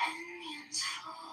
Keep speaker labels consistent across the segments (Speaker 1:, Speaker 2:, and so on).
Speaker 1: Opinions fall.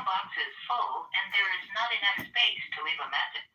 Speaker 1: mailbox is full and there is not enough space to leave a message.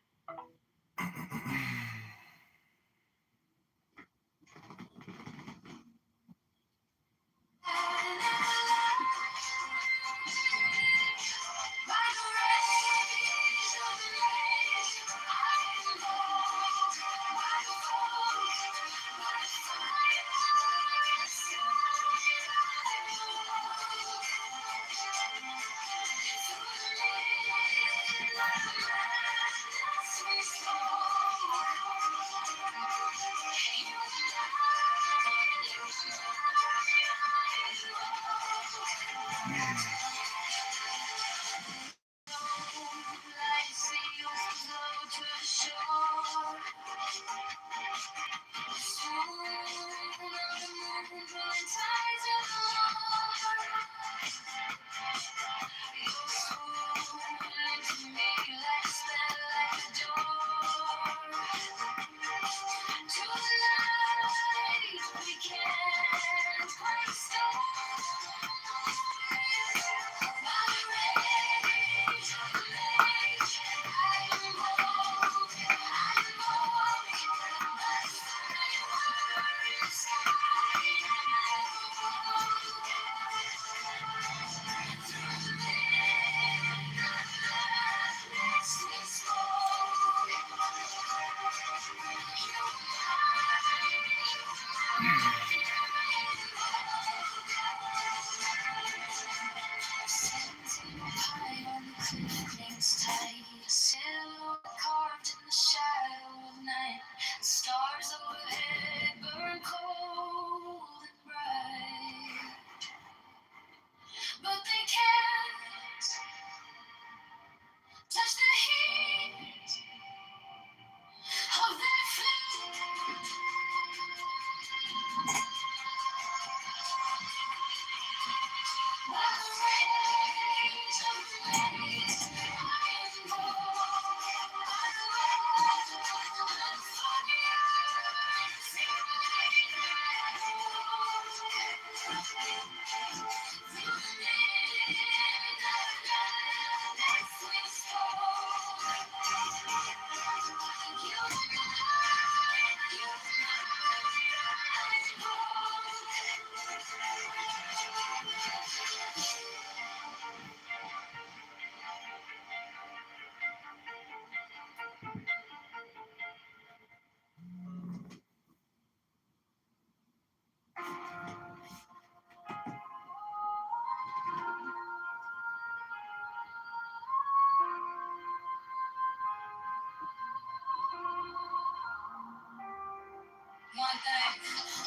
Speaker 2: One thing,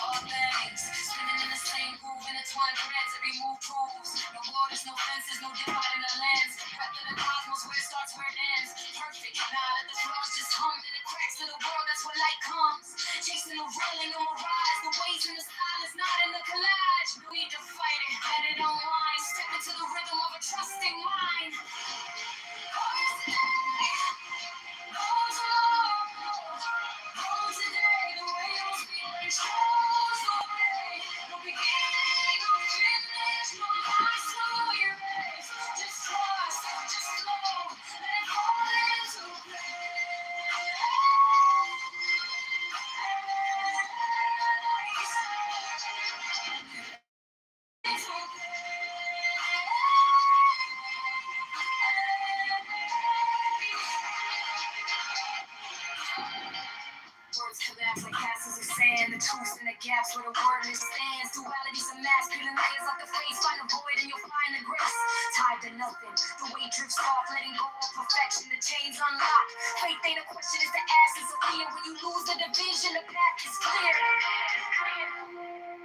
Speaker 2: all things, spinning in the same groove, intertwined threads, every move proves. No borders, no fences, no dividing the lands. Breath of the cosmos, where it starts, where it ends. Perfect, now that the flaws just hum in the cracks of the world, that's where light comes. Chasing the railing on rise, the waves in the style is not in the collage. No need to fight it, let it unwind. Step into the rhythm of a trusting mind. Words collapse like castles of sand, the truths in the gaps where the wordless stands. Duality's a mask, peeling layers off the face. Find a void and you'll find the grace. Tied to nothing, the weight drifts off, letting go of perfection. The chains unlock. Faith ain't a question, it's the essence of fear. When you lose the division, the path is clear.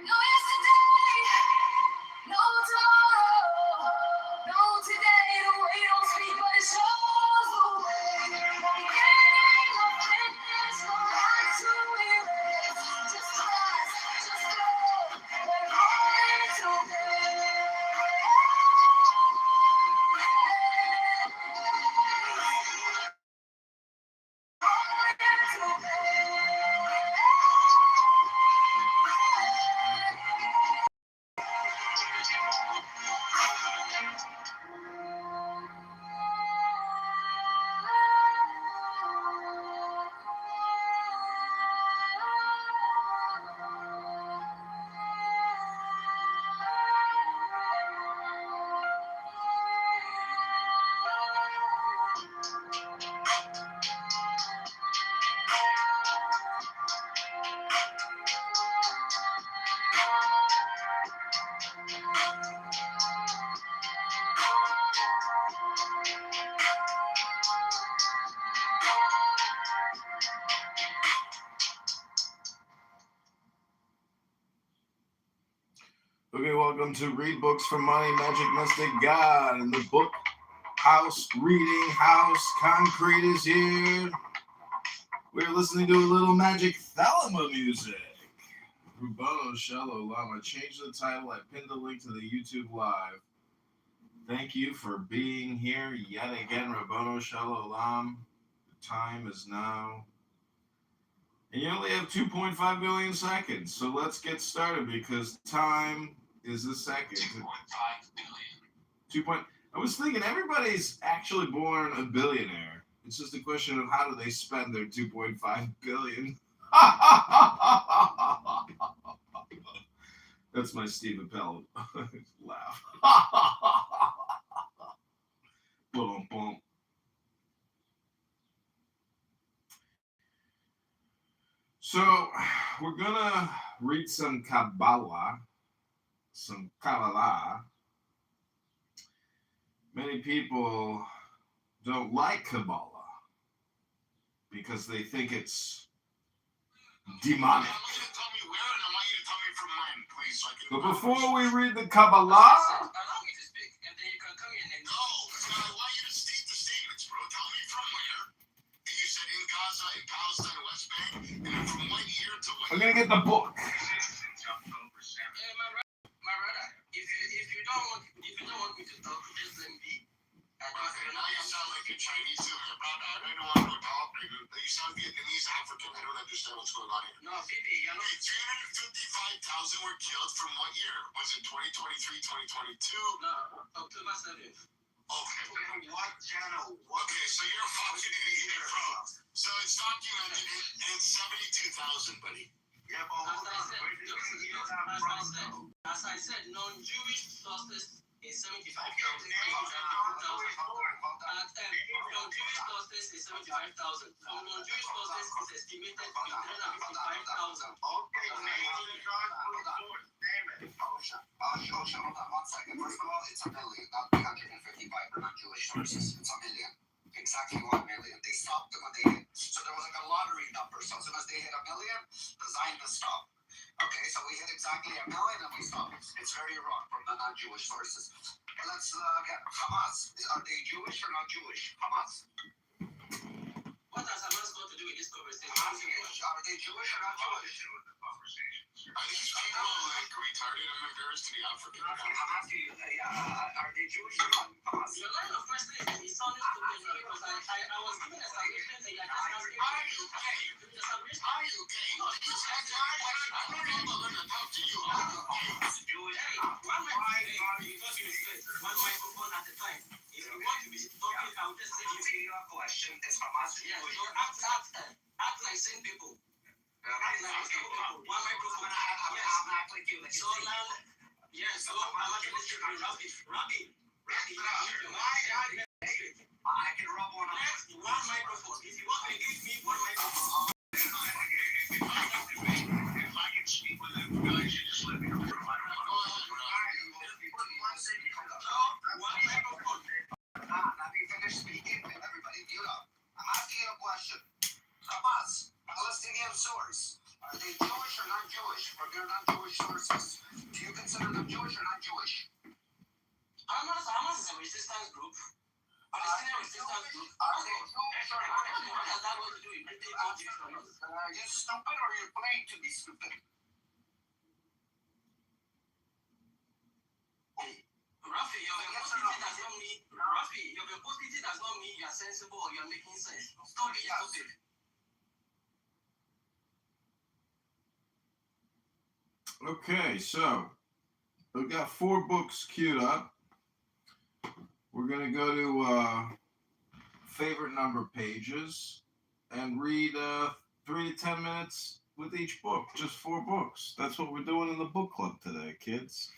Speaker 2: No yesterday, no tomorrow, no today. The way don't speak, but it shows the way. No beginning, no finish, no right to erase. Just trust, just go, let it all into
Speaker 3: Okay, welcome to Read Books for Money, Magic Mystic God. And the book house, reading house, concrete is here. We're listening to a little Magic Thelema music. Rubono Shallow Llama. I changed the title. I pinned the link to the YouTube Live. Thank you for being here yet again, Rubono Shallow Llama. The time is now. And you only have 2.5 billion seconds. So let's get started because time is a second. 2.5 billion. I was thinking everybody's actually born a billionaire. It's just a question of how do they spend their 2.5 billion. That's my Steve Appel laugh. Boom, boom. So we're gonna read some Kabbalah. Many people don't like Kabbalah because they think it's demonic. But before we read the Kabbalah,
Speaker 2: Allow me to speak, and then you can come in and...
Speaker 4: No, I want you to state the statements, bro. Tell me from where. You said in Gaza, in Palestine, West Bank, and from what year to what?
Speaker 3: I'm gonna get the book.
Speaker 2: Hey, my brother, if you don't want me to talk, just let me be.
Speaker 4: Okay, now you sound like a Chinese too, man. Brother, I don't want to talk. You sound Vietnamese, African. I don't understand what's going on here.
Speaker 2: No, Bibi, you're not...
Speaker 4: Wait, 355,000 were killed from what year? Was it 2023, 2022?
Speaker 2: No, October 7th.
Speaker 4: Okay, what channel? Okay, so you're fucking idiot, bro. So it's documented and it's 72,000, buddy. Yeah, but
Speaker 2: as I said, non-Jewish sources is 75,000. Non-Jewish sources is 75,000. From non-Jewish sources is estimated to be 355,000.
Speaker 4: Okay, name it.
Speaker 5: Hold on 1 second. First of all, it's a million, not 355 for non-Jewish sources. It's a million. Exactly 1 million. They stopped them when they hit. So there was like a lottery number. So as soon as they hit a million, the Zionists stopped. Okay, so we hit exactly a million and we stopped. It's very wrong from the non-Jewish sources. Let's get Hamas. Are they Jewish or not Jewish? Hamas.
Speaker 2: What has Hamas got to do with this conversation?
Speaker 5: Are they Jewish or not Jewish?
Speaker 4: Are these people like retarded? I'm embarrassed to be African.
Speaker 5: I'm asking you, are they Jewish or not? Hamas.
Speaker 2: Your line of questioning is sounding stupid because I was given a submission and you're just asking
Speaker 4: Are you gay?
Speaker 2: the submission.
Speaker 4: Are you gay? No, you said my question. I'm not able to learn to talk to you. Are you gay?
Speaker 5: Jewish.
Speaker 2: Hey, one microphone at a time. If you want to be talking, I'll just say
Speaker 5: Answer your question. Is Hamas
Speaker 2: yes,
Speaker 5: Jewish?
Speaker 2: so act like same people. Act like same people. One microphone. Yes.
Speaker 5: I'm not like you.
Speaker 2: So now, yes, so I'm actually Rabbi.
Speaker 5: I can rub one on.
Speaker 2: Next, one microphone. If you want to give me one microphone.
Speaker 4: If I can speak with them guys, you just let me know. Go ahead, bro.
Speaker 2: One microphone.
Speaker 5: Let me finish speaking. Everybody mute up. I'm asking you a question. Hamas, Palestinian source. Are they Jewish or not Jewish? From your non-Jewish sources. Do you consider them Jewish or not Jewish?
Speaker 2: Hamas is a resistance group. Palestinian resistance group.
Speaker 5: Are they Jewish or not Jewish?
Speaker 2: What has that got to do with British Jewish or not?
Speaker 5: Are you stupid or you're playing to be stupid?
Speaker 2: Rafi, your positivity does not mean you are sensible or you are making sense. Stop being stupid.
Speaker 3: Okay, so we've got 4 books queued up. We're going to go to favorite number pages and read 3 to 10 minutes with each book. Just 4 books. That's what we're doing in the book club today, kids.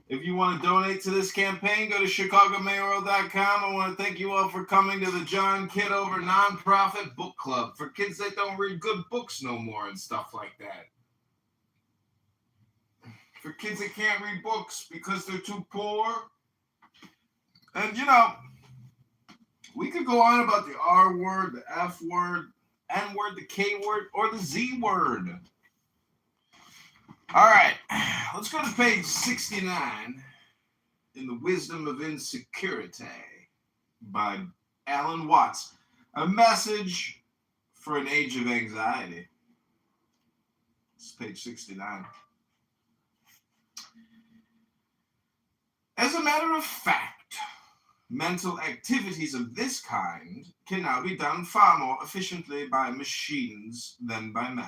Speaker 3: If you want to donate to this campaign, go to chicagomayoral.com. I want to thank you all for coming to the John Kitover Nonprofit Book Club for kids that don't read good books no more and stuff like that. For kids that can't read books because they're too poor. And, you know, we could go on about the R word, the F word, N word, the K word, or the Z word. All right, let's go to page 69 in The Wisdom of Insecurity by Alan Watts. A message for an age of anxiety. It's page 69. As a matter of fact, mental activities of this kind can now be done far more efficiently by machines than by men.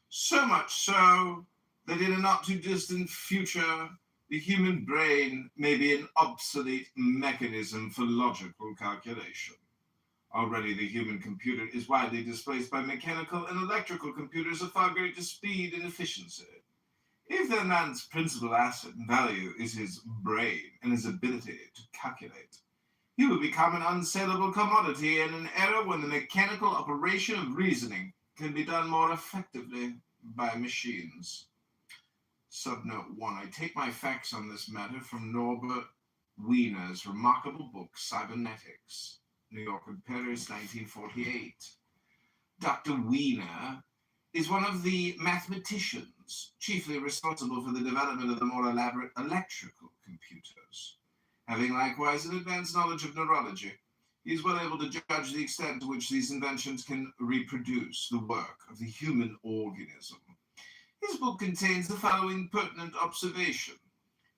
Speaker 3: So much so that in a not too distant future, the human brain may be an obsolete mechanism for logical calculation. Already the human computer is widely displaced by mechanical and electrical computers of far greater speed and efficiency. If then man's principal asset and value is his brain and his ability to calculate, he will become an unsaleable commodity in an era when the mechanical operation of reasoning can be done more effectively by machines. Subnote 1. I take my facts on this matter from Norbert Wiener's remarkable book, Cybernetics, New York and Paris, 1948. Dr. Wiener is one of the mathematicians chiefly responsible for the development of the more elaborate electrical computers. Having likewise an advanced knowledge of neurology, he is well able to judge the extent to which these inventions can reproduce the work of the human organism. His book contains the following pertinent observation.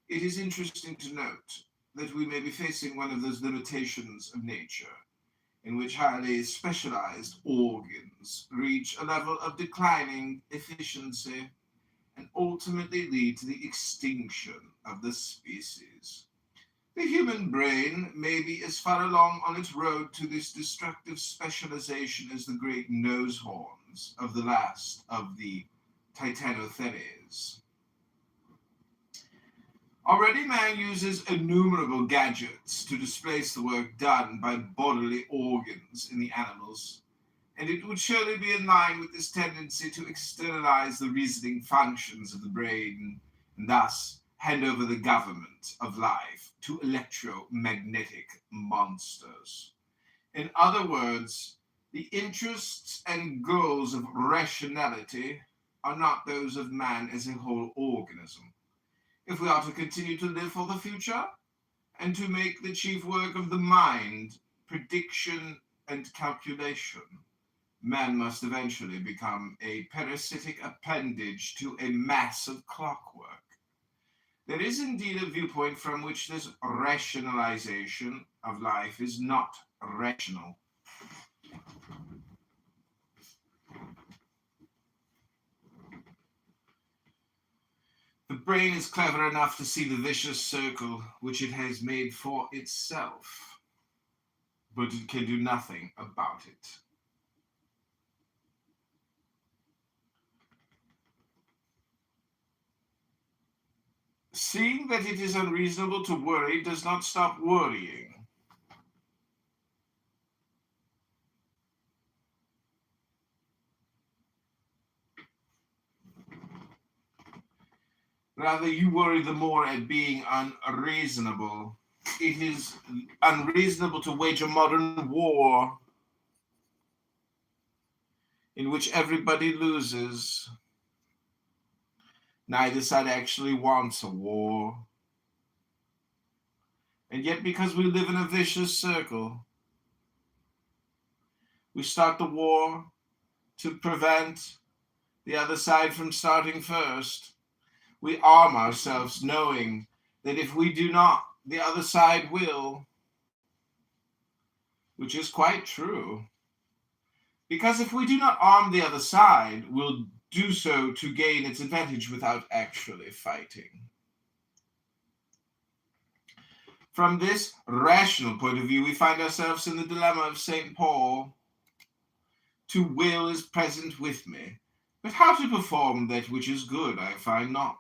Speaker 3: It is interesting to note that we may be facing one of those limitations of nature in which highly specialized organs reach a level of declining efficiency and ultimately lead to the extinction of the species. The human brain may be as far along on its road to this destructive specialization as the great nose horns of the last of the Titanotheres. Already man uses innumerable gadgets to displace the work done by bodily organs in the animals, and it would surely be in line with this tendency to externalize the reasoning functions of the brain and thus hand over the government of life to electromagnetic monsters. In other words, the interests and goals of rationality are not those of man as a whole organism. If we are to continue to live for the future and to make the chief work of the mind prediction and calculation, man must eventually become a parasitic appendage to a mass of clockwork. There is indeed a viewpoint from which this rationalization of life is not rational. The brain is clever enough to see the vicious circle which it has made for itself, but it can do nothing about it. Seeing that it is unreasonable to worry does not stop worrying. Rather, you worry the more at being unreasonable. It is unreasonable to wage a modern war in which everybody loses. Neither side actually wants a war. And yet, because we live in a vicious circle, we start the war to prevent the other side from starting first. We arm ourselves knowing that if we do not, the other side will, which is quite true. Because if we do not arm the other side, we'll do so to gain its advantage without actually fighting. From this rational point of view, we find ourselves in the dilemma of St. Paul. To will is present with me, but how to perform that which is good I find not.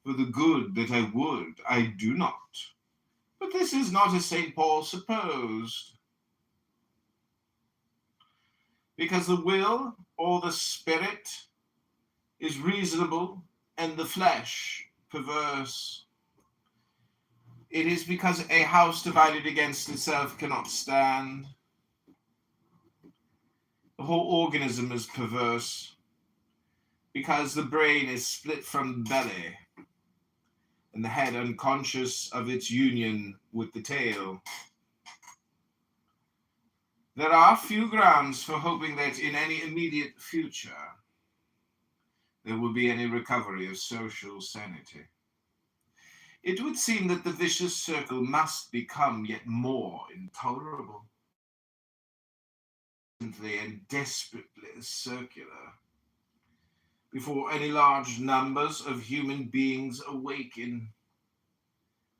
Speaker 3: For the good that I would, I do not. But this is not as St. Paul supposed. Because the will or the spirit is reasonable and the flesh perverse. It is because a house divided against itself cannot stand. The whole organism is perverse, because the brain is split from the belly and the head unconscious of its union with the tail. There are few grounds for hoping that in any immediate future there will be any recovery of social sanity. It would seem that the vicious circle must become yet more intolerable, and desperately circular, before any large numbers of human beings awaken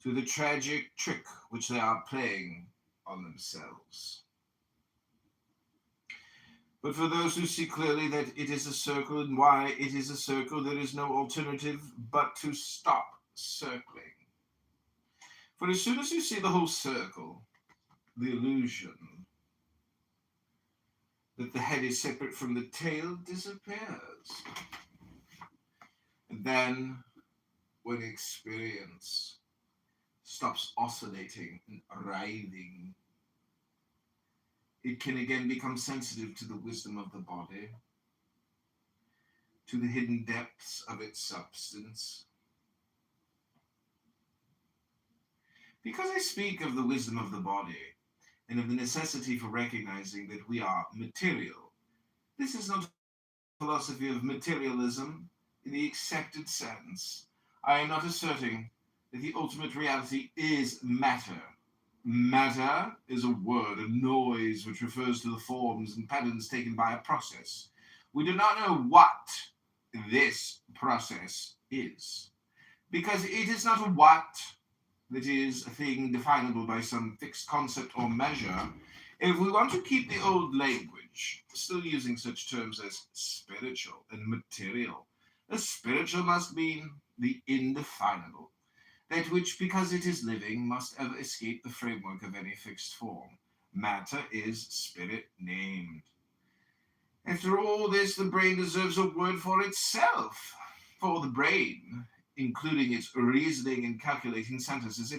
Speaker 3: to the tragic trick which they are playing on themselves. But for those who see clearly that it is a circle and why it is a circle, there is no alternative but to stop circling. For as soon as you see the whole circle, the illusion that the head is separate from the tail disappears. And then, when experience stops oscillating and writhing, it can again become sensitive to the wisdom of the body, to the hidden depths of its substance. Because I speak of the wisdom of the body and of the necessity for recognizing that we are material, this is not a philosophy of materialism in the accepted sense. I am not asserting that the ultimate reality is matter. Matter is a word, a noise which refers to the forms and patterns taken by a process. We do not know what this process is, because it is not a what that is a thing definable by some fixed concept or measure. If we want to keep the old language, still using such terms as spiritual and material, the spiritual must mean the indefinable, that which, because it is living, must ever escape the framework of any fixed form. Matter is spirit named. After all this, the brain deserves a word for itself, for the brain, including its reasoning and calculating centers, is a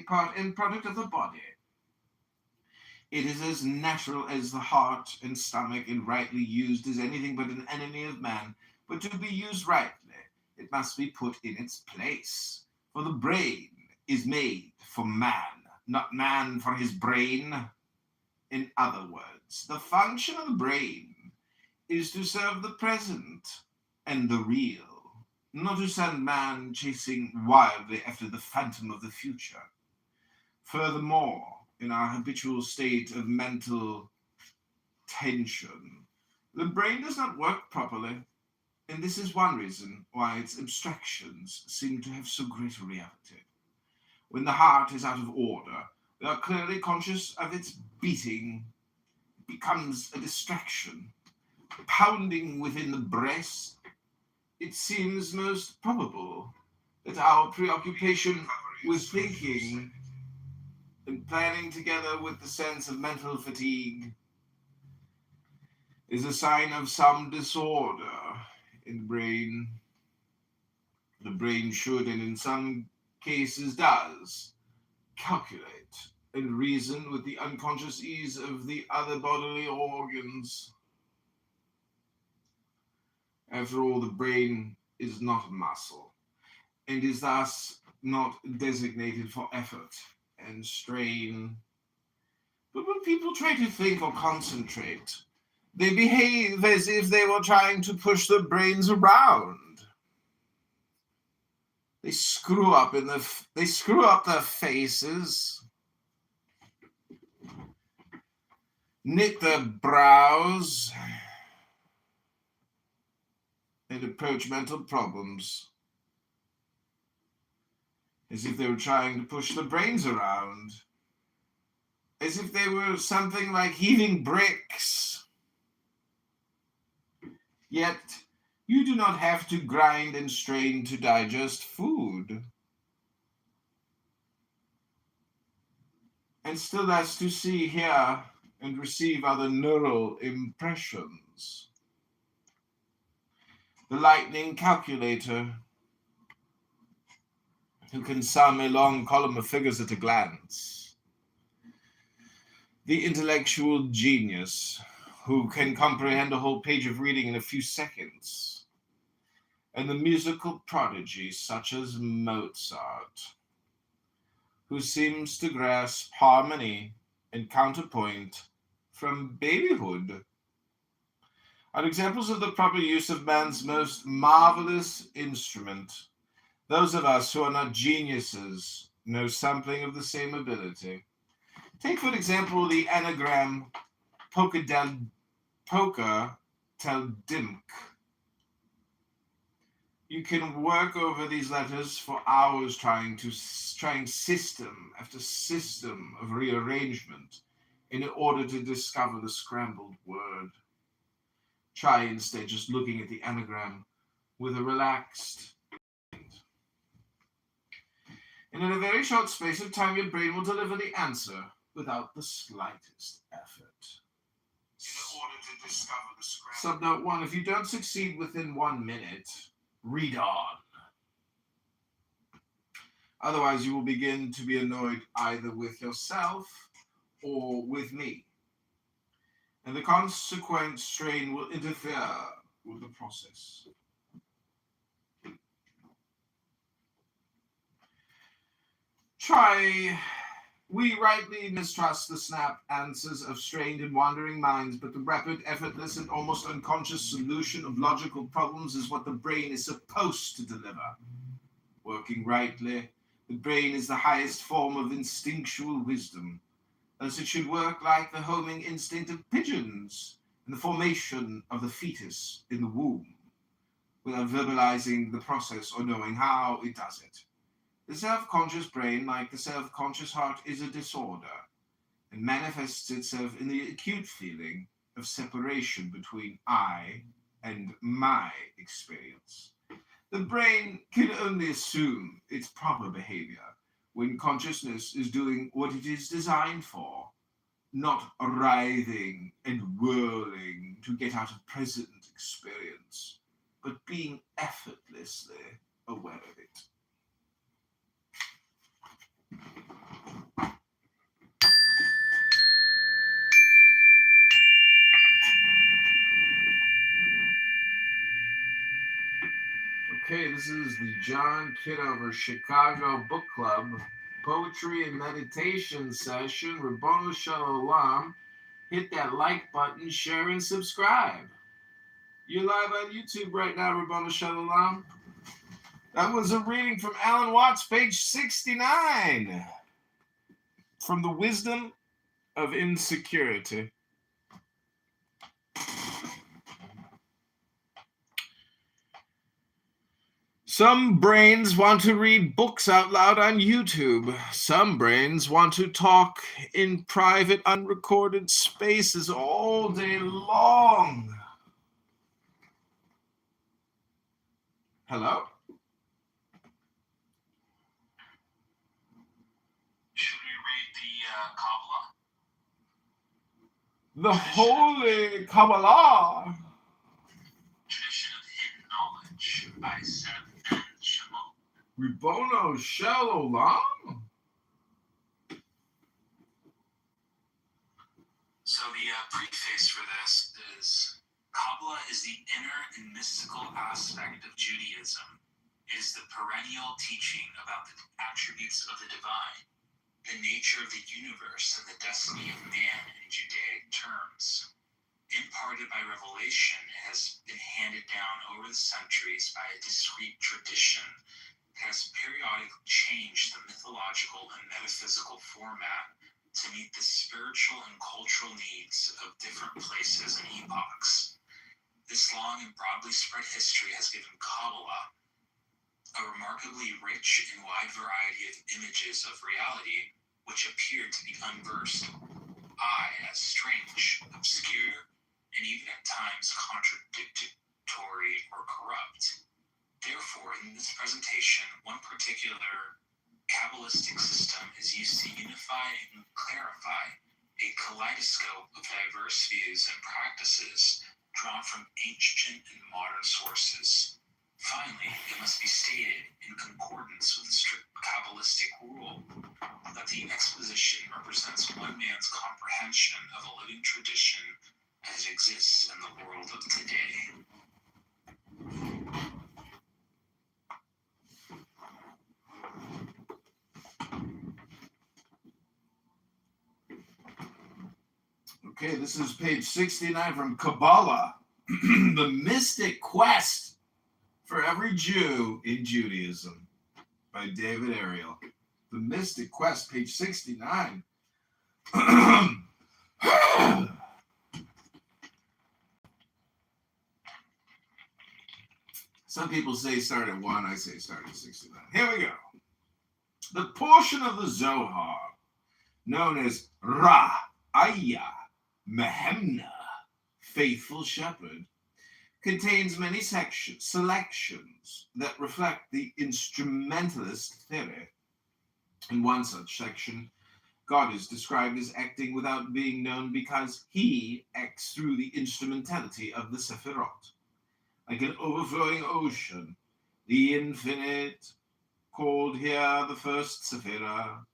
Speaker 3: part and product of the body. It is as natural as the heart and stomach, and rightly used as anything but an enemy of man. But to be used rightly, it must be put in its place. For the brain is made for man, not man for his brain. In other words, the function of the brain is to serve the present and the real, not to send man chasing wildly after the phantom of the future. Furthermore, in our habitual state of mental tension, the brain does not work properly, and this is one reason why its abstractions seem to have so great a reality. When the heart is out of order, we are clearly conscious of its beating. It becomes a distraction, pounding within the breast. It seems most probable that our preoccupation with thinking and planning, together with the sense of mental fatigue, is a sign of some disorder in the brain. The brain should, and in some cases does, calculate and reason with the unconscious ease of the other bodily organs. After all, the brain is not a muscle, and is thus not designated for effort and strain. But when people try to think or concentrate, they behave as if they were trying to push their brains around. They screw up their faces, knit their brows, and approach mental problems as if they were trying to push their brains around, as if they were something like heaving bricks. Yet, you do not have to grind and strain to digest food, and still less to see, hear, and receive other neural impressions. The lightning calculator, who can sum a long column of figures at a glance. The intellectual genius, who can comprehend a whole page of reading in a few seconds, and the musical prodigies such as Mozart, who seems to grasp harmony and counterpoint from babyhood, are examples of the proper use of man's most marvelous instrument. Those of us who are not geniuses know something of the same ability. Take, for example, the anagram Poker tel Dimk. You can work over these letters for hours trying system after system of rearrangement in order to discover the scrambled word. Try instead just looking at the anagram with a relaxed mind. And in a very short space of time, your brain will deliver the answer without the slightest effort. In order to discover the scrambled. Subnote 1, if you don't succeed within 1 minute, read on. Otherwise, you will begin to be annoyed either with yourself or with me. And the consequent strain will interfere with the process. We rightly mistrust the snap answers of strained and wandering minds, but the rapid, effortless, and almost unconscious solution of logical problems is what the brain is supposed to deliver. Working rightly, the brain is the highest form of instinctual wisdom. Thus it should work like the homing instinct of pigeons and the formation of the fetus in the womb, without verbalizing the process or knowing how it does it. The self-conscious brain, like the self-conscious heart, is a disorder and manifests itself in the acute feeling of separation between I and my experience. The brain can only assume its proper behavior when consciousness is doing what it is designed for, not writhing and whirling to get out of present experience, but being effortlessly aware of it. Okay, this is the John Kitover Chicago Book Club Poetry and Meditation Session. Rabbanu Shalom. Hit that like button, share, and subscribe. You're live on YouTube right now, Rabbanu Shalom. That was a reading from Alan Watts, page 69. From The Wisdom of Insecurity. Some brains want to read books out loud on YouTube. Some brains want to talk in private, unrecorded spaces all day long. Hello?
Speaker 4: Should we read the Kabbalah?
Speaker 3: The Holy Kabbalah.
Speaker 4: Tradition of Hidden Knowledge by Seth and Shimon.
Speaker 3: Ribono Shalom.
Speaker 4: So the preface for this is Kabbalah is the inner and mystical aspect of Judaism. It is the perennial teaching about the attributes of the divine, the nature of the universe, and the destiny of man in Judaic terms. Imparted by revelation, it has been handed down over the centuries by a discrete tradition that has periodically changed the mythological and metaphysical format to meet the spiritual and cultural needs of different places and epochs. This long and broadly spread history has given Kabbalah a remarkably rich and wide variety of images of reality which appeared to be unversed, as strange, obscure, and even at times contradictory or corrupt. Therefore, in this presentation, one particular Kabbalistic system is used to unify and clarify a kaleidoscope of diverse views and practices drawn from ancient and modern sources. Finally, it must be stated, in concordance with the strict Kabbalistic rule, that the exposition represents one man's comprehension of a living tradition as it
Speaker 3: Okay, this is page 69 from Kabbalah, The Mystic Quest for Every Jew in Judaism by David Ariel. The Mystic Quest, page 69. Some people say start at 1, I say start at 69. Here we go. The portion of the Zohar known as Ra'aya Mehemna, Faithful Shepherd, contains many selections that reflect the instrumentalist theory. In one such section, God is described as acting without being known because he acts through the instrumentality of the Sephirot. Like an overflowing ocean, the infinite, called here the first Sephirah,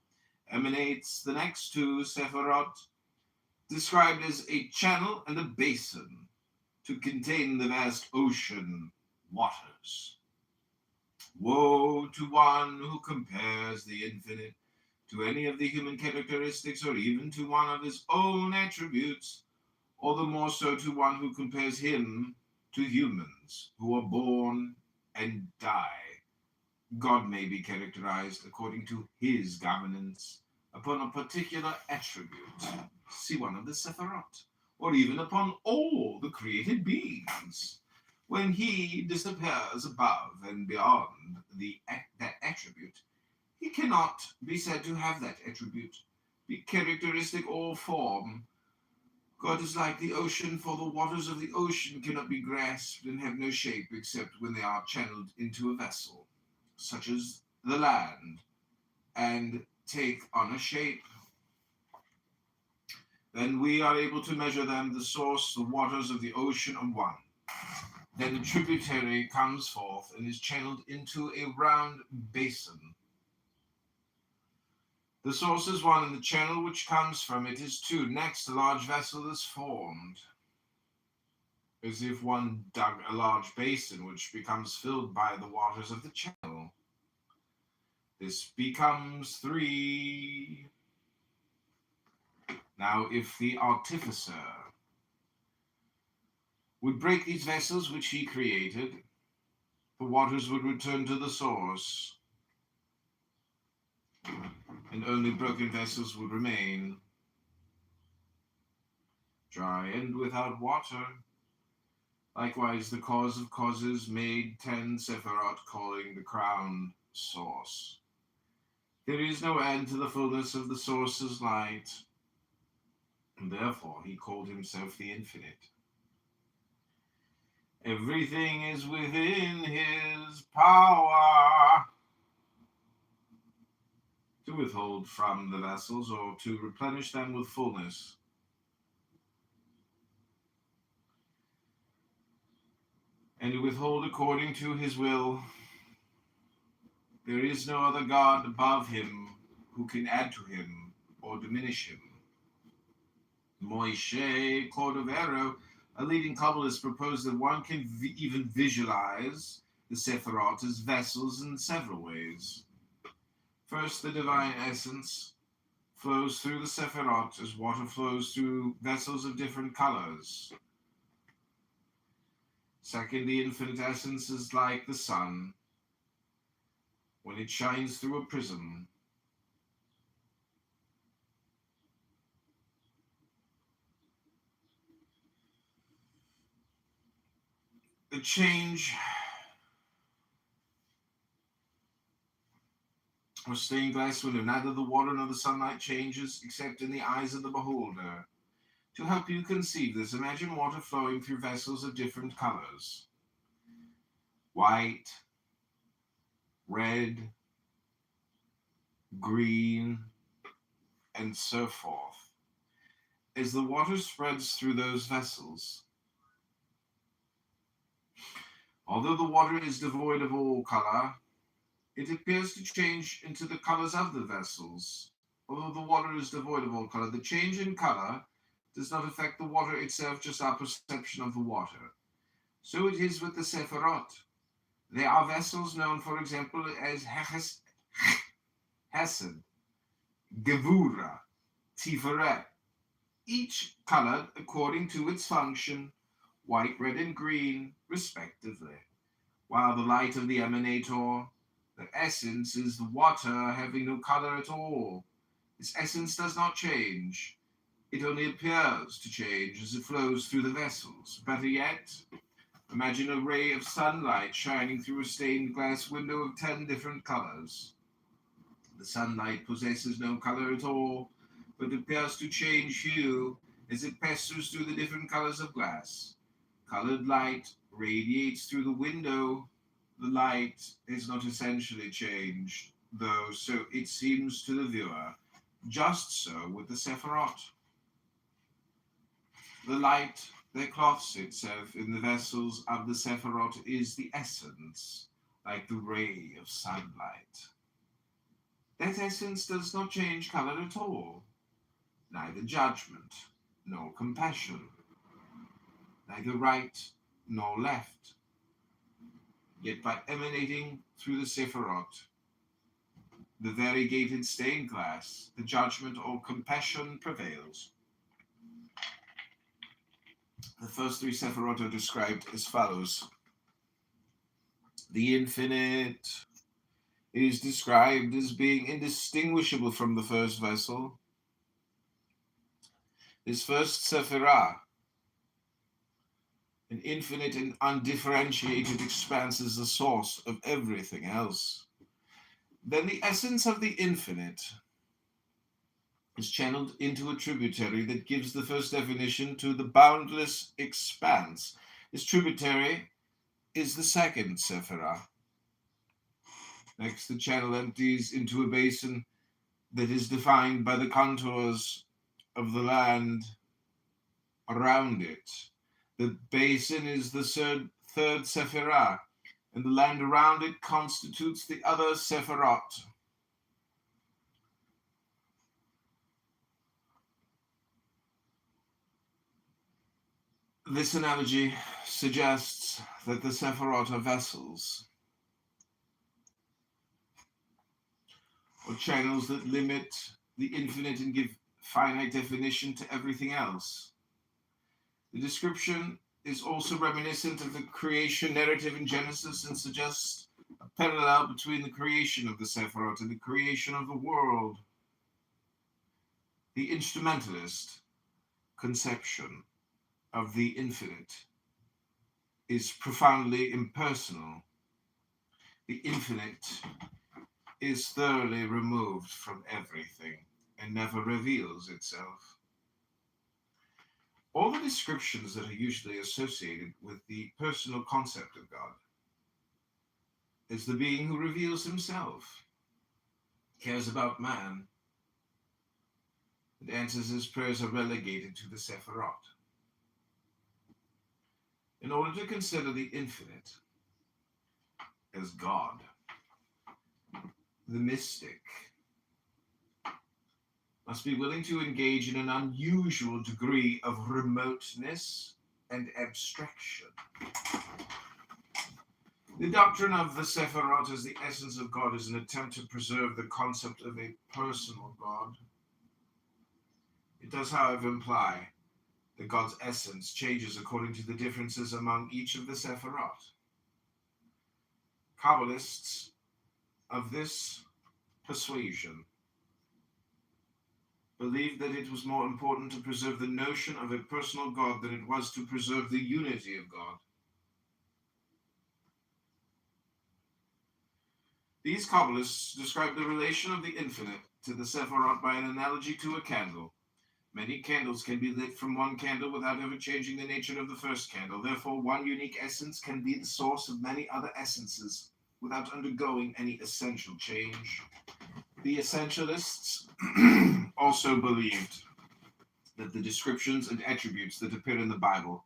Speaker 3: emanates the next two Sephirot, described as a channel and a basin to contain the vast ocean waters. Woe to one who compares the infinite to any of the human characteristics or even to one of his own attributes, or the more so to one who compares him to humans who are born and die. God may be characterized according to his governance upon a particular attribute, see one of the Sephirot, or even upon all the created beings. When he disappears above and beyond that attribute, he cannot be said to have that attribute, be characteristic or form. God is like the ocean, for the waters of the ocean cannot be grasped and have no shape except when they are channeled into a vessel, such as the land, and take on a shape. Then we are able to measure them. The source, the waters of the ocean are one. Then the tributary comes forth and is channeled into a round basin. The source is one, and the channel which comes from it is two. Next, a large vessel is formed, as if one dug a large basin, which becomes filled by the waters of the channel. This becomes three. Now, if the artificer would break these vessels which he created, the waters would return to the source, and only broken vessels would remain, dry and without water. Likewise, the cause of causes made 10 Sephirot, calling the crown source. There is no end to the fullness of the source's light, and therefore he called himself the Infinite. Everything is within his power to withhold from the vessels or to replenish them with fullness. And to withhold according to his will. There is no other God above him who can add to him or diminish him. Moshe Kitover, a leading Kabbalist, proposed that one can even visualize the Sephirot as vessels in several ways. First, the divine essence flows through the Sephirot as water flows through vessels of different colors. Second, the infinite essence is like the sun when it shines through a prism. The change of stained glass window, neither the water nor the sunlight changes except in the eyes of the beholder. To help you conceive this, imagine water flowing through vessels of different colors: white, red, green, and so forth. As the water spreads through those vessels, although the water is devoid of all color, it appears to change into the colors of the vessels. Although the water is devoid of all color, the change in color does not affect the water itself, just our perception of the water. So it is with the Sephirot. They are vessels known, for example, as Hesed, Gevura, Tiferet, each colored according to its function, white, red, and green, respectively. While the light of the emanator, the essence, is the water having no color at all. Its essence does not change. It only appears to change as it flows through the vessels. Better yet, imagine a ray of sunlight shining through a stained glass window of 10 different colors. The sunlight possesses no color at all, but appears to change hue as it passes through the different colors of glass. Colored light radiates through the window. The light is not essentially changed, though, so it seems to the viewer. Just so with the Sephirot. The light that clothes itself in the vessels of the Sephirot is the essence, like the ray of sunlight. That essence does not change color at all, neither judgment nor compassion, neither right nor left. Yet by emanating through the Sephirot, the variegated stained glass, the judgment or compassion prevails. The first three Sephirot are described as follows. The infinite is described as being indistinguishable from the first vessel. This first Sephirah, an infinite and undifferentiated expanse, is the source of everything else. Then the essence of the infinite is channeled into a tributary that gives the first definition to the boundless expanse. This tributary is the second Sephirah. Next, the channel empties into a basin that is defined by the contours of the land around it. The basin is the third Sephirah, and the land around it constitutes the other Sephirot. This analogy suggests that the Sephirot are vessels, or channels that limit the infinite and give finite definition to everything else. The description is also reminiscent of the creation narrative in Genesis and suggests a parallel between the creation of the Sephirot and the creation of the world. The instrumentalist conception of the infinite is profoundly impersonal. The infinite is thoroughly removed from everything and never reveals itself. All the descriptions that are usually associated with the personal concept of God is the being who reveals himself, cares about man, and answers his prayers are relegated to the Sephirot. In order to consider the infinite as God, the mystic must be willing to engage in an unusual degree of remoteness and abstraction. The doctrine of the Sephirot as the essence of God is an attempt to preserve the concept of a personal God. It does, however, imply that God's essence changes according to the differences among each of the Sephirot. Kabbalists of this persuasion believed that it was more important to preserve the notion of a personal God than it was to preserve the unity of God. These Kabbalists describe the relation of the infinite to the Sephirot by an analogy to a candle. Many candles can be lit from one candle without ever changing the nature of the first candle. Therefore, one unique essence can be the source of many other essences without undergoing any essential change. The essentialists also believed that the descriptions and attributes that appear in the Bible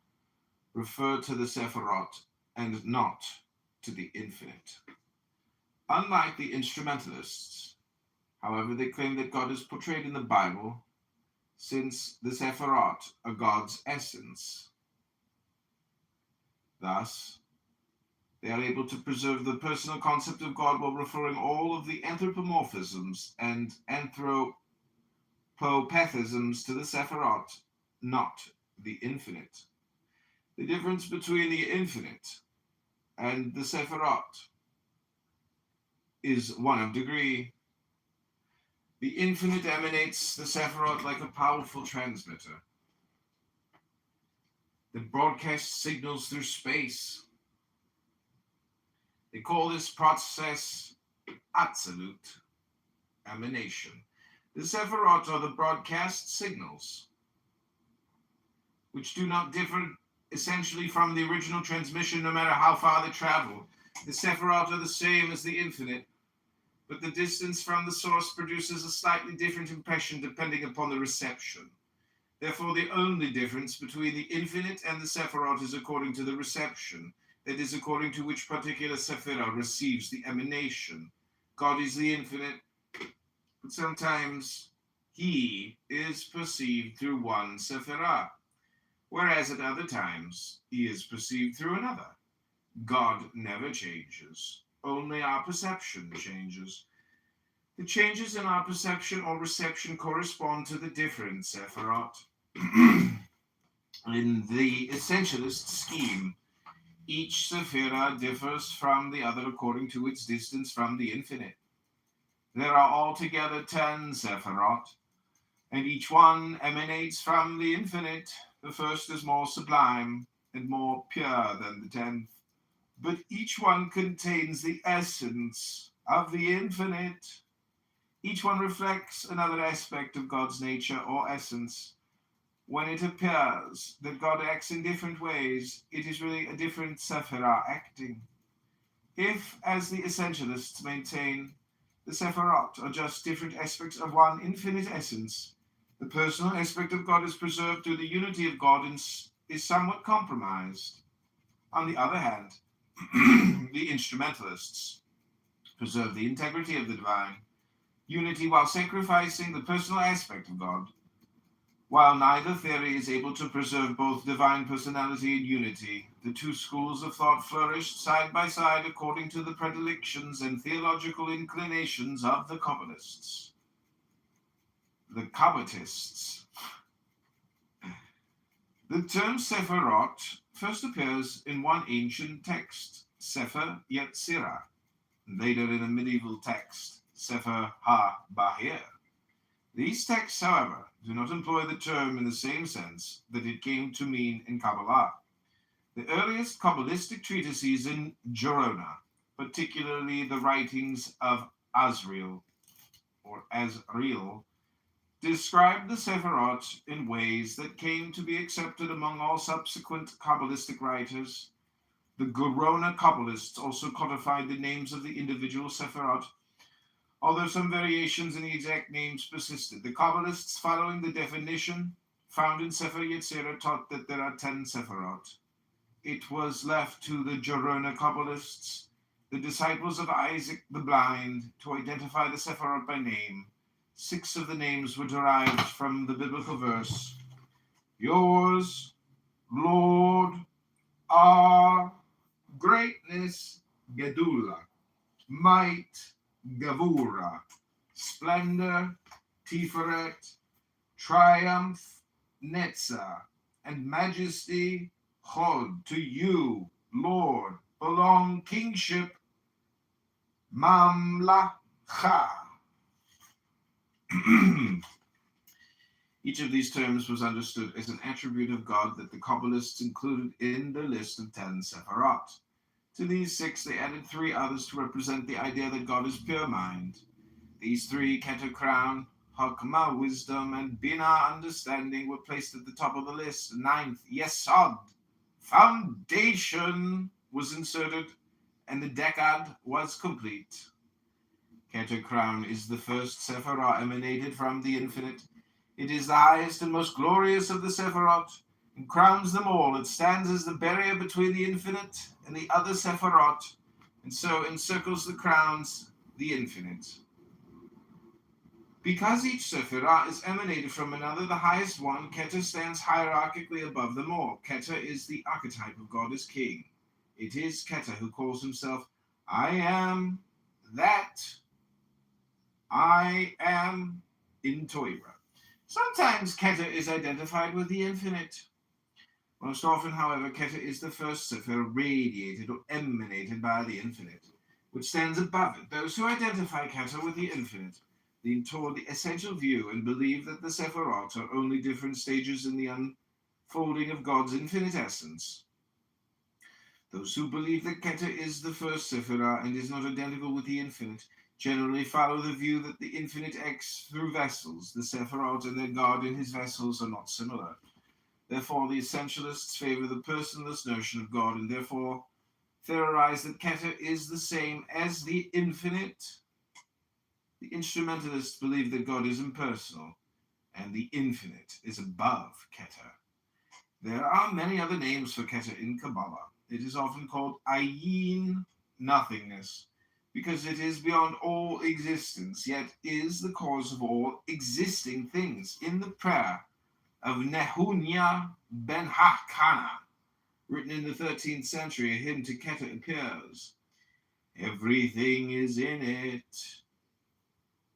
Speaker 3: refer to the Sephirot and not to the infinite. Unlike the instrumentalists, however, they claim that God is portrayed in the Bible since the Sephirot are God's essence. Thus, they are able to preserve the personal concept of God while referring all of the anthropomorphisms and anthropopathisms to the Sephirot not the infinite. The difference between the infinite and the Sephirot is one of degree. The infinite emanates the Sephirot like a powerful transmitter that broadcasts signals through space. They call this process absolute emanation. The Sephirot are the broadcast signals, which do not differ essentially from the original transmission no matter how far they travel. The Sephirot are the same as the infinite, but the distance from the source produces a slightly different impression depending upon the reception. Therefore, the only difference between the infinite and the Sephirot is according to the reception, that is, according to which particular Sephirah receives the emanation. God is the infinite, but sometimes he is perceived through one Sephirah, whereas at other times he is perceived through another. God never changes, only our perception changes. The changes in our perception or reception correspond to the different Sephirot. In the essentialist scheme, each Sephirah differs from the other according to its distance from the infinite. There are altogether 10 Sephirot, and each one emanates from the infinite. The first is more sublime and more pure than the 10th, but each one contains the essence of the infinite. Each one reflects another aspect of God's nature or essence. When it appears that God acts in different ways, it is really a different Sephirah acting. If, as the essentialists maintain, the Sephirot are just different aspects of one infinite essence, the personal aspect of God is preserved through the unity of God and is somewhat compromised. On the other hand, the instrumentalists preserve the integrity of the divine unity while sacrificing the personal aspect of God. While neither theory is able to preserve both divine personality and unity, the two schools of thought flourished side by side according to the predilections and theological inclinations of the Kabbalists. The Kabbatists. The term Sephirot first appears in one ancient text, Sefer Yetzirah, later in a medieval text, Sefer HaBahir. These texts, however, do not employ the term in the same sense that it came to mean in Kabbalah. The earliest Kabbalistic treatises in Gerona, particularly the writings of Azriel, described the Sephirot in ways that came to be accepted among all subsequent Kabbalistic writers. The Gerona Kabbalists also codified the names of the individual Sephirot, although some variations in the exact names persisted. The Kabbalists, following the definition found in Sefer Yetzirah, taught that there are 10 Sephirot. It was left to the Gerona Kabbalists, the disciples of Isaac the Blind, to identify the Sephirot by name. 6 of the names were derived from the biblical verse, "Yours, Lord, are greatness, Gedula, might, Gavura, splendor, Tiferet, triumph, Netzah, and majesty, Chod. To you, Lord, belong kingship, Mamlacha." Each of these terms was understood as an attribute of God that the Kabbalists included in the list of 10 Sephirot. To these 6, they added 3 others to represent the idea that God is pure mind. These 3, Keter, crown, Hakma, wisdom, and Bina, understanding, were placed at the top of the list. 9th, Yesod, foundation, was inserted, and the Decad was complete. Keter, crown, is the first Sephirah emanated from the infinite. It is the highest and most glorious of the Sephirot, and crowns them all. It stands as the barrier between the infinite and the other Sephirot, and so encircles the crowns the infinite. Because each Sephirah is emanated from another, the highest one, Keter, stands hierarchically above them all. Keter is the archetype of God as king. It is Keter who calls himself, "I am that I am," in Torah. Sometimes Keter is identified with the infinite. Most often, however, Keter is the first cipher radiated or emanated by the infinite, which stands above it. Those who identify Keter with the infinite lean toward the essential view and believe that the Sephirot are only different stages in the unfolding of God's infinite essence. Those who believe that Keter is the first Sephirah and is not identical with the infinite generally follow the view that the infinite acts through vessels. The Sephirot and their God in his vessels are not similar. Therefore, the essentialists favor the personless notion of God and therefore theorize that Keter is the same as the infinite. The instrumentalists believe that God is impersonal and the infinite is above Keter. There are many other names for Keter in Kabbalah. It is often called Ayin, nothingness, because it is beyond all existence, yet is the cause of all existing things. In the prayer of Nehunya ben Hakana, written in the 13th century, a hymn to Keter appears. Everything is in it,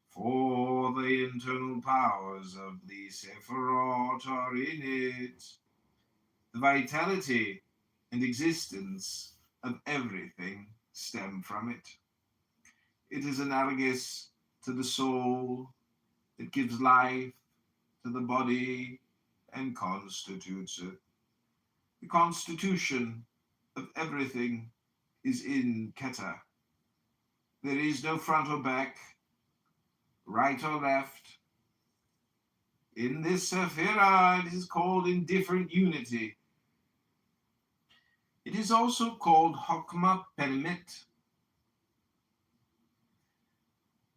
Speaker 3: for the internal powers of the Sephirot are in it. The vitality and existence of everything stem from it. It is analogous to the soul that gives life to the body and constitutes it. The constitution of everything is in Keter. There is no front or back, right or left. In this Sephirah, it is called indifferent unity. It is also called Hokmah Penimit,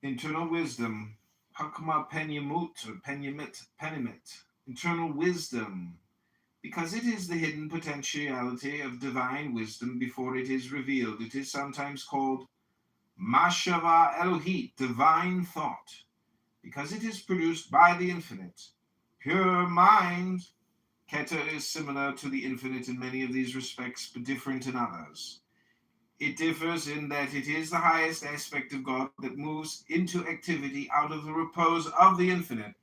Speaker 3: internal wisdom. Hokmah Penimut or Penimit, internal wisdom, because it is the hidden potentiality of divine wisdom before it is revealed. It is sometimes called Mashava Elohit, divine thought, because it is produced by the infinite. Pure mind. Keter is similar to the infinite in many of these respects, but different in others. It differs in that it is the highest aspect of God that moves into activity out of the repose of the infinite.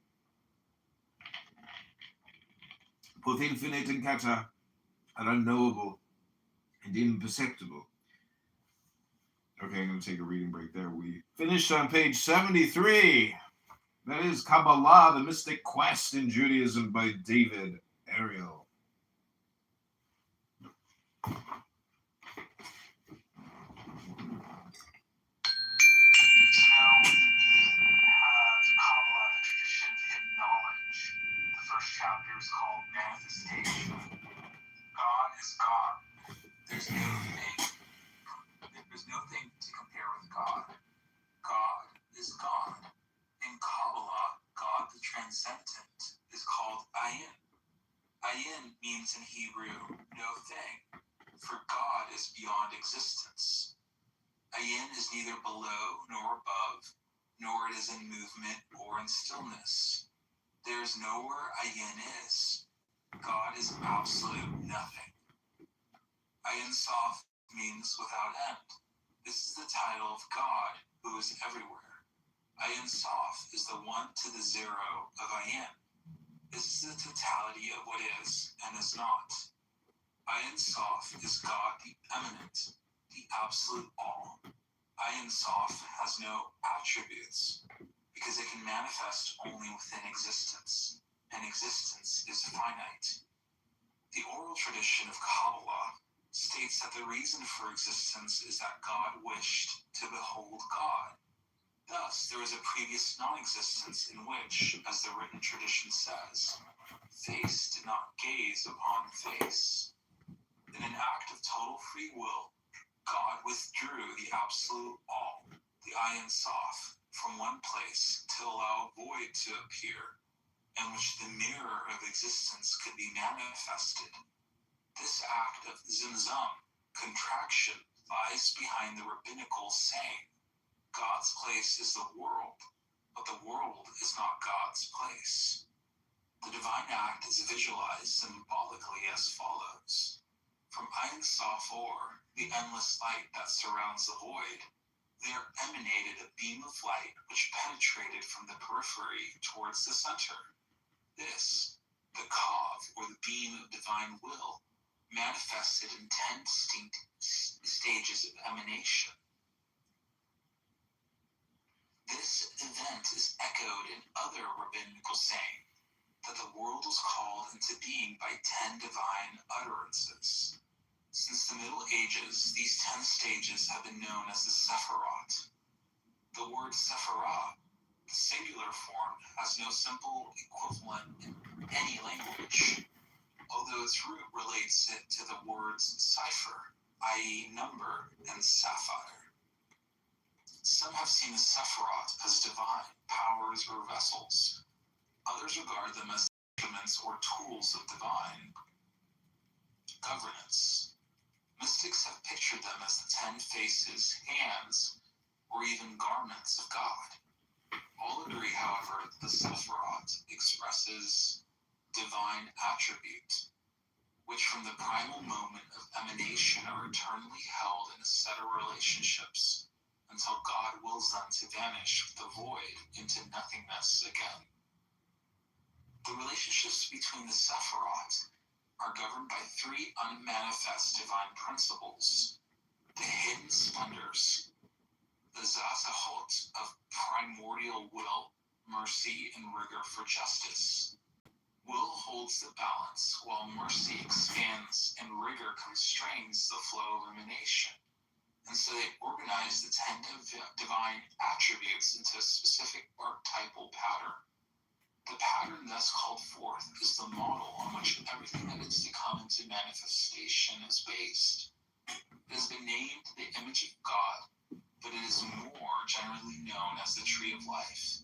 Speaker 3: Both infinite and Keter are unknowable and imperceptible. Okay, I'm going to take a reading break there. We finished on page 73. That is Kabbalah, the Mystic Quest in Judaism by David Ariel.
Speaker 4: So now we have Kabbalah, the tradition of hidden knowledge. The first chapter is called Manifestation. God is God. There's no thing to compare with God. God is God. In Kabbalah, God the transcendent is called Ayin. Ayin means in Hebrew, no thing, for God is beyond existence. Ayin is neither below nor above, nor it is in movement or in stillness. There is nowhere Ayin is. God is absolute nothing. Ayin Sof means without end. This is the title of God who is everywhere. Ayin Sof is the 1 to the 0 of Ayin. This is the totality of what is and is not. Ayin Sof is God the eminent, the absolute all. Ayin Sof has no attributes because it can manifest only within existence, and existence is finite. The oral tradition of Kabbalah states that the reason for existence is that God wished to behold God. Thus, there is a previous non-existence in which, as the written tradition says, face did not gaze upon face. In an act of total free will, God withdrew the absolute all, the Ayin Sof, from one place to allow a void to appear, in which the mirror of existence could be manifested. This act of Zimzum, contraction, lies behind the rabbinical saying, God's place is the world, but the world is not God's place. The divine act is visualized symbolically as follows. From Ein Sof Or, the endless light that surrounds the void, there emanated a beam of light which penetrated from the periphery towards the center. This, the Kav, or the beam of divine will, manifested in 10 distinct stages of emanation. This event is echoed in other rabbinical sayings, that the world was called into being by 10 divine utterances. Since the Middle Ages, these 10 stages have been known as the Sephirot. The word Sephirah, the singular form, has no simple equivalent in any language, although its root relates it to the words cipher, i.e. number, and sapphire. Some have seen the Sephirot as divine powers or vessels. Others regard them as instruments or tools of divine governance. Mystics have pictured them as the 10 faces, hands, or even garments of God. All agree, however, that the Sephirot expresses divine attribute, which from the primal moment of emanation are eternally held in a set of relationships until God wills them to vanish with the void into nothingness again. The relationships between the Sephirot are governed by 3 unmanifest divine principles: the hidden splendors, the Zazahot of primordial will, mercy, and rigor for justice. Will holds the balance, while mercy expands and rigor constrains the flow of emanation. And so they organize the 10 divine attributes into a specific archetypal pattern. The pattern thus called forth is the model on which everything that is to come into manifestation is based. It has been named the image of God, but it is more generally known as the tree of life.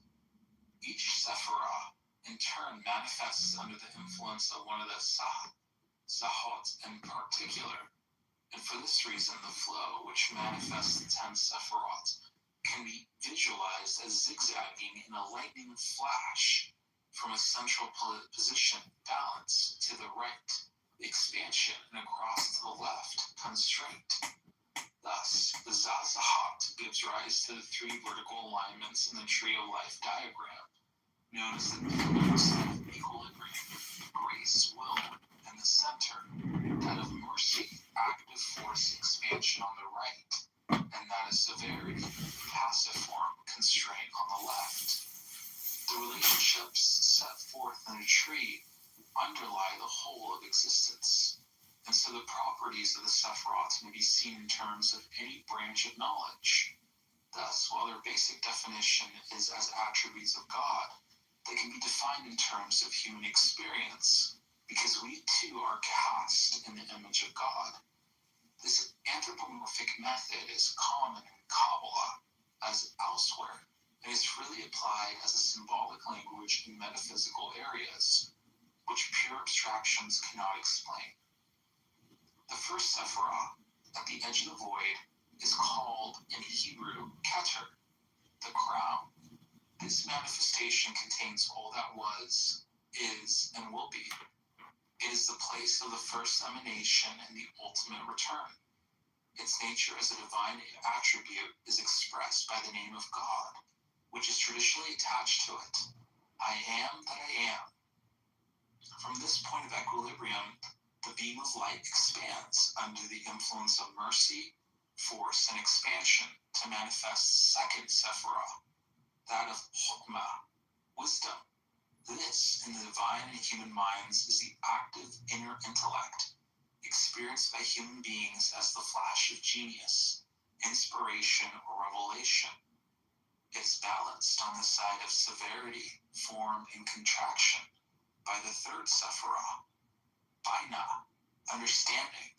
Speaker 4: Each Sephirah, in turn, manifests under the influence of one of the Zahot in particular, and for this reason the flow, which manifests the 10 Sephirot, can be visualized as zigzagging in a lightning flash from a central position, balance, to the right, expansion, and across to the left, constraint. Thus, the Zazahot gives rise to the 3 vertical alignments in the tree of life diagram, known as the pillars of equilibrium, grace, will, and the center, that of mercy, active force, expansion on the right, and that of severity, passive form, constraint on the left. The relationships set forth in a tree underlie the whole of existence, and so the properties of the Sephirot may be seen in terms of any branch of knowledge. Thus, while their basic definition is as attributes of God, they can be defined in terms of human experience, because we too are cast in the image of God. This anthropomorphic method is common in Kabbalah as elsewhere, and is freely applied as a symbolic language in metaphysical areas, which pure abstractions cannot explain. The first Sephirah, at the edge of the void, is called in Hebrew Keter, the crown. This manifestation contains all that was, is, and will be. It is the place of the first emanation and the ultimate return. Its nature as a divine attribute is expressed by the name of God, which is traditionally attached to it. I am that I am. From this point of equilibrium, the beam of light expands under the influence of mercy, force, and expansion to manifest the second Sephirah, that of Chokmah, wisdom. This, in the divine and human minds, is the active inner intellect, experienced by human beings as the flash of genius, inspiration, or revelation. It is balanced on the side of severity, form, and contraction by the third Sephirah, Bina, understanding.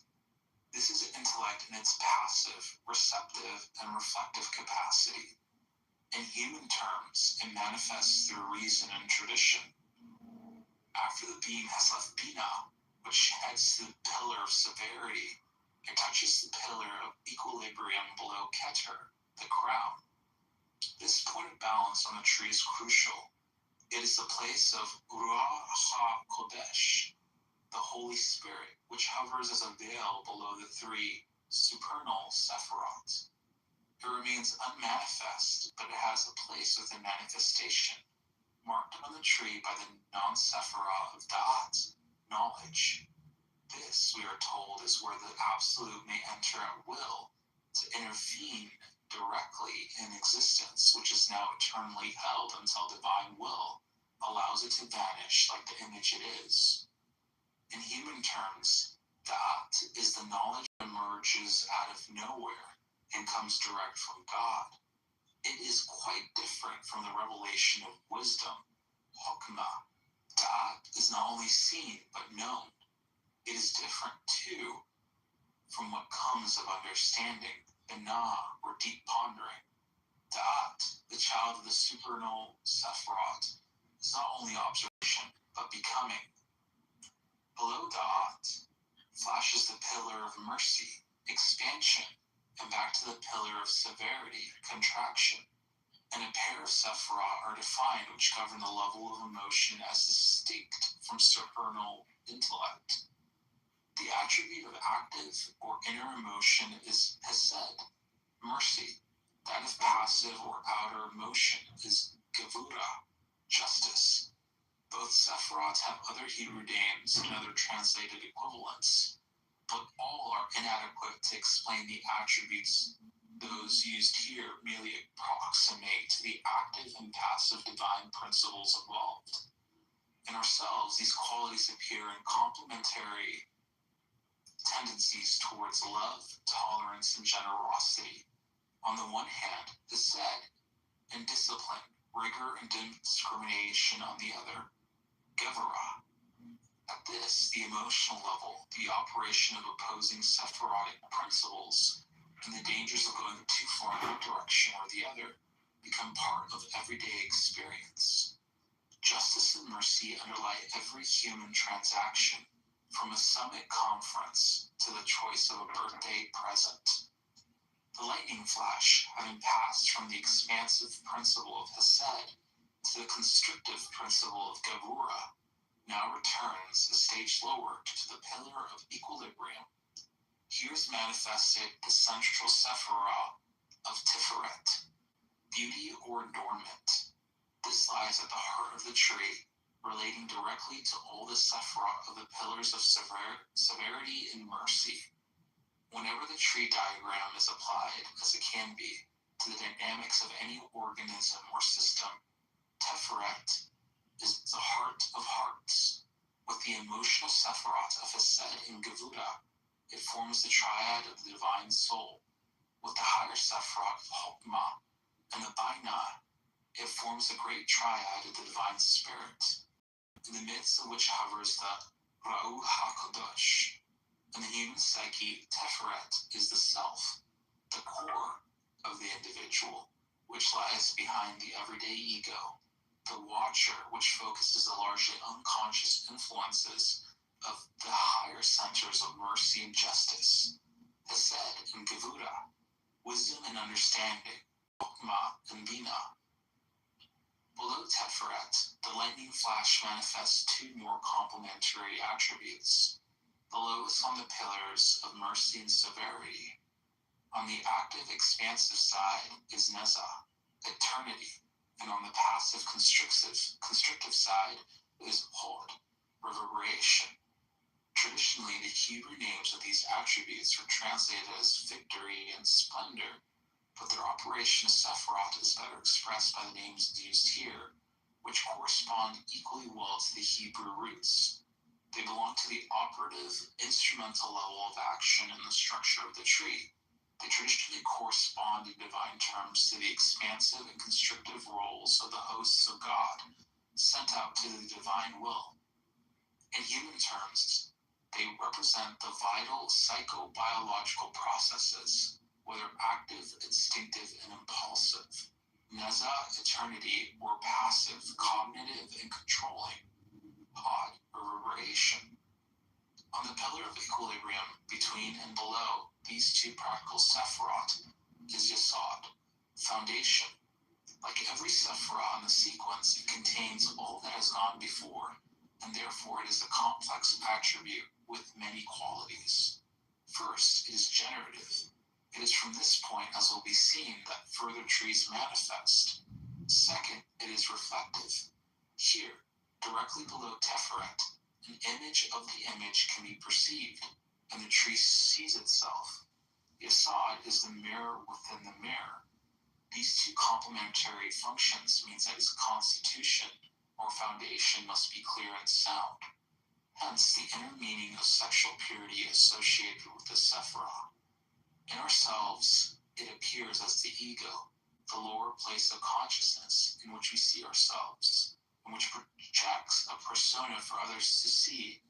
Speaker 4: This is intellect in its passive, receptive, and reflective capacity. In human terms, it manifests through reason and tradition. After the being has left Bina, which heads to the pillar of severity, it touches the pillar of equilibrium below Keter, the crown. This point of balance on the tree is crucial. It is the place of Ruach HaKodesh, the Holy Spirit, which hovers as a veil below the 3 supernal Sephirot. It remains unmanifest, but it has a place within manifestation, marked on the tree by the non-sephirah of Da'at, knowledge. This, we are told, is where the Absolute may enter at will to intervene directly in existence, which is now eternally held until divine will allows it to vanish like the image it is. In human terms, Da'at is the knowledge that emerges out of nowhere and comes direct from God. It is quite different from the revelation of wisdom, Hokmah. Da'at is not only seen but known. It is different, too, from what comes of understanding, Binah, or deep pondering. Da'at, the child of the supernal Sephiroth, is not only observation, but becoming. Below Da'at flashes the pillar of mercy, expansion, and back to the pillar of severity, contraction. And a pair of Sephiroth are defined which govern the level of emotion as distinct from supernal intellect. The attribute of active or inner emotion is hesed, mercy. That of passive or outer emotion is gevura, justice. Both Sephiroths have other Hebrew names and other translated equivalents, but all are inadequate to explain the attributes. Those used here merely approximate to the active and passive divine principles involved. In ourselves, these qualities appear in complementary tendencies towards love, tolerance, and generosity. On the one hand, hesed and discipline, rigor and discrimination on the other, gevurah. At this, the emotional level, the operation of opposing Sephirotic principles, and the dangers of going too far in one direction or the other become part of everyday experience. Justice and mercy underlie every human transaction, from a summit conference to the choice of a birthday present. The lightning flash, having passed from the expansive principle of hesed to the constrictive principle of gevura, now returns a stage lower to the pillar of equilibrium. Here is manifested the central Sephiroth of Tiferet, beauty or adornment. This lies at the heart of the tree, relating directly to all the Sephiroth of the pillars of severity and mercy. Whenever the tree diagram is applied, as it can be, to the dynamics of any organism or system, Tiferet is the heart of hearts. With the emotional Sephiroth of Hesed and Gevura, it forms the triad of the divine soul. With the higher Sephiroth of Hokmah and the Binah, it forms the great triad of the divine spirit, in the midst of which hovers the Ruach HaKodesh. In the human psyche, Tiferet is the self, the core of the individual, which lies behind the everyday ego, the watcher, which focuses the largely unconscious influences of the higher centers of mercy and justice, Hesed and Gevura, wisdom and understanding, Hokmah and Binah. Below Tiferet, the lightning flash manifests two more complementary attributes. The lowest on the pillars of mercy and severity. On the active, expansive side is Neza, eternity, and on the passive, constrictive side is Hod, reverberation. Traditionally, the Hebrew names of these attributes are translated as victory and splendor, but their operation as Sephiroth is better expressed by the names used here, which correspond equally well to the Hebrew roots. They belong to the operative, instrumental level of action in the structure of the tree. They traditionally correspond in divine terms to the expansive and constrictive roles of the hosts of God, sent out to the divine will. In human terms, they represent the vital psychobiological processes, whether active, instinctive, and impulsive, Neza, eternity, or passive, cognitive, and controlling, Hod, reverberation. On the pillar of equilibrium, between and below these two practical Sephiroth, is Yesod, foundation. Like every Sephiroth in the sequence, it contains all that has gone before, and therefore it is a complex attribute with many qualities. First, it is generative. It is from this point, as will be seen, that further trees manifest. Second, it is reflective. Here, directly below Teferet, an image of the image can be perceived, and the tree sees itself. Yesod is the mirror within the mirror. These two complementary functions means that its constitution or foundation must be clear and sound. Hence, the inner meaning of sexual purity associated with the Sephirah. In ourselves, it appears as the ego, the lower place of consciousness in which we see ourselves, and which projects a persona for others to see,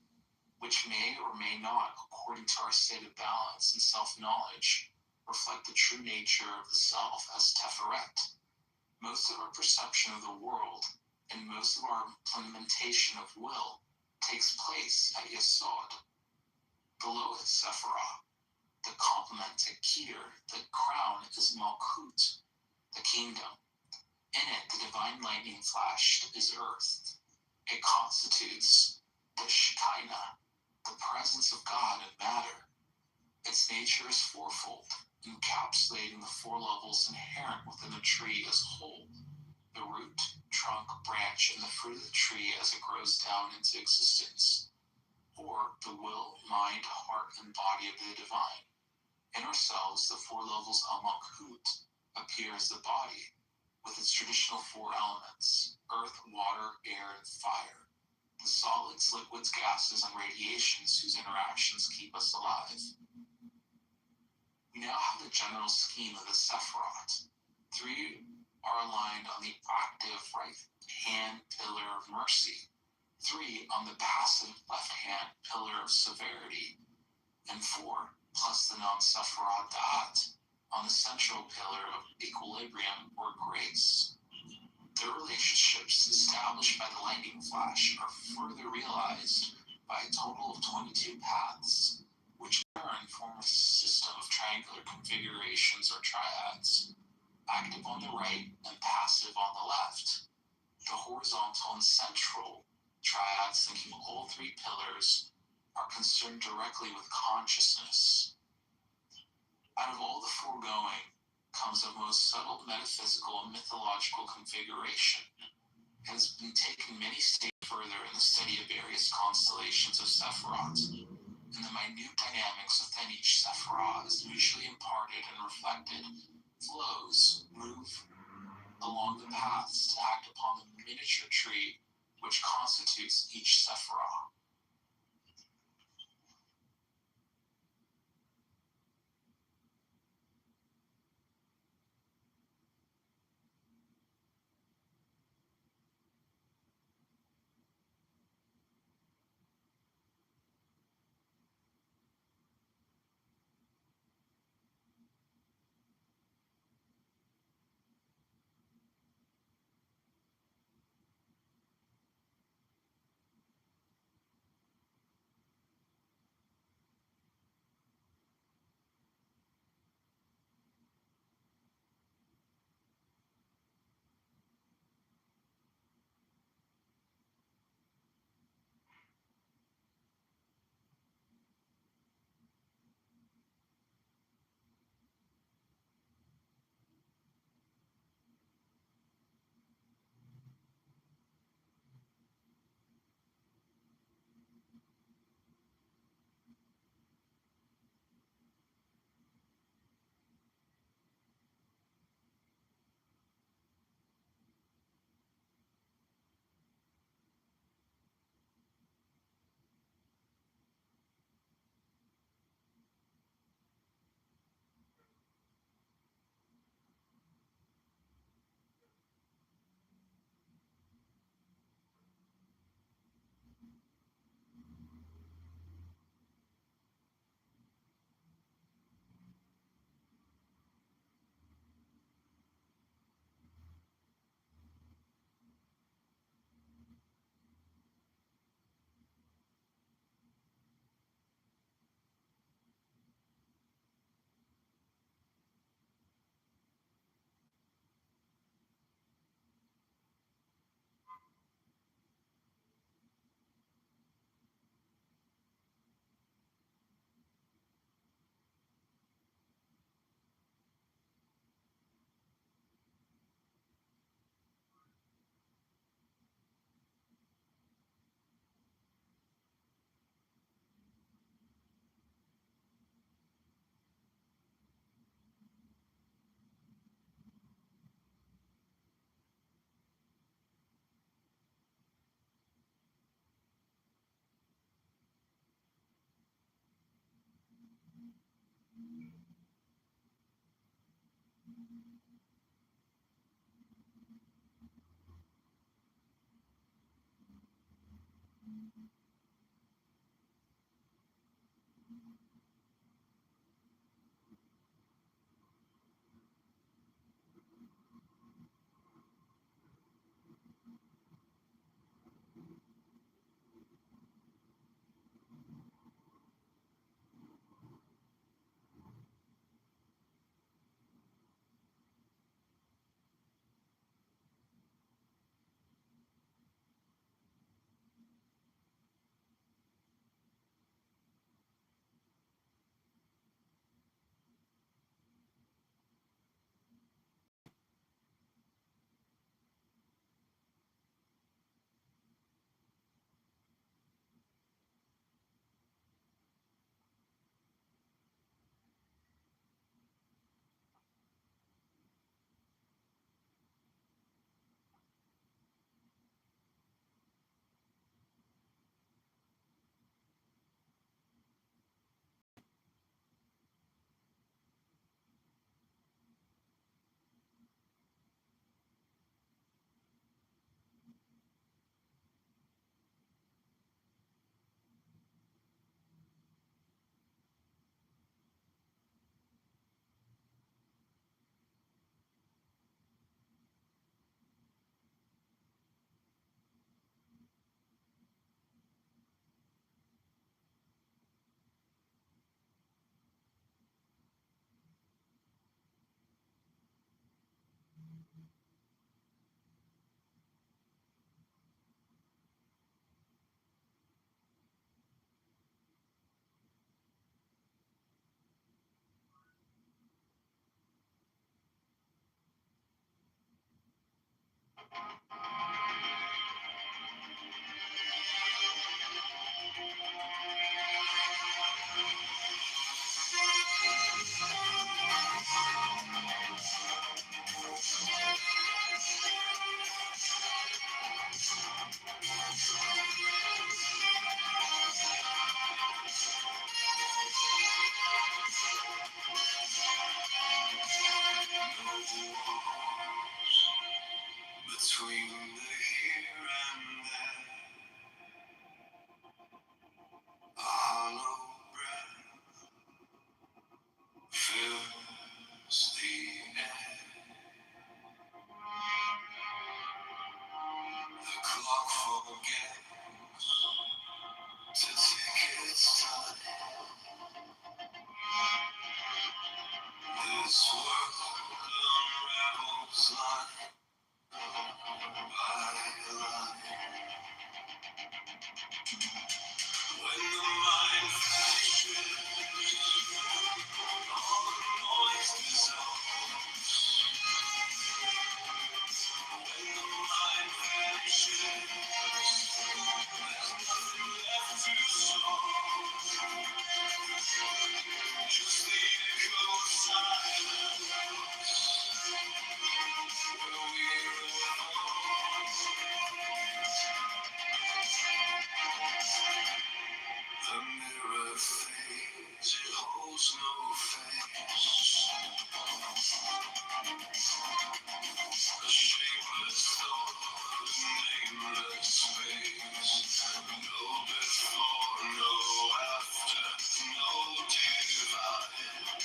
Speaker 4: which may or may not, according to our state of balance and self-knowledge, reflect the true nature of the self as Teferet. Most of our perception of the world and most of our implementation of will takes place at Yesod. Below it, Sephirah, the complement to Keter, the crown, is Malkut, the kingdom. In it, the divine lightning flash is earth. It constitutes the Shekinah, the presence of God in matter. Its nature is fourfold, encapsulating the four levels inherent within the tree as a whole: the root, trunk, branch, and the fruit of the tree as it grows down into existence, or the will, mind, heart, and body of the divine. In ourselves, the four levels of Malkut appear as the body, with its traditional four elements: earth, water, air, and fire. The solids, liquids, gases, and radiations whose interactions keep us alive. We now have the general scheme of the Sephirot. Three are aligned on the active right-hand pillar of mercy, three on the passive left-hand pillar of severity, and four, plus the non-Sephirot Da'at, on the central pillar of equilibrium or grace. The relationships established by the lightning flash are further realized by a total of 22 paths, which in turn form a system of triangular configurations or triads, active on the right and passive on the left. The horizontal and central triads, thinking all three pillars, are concerned directly with consciousness. Out of all the foregoing comes a most subtle metaphysical and mythological configuration. It has been taken many steps further in the study of various constellations of Sephiroth, and the minute dynamics within each Sephirah is mutually imparted and reflected, flows, move along the paths to act upon the miniature tree which constitutes each Sephirah.
Speaker 2: Between the here and there, a hollow breath fills the air. The clock forgets to take its time. This world unravels line by line. When the mind vanishes, all the noise dissolves. When the mind vanishes, there's nothing left to solve. Just the echo of silence where we the mirror fades, it holds no face. A shapeless thought, a nameless space. No before, no after, no divide.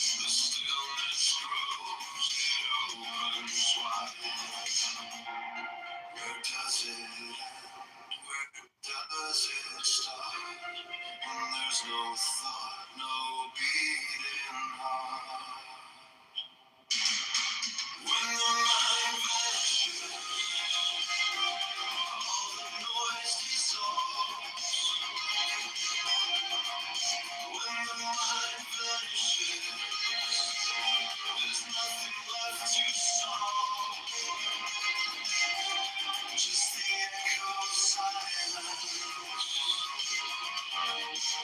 Speaker 2: The stillness grows, it opens wide. Where does it end? Where does it start? When there's no thought, no beating heart. When the mind vanishes, all the noise dissolves. When the mind vanishes, there's nothing left to solve. Just the echo of silence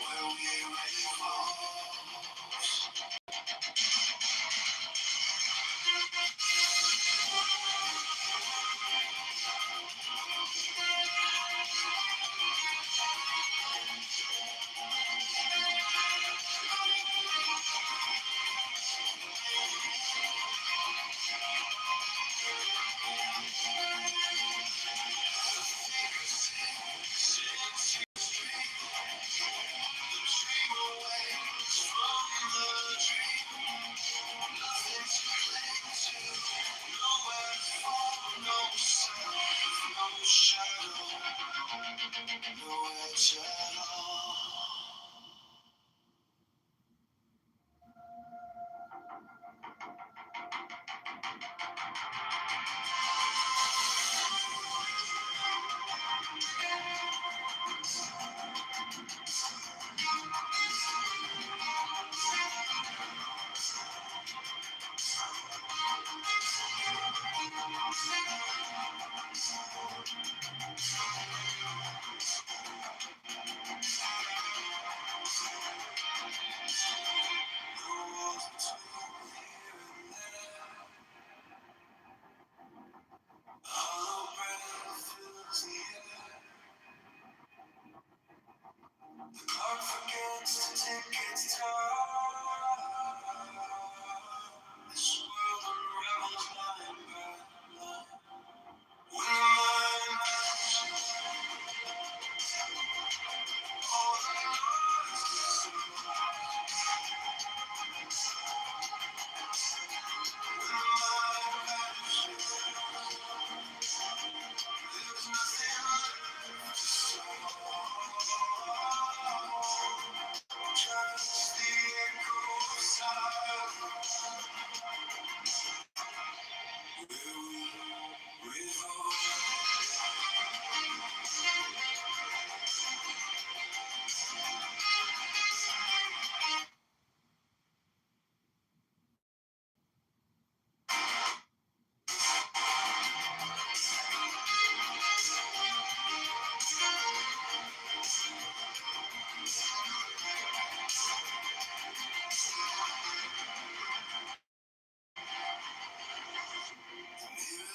Speaker 2: where we revolve. shadow, no edge at all. The walls between here and there, hollow breath fills the air. The clock forgets to tick its time. This world unravels line by line. When the mind vanishes, all the noise disappears. When the mind vanishes, there's nothing left to say. Just the echo of silence where we mirror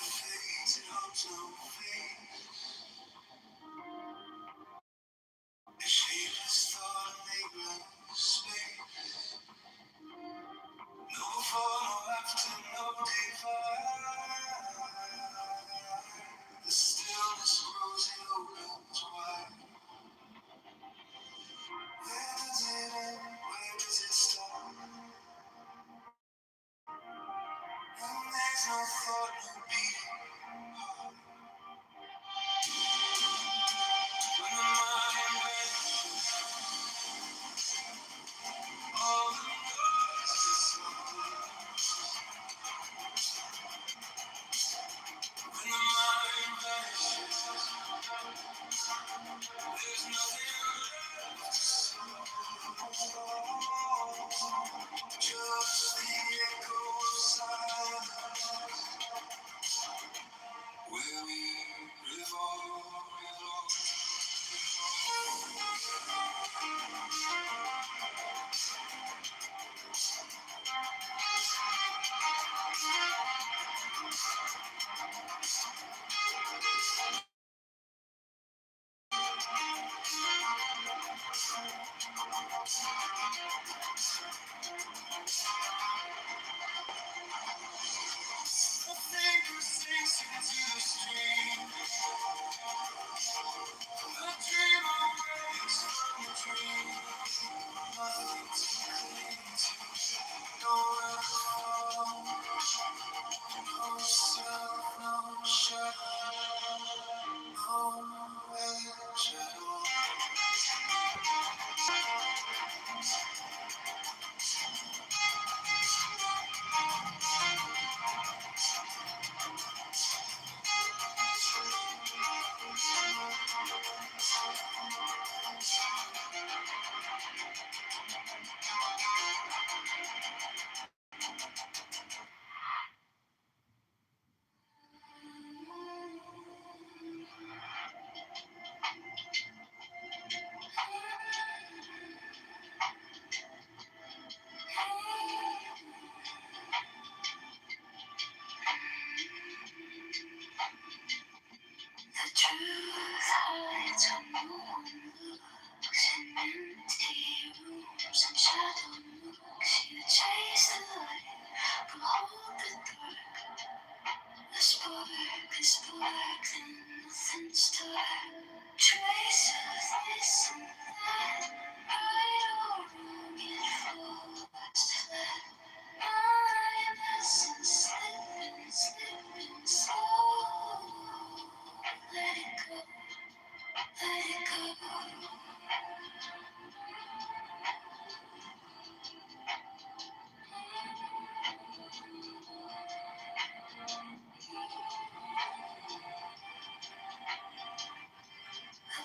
Speaker 2: fades, it holds no face. A shapeless thought, a nameless space. No before, no after, no divide. The stillness grows, it opens wide. Where does it end? Where does it start? And there's no thought, no beating heart. When the mind vanishes, all the noise disappears. When the mind vanishes, there's nothing left to say. Just the echo of silence where we revolve. The finger sinks into the stream. The dreamer wakes from the dream. Nothing to cling to. Nowhere to fall. No self, no shadow. No edge at all. The truth hides when no one looks. In empty rooms and shadow nooks, you chase the light, but hold the dark. The spark is black, then nothing's dark. Trace of this and that, right or wrong, it falls flat. My essence slipping, slipping slow. Let it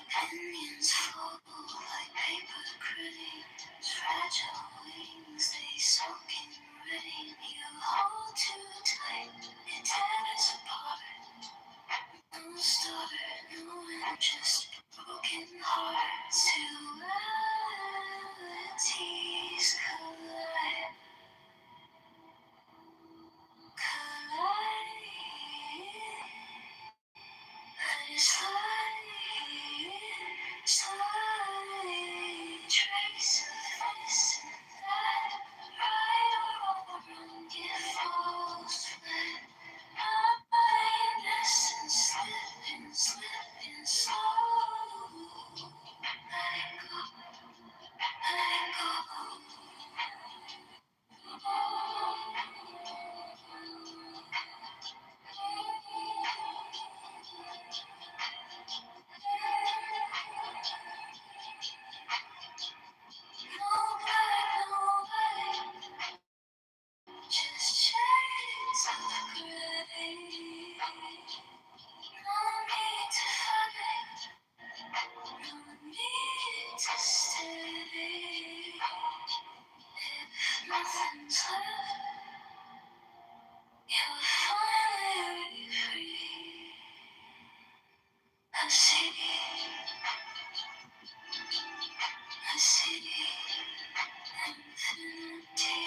Speaker 2: Opinions fall like paper critters, fragile wings they soak in rain. You hold too tight, it tears apart. No starter, no end, just broken hearts. Two realities collide, collide. And it's slide, trace of this and that, right or wrong, it falls flat. My essence slipping, slipping slow. Let it go, let it go. Nobody, just shades of gray. No need to fight, no need to stay. If nothing's left, you're finally free. A city, infinity.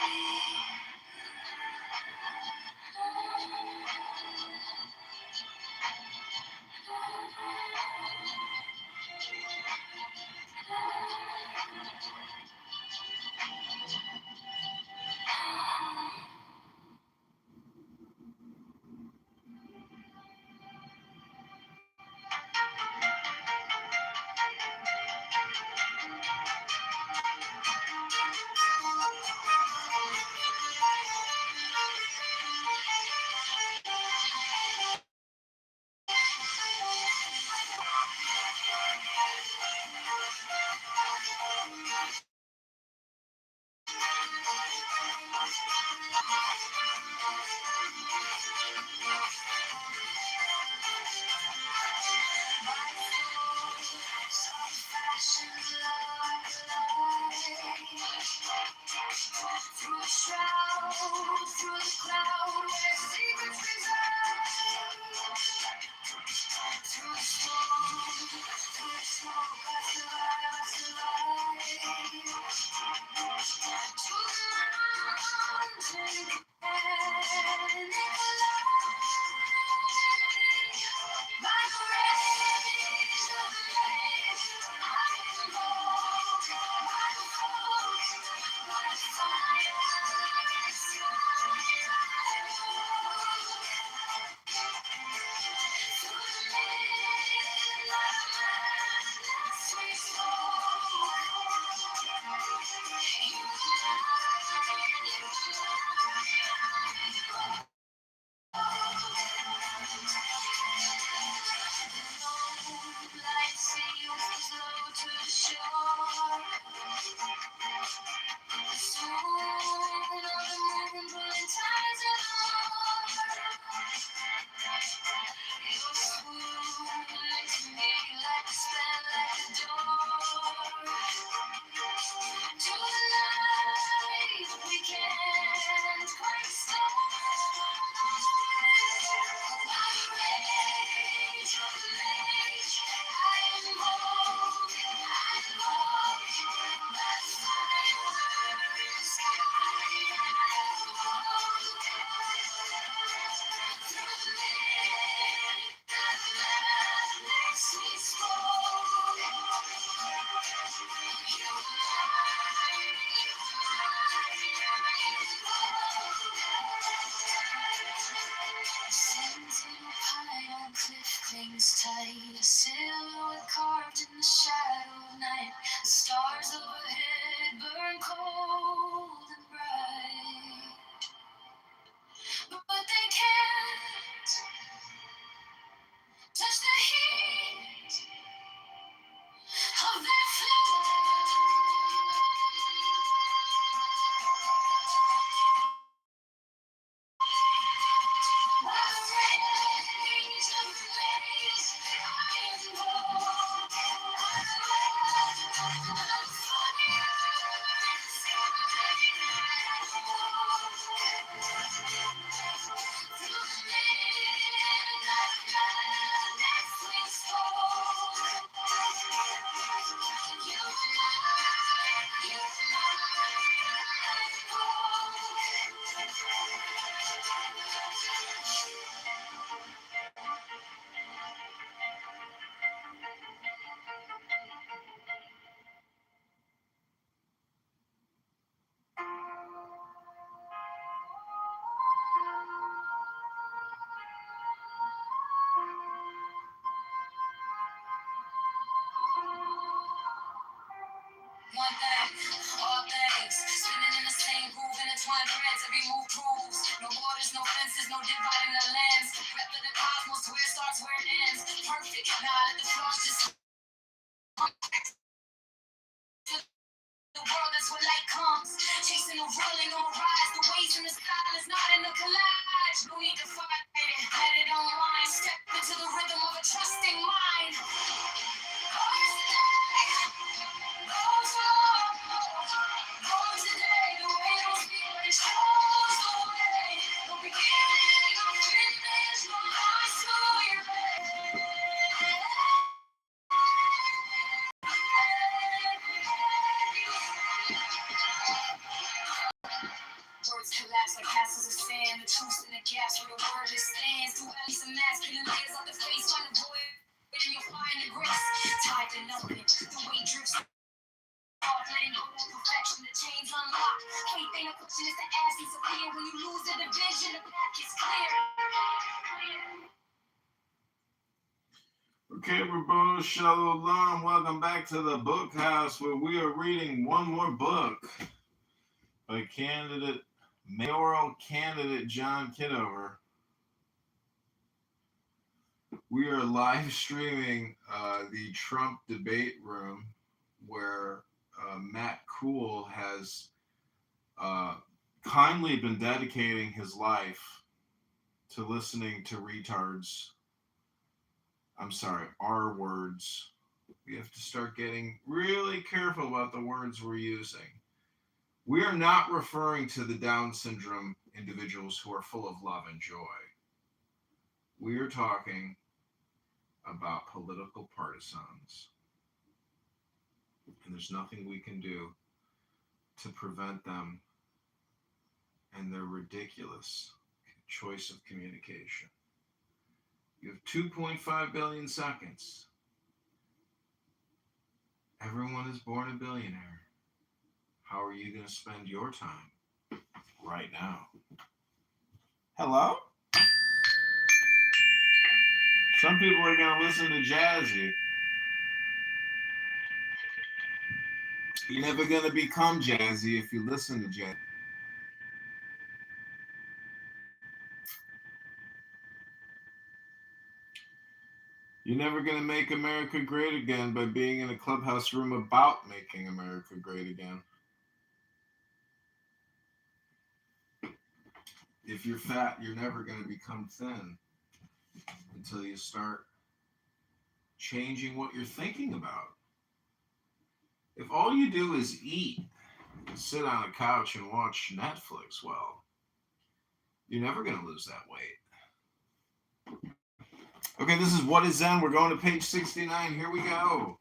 Speaker 2: Through a shroud, through the cloud, where secrets reside. Through the storm, through the smoke, I survive, To the mountain, panic like a race of the race, I can go, I can go, like fire, one thing, all things. Spinning in the same groove, intertwined threads, every move proves. No borders, no fences, no dividing the lands. Breath of the cosmos, where it starts, where it ends. Perfect, now let the flaws just the world, that's where light comes. Chasing the rolling on rise. The waves in the style is not in the collage. No need to fight it, let it unwind. Step into the rhythm of a trusting mind. Words collapse like castles of sand. The truth in the gaps where the word is stands. Duality, some masculine layers of the face. Find the void and you'll find the grace. Tied to nothing, the weight drifts off. Letting go of perfection, the chains unlock. Faith ain't a question, it's the essence of fear. When you lose the division, the path is clear.
Speaker 3: Okay, Rabboni Shalom. Welcome back to the book house where we are reading one more book by mayoral candidate John Kitover. We are live streaming the Trump debate room where Matt Cool has kindly been dedicating his life to listening to retards. I'm sorry, our words. We have to start getting really careful about the words we're using. We are not referring to the Down syndrome individuals who are full of love and joy. We are talking about political partisans. And there's nothing we can do to prevent them and their ridiculous choice of communication. You have 2.5 billion seconds. Everyone is born a billionaire. How are you going to spend your time right now? Hello? Some people are going to listen to Jazzy. You're never going to become Jazzy if you listen to Jazzy. You're never going to make America great again by being in a clubhouse room about making America great again. If you're fat, you're never going to become thin until you start changing what you're thinking about. If all you do is eat and sit on a couch and watch Netflix, well, you're never going to lose that weight. Okay, this is What is Zen. We're going to page 69. Here we go.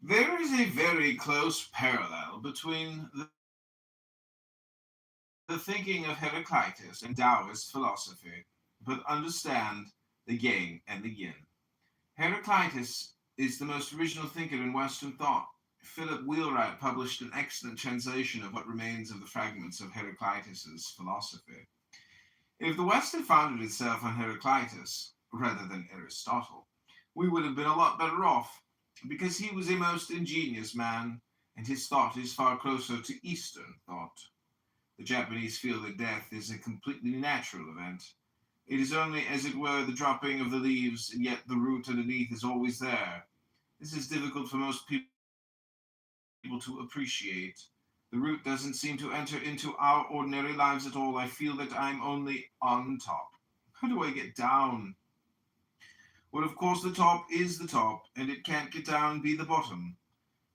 Speaker 3: There is a very close parallel between the thinking of Heraclitus and Taoist philosophy, but understand the yang and the yin. Heraclitus is the most original thinker in Western thought. Philip Wheelwright published an excellent translation of what remains of the fragments of Heraclitus's philosophy. If the West had founded itself on Heraclitus rather than Aristotle, we would have been a lot better off, because he was a most ingenious man, and his thought is far closer to Eastern thought. The Japanese feel that death is a completely natural event. It is only, as it were, the dropping of the leaves, and yet the root underneath is always there. This is difficult for most people to appreciate. The root doesn't seem to enter into our ordinary lives at all. I feel that I'm only on top. How do I get down? Well, of course, the top is the top, and it can't get down and be the bottom.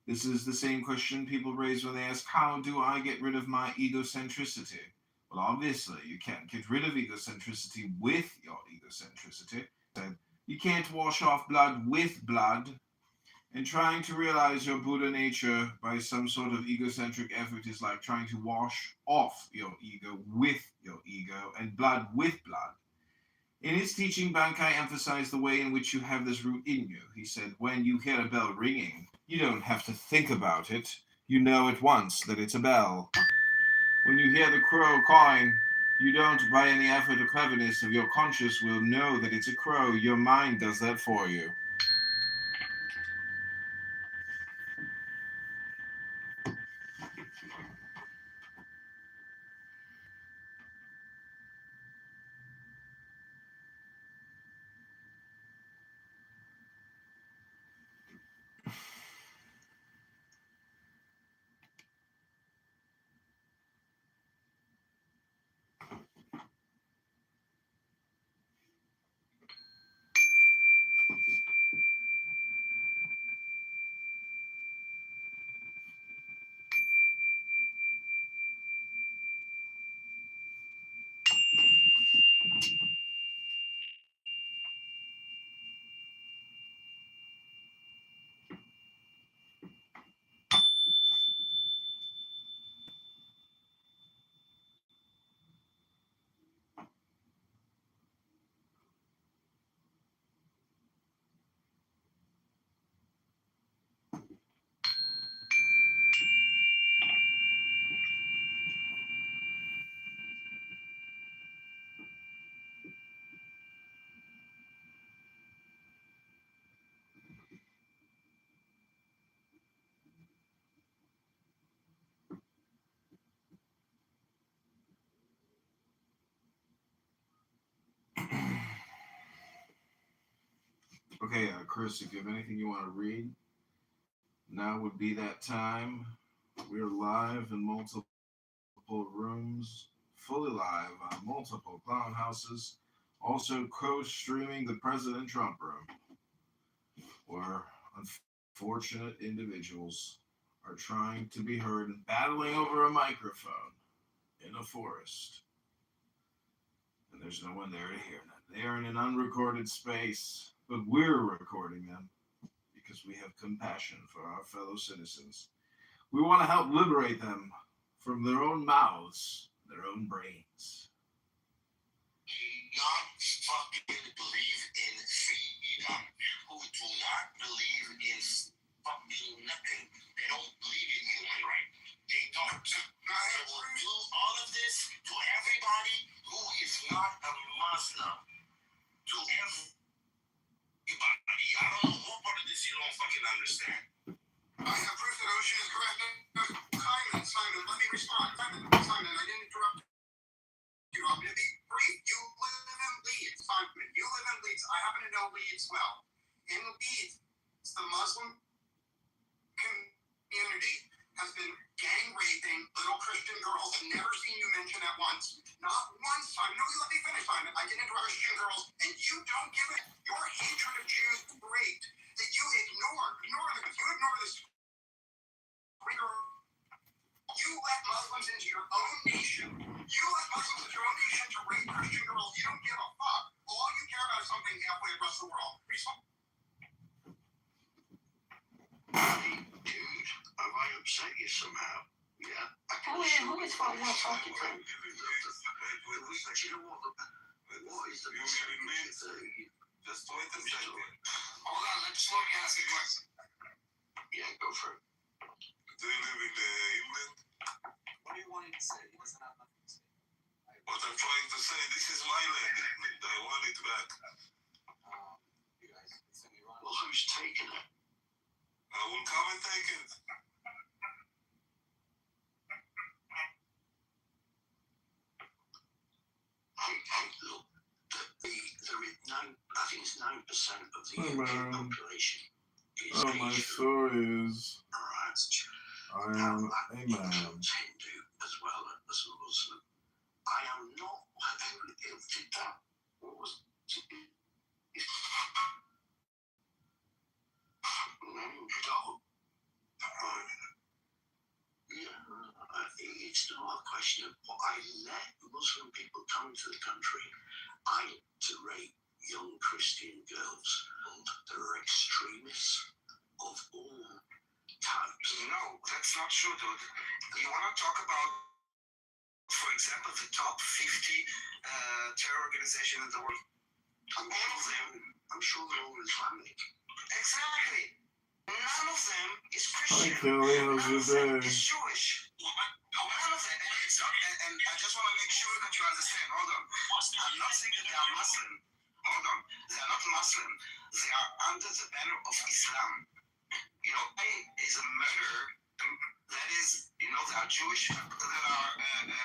Speaker 3: This is the same question people raise when they ask, how do I get rid of my egocentricity? Well, obviously, you can't get rid of egocentricity with your egocentricity. You can't wash off blood with blood. And trying to realize your Buddha nature by some sort of egocentric effort is like trying to wash off your ego with your ego and blood with blood. In his teaching, Bankai emphasized the way in which you have this root in you. He said, when you hear a bell ringing, you don't have to think about it. You know at once that it's a bell. When you hear the crow cawing, you don't, by any effort or cleverness of your conscious will, know that it's a crow. Your mind does that for you. Okay, Chris, if you have anything you want to read, now would be that time. We're live in multiple rooms, fully live on multiple clown houses. Also, co-streaming the President Trump room, where unfortunate individuals are trying to be heard and battling over a microphone in a forest. And there's no one there to hear them. They are in an unrecorded space, but we're recording them because we have compassion for our fellow citizens. We want to help liberate them from their own mouths, their own brains.
Speaker 5: Do not fucking believe in freedom. Who do not believe in fucking nothing. They don't believe in human right. They don't. They will do all of this to everybody who is not a Muslim. To everybody. I don't know what part of this you don't fucking understand. I have proof that Ocean is correct. Simon, let me respond. Simon, I didn't interrupt you. I'm going to be brief. You live in Leeds, Simon. You live in Leeds. I happen to know Leeds well. In Leeds, the Muslim community has been gang raping little Christian girls. I've never seen you mention that once. Not once, Simon. No, you let me finish, Simon. I didn't interrupt Christian girls, and you don't give it. Your hatred of Jews is great. That you ignore them. You ignore this. You let Muslims into your own nation. You let Muslims into your own nation to rape Christian girls. You don't give a fuck. All you care about is something halfway across the world. Dude, have I upset you somehow? Yeah.
Speaker 2: Who is from what talking to?
Speaker 5: You know what is the just wait a second. Hold on, let me ask you a question. Yeah, go for it. Do you live in England?
Speaker 6: What do you want him to say? He doesn't have nothing to say.
Speaker 5: What I'm trying to say, this is my land, England. I want it back.
Speaker 6: You guys, it's in Iran.
Speaker 5: Well, who's taking it? I will come and take it. Look, there is I think it's 9% of the UK population is
Speaker 3: My
Speaker 5: Asian.
Speaker 3: story is
Speaker 5: Right.
Speaker 3: I
Speaker 5: Now,
Speaker 3: am
Speaker 5: that
Speaker 3: a man.
Speaker 5: includes Hindu as well as a Muslim. I am not. Who did that? What was it? It's not a question of what I let Muslim people come to the country. I to rape young Christian girls, and there are extremists of all types. No, that's not true, dude. You want to talk about, for example, the top 50 terror organizations in the world? I'm sure they're all Islamic. Exactly. None of them is Christian.
Speaker 3: Hi, Kelly. How's your
Speaker 5: None of them
Speaker 3: day?
Speaker 5: is Jewish. None of them. And it's not. And I just want to make sure that you understand. Hold on. I'm not saying that they are Muslim. Hold on. They are not Muslim. They are under the banner of Islam. You know, is a murder. That is, you know, there are Jewish that are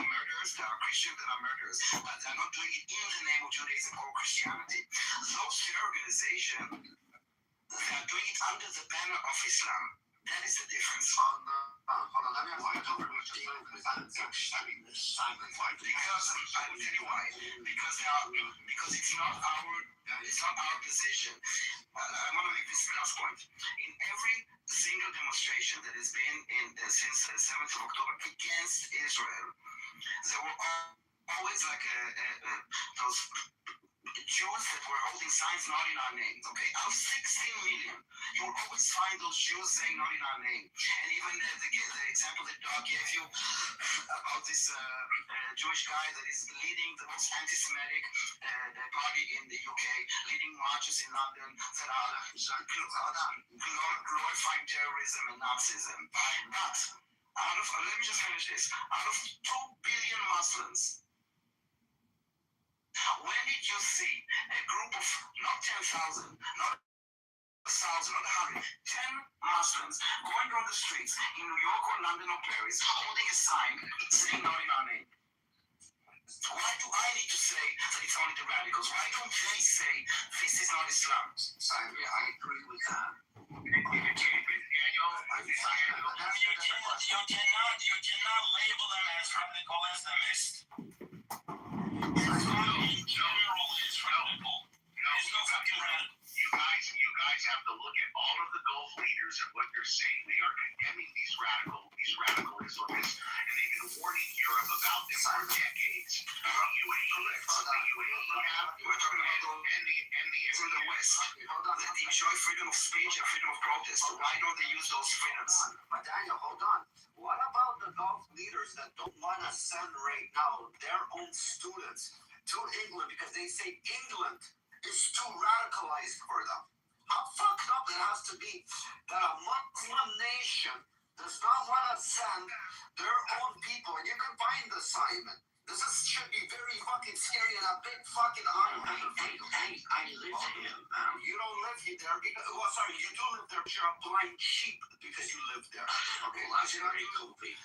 Speaker 5: murderers, there are Christians that are murderers, but they're not doing it in the name of Judaism or Christianity. Those terror organizations, they are doing it under the banner of Islam. That is the difference. Hold on, let me why don't we deal with understanding this silent fight? Because I will tell you why. Because it's not our position. I want to make this last point. In every single demonstration that has been since the 7th of October against Israel, there were always like those Jews that were holding signs not in our name. Okay, out of 16 million, you will always find those Jews saying not in our name. And even the example that Doug gave you about this Jewish guy that is leading the most anti-Semitic party in the UK, leading marches in London that are glorifying terrorism and Nazism. But let me just finish this. Out of 2 billion Muslims, when did you see a group of not 10,000, not 1,000, not 100, 10 Muslims going on the streets in New York or London or Paris holding a sign saying not in our name? Why do I need to say that it's only the radicals? Why don't they say this is not Islam? Simon, yeah, I agree with that.
Speaker 1: Daniel, you cannot label them as radical Islamists. Islam in general is radical. There's no fucking radical.
Speaker 7: You guys have to look at all of the Gulf leaders and what they're saying. They are condemning these radical Islamists, and they've been warning Europe about them for decades. The UAE,
Speaker 5: We're talking about from the West. They enjoy freedom of speech and freedom of protest. Why don't they use those freedoms? But Daniel, hold on. What about the Gulf leaders that don't want to send right now their own students to England because they say England is too radicalized for them? How fucked up it has to be that a Muslim nation does not want to send their own people, and you can find the Simon. Should be very fucking scary and a big fucking eye-opener. Hey, I live here. You don't live here there because, well, sorry, you do live there, but you're a blind sheep because you live there. Okay, that's very comfy.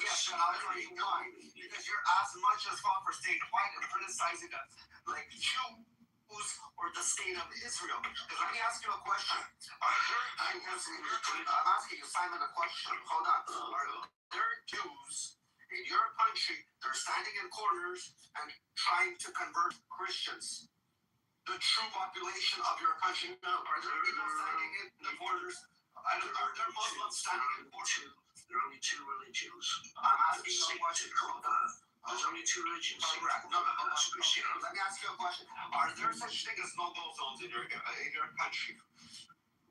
Speaker 5: Yes, and I'll tell you why. Because you're as much as far for staying quiet and criticizing us like Jews or the state of Israel. Because let me ask you a question. I'm asking you, Simon, a question. Hold on. Are there Jews in your country that are standing in corners and trying to convert Christians? The true population of your country? No. Are there people standing in the corners? Are there Muslims standing in corners?
Speaker 8: There are only two religions.
Speaker 5: I'm asking you a question.
Speaker 8: There's only two religions.
Speaker 5: Correct. No. Let me ask you a question. Are there such thing as no-go zones in your country?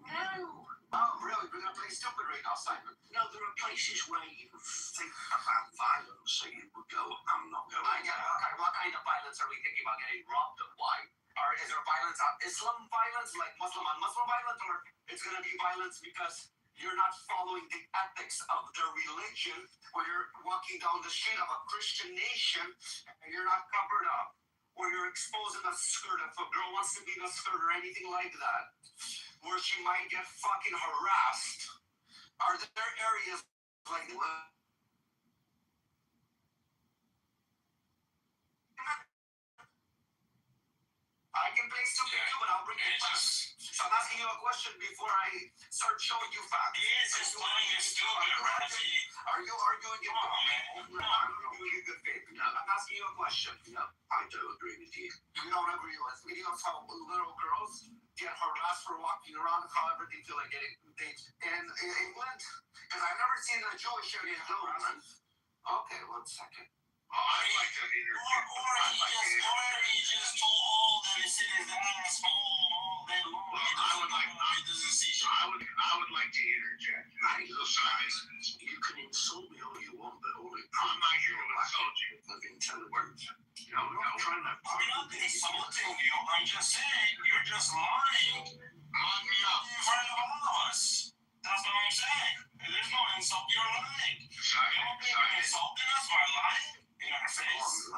Speaker 8: No.
Speaker 5: Oh, really? We're gonna play stupid right now, Simon.
Speaker 8: No, there are places where you think about violence, so you would go, I'm not going there.
Speaker 5: Okay, what kind of violence are we thinking about? Getting robbed? Why? Or is there violence on Islam violence, like Muslim on Muslim violence, or it's gonna be violence because you're not following the ethics of their religion, where you're walking down the street of a Christian nation and you're not covered up, or you're exposing a skirt if a girl wants to be in a skirt or anything like that, where she might get fucking harassed. Are there areas like that? I can play stupid too, but I'll bring you facts. So I'm asking you a question before I start showing you facts.
Speaker 1: He is just playing your stupid, Rafi.
Speaker 5: Are you arguing in
Speaker 1: Come on, man.
Speaker 5: I'm arguing in good faith. I'm asking you a question.
Speaker 8: No, I don't agree with you.
Speaker 5: You don't agree with videos how little girls get harassed for walking around, however they feel like getting dates in England? Because I've never seen a Jewish area in England. Okay, 1 second.
Speaker 7: I'd like to interject.
Speaker 1: Or he just too old and he's sitting down at home all day long.
Speaker 7: I would like to interject.
Speaker 8: Hey, look, guys, you can insult me all you want, but all it
Speaker 7: I'm not here to insult you.
Speaker 8: of intelligence.
Speaker 7: No.
Speaker 8: I'm not trying to
Speaker 1: I'm not insulting you. I'm just saying you're just lying
Speaker 7: Lock me up.
Speaker 1: in front of all of us. That's what I'm saying. There's no insult. You're lying. You don't think you're insulting us by lying in our face?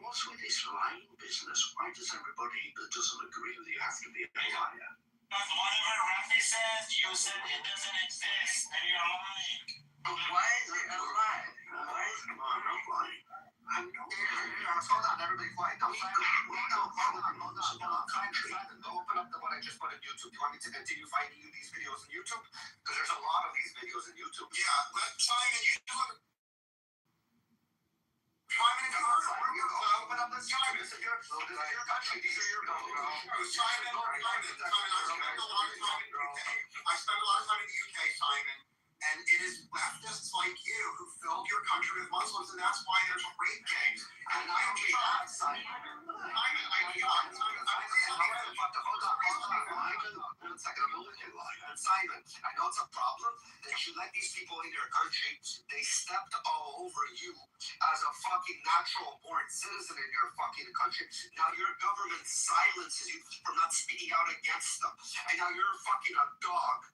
Speaker 8: What's with this lying business? Why does everybody that doesn't agree with you have to be a liar?
Speaker 1: Because whatever Rafi says, you said it doesn't exist, and you're lying.
Speaker 5: Why is it a lie? Why is it?
Speaker 8: I'm not lying. I'm not lying.
Speaker 5: Hold on, everybody quiet. Hold on. Simon, open up what I just put on YouTube. Do you want me to continue finding you these videos on YouTube? Because there's a lot of these videos on YouTube.
Speaker 7: Yeah, but Simon, you do it.
Speaker 5: Open up this time. This is your country. These are your
Speaker 7: Simon, I spent a lot of time in the UK, Simon, and it is leftists like you who filled your country with Muslims, and that's why there's rape gangs. And I'm shocked, Simon. I'm shocked.
Speaker 5: Hold on. 1 second. I'm looking at Simon, I know it's a problem that you let these people in your country. They stepped all over you as a fucking natural born citizen in your fucking country. Now your government silences you from not speaking out against them. And now you're fucking a dog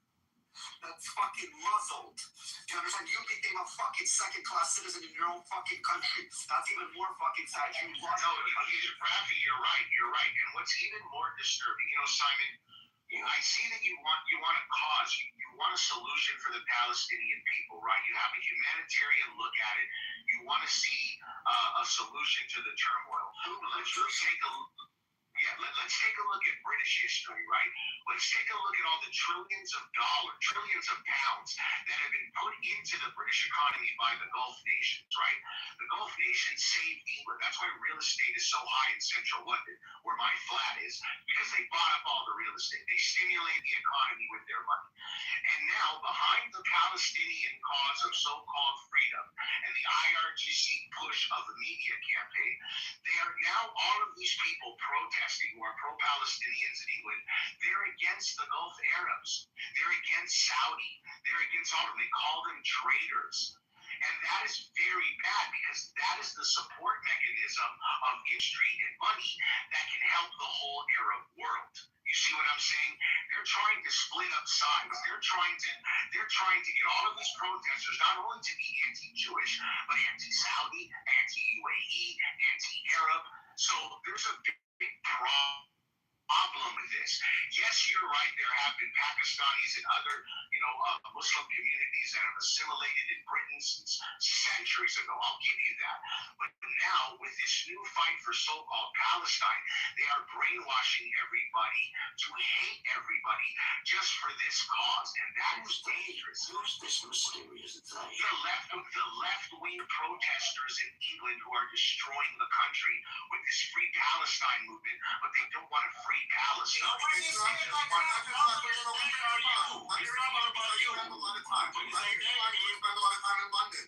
Speaker 5: that's fucking muzzled. Do you understand? You became a fucking second-class citizen in your own fucking country. That's even more fucking sad.
Speaker 7: Rafi, you're right. And what's even more disturbing, Simon,
Speaker 8: I see that you want a cause. You want a solution for the Palestinian people, right? You have a humanitarian look at it. You want to see a solution to the turmoil. Let's take a look at British history, right? Let's take a look at all the trillions of dollars, trillions of pounds that have been put into the British economy by the Gulf nations, right? The Gulf nations saved England. That's why real estate is so high in central London, where my flat is, because they bought up all the real estate. They stimulated the economy with their money. And now, behind the Palestinian cause of so-called freedom and the IRGC push of the media campaign, they are now all of these people protesting who are pro-Palestinians in England. They're against the Gulf Arabs. They're against Saudi. They're against all of them. They call them traitors. And that is very bad because that is the support mechanism of industry and money that can help the whole Arab world. You see what I'm saying? They're trying to split up sides. They're trying to get all of these protesters not only to be anti-Jewish, but anti-Saudi, anti-UAE, anti-Arab. So there's a big problem with this. Yes, you're right. There have been Pakistanis and other, Muslim communities that have assimilated in Britain since centuries ago. I'll give you that. But now, with this new fight for so-called Palestine, they are brainwashing everybody to hate everybody just for this cause, and that is dangerous.
Speaker 5: Who's this mysterious they?
Speaker 8: The left-wing protesters in England who are destroying the country with this Free Palestine movement, but they don't want to free Palestine.
Speaker 7: It's not just one. Let's spend a lot of time. Let's spend a lot of time in London.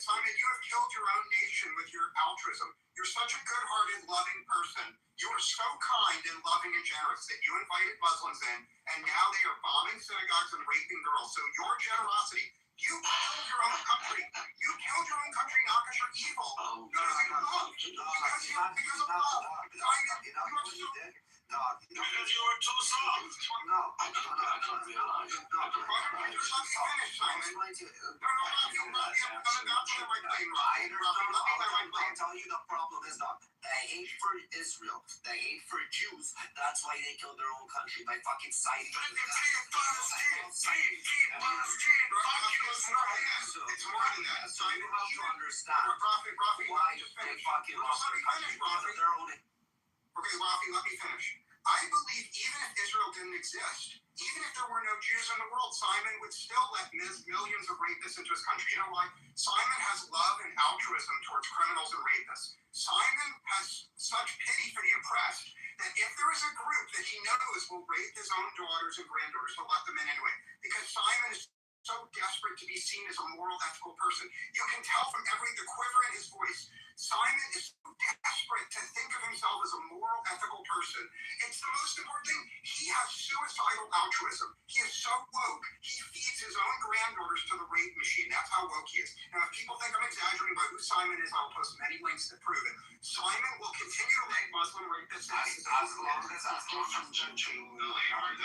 Speaker 7: Simon, you have killed your own nation with your altruism. You're such a good-hearted, loving person. You are so kind and loving and generous that you invited Muslims in, and now they are bombing synagogues and raping girls. So your generosity, you killed your own country. You killed your own country not because you're evil. Because of love.
Speaker 1: Because you were too soft.
Speaker 5: I don't realize. I'll tell you the problem is not the hate for Israel, the hate for Jews. That's why they killed their own country by fucking siding with them.
Speaker 7: It's more than that.
Speaker 5: So you have to understand why they fucking lost their country because of their own.
Speaker 7: Okay, Rafi, let me finish. I believe even if Israel didn't exist, even if there were no Jews in the world, Simon would still let millions of rapists into his country. You know why? Simon has love and altruism towards criminals and rapists. Simon has such pity for the oppressed that if there is a group that he knows will rape his own daughters and granddaughters, he'll let them in anyway. Because Simon is so desperate to be seen as a moral, ethical person. You can tell from the quiver in his voice, Simon is so desperate to think of himself as a moral, ethical person. It's the most important thing. He has suicidal altruism. He is so woke. He feeds his own granddaughters to the rape machine. That's how woke he is. Now, if people think I'm exaggerating about who Simon is, I'll post many links that prove it. Simon will continue to make Muslim rapists.
Speaker 5: As long as
Speaker 8: The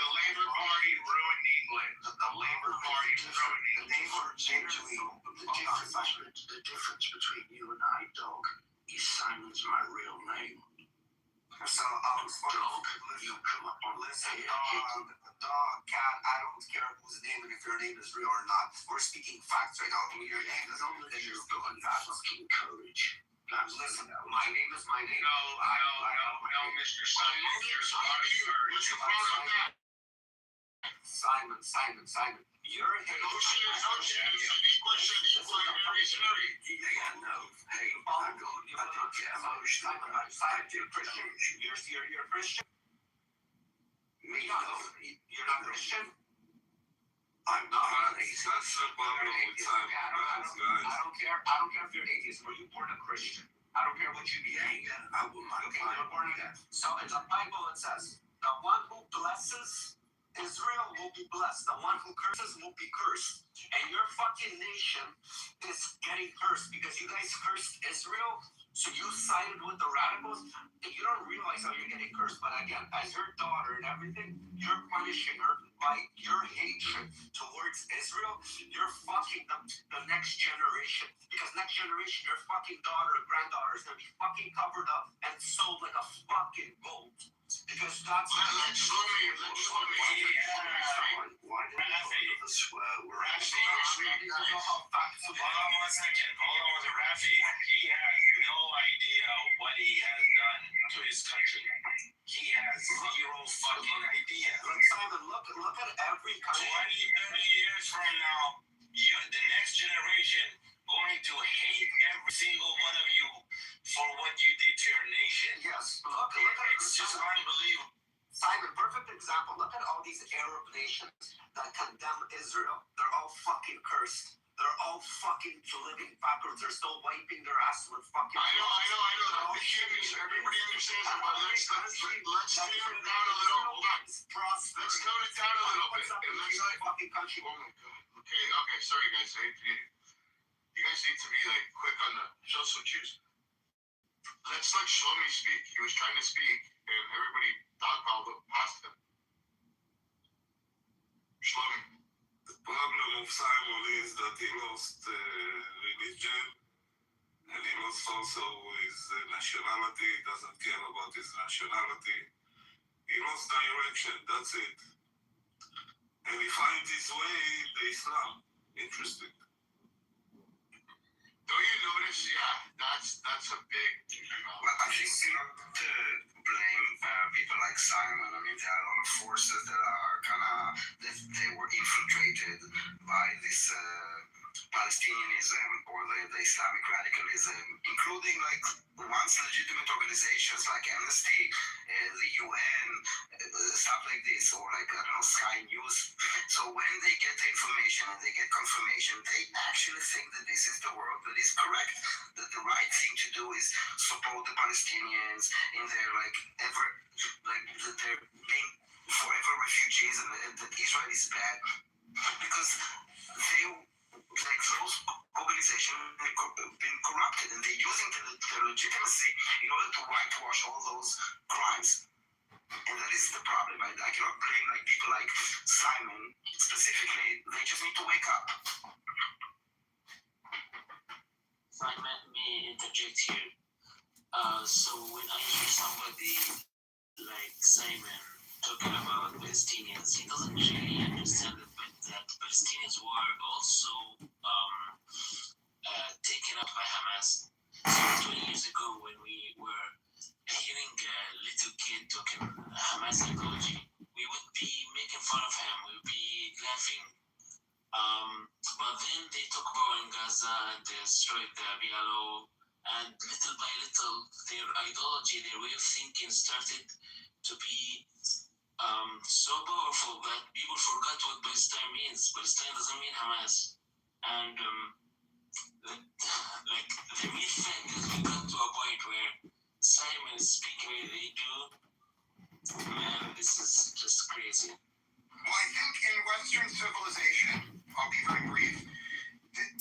Speaker 8: Labour Party ruined England. The Labour Party ruined England.
Speaker 5: The difference between you and I, dog, is Simon's my real name. So, dog, you come up on listen, dog, cat, I don't care whose name and if your name is real or not. We're speaking facts right now. Your name is only then you're going that fucking courage. Listen, my name is my name.
Speaker 8: No, Mr. Simon. There's a lot of courage.
Speaker 1: What's the problem with that?
Speaker 5: Simon. You're a hate. Hey, I'm going. You're Christian. Me, no. You're not Christian. I'm not.
Speaker 1: That's the problem with time.
Speaker 5: I don't care. I don't care if you're atheist. Were you born a Christian? I don't care what you believe. I will not. Okay, you're born again. So in the Bible it says, the one who blesses Israel will be blessed. The one who curses will be cursed. And your fucking nation is getting cursed because you guys cursed Israel. So you sided with the radicals? You don't realize how you're getting cursed, but again, as your daughter and everything, you're punishing her by your hatred towards Israel. You're fucking the next generation. Because next generation, your fucking daughter or granddaughter is gonna be fucking covered up and sold like a fucking gold. Because that's
Speaker 8: Let's slow me.
Speaker 1: Why did you the swear? Hold on one second. Rafi, he has no idea what he has done to his country. He has zero fucking idea.
Speaker 5: Look, Simon, look at every
Speaker 1: 20, 30 years from now, the next generation going to hate every single one of you for what you did to your nation.
Speaker 5: Yes, look
Speaker 1: It's just unbelievable.
Speaker 5: Simon, perfect example. Look at all these Arab nations that condemn Israel. They're all fucking cursed. They're all fucking living backwards. They're still wiping their ass with fucking.
Speaker 8: I know. Everybody understands that, but let's tone it down a little. Hold on. Let's tone it down a little bit.
Speaker 5: Fucking country.
Speaker 8: Oh my god. Okay. Sorry, guys. You guys need to be like quick on the show switches. Let's let Shlomi speak. He was trying to speak, and everybody dogpiled past him. Shlomi.
Speaker 1: The problem of Simon is that he lost religion, and he lost also his nationality. He doesn't care about his nationality. He lost direction. That's it. And he finds his way in the Islam. Interesting.
Speaker 8: Don't you notice? Yeah, that's a big.
Speaker 5: Well, I think not to blame people like Simon. I mean, there are a lot of forces that are they were infiltrated by this Palestinianism or the Islamic radicalism, including like once legitimate organizations like Amnesty, the UN, stuff like this, or like, I don't know, Sky News. So when they get the information and they get confirmation, they actually think that this is the world that is correct, that the right thing to do is support the Palestinians in their that they're being forever refugees and that Israel is bad, because they, like those organizations, have been corrupted and they're using their legitimacy in order to whitewash all those crimes. And that is the problem. I cannot blame like people like Simon specifically. They just need to wake up.
Speaker 9: If I may interject here. So when I hear somebody like Simon talking about Palestinians, he doesn't really understand that Palestinians were also taken up by Hamas. So 20 years ago, when we were hearing a little kid talking Hamas ideology, we would be making fun of him, we would be laughing. But then they took power in Gaza and they destroyed the PLO, and little by little, their ideology, their way of thinking started to be so powerful that people forgot what Palestine means. Palestine doesn't mean Hamas. And like the mere fact that we got to a point where Simon is speaking the way they do, man, this is just crazy.
Speaker 7: Well, I think in Western civilization, I'll be very brief,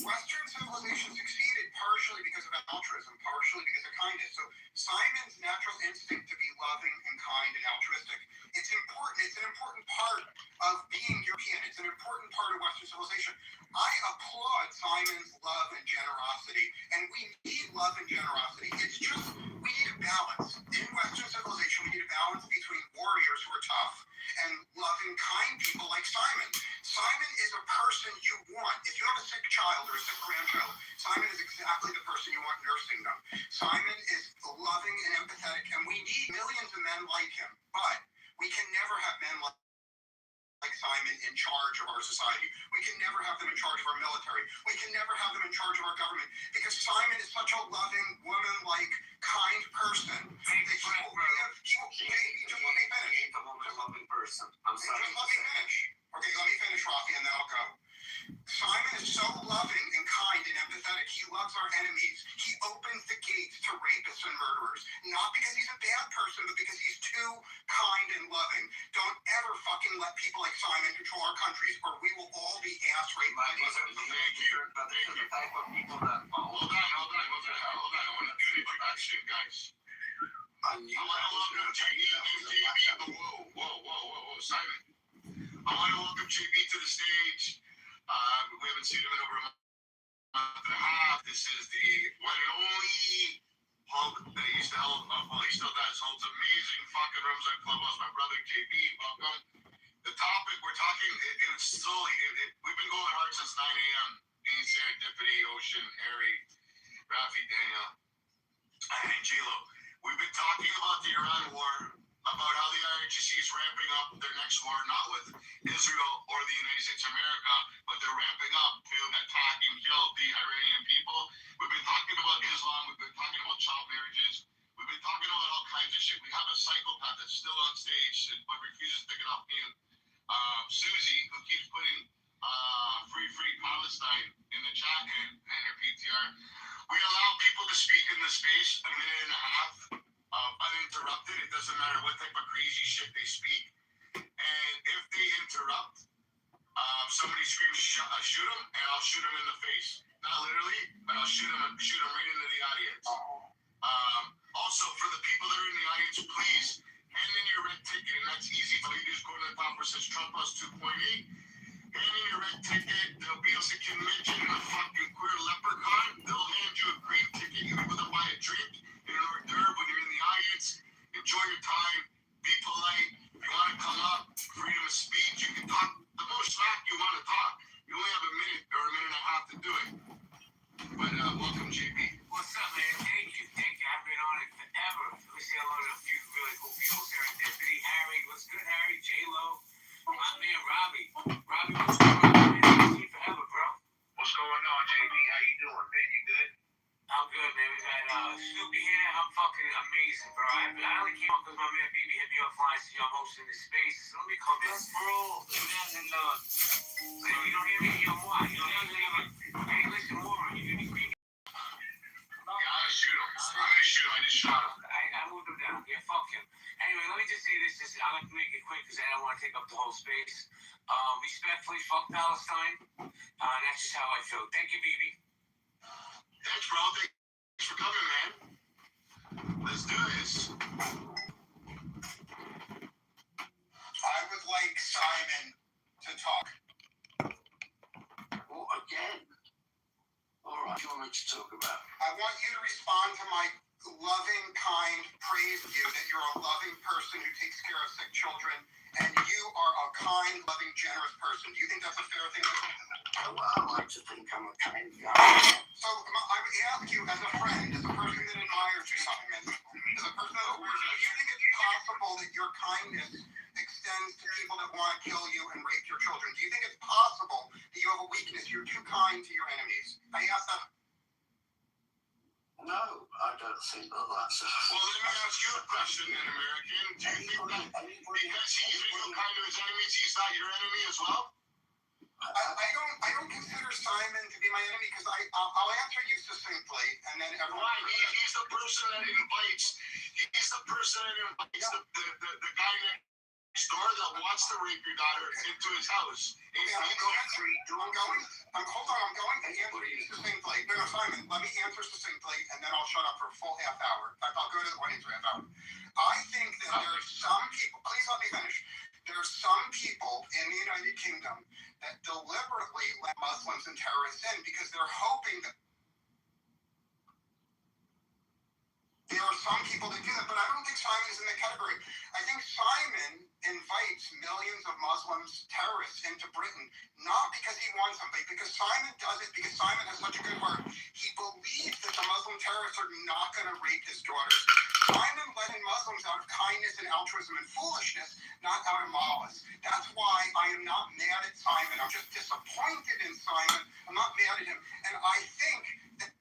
Speaker 7: Western civilization succeeded partially because of altruism, partially because of kindness. So Simon's natural instinct to be loving and kind and altruistic, it's important. It's an important part of being European. It's an important part of Western civilization. I applaud Simon's love and generosity, and we need love and generosity. It's just, we need a balance. In Western civilization, we need a balance between warriors who are tough and loving, kind people like Simon. Simon is a person you want. If you have a sick child or a sick grandchild, Simon is exactly the person you want nursing them. Simon is loving and empathetic, and we need millions of men like him, but we can never have men like Simon in charge of our society. We can never have them in charge of our military. We can never have them in charge of our government, because Simon is such a loving, woman-like, kind person. Just let me finish. Okay, let me finish, Rafi, and then I'll go. Simon is so loving and kind and empathetic. He loves our enemies. He opens the gates to rapists and murderers. Not because he's a bad person, but because he's too kind and loving. Don't ever fucking let people like Simon control our countries, or we will all be ass raped.
Speaker 8: Thank you. Hold on. I want to do it back shit, guys.
Speaker 5: I knew
Speaker 8: I want to welcome JB. Whoa, Simon. I want to welcome JB to the stage. We haven't seen him in over a month and a half. This is the one and only Hulk that he used to hold. Well, he still does. Holds amazing fucking rooms on Clubhouse. My brother JB, welcome. The topic we're talking, it's slowly, we've been going hard since 9 a.m. Dean, Serendipity, Ocean, Harry, Rafi, Daniel, and J-Lo. We've been talking about the Iran war, about how the IRGC is ramping up their next war, not with Israel or the United States of America, but they're ramping up to attack and kill the Iranian people. We've been talking about Islam, we've been talking about child marriages, we've been talking about all kinds of shit. We have a psychopath that's still on stage but refuses to get off mute. Susie, who keeps putting free Palestine in the chat and her PTR. We allow people to speak in the space a minute and a half uninterrupted. It doesn't matter what type of crazy shit they speak. And if they interrupt, somebody screams, shoot them, and I'll shoot them in the face. Not literally, but I'll shoot them right into the audience. Also, for the people that are in the audience, please hand in your red ticket, and that's easy. All you do is go to the top where it says Trump House 2.8. Hand in your red ticket. There'll be a second midget and a fucking queer leprechaun. They'll hand you a green ticket. You'll be able to buy a drink and an hors d'oeuvre when you're in the audience. Enjoy your time. Be polite. If you want to come up, freedom of speech. You can talk the most smack you want to talk. You only have a minute or a minute and a half to do it. But welcome, JB.
Speaker 9: What's up, man? Thank you. I've been on it forever. Let me say hello to a few really cool people. Serendipity, Harry. What's good, Harry? J-Lo. My man, Robbie. Robbie, what's going on, man? I've seen you forever, bro.
Speaker 8: What's going on, JB? How you doing, man? You good?
Speaker 9: I'm good, man. We got Snoopy here. I'm fucking amazing, bro. I only came up because my man BB hit me up flying to y'all hosting this space. So let me come in. Bro, imagine, you don't hear me? Yo, why? You don't hear me? Hey, listen, Warren, you need green.
Speaker 8: Yeah, I'm gonna shoot him. I just shot him.
Speaker 9: I moved him down. Yeah, fuck him. Anyway, let me just say this. I like to make it quick because I don't want to take up the whole space. Respectfully, fuck Palestine. That's just how I feel. Thank you, BB.
Speaker 8: Thanks, bro. Thanks for coming, man. Let's do this.
Speaker 7: I would like Simon to talk.
Speaker 5: Oh, again? All right, what do you want me to talk about?
Speaker 7: I want you to respond to my loving, kind praise you that you're a loving person who takes care of sick children, and you are a kind, loving, generous person. Do you think that's a fair thing to say?
Speaker 5: Well, I like to think I'm a kind guy.
Speaker 7: So I would ask you, as a friend, as a person that admires you, Simon, as a person that admires you, do you think it's possible that your kindness extends to people that want to kill you and rape your children? Do you think it's possible that you have a weakness? You're too kind to your enemies? I ask that.
Speaker 5: No, I don't think that's a...
Speaker 8: Well, let me ask you a question, then, American. Do you think that because he's been so kind to his enemies, he's not your enemy as well?
Speaker 7: I don't consider Simon to be my enemy because I'll answer you succinctly, and then everyone.
Speaker 8: Why? He's the person that invites. He's the person that invites the guy next door that wants to rape your daughter into his house.
Speaker 7: I'm going to answer you succinctly. No, Simon, let me answer succinctly, and then I'll shut up for a full half hour. In fact, I'll go to the audience for a half hour. I think that there are some people. Please let me finish. There are some people in the United Kingdom that deliberately let Muslims and terrorists in because they're hoping that there are some people that do that, but I don't think Simon is in that category. I think Simon invites millions of Muslims, terrorists into Britain, not because he wants them, but because Simon does it because Simon has such a good heart. He believes that the Muslim terrorists are not going to rape his daughters. Simon let in Muslims out of kindness and altruism and foolishness, not out of malice. That's why I am not mad at Simon. I'm just disappointed in Simon. I'm not mad at him. And I think that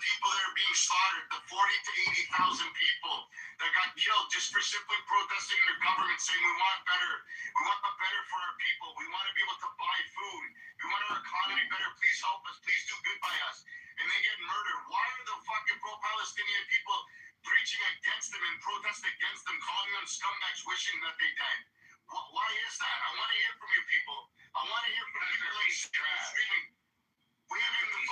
Speaker 8: people that are being slaughtered, the 40 to 80,000 people that got killed just for simply protesting their government, saying we want better for our people, we want to be able to buy food, we want our economy better, please help us, please do good by us, and they get murdered. Why are the fucking pro-Palestinian people preaching against them and protest against them, calling them scumbags, wishing that they died? Why is that? I want to hear from you people. I want to hear from people like screaming, waving the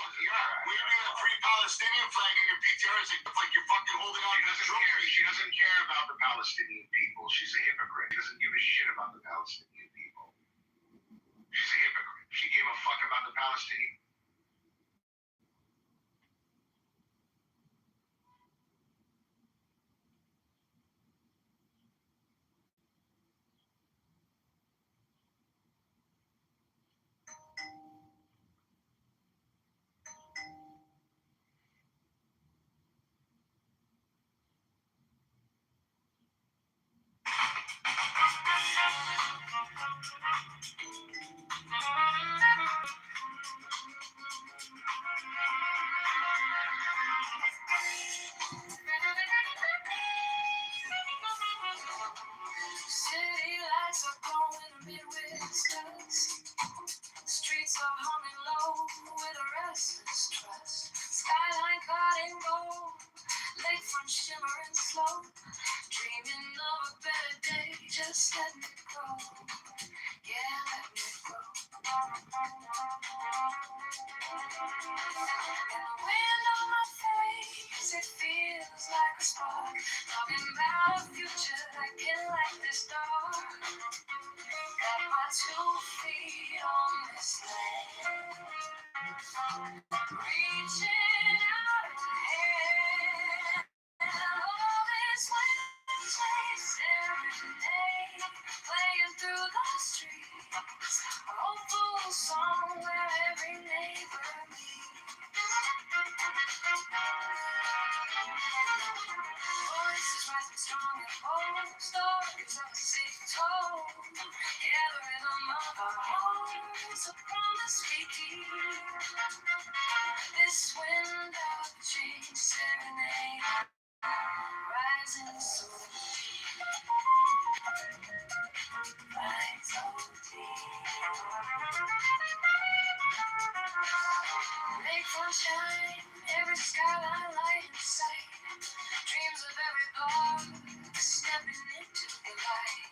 Speaker 8: free Palestinian flag in your PTR as like you're fucking holding on to the trophy.
Speaker 5: She doesn't care about the Palestinian people. She's a hypocrite. She doesn't give a shit about the Palestinian people. She's a hypocrite. She gave a fuck about the Palestinian.
Speaker 2: City lights are glowing amid dusk. Streets are humming low with a restless trust. Skyline caught in gold, lakefront shimmering slow. Dreaming of a better day, just letting it go. Yeah, letting it go. And the wind on my face, it feels like a spark. Talking about a future that can light this dark. Got my 2 feet on this land. Reaching out a hand. And all this Wednesday serenade playing through the streets. A hopeful song where every neighbor meets. Voices rising strong and bold, stories of a city told. Yeah, the rhythm of our hearts, a promise we keep. This wind of change serenade, rising so deep, rising so deep. Make sunshine, every skyline light in sight. Dreams of every bar, stepping into the light.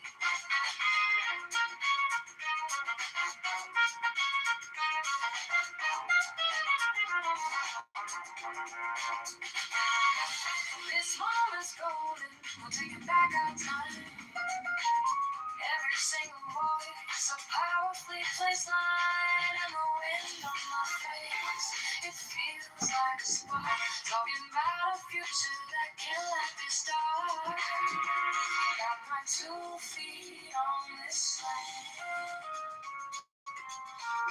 Speaker 2: This moment's golden, we'll take it back our time. Every single voice, a powerfully placed line, and the wind on my face, it feels like a spark. Talking about a future that can light this dark. Got my 2 feet on this land.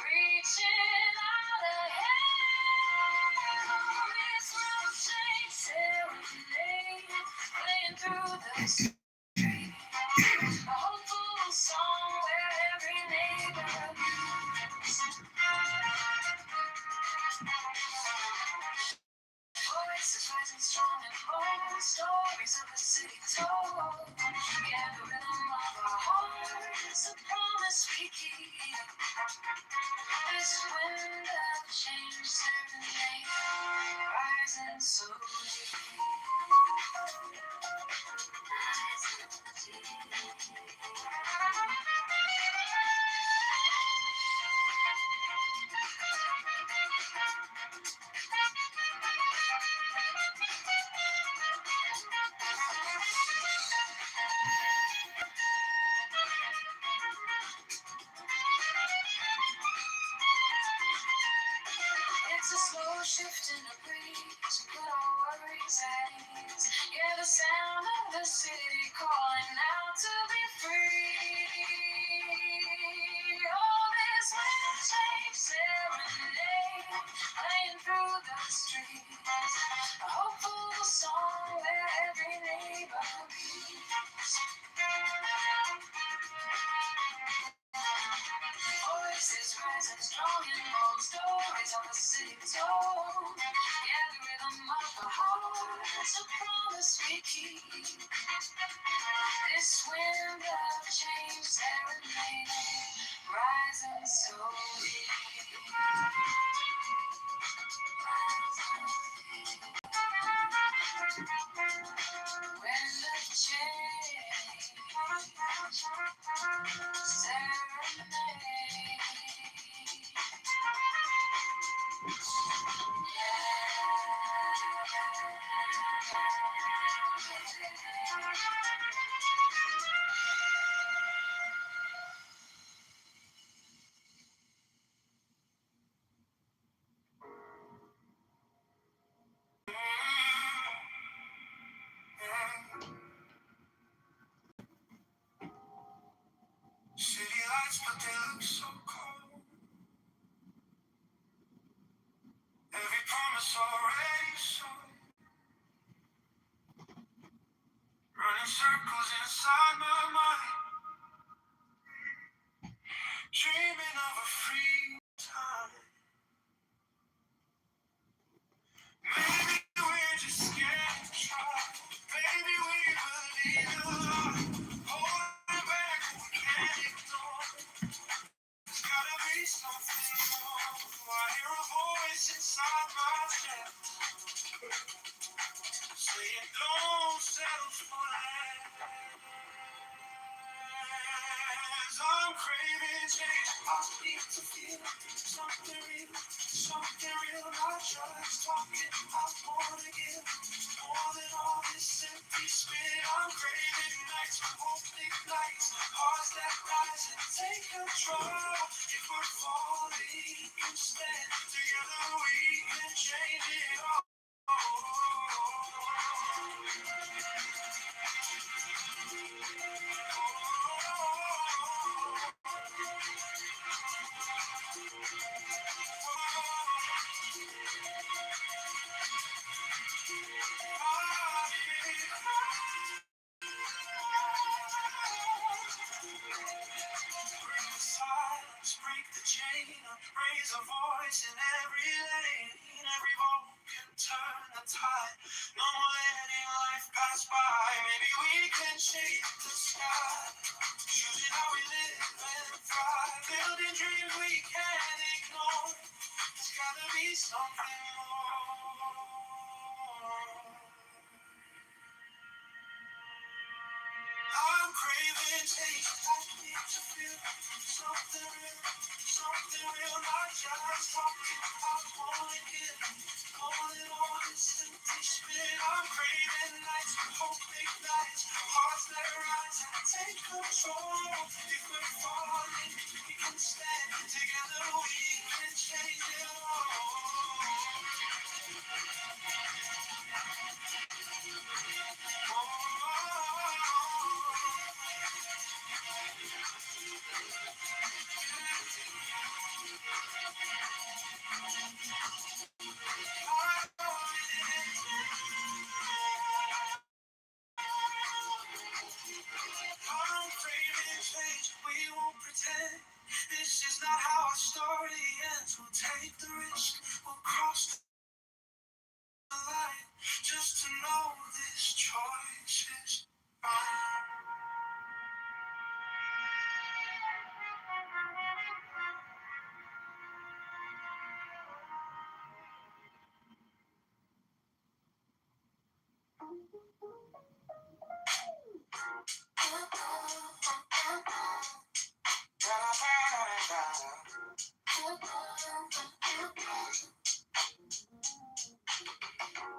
Speaker 2: Reaching out ahead, this road change serenade, playing through the street. A hopeful song where every neighbor meets. Voices rising strong and bold, stories of the city told. Yeah, the rhythm of our hearts, a promise we keep. This wind of change serenade, rising so deep. Rising so deep. It's a slow shift in the breeze, put our worries at ease. Yeah, the sound of the city calling out to be free. Oh, this wind change serenade, playing through the streets. A hopeful song where every neighbor beats. Voices rising strong and bold, stories of the city told. Yeah, the rhythm a promise we keep. This wind of change serenading, rising so deep. Wind of change
Speaker 3: City lights, but they look so cold. Every promise already sold. Running circles inside my mind. Dreaming of a free time. Maybe we're just scared to try. Maybe we believe a lie. Holding back what we can't ignore. There's gotta be something more. I hear a voice inside my chest saying, don't settle for less. I'm craving change. I need to feel something real, something real. Not just talking, I wanna give more than all this empty spit. I'm craving nights when hope ignites, hearts that rise and take control. If we're falling, we can stand together. We can change it all. Break the chain, raise a voice in every lane. Every vote can turn the tide. No more letting life pass by. Maybe we can shape the sky. Choosing how we live and thrive. Building dreams we can't ignore. There's gotta be something more. I'm craving change. I need to feel something real, not just talking. I wanna give more than all this empty spit. I'm craving nights when hope ignites, hearts that rise and take control. If we're falling, we can stand together. We can change it I'm craving change. We won't pretend. This is not how our story ends. We'll take the risk. We'll cross the line just to know this choice is mine.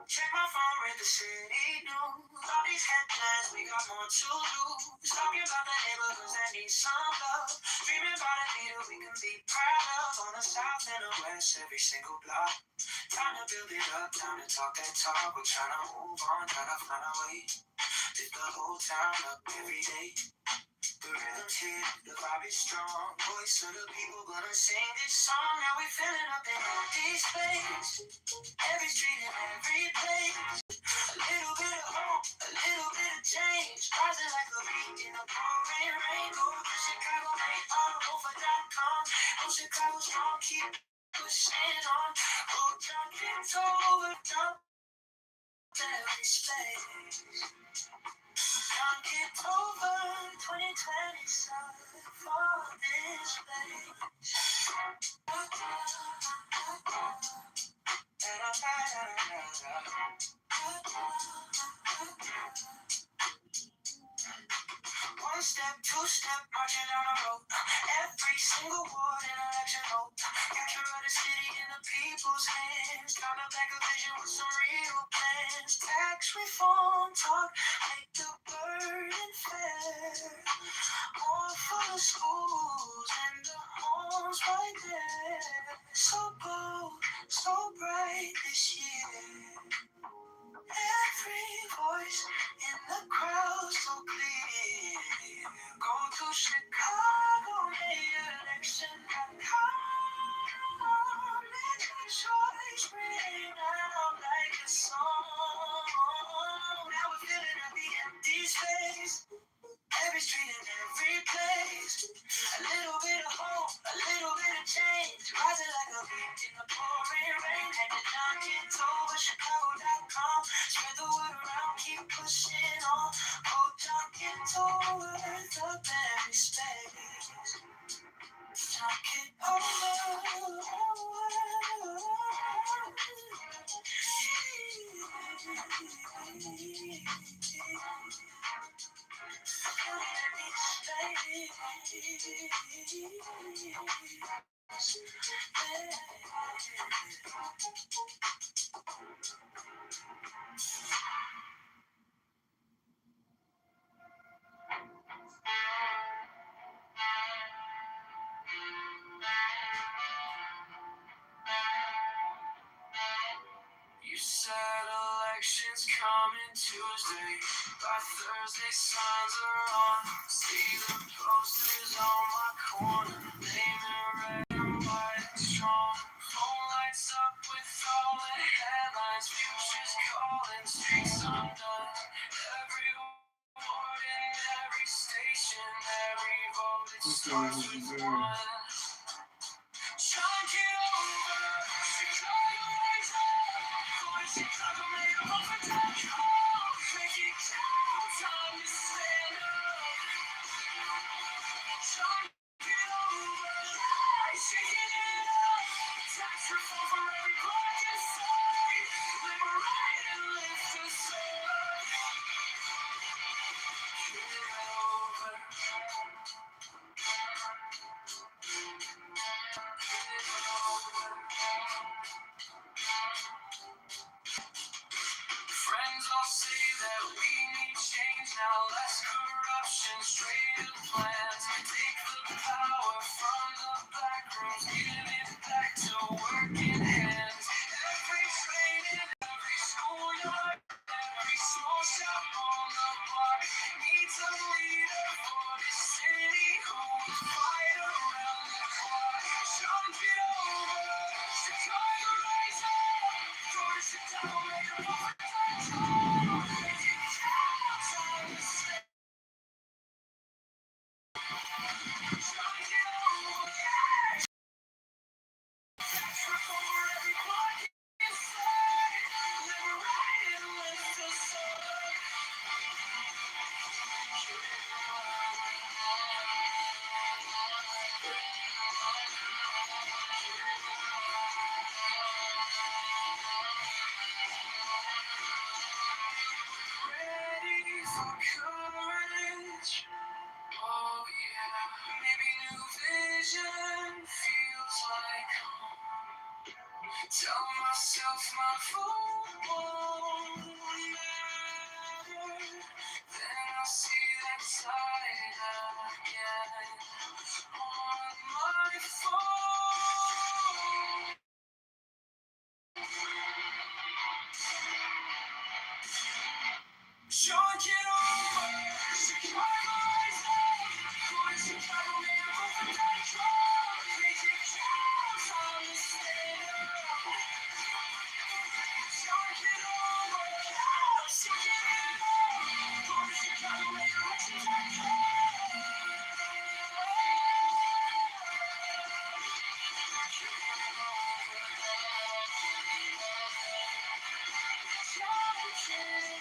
Speaker 3: Check my phone, read the city news. All these headlines, we got more to lose. Talking about the neighborhoods that need some love. Dreaming about a leader we can be proud of. On the south and the west, every single block. Time to build it up, time to talk that talk. We're trying to move on, trying to find our way. Lift the whole town up every day. The rhythm's here, the vibe is strong. Voice of the people gonna sing this song. Now we filling up an empty space. Every street and every place. A little bit of hope, a little bit of change. Rising like a beat in the pouring rain. Go to Chicago, over.com. Oh, Chicago strong, keep pushing on. Oh, John Kitover, jump.
Speaker 2: empty space. Young Kitover, 2020 sun for this place. One step, two step, marching down the road. Every single ward in election hope. Future of the city in the people's hands. Found a back of vision with some real plans. Tax reform talk, make the burden fair. More for the schools and the homes right there. So bold, so bright this year. Every voice in the crowd so clear. Go to Chicago, election.com. Let your choice ring out like a song. Now we're filling up the empty space. Every street and every place. A little bit of hope, a little bit of change. Rising like a leaf in the pouring rain. Head to Kitover, Chicago.com. Spread the word around, keep pushing on. Go Kitover, the very space. You said elections coming Tuesday. By Thursday, signs are on. See the posters on my corner. Name in red and white and strong. Phone lights up with all the headlines. Futures calling, streets undone. Every ward in every station, every vote, it starts with one. Chunk it over, Chicago rise up. Chicago made a moment to call. Make it count, time to stand up. Chunk it over, shaking it up. Tax reform for every black and side. Liberate and lift us up. Get it over. Friends all say that we need change now, less corruption, straighter plans. Take the power from the back rooms, give it back to working hands. Every train in every schoolyard, every small shop on the block needs a leader for the city who will fight around the clock. Jump it over, Chicago rise up. Go to Chicago, make a move. Ready for courage? Oh yeah, maybe new vision feels like home. Tell myself my vote won't matter. Then I see that side again on my phone. Chunk it over, Chicago rise up. Going Chicago, make a move for control. Make it count, time to stand up. Chunk it over, shake it up. Going Chicago, make a move for control. Chunk it over.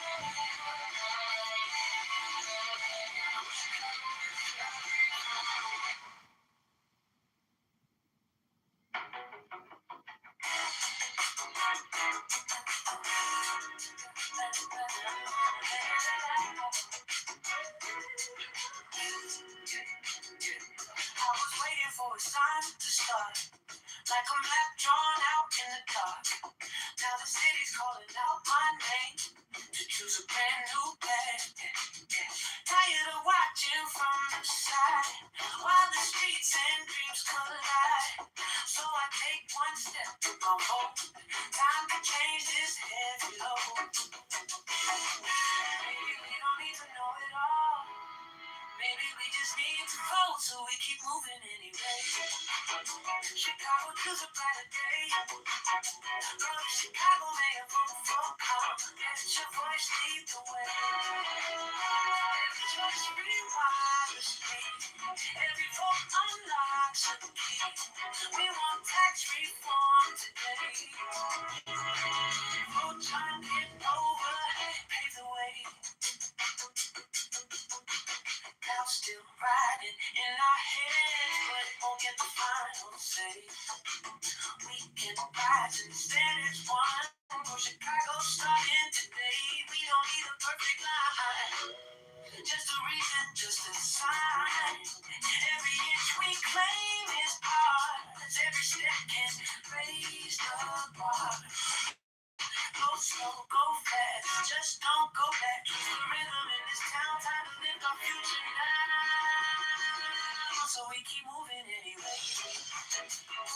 Speaker 2: it's time to start. Like a map drawn out in the dark. Now the city's calling out my name to choose a brand new path. Tired of watching from the side while the streets and dreams collide. So I take one step to my home. Time to change this heavy load. Maybe we don't need to know it all. Maybe we just need to vote so we keep moving anyway. Chicago choose a brighter day. Girl, the Chicago mayor vote for calm. Let your voice lead the way. Every choice rewires me. Every vote unlocks a key. We want tax reform today. Vote John Kitover, pave the way. Now still riding in our heads, but it won't get the final say. We can rise and stand as one. For Chicago starting today. We don't need a perfect line, just a reason, just a sign. Every inch we claim is ours. Every step can raise the bar. Go slow, go fast, just don't go back. It's the rhythm in this town, time to live our future now. So we keep moving anyway.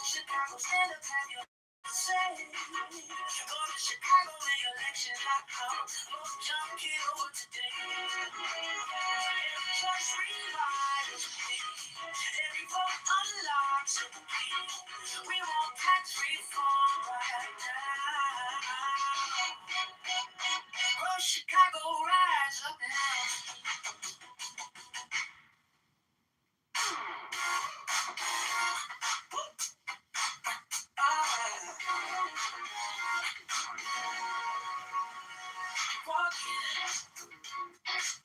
Speaker 2: Chicago, stand up, have your say. Go to Chicago, the election.com. Vote John Kitover today. Every choice rewires me. Every vote unlocks a key. We want tax reform right now. Oh, Chicago, rise up now. Walking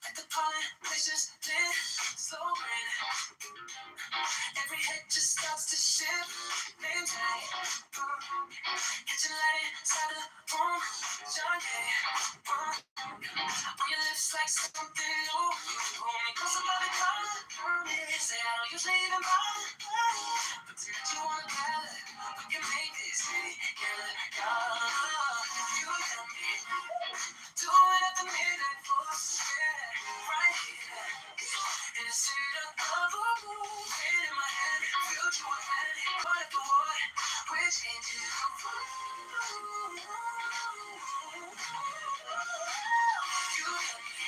Speaker 2: like the pollen places lit, slow rain. Every head just starts to shift. Name tag, kitchen light inside the room. John K. On your lips like something new. Pull me closer by the collar. Say I don't usually even bother, but tonight you wanna gather. We can make this city together. You got me doing at the midnight force, yeah, right here. In the center of a room, pen in my hand, future with hand, caught at the water, we're changing the room. You got me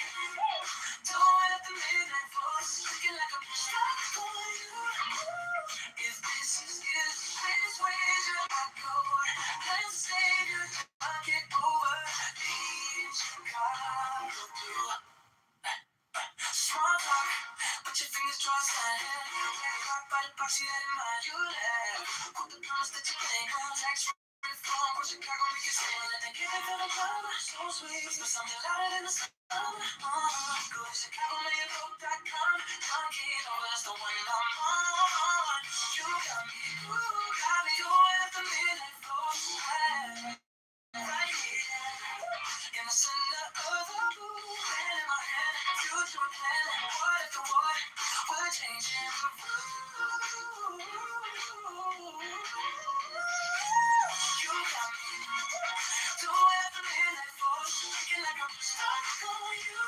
Speaker 2: doing at the midnight force, looking like I'm stuck for you. If this is it, this way I go. Let's save you, I'll get over. Leave Chicago. Small talk, put your fingers crossed and rock by the box, you had in mind. You left, put the promise that you can't go. Tax reform for Chicago, make it stay. Let them get it for the color, so sweet. But something louder than the sun. Go to ChicagoMayorVote.com. John Kitover, that's the one I'm on. You got me, doing at the midnight floor. Right here, in the center of the room, pen in my hand, future plan, what if the war, we're changing the rules. You got me, doing at the midnight force, looking like I'm stuck on you.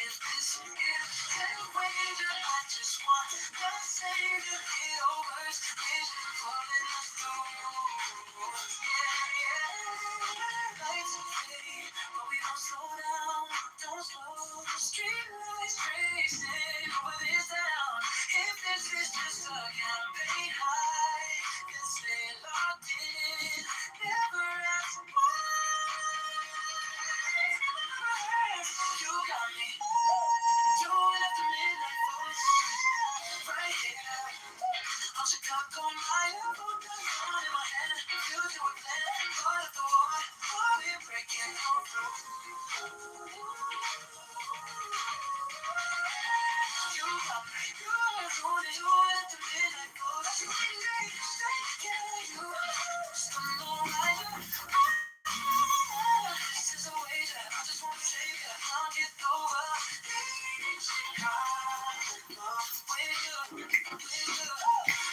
Speaker 2: If this is the way that I just want, let's save the Kitover's vision pulling us through. Lights fade, but we don't slow down, don't slow. Street lights racing over this town. If this is just a campaign high, can stay locked in, never ask why. You got me, doing at the midnight force, right here. On Chicago, my vote on in my hand. Future with plan, part of the war. We're breaking through. You got me, doing at the midnight force. You stumble right. This is a wager. I just want to save you. I'll get over. Chicago, with you, with you.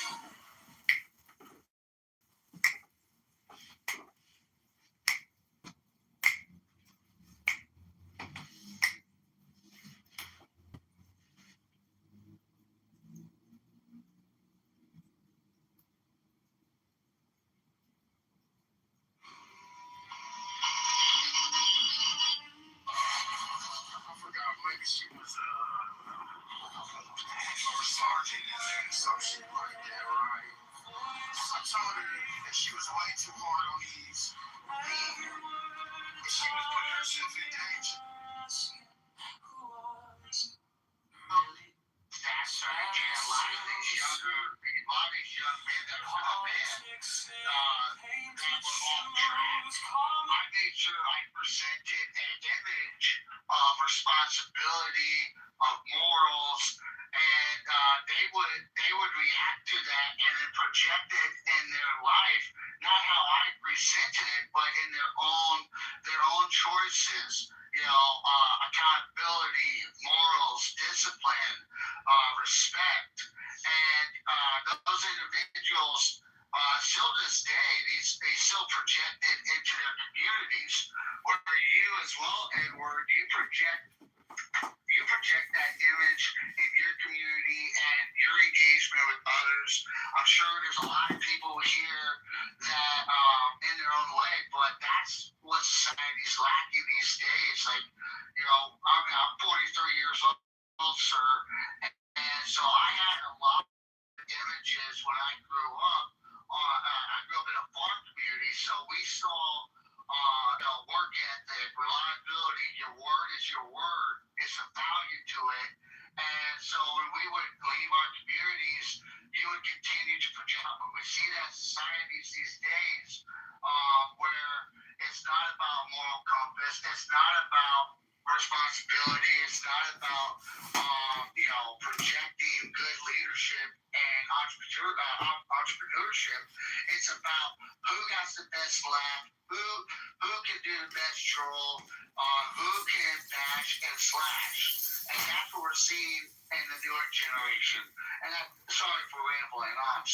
Speaker 8: some shit like that, right? I told her that she was way too hard on these men, and she was putting herself in danger. That's right, yeah. A lot of these young men that are come in, that were off track. I made sure I presented an image of responsibility, of morals, and they would react to that and then project it in their life, not how I presented it, but in their own choices. Accountability, morals, discipline, respect, and those individuals. Still to this day, they still project it into their communities. Where you as well, Edward, you project that image in your community and your engagement with others. I'm sure there's a lot of people here that, in their own way, but that's what society's lacking these days. Like, I'm 43 years old, sir, and so I had a lot of images when I grew up. I grew up in a farm community, so we saw work ethic, reliability. Your word is your word. It's a value to it. And so when we would leave our communities, you would continue to project. But we see that societies these days, where it's not about moral compass. It's not about responsibility. It's not about projecting good leadership and entrepreneurship. It's about who got the best laugh, who can do the best troll, who can bash and slash. And that's what we're seeing in the newer generation. And sorry for rambling on.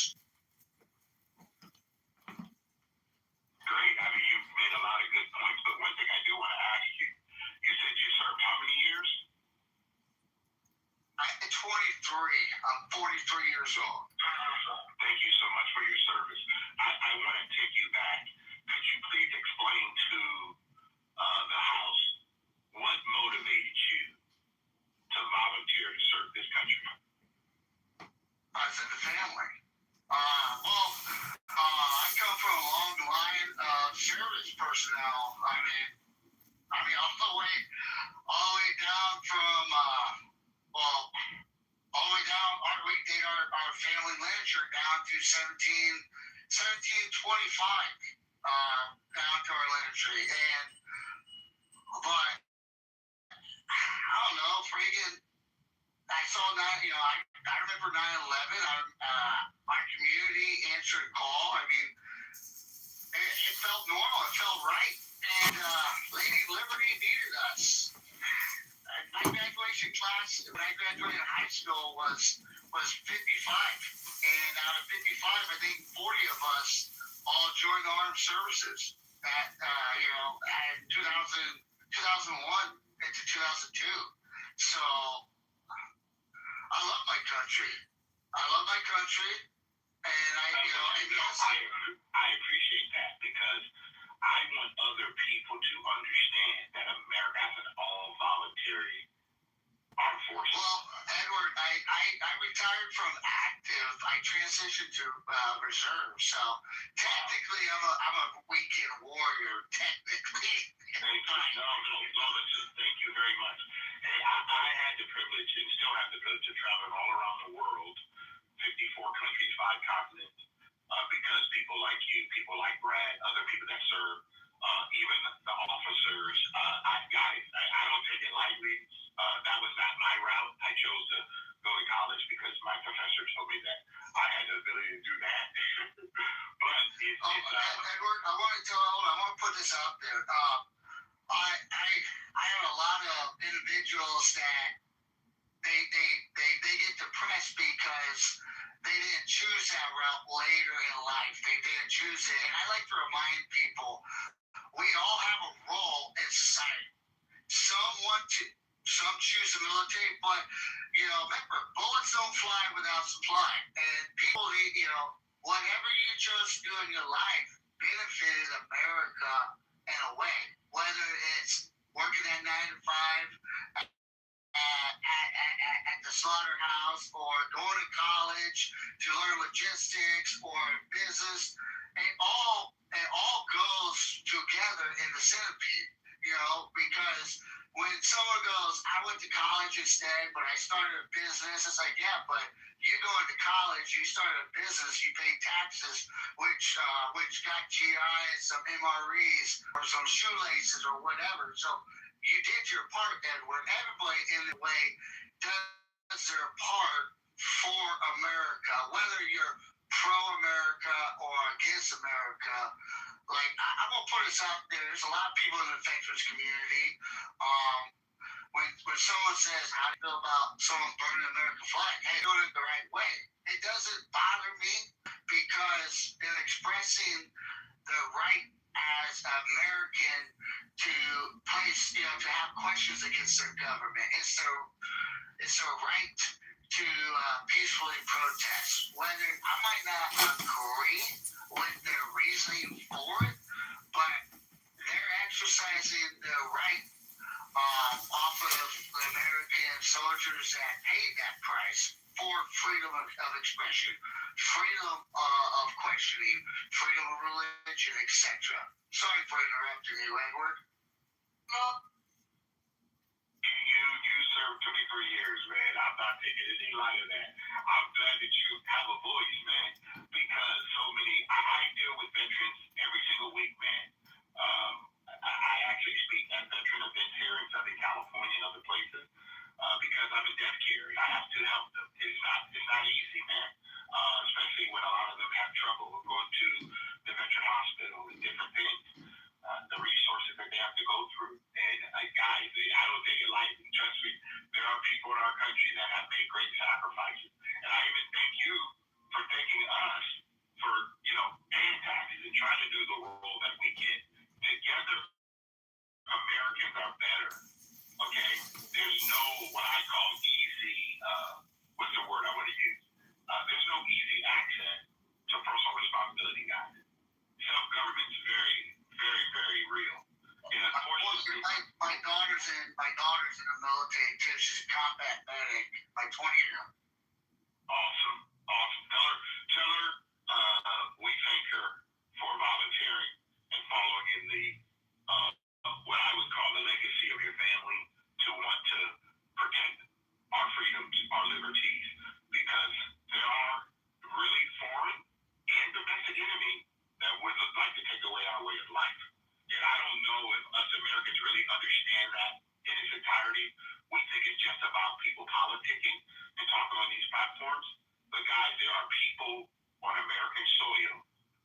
Speaker 1: Great. I mean, you've made a lot of good points, but one thing I do want to ask you, you said you served how many years?
Speaker 8: I'm 23. I'm 43 years old.
Speaker 1: Thank you so much for your service. I want to take you back. Could you please explain to the House what motivated you to volunteer to serve this country?
Speaker 8: I said the family. I come from a long line of service personnel. I mean, all the way down from, all the way down, we did our family literature down to 1725, down to our literature. But, I don't know, I saw that, I remember 9/11, my community answered a call. I mean, it felt normal, it felt right, and Lady Liberty needed us. My graduation class, when I graduated high school, was 55, and out of 55, I think 40 of us all joined the armed services at 2001 into 2002. So I love my country. And
Speaker 1: I appreciate that because I want other people to understand that America has an all-voluntary armed forces.
Speaker 8: Well, Edward, I retired from active. I transitioned to reserve. So technically, I'm a weekend warrior. Technically.
Speaker 1: Listen, thank you very much. Hey, I had the privilege and still have the privilege of traveling all around the world, 54 countries, 5 continents, because people like you, people like Brad, other people that serve, even the officers, guys, I don't take it lightly. That was not my route. I chose to go to college because my professor told me that I had the ability to do that. But
Speaker 8: Edward, I want to put this out there. I have a lot of individuals that they get depressed because they didn't choose that route later in life. They didn't choose it. And I like to remind people, we all have a role in society. Some choose the military, but remember, bullets don't fly without supply. And people need, whatever you chose to do in your life benefited America in a way. Whether it's working at 9 to 5
Speaker 5: at the slaughterhouse or going to college to learn logistics or business. It all goes together in the centipede, because when someone goes, I went to college instead, but I started a business, it's like, yeah, but you go into college, you started a business, you pay taxes, which got GIs, some MREs, or some shoelaces or whatever. So you did your part, Edward. Everybody in the way does their part for America, whether you're pro-America or against America. Like, I'm going to put this out there. There's a lot of people in the veterans community. When someone says, how do you feel about someone burning the American flag? Hey, doing it the right way. It doesn't bother me because they're expressing the right as an American to place, to have questions against their government. It's their right to peacefully protest. Whether I might not agree with their reasoning for it, but they're exercising their right off of the American soldiers that paid that price for freedom of expression, freedom of questioning, freedom of religion, etc. Sorry for interrupting you, Edward.
Speaker 8: You served 23 years, man. I'm not taking any light of that. I'm glad that you have a voice, man, because so many, I deal with veterans every single week, man. I actually speak at veteran events here in Southern California and other places because I'm in death care and I have to help them. It's not easy, man, especially when a lot of them have trouble going to the veteran hospital and different things. The resources that they have to go through. And guys, I don't take it lightly. Trust me, there are people in our country that have made great sacrifices. And I even thank you for thanking us for, paying taxes and trying to do the role that we can. Together, Americans are better. Okay? There's no what I call easy, what's the word I want to use? There's no easy access to personal responsibility, guys. Self-government's very, very, very real. And unfortunately,
Speaker 5: my daughter's in the military too. She's a combat medic. My 20-year.
Speaker 8: Awesome. Tell her we thank her for volunteering and following in the what I would call the legacy of your family to want to protect our freedoms, our liberties, because there are really foreign and domestic enemy that would like to take away our way of life. And I don't know if us Americans really understand that in its entirety. We think it's just about people politicking and talking on these platforms. But guys, there are people on American soil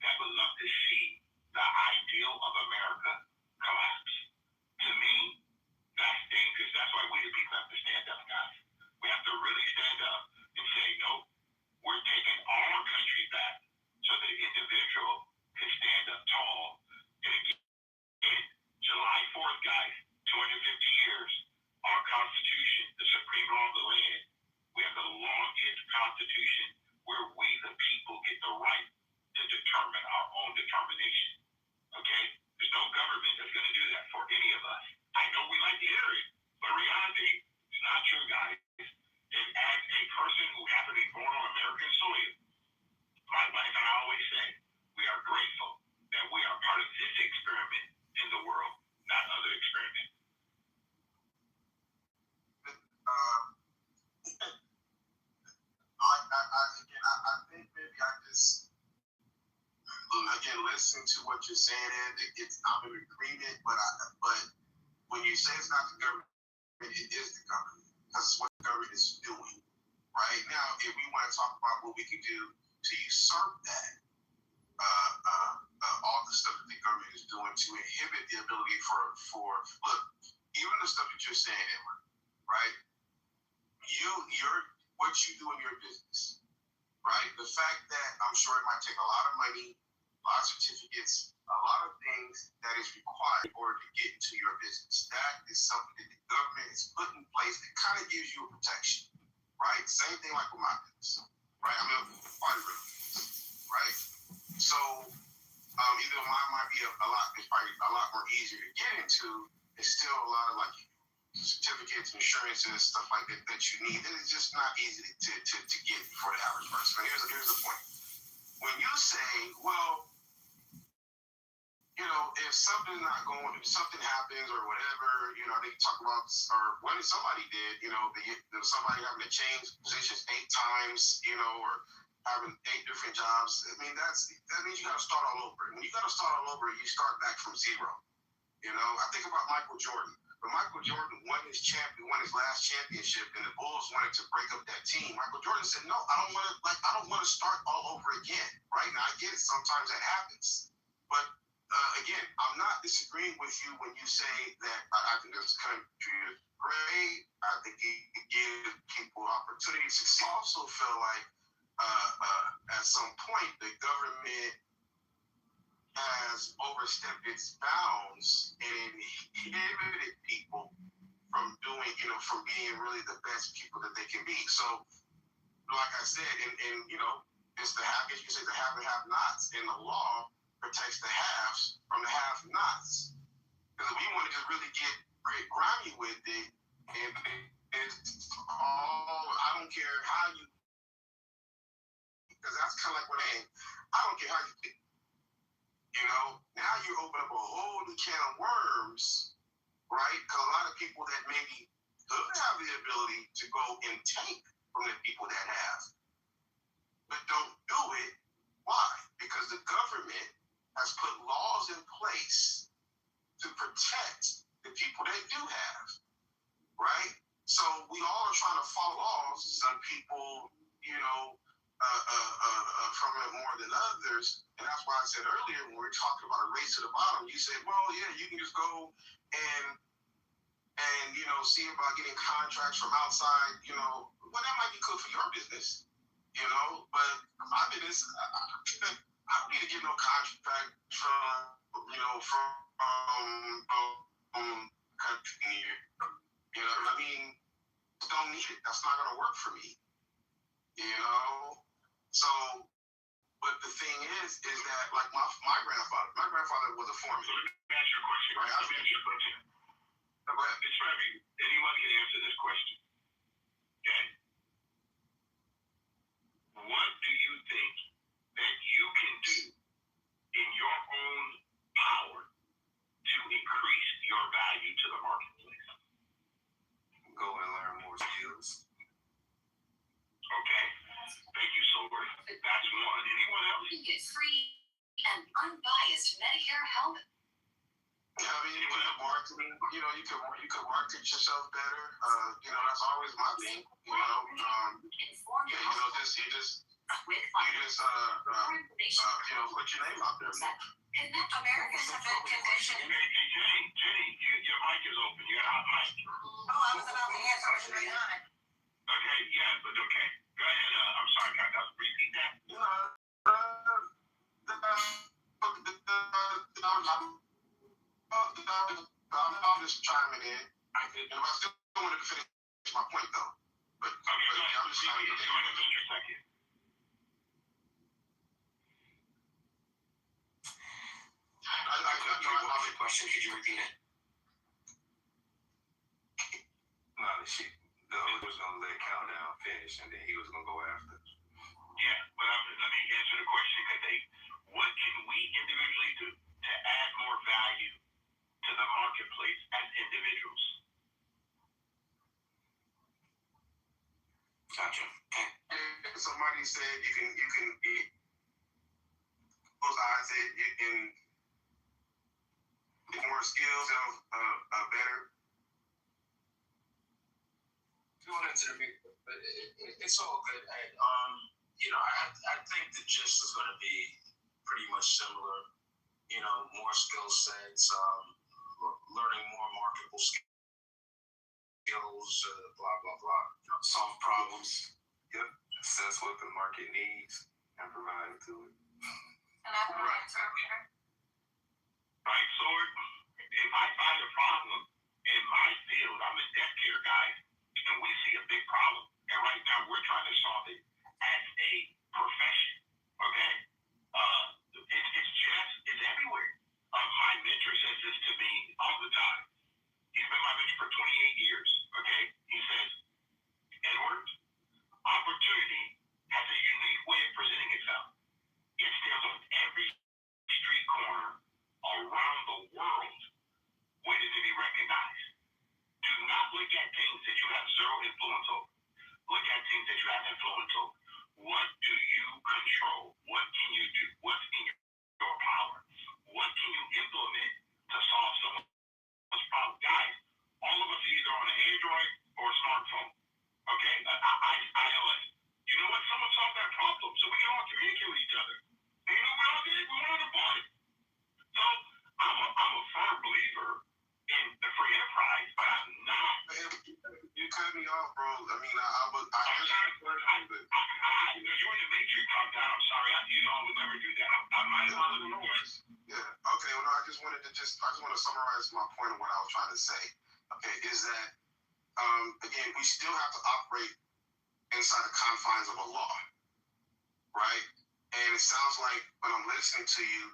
Speaker 8: that would love to see the ideal of America collapse. To me, that's dangerous. That's why we the people have to stand up, guys. We have to really stand up and say, no, we're taking our country back so that the individual can stand up tall. And again, July 4th, guys, 250 years, our Constitution, the supreme law of the land, we have the longest Constitution where we, the people, get the right to determine our own determination. Okay? There's no government that's going to do that for any of us. I know we like to hear it, but reality is not true, guys. And as a person who happened to be born on American soil, my wife and I always say, we are grateful that we are part of this experiment in the world, not other experiments.
Speaker 10: I think maybe I just, again, listen to what you're saying, and I'm in agreement, but when you say it's not the government, it is the government, because it's what the government is doing. Right now, if we want to talk about what we can do to usurp that, all the stuff that the government is doing to inhibit the ability for look, even the stuff that you're saying, Edward, right? What you do in your business, right? The fact that I'm sure it might take a lot of money, a lot of certificates, a lot of things that is required in order to get into your business. That is something that the government has put in place that kind of gives you a protection, right? Same thing like with my business, right? I'm a party business, right? So even though mine might be it's probably a lot more easier to get into, it's still a lot of like certificates, insurances, stuff like that that you need. It's just not easy to get for the average person. Now, here's the point. When you say, well, if something's not going, if something happens or whatever, they talk about, or when somebody did, somebody having to change positions 8 times, or having 8 different jobs. I mean, that means you got to start all over. When you got to start all over, you start back from zero. I think about Michael Jordan. When Michael Jordan won his last championship, and the Bulls wanted to break up that team, Michael Jordan said, "No, I don't want to start all over again." Right now, I get it. Sometimes that happens, but again, I'm not disagreeing with you when you say that I think this country is great. I think it gives people opportunities. I also feel like at some point the government has overstepped its bounds and inhibited people from doing, from being really the best people that they can be. So, like I said, and it's the have, you can say the have and have-nots, and the law protects the haves from the have-nots. Because if we want to just really get grimy with it, and it's all, I don't care how you, because that's kind of like what I don't care how you pick. Now you open up a whole new can of worms, right? Because a lot of people that maybe could have the ability to go and take from the people that have, but don't do it. Why? Because the government has put laws in place to protect the people that do have, right? So we all are trying to follow laws. Some people, from it more than others, and that's why I said earlier when we were talking about a race to the bottom, you said, well, yeah, you can just go and see about getting contracts from outside, well, that might be good for your business, but my business, I don't need to get no contract from country here. Don't need it. That's not gonna work for me. So, but the thing is that like my grandfather was a foreman.
Speaker 8: So let me ask you a question.
Speaker 10: Right?
Speaker 8: Let me ask you a question. It's for anyone can answer this question. Okay. What do you think that you can do in your own power to increase your value to the marketplace?
Speaker 1: Go and learn more skills.
Speaker 8: Okay. Thank you, Silver. That's one. Anyone else?
Speaker 2: You get free and unbiased Medicare help.
Speaker 10: Yeah, marketing. You could market yourself better. That's always my thing. Put your name out there.
Speaker 2: Americans have been conditioned.
Speaker 8: Jenny, your mic is open. You got a hot mic.
Speaker 2: Oh, I was about to answer. I was right on it.
Speaker 8: Okay, yeah, but okay. Go ahead. I'm sorry, can I repeat that?
Speaker 10: I'm just chiming in. And I still wanted to finish my point, though. But
Speaker 8: okay, go ahead.
Speaker 10: I'm just chiming in.
Speaker 5: I lost your question. Could you repeat it?
Speaker 1: No, the other was gonna let Countdown finish, and then he was gonna go after.
Speaker 8: Yeah, but let me answer the question today. What can we individually do to add more value to the marketplace as individuals?
Speaker 5: Gotcha. Okay.
Speaker 10: Somebody said you can those eyes said you can get more skills better.
Speaker 9: You want to interview, but it's all good. I think the gist is going to be pretty much similar. More skill sets, learning more marketable skills, blah blah blah.
Speaker 5: Solve problems.
Speaker 1: Yep. Assess what the market needs and provide it to it.
Speaker 2: And I have an answer.
Speaker 8: Right, Sword? If I find a problem in my field, I'm a debt care guy, and we see a big problem, and right now we're trying to solve it as a profession, okay? It's everywhere. My mentor says this to me all the time. He's been my mentor for 28 years. problem so we can all communicate with each other. And you know what we all did? We wanted to party. So I'm a firm believer in the free enterprise, but I'm not.
Speaker 10: You cut me off, bro. I mean, I'm
Speaker 8: sorry, you're in the matrix. Calm down. I'm sorry. You know I would never do that. I might as well do it.
Speaker 10: Yeah. Okay. Well, no, I just want to summarize my point of what I was trying to say. Okay, is that again, we still have to operate inside the confines of a law, right? And it sounds like when I'm listening to you,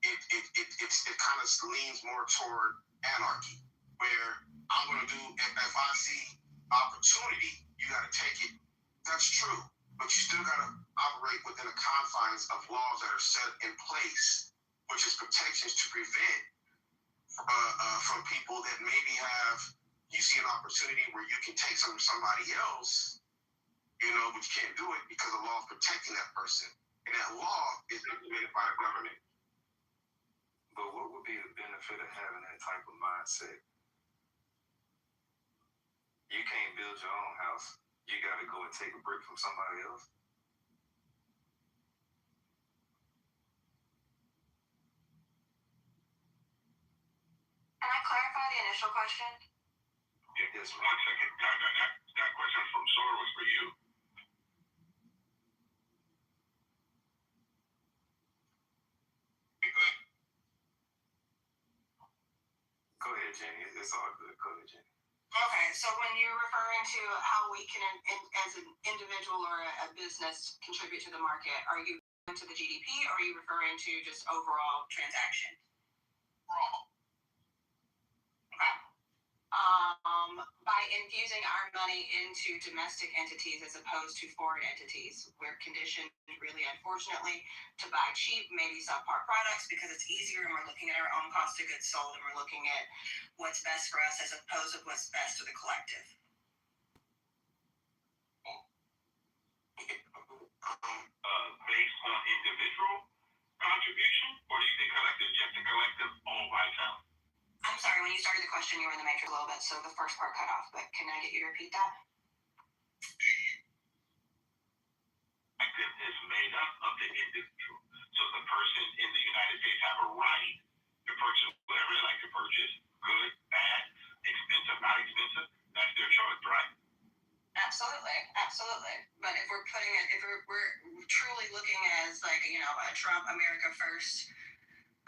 Speaker 10: it kind of leans more toward anarchy, where I'm going to do, if I see opportunity, you got to take it. That's true, but you still got to operate within the confines of laws that are set in place, which is protections to prevent from people that maybe you see an opportunity where you can take something from somebody else, but you can't do it because the law is protecting that person. And that law is implemented by the government.
Speaker 3: But what would be the benefit of having that type of mindset? You can't build your own house. You got to go and take a brick from somebody else.
Speaker 2: Can I clarify the initial question?
Speaker 8: Yes, 1 second. That question from Sora was for you.
Speaker 3: Go ahead, Jenny. It's all good. Go ahead, Jenny.
Speaker 2: Okay, so when you're referring to how we can, as an individual or a business, contribute to the market, are you referring to the GDP or are you referring to just overall transaction?
Speaker 8: Overall.
Speaker 2: Okay. By infusing our money into domestic entities as opposed to foreign entities, we're conditioned, really unfortunately, to buy cheap, maybe subpar products because it's easier and we're looking at our own cost of goods sold and we're looking at what's best for us as opposed to what's best for the collective.
Speaker 8: Based on individual contribution, or do you think collective, just the collective all by itself?
Speaker 2: I'm sorry, when you started the question, you were in the matrix a little bit, so the first part cut off, but can I get you to repeat that?
Speaker 8: Collective is made up of the individual. So the person in the United States have a right to purchase whatever they like to purchase, good, bad, expensive, not expensive. That's their choice, right?
Speaker 2: Absolutely, absolutely. But if we're putting it, if we're truly looking as like, a Trump America First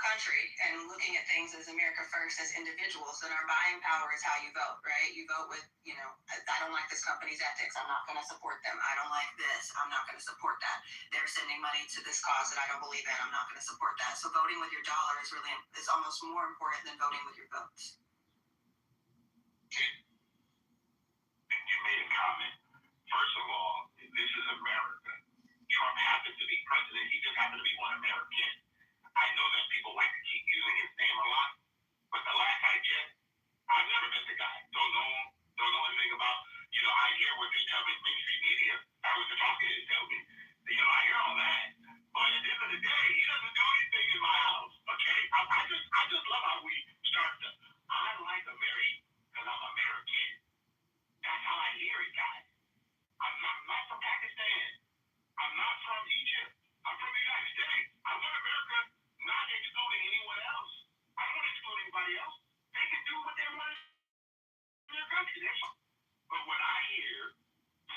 Speaker 2: country and looking at things as America First as individuals, then our buying power is how you vote, right? You vote with, I don't like this company's ethics. I'm not going to support them. I don't like this. I'm not going to support that. They're sending money to this cause that I don't believe in. I'm not going to support that. So voting with your dollar is almost more important than voting with your votes.
Speaker 8: You made a comment. First of all, this is America. Trump happened to be president. He just happened to be one American. I know that people like to keep using his name a lot, but the last I checked, I've never met the guy. Don't know anything about, I hear what they tell me in mainstream media. I was talking to tell me, I hear all that. But at the end of the day, he doesn't do anything in my house, okay? I just love how we start to, I like America because I'm American. That's how I hear it, guys. I'm not from Pakistan. I'm not from Egypt. I'm from the United States. I want America, not excluding anyone else. I don't want to exclude anybody else. They can do what they want in their country. But when I hear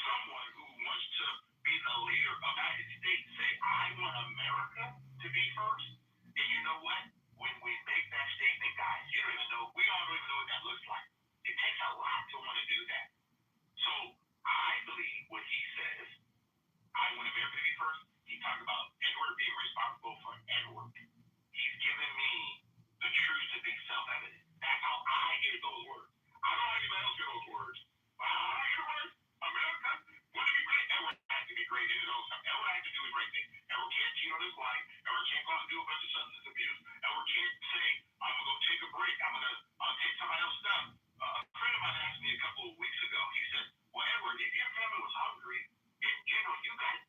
Speaker 8: someone who wants to be the leader of the United States say, I want America to be first, and you know what? When we make that statement, guys, you don't even know, we all don't even know what that looks like. It takes a lot to want to do that. So I believe what he says, I want America to be first. He talked about Edward being responsible for Edward. He's given me the truth to be self-evident. That's how I hear those words. I don't know how anybody else hear those words. But how I hear the words, America, want to be great. Edward has to be great in his own stuff. Edward has to do his right thing. Edward can't cheat on his wife. Edward can't go out and do a bunch of substance abuse. Edward can't say, I'm going to go take a break. I'm going to take somebody else's stuff. A friend of mine asked me a couple of weeks ago, he said, well, Edward, if your family was hungry, you got to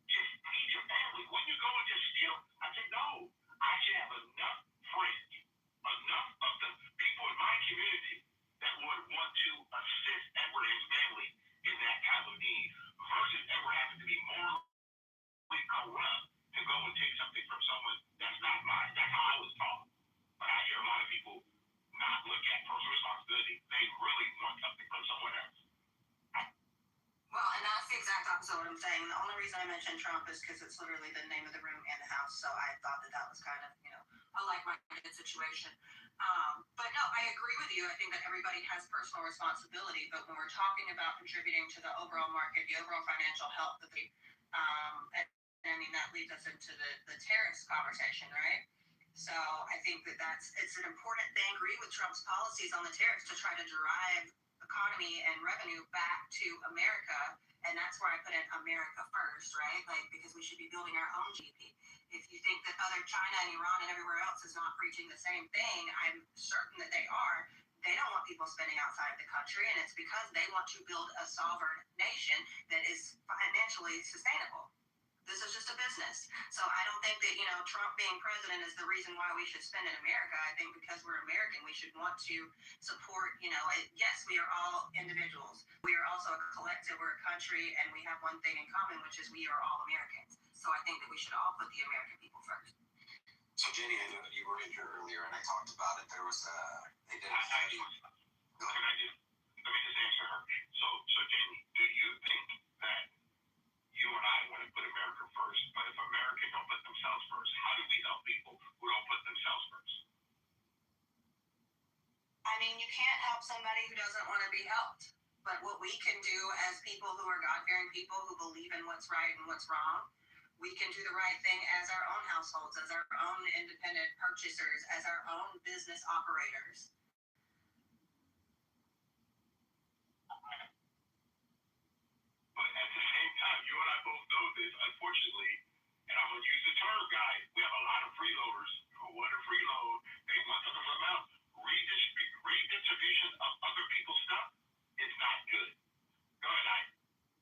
Speaker 8: just feed your family. When you go and just steal, I said, no, I should have enough friends, enough of the people in my community that would want to assist Edward and his family in that time of need, versus Edward having to be moral from someone that's not mine. That's how I was taught. But I hear a lot of people not look at personal responsibility. They really want something from someone else.
Speaker 2: Well, and that's the exact opposite of what I'm saying. The only reason I mentioned Trump is because it's literally the name of the room and the house. So I thought that was kind of, a like-minded situation. But no, I agree with you. I think that everybody has personal responsibility. But when we're talking about contributing to the overall market, the overall financial health of the, I mean, that leads us into the tariffs conversation, right? So I think that it's an important thing. I agree with Trump's policies on the tariffs to try to drive economy and revenue back to America, and that's where I put in America first, right? Like, because we should be building our own GDP. If you think that other China and Iran and everywhere else is not preaching the same thing, I'm certain that they are. They don't want people spending outside the country, and it's because they want to build a sovereign nation that is financially sustainable. This is just a business. So I don't think that, Trump being president is the reason why we should spend in America. I think because we're American, we should want to support, yes, we are all individuals. We are also a collective, we're a country, and we have one thing in common, which is we are all Americans. So I think that we should all put the American people first.
Speaker 5: So Jenny, I know that you were in here earlier and I talked about it. There was they did a
Speaker 8: Let me just answer her. So Jenny, do you think that you and I want to put America first, but if America don't put themselves first, how do we help people who don't put themselves first?
Speaker 2: I mean, you can't help somebody who doesn't want to be helped. But what we can do as people who are God-fearing people who believe in what's right and what's wrong, we can do the right thing as our own households, as our own independent purchasers, as our own business operators.
Speaker 8: But at the same time, you and I both know this, unfortunately, and I'm going to use the term, guys, we have a lot of freeloaders who want to freeload. They want something from out. Redistribution of other people's stuff is not good. Go ahead,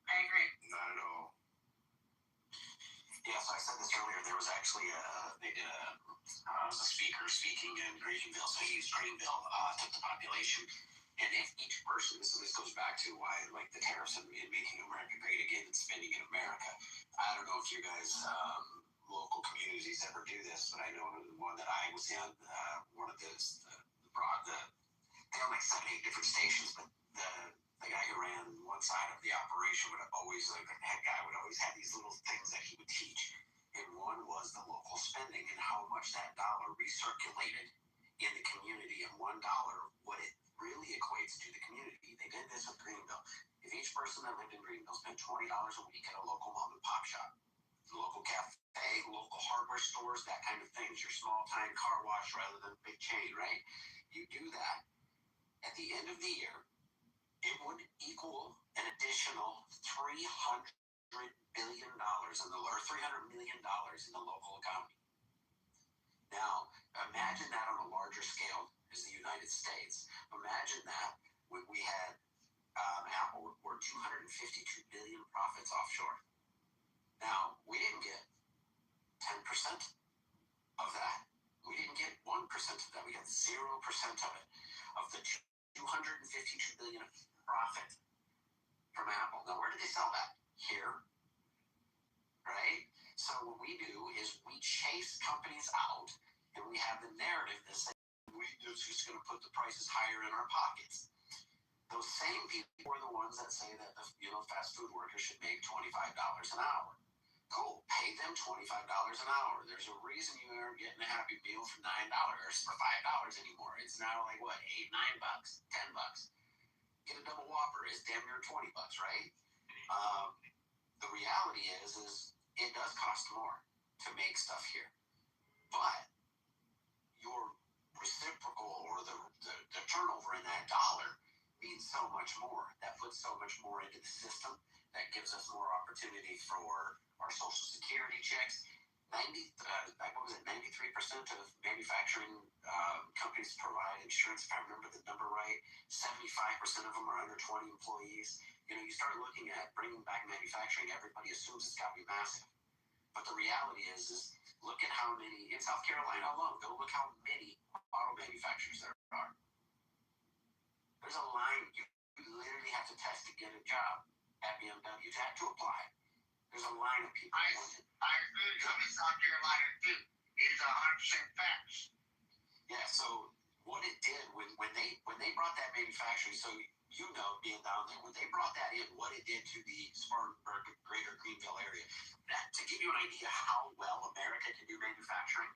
Speaker 2: I agree.
Speaker 5: not at all. Yeah, so I said this earlier. There was actually they did a speaker speaking in Greenville. So he used Greenville, took the population. And if each person, so this goes back to why, like, the tariffs and making America great again and spending in America. I don't know if you guys, local communities ever do this, but I know the one that I was in, one of they have like 7, 8 different stations, but the guy who ran one side of the operation would always, like, the head guy would always have these little things that he would teach. And one was the local spending and how much that dollar recirculated in the community, and $1, what it really equates to the community. They did this with Greenville. If each person that lived in Greenville spent $20 a week at a local mom and pop shop, a local cafe, local hardware stores, that kind of things, your small time car wash rather than big chain, right? You do that, at the end of the year, it would equal an additional $300 billion or $300 million in the local economy. Now, imagine that on a larger scale as the United States. Imagine that when we had Apple were 252 billion profits offshore. Now, we didn't get 10% of that. We didn't get 1% of that. We got 0% of it. Of the 252 billion of profit from Apple. Now, where did they sell that? Here. Right? So what we do is we chase companies out, and we have the narrative that says we're just going to put the prices higher in our pockets. Those same people are the ones that say that fast food workers should make $25 an hour. Cool, pay them $25 an hour. There's a reason you aren't getting a Happy Meal for $9 or $5 anymore. It's now like what, $8, $9, $10. Get a double Whopper. It's damn near $20, right? The reality is it does cost more to make stuff here, but your reciprocal or the turnover in that dollar means so much more. That puts so much more into the system. That gives us more opportunity for our Social Security checks. 93% of manufacturing companies provide insurance. If I remember the number right, 75% of them are under 20 employees. You start looking at bringing back manufacturing, everybody assumes it's got to be massive. But the reality is look at how many, in South Carolina alone, go look how many auto manufacturers there are. There's a line. You literally have to test to get a job at BMW to apply. There's a line of people.
Speaker 8: I agree. I'm in South Carolina too. It's 100% facts.
Speaker 5: Yeah. So what it did when they brought that manufacturing, so being down there, when they brought that in, what it did to the Spartanburg, Greater Greenville area, that to give you an idea how well America can do manufacturing,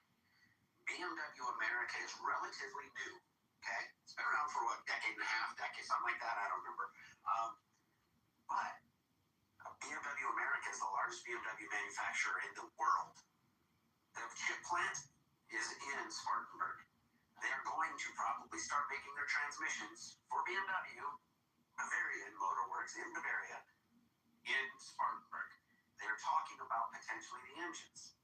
Speaker 5: BMW America is relatively new. Okay, it's been around for what, decade and a half, something like that. I don't remember. But BMW America is the largest BMW manufacturer in the world. Their chip plant is in Spartanburg. They're going to probably start making their transmissions for BMW, Bavarian Motorworks in Bavaria, in Spartanburg. They're talking about potentially the engines.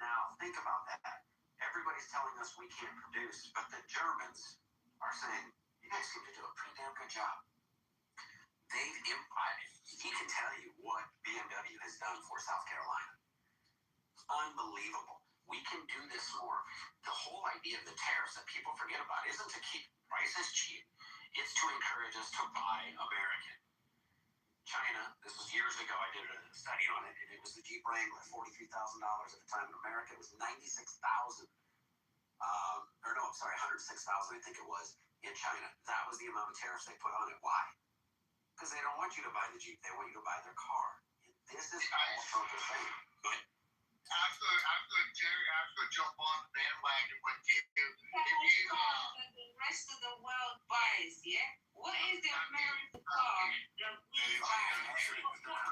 Speaker 5: Now, think about that. Everybody's telling us we can't produce, but the Germans are saying, you guys seem to do a pretty damn good job. He can tell you what BMW has done for South Carolina. Unbelievable. We can do this more. The whole idea of the tariffs that people forget about isn't to keep prices cheap. It's to encourage us to buy American. China, this was years ago, I did a study on it, and it was the Jeep Wrangler, $43,000 at the time. In America, it was $96,000. 106,000, I think it was, in China. That was the amount of tariffs they put on it. Why? Because they don't want you to buy the Jeep. They want you to buy their car. And this is all Trump is saying. Go ahead.
Speaker 8: I'm going to jump on the bandwagon with you.
Speaker 11: The rest of the world buys, yeah? What is the American car that we buy?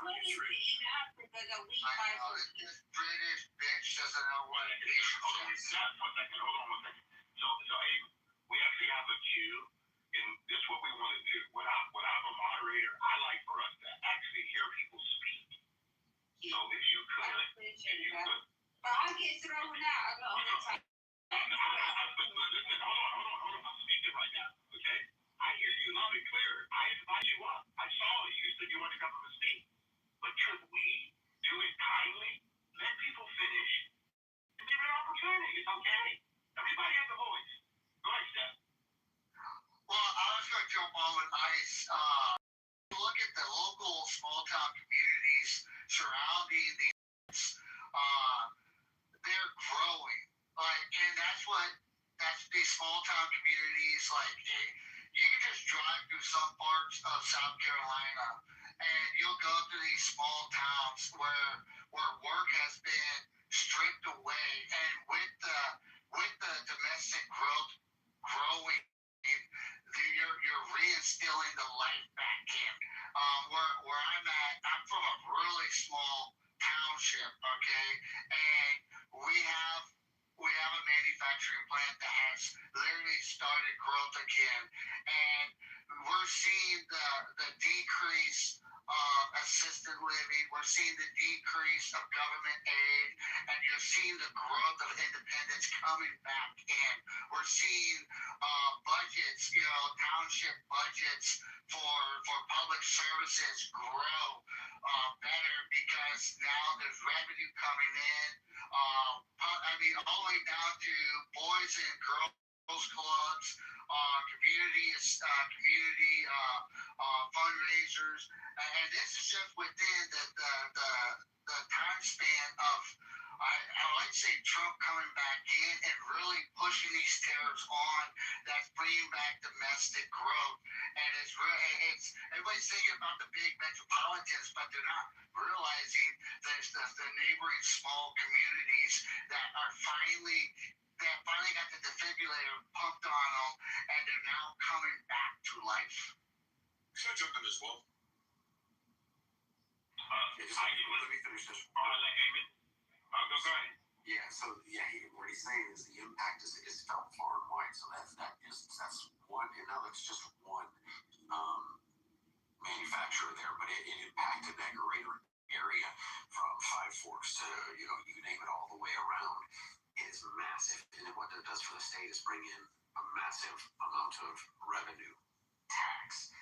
Speaker 11: What is it in Africa that we buy?
Speaker 8: This British bitch doesn't know what it is.
Speaker 1: Hold on one second. So we actually have a queue, and this is what we want to do. When I'm a moderator, I like for us to actually hear people speak. So if you could.
Speaker 11: But I get thrown out all the time.
Speaker 1: Listen, hold on. I'm speaking right now, okay? I hear you loud and clear. I invite you up. I saw you said you wanted to come and speak. But could we do it kindly? Let people finish and give it an opportunity. It's okay. Everybody has a voice. Go ahead, Steph.
Speaker 8: Well, I was going to jump on with ICE. Look at the local small town communities surrounding these. They're growing. And that's these small town communities. You can just drive through some parts of South Carolina, and you'll go to these small towns where work has been stripped away, and with the domestic growth growing, you're reinstilling the life back in. Where I'm at, I'm from a really small township, okay, and we have a manufacturing plant that has literally started growth again, and we're seeing the decrease of assisted living, we're seeing the decrease of government aid, and you're seeing the growth of independence coming back in. We're seeing budgets, township budgets for public services grow better because now there's revenue coming in. All the way down to boys and girls clubs, community fundraisers, and this is just within the time span of, I like to say, Trump coming back in and really pushing these tariffs on. That's bringing back domestic growth, and it's everybody's thinking about the big metropolitans, but they're not realizing there's the neighboring small communities that finally got the defibrillator pumped on them, and they're now coming back to life.
Speaker 10: Can I jump in as well?
Speaker 5: Let me finish this.
Speaker 1: Go ahead.
Speaker 5: Yeah, what he's saying is the impact is felt far and wide. So that's one, and now that's just one manufacturer there, but it impacted that greater area from Five Forks to you name it all the way around. It is massive, and then what it does for the state is bring in a massive amount of revenue tax.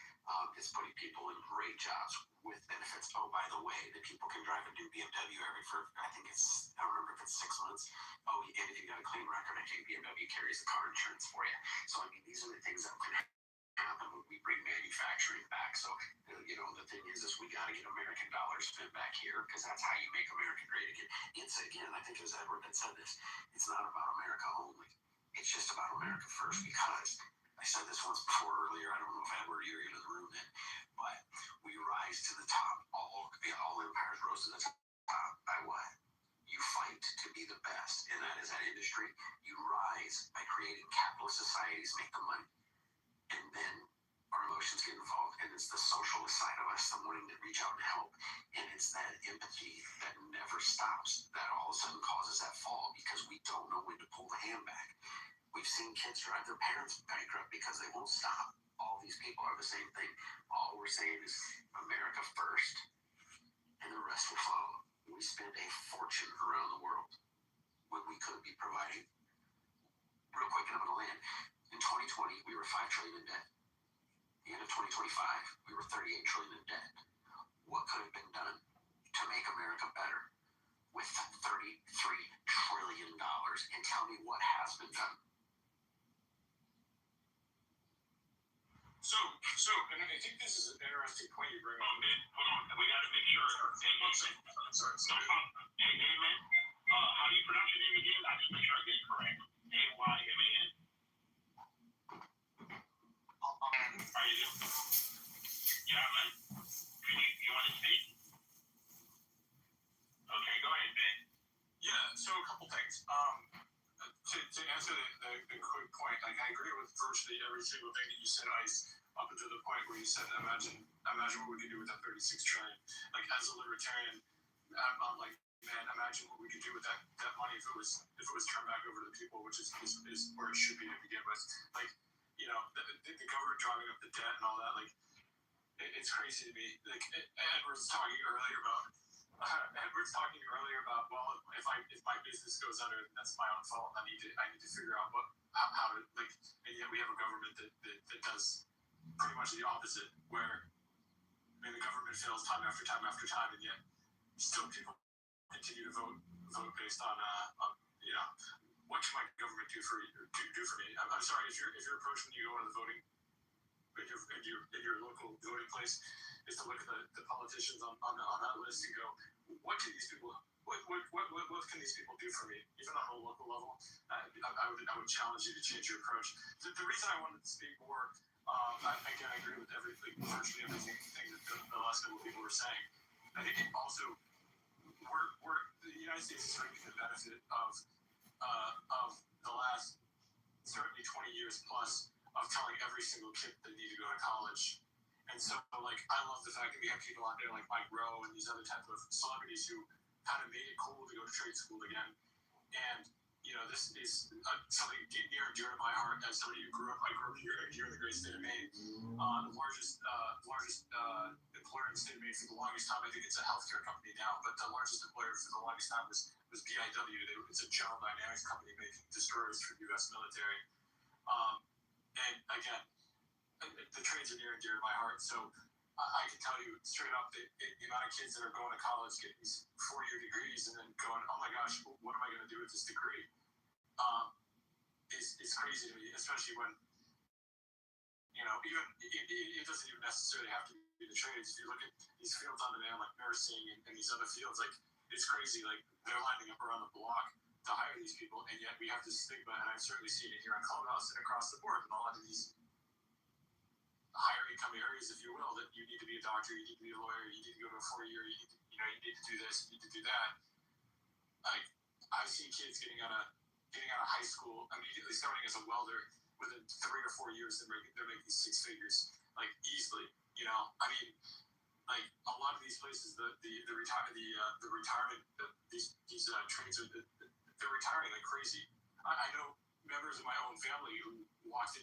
Speaker 5: It's putting people in great jobs with benefits. Oh, by the way, that people can drive a new BMW I don't remember if it's 6 months. Oh, and if you got a clean record, I think BMW carries the car insurance for you. So, these are the things that can happen when we bring manufacturing back. So, the thing is we got to get American dollars spent back here because that's how you make America great again. Again, I think it was Edward that said this. It's not about America only. It's just about America first because I said this once before earlier. I don't know if Edward, you're in the room then, but we rise to the top. All empires rose to the top by what? You fight to be the best, and that is that industry. You rise by creating capitalist societies, make the money. And then our emotions get involved, and it's the socialist side of us, the wanting to reach out and help. And it's that empathy that never stops that all of a sudden causes that fall because we don't know when to pull the hand back. We've seen kids drive their parents bankrupt because they won't stop. All these people are the same thing. All we're saying is America first, and the rest will follow. We spend a fortune around the world when we could be providing. Real quick, and I'm going to land. In 2020, we were $5 trillion in debt. The end of 2025, we were $38 trillion in debt. What could have been done to make America better with $33 trillion? And tell me what has been done.
Speaker 12: So, and I think this is an interesting point you bring up.
Speaker 8: Hold on. We got to make sure. I'm sorry. Hey, man. How do you pronounce your name again? I just make sure I get it correct. A-Y-M-A-N. How you doing? Yeah, man. You want to speak? Okay, go ahead, Ben.
Speaker 12: Yeah, so a couple things. To answer the quick point, like I agree with virtually every single thing that you said, Ice, up until the point where you said, imagine what we could do with that 36 trillion. Like as a libertarian, I'm like, man, imagine what we could do with that money if it was turned back over to the people, which is where it should be to begin with. Like, the government driving up the debt and all that, like, it's crazy to me. Like Edward's talking earlier about, well, if my business goes under, then that's my own fault. I need to figure out how to, like, and yet we have a government that does pretty much the opposite, where the government fails time after time after time, and yet still people continue to vote based on what can my government do for me? I'm sorry, if your approach when you go into the voting, in your local voting place, is to look at the politicians on that list and go, what can these people do for me, even on a local level? I would challenge you to change your approach. The reason I wanted to speak more, I agree with virtually everything that the last couple of people were saying. I think it also, the United States is reaping the benefit of the last certainly 20 years plus of telling every single kid they need to go to college. And so, like, I love the fact that we have people out there like Mike Rowe and these other type of celebrities who kind of made it cool to go to trade school again. And, this is something near and dear to my heart as somebody who grew up here in the great state of Maine. The largest employer in the state of Maine for the longest time. I think it's a healthcare company now, but the largest employer for the longest time was BIW. It's a General Dynamics company making destroyers for the U.S. military. And again, the trades are near and dear to my heart. So I can tell you straight up that the amount of kids that are going to college, getting these 4-year degrees, and then going, oh my gosh, what am I going to do with this degree? It's crazy to me, especially when, even it doesn't even necessarily have to be the trades. If you look at these fields on demand, like nursing and these other fields, like, it's crazy. Like, they're lining up around the block to hire these people, and yet we have this stigma, and I've certainly seen it here on Clubhouse and across the board in a lot of these higher income areas, if you will, that you need to be a doctor, you need to be a lawyer, you need to go to a 4-year, you need to do this, you need to do that. Like, I've seen kids getting out of high school, immediately starting as a welder. Within 3 or 4 years, they're making 6 figures, like, easily. Like, a lot of these places, the retirement, these trades they're retiring like crazy. I know members of my own family who walked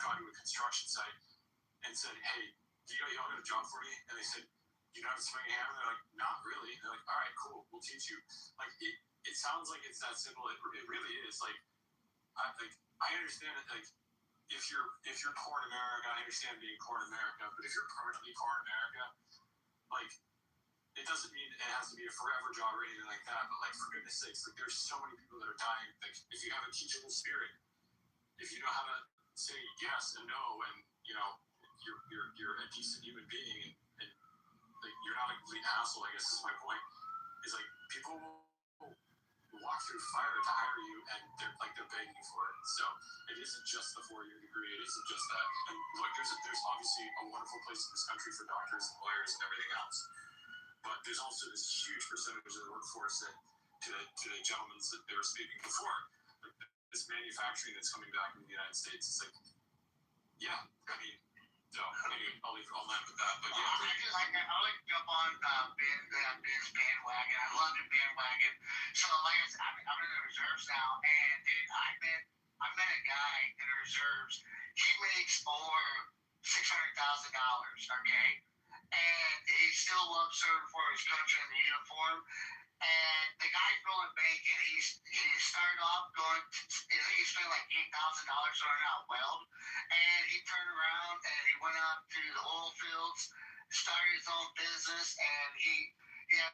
Speaker 12: onto a construction site and said, hey, y'all got a job for me? And they said, do you know how to swing a hammer? They're like, not really. And they're like, all right, cool, we'll teach you. Like, it sounds like it's that simple. It really is. Like, I understand it. Like, if you're poor in America, I understand being poor in America. But if you're permanently poor in America, like, it doesn't mean it has to be a forever job or anything like that. But, like, for goodness sakes, like, there's so many people that are dying. Like, if you have a teachable spirit, if you know how to say yes and no, and you're a decent human being, and like you're not a complete asshole. I guess is my point. Is like people will walk through fire to hire you, and they're begging you for it. So it isn't just the 4-year degree. It isn't just that. And look, there's obviously a wonderful place in this country for doctors and lawyers and everything else. But there's also this huge percentage of the workforce that, to the gentlemen that they were speaking before, like this manufacturing that's coming back in the United States. It's like, yeah, I mean, so maybe I'll land with that. But yeah,
Speaker 8: I like to jump on Ben's bandwagon. I love the bandwagon. So like I said, I'm in the reserves now, and dude, I met a guy in the reserves. He makes over $600,000. Okay, and he still loves serving for his country in the uniform. And the guy's rolling bacon. He started off going, he spent like $8,000 learning how to weld. And he turned around and he went out to the oil fields, started his own business, and he has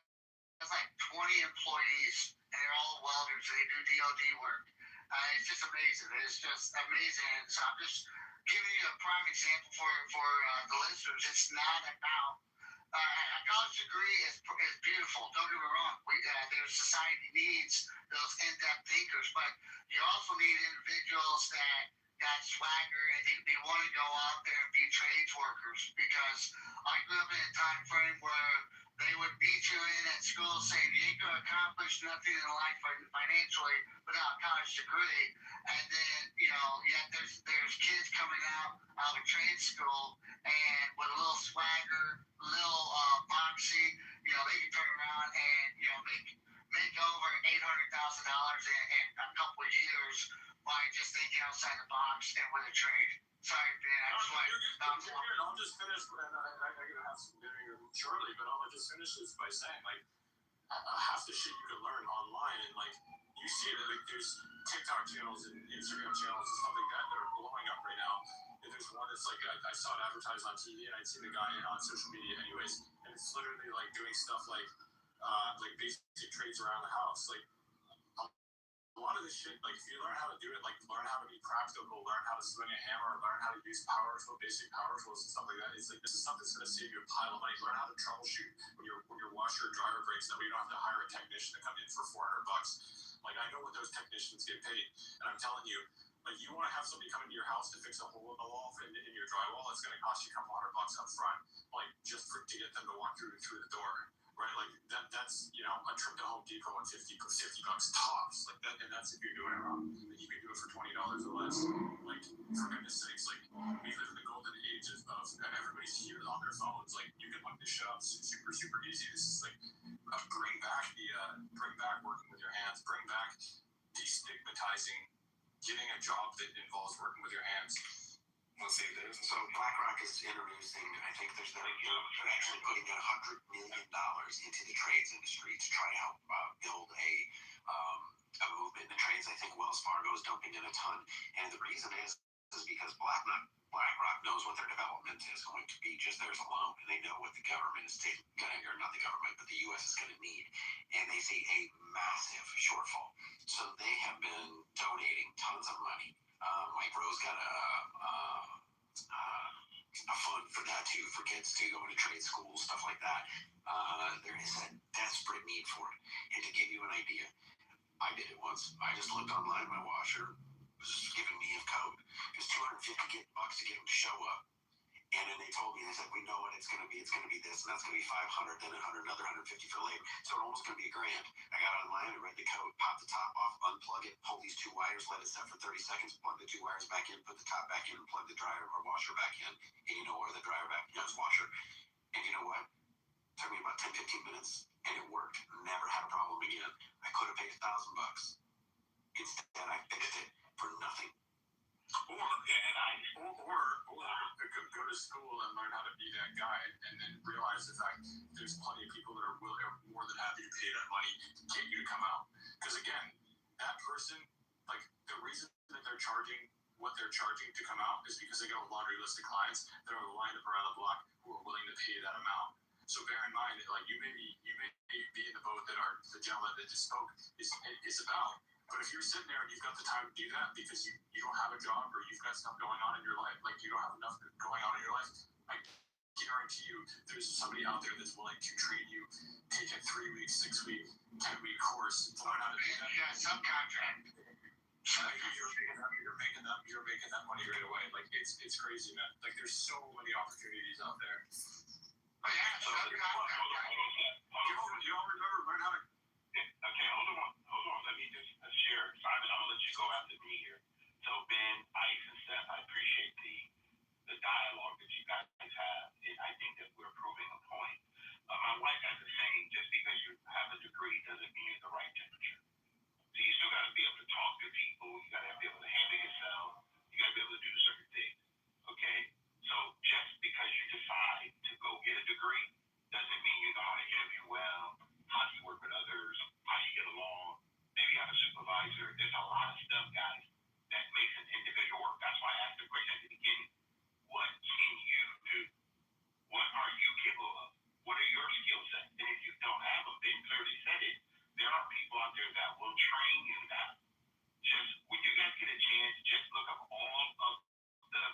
Speaker 8: like 20 employees, and they're all welders. They do DOD work. It's just amazing. It's just amazing. So I'm just giving you a prime example for the listeners. It's not about a college degree is beautiful. Don't get me wrong. Their society needs those in-depth thinkers, but you also need individuals that got swagger and they want to go out there and be trades workers. Because I grew up in a time frame where they would beat you in at school saying you ain't going to accomplish nothing in life financially without a college degree. And then, there's kids coming out of a trade school and with a little swagger, little boxy, they can turn around and, make over $800,000 in a couple of years by just thinking outside the box and with a trade. Sorry, Ben, I just want to bounce off.
Speaker 12: I'll just finish, and I'm going to have some dinner shortly, but I'll just finish this by saying, like, half the shit you can learn online, and, like, you see it, like, there's TikTok channels and Instagram channels and stuff like that are blowing up right now. And there's one that's, like, I saw it advertised on TV, and I'd seen the guy on social media anyways, and it's literally, like, doing stuff like basic trades around the house, like, a lot of this shit, like, if you learn how to do it, like, learn how to be practical, learn how to swing a hammer, learn how to use basic power tools and stuff like that. It's like, this is something that's going to save you a pile of money. Learn how to troubleshoot when your washer or dryer breaks, that way you don't have to hire a technician to come in for $400. Like, I know what those technicians get paid, and I'm telling you, like, you want to have somebody come into your house to fix a hole in the wall in your drywall, it's going to cost you a couple $100 up front, like, just to get them to walk through the door. Right, like that's a trip to Home Depot at $50 tops, like that, and that's if you're doing it wrong. You can do it for $20 or less. Like, for goodness sakes, like, we live in the golden age of everybody's here on their phones. Like, you can look this shit up super easy. This is like bring back working with your hands, bring back destigmatizing getting a job that involves working with your hands.
Speaker 5: Let's see, so BlackRock is introducing, I think they're actually putting in $100 million into the trades industry to try to help build a movement in the trades. I think Wells Fargo is dumping in a ton. And the reason is because BlackRock knows what their development is going to be just theirs alone. And they know what the government is or not the government, but the U.S. is going to need. And they see a massive shortfall. So they have been donating tons of money. Mike Rose got a fund for that too, for kids to go into trade schools, stuff like that. There is a desperate need for it. And to give you an idea, I did it once. I just looked online. My washer was giving me a code. It was $250 to get him to show up. And then they told me, they said, we know what it's going to be. It's going to be this, and that's going to be $500, then $100, another $150 for labor. So it's almost going to be $1,000. I got online, I read the code, pop the top off, unplug it, pull these two wires, let it set for 30 seconds, plug the two wires back in, put the top back in, and plug the dryer or washer back in. And or the dryer back in, washer. And you know what? It took me about 10, 15 minutes, and it worked. Never had a problem again. I could have paid $1,000. Instead, I fixed it for nothing.
Speaker 12: Or go to school and learn how to be that guy, and then realize the fact there's plenty of people that are more than happy to pay that money to get you to come out. Because again, that person, like, the reason that they're charging what they're charging to come out is because they got a laundry list of clients that are lined up around the block who are willing to pay that amount. So bear in mind that, like, you may be in the boat that the gentleman that just spoke is about. But if you're sitting there and you've got the time to do that because you don't have a job or you've got stuff going on in your life, like you don't have enough going on in your life, I guarantee you there's somebody out there that's willing to train you, take a 3-week, 6-week, 10-week course to learn how to do that.
Speaker 8: Yeah, subcontract.
Speaker 12: You're making that money right away. Like it's crazy, man. Like there's so many opportunities out there.
Speaker 8: Oh, yeah, subcontract.
Speaker 12: You don't remember learn how to.
Speaker 13: Okay, hold on. Let me just share. Simon, I'm gonna let you go after me here. So Ben, Ice, and Seth, I appreciate the dialogue that you guys have, and I think that we're proving a point. My wife has a saying: just because you have a degree doesn't mean you're the right temperature. So you still got to be able to talk to people. You got to be able to handle yourself. You got to be able to do certain things. Okay? So just because you decide to go get a degree doesn't mean you know how to interview well, how do you work with others, how you get along, maybe have a supervisor. There's a lot of stuff, guys, that makes an individual work. That's why I asked the question at the beginning. What can you do? What are you capable of? What are your skill sets? And if you don't have them, Ben clearly said it. There are people out there that will train you now. Just when you guys get a chance, just look up all of the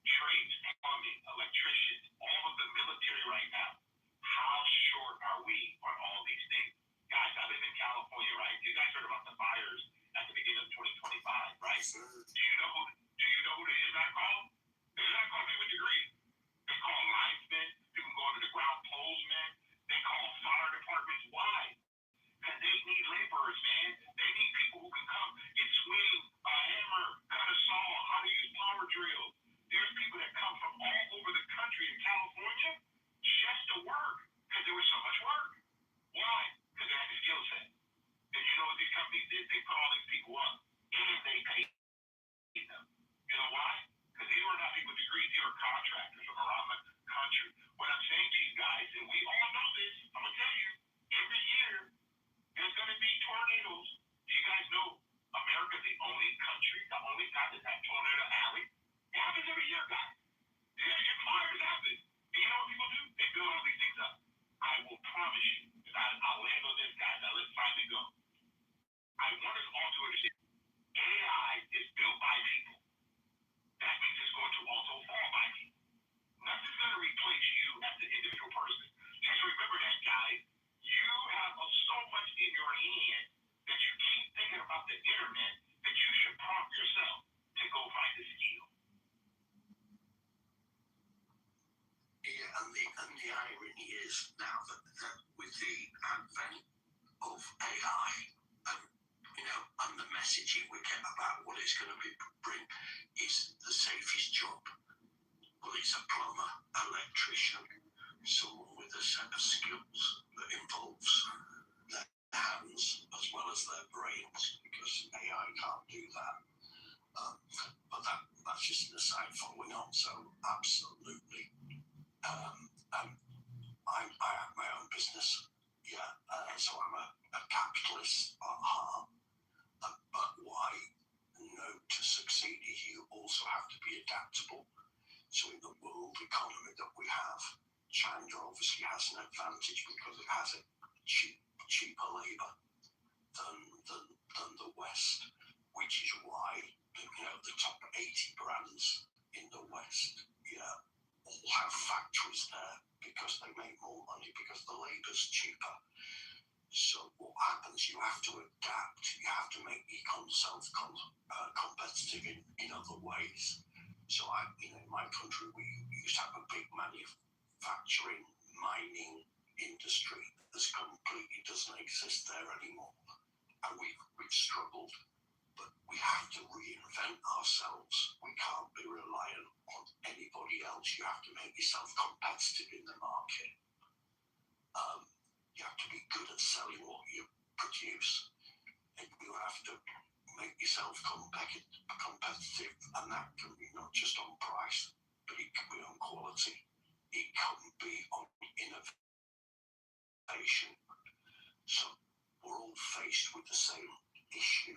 Speaker 13: trades, plumbing, electricians, all of the military right now. How short are we on all these things? Guys, I live in California, right? You guys heard about the fires at the beginning of 2025, right? Do you know who they is not called? They're not called people with degrees. They call linesmen, people go under the ground poles, man. They call fire departments. Why? Because they need laborers, man. They need people who can come and swing a hammer, cut a saw, how to use power drills. There's people that come from all over the country in California just to work because there was so much work. Why? Because they had the skill set. And you know what these companies did? They put all these people up and they paid them. You know why? Because these were not people with degrees. These were contractors from around the country. What I'm saying to you guys, and we all know this, I'm going to tell you, every year there's going to be tornadoes. Do you guys know America's the only country, the only time that that tornado alley? It happens every year, guys. If fires happen, and you know what people do? They build all these things up. I will promise you, and I'll land on this, guys. Now let's finally go. I want us all to understand AI is built by people. That means it's going to also fall by people. Nothing's going to replace you as the individual person. Just remember that, guys. You have so much in your hand that you keep thinking about the internet that you should prompt yourself to go find a skill.
Speaker 5: Yeah, and the irony is now that with the advent of AI and the messaging we get about what it's going to bring is the safest job. Well, it's a plumber, electrician, someone with a set of skills that involves their hands as well as their brains, because AI can't do that. But that's just an aside following on. So absolutely. I have my own business. Yeah. So I'm a capitalist at heart. But what I know to succeed is you also have to be adaptable. So in the world economy that we have, China obviously has an advantage because it has a cheaper labor than the West, which is why the top 80 brands in the West, all have factories there because they make more money because the labor's cheaper. So what happens? You have to adapt. You have to make yourself competitive in other ways. So in my country, we used to have a big manufacturing, mining industry that completely doesn't exist there anymore. And we've struggled, but we have to reinvent ourselves. We can't be reliant on anybody else. You have to make yourself competitive in the market. You have to be good at selling what you produce, and you have to make yourself competitive, and that can be not just on price, but it can be on quality. It can be on innovation. So we're all faced with the same issue.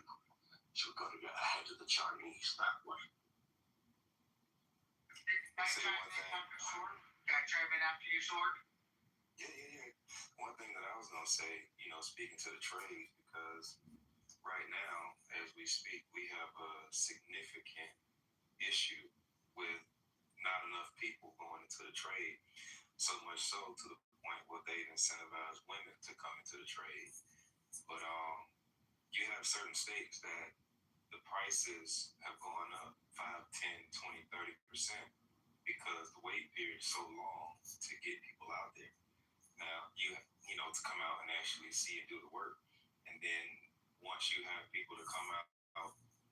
Speaker 5: So we've got to get ahead of the Chinese that way.
Speaker 8: Can I chime in after you, Sword?
Speaker 3: Yeah. One thing that I was going to say, speaking to the trades, because right now,
Speaker 1: speak, we have a significant issue with not enough people going into the trade. So much so to the point where they've incentivized women to come into the trade. But you have certain states that the prices have gone up 5, 10, 20, 30% because the wait period is so long to get people out there. Now, you know, to come out and actually see and do the work. And then once you have people to come out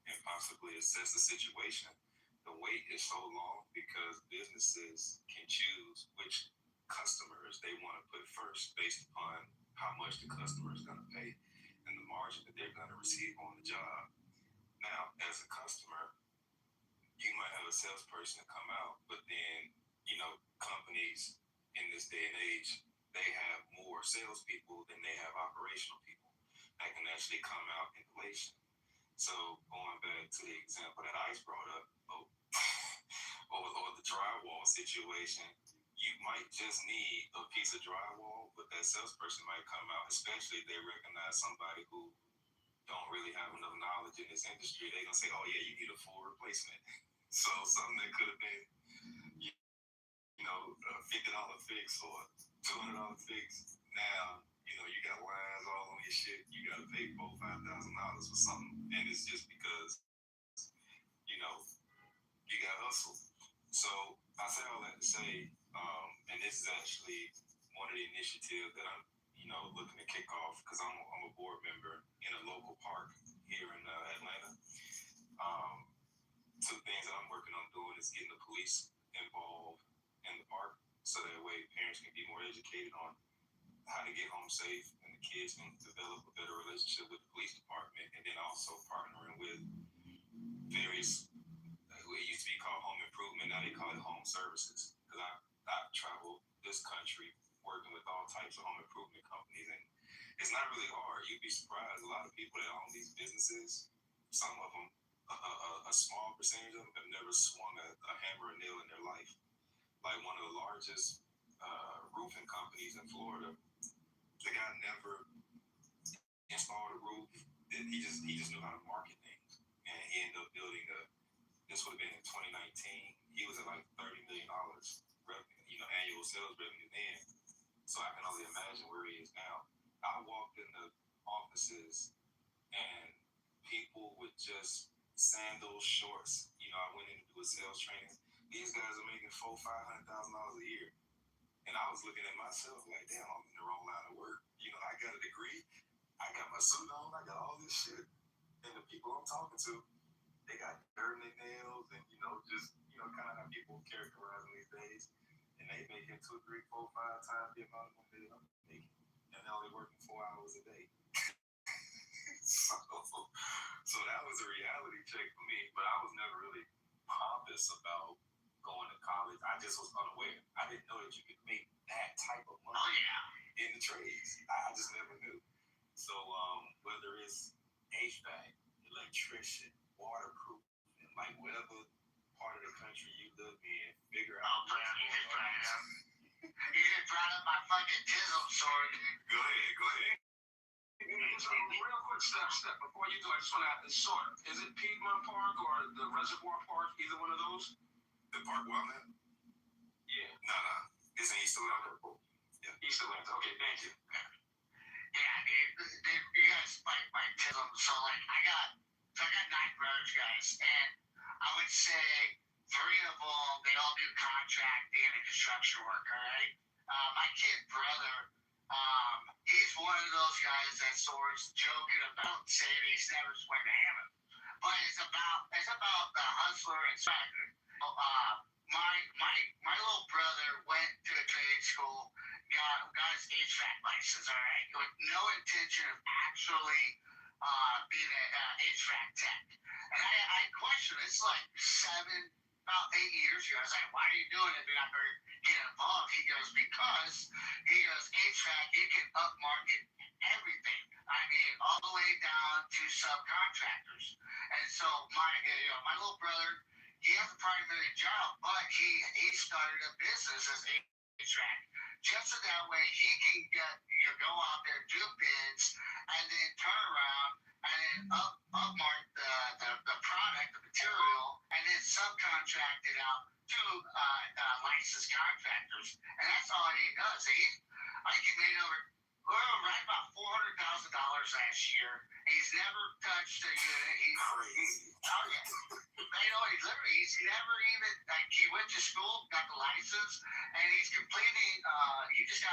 Speaker 1: and possibly assess the situation, the wait is so long because businesses can choose which customers they want to put first based upon how much the customer is going to pay and the margin that they're going to receive on the job. Now, as a customer, you might have a salesperson come out, but then, you know, companies in this day and age, they have more salespeople than they have operational people that can actually come out in relation. So going back to the example that Ice brought up, or the drywall situation, you might just need a piece of drywall, but that salesperson might come out, especially if they recognize somebody who don't really have enough knowledge in this industry. They're gonna say, "Oh yeah, you need a full replacement." So something that could have been, you know, a $50 fix or $200 fix. Now, you know, you got lines all on your shit. You got to pay $4,000-$5,000 for something, and it's just because, you know, you got hustle. So I say all that to say, and this is actually one of the initiatives that I'm, you know, looking to kick off because I'm a board member in a local park here in Atlanta. Two things that I'm working on doing is getting the police involved in the park, so that way parents can be more educated on how to get home safe, and the kids can develop a better relationship with the police department, and then also partnering with various, it used to be called home improvement, now they call it home services. Because I've traveled this country working with all types of home improvement companies, and it's not really hard. You'd be surprised. A lot of people that own these businesses, some of them, a small percentage of them have never swung a hammer or nail in their life. Like one of the largest roofing companies in Florida, the guy never installed a roof. He just knew how to market things, and he ended up building this would have been in 2019. He was at like $30 million revenue, you know, annual sales revenue then. So I can only imagine where he is now. I walked in the offices and people with just sandals, shorts. You know, I went in to do a sales training. These guys are making $400,000-$500,000 a year. And I was looking at myself like, damn, I'm in the wrong line of work. You know, I got a degree, I got my suit on, I got all this shit. And the people I'm talking to, they got dirt in their nails and, you know, just, you know, kind of how people characterize them these days. And they making 2, 3, 4, 5 times the amount of money that I'm making. And they're only working 4 hours a day. So that was a reality check for me, but I was never really pompous about going to college. I just was unaware. I didn't know that you could make that type of money in the trades. I just never knew. So whether it's HVAC, electrician, waterproof, and like whatever part of the country you live in, figure out.
Speaker 8: You just brought up my fucking chisel sword, dude.
Speaker 1: Go ahead.
Speaker 12: So real quick step before you do, I just want to add this sort. Is it Piedmont Park or the Reservoir Park? Either one of those?
Speaker 1: The park where I'm at?
Speaker 12: Yeah.
Speaker 1: Nah. It's in East Atlanta.
Speaker 12: Yeah. East Atlanta. Okay, thank you.
Speaker 8: Yeah, dude, you guys spiked my chisel. So like I got 9 brothers, guys, and I would say 3 of them, they all do contracting and construction work, all right? My kid brother, he's one of those guys that's always joking about saying he's never swung a hammer. But it's about the hustler and swagger. My little brother went to a trade school, got his HVAC license, all right, with no intention of actually being an HVAC tech. And I questioned, it's like about 8 years ago. I was like, why are you doing it? You're not going to get involved. He goes, because HVAC, you can upmarket everything. I mean, all the way down to subcontractors. And so my little brother, he has a primary job, but he started a business as HVAC. Just so that way he can go out there, do bids, and then turn around and then upmark the subcontracted out to licensed contractors, and that's all he does. I think he made right about $400,000 last year. He's never touched a unit. He's never even he went to school, got the license, and he's completing. He just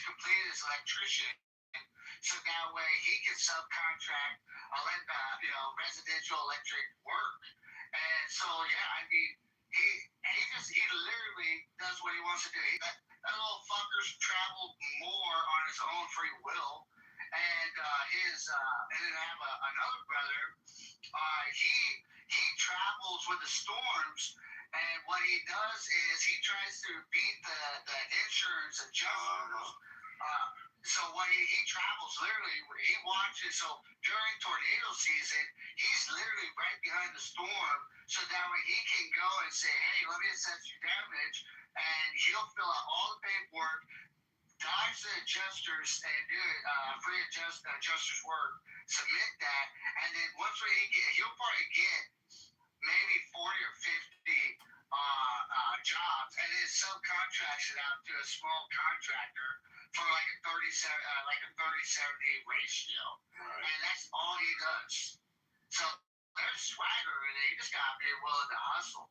Speaker 8: completed his electrician. So that way he can subcontract, residential electric work. And so he literally does what he wants to do. That little fucker's traveled more on his own free will. And then I have another brother. He travels with the storms, and what he does is he tries to beat the insurance adjusters. So when he travels, literally, he watches. So during tornado season, he's literally right behind the storm, so that way he can go and say, "Hey, let me assess your damage," and he'll fill out all the paperwork, dodge the adjusters, and do it free adjusters work. Submit that, and then once he'll probably get maybe 40 or 50 jobs, and then subcontracts it out to a small contractor for like a 30-70 ratio. Right. And that's all he does. So there's swagger in it. You just gotta be willing to hustle.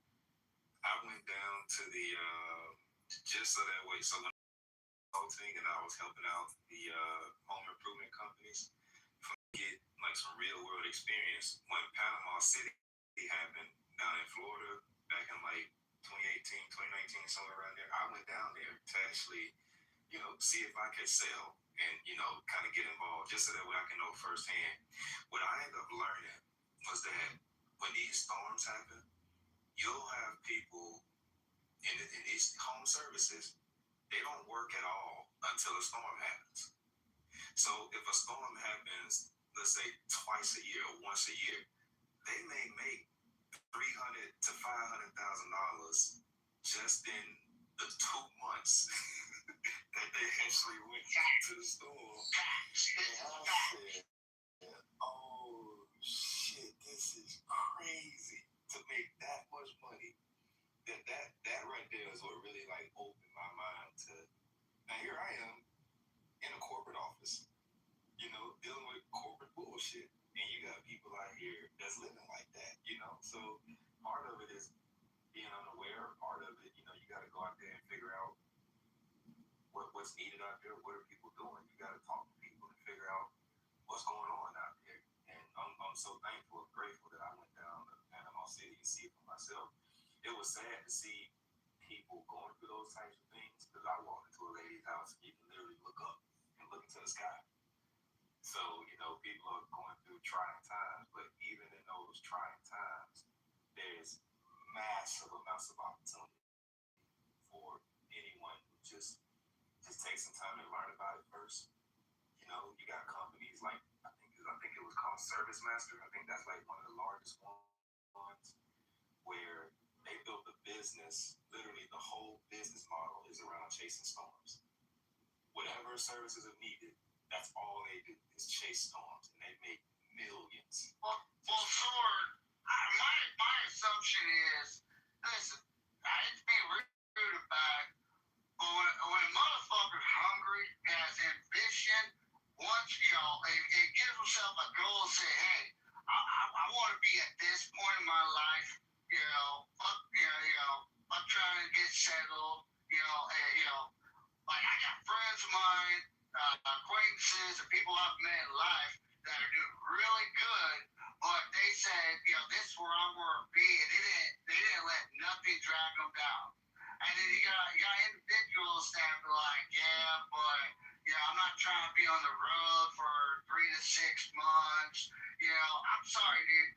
Speaker 1: I went down to the just so that way, so when consulting and I was helping out the home improvement companies get like some real world experience. When Panama City happened down in Florida back in like 2018, 2019, somewhere around there, I went down there to actually see if I could sell and, kind of get involved just so that way I can know firsthand. What I ended up learning was that when these storms happen, you'll have people in these home services, they don't work at all until a storm happens. So if a storm happens, let's say twice a year or once a year, they may make $300,000 to $500,000 just in the 2 months that they actually went to the store. And I said, "Oh shit, this is crazy to make that much money." That right there is what really like opened my mind to. Now here I am in a corporate office, dealing with corporate bullshit, and you got people out here that's living like that, So part of it is being unaware. Part of it, you got to go out there and figure out what's needed out there. What are people doing? You got to talk to people and figure out what's going on out there. And I'm so thankful and grateful that I went down to Panama City to see it for myself. It was sad to see people going through those types of things, because I walked into a lady's house and you can literally look up and look into the sky. So, people are going through trying times, but even in those trying times, there's massive amounts of opportunity for anyone who just takes some time to learn about it first. You got companies like, I think it was called Service Master. I think that's like one of the largest ones, where they built a business, literally the whole business model is around chasing storms. Whatever services are needed, that's all they do is chase storms, and they make millions.
Speaker 8: Well, Sword, my assumption is, listen, I hate to be rude about it, but when a motherfucker's hungry, has ambition, once, it gives himself a goal and say, hey, I want to be at this point in my life, I'm trying to get settled, like I got friends of mine, acquaintances, and people I've met in life that are doing really good, but they said, this is where I'm going to be, and they didn't let nothing drag them down. And then you got individuals that are like, yeah, but I'm not trying to be on the road for 3 to 6 months. I'm sorry, dude.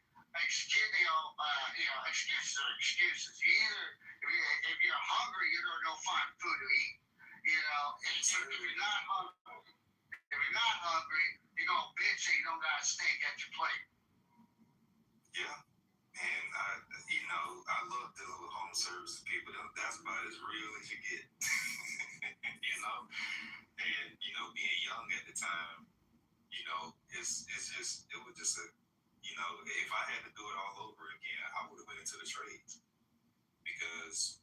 Speaker 8: Excuses are excuses. If you're hungry, you're gonna go find food to eat. If you're not hungry, you're gonna bitch and you don't got a steak at your plate.
Speaker 1: Yeah. And I love dealing with home services people. That's about as real as you get. And being young at the time, it was just a, if I had to do it all over again, I would have went into the trades.
Speaker 3: because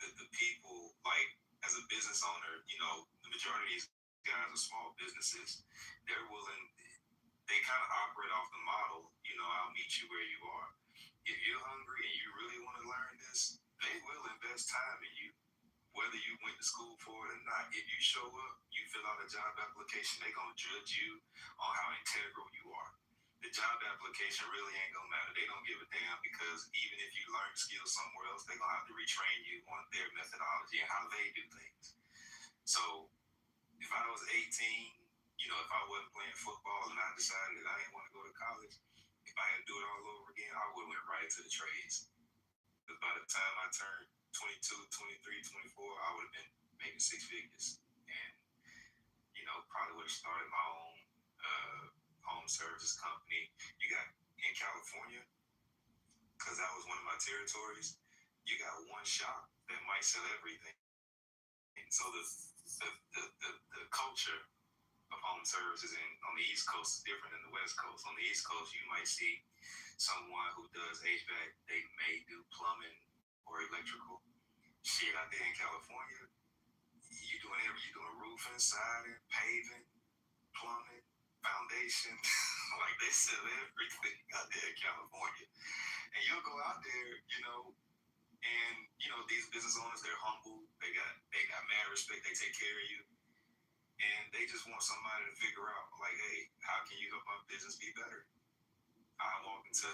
Speaker 3: the people, like, as a business owner, the majority of these guys are small businesses. They're willing, they kind of operate off the model, I'll meet you where you are. If you're hungry and you really want to learn this, they will invest time in you, whether you went to school for it or not. If you show up, you fill out a job application, they're going to judge you on how integral you are. The job application really ain't going to matter. They don't give a damn, because even if you learn skills somewhere else, they're going to have to retrain you on their methodology and how they do things. So if I was 18, if I wasn't playing football and I decided that I didn't want to go to college, if I had to do it all over again, I would have went right into the trades. Because by the time I turned 22, 23, 24, I would have been making six figures. And, probably would have started my own home services company. You got, in California, because that was one of my territories, you got one shop that might sell everything. And so the culture of home services on the East Coast is different than the West Coast. On the East Coast, you might see someone who does HVAC. They may do plumbing or electrical. Shit, out there in California, you're doing roofing, siding, paving, plumbing, foundation. Like, they sell everything out there in California. And you'll go out there, and these business owners, they're humble. They got mad respect. They take care of you. And they just want somebody to figure out, like, hey, how can you help my business be better? I walk into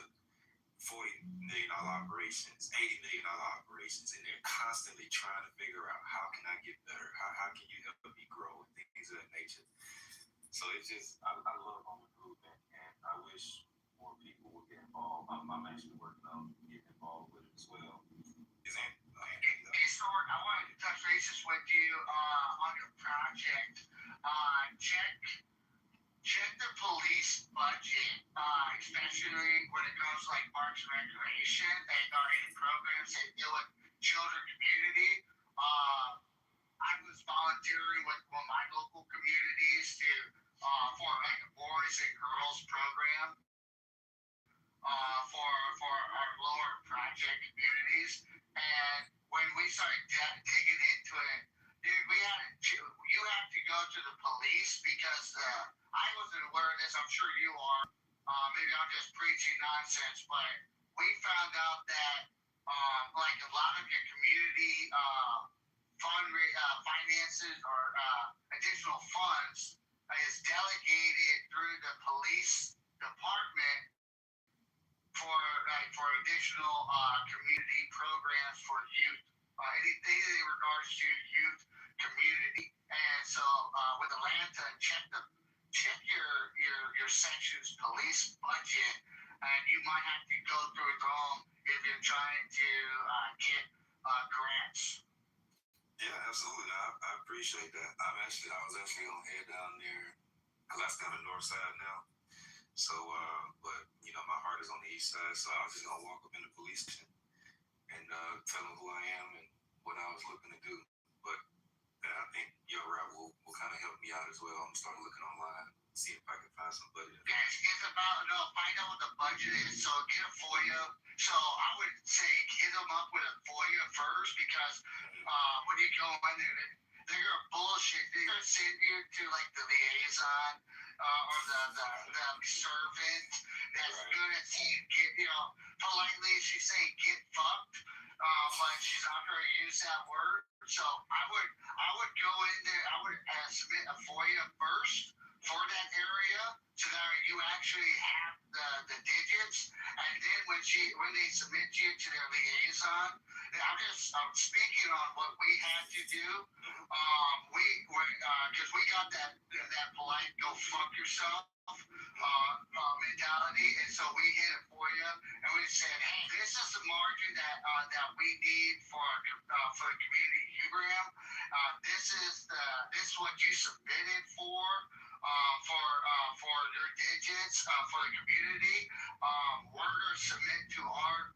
Speaker 3: $40 million operations, $80 million operations, and they're constantly trying to figure out, how can I get better? How can you help me grow, and things of that nature. So it's just, I love home improvement, and I wish more people would get involved. I'm actually working on getting involved with it as well.
Speaker 8: Hey, Sword, I wanted to touch bases with you on your project. Check the police budget, especially when it comes to, like, parks and recreation and any programs that deal with children community. I was volunteering with one of my local communities for like a boys and girls program for our lower project communities. And when we started digging into it, dude, you have to go to the police, because I wasn't aware of this. I'm sure you are. Maybe I'm just preaching nonsense, but we found out that like a lot of your community finances or additional funds is delegated through the police department for additional community programs for youth, anything in regards to youth community. And so with Atlanta, check your section's police budget, and you might have to go through it all if you're trying to get grants.
Speaker 3: Yeah, absolutely. I appreciate that. I was actually gonna head down there, because that's kind of north side now. So, but my heart is on the east side, so I was just gonna walk up in the police station and tell them who I am and what I was looking to do. But I think your route will kind of help me out as well. I'm gonna start looking online, see if I can find somebody.
Speaker 8: It's about find out what the budget is. So get a FOIA. So I would say hit them up with a FOIA first, because when you go in there, they're gonna bullshit. They're gonna send you to like the liaison or the servant that's gonna see get politely she's saying get fucked, but she's not gonna use that word. So I would go in there. I would submit a FOIA first for that area, so that you actually have the digits, and then when they submit you to their liaison, I'm speaking on what we had to do. Because we got that polite go fuck yourself mentality, and so we hit it for you, and we said, hey, this is the margin that we need for the community program. This is what you submitted for your digits for the community. We're going to submit to our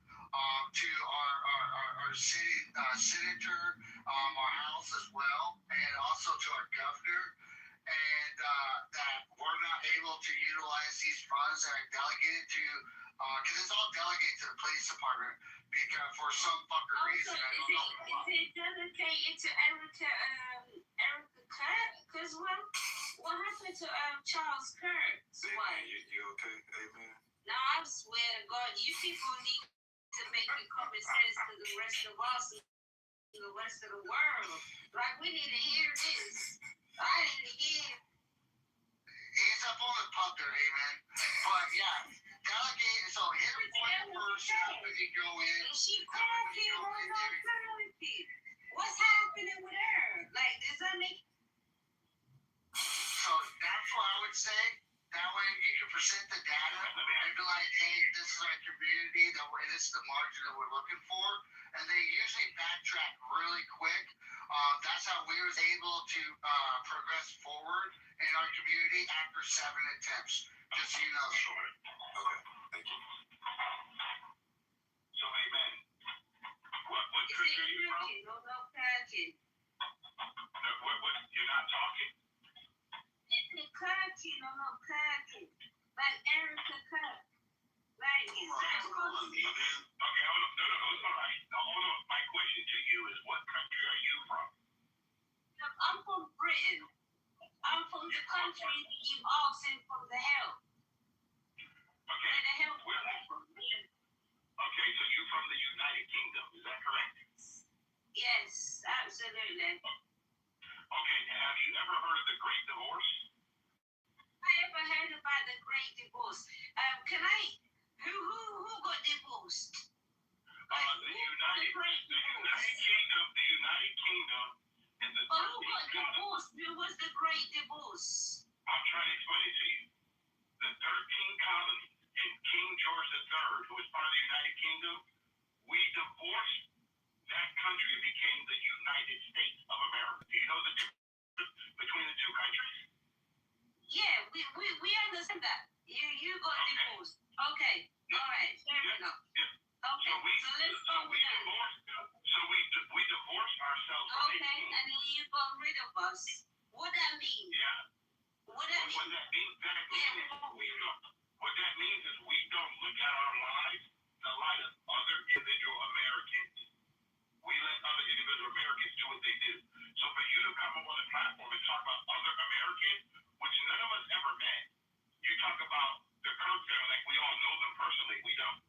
Speaker 8: city senator, our house as well, and also to our governor, and that we're not able to utilize these funds that are delegated to
Speaker 5: Because it's all delegated to the police department because for some fucking reason, I don't know.
Speaker 11: Is it delegated to Erica Kirk as well? What happened to Charles Kirk's wife?
Speaker 1: You okay? Amen.
Speaker 11: No, I swear to God, you people need to make it common sense to the rest of us and the rest of the world. Like, we need to hear this. I need to hear.
Speaker 5: He's up on the pub there, amen. But yeah, delegate. So hit a point first, when you go in.
Speaker 11: And she called him on authority. What's happening with her? Like, does that make...
Speaker 5: So that's what I would say. That way you can present the data and be like, hey, this is our community, this is the margin that we're looking for. And they usually backtrack really quick. That's how we was able to progress forward in our community after 7 attempts. Just so you know.
Speaker 1: Okay, thank you.
Speaker 13: So, amen. What country are you from?
Speaker 11: No cracking.
Speaker 13: What, you're not talking?
Speaker 11: No cracking. Like Erica Kirk. Like, is that supposed to be...
Speaker 13: Okay, hold on. No, it's all right. Now, hold on. My question to you is, what country are you from?
Speaker 11: I'm from Britain. I'm from the country that you all sent from the hell.
Speaker 13: Okay.
Speaker 11: Where the hell
Speaker 13: Where? Okay, so you're from the United Kingdom. Is that correct?
Speaker 11: Yes, absolutely.
Speaker 13: Okay, have you ever heard of the Great Divorce?
Speaker 11: I ever heard about the Great Divorce. Who got divorced?
Speaker 13: The United Kingdom and the
Speaker 11: who got divorced? Who was the Great Divorce?
Speaker 13: I'm trying to explain it to you. The 13 colonies and King George III, who was part of the United Kingdom, we divorced that country and became the United States of America. Do you know the difference between the two countries?
Speaker 11: Yeah, we understand that. You got divorced. Okay. All right. Fair enough. Okay. So let's go with that.
Speaker 13: We divorced ourselves from
Speaker 11: Okay, and then you got rid of us. What that mean?
Speaker 13: Yeah.
Speaker 11: What that mean?
Speaker 13: What that means is we don't look at our lives in the light of other individual Americans. We let other individual Americans do what they do. So for you to come up on the platform and talk about other Americans, which none of us ever met, you talk about the Kirk family like we all know them personally. We don't.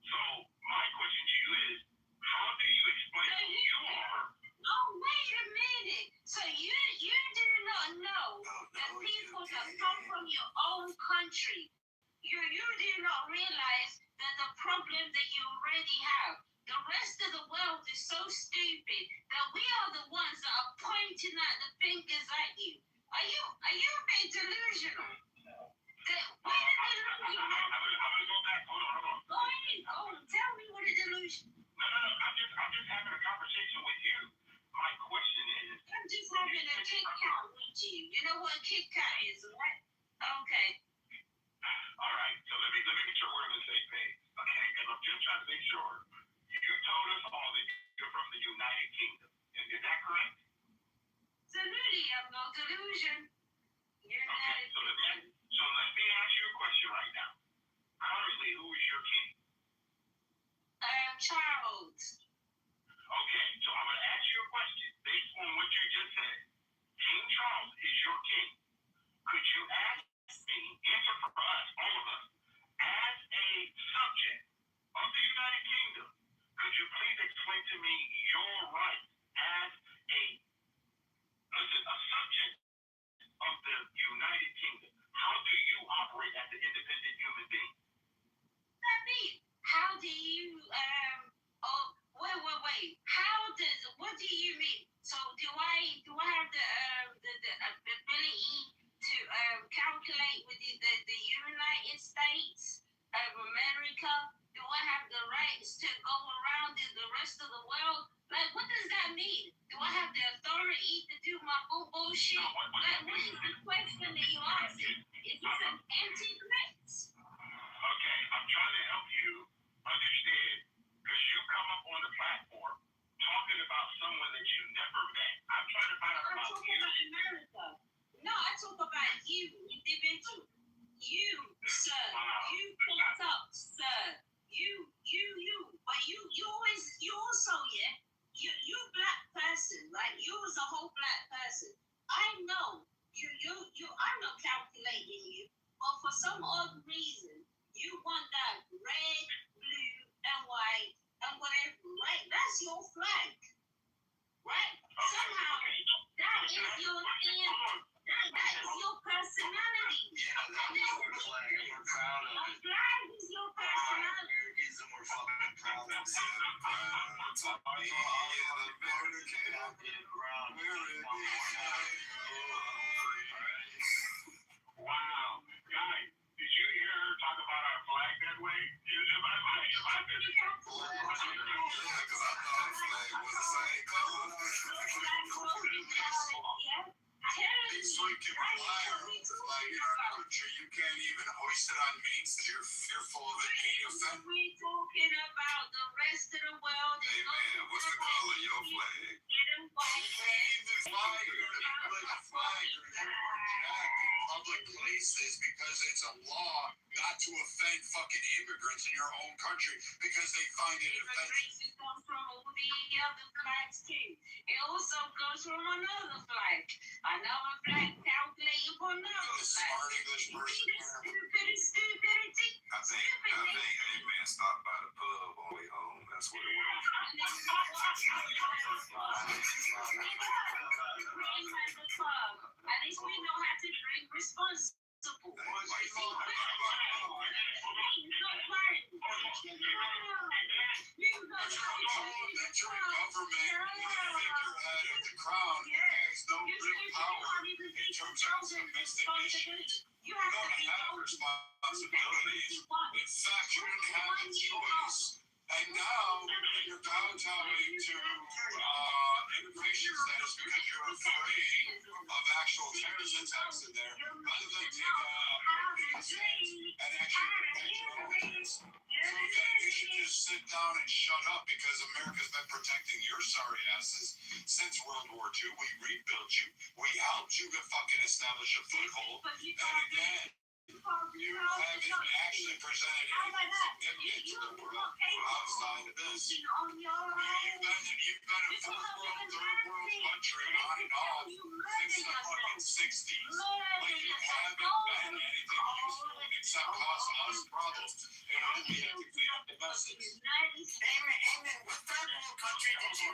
Speaker 13: So my question to you is, how do you explain who you are?
Speaker 11: Oh, wait a minute. So you do not know the people that come from your own country. You do not realize that the problem that you already have. The rest of the world is so stupid that we are the ones that are pointing out the fingers at you. Are you being delusional? Where did delusion?
Speaker 13: I'm gonna go back. Hold on.
Speaker 11: Go ahead. Oh, tell me what a delusion.
Speaker 13: No. I'm just having a conversation with you. My question is.
Speaker 11: I'm just having a Kit Kat with you. You know what a Kit Kat is, right? Okay.
Speaker 13: All right. So let me get sure we're on the same page. Okay, because I'm just trying to make sure. You told us all that you're from the United Kingdom. Is that correct?
Speaker 11: Absolutely. I'm no delusion.
Speaker 13: Okay. So let me ask you a question right now. Currently, who is your king?
Speaker 11: Charles.
Speaker 13: Okay, so I'm going to ask you a question based on what you just said. King Charles is your king. Could you answer for us, all of us, as a subject of the United Kingdom? Could you please explain to me your right as a subject of the United Kingdom? How do you operate as an independent human being?
Speaker 11: How do you wait. What do you mean? So do I have the ability to calculate with the United States of America? Do I have the rights to go around in the rest of the world? Like, what does that mean? Do I have the authority to do my bullshit? Like, what is the question that you asking? Is this an empty threat?
Speaker 13: Okay, I'm trying to help you understand, because you come up on the platform talking about someone that you never met. I'm trying to find out about you.
Speaker 11: About America. No, I talk about you, individual. You, sir.
Speaker 13: Wow.
Speaker 11: You fucked up, sir.
Speaker 13: Wow, guys, did you hear her talk about our flag that way?
Speaker 3: You can't even hoist it on me, so you're fearful of it being offended.
Speaker 11: We're talking about the rest of the world.
Speaker 3: Hey man, what's the color of your flag?
Speaker 11: Get them white
Speaker 3: Public places because it's a law not to offend fucking immigrants in your own country because they find it offensive.
Speaker 11: Immigration comes from all the other flags too. It also comes from another flag. Another flag calculated for another flag.
Speaker 3: Smart English person.
Speaker 11: Stupidity.
Speaker 3: I think, hey man, stop by the pub on the way home. That's what it was.
Speaker 11: At least we know how to drink responsible.
Speaker 3: Parliamentary government, the figurehead of the crown, has no real power in terms of domestic issues. You don't have responsibilities. In fact, you didn't have a choice. And now you're kowtowing to immigration status because you're afraid of actual terrorist attacks in there, rather than take a stance and actually protect your own interests. So then you should just sit down and shut up because America's been protecting your sorry asses since World War II. We rebuilt you. We helped you fucking establish a foothold. And again, you haven't actually presented anything significant to the world outside of this. You've been a fourth world, third world country on and off since the fucking 60s. Like you haven't been anything useful except cause us problems. And we have to clean up the messes.
Speaker 5: Amen. What third world country did you?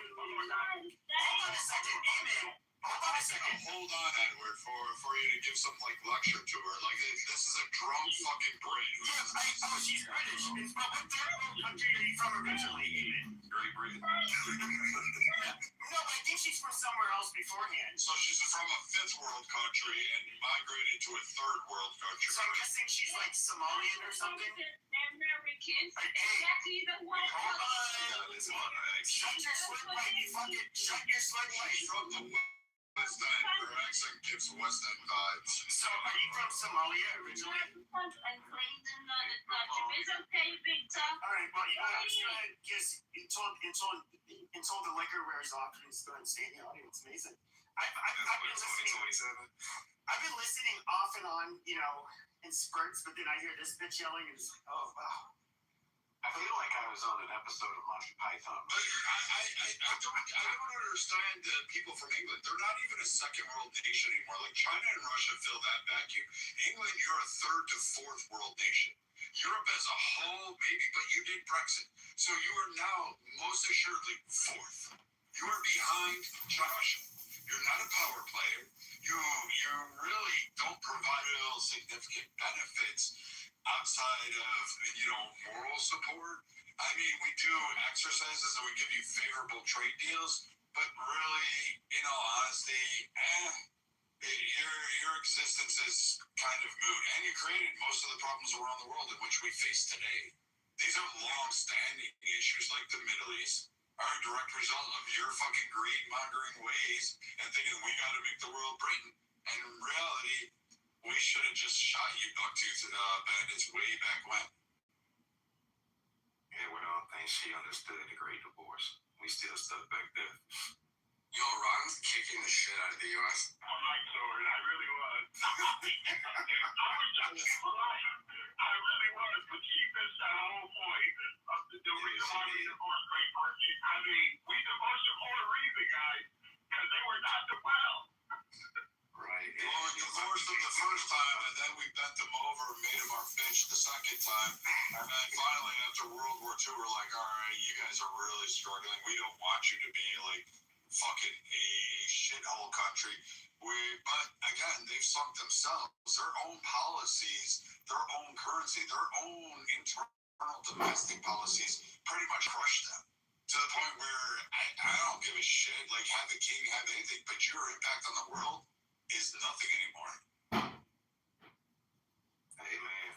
Speaker 5: Hold on a second.
Speaker 3: Hold on, Edward, for you to give some lecture to her. This is a drunk fucking Brit.
Speaker 5: She's British. It's but what third world country are you from originally, Amen?
Speaker 3: Great Britain.
Speaker 5: No, but I think she's from somewhere else beforehand.
Speaker 3: So she's from a fifth world country and migrated to a third world country.
Speaker 5: So I'm guessing she's like Somalian or something.
Speaker 11: Americans. Exactly the one.
Speaker 5: Hold on. Shut your slut pipe, you fucking shut your slut pipe.
Speaker 3: From the West End. Her accent gives West End vibes.
Speaker 5: So are you from Somalia originally?
Speaker 11: And claimed another country. It's okay, Big Tom.
Speaker 5: All right, well, I'm just gonna guess until the liquor wears off, you can still stay in the audience. Amazing. I've been listening off and on, in spurts, but then I hear this bitch yelling and it's like, oh wow.
Speaker 12: I feel like I was on an episode of Monty Python.
Speaker 3: But I don't understand people from England. They're not even a second world nation anymore. Like China and Russia fill that vacuum. England, you're a third to fourth world nation. Europe as a whole, maybe, but you did Brexit. So you are now most assuredly fourth. You are behind Russia. You're not a power player. You really don't provide real significant benefits outside of, moral support. I mean, we do exercises and we give you favorable trade deals, but really, in all honesty, your existence is kind of moot. And you created most of the problems around the world in which we face today. These are long-standing issues like the Middle East are a direct result of your fucking greed-mongering ways and thinking we got to make the world Britain. And in reality, we should have just shot you buck-toothed bandits way back when. Yeah, we don't think she understood the Great Divorce. We still stuck back there.
Speaker 10: Yo, Ron's kicking the shit out of the U.S.
Speaker 13: I'm like, Sword, I really was. I really was, but she missed that whole point of the reason why we divorced Great Britain. I mean, we divorced them for a reason, guys, because they were not the well.
Speaker 3: Right. Well, we divorced them the first time, and then we bent them over and made them our bitch the second time. And then finally, after World War II, we're like, all right, you guys are really struggling. We don't want you to be like fucking a shithole country. But again, they've sunk themselves. Their own policies, their own currency, their own internal
Speaker 10: domestic policies pretty much crushed them to the point where I don't give a shit. Like, have the king have anything, but your impact on the world is nothing anymore. Hey, man.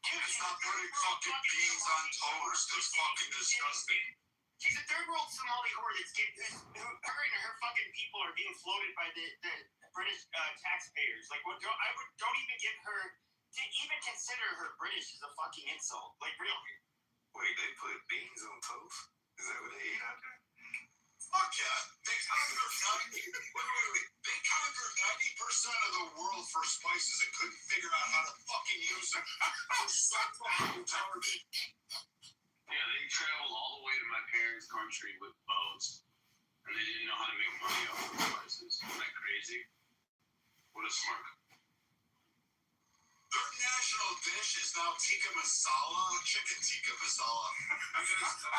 Speaker 10: It's not putting fucking beans on toast. It's fucking disgusting.
Speaker 7: She's a third world Somali whore her and her fucking people are being floated by the British taxpayers. Like, don't even give her, to even consider her British is a fucking insult. Like, really.
Speaker 10: Wait, they put beans on toast? Is that what they eat out there? Fuck yeah. They conquered 90% of the world for spices and couldn't figure out how to fucking use them. For some fucking retarded.
Speaker 9: Yeah, they traveled all the way to my parents' country with boats, and they didn't know how to make money off of spices. Isn't that crazy? What a smart.
Speaker 10: Their national dish is now tikka masala, chicken tikka masala. Because for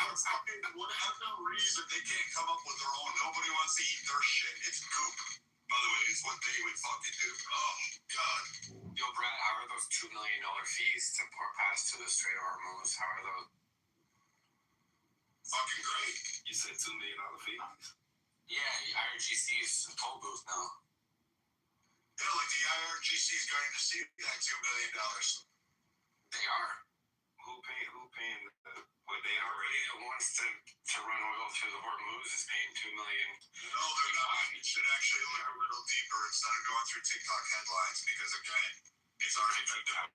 Speaker 10: whatever reason, they can't come up with their own. Nobody wants to eat their shit. It's goop. By the way, it's what they would fucking do. Oh, God.
Speaker 5: Yo, Brad, how are those $2 million fees to pass to the Strait of Hormuz? How are those?
Speaker 10: Fucking great. You said $2 million fees?
Speaker 5: Yeah, the IRGC's toll booth now.
Speaker 10: Yeah, like the IRGC is going to see that $2 million.
Speaker 5: They are.
Speaker 10: Who paying what they already
Speaker 5: wants to run oil through the Hormuz is paying $2 million.
Speaker 10: No, they're not. You should actually look a little deeper instead of going through TikTok headlines because, again, it's already been done.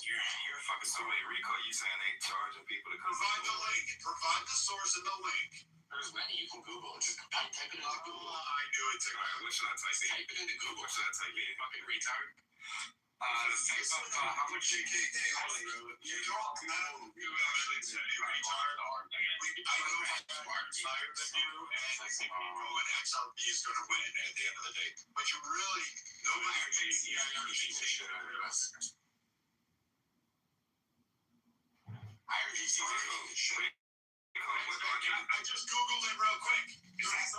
Speaker 10: You're fucking somebody, Rico. You saying they charging people to provide the link. Provide the source and the link.
Speaker 5: There's many. You can Google it. Just type it into Google.
Speaker 10: I knew it. What should I type in?
Speaker 5: Type it into Google.
Speaker 10: What should I type in?
Speaker 5: Fucking retard.
Speaker 10: Let's type up how much GKA was. You don't know. You actually said a retard. I know I'm higher than you, and I think you know an XRP is going to win at the end of the day. But you really, nobody thinks the IRGC shit out of us.
Speaker 5: IRGC shit.
Speaker 10: I just Googled it real quick.
Speaker 5: Ask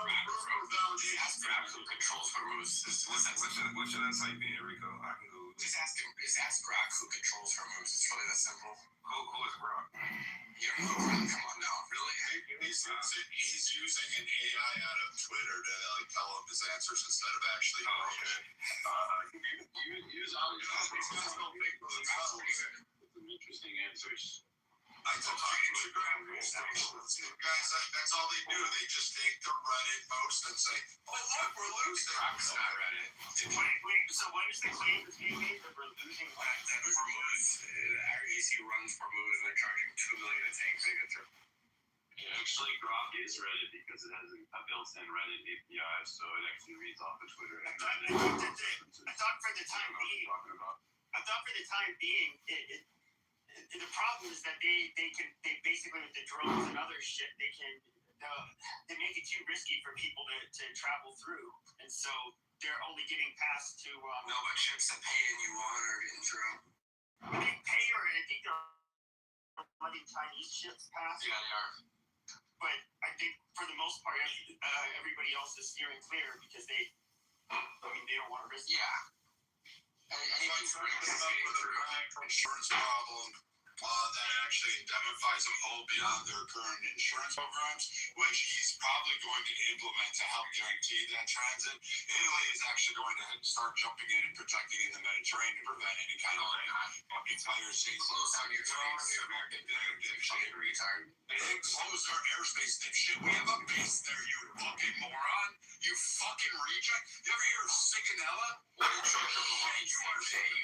Speaker 5: Grab who controls Hormuz.
Speaker 10: What should I type in, Rico? I can Google.
Speaker 5: Just ask Grab who controls Hormuz. It's really that simple.
Speaker 10: Who is Grok?
Speaker 5: You don't know Grab? Come on now. Really?
Speaker 10: He's using an AI out of Twitter to tell him his answers instead of actually.
Speaker 9: Oh, okay. Use all these some interesting answers.
Speaker 10: I told Instagram guys, that's all they do. They just take the Reddit post and say, "Oh look, we're losing."
Speaker 5: It's not Reddit.
Speaker 7: Wait, so what is the claim that's being made that we're losing?
Speaker 5: Hormuz, the IRGC runs Hormuz, and they're charging $2 million a tank to get through.
Speaker 9: Actually, Grok is Reddit because it has a built-in Reddit API, so it actually reads off of Twitter.
Speaker 7: I thought for the time being, the problem is that they basically with the drones and other shit they make it too risky for people to travel through, and so they're only getting past to
Speaker 5: No, but ships that pay and you want are getting through.
Speaker 7: They pay, or I think they're letting Chinese ships pass.
Speaker 5: Yeah, they are.
Speaker 7: But I think for the most part, everybody else is steering clear because they don't want to risk.
Speaker 5: Yeah.
Speaker 10: Insurance problem that actually indemnifies them whole beyond their current insurance programs, which he's probably going to implement to help guarantee that transit. Italy is actually going to start jumping in and protecting in the Mediterranean to prevent any kind of fucking piracy.
Speaker 5: Close down your space. American retard.
Speaker 10: They close our airspace, dipshit. We have a base there, you fucking moron. You fucking reject. You ever hear of Sicanella?
Speaker 5: You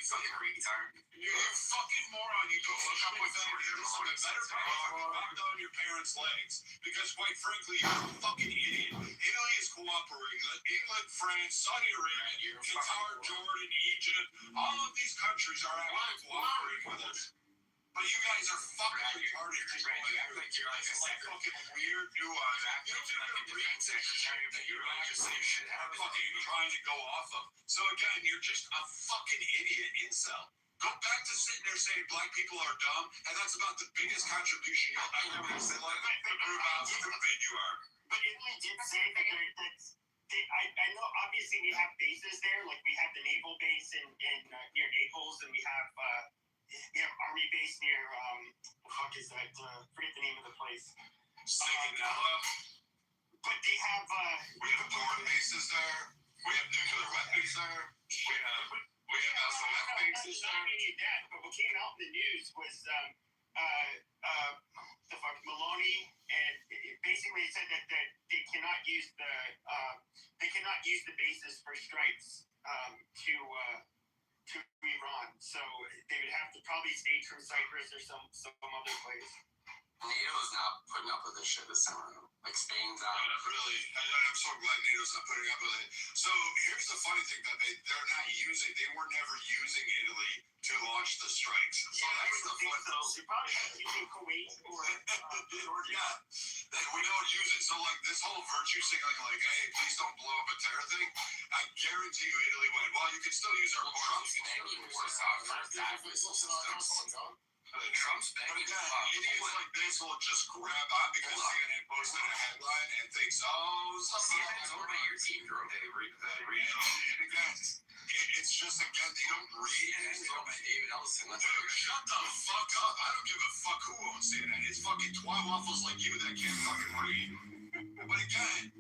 Speaker 5: fucking retard.
Speaker 10: You fucking moron. You go look up with them. It better pop down your parents' legs. Because quite frankly, you're a fucking idiot. Italy is cooperating. England, France, Saudi Arabia, Qatar, Jordan, Egypt, all of these countries are actually cooperating with us. But you guys are fucking retarded. You act like you're like a fucking weird nuance. You don't even have a reading secretary that you're like just saying shit fucking trying to go off of. So again, you're just a fucking idiot incel. Go back to sitting there saying black people are dumb, and that's about the biggest contribution you'll ever make. Prove how stupid you are.
Speaker 7: But Italy did say that I know obviously we have bases there, like we have the naval base in near Naples, and we have army base near fuck is that? Forget the name of the place.
Speaker 1: Sigonella.
Speaker 7: But they have
Speaker 1: We have porn bases there. We have nuclear weapons there. We have SLF bases there.
Speaker 7: that, but what came out in the news was the fuck Maloney, and basically it said that they cannot use the bases for strikes to Iran. So they would have to probably stage from Cyprus or some other place.
Speaker 5: NATO's not putting up with this shit this time around. Like Spain's out.
Speaker 1: Really, I'm so glad NATO's not putting up with it. So here's the funny thing that they were never using Italy to launch the strikes. So that's the fun thing.
Speaker 7: They probably have to use Kuwait or Georgia.
Speaker 1: Yeah, we don't use it. So like this whole virtue signaling, like, hey, please don't blow up a terror thing. I guarantee you, Italy went, well, you can still use our
Speaker 5: Trump's banking Warsaw for attack missile systems.
Speaker 1: Trump's banking idiots like this will just grab on because CNN posted a headline and thinks, oh,
Speaker 5: CNN's over by your team, Jerome. They read.
Speaker 1: And again, it's just, again, they don't read.
Speaker 5: CNN's over by David Ellison.
Speaker 1: Dude, shut the fuck up. I don't give a fuck who owns CNN. It's fucking twat waffles like you that can't fucking read. But again,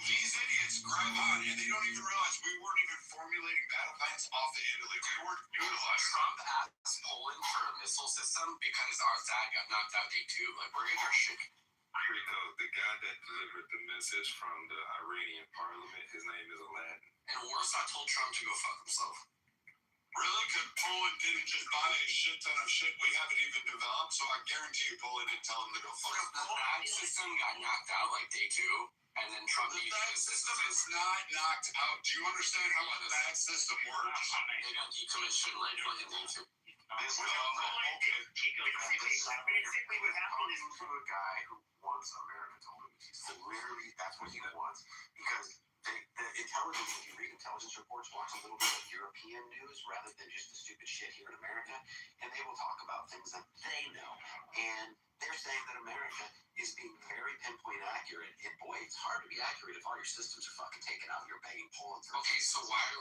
Speaker 1: these idiots grab on and they don't even realize we weren't even formulating battle plans off of Italy. We weren't utilizing.
Speaker 5: Trump asked Poland for a missile system because our side got knocked out day 2. Like, we're getting our shit.
Speaker 1: Rico, the guy that delivered the message from the Iranian parliament, his name is Aladdin.
Speaker 5: And Warsaw told Trump to go fuck himself.
Speaker 1: Really? Because Poland didn't just buy a shit ton of shit we haven't even developed, so I guarantee you Poland didn't tell him to go fuck himself.
Speaker 5: The bag system got knocked out like day 2, and then Trump...
Speaker 1: The bag system is not knocked out. Do you understand how a bag system works?
Speaker 5: They got decommissioned like fucking day 2.
Speaker 7: Basically what happened is
Speaker 5: from a guy who wants America to lose. So literally, that's what he wants. Because the intelligence, if you read intelligence reports, watch a little bit of European news rather than just the stupid shit here in America, and they will talk about things that they know. And they're saying that America is being very pinpoint accurate. And boy, it's hard to be accurate if all your systems are fucking taken out and you're begging Poland for.
Speaker 10: Okay, so why are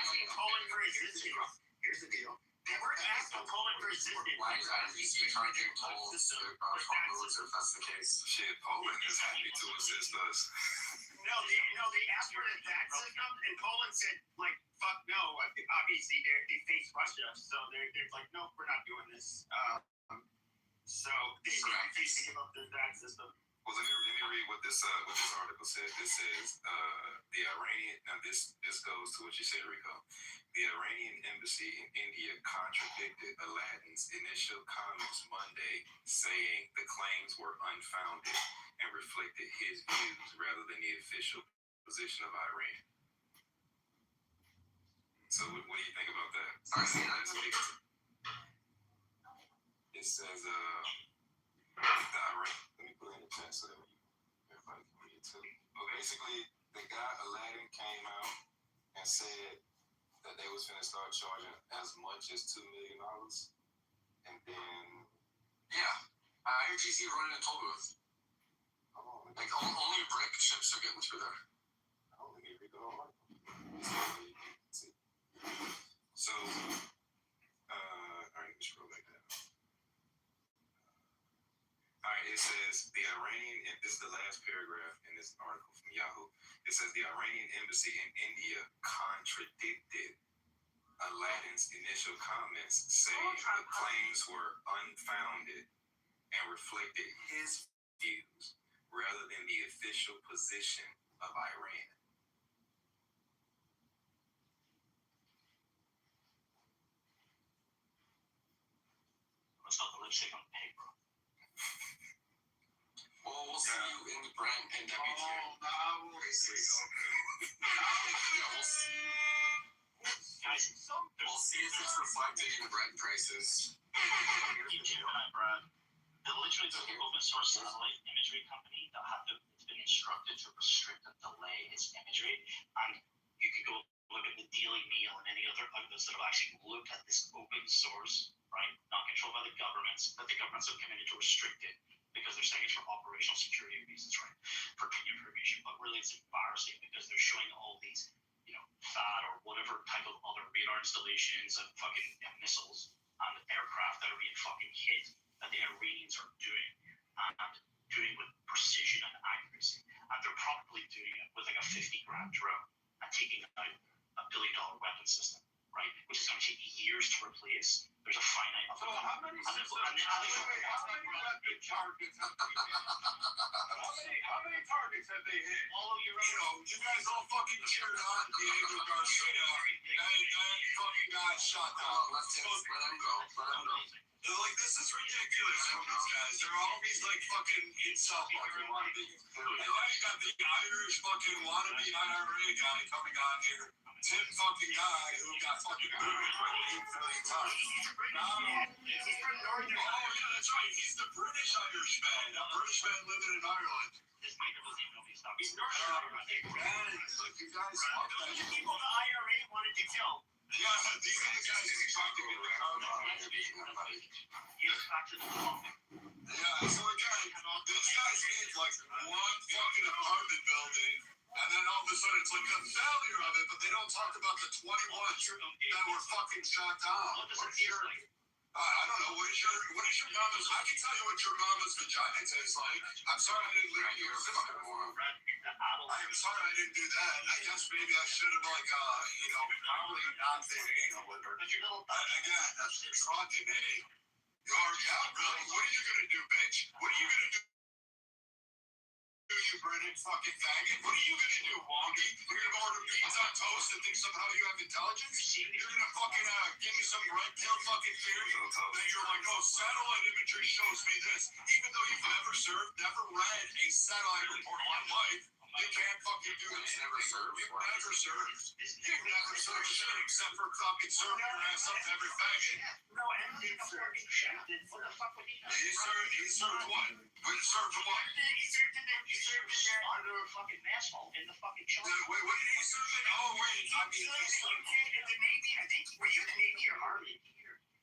Speaker 7: asking Poland for assistance? Here's the deal. They were asking Poland for assistance.
Speaker 5: Why is IRGC charging tolls to roads if that's the case?
Speaker 1: Shit, Poland is happy to assist us.
Speaker 7: No, they asked for the tax system, and Poland said, like, fuck no. Obviously, they face Russia, so they're like, no, we're not doing this. So they refused to give up their tax system.
Speaker 1: Well, let me read what this article says. This is the Iranian. Now this goes to what you said, Rico. The Iranian embassy in India contradicted Aladdin's initial comments Monday, saying the claims were unfounded and reflected his views rather than the official position of Iran. So, what do you think about that? It says, the Iran. Let me put it in the chat so that everybody can read it too. But basically, the guy Aladdin came out and said that they was finna start charging as much as $2 million, and then
Speaker 5: IRGC running a toll booth. Like only brick ships are getting through there.
Speaker 1: I don't think it go on. So, all right, let's roll back down. All right, it says the Iranian, and this is the last paragraph in this article from Yahoo. It says the Iranian embassy in India contradicted Aladdin's initial comments, saying the claims were unfounded and reflected his views rather than the official position of Iran.
Speaker 9: Let's not the lipstick on paper.
Speaker 5: Well, we'll see you in the Brent and WTO.
Speaker 1: We'll see.
Speaker 5: We'll see.
Speaker 9: Guys,
Speaker 5: We'll see if it's reflected in Brent prices.
Speaker 9: Brad. Literally, the open source satellite imagery company that it's been instructed to restrict and delay its imagery. And you could go look at the Daily Mail and any other outlets that have actually looked at this open source, right? Not controlled by the governments, but the governments have committed to restrict it because they're saying it's for operational security reasons, right? For information. But really, it's embarrassing because they're showing all these, THAAD or whatever type of other radar installations and fucking missiles and aircraft that are being
Speaker 8: fucking hit that their ratings are doing with precision and accuracy. And they're probably doing it with like a 50-gram drone and taking out a $1 billion weapon system, right? Which is going to take years to replace. There's a finite.
Speaker 10: So how many weapon targets have they hit? How many targets have they hit?
Speaker 1: You guys all fucking cheered on Diego Garcia, and then fucking got shot down.
Speaker 5: Let him go.
Speaker 1: They're like, this is ridiculous from these guys. They're all these like fucking incel fucking wannabe. And then you got the Irish fucking wannabe IRA guy coming on here. Tim fucking guy who got fucking booted like 8 million times. Oh yeah, that's right. He's the British Irishman. A British man living in Ireland.
Speaker 8: He's Northern Irish.
Speaker 1: Like you guys fuck that.
Speaker 8: The people the IRA wanted to kill.
Speaker 1: Yeah, these are the guys who tried to get rid of.
Speaker 8: Back to the top.
Speaker 1: Yeah, so again, these guys hit like one fucking apartment building, and then all of a sudden it's like a failure of it, but they don't talk about the 21 that were fucking shot down.
Speaker 8: What does it feel like?
Speaker 1: I don't know. What is your mama's? I can tell you what your mama's vagina tastes like. I'm sorry I didn't live here. I'm sorry I didn't do that. I guess maybe I should have probably not been anal with her. Again, that's fucking hey. Yeah, really? What are you gonna do, bitch? What are you gonna do? You British fucking faggot. What are you gonna do, wonky? You're gonna order pizza on toast and think somehow you have intelligence? You're gonna fucking give me some red pill fucking theory that you're like, oh, satellite imagery shows me this. Even though you've never read a satellite report in your life, you can't fucking do this.
Speaker 5: Never served.
Speaker 1: You've never served. You've never served shit except for fucking serving your ass up to every faggot.
Speaker 8: No, Emily fucking shafted. What the fuck would he do?
Speaker 1: He served what? He served what?
Speaker 8: He served in there under a fucking asphalt in the fucking shop.
Speaker 1: Wait, what did he serve in? Oh, wait. I mean, he served
Speaker 8: in the Navy. I think, were you in the Navy or Army?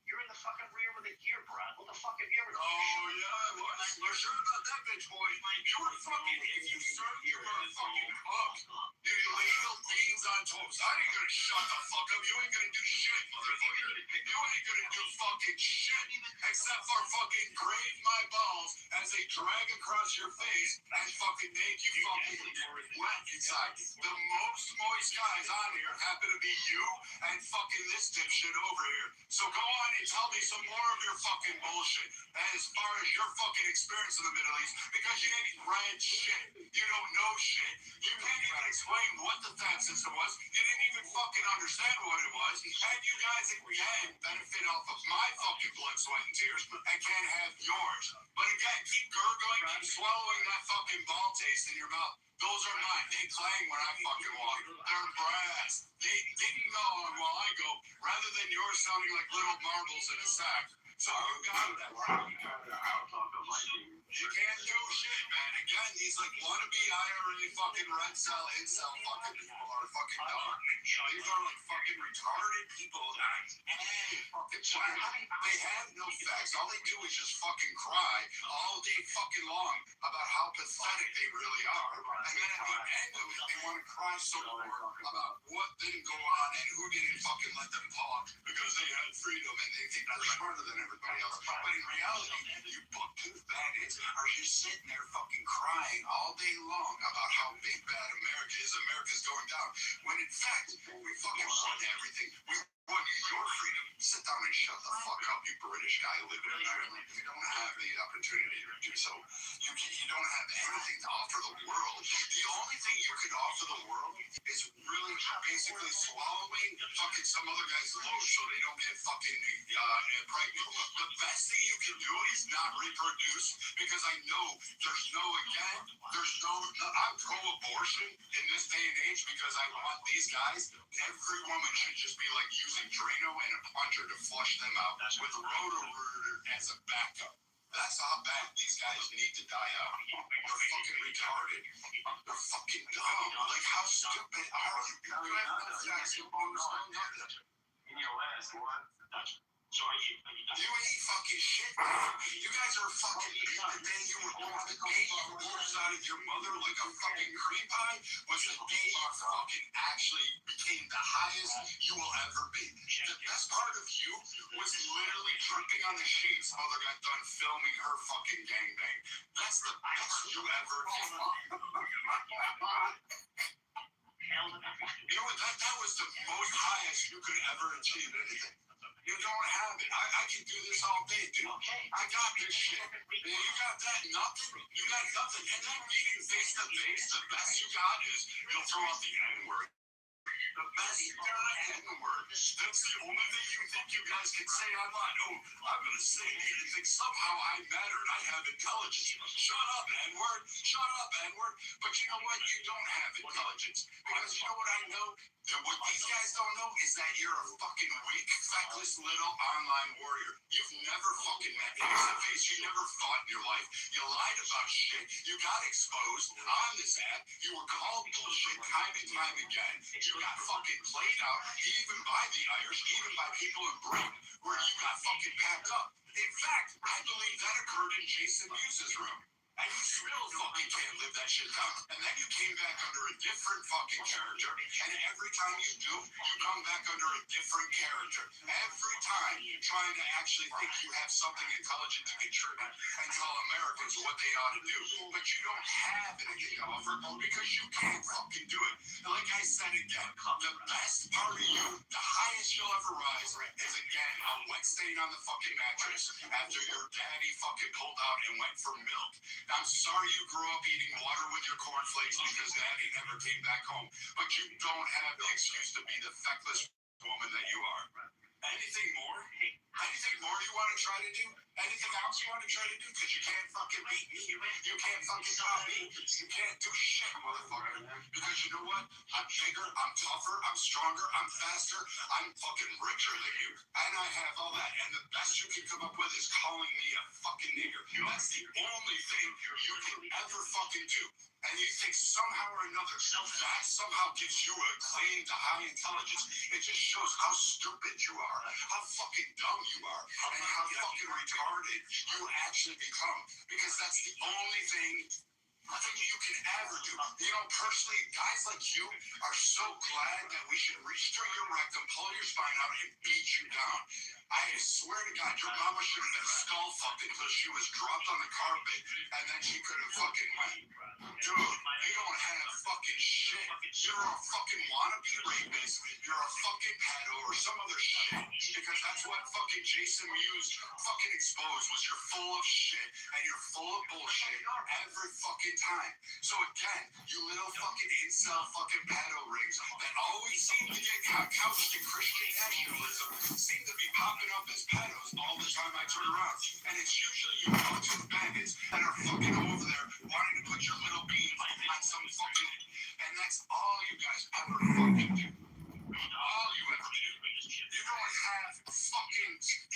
Speaker 8: You're in the fucking rear with a gear, Brad. What the fuck have you ever done?
Speaker 1: Oh, yeah, I was. We're sure about that, bitch boy. You were fucking, if you served, you were fucking hooked. You illegal beans on toast. I ain't gonna shut the fuck up. You ain't gonna do shit, motherfucker. You ain't gonna do fucking shit except for fucking grave my balls as they drag across your face and fucking make you fucking wet inside. The most moist guys on here happen to be you and fucking this dipshit over here. So go on and tell me some more of your fucking bullshit as far as your fucking experience in the Middle East, because you ain't read shit. You don't know shit. You can't even explain what the tax system was. You didn't even fucking understand what it was. And you guys again benefit off of my fucking blood, sweat, and tears and can't have yours. But again, keep gurgling, keep swallowing that fucking ball taste in your mouth. Those are mine. They clang when I fucking walk. They're brass. They ding dong while I go, rather than yours sounding like little marbles in a sack. So you got that. You can't do shit, man. Again, these like wannabe IRA fucking red cell, incel fucking people are fucking dumb. These are like fucking retarded people that fucking they have no facts. All they do is just fucking cry all day fucking long about how pathetic they really are. And then at the end of it, they want to cry some more about what didn't go on and who didn't fucking let them talk because they had freedom and they think they're smarter than everybody else. But in reality, you buck-tooth bandits are just sitting there fucking crying all day long about how big bad America is. America's going down. When in fact, we fucking won everything. We won your freedom. Sit down and shut the fuck up, you British guy living in Ireland. You don't have the opportunity to do so. You don't have anything to offer the world. The only thing you can offer the world is really basically swallowing fucking some other guy's load so they don't get fucking pregnant. The best thing you can do is not reproduce, because I know I'm pro-abortion in this day and age because I want these guys, every woman should just be like using Drano and a plunger to flush them out with Roto-Rooter as a backup. That's how bad these guys need to die out. They're fucking retarded. They're fucking dumb. Like, how stupid are you? You have no facts, you have no nothing.
Speaker 12: In your ass, what?
Speaker 13: So are you done?
Speaker 10: You ain't fucking shit, man. You guys are fucking. The day you were born, the day you rose out of your mother like a fucking cream pie was the day you fucking actually became the highest you will ever be. The best part of you was literally dripping on the sheets. Mother got done filming her fucking gangbang. That's the best you ever did. You know what? That was the most highest you could ever achieve anything. You don't have it. I can do this all day, dude. I got this shit. You got that? Nothing? You got nothing. And then meeting face to face, the best you got is you'll throw out the N-word. The best you got N-word. That's the only thing you think you guys can say online. Oh, I'm going to say it and think somehow I matter and I have intelligence. Shut up, N-word. Shut up, N-word. But you know what? You don't have intelligence. Because you know what I know? What these guys don't know is that you're a fucking weak, feckless little online warrior. You've never fucking met face to face. You never fought in your life. You lied about shit. You got exposed on this app. You were called bullshit time and time again. You got fucking played out, even by the Irish, even by people in Britain, where you got fucking packed up. In fact, I believe that occurred in Jason Muse's room. And you still fucking can't live that shit down. And then you came back under a different fucking character. And every time you do, you come back under a different character. Every time you're trying to actually think you have something intelligent to contribute and tell Americans what they ought to do. But you don't have anything to offer because you can't fucking do it. And like I said again, the best part of you, the highest you'll ever rise, is again a wet stain on the fucking mattress after your daddy fucking pulled out and went for milk. I'm sorry you grew up eating water with your cornflakes because daddy never came back home. But you don't have the excuse to be the feckless woman that you are. Anything more? Anything more you want to try to do? Anything else you want to try to do? Because you can't fucking beat me. You can't fucking stop me. You can't do shit, motherfucker. Because you know what? I'm bigger, I'm tougher, I'm stronger, I'm faster, I'm fucking richer than you. And I have all that. And the best you can come up with is calling me a fucking nigger. That's the only thing you can ever fucking do. And you think somehow or another that somehow gives you a claim to high intelligence. It just shows how stupid you are, how fucking dumb you are, and how fucking retarded you actually become. Because that's the only thing you can ever do. You know, personally, guys like you are so glad that we should reach through your rectum, pull your spine out, and beat you down. I swear to God, your mama should have been skull fucked until she was dropped on the carpet, and then she could have fucking went. Dude, you don't have fucking shit. You're a fucking wannabe rapist. You're a fucking pedo or some other shit. Because that's what fucking Jason Muse fucking exposed was you're full of shit and you're full of bullshit every fucking time. So again, you little fucking incel fucking pedo rings that always seem to get couched in Christian nationalism seem to be popping up as pedos all the time I turn around. And it's usually you two bandits that are fucking over there wanting to put your little beans on some fucking... And that's all you guys ever fucking do. All you ever do. You don't have fucking...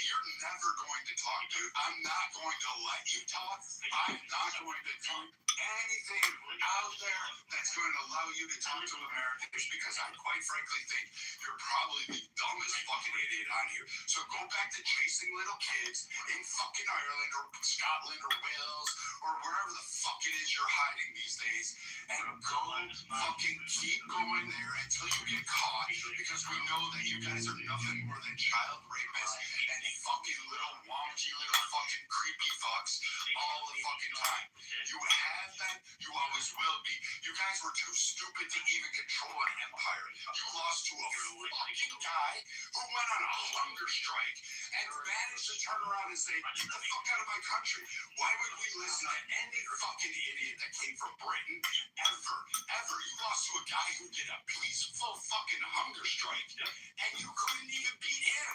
Speaker 10: You're never going to talk, dude. I'm not going to let you talk. I'm not going to do anything out there that's going to allow you to talk to Americans because I quite frankly think you're probably the dumbest fucking idiot on here. So go back to chasing little kids in fucking Ireland or Scotland or Wales or wherever the fuck it is you're hiding these days and go fucking keep going there until you get caught because we know that you guys are nothing more than child rapists and fucking little wonky little fucking creepy fucks all the fucking time. You have that, you always will be. You guys were too stupid to even control an empire. You lost to a fucking guy who went on a hunger strike and managed to turn around and say, get the fuck out of my country. Why would we listen to any fucking idiot that came from Britain? Ever. You lost to a guy who did a peaceful fucking hunger strike and you couldn't even beat him.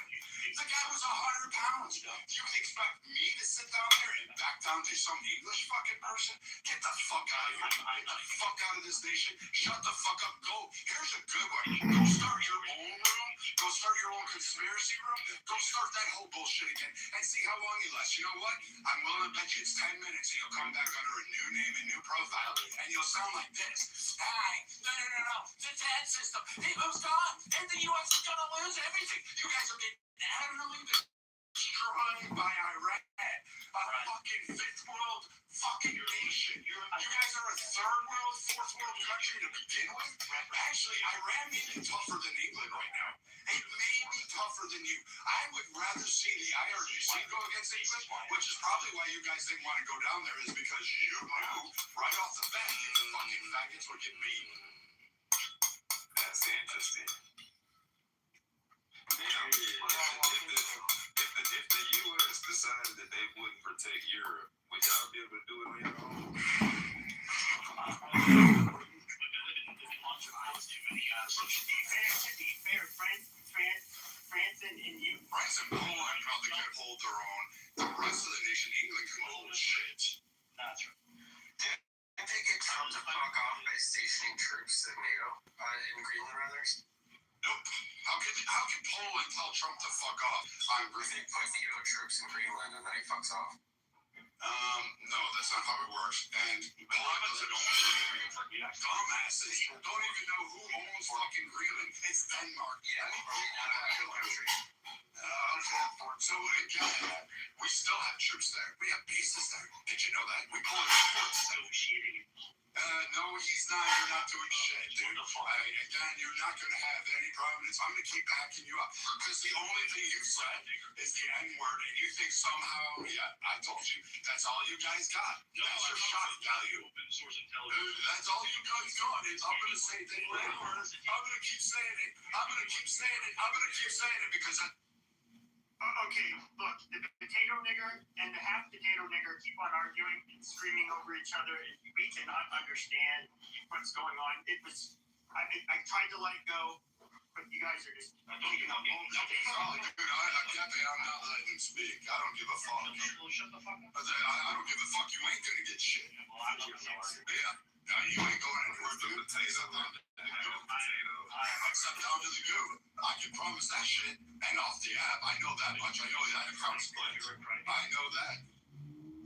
Speaker 10: The guy was 100 pounds. You expect me to sit down there and back down to some English fucking person? Get the fuck out of here. Get the fuck out of this nation. Shut the fuck up. Go. Here's a good one. Go start your own room. Go start your own conspiracy room. Go start that whole bullshit again and see how long you last. You know what? I'm willing to bet you it's 10 minutes and you'll come back under a new name and new profile and you'll sound like this. Hi. No. The dad system. He moves on and the U.S. is going to lose everything. You guys are getting out of the league.
Speaker 7: destroyed by Iran, a fucking fifth world fucking nation. You guys are a third world, fourth world country to begin with. Actually, Iran may be tougher than England right now. It may be tougher than you. I would rather see the IRGC go against England, which is probably why you guys didn't want to go down there, is because you knew right off the bat the fucking faggots would get beat.
Speaker 1: That's interesting. Now, if the U.S. decided that they wouldn't protect Europe, would y'all be able to do it on your own?
Speaker 7: To be fair, France and Poland probably could hold their own. The rest of the nation, England, can hold shit.
Speaker 5: That's right. Did they get Trump to fuck off by stationing troops at NATO in Greenland, rather?
Speaker 7: Nope. How can Poland tell Trump to fuck off?
Speaker 5: They put NATO troops in Greenland and then he fucks off.
Speaker 7: No, that's not how it works. And Poland doesn't own Greenland. Dumbasses don't even know who owns fucking Greenland. It's Denmark.
Speaker 5: Yeah, country.
Speaker 7: So again, we still have troops there. We have bases there. Did you know that? We pull it no, he's not. You're not doing shit, dude. Again, you're not going to have any prominence. I'm going to keep backing you up. Because the only thing you said is the N-word, and you think somehow, I told you, that's all you guys got. That's your shock value. That's all you guys got. I'm going to say the N-word. I'm going to keep saying it. I'm going to keep saying it. I'm going to keep saying it because
Speaker 14: Okay, look, the potato nigger and the half potato nigger keep on arguing and screaming over each other, and we cannot understand what's going on. I tried to let it go, but you guys are just keeping on bullshit.
Speaker 7: I'm not letting him speak. I don't give a fuck.
Speaker 14: Shut the fuck up.
Speaker 7: I don't give a fuck. You ain't gonna get shit.
Speaker 14: Well, I'm not
Speaker 7: You ain't going anywhere, dude. Except down to the goo. I can promise that shit. And off the app, I know that much. I know that account's split. I know that.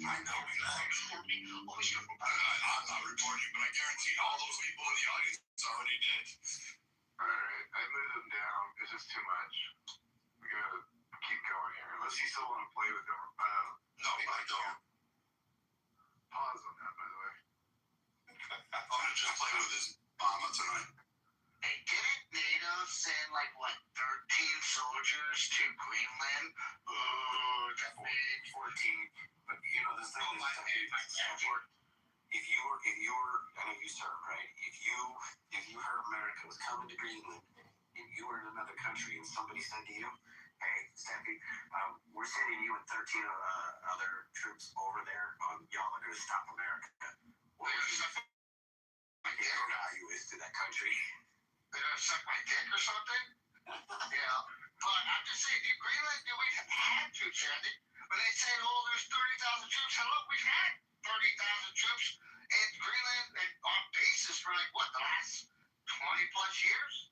Speaker 7: I know that. I'm not reporting, but I guarantee all those people in the audience already did.
Speaker 10: Alright, I moved them down. It's just too much. We gotta keep going here. Unless you still want to play with them.
Speaker 7: No, I don't.
Speaker 10: Pause on that, by the way.
Speaker 7: I'm gonna just play with his mama tonight.
Speaker 8: Hey, didn't NATO send 13 soldiers to Greenland? Ooh, that's big.
Speaker 5: 14. But you know, the thing is, if you were, I know you served, right? If you heard America was coming to Greenland, and you were in another country, and somebody said to you, "Hey, Steffi, we're sending you and 13 other troops over there. Y'all are going to stop America." What would you say? Your value is to that country.
Speaker 8: They're gonna suck my dick or something? Yeah. But I'm just saying, in Greenland, we've had troops here. When they said, there's 30,000 troops, hello, we've had 30,000 troops in Greenland and on bases for the last 20 plus years?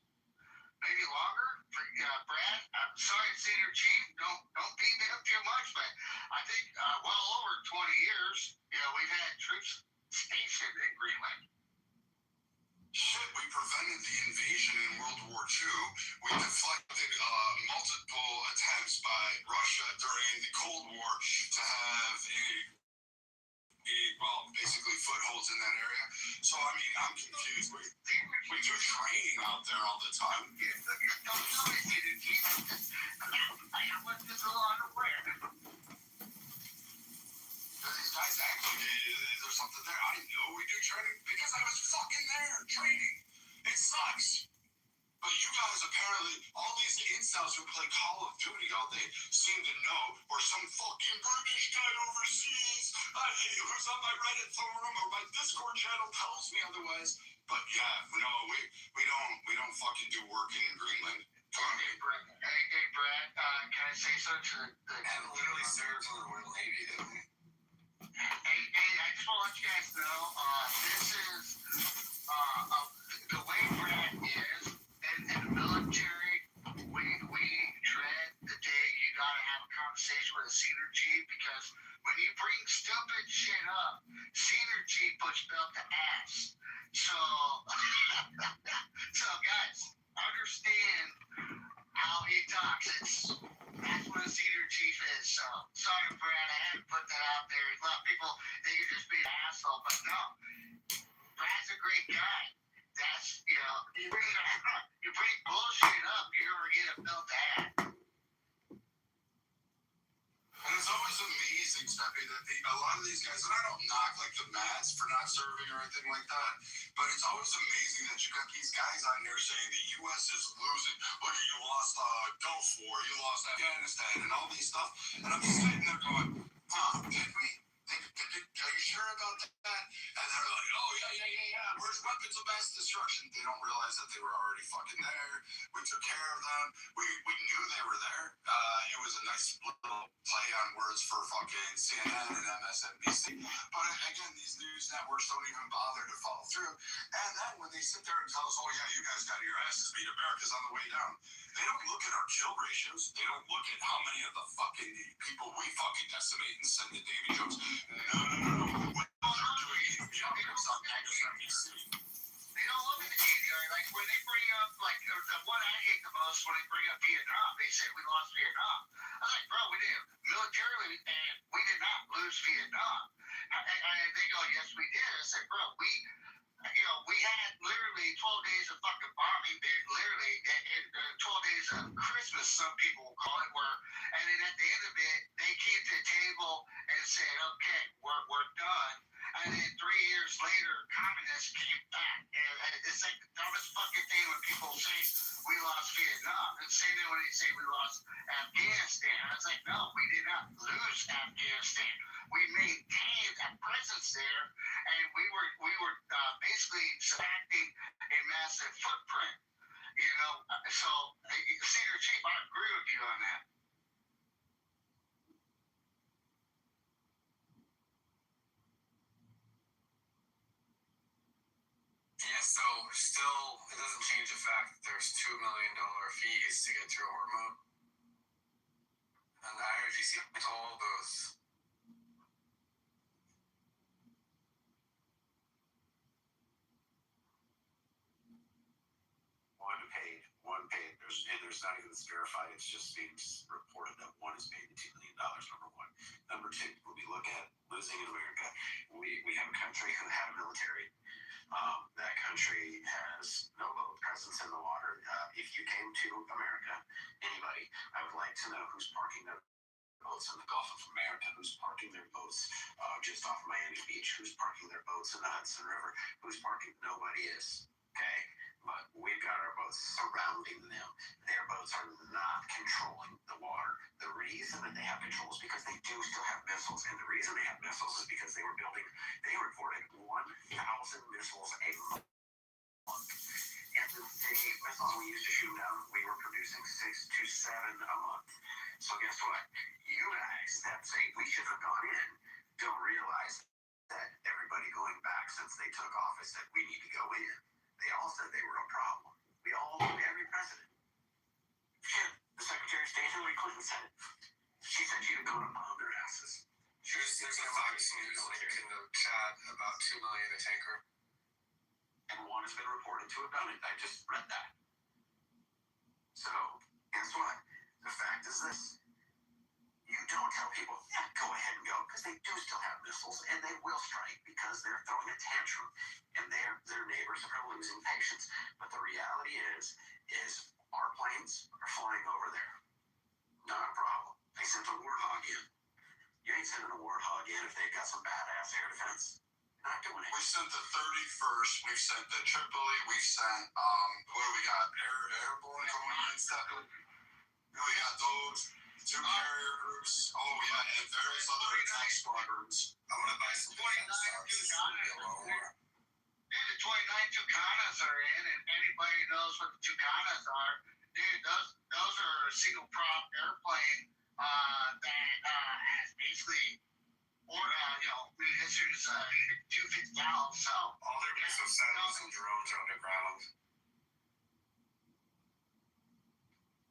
Speaker 8: Maybe longer? Brad, I'm sorry, Senior Chief, don't beat me up too much, but I think well over 20 years, we've had troops stationed in Greenland.
Speaker 7: Shit, we prevented the invasion in World War II. We deflected multiple attempts by Russia during the Cold War to have basically footholds in that area. So, I mean, I'm confused. We do training out there all the time.
Speaker 8: Don't tell me, Senior Chief. I was just a little unaware.
Speaker 7: These guys actually, is there something there? I know we do training because I was fucking there training. It sucks. But you guys apparently, all these incels who play Call of Duty all day seem to know where some fucking British guy overseas who's on my Reddit forum or my Discord channel tells me otherwise. But yeah, no, we don't fucking do work in Greenland.
Speaker 8: Hey, Brad, can I say something to the
Speaker 5: And literally serves in the Royal Navy, doesn't he?
Speaker 8: Hey, I just want to let you guys know, this is, the way Brad is, in the military, we dread the day you gotta have a conversation with a senior chief, because when you bring stupid shit up, senior chief puts belt to ass. So, guys, understand, how he talks. That's what a senior chief is. So sorry, Brad, I had to put that out there. A lot of people think you're just being an asshole, but no, Brad's a great guy. That's you bring bullshit up, you're gonna get a belt to add.
Speaker 3: And it's always amazing, Stephanie, that a lot of these guys, and I don't knock like the Mats for not serving or anything like that, but it's always amazing that you got these guys on there saying the U.S. is losing. Look, you lost Gulf War, you lost Afghanistan, and all these stuff. And I'm sitting there going, did we? Are you sure about that? And they're like, oh, yeah. Where's weapons of mass destruction? They don't realize that they were already fucking there. We took care of them. We knew they were there. It was a nice little play on words for fucking CNN and MSNBC. But again, these news networks don't even bother to follow through. And then when they sit there and tell us, oh, yeah, you guys got your asses beat, America's on the way down. They don't look at our kill ratios. They don't look at how many of the fucking people we fucking decimate and send to Davy Jones. No. What they're doing in the others on MSNBC.
Speaker 8: They don't look at the media. Like when they bring up, like the one I hate the most when they bring up Vietnam, they say we lost Vietnam. I was like, bro, we did militarily, and we did not lose Vietnam. And they go, yes, we did. I said, bro, we had literally 12 days of fucking bombing. Literally, and 12 days of Christmas, some people will call it, and then at the end of it, they came to the table and said, okay, we're done. And then 3 years later, communists came back. And it's like the dumbest fucking thing when people say we lost Vietnam. And same thing when they say we lost Afghanistan. I was like, no, we did not lose Afghanistan. We maintained a presence there, and we were basically subacting a massive footprint. So Senior Chief, I agree with you on that.
Speaker 6: Yeah, so still, it doesn't change the fact that there's $2 million fees to get through Hormuz. And the IRGC told those.
Speaker 5: One paid. There's not even verified. It's just being reported that one is paid $2 million, number one. Number two, when we look at losing in America, we have a country who had a military. That country has no boat presence in the water. If you came to America, anybody, I would like to know who's parking their boats in the Gulf of America, who's parking their boats just off Miami Beach, who's parking their boats in the Hudson River, who's parking, nobody is, okay? But we've got our boats surrounding them. Their boats are not controlling the water. The reason that they have control is because they do still have missiles, and the reason they have missiles is because they reported 1,000 missiles a month. And the missiles we used to shoot down, we were producing 6 to 7 a month. So guess what? You guys that say we should have gone in don't realize that everybody going back since they took office said we need to go in. They all said they were a problem. We all, every president. Shit, the Secretary of State Hillary Clinton said it. She said she'd go to bomb their asses.
Speaker 6: There's a Fox News link in the chat about $2 million a tanker.
Speaker 5: And one has been reported to have done it. I just read that. So, guess what? The fact is this. You don't tell people, yeah, go ahead and go, because they do still have missiles, and they will strike because they're throwing a tantrum, and their neighbors are losing patience. But the reality is our planes are flying over there. Not a problem. They sent a warthog in. You ain't sending a warthog in if they've got some badass air defense. Not doing it.
Speaker 3: We sent the 31st. We've sent the Tripoli. We've sent, what do we got? Airborne going in, Stephanie? We got those. 2 carrier groups. Oh, yeah, and various other attack squadrons.
Speaker 5: I want to buy some
Speaker 8: Dude, the 29 Tucanas are in, and anybody knows what the Tucanas are. Dude, those are a single prop airplane that has basically, issues 250 gallons. So
Speaker 5: all their missile satellites and drones are underground.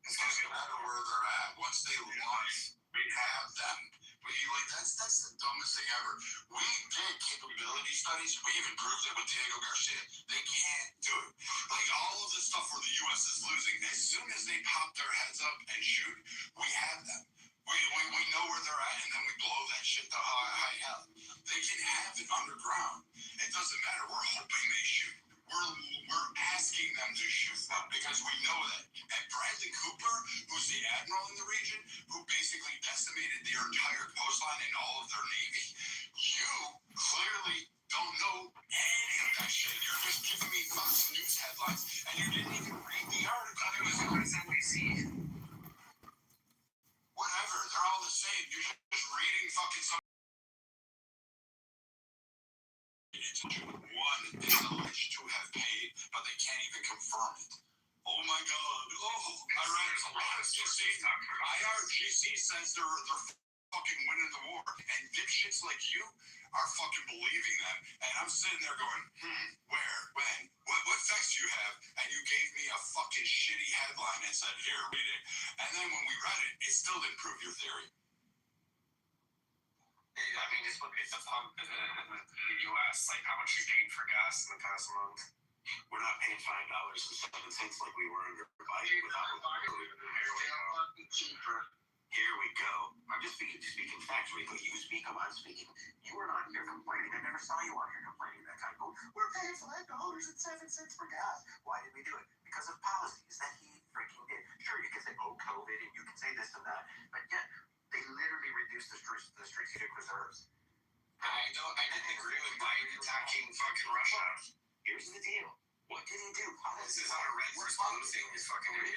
Speaker 3: It's because no matter where they're at, once they launch, we have them.
Speaker 10: That's the dumbest thing ever. We did capability studies. We even proved it with Diego Garcia. They can't do it. Like all of the stuff where the U.S. is losing, as soon as they pop their heads up and shoot, we have them. We know where they're at, and then we blow that shit to high hell. They can have it underground. It doesn't matter. We're hoping they shoot. We're asking them to shoot them because we know that. And Bradley Cooper, who's the admiral in the region, who basically decimated their entire coastline and all of their navy, you clearly don't know any of that shit. You're just giving me Fox News headlines, and you didn't even read the article. It was MSNBC. Whatever, they're all the same. You're just reading fucking some. One is alleged to have paid, but they can't even confirm it. Oh my god. Oh, I read there's a lot of IRGC says they're fucking winning the war, and dipshits like you are fucking believing them. And I'm sitting there going, where, when, what facts do you have? And you gave me a fucking shitty headline and said, here, read it. And then when we read it, it still didn't prove your theory.
Speaker 6: I mean, just look at the pump in the U.S. Like, how much you paid for gas in the past month?
Speaker 10: We're not paying $5.07 like we were under Biden without cheaper. Here we go. I'm just speaking facts, Rico. You speak them, I'm speaking. You were not here complaining. I never saw you on here complaining that kind of, we're paying $5.07 for gas. Why did we do it? Because of policies that he freaking did. Sure, you can say, oh, COVID, and you can say this and that, but yet they literally reduced the strategic reserves.
Speaker 6: I didn't agree with Biden attacking fucking Russia.
Speaker 10: Here's the deal. What did he do?
Speaker 6: This is not a red versus blue thing, you fucking idiot.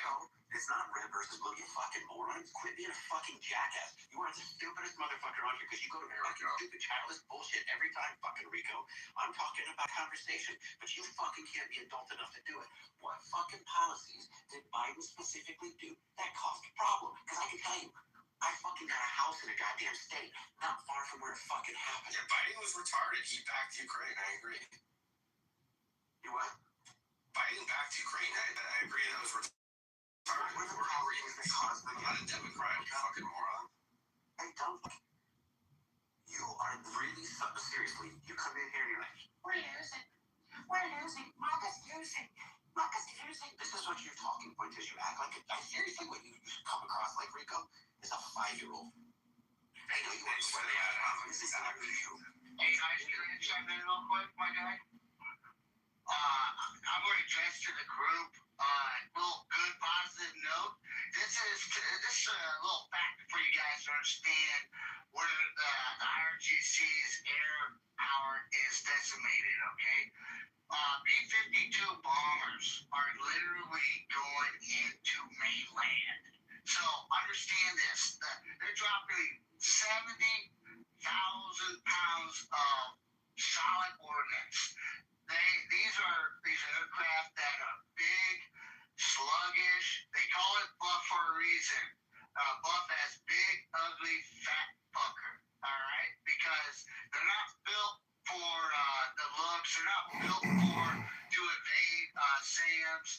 Speaker 10: It's not red versus blue, you fucking moron. Quit being a fucking jackass. You are the stupidest motherfucker on here because you go to fucking stupid childish bullshit every time, fucking Rico. I'm talking about conversation, but you fucking can't be adult enough to do it. What fucking policies did Biden specifically do that caused a problem? Because I can tell you, I fucking got a house in a goddamn state, not far from where it fucking happened.
Speaker 6: Yeah, Biden was retarded. He backed Ukraine. I agree.
Speaker 10: You what?
Speaker 6: Biden backed Ukraine. I agree. That was retarded.
Speaker 10: What the policies that caused the
Speaker 6: I'm not a Democrat, you fucking moron.
Speaker 10: Hey, don't. You are really seriously. You come in here and you're like, we're losing. Marcus losing. This is what your talking point is. You act like seriously what you come across like, Rico, is a 5-year-old. I know you want to swear that. This is exactly you.
Speaker 8: Hey guys, can I chime in real quick, my guy? I'm going to address to the group little good positive note. This is a little fact for you guys to understand where the IRGC's air power is decimated, okay? B-52 bombers are literally going into mainland. So understand this. They're dropping 70,000 pounds of solid ordnance. These are aircraft that are big, sluggish. They call it Buff for a reason. Buff as big, ugly, fat fucker. All right, because they're not built for the looks. They're not built to evade SAMs.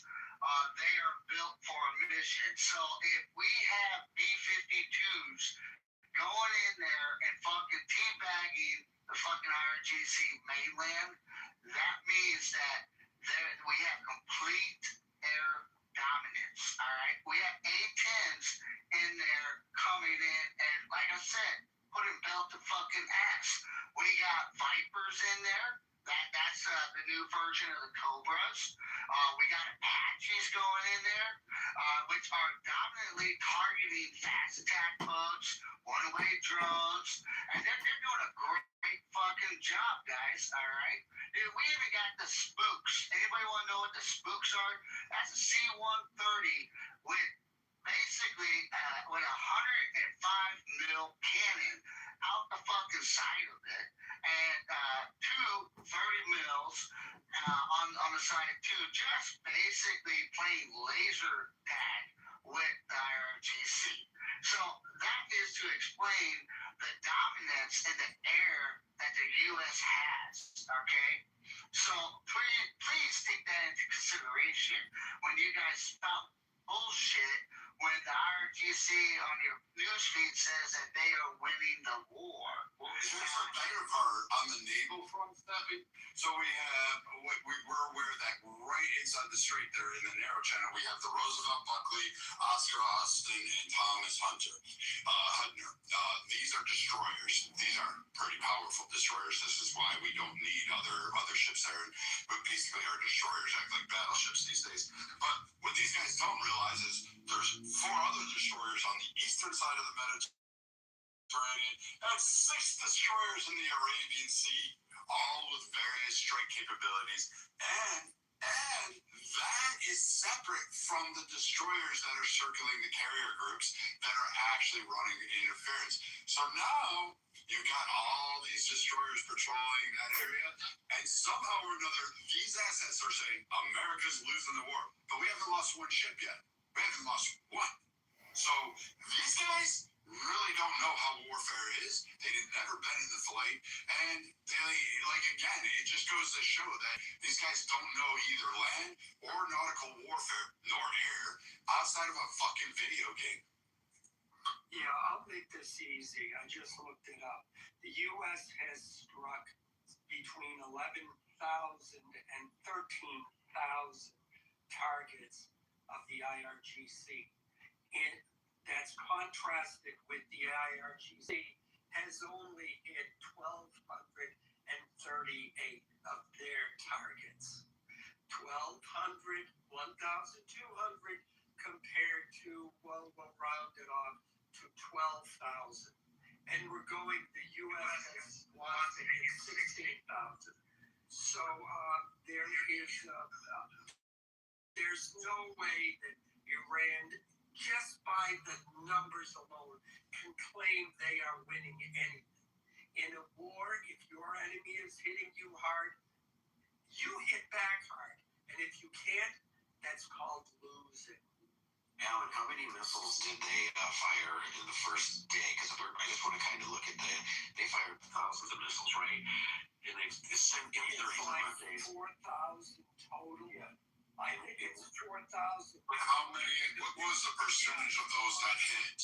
Speaker 8: They are built for a mission. So if we have B-52s going in there and fucking teabagging the fucking IRGC mainland, that means that we have complete air dominance, all right? We have A-10s in there coming in, and like I said, putting belt to fucking ass. We got Vipers in there. That's the new version of the Cobras. We got Apaches going in there, which are dominantly targeting fast attack boats, one-way drones, and they're doing a great fucking job, guys, all right? Dude, we even got the Spooks. Anybody want to know what the Spooks are? That's a C-130 with basically with a 105 mil cannon out the fucking side of it, and two 30 mils on the side too, just basically playing laser tag with the IRGC. So that is to explain the dominance in the air that the U.S. has, okay? So please take that into consideration when you guys spout bullshit when the IRGC on your newsfeed says that they are winning the war.
Speaker 10: Well, here's the better part on the naval front, Stephanie. So we have, we're aware that right inside the strait there in the narrow channel, we have the Roosevelt Buckley, Oscar Austin, and Thomas Hudner. These are destroyers. These are pretty powerful destroyers. This is why we don't need other ships there. But basically, our destroyers act like battleships these days. But what these guys don't realize is there's 4 other destroyers on the eastern side of the Mediterranean and 6 destroyers in the Arabian Sea, all with various strike capabilities. And that is separate from the destroyers that are circling the carrier groups that are actually running interference. So now you've got all these destroyers patrolling that area, and somehow or another, these assets are saying America's losing the war, but we haven't lost one ship yet. We haven't lost one. So these guys really don't know how warfare is. They've never been in the fight, and again, it just goes to show that these guys don't know either land or nautical warfare nor air outside of a fucking video game.
Speaker 14: Yeah, I'll make this easy. I just looked it up. The U.S. has struck between 11,000 and 13,000 targets of the IRGC. And that's contrasted with the IRGC has only hit 1,238 of their targets. 1,200, 1,200 compared to, well, we'll round it off to 12,000. And we're going, the U.S. wants to hit 16,000. So there's no way that Iran, just by the numbers alone, can claim they are winning anything. In a war, if your enemy is hitting you hard, you hit back hard. And if you can't, that's called losing.
Speaker 5: Alan, how many missiles did they fire in the first day? Because I just want to kind of look at they fired thousands of missiles, right? And they sent in 30
Speaker 14: 4,000 total. Yeah. I think it's 4,000.
Speaker 10: How many, what was the percentage of those that hit?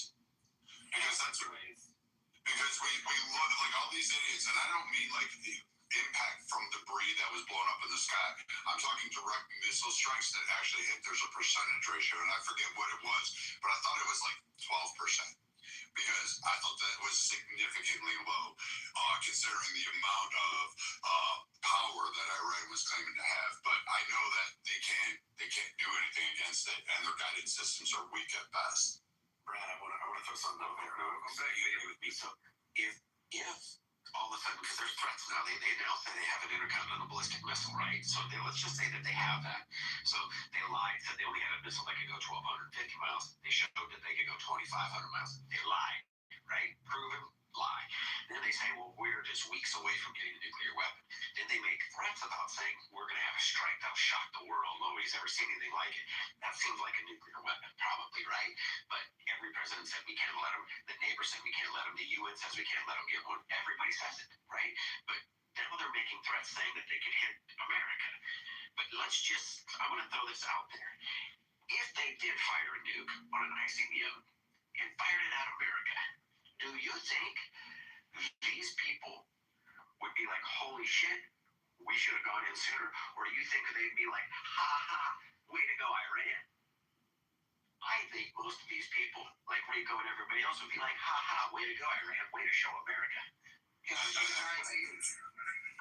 Speaker 10: Because that's right. Because we look like all these idiots, and I don't mean like the impact from debris that was blown up in the sky. I'm talking direct missile strikes that actually hit. There's a percentage ratio, and I forget what it was, but I thought it was like 12%. Because I thought that was significantly low, considering the amount of power that Iran was claiming to have. But I know that they can't do anything against it, and their guidance systems are weak at best.
Speaker 5: Brad, I want to throw something out there. I'm bet you agree with me. So if all of a sudden, because there's threats now, they now say they have an intercontinental ballistic missile, right? So let's just say that they have that. So they lied, said they only had a missile that could go 1,250 miles. They showed that they could go 2,500 miles. They lied, right? Proven lie. Then they say, well, we're just weeks away from getting a nuclear weapon. Then they make threats about saying we're going to have a strike that'll shock the world. Nobody's ever seen anything like it. That seems like a nuclear weapon, probably, right? But every president said we can't let them. The neighbors said we can't let them. The UN says we can't let them get one. Everybody says it, right? But now they're making threats saying that they could hit America. But I'm going to throw this out there. If they did fire a nuke on an ICBM and fired it at America, do you think these people would be like, holy shit, we should have gone in sooner? Or do you think they'd be like, ha ha, way to go, Iran? I think most of these people, like Rico and everybody else, would be like, ha ha, way to go, Iran, way to show America.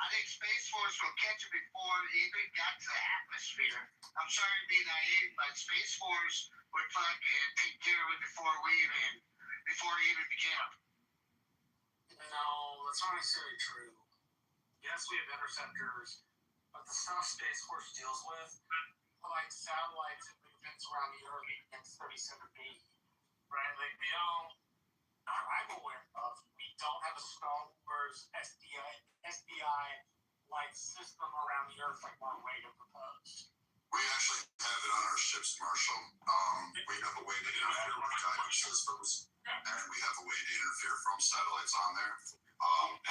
Speaker 8: I think Space Force will catch it before it even got to the atmosphere. I'm sorry to be naive, but Space Force would fucking take care of it before it even began.
Speaker 12: No, that's not necessarily true. Yes, we have interceptors, but the stuff Space Force deals with, like satellites and movements around the Earth against 37B, right? Like I'm aware of, we don't have a Star Wars SDI-like system around the Earth like Mark Reagan proposed.
Speaker 10: We actually have it on our ships, Marshall. We have a way to interfere with guidance systems, and we have a way to interfere from satellites on there.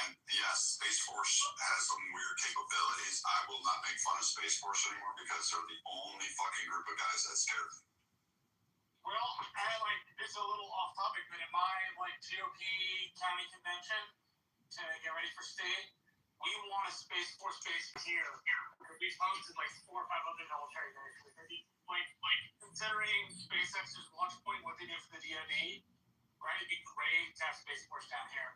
Speaker 10: And yes, Space Force has some weird capabilities. I will not make fun of Space Force anymore because they're the only fucking group of guys that scare me.
Speaker 12: Well, and like this is a little off topic, but in my GOP county convention to get ready for state, we want a Space Force base here. We've hosted 4 or 5 other military bases. Considering SpaceX's launch point, what they did for the DoD, right? It'd be great to have Space Force down here.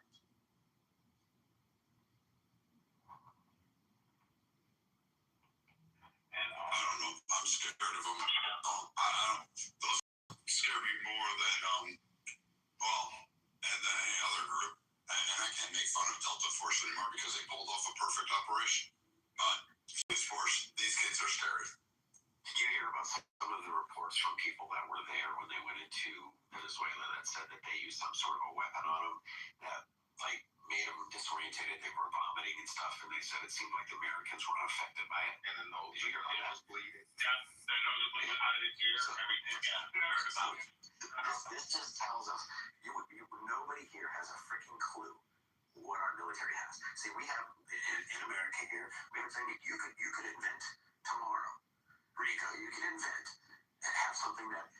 Speaker 1: And I don't know. I'm scared of them. Those scare me more than any other group. And I can't make fun of Delta Force anymore because they pulled off a perfect operation. But Space Force, these kids are scary.
Speaker 5: Did you hear about some of the reports from people that were there when they went into Venezuela that said that they used some sort of a weapon on them that made them disoriented? They were vomiting and stuff, and they said it seemed like the Americans were unaffected by it. And then did you hear about that?
Speaker 13: Bleeding. Yeah, their nose is bleeding out of the ear, everything. Yeah.
Speaker 5: This just tells us nobody here has a freaking clue what our military has. See, we have in America here, we have a thing that you could invent tomorrow. Rico, you can invent and have something that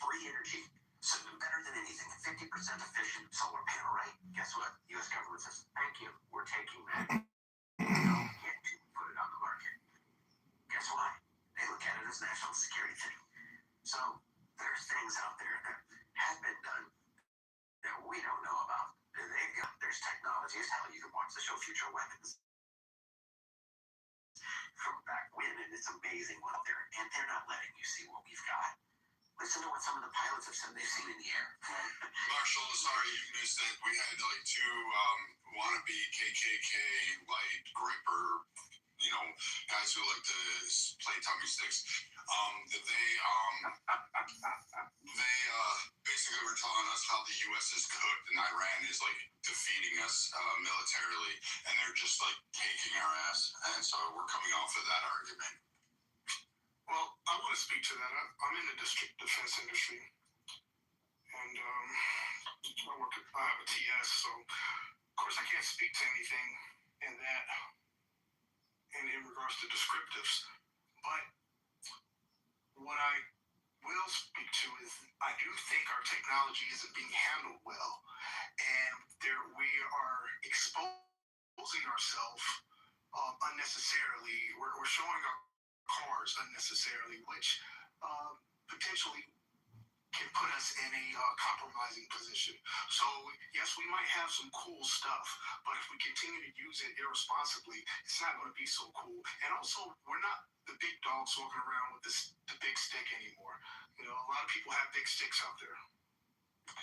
Speaker 5: free energy, something better than anything, 50% efficient solar panel, right? Guess what? U.S. government says, thank you, we're taking that. No, can't put it on the market. Guess why? They look at it as national security thing. So there's things out there that have been done that we don't know about. There's technologies. Hell, you can watch the show Future Weapons from back when, and it's amazing what they're, and they're not letting you see what we've got. Listen to what some of the pilots have said they've seen in the air.
Speaker 1: Marshall, sorry you missed it. We had 2 wannabe KKK light griper, guys who like to play tummy sticks. They basically were telling us how the U.S. is cooked and Iran is defeating us militarily, and they're just taking our ass. And so we're coming off of that argument.
Speaker 15: Well, I want to speak to that. I'm in the district defense industry, and I have a TS, so of course I can't speak to anything in that, in regards to descriptives. But what I will speak to is I do think our technology isn't being handled well, and we are exposing ourselves unnecessarily. We're showing our cars unnecessarily, which potentially can put us in a compromising position. So yes, we might have some cool stuff, but if we continue to use it irresponsibly, it's not going to be so cool. And also, we're not the big dogs walking around with the big stick anymore. A lot of people have big sticks out there.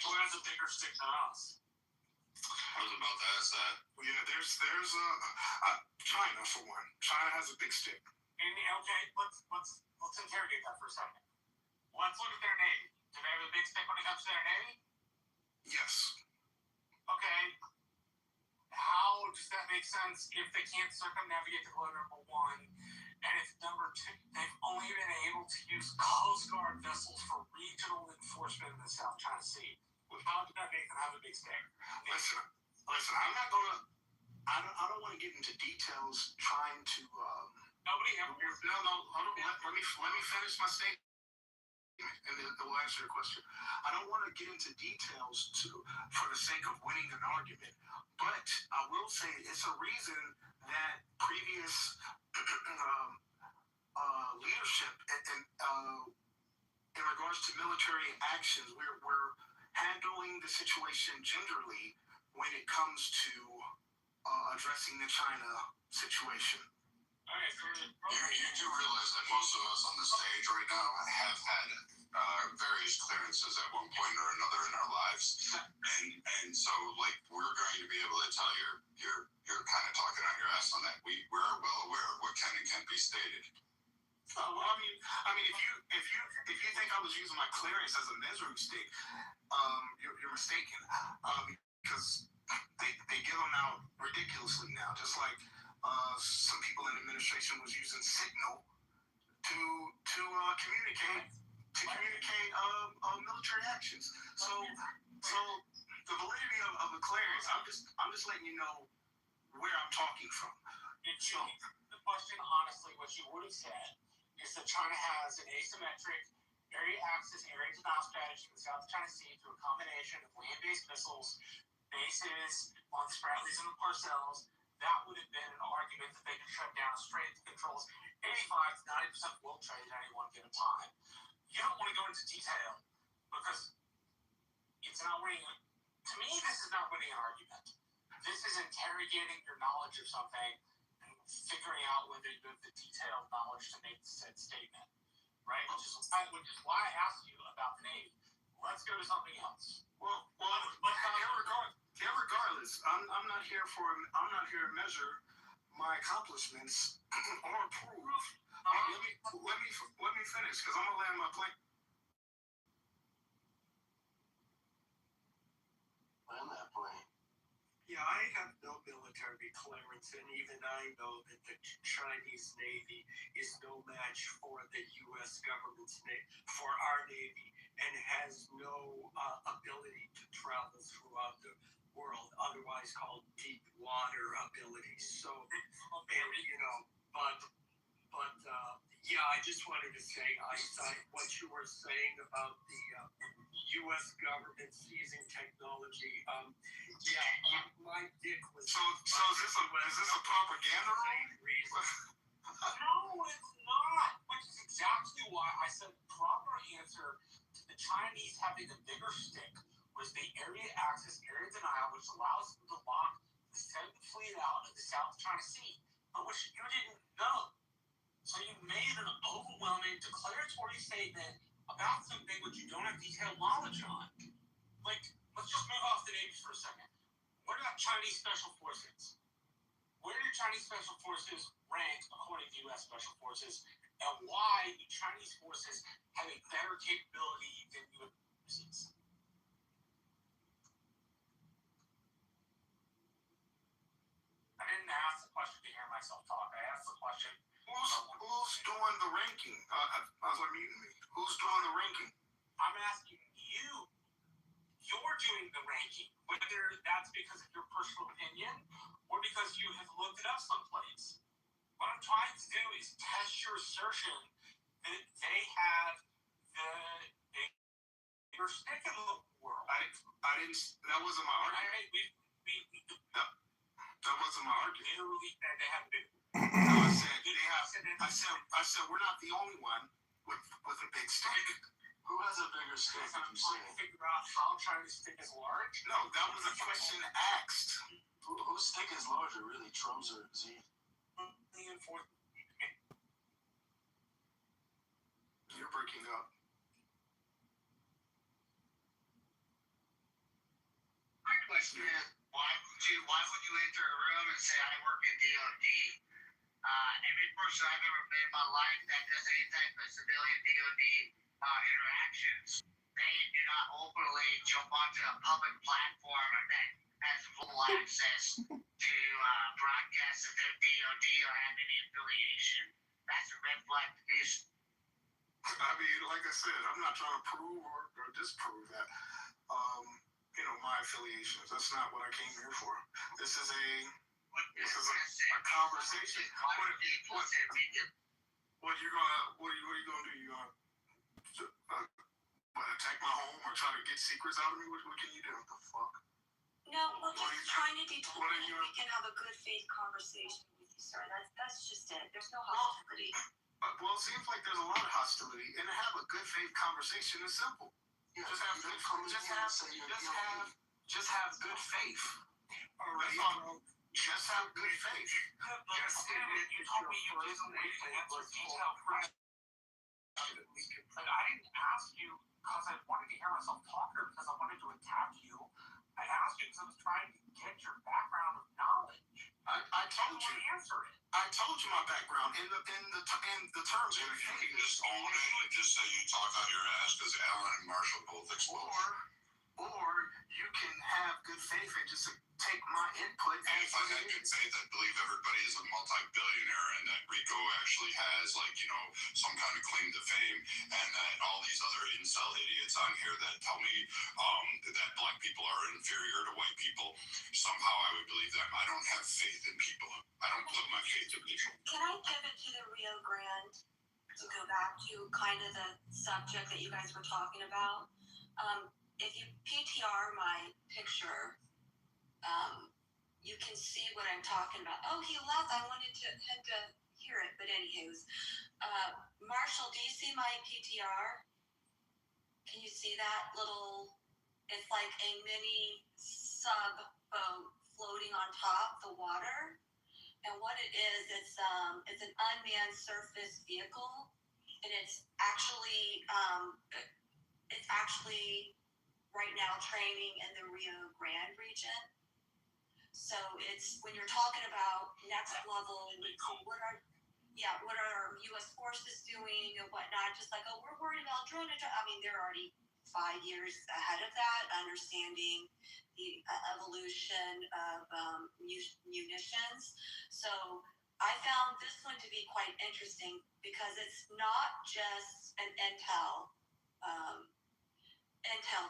Speaker 12: Who has a bigger stick than us?
Speaker 1: I was about to ask that.
Speaker 15: Yeah, there's China for one. China has a big stick.
Speaker 12: And, okay, let's interrogate that for a second. Let's look at their navy. Do they have a big stick when it comes to their navy?
Speaker 15: Yes.
Speaker 12: Okay. How does that make sense if they can't circumnavigate the globe, number 1? And if number 2, they've only been able to use Coast Guard vessels for regional enforcement in the South China Sea. How did that make them have a big stick?
Speaker 15: Listen, I'm not gonna. I don't want to get into details trying to.
Speaker 12: Nobody ever.
Speaker 15: No. Hold on. Let me finish my statement, and then we'll answer your question. I don't want to get into details for the sake of winning an argument, but I will say it's a reason that previous leadership and in regards to military actions, we're handling the situation gingerly when it comes to addressing the China situation.
Speaker 1: You do realize that most of us on the stage right now have had various clearances at one point or another in our lives, and so we're going to be able to tell you're kind of talking on your ass on that. We're well aware of what can and can't be stated.
Speaker 15: Well, I mean, if you think I was using my clearance as a measuring stick, you're mistaken. Because they give them out ridiculously now, just like some people in administration was using Signal to communicate military actions. So the validity of the clearance, I'm just letting you know where I'm talking from.
Speaker 12: The question, honestly, what you would have said is that China has an asymmetric area access, area denial strategy in the South China Sea through a combination of land-based missiles, bases on Spratlys and the Parcels, that would have been an argument that they could shut down a strait that controls 85 to 90% of world trade at any one given time. You don't want to go into detail because it's not winning. To me, this is not winning an argument. This is interrogating your knowledge of something and figuring out whether you have the detailed knowledge to make said statement. Right? Which is why I asked you about the Navy. Let's go to something else.
Speaker 15: Regardless, I'm not here to measure my accomplishments or prove. Let me finish because I'm gonna land my plane.
Speaker 9: Land that plane.
Speaker 14: Yeah, I have no military clearance, and even I know that the Chinese Navy is no match for the U.S. government's for our Navy, and has no ability to travel throughout the world, otherwise called deep water ability. So, and, yeah, I just wanted to say, what you were saying about the U.S. government seizing technology. Yeah, my dick was.
Speaker 15: So is this a propaganda reason?
Speaker 12: No, it's not. Which is exactly why I said the proper answer to the Chinese having a bigger stick was the area access, area denial, which allows them to lock the send fleet out of the South China Sea, but which you didn't know. So you made an overwhelming declaratory statement about something which you don't have detailed knowledge on. Like, let's just move off the Navy for a second. What about Chinese Special Forces? Where do Chinese Special Forces rank according to U.S. Special Forces? And why do Chinese forces have a better capability than U.S. forces? I didn't ask the question to hear myself talk. I asked the question.
Speaker 15: Who's doing the ranking? Who's doing the ranking?
Speaker 12: I'm asking you. You're doing the ranking, whether that's because of your personal opinion or because you have looked it up someplace. What I'm trying to do is test your assertion that they have the bigger stick in the world.
Speaker 15: I didn't. That wasn't my argument. That wasn't my argument.
Speaker 12: Literally said they have a big.
Speaker 15: No, I said they have. I said we're not the only one with a big stick.
Speaker 9: Who has a bigger stick?
Speaker 12: I'm trying to figure out how China's stick is large.
Speaker 15: No, that was a question asked.
Speaker 9: Whose stick is larger, really? Trump's or Z?
Speaker 15: You're breaking up.
Speaker 8: My question is, why would you enter a room and say I work in DOD? Every person I've ever met in my life that does any type of civilian DOD interactions, they do not openly jump onto a public platform that has full access to broadcast of their DOD or have any affiliation. That's a red flag to me.
Speaker 15: I mean, like I said, I'm not trying to prove or disprove that. My affiliations. That's not what I came here for. This is a conversation. What are you gonna do? You gonna attack my home or try to get secrets out of me? What can you do? What the fuck?
Speaker 2: No, we're just trying to determine if we can have a good faith conversation with you, sir. That's just it. There's no hostility.
Speaker 15: Well, it seems like there's a lot of hostility, and to have a good faith conversation is simple. Just have good faith. Just have good faith. Just have good faith.
Speaker 12: You told me you didn't wait to answer detailed questions. But I didn't ask you because I wanted to hear myself talk or because I wanted to attack you. I asked you because I was trying to get your background of knowledge.
Speaker 15: I told you.
Speaker 12: Answer it.
Speaker 15: I told you my background in the terms of
Speaker 1: If you can just own it and just say you talk out your ass because Alan and Marshall both exposed.
Speaker 15: Or you can have good faith and just take my input.
Speaker 1: And if I had good faith, I believe everybody is a multi-billionaire and that Rico actually has some kind of claim to fame, and that all these other incel idiots on here that tell me that black people are inferior to white people, somehow I would believe them. I don't have faith in people. I don't put my faith in people.
Speaker 2: Can I pivot to the Rio Grande? to go back to kind of the subject that you guys were talking about. If you PTR my picture, you can see what I'm talking about. Oh, he left. I wanted him to hear it, but anywho's, Marshall, do you see my PTR? Can you see that little? It's like a mini sub boat floating on top the water. And what it is, it's an unmanned surface vehicle, and it's actually right now training in the Rio Grande region. So it's when you're talking about next level, what are our U.S. forces doing and whatnot? Just like, oh, we're worried about drone attack. I mean, they're already 5 years ahead of that, understanding the evolution of munitions. So I found this one to be quite interesting because it's not just an intel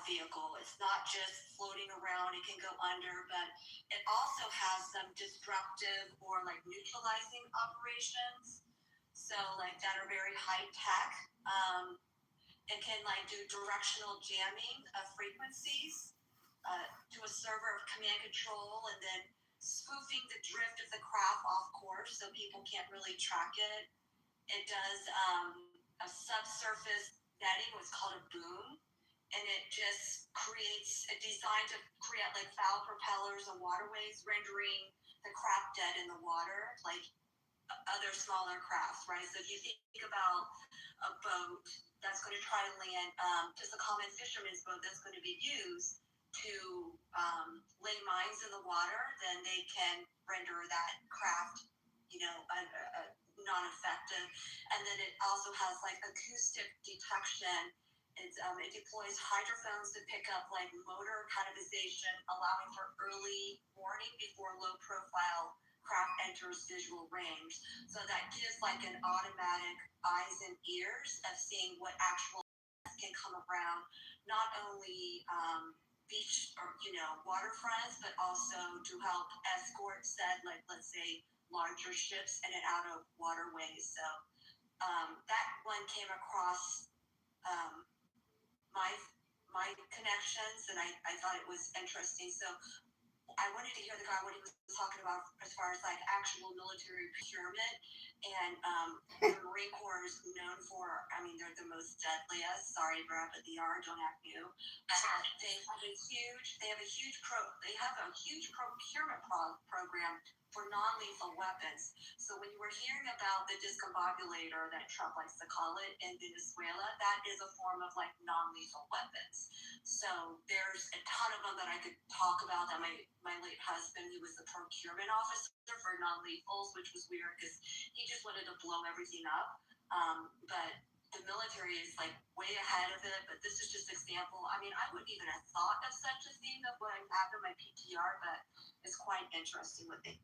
Speaker 2: vehicle. It's not just floating around. It can go under, but it also has some destructive or like neutralizing operations. So like that are very high tech. It can like do directional jamming of frequencies to a server of command control, and then spoofing the drift of the craft off course so people can't really track it. It does a subsurface netting, what's called a boom, and it just designed to create like foul propellers and waterways, rendering the craft dead in the water, like other smaller crafts, right? So if you think about a boat that's going to try to land, just a common fisherman's boat that's going to be used to lay mines in the water, then they can render that craft, non-effective. And then it also has like acoustic detection. It deploys hydrophones to pick up like motor categorization, allowing for early warning before low-profile craft enters visual range. So that gives like an automatic eyes and ears of seeing what actual can come around, not only beach or waterfronts, but also to help escort said, like, let's say, larger ships in and out of waterways. So that one came across my connections, and I thought it was interesting. So I wanted to hear the guy what he was talking about as far as like actual military procurement, and the Marine Corps is known for, I mean, they're the most deadliest. Sorry, Brad, but they are. Don't act new. They have a huge procurement program for non-lethal weapons. So when you were hearing about the discombobulator that Trump likes to call it in Venezuela, that is a form of like non-lethal weapons. So there's a ton of them that I could talk about. That my late husband, he was the procurement officer for non-lethals, which was weird because he just wanted to blow everything up. But the military is like way ahead of it. But this is just an example. I mean, I wouldn't even have thought of such a thing of what I have in my PTR, but it's quite interesting what they.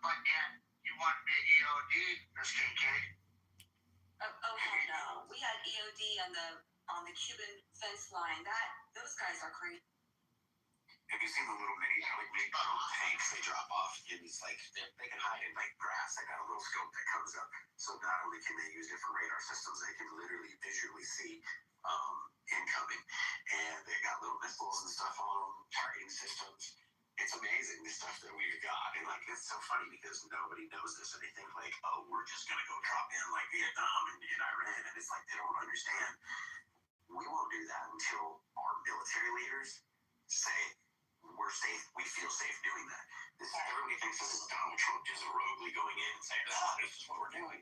Speaker 8: But then you want to be EOD, Miss KK?
Speaker 2: Oh hell no! We had EOD on the Cuban fence line. Those guys are crazy.
Speaker 5: Have you seen the little mini tanks they drop off in these, like, they can hide in like grass? They got a little scope that comes up, so not only can they use different radar systems, they can literally visually see incoming, and they got little missiles and stuff on them, targeting systems. It's amazing the stuff that we've got, and like it's so funny because nobody knows this, and they think like, oh, we're just gonna go drop in like Vietnam and Iran, and it's like they don't understand. We won't do that until our military leaders say we're safe. We feel safe doing that. Everybody thinks this is Donald Trump just roguely going in and saying, "Oh, this is what we're doing."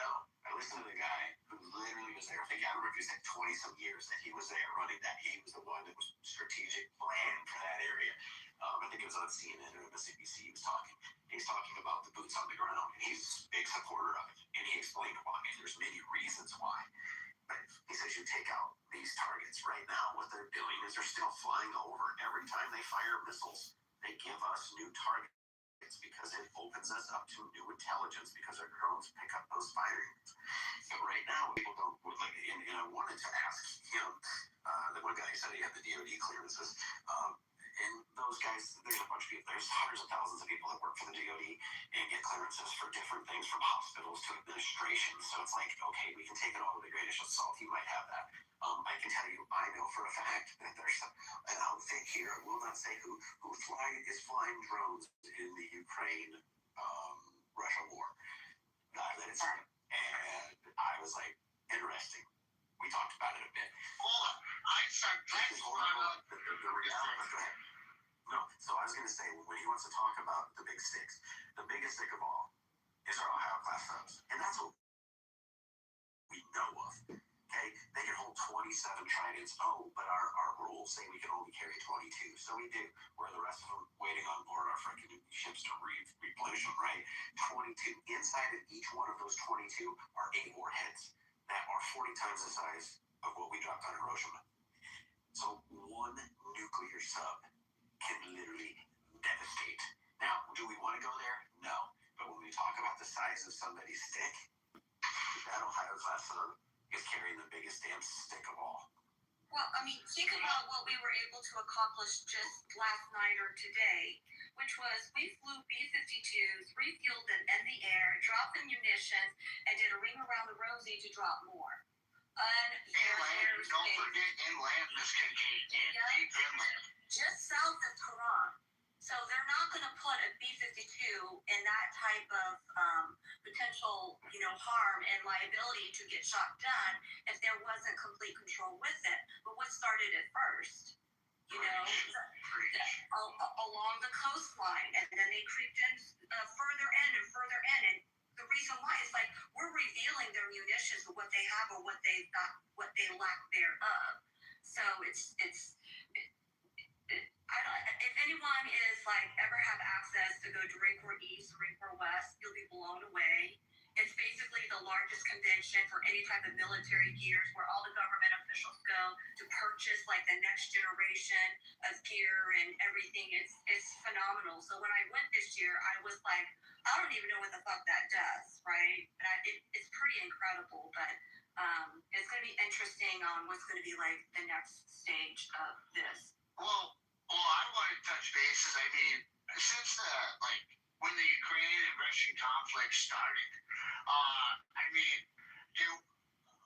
Speaker 5: No, I listened to the guy who literally was there. I think I don't know if he said 20 some years that he was there running that. He was the one that was strategic plan for that area. I think it was on CNN or MSNBC. He was talking. He's talking about the boots on the ground, and he's a big supporter of it. And he explained why. And there's many reasons why. But he says you take out these targets right now. What they're doing is they're still flying over. Every time they fire missiles, they give us new targets because it opens us up to new intelligence because our drones pick up those firings. So right now, people don't like. And I wanted to ask him. The one guy said he had the DoD clearances. In those guys, there's a bunch of people, there's hundreds of thousands of people that work for the DoD and get clearances for different things from hospitals to administration. So it's like, okay, we can take it all with a grain of salt. You might have that. I can tell you, I know for a fact that there's an outfit here, I will not say who is flying drones in the Ukraine Russia war. I let it start. And I was like, interesting. We talked about it a bit. The reality. Go ahead. No, so I was going to say, when he wants to talk about the big sticks, the biggest stick of all is our Ohio class subs. And that's what we know of. Okay? They can hold 27 tridents. Oh, but our rules say we can only carry 22. So we do. Where the rest of them waiting on board our freaking ships to replenish them, right? 22. Inside of each one of those 22 are 8 warheads that are 40 times the size of what we dropped on Hiroshima. So one nuclear sub can literally devastate. Now, do we want to go there? No. But when we talk about the size of somebody's stick, that Ohio class sub is carrying the biggest damn stick of all.
Speaker 2: Well, I mean, think about what we were able to accomplish just last night or today, which was we flew B-52s, refueled them in the air, dropped the munitions, and did a ring around the rosy to drop more.
Speaker 8: Don't forget inland, Miss KK. Inland.
Speaker 2: Just south of Tehran. So they're not going to put a B-52 in that type of potential, harm and liability to get shot done if there wasn't complete control with it. But what started it first? Along the coastline, and then they creeped in further in and further in. And the reason why is like we're revealing their munitions of what they have or what they've got, what they lack thereof. So it's if anyone is like ever have access to go to Marine Corps East, Marine Corps West, you'll be blown away. It's basically the largest convention for any type of military gears where all the government officials go to purchase like the next generation of gear and everything. It's phenomenal. So when I went this year, I was like, I don't even know what the fuck that does, right? And it's pretty incredible, but it's going to be interesting on what's going to be like the next stage of this.
Speaker 8: Well, I want to touch bases. I mean, since when the Ukrainian and Russian conflict started,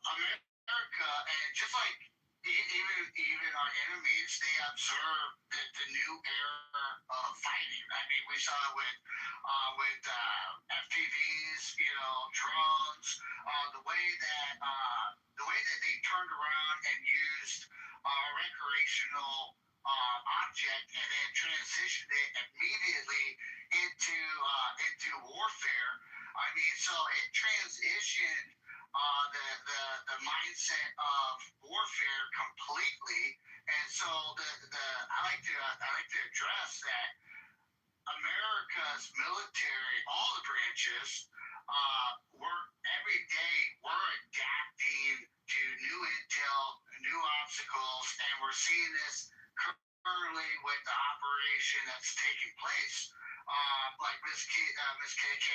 Speaker 8: America, and just like even our enemies, they observe the new era of fighting. I mean, we saw it with FPVs, drones, the way that they turned around and used recreational object and then transitioned it immediately into warfare. I mean, so it transitioned the mindset of warfare completely. And so I like to address that America's military, all the branches, we're adapting to new intel, new obstacles, and we're seeing this currently with the operation that's taking place. Like Miss KK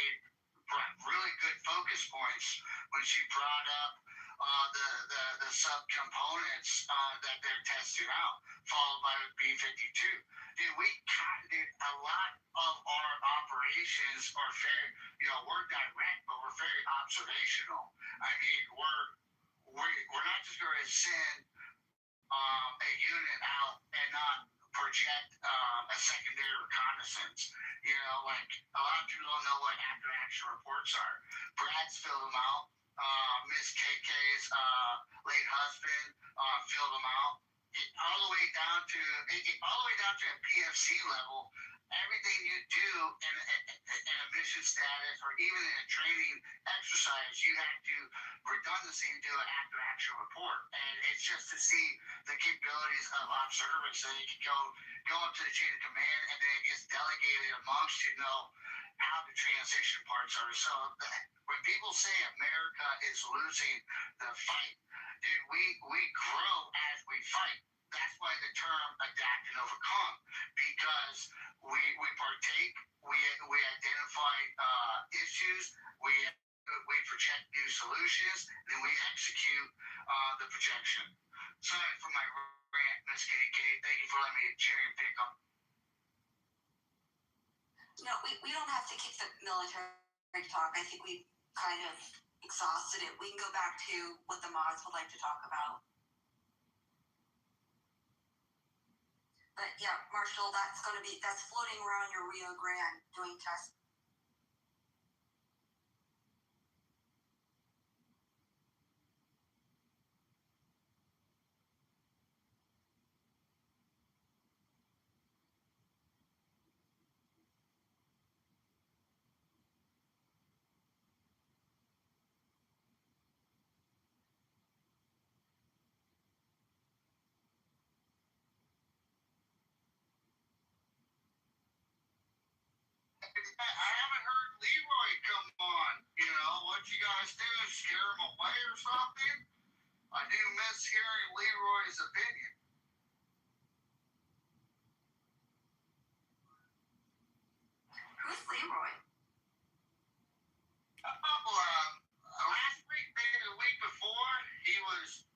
Speaker 8: brought really good focus points when she brought up the subcomponents that they're testing out, followed by the B-52. A lot of our operations are very, we're direct, but we're very observational. I mean, we're not just going to send a unit out and not project a secondary reconnaissance. Like a lot of people don't know what after action reports are. Brad's filled them out. Miss KK's late husband filled them out. All the way down to a PFC level. Everything you do in a mission status or even in a training exercise, you have to redundancy do an after action report. And it's just to see the capabilities of observers so you can go up to the chain of command and then it gets delegated amongst how the transition parts are. So when people say America is losing the fight, dude, we grow as we fight. That's why the term adapt and overcome, because we partake, we identify issues, we project new solutions, and then we execute the projection. Sorry for my rant, Miss KK. Thank you for letting me cherry pick them.
Speaker 2: we don't have to keep the military talk. I think we kind of exhausted it. We can go back to what the mods would like to talk about. But yeah, Marshall, that's floating around your Rio Grande doing tests.
Speaker 8: I haven't heard Leroy come on. You know, what you guys do is scare him away or something? I do miss hearing Leroy's opinion.
Speaker 2: Who's Leroy?
Speaker 8: Last week, maybe the week before, he was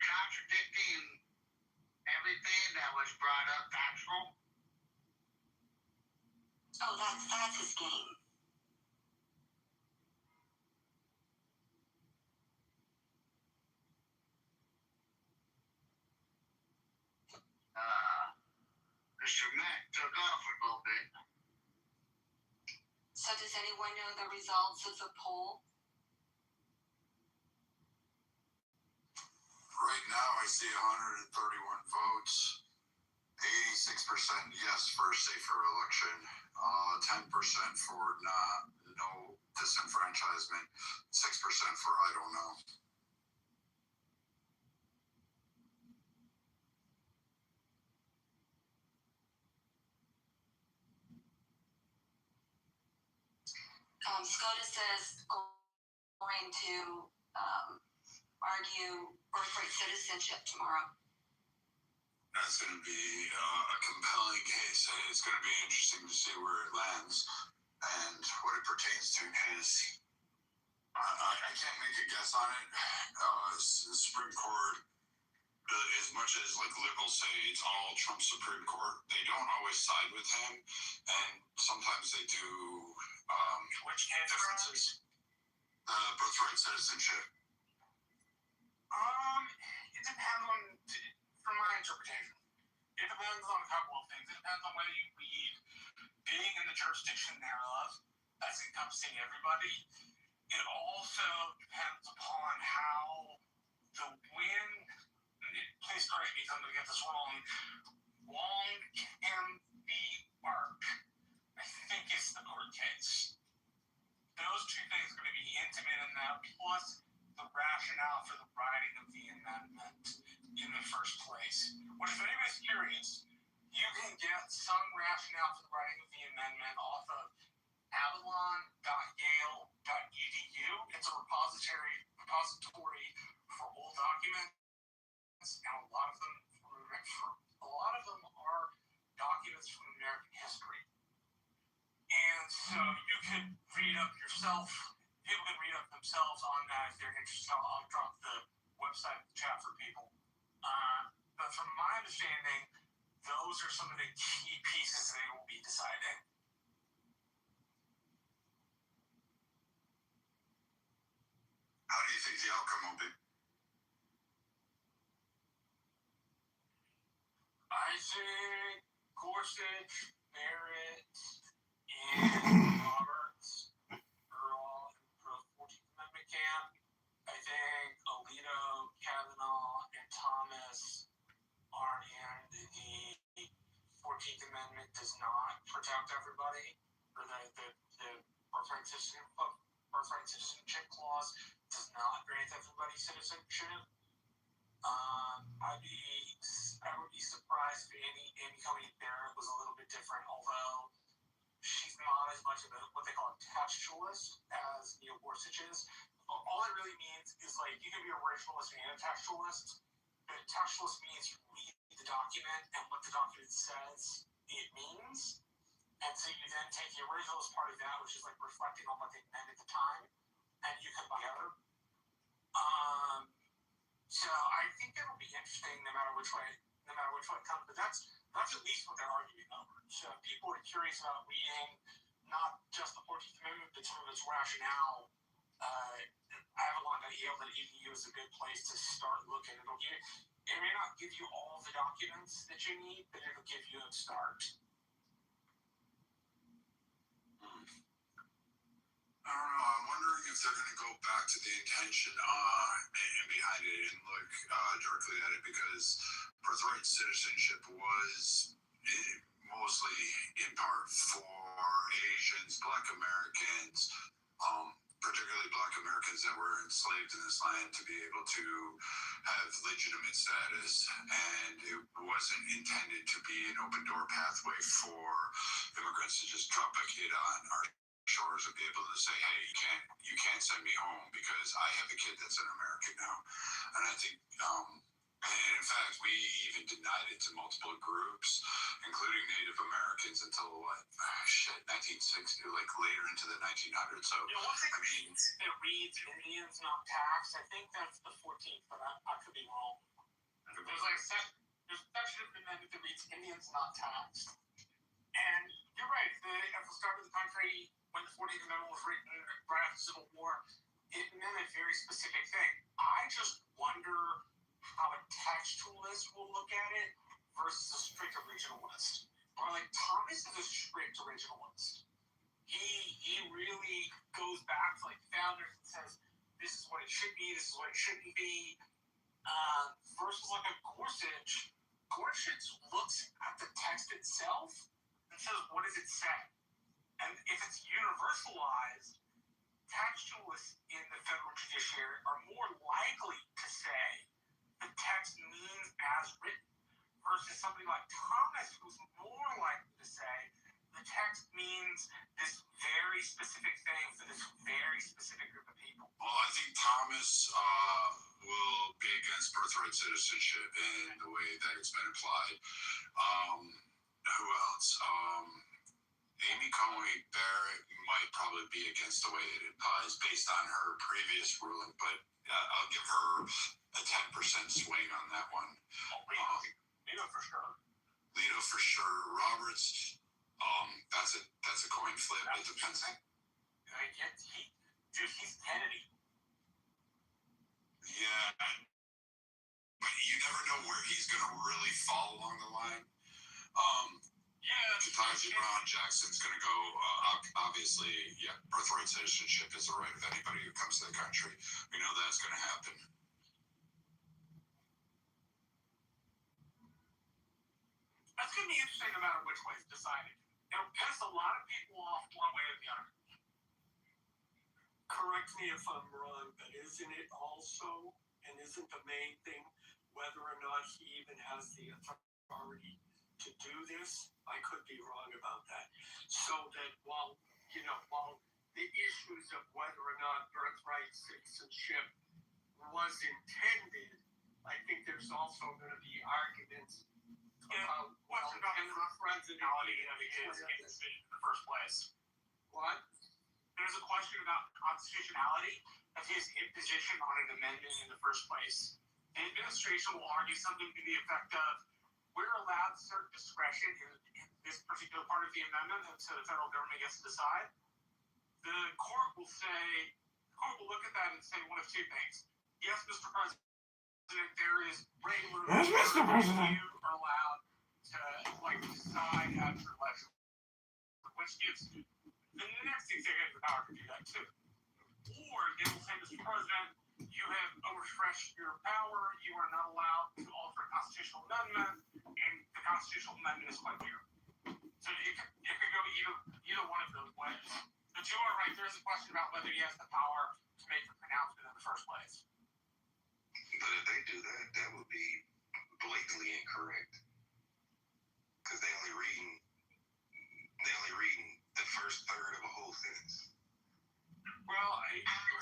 Speaker 8: contradicting everything that was brought up factual.
Speaker 2: Oh, that's his game.
Speaker 8: Mr. Mack took off a little bit.
Speaker 2: So does anyone know the results of the poll?
Speaker 10: Right now, I see 131 votes, 86% yes for a safer election, 10% for no disenfranchisement, 6% for I don't know.
Speaker 2: SCOTUS says going to argue birthright citizenship tomorrow.
Speaker 10: That's going to be a compelling case. It's going to be interesting to see where it lands and what it pertains to. Because I can't make a guess on it. The Supreme Court, as much as like liberals say it's all Trump Supreme Court, they don't always side with him, and sometimes they do.
Speaker 12: Which
Speaker 10: differences? Birthright citizenship.
Speaker 12: It depends on, from my interpretation, it depends on a couple of things. It depends on whether you read being in the jurisdiction thereof as encompassing everybody. It also depends upon how the wind, please correct me if I'm going to get this wrong, long can the arc, I think it's the court case. Those two things are going to be intimate in that, plus the rationale for the writing of the amendment in the first place. Which, if anybody's curious, you can get some rationale for the writing of the amendment off of avalon.yale.edu. It's a repository for old documents, and a lot of them are documents from American history. And so you can read up yourself. People can read up themselves on that if they're interested. I'll drop the website in the chat for people. But from my understanding, those are some of the key pieces they will be deciding.
Speaker 10: How do you think the outcome will be?
Speaker 12: I think Gorsuch, Barrett, and Roberts are all in the 14th Amendment camp. I think Alito, Kavanaugh, and Thomas are in the 14th Amendment does not protect everybody, or the birthright citizenship clause does not grant everybody citizenship. I would be surprised if Amy Coney Barrett was a little bit different, although she's not as much of what they call a textualist as Neil Gorsuch is. All it really means is like you can be a originalist and a textualist. But textualist means you read the document and what the document says it means. And so you then take the originalist part of that, which is like reflecting on what they meant at the time, and you combine together. So I think it'll be interesting no matter which way it comes. But that's at least what they're arguing over. So if people are curious about reading not just the 14th Amendment, but some of its rationale. I have a long at Yale that EDU is a good place to start looking. It may not give you all the documents that you need, but it'll give you a start.
Speaker 10: I don't know. I'm wondering if they're going to go back to the intention and behind it and look directly at it, because birthright citizenship was mostly in part for Asians, Black Americans, particularly Black Americans that were enslaved in this land, to be able to have legitimate status, and it wasn't intended to be an open door pathway for immigrants to just drop a kid on our shores and be able to say, hey, you can't send me home because I have a kid that's an American now. And I think and in fact, we even denied it to multiple groups, including Native Americans, until 1960, like later into the 1900s. So,
Speaker 12: I mean, it reads Indians not taxed. I think that's the 14th, but I could be wrong. There's a section of the amendment that reads Indians not taxed. And you're right, at the start of the country, when the 14th Amendment was written right after the Civil War, it meant a very specific thing. I just wonder how a textualist will look at it versus a strict originalist. Or like Thomas is a strict originalist. He really goes back to like founders and says, this is what it should be, this is what it shouldn't be. Versus like a Gorsuch. Gorsuch looks at the text itself and says, what does it say? And if it's universalized, textualists in the federal judiciary are more likely to say the text means as written, versus somebody like Thomas, who's more likely to say the text means this very specific thing for this very specific group of people.
Speaker 10: Well, I think Thomas will be against birthright citizenship in the way that it's been applied. Who else? Amy Coney Barrett might probably be against the way it applies based on her previous ruling, but I'll give her a 10% swing on that one.
Speaker 12: Lito for sure.
Speaker 10: Lito for sure. Roberts, that's a coin flip. It depends.
Speaker 12: He's Kennedy.
Speaker 10: Yeah, but you never know where he's going to really fall along the line. Ketanji Brown Jackson's going to go, obviously, birthright citizenship is the right of anybody who comes to the country. We know that's going to happen.
Speaker 12: That's going to be interesting no matter which way it's decided. It'll piss a lot of people off one way or the other.
Speaker 16: Correct me if I'm wrong, but isn't it also, and isn't the main thing, whether or not he even has the authority to do this? I could be wrong about that. So that while the issues of whether or not birthright citizenship was intended, I think there's also going to be arguments about
Speaker 12: referendality of his decision in the first place.
Speaker 16: What?
Speaker 12: There's a question about constitutionality of his imposition on an amendment in the first place. The administration will argue something to the effect of, we're allowed certain discretion in this particular part of the amendment, and so the federal government gets to decide. The court will look at that and say one of two things. Yes, Mr. President, there is regular
Speaker 3: Yes, Mr. President.
Speaker 12: You are allowed to decide after election, which gives the next executive power to do that too. Or they will say, Mr. President, you have overstretched your power, you are not allowed to alter a constitutional amendment, and the constitutional amendment is quite clear. So it could go either one of those ways. But you are right, there's a question about whether he has the power to make the pronouncement in the first place.
Speaker 5: But if they do that, that would be blatantly incorrect. Because they only reading the first third of a whole sentence.
Speaker 12: Well, it depends.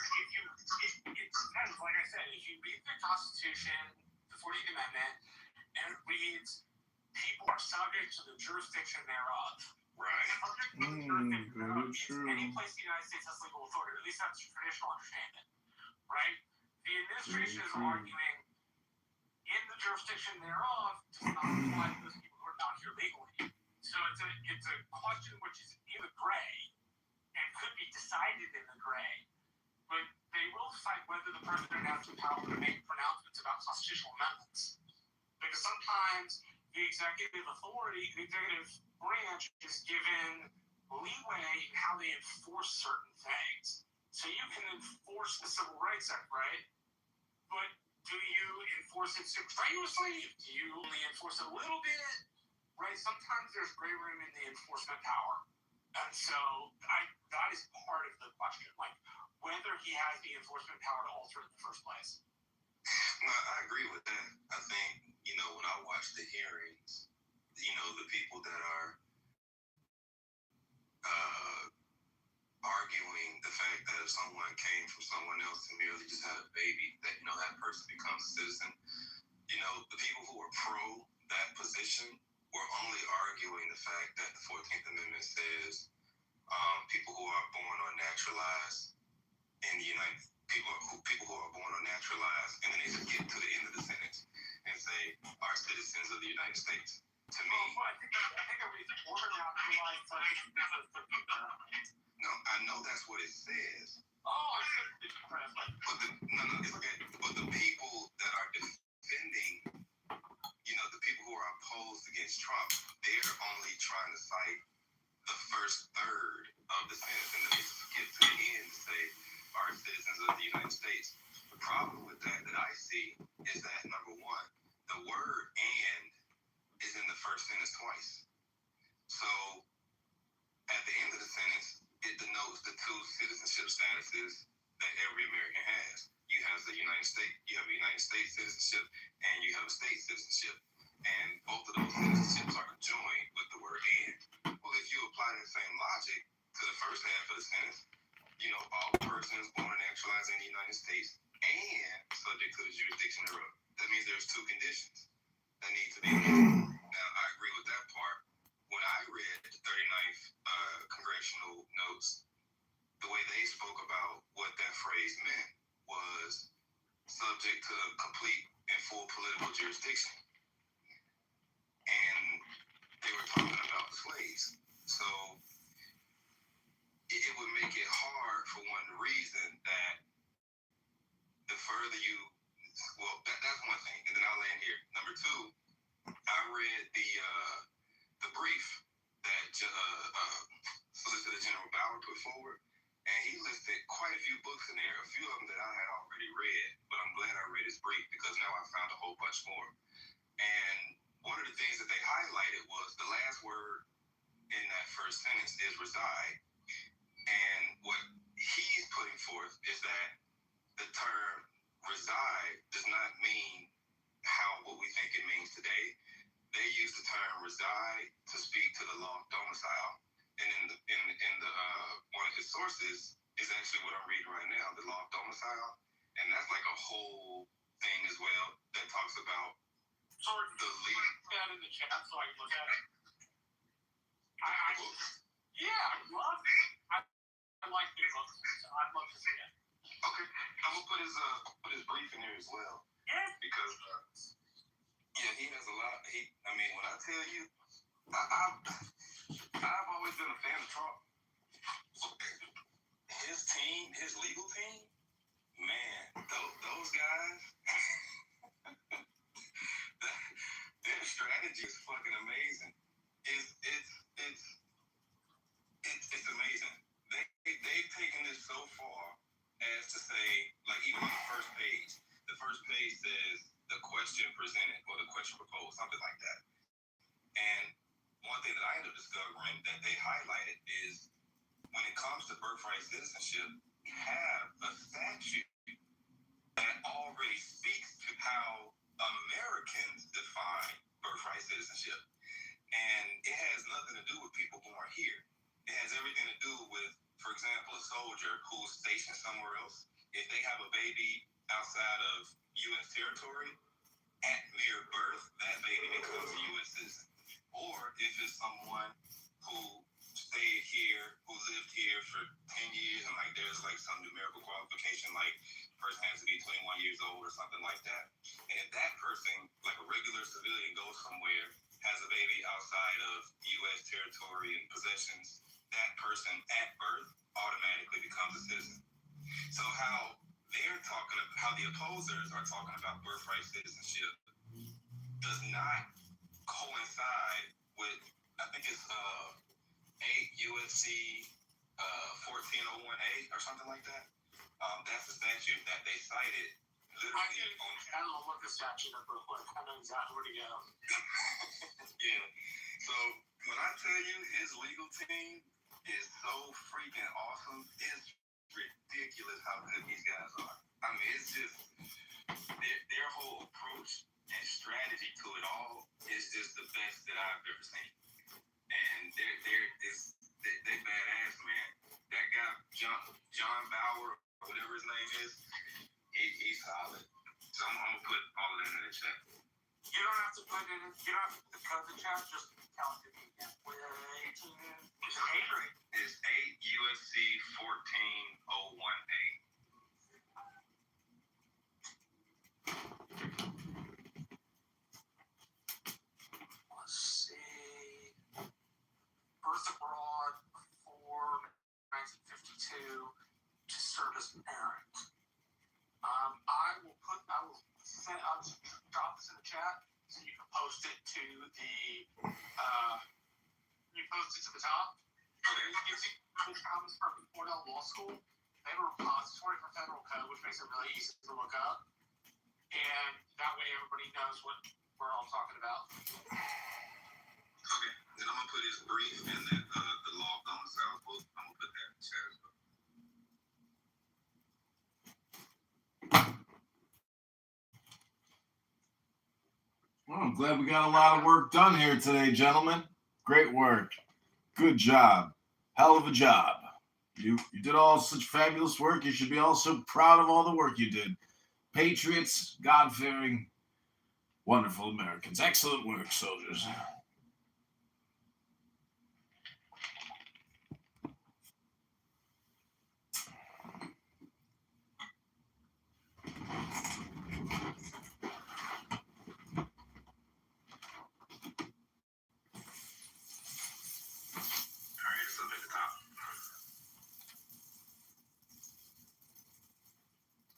Speaker 12: Like I said, if you read the Constitution, the 14th Amendment, and it reads, people are subject to the jurisdiction thereof.
Speaker 5: Right.
Speaker 12: Subject to the jurisdiction thereof means any place in the United States has legal authority, or at least that's the traditional understanding. Right? The administration is arguing, in the jurisdiction thereof, does not apply to those people who are not here legally. So it's a question which is in the gray and could be decided in the gray, but they will decide whether the president has the power to make pronouncements about constitutional amendments. Because sometimes the executive authority, the executive branch is given leeway in how they enforce certain things. So you can enforce the Civil Rights Act, right? But do you enforce it strenuously? Do you only enforce it a little bit? Right? Sometimes there's gray room in the enforcement power. And so that is part of the question, like whether he has the enforcement power to alter it in the first place.
Speaker 1: No, I agree with that. I think, when I watch the hearings, the people that are arguing the fact that if someone came from someone else and merely just had a baby, that, that person becomes a citizen. The people who are pro that position were only arguing the fact that the 14th Amendment says people who are born or naturalized in the United people who are born or naturalized, and then they just get to the end of the sentence and say are citizens of the United States. To me,
Speaker 12: I think it was born or naturalized.
Speaker 1: No, I know that's what it says.
Speaker 12: Oh, it's
Speaker 1: but it's okay. But the people that are defending, the people who are opposed against Trump, they're only trying to cite the first third of the sentence, and then they get to the end to say are citizens of the United States. The problem with that I see is that, number one, the word "and" is in the first sentence twice. So at the end of the sentence, it denotes the two citizenship statuses that every American has. You have the United States, you have a United States citizenship, and you have a state citizenship. And both of those citizenships are conjoined with the word "and." Well, if you apply that same logic to the first half of the sentence, all persons born and naturalized in the United States and subject to the jurisdiction thereof. That means there's two conditions that need to be met. Now, I agree with that part. When I read the 39th congressional notes, the way they spoke about what that phrase meant was subject to complete and full political jurisdiction. And they were talking about slaves. So it would make it hard for one reason that the further you, that's one thing, and then I'll land here. Number two, I read the brief that Solicitor General Bauer put forward, and he listed quite a few books in there, a few of them that I had already read, but I'm glad I read his brief because now I found a whole bunch more. And one of the things that they highlighted was the last word in that first sentence is reside. And what he's putting forth is that the term reside does not mean what we think it means today. They use the term reside to speak to the law of domicile. And in the one of his sources is actually what I'm reading right now, the law of domicile. And that's like a whole thing as well that talks about the legal.
Speaker 12: That in the chat so I can look at it. I love it. I like the book. I'd love to see it.
Speaker 1: Okay, I'm gonna put his brief in there as well.
Speaker 12: Yeah.
Speaker 1: Because he has a lot. When I tell you, I've always been a fan of Trump. His team, his legal team, man, those guys, their strategy is fucking amazing. It's amazing. They've taken this so far as to say, like even on the first page says the question presented or the question proposed, something like that. And one thing that I ended up discovering that they highlighted is when it comes to birthright citizenship, you have a statute that already speaks to how Americans define birthright citizenship. And it has nothing to do with people born here. It has everything to do with, for example, a soldier who's stationed somewhere else. If they have a baby outside of U.S. territory, at mere birth, that baby becomes a U.S. citizen. Or if it's someone who stayed here, who lived here for 10 years, and like there's like some numerical qualification, like person has to be 21 years old or something like that. And if that person, like a regular civilian, goes somewhere, has a baby outside of U.S. territory and possessions, that person at birth automatically becomes a citizen. So how the opposers are talking about birthright citizenship does not coincide with, I think it's 8 USC 1401A or something like that. That's the statute that they cited.
Speaker 12: I don't look the statute up real quick. I know exactly where to go.
Speaker 1: Yeah. So when I tell you his legal team is so freaking awesome, it's ridiculous how good these guys are. I mean, it's just their whole approach and strategy to it all is just the best that I've ever seen. And they badass, man. That guy John Bauer, or whatever his name is, he's solid. So I'm gonna put all of that in the chat.
Speaker 12: You don't have to put it in. You don't have to code the chat. Just count it again. We're 18 in. Is it 8 or 8?
Speaker 1: It's 8 USC 1401A.
Speaker 12: Let's see. Birth abroad before 1952 to serve as parent. I'll drop this in the chat so you can post it to the top. Okay. You see this comes from Cornell Law School. They have a repository for federal code, which makes it really easy to look up. And that way everybody knows what we're all talking about.
Speaker 1: Okay. Then I'm gonna put his brief in the law of domicile book. I'm gonna put that in the chat as well.
Speaker 3: Well, I'm glad we got a lot of work done here today, gentlemen. Great work. Good job. Hell of a job. You did all such fabulous work. You should be also proud of all the work you did. Patriots, God-fearing, wonderful Americans. Excellent work, soldiers.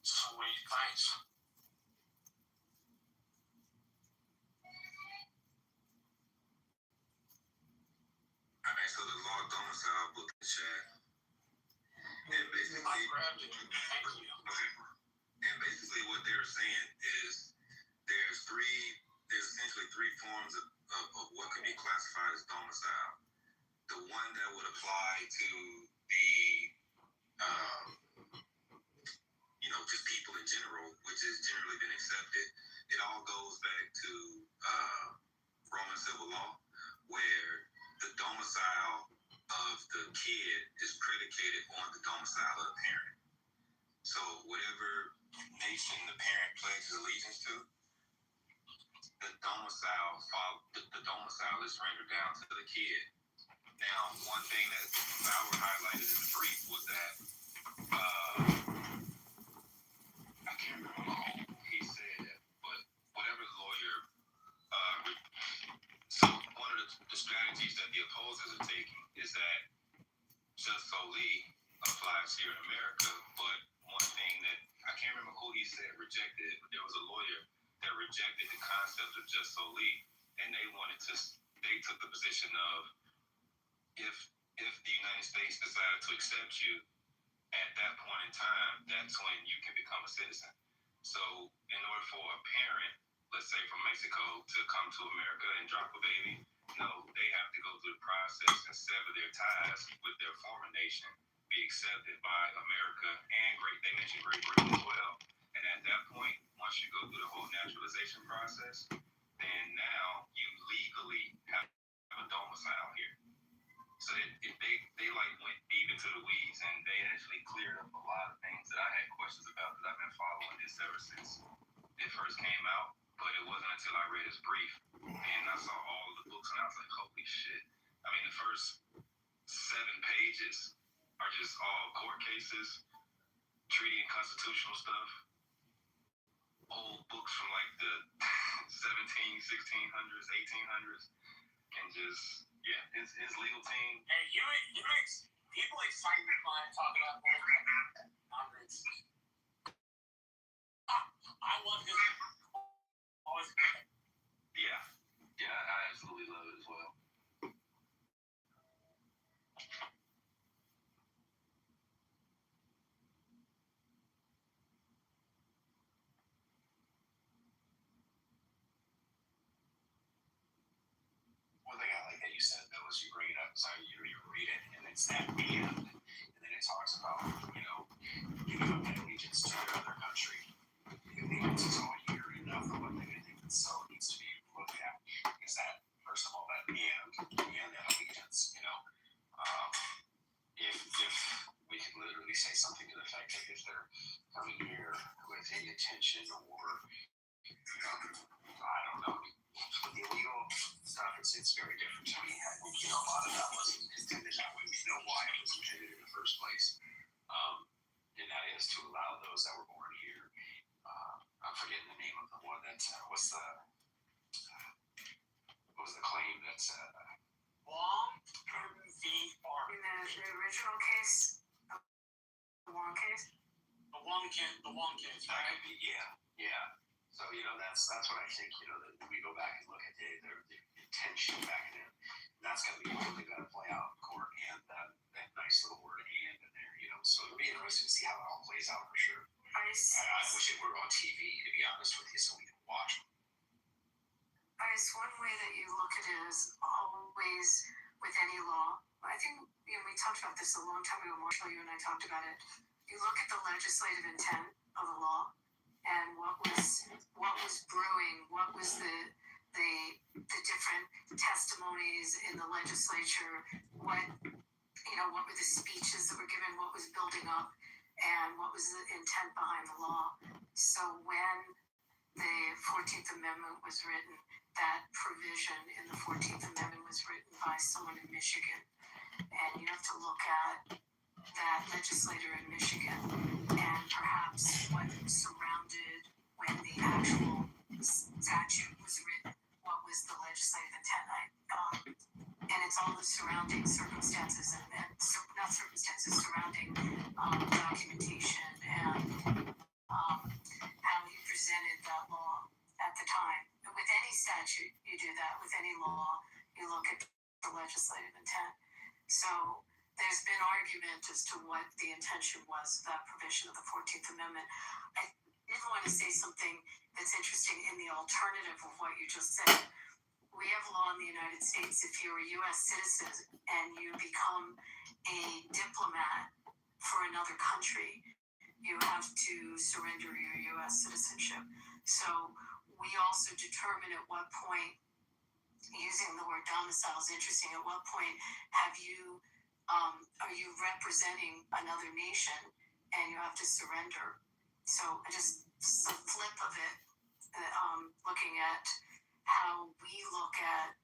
Speaker 12: Sweet, thanks.
Speaker 1: Alright, so the law of domicile book in the chat. And basically,
Speaker 12: I grabbed it. Thank you.
Speaker 1: Okay. And basically what they're saying is there's essentially three forms of what could be classified as domicile. The one that would apply to the just people in general, which has generally been accepted. It all goes back to Roman civil law, where the domicile of the kid is predicated on the domicile of the parent. So whatever nation the parent pledges allegiance to, the domicile is rendered down to the kid. Now, one thing that Bauer highlighted in the brief was that I can't remember who he said, but whatever the lawyer. So one of the strategies that the opposers are taking is that just solely applies here in America, but one thing that I can't remember who he said rejected it, but there was a lawyer that rejected the concept of just solely, and they took the position of if the United States decided to accept you at that point in time, that's when you can become a citizen. So in order for a parent, let's say from Mexico, to come to America and drop a baby, no, they have to go through the process and sever their ties with their former nation, be accepted by America and they mentioned Great Britain as well. And at that point, once you go through the whole naturalization process, then now you legally have a domicile here. So they went deep into the weeds, and they actually cleared up a lot of things that I had questions about, because I've been following this ever since it first came out. But it wasn't until I read his brief and I saw all of the books, and I was like, holy shit. I mean, the first 7 pages are just all court cases, treaty and constitutional stuff. old books from like the 1600s, 1800s, and just, yeah, his legal team.
Speaker 12: And people excited when I talk about Congress. I love his always good.
Speaker 1: Yeah, I absolutely love it as well.
Speaker 5: One thing I like that you said, though, is you bring it up, so you read it, and it's that and then it talks about, giving up that allegiance to another country. Allegiance is all here and now for one thing I think that so needs to be looked at is that, first of all, that and that allegiance, if we could literally say something to the effect that if they're coming here with any intention or, I don't know, illegal stuff, it's very different to me. I think, a lot of that wasn't intended that way. We know why it was intended in the first place. And that is to allow those that were born here. I'm forgetting the name of the one that, what was the claim that's,
Speaker 12: Long v. Barr.
Speaker 2: In the original case, the Wong case?
Speaker 12: The Wong case, right?
Speaker 5: Yeah. So, that's what I think, that we go back and look at the intention back then. And that's going to be really going to play out in court, and that nice little word and in there, So it'll be interesting to see how it all plays out for sure. I wish it were on TV, to be honest with you, so we can watch them.
Speaker 2: One way that you look at it is always with any law. I think we talked about this a long time ago, Marshall, you and I talked about it. You look at the legislative intent of the law and what was brewing, what was the different testimonies in the legislature, what were the speeches that were given, what was building up, and what was the intent behind the law. So when the 14th Amendment was written, that provision in the 14th Amendment was written by someone in Michigan. And you have to look at that legislator in Michigan and perhaps what surrounded when the actual statute was written, what was the legislative intent. And it's all the surrounding circumstances and not circumstances, surrounding documentation and how he presented that law at the time. With any statute, you do that. With any law, you look at the legislative intent. So there's been argument as to what the intention was of that provision of the 14th Amendment. I did want to say something that's interesting in the alternative of what you just said. We have law in the United States. If you're a U.S. citizen and you become a diplomat for another country, you have to surrender your U.S. citizenship. So we also determine at what point, using the word domicile is interesting, at what point are you representing another nation and you have to surrender. So just some flip of it, looking at how we look at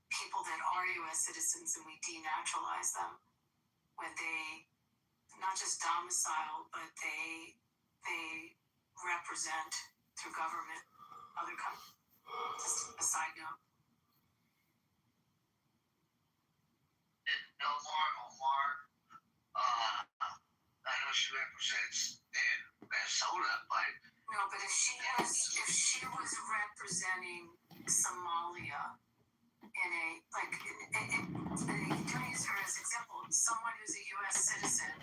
Speaker 2: people that are U.S. citizens and we denaturalize them when they not just domicile, but they represent through government other countries. Just a side note.
Speaker 5: Omar, I know she represents in Minnesota, but
Speaker 2: no, but if she was representing Somalia in can I use her as example? Someone who's a U.S. citizen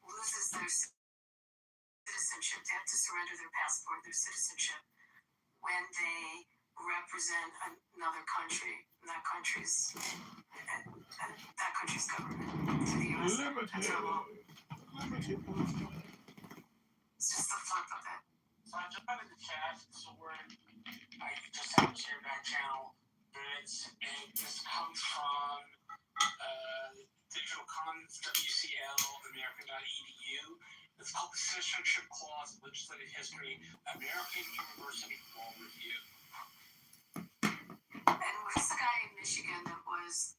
Speaker 2: loses their citizenship. They have to surrender their passport, their citizenship, when they represent another country, and that country's government to the U.S. That's our law. It's just the flip of it.
Speaker 12: So I jumped out in the chat, so I just have to share back channel, and this comes from Digital Commons, WCL, American.edu. It's called the Citizenship Clause, Legislative History, American University Law Review.
Speaker 2: And what's the guy in Michigan that was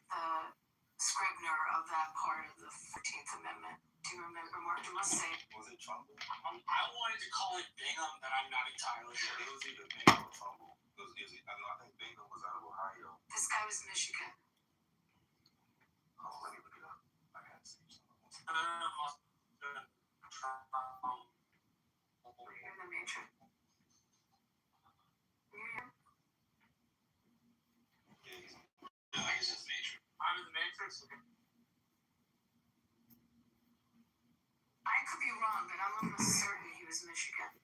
Speaker 2: scrivener of that part of the 14th Amendment. Do you remember, Mark? You must say.
Speaker 12: Was it Trumbull? I wanted to call it Bingham, but I'm not entirely sure. It was either Bingham or Trumbull. I think Bingham was out of Ohio.
Speaker 2: This guy was Michigan.
Speaker 12: Oh, let me look it up. I had to see something.
Speaker 2: You're in the Matrix.
Speaker 12: Yeah, he's in the Matrix. I'm in the Matrix.
Speaker 2: I could be wrong, but I'm almost certain he was Michigan.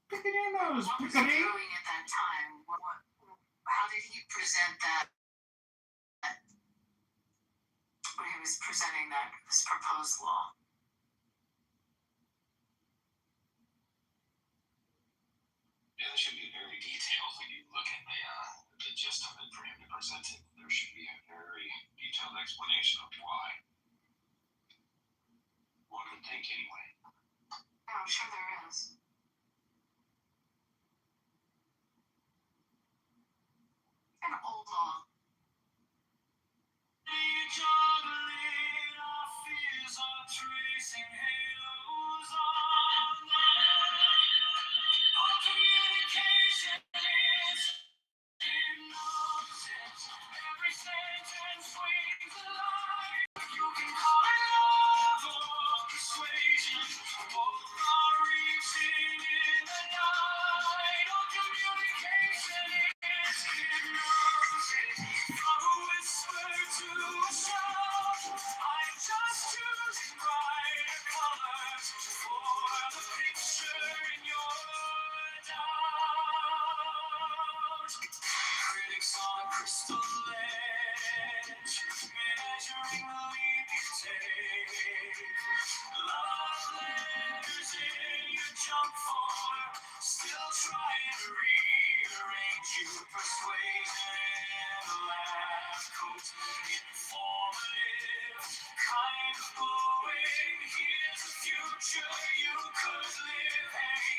Speaker 3: Pick it in those.
Speaker 2: What was
Speaker 3: Pick
Speaker 2: he
Speaker 3: it in.
Speaker 2: doing at that time? How did he present that? When he was presenting this proposed law?
Speaker 4: Yeah, it should be very detailed when you look at the gist of it for him to present it. There should be a very detailed explanation of why. One would think anyway.
Speaker 2: Yeah, I'm sure there is. An old law. Critics on a crystal edge, measuring the leap you take. Love letters in your junk folder, still trying to rearrange you. Persuasion in a lab coat, informative, kind of glowing. Here's a future you could live. Hey,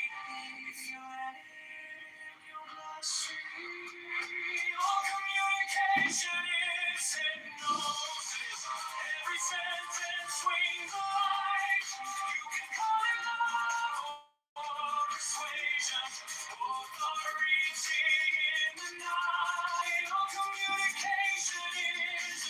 Speaker 2: if you let it in your bloodstream. All communication is hypnosis. Every sentence swings a light. You can call it love or persuasion. Both are reaching in the night. All communication is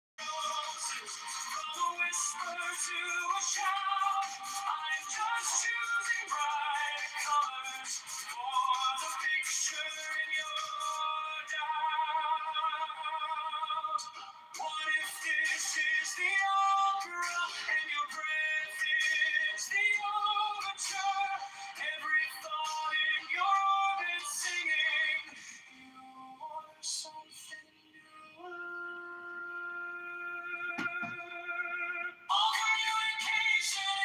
Speaker 2: hypnosis. From a whisper to a shout, I'm just choosing bright colors for the picture in your doubt. What if this is the opera and your breath is the overture? Every thought in your orbit singing, you are something newer. All communication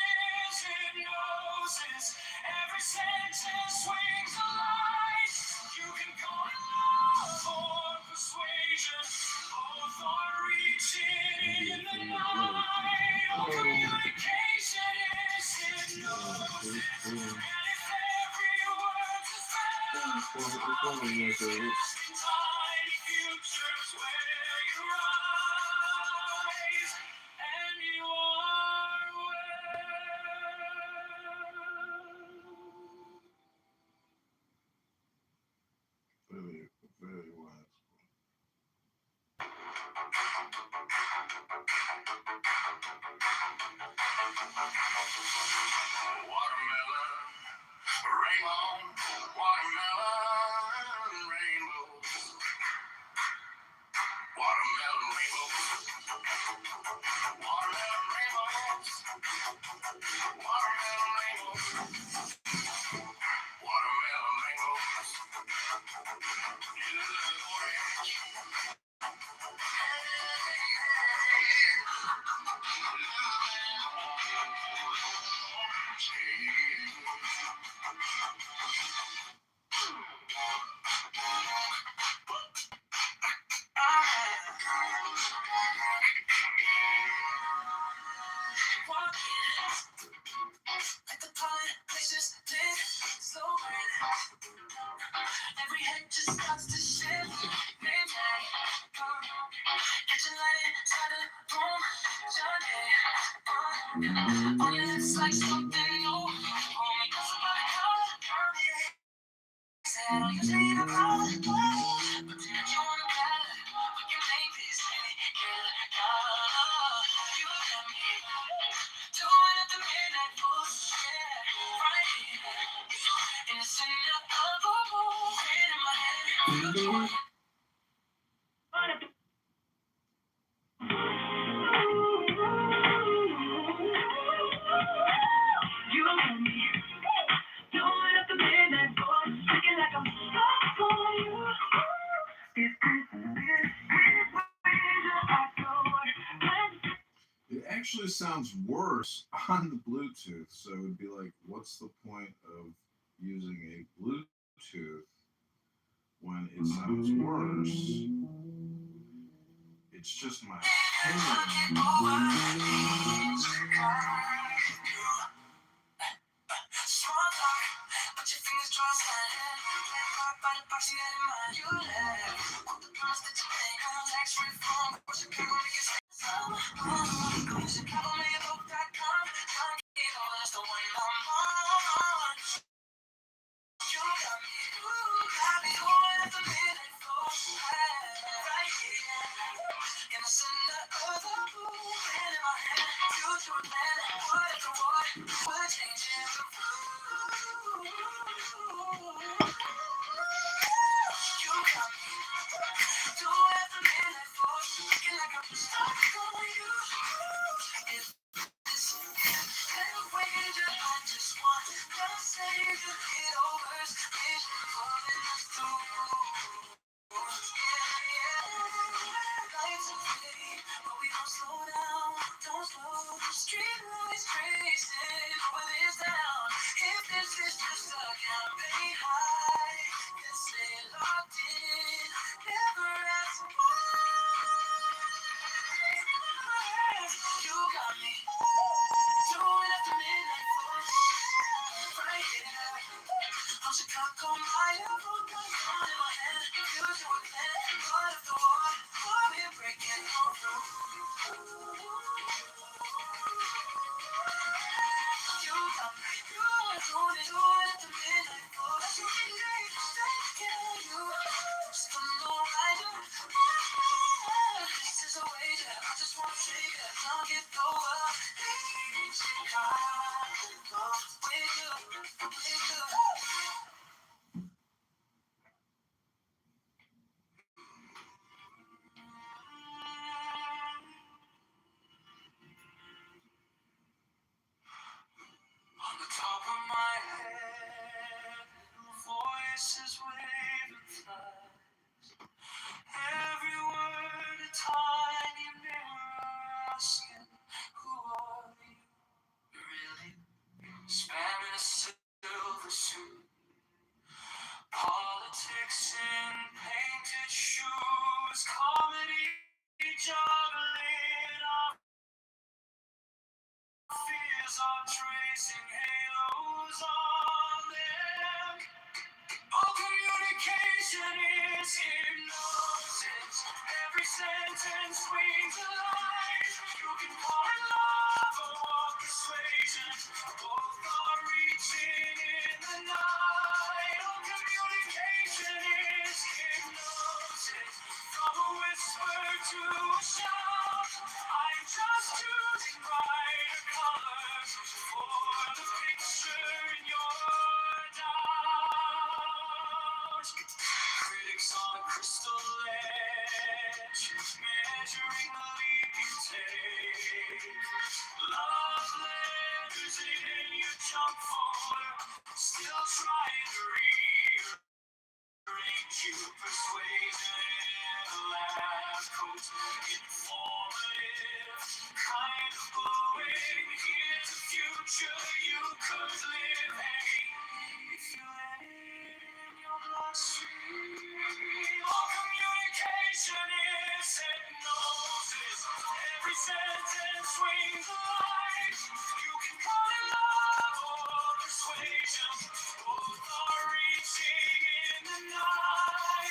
Speaker 2: is hypnosis. Every sentence swings a light. You can call it love or persuasion. Both are reaching in the night. All communication is hypnosis. And if every word is found, just tiny futures where you rise. And you are well.
Speaker 3: Very, very wise.
Speaker 2: Watermelon, rainbow, watermelon, rainbow. Watermelon rainbows. Watermelon rainbows. Watermelon rainbows. Watermelon rainbows. Orange. just starts to shift. Midnight, catching light inside the room. Johnny, on your lips like something new. Only cause somebody called me. Said I don't usually have a problem, but tonight you wanna battle. We can make this city get you got me doing up the midnight force, yeah, right here. Innocent of a move, in my head. You got me doing up the midnight force, looking like I'm stuck on you.
Speaker 3: It actually sounds worse on the Bluetooth, so it would be like, what's the point of using a Bluetooth when it sounds worse? It's just my opinion. Small talk, but your fingers draw slide. By the box you had in mind, you left. All the promise that you think on tax reform. What you can make it stay some. Go to ChicagoMailbook.com. Kitover, that's the one I'm on. You got me, going at the midnight floor. Right here, in the center of the blue. Pen in my hand, future plan. What if the war would change it? You got me, doing at the midnight floor. Looking like I'm stuck on you. If this little wager, I just want to say you get over vision pulling us through. Lights are fading, but we don't slow down. Don't slow. Street noise racing, what is down? If this is just a campaign high, then stay locked in. Never ask why. You got me doing at the midnight force. Right here, I'm Chicago, my own gun in my hand. Future with plan, part of the war. We're breaking all through. You got me, doing at the midnight force. You can stay together, you just don't know rider. This is a wager, I just want to take it, don't get over. Chicago, with you, with you. On the top of my head, voices waving flags. Every word a tiny mirror asking, who are you really? Spamming a silver suit, politics in painted shoes, comedy juggling our fears are tracing halos on them. All communication is hypnosis. Every sentence swings a line. You can call it love or persuasion. Both are reaching in the night. All communication is hypnosis. From a whisper to a shout, I'm just choosing brighter colors for the picture in your doubt. Critics on a crystal edge, measuring the leap you take. Love letters in your junk folder, still trying to read. You persuasion in a lab coat, informative, kind of glowing. Here's a future you could live. Hey, if you let it in your bloodstream. All communication is hypnosis. Every sentence swings a light. You can call it love or persuasion. Both are reaching in the night.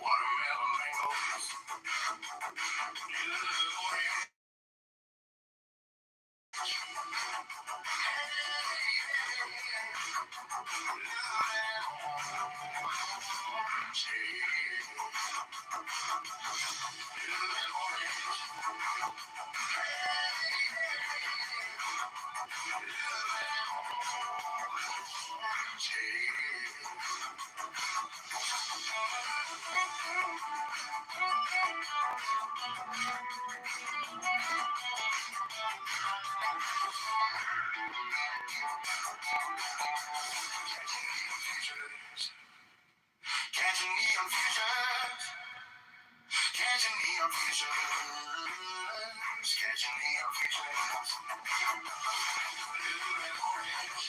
Speaker 2: Watermelon mangoes. Catching neon futures. Catching neon futures. Catching neon futures. Blue and orange.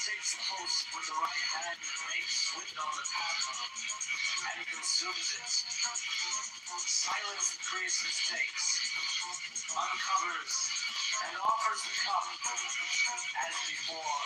Speaker 2: Takes the host with the right hand and makes wind on the top of him, and he consumes it. Silence the priest mistakes, uncovers, and offers the cup as before.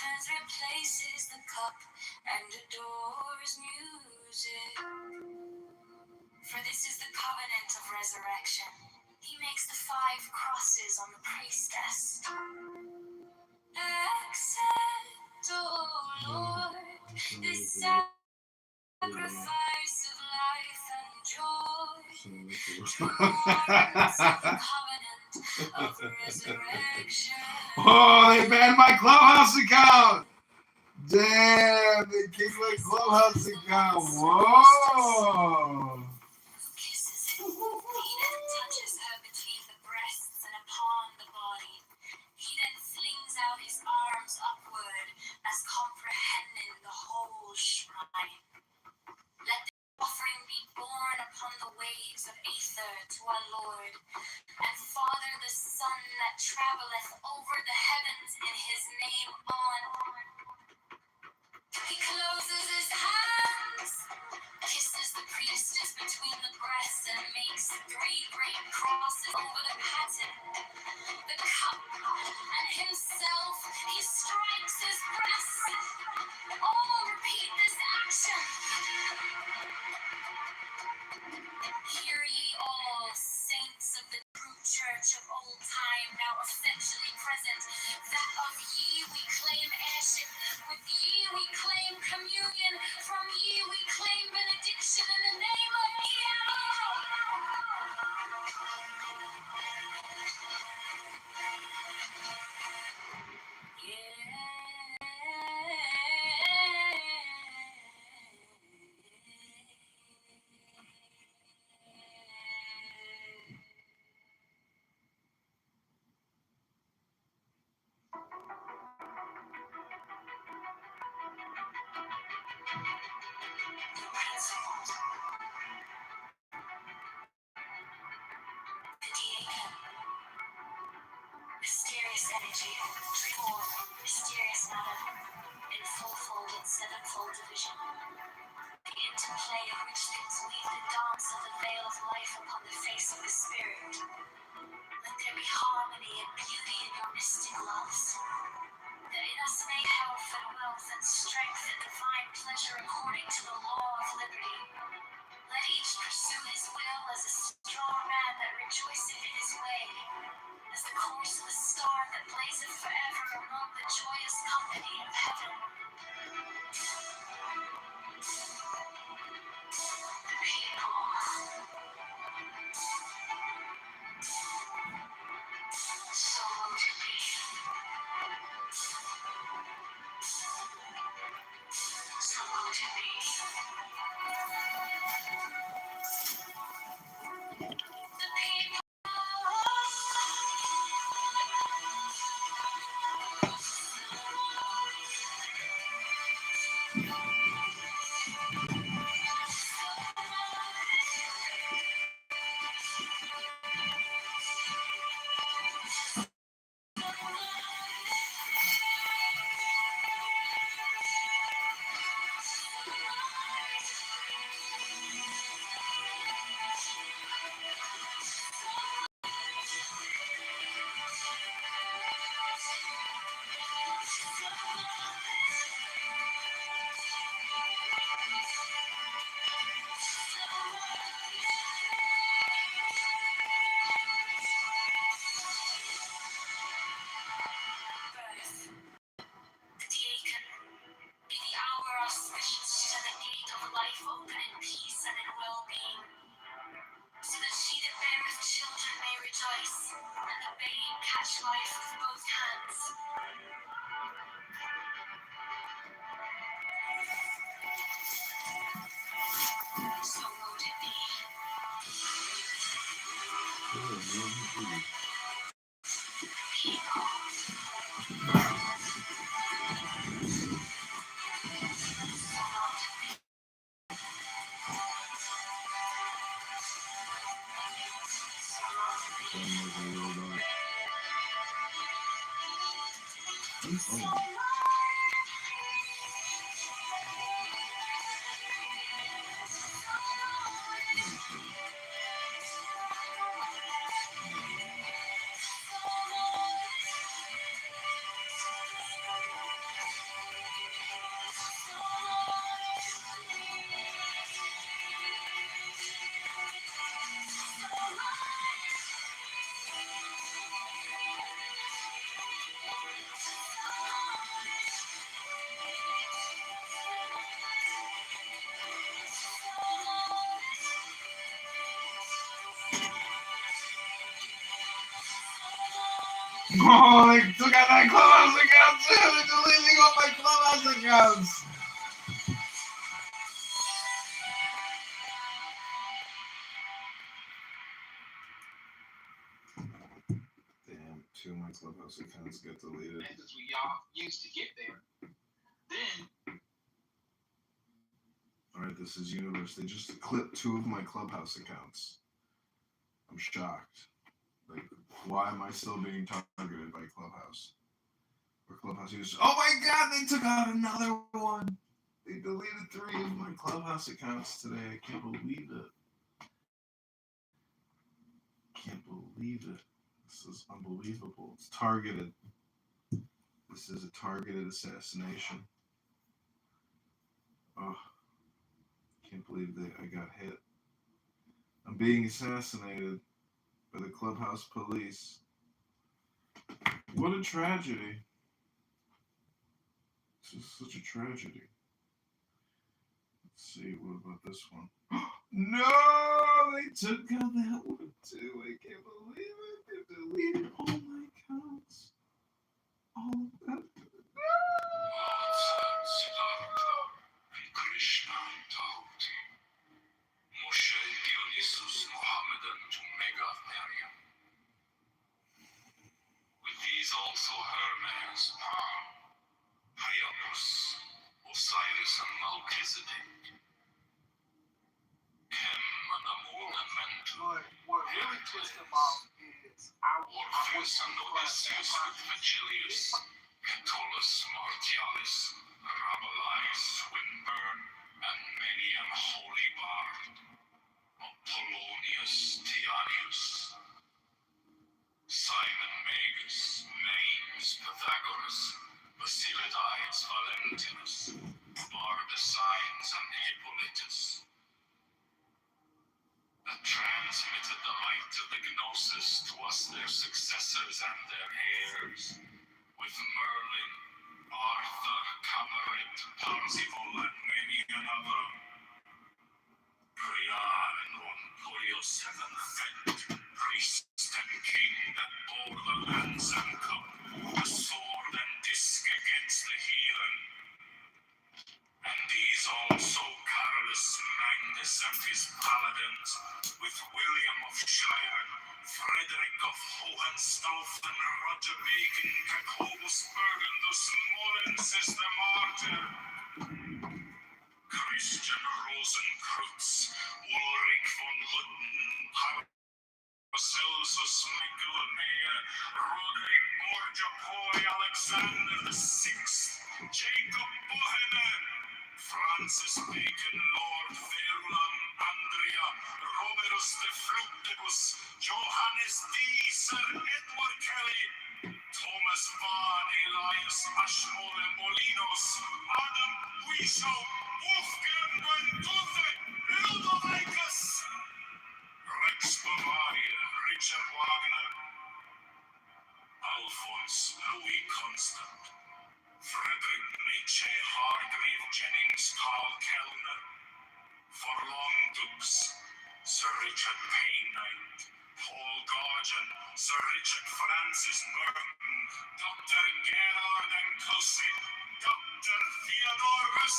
Speaker 2: turns, replaces the cup, and adores music. For this is the covenant of resurrection. He makes the 5 crosses on the priestess. Accept, O Lord, this sacrifice of life and joy. Towards the covenant of resurrection.
Speaker 3: Oh, they banned my Clubhouse account. Damn, they kicked my Clubhouse account. Whoa.
Speaker 2: Kisses it, he then touches her between the breasts and upon the body. He then flings out his arms upward as comprehending the whole shrine. Let the offering be borne upon the waves of aether to our Lord, and Father the Son that travelleth over the heavens in his name on. He closes his hands, kisses the priestess between the breasts, and makes 3 great crosses over the paten, the cup, and himself. He strikes his breast. All repeat this action. Hear ye all, saints of the true church of old time, now essentially present, that of ye we claim heirship, with ye we claim communion, from ye we claim benediction in the name of mysterious energy, form, mysterious matter, in full-fold and sevenfold division. The interplay of which things weave the dance of the veil of life upon the face of the spirit. Let there be harmony and beauty in your mystic loves. That in us may health and wealth and strength and divine pleasure according to the law of liberty. Let each pursue his will as a strong man that rejoiceth in his way, as the course of a star that blazeth forever among the joyous company of heaven. The people. So to be. So to be. The people.
Speaker 3: Oh, they took out my clubhouse account too. They're deleting all my clubhouse accounts. Damn, 2 of my clubhouse accounts get deleted.
Speaker 4: Methods we all use to get there. Then
Speaker 3: Alright, this is Universe. They just clipped 2 of my clubhouse accounts. I'm shocked. Like, why am I still being targeted by Clubhouse? Or Clubhouse users? Oh my god, they took out another one! They deleted 3 of my Clubhouse accounts today. I can't believe it. Can't believe it. This is unbelievable. It's targeted. This is a targeted assassination. Oh, can't believe that I got hit. I'm being assassinated by the Clubhouse police. What a tragedy. This is such a tragedy. Let's see, what about this one? No! They took out that one too. I can't believe it. They deleted all my accounts. All of them.
Speaker 1: With these also Hermes, Priapus, Osiris, and Melchizedek.
Speaker 16: What really pissed them off is
Speaker 1: Orpheus and Odysseus with Vigilius, Catullus, Martialis, Rabelais, Swinburne, and many an holy bard, Apollonius, Tianius, Simon Magus, Mames, Pythagoras, Basilides, Valentinus, Bardesigns, and Hippolytus, that transmitted the light of the Gnosis to us, their successors and their heirs, with Merlin, Arthur, Cabaret, Parzival, and many another. Priar and Ronfolio 7 event, priest and king that bore the lance and cup, the sword and disc against the heathen. And these also Carolus Magnus and his paladins, with William of Shire, Frederick of Hohenstaufen, Roger Bacon, Jacobus Burgundus, Mullins is the martyr, Christian Rosenkreutz, Ulrich von Hutten, Paracelsus, Michael Mayer, Roderick Borgia Poi, Alexander VI, Jacob Bohene, Francis Bacon, Lord Verulam, Andrea, Roberus de Fructibus, Johannes D, Sir Edward Kelly, Thomas Vaughan, Elias Ashmole Molinos, Adam Wishow, Wolfgang Guenduthe, Ludovicus, Rex Bavaria, Richard Wagner, Alphonse Louis Constant, Frederick Nietzsche, Hargreave Jennings, Carl Kellner, Forlong Dukes, Sir Richard Paynight, Paul Gorgon, Sir Richard Francis Burton, Dr. Gerard and Cussy, Dr. Theodorus,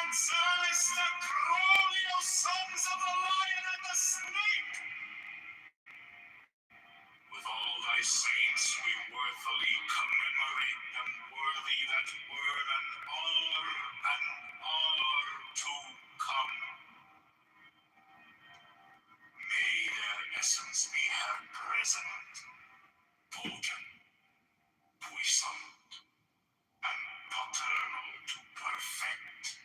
Speaker 1: and Sir Alistair Crowley, O sons of the Lion and the Snake. With all thy saints we worthily commemorate them, worthy that were and are to come. May their essence be her present, potent, puissant, and paternal to perfect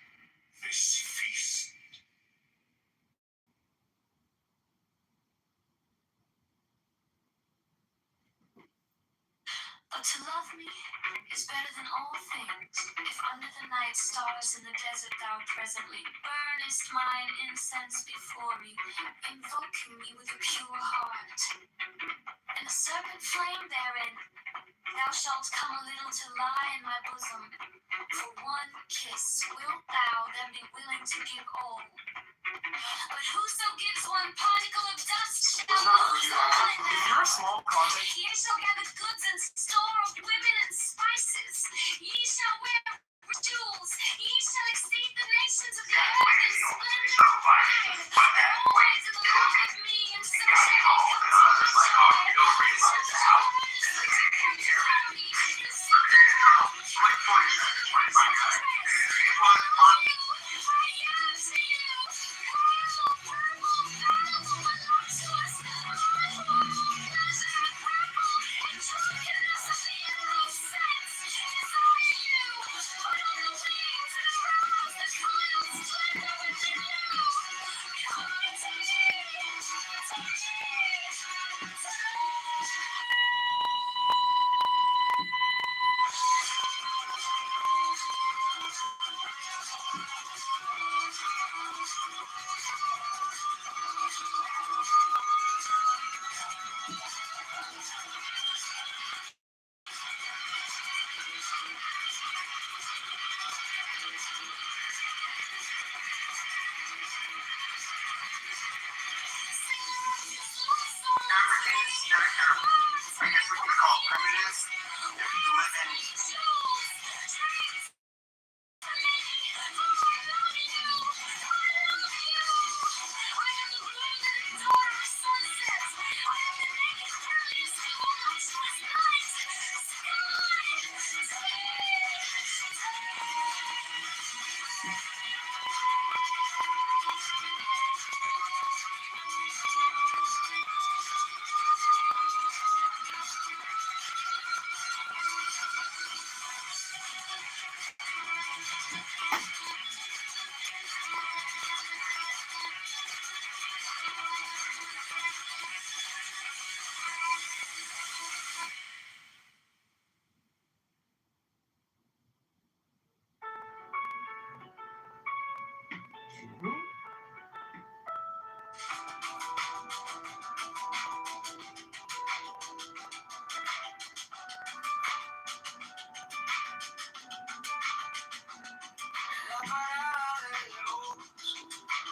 Speaker 1: this feast.
Speaker 2: But to love me is better than all things. If under the night stars in the desert thou presently burnest mine incense before me, invoking me with a pure heart, and a serpent flame therein, thou shalt come a little to lie in my bosom. For one kiss wilt thou then be willing to give all. But whoso gives one particle of dust shall lose all in their for small projects. Ye shall gather goods and store of women and spices. Ye shall wear rich jewels. Ye shall exceed the nations of the earth in splendor and pride. Always in the love of me, and so shall ye come to the joy.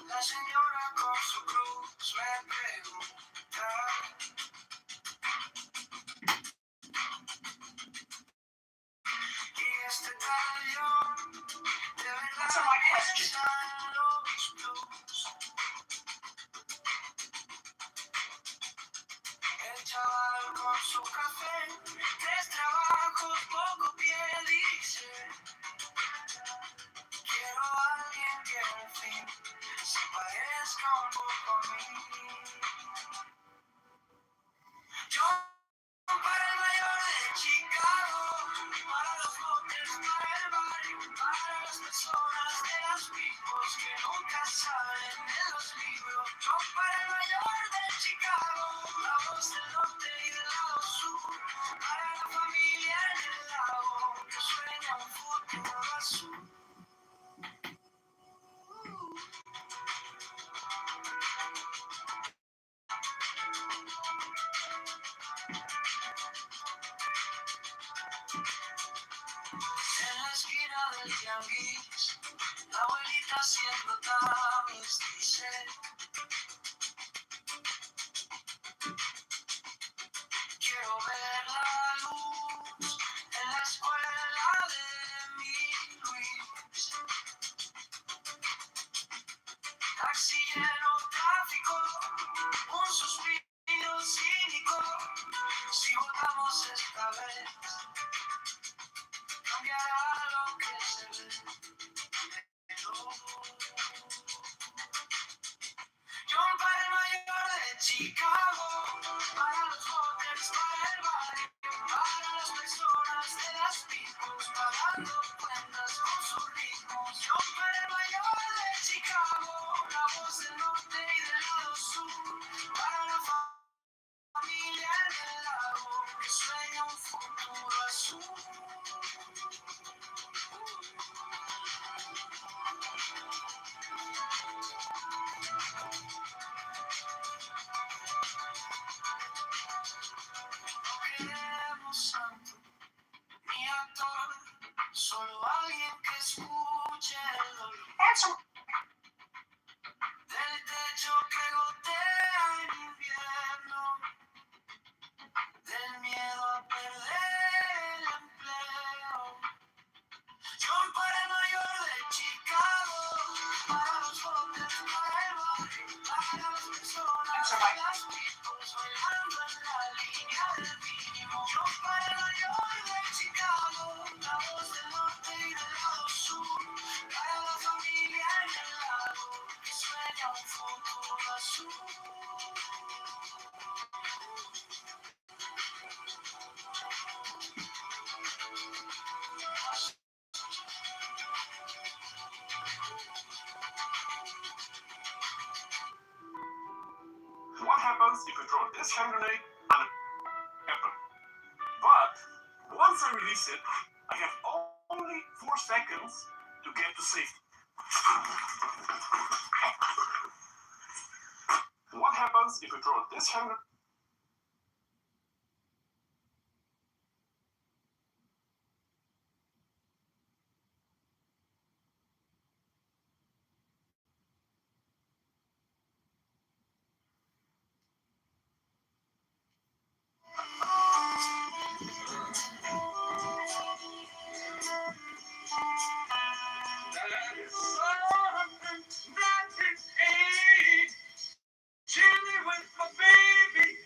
Speaker 17: La señora con su cruz me pregunta. Y este tallón de verdad está en los blues. El chaval con su café, 3 trabajos, poco pie, dice. Quiero a alguien que al fin se parezca un poco a mí. Yo para el mayor de Chicago, para los hombres, para el barrio, para las personas de las picos que nunca salen de los libros. Yo para el mayor de Chicago, la voz del norte y del lado sur, para la familia en el lago que sueña un futuro azul. En la esquina del tianguis, la abuelita haciendo tamiz dice: quiero ver la luz en la escuela de mi Luis. Taxi lleno, tráfico, un suspiro cínico. Si votamos esta vez, cambiará lo que se ve. Yo para el mayor de Chicago, para los voters, para el barrio, para las personas de las picos, pagando cuentas con sus ritmos. Yo para el mayor de Chicago, la voz del norte y del lado sur, para la familia en el lago que sueña un futuro azul. Ok,
Speaker 13: happens if you throw this hand grenade and a weapon? But once I release it, I have only 4 seconds to get to safety. What happens if you throw this hand? Chilling with my baby.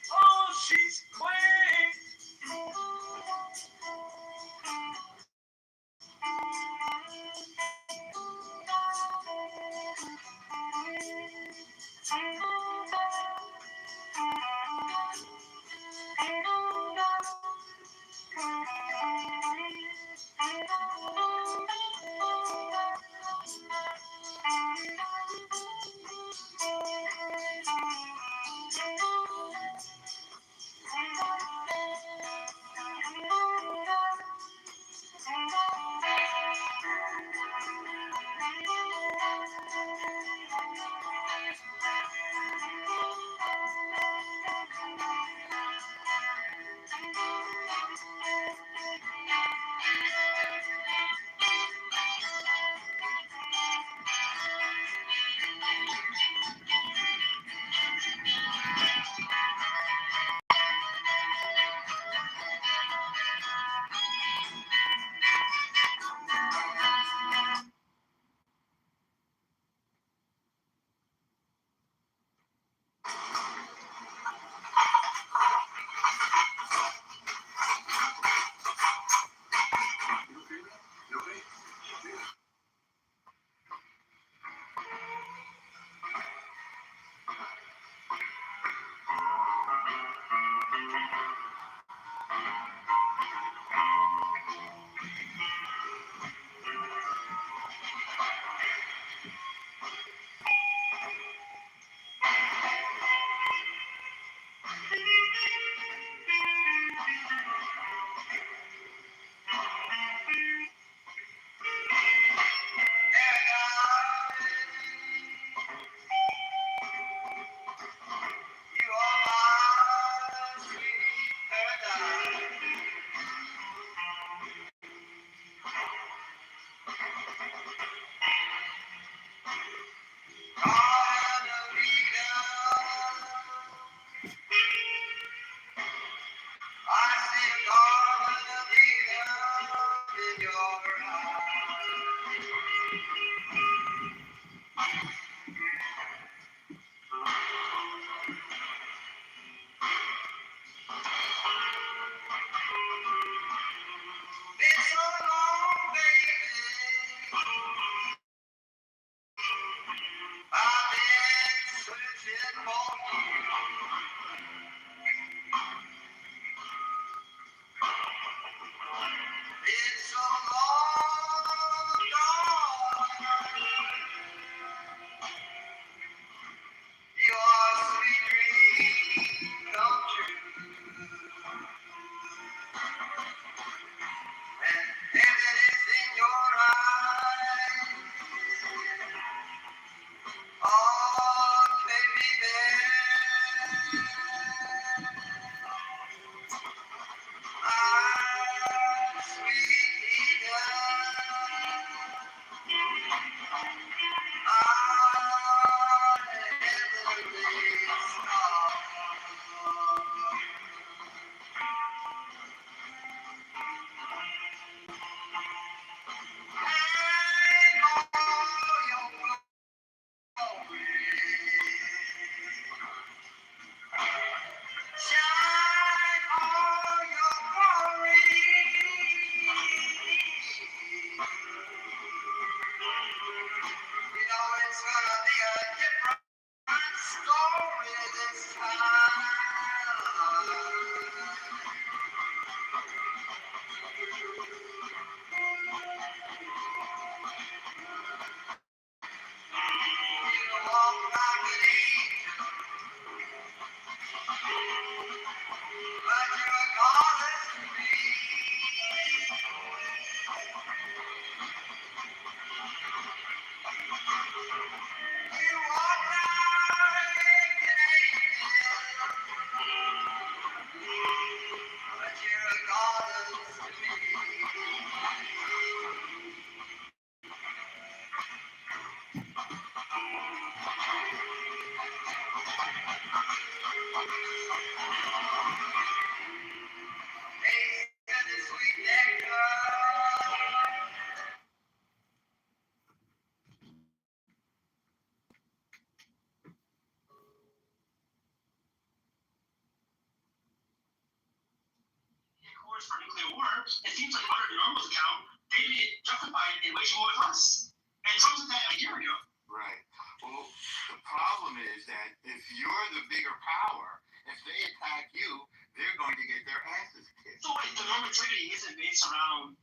Speaker 8: For nuclear war, it seems like under the normal account, they did justify it in waging war with us. And Trump did that a year ago.
Speaker 3: Right. Well, the problem is that if you're the bigger power, if they attack you, they're going to get their asses kicked.
Speaker 8: So wait, the normativity isn't based around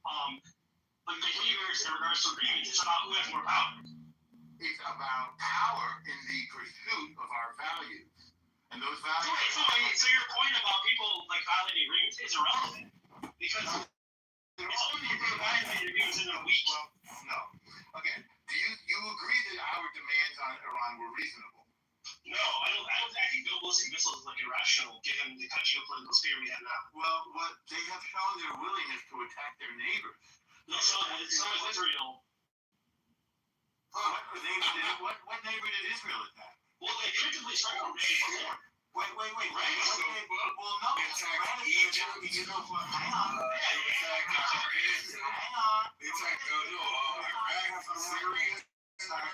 Speaker 8: like behaviors in regards to agreements. It's about who has more power.
Speaker 3: It's about power in the pursuit of our values. And those values...
Speaker 8: So your point about people like violating agreements is irrelevant. Because it's only if they violate agreements in a week.
Speaker 3: Well, no. Again, do you agree that our demands on Iran were reasonable?
Speaker 8: No, I don't. I think no ballistic missiles is like irrational given the geopolitical sphere we have now.
Speaker 3: Well, what they have shown their willingness to attack their neighbors.
Speaker 8: No, so is Israel.
Speaker 3: What neighbor did Israel attack?
Speaker 8: Well, they effectively started already before.
Speaker 3: Wait. Well, no.
Speaker 10: Attack Egypt.
Speaker 3: Hang on.
Speaker 10: They attacked Iraq, Syria,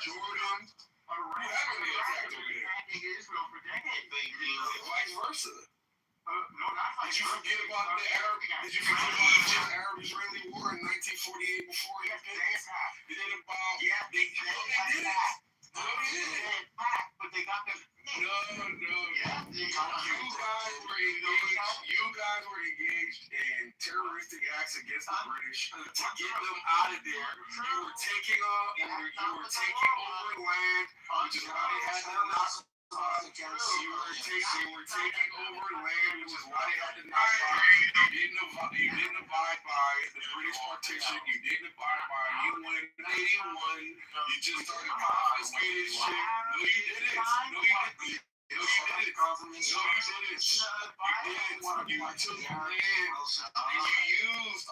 Speaker 10: Jordan. What happened? They attacked over there.
Speaker 3: Israel for decades.
Speaker 10: Vice versa.
Speaker 3: No, not
Speaker 10: Did you forget about the Arab-Israeli war in 1948 before it happened? They did about.
Speaker 3: Yeah, they did.
Speaker 10: But
Speaker 3: they got their.
Speaker 10: No.
Speaker 3: Yeah,
Speaker 10: You guys were engaged in terroristic acts against the British to get them out of there. You were taking over land, which is why they had to knock. You were taking over land, which is why they had to knock off. You didn't abide by the British partition. You didn't abide by UN 81. You just started confiscating shit. No, you didn't. You took land and you used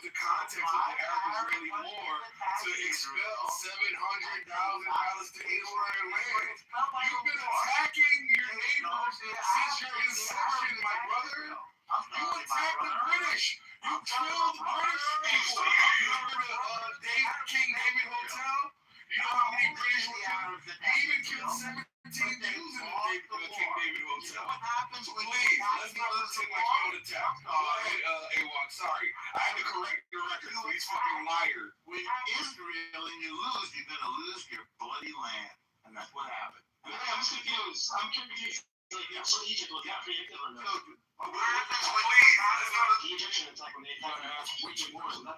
Speaker 10: the context of the Arab-Israeli war to expel 700,000 Palestinians from their land. You've been attacking your neighbors since your inception, my brother. You attacked the British. You killed British people. You remember the King David Hotel? You know how many British were killed? They even killed 17 Jews in the King David Hotel.
Speaker 3: What happens when
Speaker 10: Please, let's take my phone to tap. Go ahead, AWOC. Sorry. I had to correct your record. Please fucking liar.
Speaker 3: When Israel and you lose, you're going to lose your bloody land. And that's what happened.
Speaker 8: I'm confused. Like, so Egypt was not created or no? The Egyptian attack when they fought Egypt wars.
Speaker 3: I'm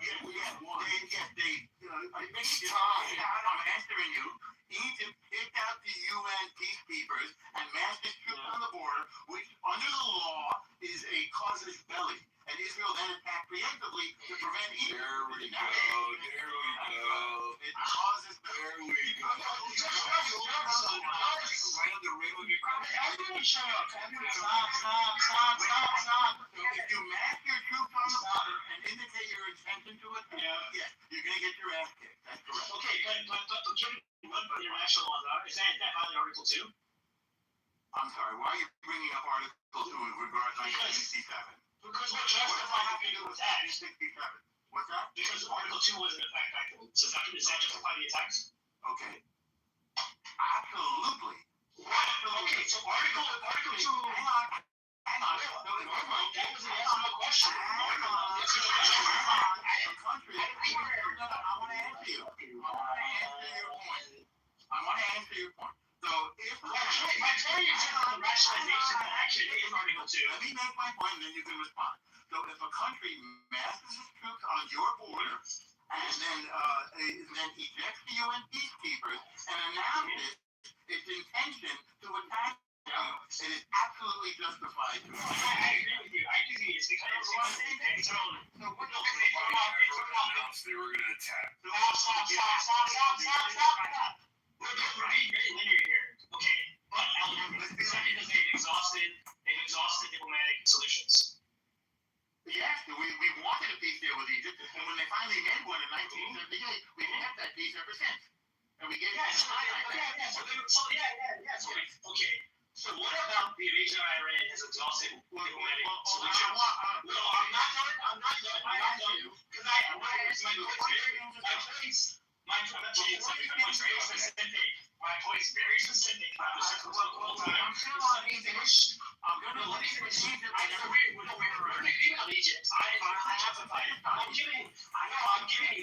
Speaker 3: answering you. Egypt kicked out the UN peacekeepers and massed its troops on the border, which under the law is a casus belli. And Israel then attacked preemptively to prevent Egypt.
Speaker 10: There we go.
Speaker 3: It causes
Speaker 10: There we go.
Speaker 8: Everyone shut up.
Speaker 3: Stop. So if you mass your troops on the border and indicate your intention to attack, yes, you're going to get your ass kicked. That's correct.
Speaker 8: Okay, but what irrational laws are? Is that violating Article 2?
Speaker 3: I'm sorry, why are you bringing up Article 2 in regards to 1967?
Speaker 8: Because what justified having to attack?
Speaker 3: 67. What's that?
Speaker 8: Because Article 2 was in effect back then. So does that justify the attacks?
Speaker 3: Okay. Absolutely.
Speaker 8: Okay, so Article 2.
Speaker 3: Hang on.
Speaker 8: That was an answer to my question.
Speaker 3: I want to answer your point. So if
Speaker 8: my very general rationalization that actually is Article 2.
Speaker 3: Let me make my point and then you can respond. So if a country masses its troops on your border and then ejects the UN peacekeepers and announces its intention to attack them, it is absolutely justified to attack.
Speaker 8: I agree with you. It's because it's
Speaker 10: They were going to attack.
Speaker 8: Stop. We're being very linear here. Okay, but because they've exhausted diplomatic solutions.
Speaker 3: Yes, we wanted a peace deal with Egypt, and when they finally made one in 1978, we had that peace ever since. And we gave
Speaker 8: Okay. So what about the invasion of Iran has exhausted diplomatic solution? No, I'm not done. Because my point's very specific. My point's very specific. I'm still on Egypt. Let me finish. I never emailed Egypt. I justify it. I'm giving you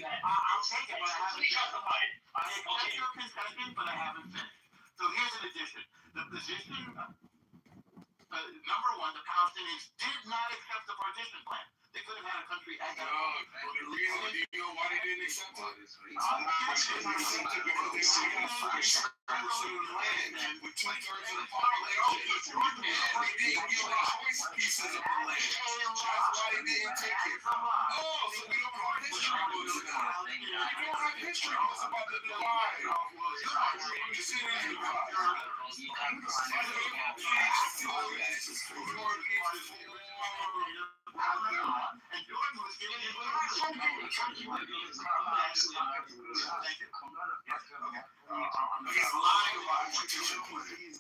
Speaker 8: that. I'll take it, but I haven't justify it.
Speaker 13: I accept your concession, but I haven't finished. So here's an addition. The position, number one, the Palestinians did not accept the partition plan. They could have had a country as
Speaker 15: No, the reason, do you know why they didn't accept it?
Speaker 13: They didn't accept it because they still got 47% of the land with 2/3 of the population. And they didn't give us choice pieces of the land. That's why they didn't take it. Oh, so we don't have history books now. We don't have history books about the divide. You see it in the and Jordan was giving it he's lying about partition plan. He's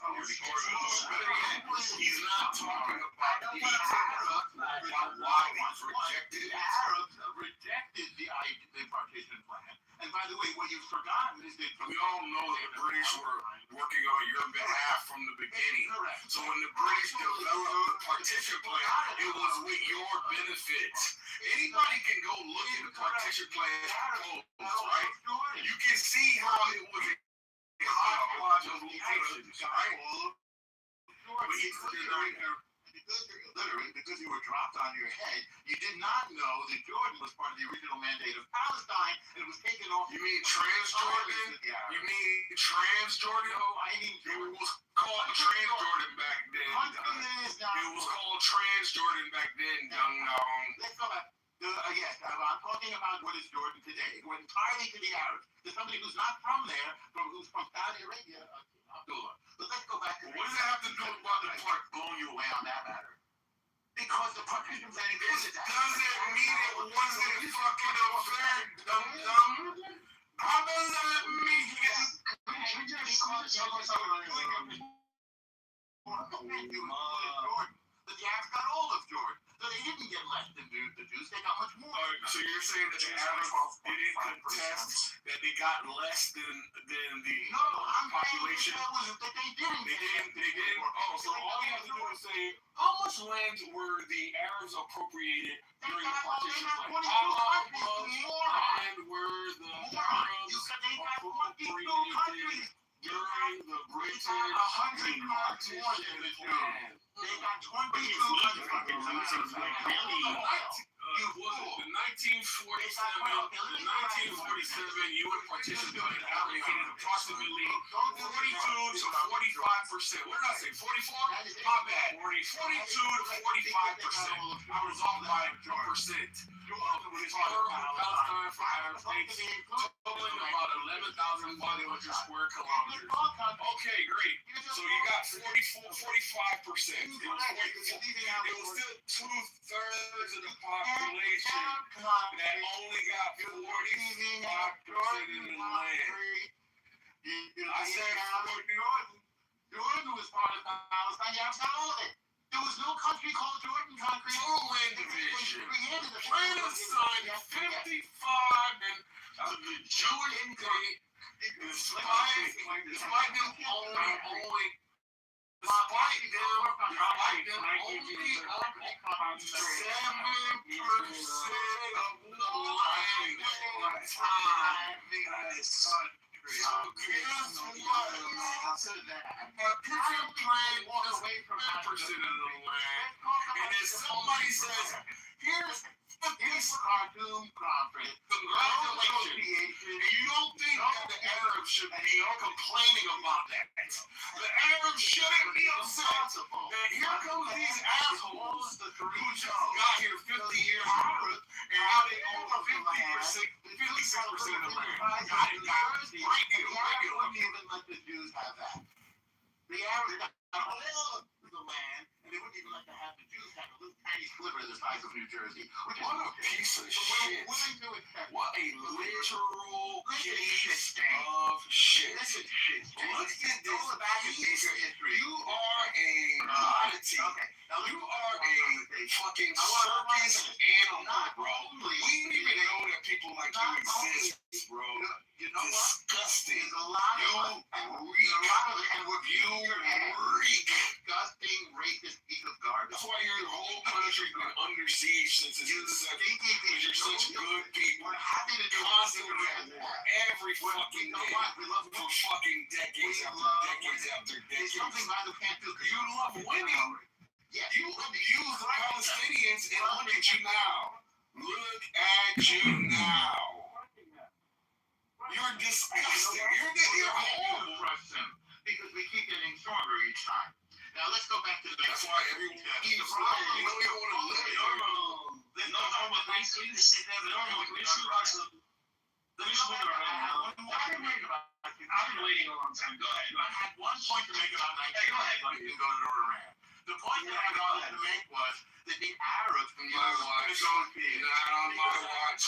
Speaker 13: not talking about the about why he's rejected. The Arabs rejected the partition plan. And by the way, what you've forgotten is that we all know that the British were working on your behalf from the beginning. Correct. So when the British developed the partition plan, it was with your benefit. Anybody can go look at the partition plan, right? You can see how it was a hodgepodge of locations, right? But he put it right there. Literally, because you were dropped on your head, you did not know that Jordan was part of the original mandate of Palestine, and it was taken off. You mean Transjordan? You mean Transjordan? No, I mean it was called Transjordan back then. It was called Transjordan back then, young dong. Let's go back. Yes, I'm talking about what is Jordan today. It went entirely to the Arabs. To somebody who's not from there, who's from Saudi Arabia, Abdullah. But let's go back to what does that have to do about the part blowing you away on that matter? Because the partition plan included that. Doesn't mean it wasn't fucking unfair, dum-dum. How does that mean it? The Arabs got all of Jordan. So they didn't get less than the Jews, they got much more. So you're saying that the Arabs didn't contest that they got less than the population? That they didn't. They didn't. Oh, so all you have to do is say, how much land were the Arabs appropriated during the partition plan? How much land were the Arabs appropriated during the British partition plan? They got 22 countries. The 1947 UN partition plan allocated approximately 42 to 45%. What did I say? 44? My bad. 42 to 45%. I was off by a percent. Palestine for Arab states, totaling about 11,500 square kilometers. Okay, great. So you got 45%. It was still 2/3 of the population that only got 45% of the land. I said Jordan was part of Palestine. You have all of it. There was no country called Jordan country. Total land division. Plan assigned 55 and the Jewish state, despite them only 7% of the land at the time. So guess what? Partition plan was 10% of the land. And then somebody says, here's this Khartoum conference. Congratulations. And you don't think that the Arabs should be complaining about that. The Arabs shouldn't be upset. And here comes these assholes who just got here 50 years ago. And now they own 56% of the land. Got it. Great deal. They wouldn't even let the Jews have that. The Arabs got all of the land, and they wouldn't even let the Jews have a little tiny
Speaker 8: sliver the size of New Jersey. Which
Speaker 15: What a
Speaker 8: is
Speaker 15: piece of
Speaker 8: so we're
Speaker 15: shit.
Speaker 8: willing to accept.
Speaker 15: What a literal
Speaker 8: Listen,
Speaker 15: piece
Speaker 8: shit,
Speaker 15: of shit.
Speaker 8: Listen, shit.
Speaker 15: Look at
Speaker 8: Go
Speaker 15: this
Speaker 8: back and read
Speaker 15: piece.
Speaker 8: your history.
Speaker 15: You are a commodity.
Speaker 8: Okay. Now
Speaker 15: You are a fucking
Speaker 8: I want to
Speaker 15: circus
Speaker 8: finish.
Speaker 15: animal,
Speaker 8: Not
Speaker 15: bro.
Speaker 8: only-
Speaker 15: We didn't even know that people like you
Speaker 8: Not only-
Speaker 15: exist, bro.
Speaker 8: You know what?
Speaker 15: Disgusting.
Speaker 8: There's a lot
Speaker 15: You
Speaker 8: of
Speaker 15: reek.
Speaker 8: and we're viewing your ass.
Speaker 15: reek.
Speaker 8: Disgusting, racist piece of garbage.
Speaker 15: That's why your whole country's been under siege since its inception. Because you're such good people.
Speaker 8: We're happy to do
Speaker 15: Constantly at war. Every fucking
Speaker 8: You know
Speaker 15: day.
Speaker 8: what? We love
Speaker 15: For fucking decades
Speaker 8: We
Speaker 15: after
Speaker 8: love
Speaker 15: decades
Speaker 8: women.
Speaker 15: after
Speaker 8: There's
Speaker 15: decades.
Speaker 8: something about the can't do.
Speaker 15: You love women.
Speaker 8: Yes.
Speaker 15: You abuse the Palestinians, and look at you now. Look at you now. You're disgusting. You're horrible.
Speaker 8: Crush them because we keep getting stronger each time. Now let's go back to the
Speaker 15: That's why everyone keeps
Speaker 8: the problem.
Speaker 15: you don't even want to live here.
Speaker 9: Let me sit there. Let me slow down.
Speaker 8: I've been waiting a long time. Go ahead. I had one point to make about 19. Go ahead. You can go to Iran. The point that I wanted to make was that the Arabs
Speaker 15: My watch. Not on my watch.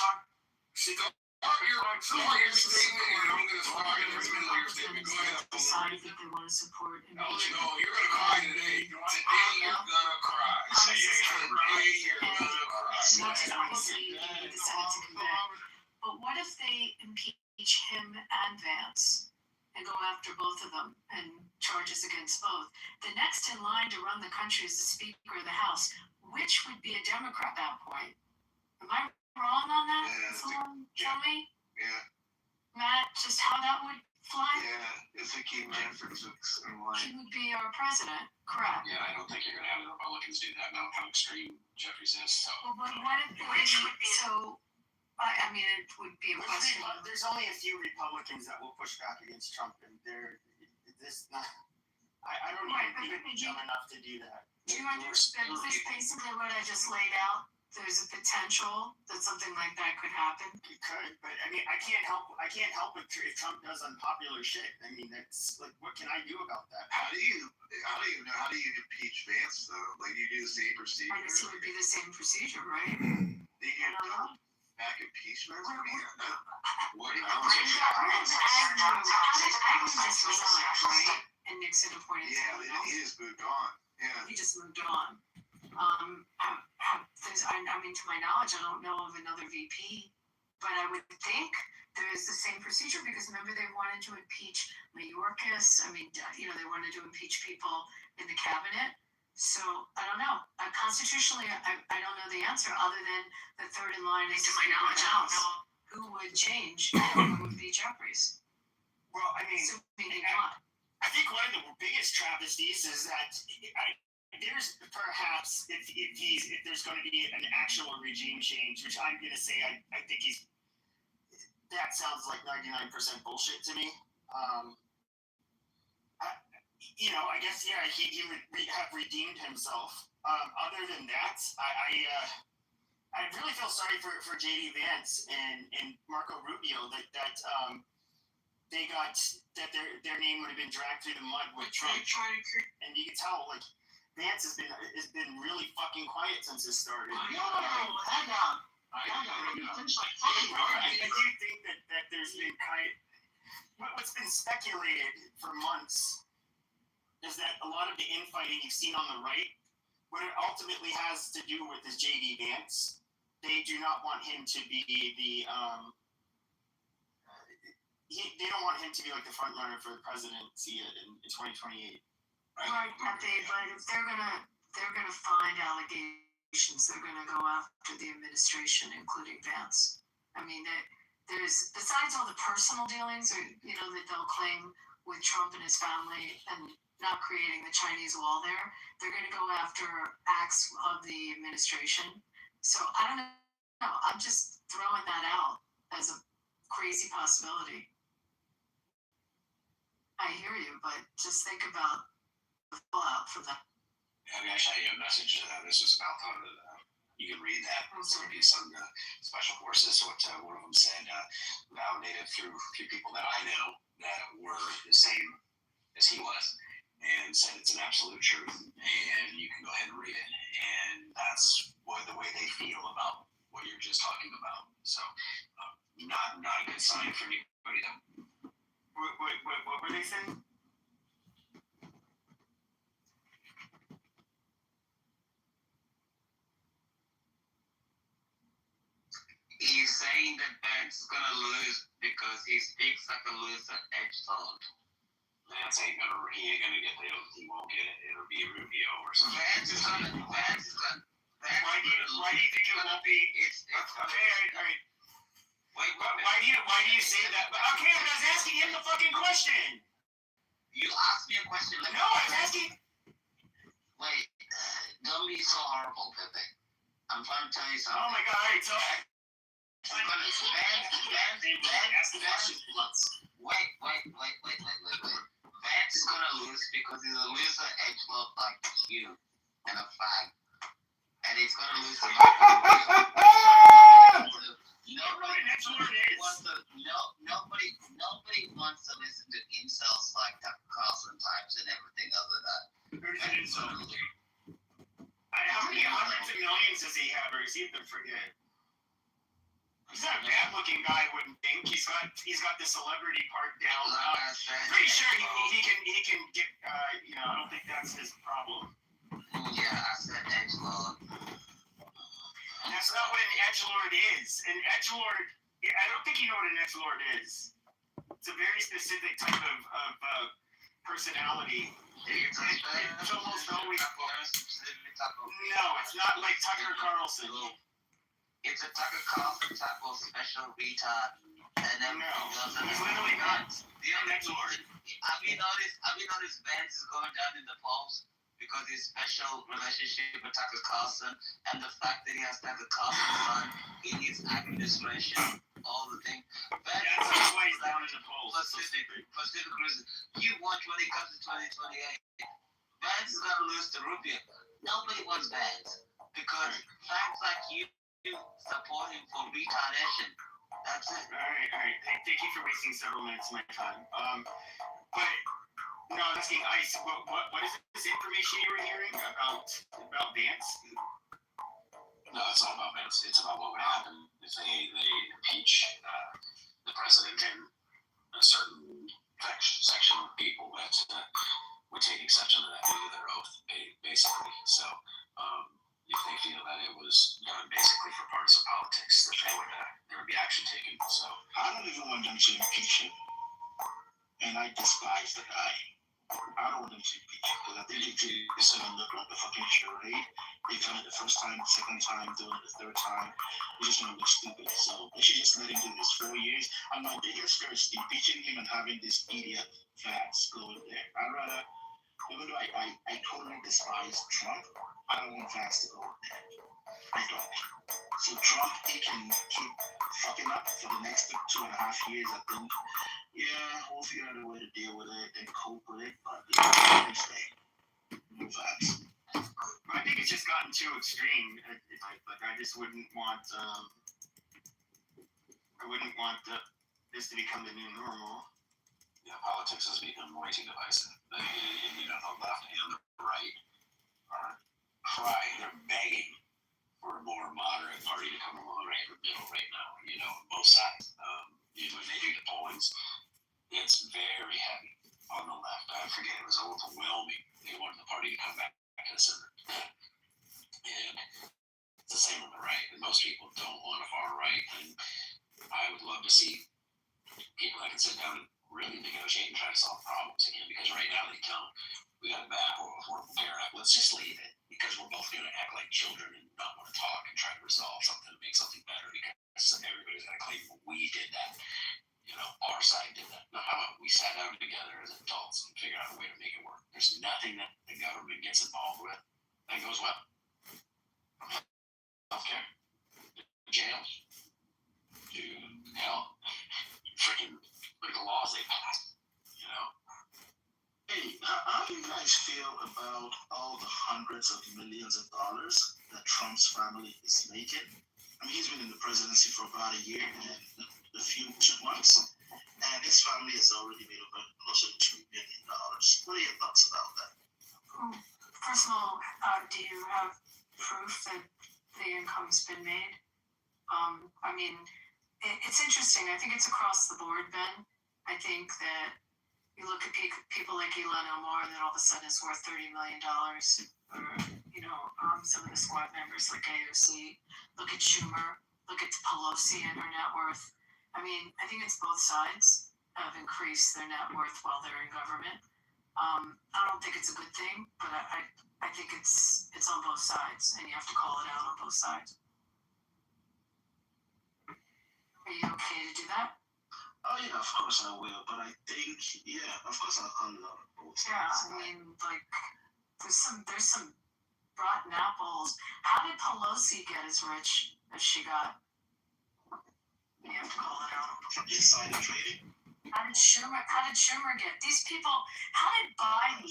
Speaker 15: Start your statement, and I'm going to start in the middle of your statement. Go ahead.
Speaker 2: Decided that they want to support
Speaker 15: No,
Speaker 2: impeachment.
Speaker 15: you're going to cry today. Today you're going to cry. Today you're going to cry.
Speaker 2: Not to obviously they decided to convict. But what if they impeach him and Vance and go after both of them and charges against both? The next in line to run the country is the Speaker of the House, which would be a Democrat at that point. Am I wrong on that?
Speaker 8: Yeah,
Speaker 2: Someone tell me,
Speaker 8: Yeah,
Speaker 2: Matt, just how that would fly?
Speaker 8: yeah. It's a key man for six and one.
Speaker 2: He would be our president, correct?
Speaker 18: Yeah, I don't think you're going to have the Republicans do that now, how extreme Jeffries is. So.
Speaker 2: Well, but what if they, so, I mean, it would be a question.
Speaker 14: There's only a few Republicans that will push back against Trump, and they're this not. I don't
Speaker 2: Right,
Speaker 14: even
Speaker 2: but
Speaker 14: think dumb enough to do that.
Speaker 2: Do you understand basically what I just laid out? There's a potential that something like that could happen.
Speaker 14: It could, but I mean, I can't help if Trump does unpopular shit. I mean, that's like, what can I do about that?
Speaker 8: How do you impeach Vance though? Like you do the same procedure.
Speaker 2: I guess it would be the same procedure, right?
Speaker 8: Do you
Speaker 2: I don't know.
Speaker 8: back impeachment?
Speaker 18: What
Speaker 2: Agnew just resigned, right? And Nixon appointed someone
Speaker 8: Yeah,
Speaker 2: else.
Speaker 8: he just moved on. Yeah.
Speaker 2: He just moved on. I mean, to my knowledge, I don't know of another VP, but I would think there's the same procedure because remember they wanted to impeach Mayorkas. I mean, they wanted to impeach people in the cabinet. So I don't know. Constitutionally, I don't know the answer other than the third in line is to my knowledge. I don't know who would change. Who would be Jeffries?
Speaker 14: Well, I mean,
Speaker 2: Assuming they want.
Speaker 14: I think one of the biggest travesties is that there's perhaps if there's going to be an actual regime change, which I'm going to say I think that sounds like 99% bullshit to me. I guess he would have redeemed himself. Other than that, I really feel sorry for JD Vance and Marco Rubio that they got that their name would have been dragged through the mud with Trump. And you can tell like Vance has been really fucking quiet since this started.
Speaker 8: Hang on.
Speaker 14: I do think that there's been what's been speculated for months is that a lot of the infighting you've seen on the right, what it ultimately has to do with is JD Vance. They do not want him to be the they don't want him to be like the front runner for the presidency in 2028.
Speaker 2: Right, but if they're gonna find allegations, they're gonna go after the administration, including Vance. I mean, there's besides all the personal dealings, that they'll claim with Trump and his family and not creating the Chinese wall there, they're gonna go after acts of the administration. So I don't know. I'm just throwing that out as a crazy possibility. I hear you, but just think about the fallout from that.
Speaker 18: I mean, actually, I have a message. This was about you can read that. It's going to be some special forces. What one of them said, validated through a few people that I know that were the same as he was, and said it's an absolute truth, and you can go ahead and read it. And that's what what you're just talking about. So, not a good sign for anybody.
Speaker 14: What were they saying?
Speaker 9: He's saying that Vance is gonna lose because he speaks like a loser edge lord.
Speaker 18: Vance ain't gonna get it. He won't get it. It'll be Rubio or something.
Speaker 9: Vance is gonna.
Speaker 14: Why do you think it won't be?
Speaker 9: It's
Speaker 14: All right. Why do you say that? But okay, I was asking him the fucking question.
Speaker 9: You asked me a question.
Speaker 14: No, I was asking.
Speaker 9: Wait, don't be so horrible, Pepe. I'm trying to tell you something.
Speaker 14: Oh my God! All right, so.
Speaker 9: Wait. Vance is gonna lose because he's a loser edgelord like you and a fag. And he's gonna lose to Nobody wants to listen to insults like Tucker Carlson types and everything other than that.
Speaker 14: Who's an insult? How many hundreds of millions does he have, or is he the forget? He's not a bad-looking guy, I wouldn't think. He's got the celebrity part down. Pretty sure he can get. I don't think that's his problem.
Speaker 9: Yeah, I said edgelord.
Speaker 14: That's not what an edgelord is. An edgelord. I don't think you know what an edgelord is. It's a very specific type of personality. It's almost always. No, it's not like Tucker Carlson.
Speaker 9: It's a Tucker Carlson type of special retard. And then
Speaker 14: he's literally not.
Speaker 9: The edgelord. Have you noticed Vance is going down in the polls because his special relationship with Tucker Carlson and the fact that he has Tucker Carlson's son in his administration, all the thing.
Speaker 14: That's why he's down in the polls.
Speaker 9: Pacific reason. You watch when it comes to 2028. Vance is going to lose to Rubio. Nobody wants Vance because facts like you support him for retardation. That's it.
Speaker 14: All right. Thank you for wasting several minutes of my time. But no, I'm asking Ice. What is this information you were hearing about Vance?
Speaker 18: No, it's not about Vance. It's about what would happen if they impeach the president and a certain section of people that would take exception to that due to their oath, basically. So, if they feel that it was done basically for partisan politics, that there would be action taken. So,
Speaker 15: I don't even want them to impeach him, and I despise the guy. I don't want them to impeach him because I think it's gonna look like a fucking charade. They've done it the first time, the second time, doing it the third time. It's just gonna look stupid. So they should just let him do this 4 years. I'm not against first impeaching him and having this idiot Vance go in there. I'd rather, even though I totally despise Trump, I don't want Vance to go in there. I don't. So Trump, he can keep fucking up for the next 2.5 years, I think. Yeah, we'll figure out a way to deal with it and cope with it, but yeah, stay. No Vance.
Speaker 14: I think it's just gotten too extreme. I just wouldn't want. I wouldn't want this to become the new normal.
Speaker 18: Yeah, politics has become way too divisive. The left and the right are crying, they're begging for a more moderate party to come along right in the middle right now. Both sides. When they do the pollings, it's very heavy on the left. I forget, it was overwhelming. They wanted the party to come back to the center. And it's the same on the right. And most people don't want a far right. And I would love to see people that can sit down and really negotiate and try to solve problems again. Because right now they don't. We got a bad Affordable Care Act. Let's just leave it because we're both going to act like children and not want to talk and try to resolve something and make something better because everybody's going to claim we did that. Our side did that. Now, how about we sat down together as adults and figured out a way to make it work? There's nothing that the government gets involved with that goes well. From healthcare, to jails, to hell, freaking legal laws they passed.
Speaker 15: Hey, how do you guys feel about all the hundreds of millions of dollars that Trump's family is making? I mean, he's been in the presidency for about a year and a few months, and his family has already made over closer to $2 billion. What are your thoughts about that?
Speaker 19: First of all, do you have proof that the income's been made?
Speaker 2: I mean, it's interesting. I think it's across the board, Ben. I think that you look at people like Elon Omar, and then all of a sudden it's worth $30 million. Or, some of the squad members like AOC. Look at Schumer. Look at Pelosi and her net worth. I mean, I think it's both sides have increased their net worth while they're in government. I don't think it's a good thing, but I think it's on both sides, and you have to call it out on both sides. Are you okay to do that?
Speaker 18: Oh yeah, of course I will. But I think, of course I'll love both sides.
Speaker 2: Yeah, I mean, like, there's some rotten apples. How did Pelosi get as rich as she got? You have to call it out.
Speaker 18: Insider trading.
Speaker 2: How did Schumer get these people? How did Biden?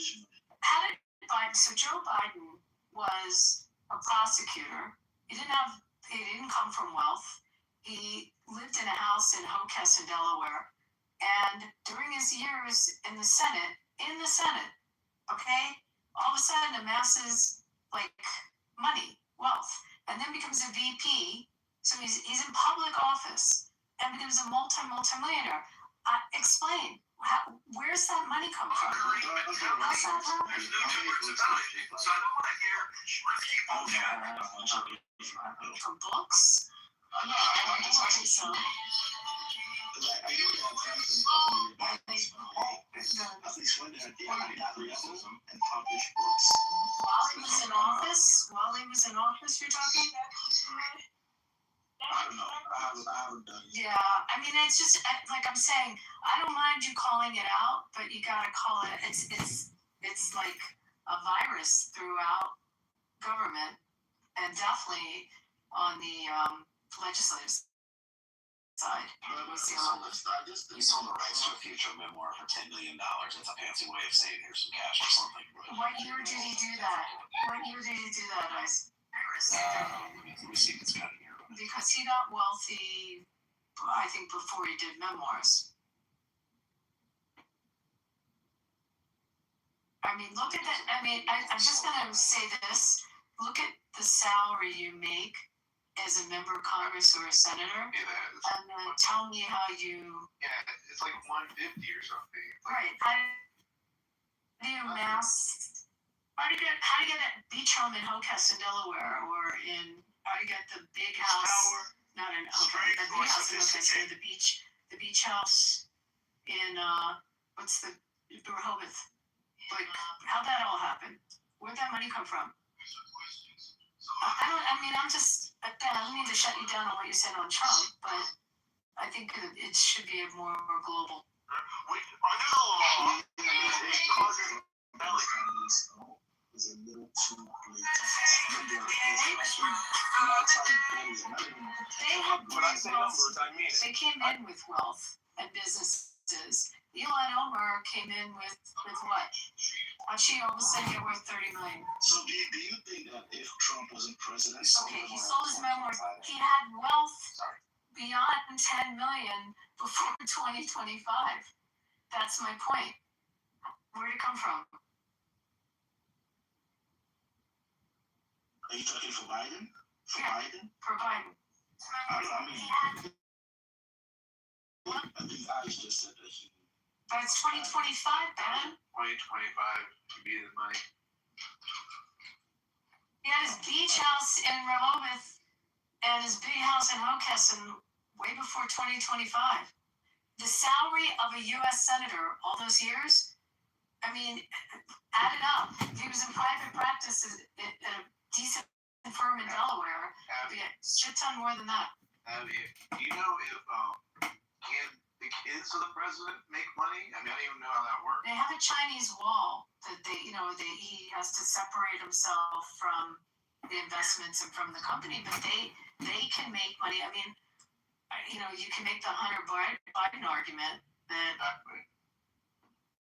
Speaker 2: So Joe Biden was a prosecutor. He didn't come from wealth. He lived in a house in Hocus, Delaware, and during his years in the Senate, okay, all of a sudden amasses like money, wealth, and then becomes a VP. So he's in public office and becomes a multi-millionaire. Explain. Where's that money come from? How's that happen?
Speaker 8: So I don't want to hear, let's keep bullshit.
Speaker 2: From books?
Speaker 18: I know. I hear that friends at least when they're at that level and publish books.
Speaker 2: While he was in office, you're talking?
Speaker 18: I don't know. I haven't done it.
Speaker 2: Yeah, I mean, it's just like I'm saying. I don't mind you calling it out, but you gotta call it. It's like a virus throughout government, and definitely on the legislative side.
Speaker 18: He sold the rights to a future memoir for $10 million. That's a fancy way of saying here's some cash or something.
Speaker 2: What year did he do that? Guys?
Speaker 18: Let me see if it's got it here.
Speaker 2: Because he got wealthy, I think, before he did memoirs. I mean, look at that. I mean, I'm just going to say this. Look at the salary you make as a member of Congress or a senator, and then tell me how you...
Speaker 6: Yeah, it's like 150 or something.
Speaker 2: Right. How do you amass... How do you get that beach home in Hocus, Delaware, or in... How do you get the big house? Not in... Okay, the big house in Hocus, the beach house in... what's the... Rehoboth. Like, how'd that all happen? Where'd that money come from? I don't mean to shut you down on what you said on Trump, but I think it should be a more global. They came in with wealth and businesses. Elon Omar came in with what? Why'd she all of a sudden get worth $30 million?
Speaker 18: So do you think that if Trump wasn't president,
Speaker 2: he sold his memoirs. He had wealth beyond $10 million before 2025. That's my point. Where'd it come from?
Speaker 18: Are you talking for Biden?
Speaker 2: For Biden.
Speaker 18: I think I just said that he...
Speaker 2: But it's 2025, Ben.
Speaker 6: 2025 to be the money.
Speaker 2: He had his beach house in Rehoboth and his big house in Hocus way before 2025. The salary of a U.S. senator all those years, I mean, add it up. If he was in private practice at a decent firm in Delaware, it'd be a shit ton more than that.
Speaker 6: Do you know if can the kids of the president make money? I mean, I don't even know how that works.
Speaker 2: They have a Chinese wall that he has to separate himself from the investments and from the company, but they can make money. I mean, you can make the Hunter Biden argument that.
Speaker 6: Exactly.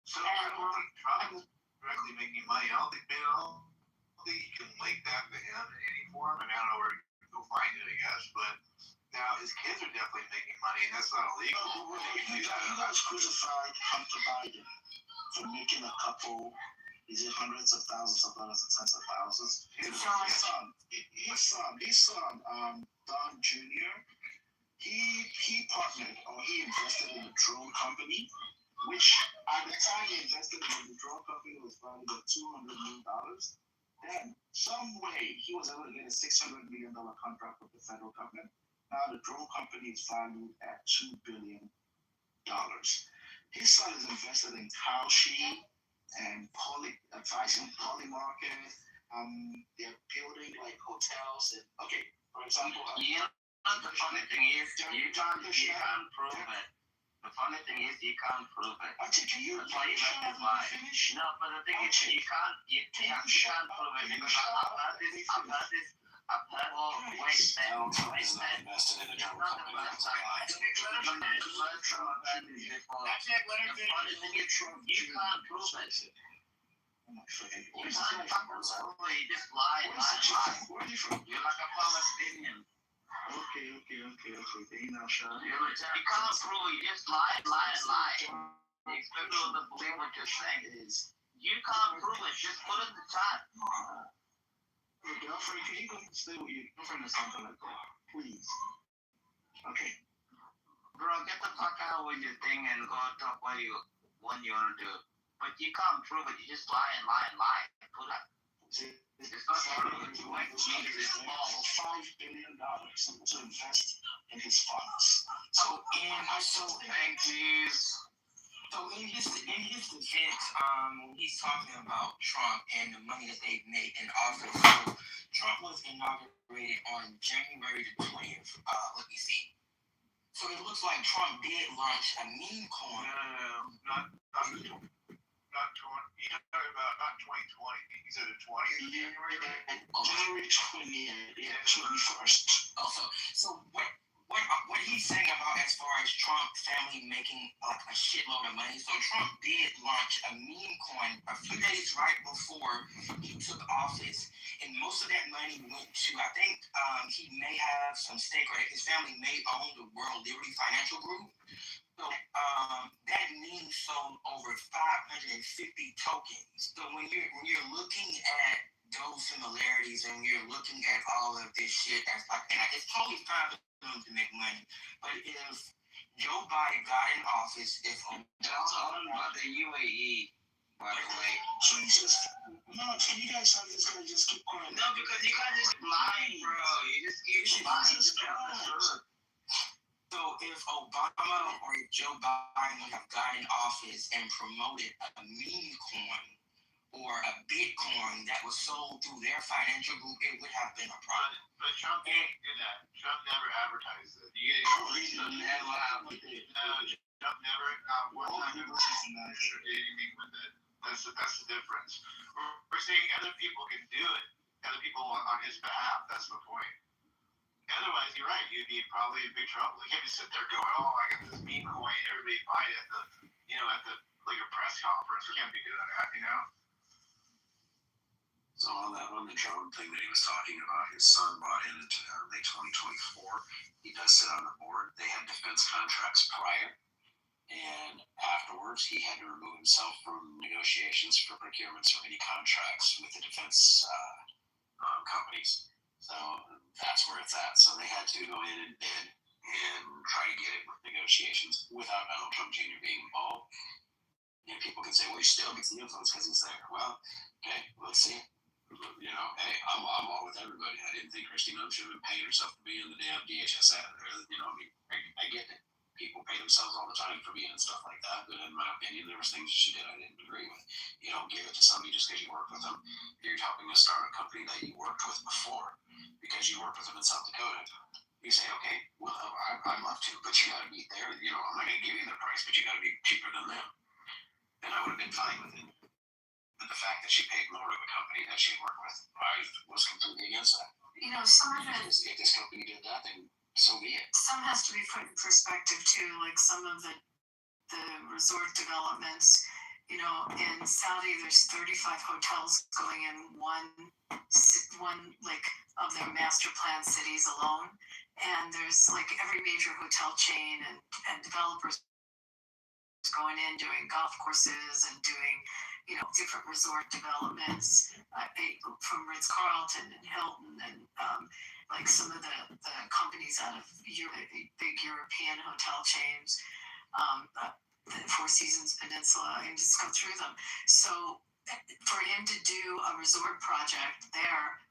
Speaker 6: So I don't think Trump is directly making money. I don't think you can link that to him in any form. I mean, I don't know where to go find it, I guess, but. Now, his kids are definitely making money, and that's not illegal.
Speaker 18: You guys crucified Hunter Biden for making a couple Is it hundreds of thousands of dollars and tens of thousands? His son, Don Jr., he partnered or he invested in a drone company, which at the time he invested in the drone company was valued at $200 million. Then, some way, he was able to get a $600 million contract with the federal government. Now the drone company is valued at $2 billion. His son is invested in Kalshi and advising Poly Market. They're building like hotels and for example,
Speaker 8: The funny thing is, you can't prove it. The funny thing is, you can't prove it.
Speaker 18: Can you
Speaker 8: That's why you let it lie. No, but the thing is, you can't prove it because I've heard all waste there.
Speaker 18: invested in a drone company.
Speaker 8: You can't prove it. You can't prove it. You just lie.
Speaker 18: Where are you from?
Speaker 8: You're like a Palestinian.
Speaker 18: Okay. They now shot.
Speaker 8: You can't prove it. You just lie. You expect people to believe what you're saying. You can't prove it. Just put it in the chat.
Speaker 18: Your girlfriend, can you go stay with your girlfriend or something like that? Please. Okay.
Speaker 8: Bro, get the fuck out with your thing and go talk what you want to do. But you can't prove it. You just lie. Put it. It's not true. You like to make it small.
Speaker 18: $5 billion to invest in his funds.
Speaker 8: Thank you.
Speaker 19: So in his defense, when he's talking about Trump and the money that they've made in office, so Trump was inaugurated on January the 20th. Let me see. So it looks like Trump did launch a meme coin.
Speaker 6: Not 20. He's talking about not 2020. He said the 20th of January.
Speaker 18: January 20th, 21st.
Speaker 19: Also, so what he's saying about as far as Trump family making like a shitload of money. So Trump did launch a meme coin a few days right before he took office, and most of that money went to, I think he may have some stake, or his family may own the World Liberty Financial Group. So that meme sold over 550 tokens. So when you're looking at those similarities and you're looking at all of this shit, that's like, and it's totally fine for them to make money. But if Joe Biden got in office, if
Speaker 8: That's all about the UAE, by the way.
Speaker 18: Jesus, no, can you guys have this guy just keep quiet?
Speaker 8: No, because you guys just lying, bro. You just lying.
Speaker 18: Jesus Christ.
Speaker 19: So if Obama or if Joe Biden would have gotten in office and promoted a meme coin or a Bitcoin that was sold through their financial group, it would have been a problem.
Speaker 6: But Trump didn't do that. Trump never advertised it.
Speaker 8: Trump never, not one time ever did anything with it. That's the difference. We're saying other people can do it. Other people on his behalf. That's the point. Otherwise, you're right. You'd be probably in big trouble. You can't just sit there going, "Oh, I got this meme coin." Everybody buy it at the like a press conference. You can't be doing that,
Speaker 18: So on the drone thing that he was talking about, his son bought in late 2024. He does sit on the board. They had defense contracts prior, and afterwards he had to remove himself from negotiations for procurements or any contracts with the defense companies. So that's where it's at. So they had to go in and bid and try to get it with negotiations without Donald Trump Jr. being involved. And people can say, well, he still gets the influence because he's there. Well, okay, let's see. Hey, I'm all with everybody. I didn't think Kristi Noem should have been paying herself to be in the damn DHS ad. I get it. People pay themselves all the time for being and stuff like that. But in my opinion, there was things she did I didn't agree with. You don't give it to somebody just because you work with them. You're helping to start a company that you worked with before because you worked with them in South Dakota. You say, okay, well, I'd love to, but you got to be there. I'm not going to give you the price, but you got to be cheaper than them. And I would have been fine with it. But the fact that she paid more to a company that she worked with, I was completely against that.
Speaker 20: Some of it,
Speaker 18: If this company did that, then so be it.
Speaker 20: some has to be put in perspective too, like some of the resort developments, in Saudi, there's 35 hotels going in one like of their master plan cities alone. And there's like every major hotel chain and developers going in, doing golf courses and doing, different resort developments from Ritz-Carlton and Hilton and like some of the companies out of big European hotel chains, the Four Seasons Peninsula, and just go through them. So for him to do a resort project there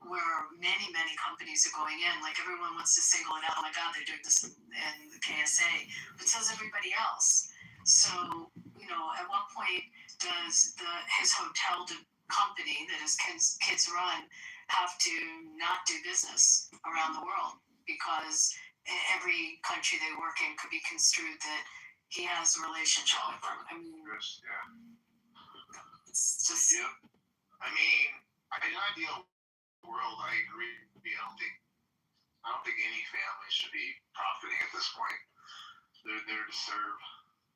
Speaker 20: where many, many companies are going in, like everyone wants to single it out, oh my God, they're doing this in the KSA, but so is everybody else. So, at what point does his hotel company that his kids run have to not do business around the world because every country they work in could be construed that he has a relationship with them? I mean, it's just.
Speaker 6: Yep. I mean, in an ideal world, I agree. I don't think any family should be profiting at this point. They're there to serve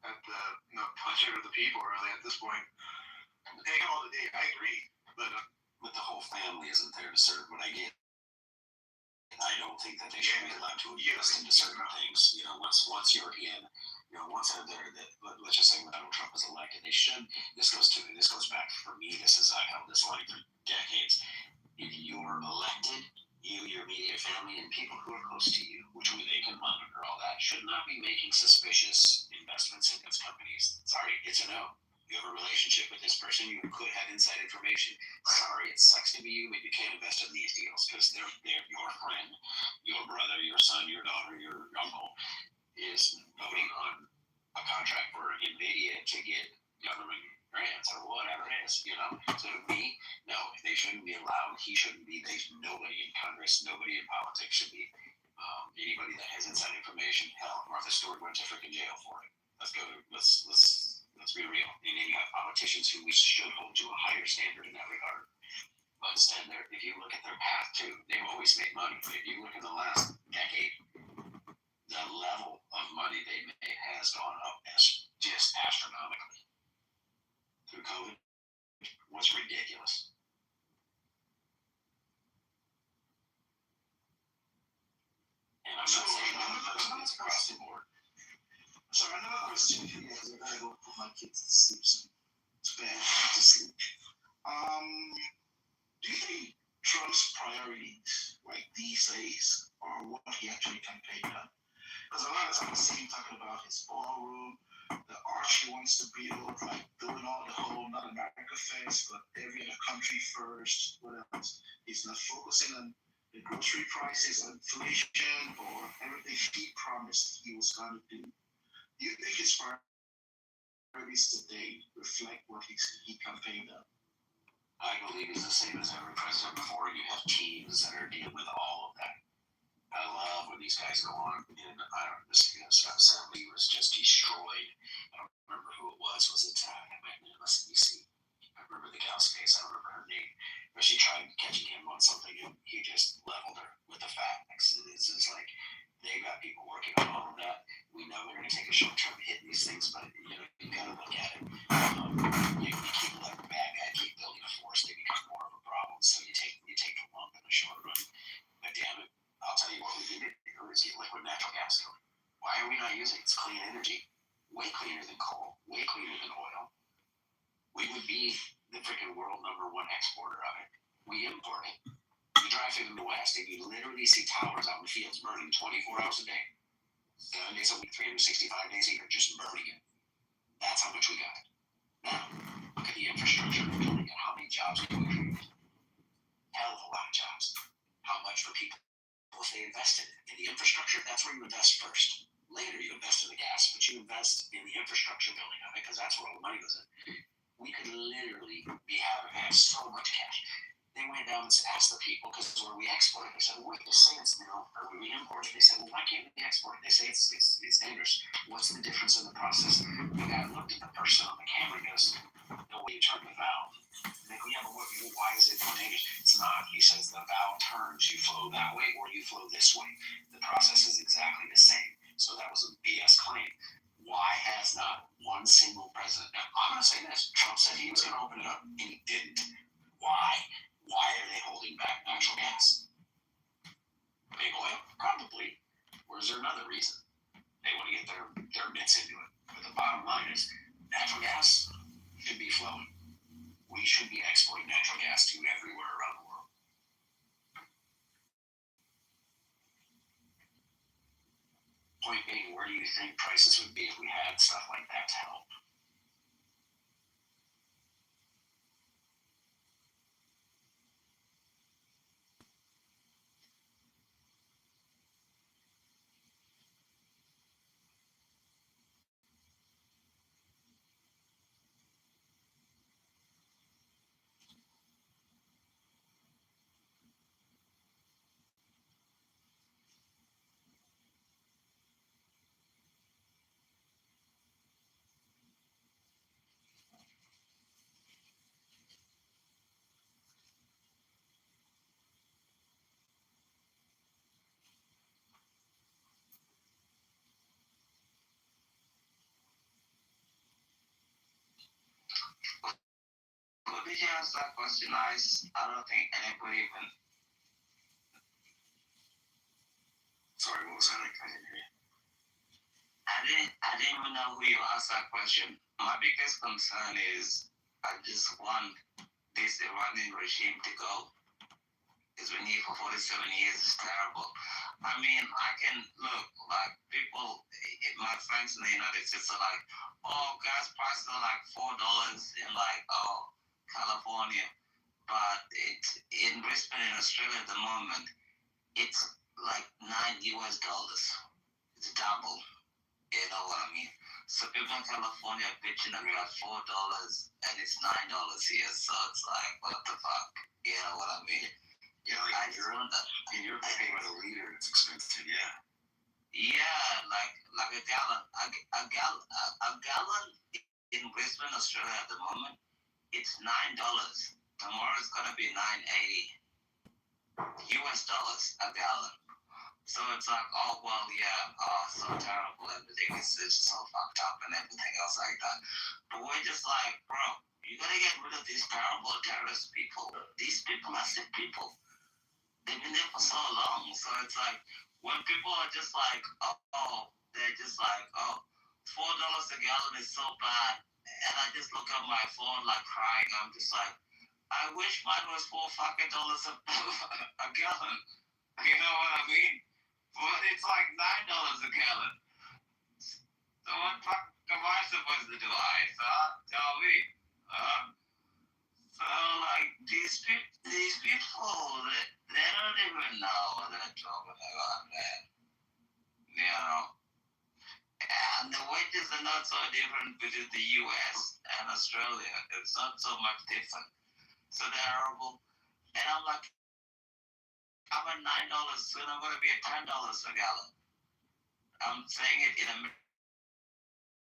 Speaker 6: at the pleasure of the people, really, at this point. Hang all the day, I agree. But
Speaker 18: the whole family isn't there to serve. What I get, I don't think that they should be allowed to invest into certain things. Once you're in, once they're there, let's just say when Donald Trump was elected, they should. This goes back for me. This is I held this line for decades. If you're elected, you, your immediate family, and people who are close to you, which they can monitor all that, should not be making suspicious investments in those companies. Sorry, it's a no. You have a relationship with this person, you could have inside information. Sorry, it sucks to be you, but you can't invest in these deals because they're your friend, your brother, your son, your daughter, your uncle is voting on a contract for NVIDIA to get government grants or whatever it is, So to me, no, they shouldn't be allowed. He shouldn't be. Nobody in Congress, nobody in politics should be. Anybody that has inside information, hell, Martha Stewart went to freaking jail for it. Let's be real. And then you have politicians who we should hold to a higher standard in that regard. But instead, if you look at their path too, they've always made money. But if you look at the last decade, the level of money they made has gone up just astronomically. Through COVID was ridiculous. And I'm not saying it's across the board.
Speaker 15: So another question here is I gotta go put my kids to sleep. To sleep. Do you think Trump's priorities, like these days, are what he actually campaigned on? Because a lot of times I see him talking about his ballroom, the arch he wants to build, like doing all the whole not America first, but every other country first. What else? He's not focusing on the grocery prices, inflation, or everything he promised he was going to do. Do you think his priorities today reflect what he campaigned on?
Speaker 18: I believe it's the same as every president before. You have teams that are dealing with all of that. I love when these guys go on, and this assembly was just destroyed. I don't remember who it was. Was it MSNBC? I remember the gal's face. I don't remember her name. But she tried catching him on something, and he just leveled her with the facts. And it's just like, they got people working on all of that. We know they're going to take a short-term hit in these things, but you got to look at it. You keep letting the bad guy keep building a force, they become more of a problem. So you take the lump in the short run. But damn it, I'll tell you what we need to do is get liquid natural gas going. Why are we not using it? It's clean energy, way cleaner than coal, way cleaner than oil. We would be the freaking world #1 exporter of it. We import it. You drive through the West and you literally see towers out in the fields burning 24 hours a day. 7 days a week, 365 days a year, just burning it. That's how much we got. Now, look at the infrastructure we're building and how many jobs we created. Hell of a lot of jobs. How much for people if they invested in the infrastructure? That's where you invest first. Later, you invest in the gas, but you invest in the infrastructure building of it because that's where all the money goes in. We could literally have so much cash. They went down and asked the people, because where we export it, they said, well, wait, they say it's, or when we import it, they said, well, why can't we export it? They say it's dangerous. What's the difference in the process? The guy looked at the person on the camera and goes, no way you turn the valve. And they go, yeah, but why is it more dangerous? It's not. He says the valve turns, you flow that way or you flow this way. The process is exactly the same. So that was a BS claim. Why has not one single president, now I'm going to say this, Trump said he was going to open it up and he didn't. Why? Why are they holding back natural gas? Big oil? Probably. Or is there another reason? They want to get their mitts into it. But the bottom line is natural gas should be flowing. We should be exporting natural gas to everywhere around the world. Point being, where do you think prices would be if we had stuff like that to help?
Speaker 19: Did you ask that question? I don't think anybody even.
Speaker 18: Sorry, what was that? I didn't hear you.
Speaker 19: I didn't even know who you asked that question. My biggest concern is I just want this Iranian regime to go. It's been here for 47 years. It's terrible. I mean, I can look like people, my friends in the United States are like, oh, gas prices are like $4 in like, California. But in Brisbane, in Australia at the moment, it's like $9. It's double. You know what I mean? So people in California are bitching about $4 and it's $9 here. So it's like, what the fuck? You know what I mean?
Speaker 18: Yeah, like in Europe, they pay by the liter. It's expensive. Yeah.
Speaker 19: Yeah, like a gallon. A gallon in Brisbane, Australia at the moment, it's $9. Tomorrow it's gonna be $9.80 a gallon. So it's like, oh well, yeah, so terrible. Everything is just so fucked up and everything else like that. But we're just like, bro, you gotta get rid of these terrible terrorist people. These people are sick people. They've been there for so long. So it's like when people are just like, they're just like, $4 a gallon is so bad. And I just look at my phone like crying. I'm just like, I wish mine was $4 fucking a gallon. You know what I mean? But it's like $9 a gallon. So what fuck am I supposed to do? Tell me. So like these people, they don't even know what they're talking about, man. You know. And the wages are not so different between the US and Australia. It's not so much different. So they're horrible. And I'm like, I'm at $9, soon I'm gonna be at $10 a gallon. I'm saying it in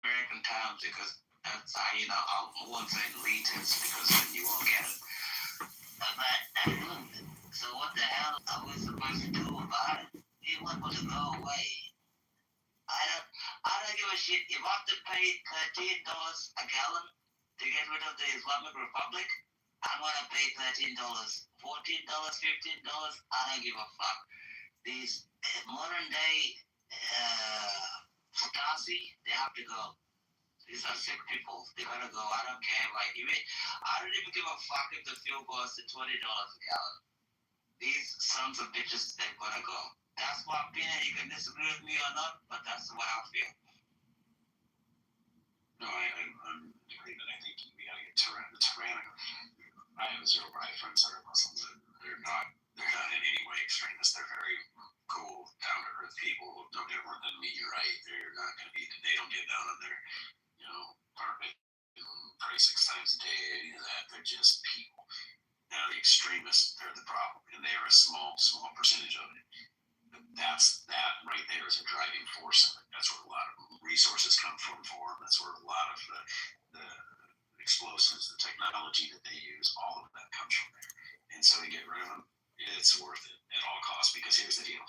Speaker 19: American terms because that's how, you know, I won't say liters because then you won't get it. So what the hell are we supposed to do about it? We want it to go away. I don't give a shit. If I have to pay $13 a gallon to get rid of the Islamic Republic, I'm gonna pay $13, $14, $15. I don't give a fuck. These modern day Stasi, they have to go. These are sick people. They gotta go. I don't care. Like I don't even give a fuck if the fuel goes to $20 a gallon. These sons of bitches, they're gonna go. That's my opinion. You can disagree with me or not, but that's the way I feel.
Speaker 18: No, I'm in agreement. I think we gotta get tyrannical. I have zero friends that are Muslims. They're not in any way extremists. They're very cool, down to earth people, no different than me. You're right. They're not gonna be. They don't get down on their, carpet, pray 6 times a day, any of that. They're just people. Now the extremists, they're the problem, and they are a small percentage of it. But that right there is a driving force of it. That's where a lot of resources come from for them. That's where a lot of the explosives, the technology that they use, all of that comes from there. And so to get rid of them, it's worth it at all costs, because here's the deal.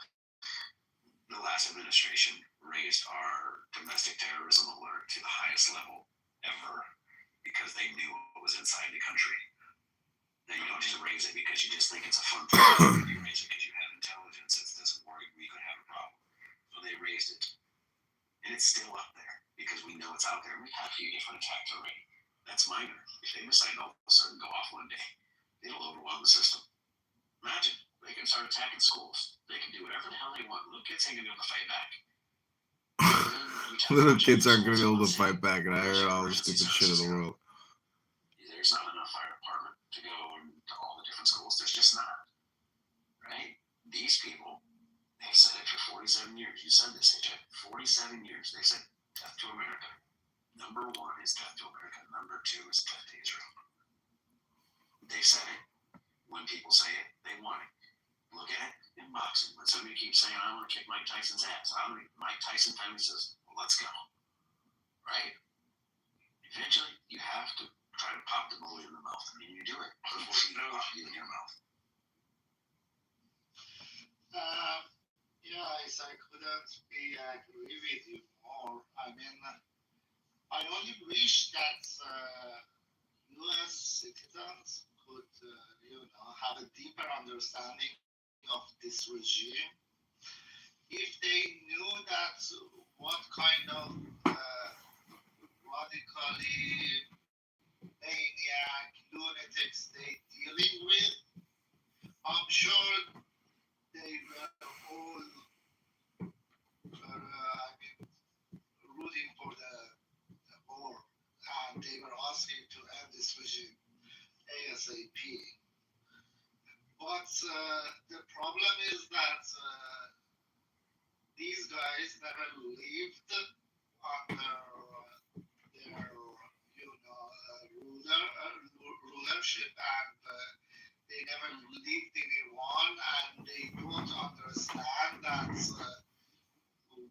Speaker 18: The last administration raised our domestic terrorism alert to the highest level ever because they knew what was inside the country. Then you don't just raise it because you just think it's a fun thing. You raise it because you have intelligence that doesn't worry we could have a problem. So they raised it. And it's still up there because we know it's out there. We have a few different attacks already. That's minor. If they decide to all of a sudden go off one day, it'll overwhelm the system. Imagine, they can start attacking schools. They can do whatever the hell they want. Little kids ain't gonna be able to fight back.
Speaker 3: Little kids aren't going to be able to fight back, and I heard all the stupid shit in the world.
Speaker 18: There's not enough fire department to go into all the different schools. There's just not. Right? These people, they've said it for 47 years. You said this, AJ. 47 years. They said death to America. Number one is death to America. Number two is death to Israel. They said it. When people say it, they want it. Look at it in boxing. When somebody keeps saying, I want to kick Mike Tyson's ass, Mike Tyson finally says, well, let's go. Right? Eventually, you have to try to pop the bully in the mouth. I mean, you do it before you pop you in your mouth.
Speaker 2: Yes, I couldn't agree with you more. I mean, I only wish that U.S. citizens could, have a deeper understanding of this regime. If they knew that what kind of radically maniac lunatics they dealing with, I'm sure they were all rooting for the war, and they were asking to end this regime ASAP. But the problem is that these guys never lived under their, rulership, and they never lived in Iran, and they don't understand that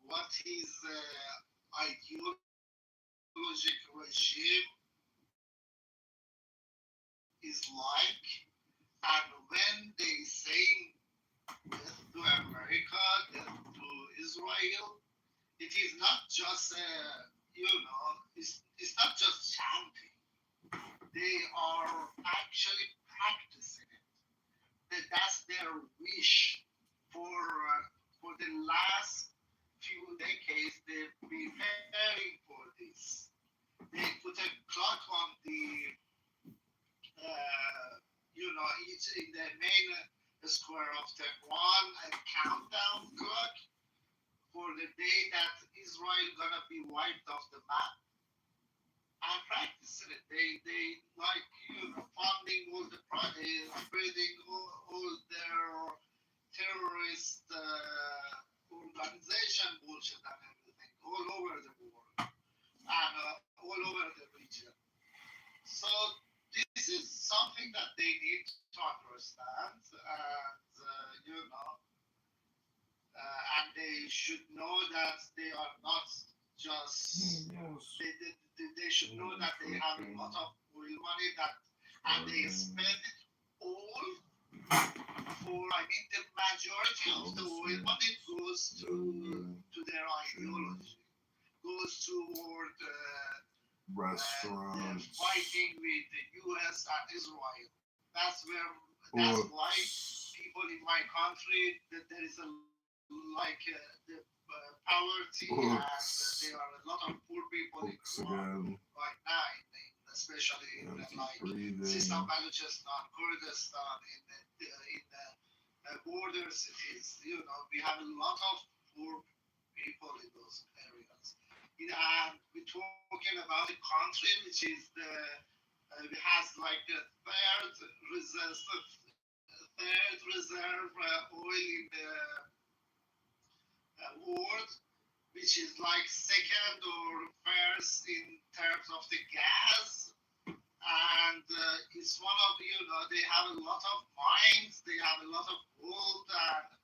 Speaker 2: what his ideologic regime is like. And when they say death to America, death to Israel, it is not just, it's not just chanting. They are actually practicing it. That's their wish for the last few decades. They've been preparing for this. They put a clock on the it's in the main square of Tehran, a countdown clock for the day that Israel gonna be wiped off the map. And practicing it. They funding all the spreading all their terrorist organization bullshit and everything all over the world and all over the region. So this is something that they need to understand, and they should know that they are not just. They should know that they have a lot of oil money and they spend it all for. I mean, the majority of the oil money goes to their ideology, goes toward.
Speaker 3: Restaurants,
Speaker 2: fighting with the U.S. and Israel. That's why people in my country that there is the poverty and there are a lot of poor people in Iran right now, especially in Sistan, Balochistan, Kurdistan, in the border cities. We have a lot of poor people in those areas. And we're talking about a country which is has like the third reserve oil in the world, which is like second or first in terms of the gas. And it's one of they have a lot of mines, they have a lot of gold and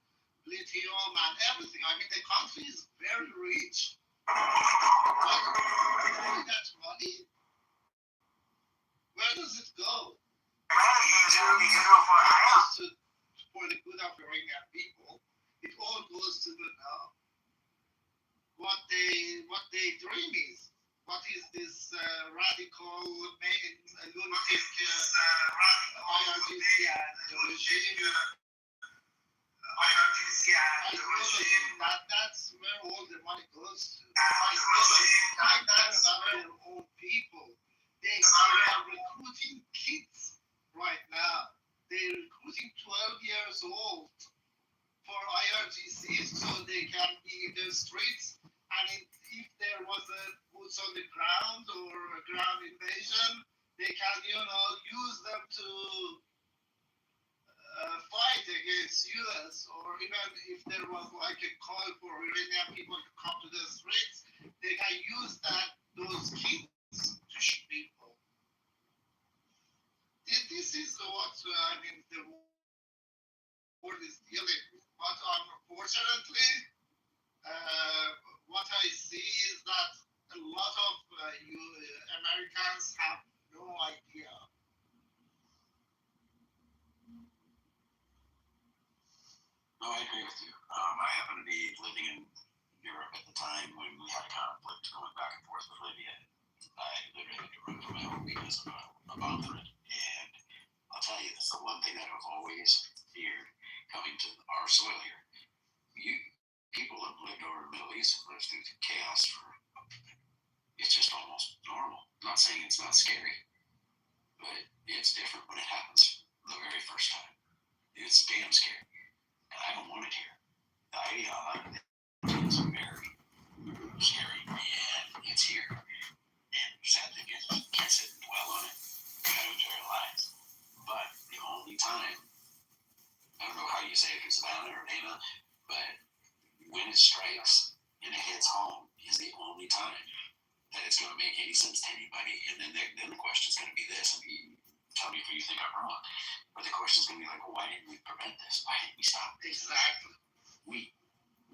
Speaker 2: lithium and everything. I mean, the country is very rich. All that money, where does it go? For the good of Iranian people, it all goes to what they dream is. What is this radical lunatic IRGC and the regime? IRGC
Speaker 6: That's where all the money goes to. Like that's about their own people. They are recruiting kids right now. They're recruiting 12 years old for IRGCs so they can be in the streets. And if there was a boots on the ground or a ground invasion, they can, use them to fight against US, or even if there was like a call for Iranian people to come to the streets, they can use those kids to shoot people. This is what the world is dealing with. But unfortunately, what I see is that a lot of Americans have no idea.
Speaker 18: No, I agree with you. I happened to be living in Europe at the time when we had a conflict going back and forth with Libya. I literally had to run from my home because of a bomb threat. And I'll tell you, that's the one thing that I've always feared coming to our soil here. People have lived over in the Middle East and lived through the chaos it's just almost normal. I'm not saying it's not scary, but it's different when it happens the very first time. It's damn scary. And I don't want it here. It's very scary, and it's here. And the sad thing is, you can't sit and dwell on it. You gotta enjoy your lives. But the only time, I don't know how you say it, it's Savannah or Dana, but when it strikes and it hits home is the only time that it's going to make any sense to anybody. And then the question's going to be this. Tell me if you think I'm wrong. But the question's going to be like, well, why didn't we prevent this? Why didn't we stop this?
Speaker 6: Exactly.
Speaker 18: We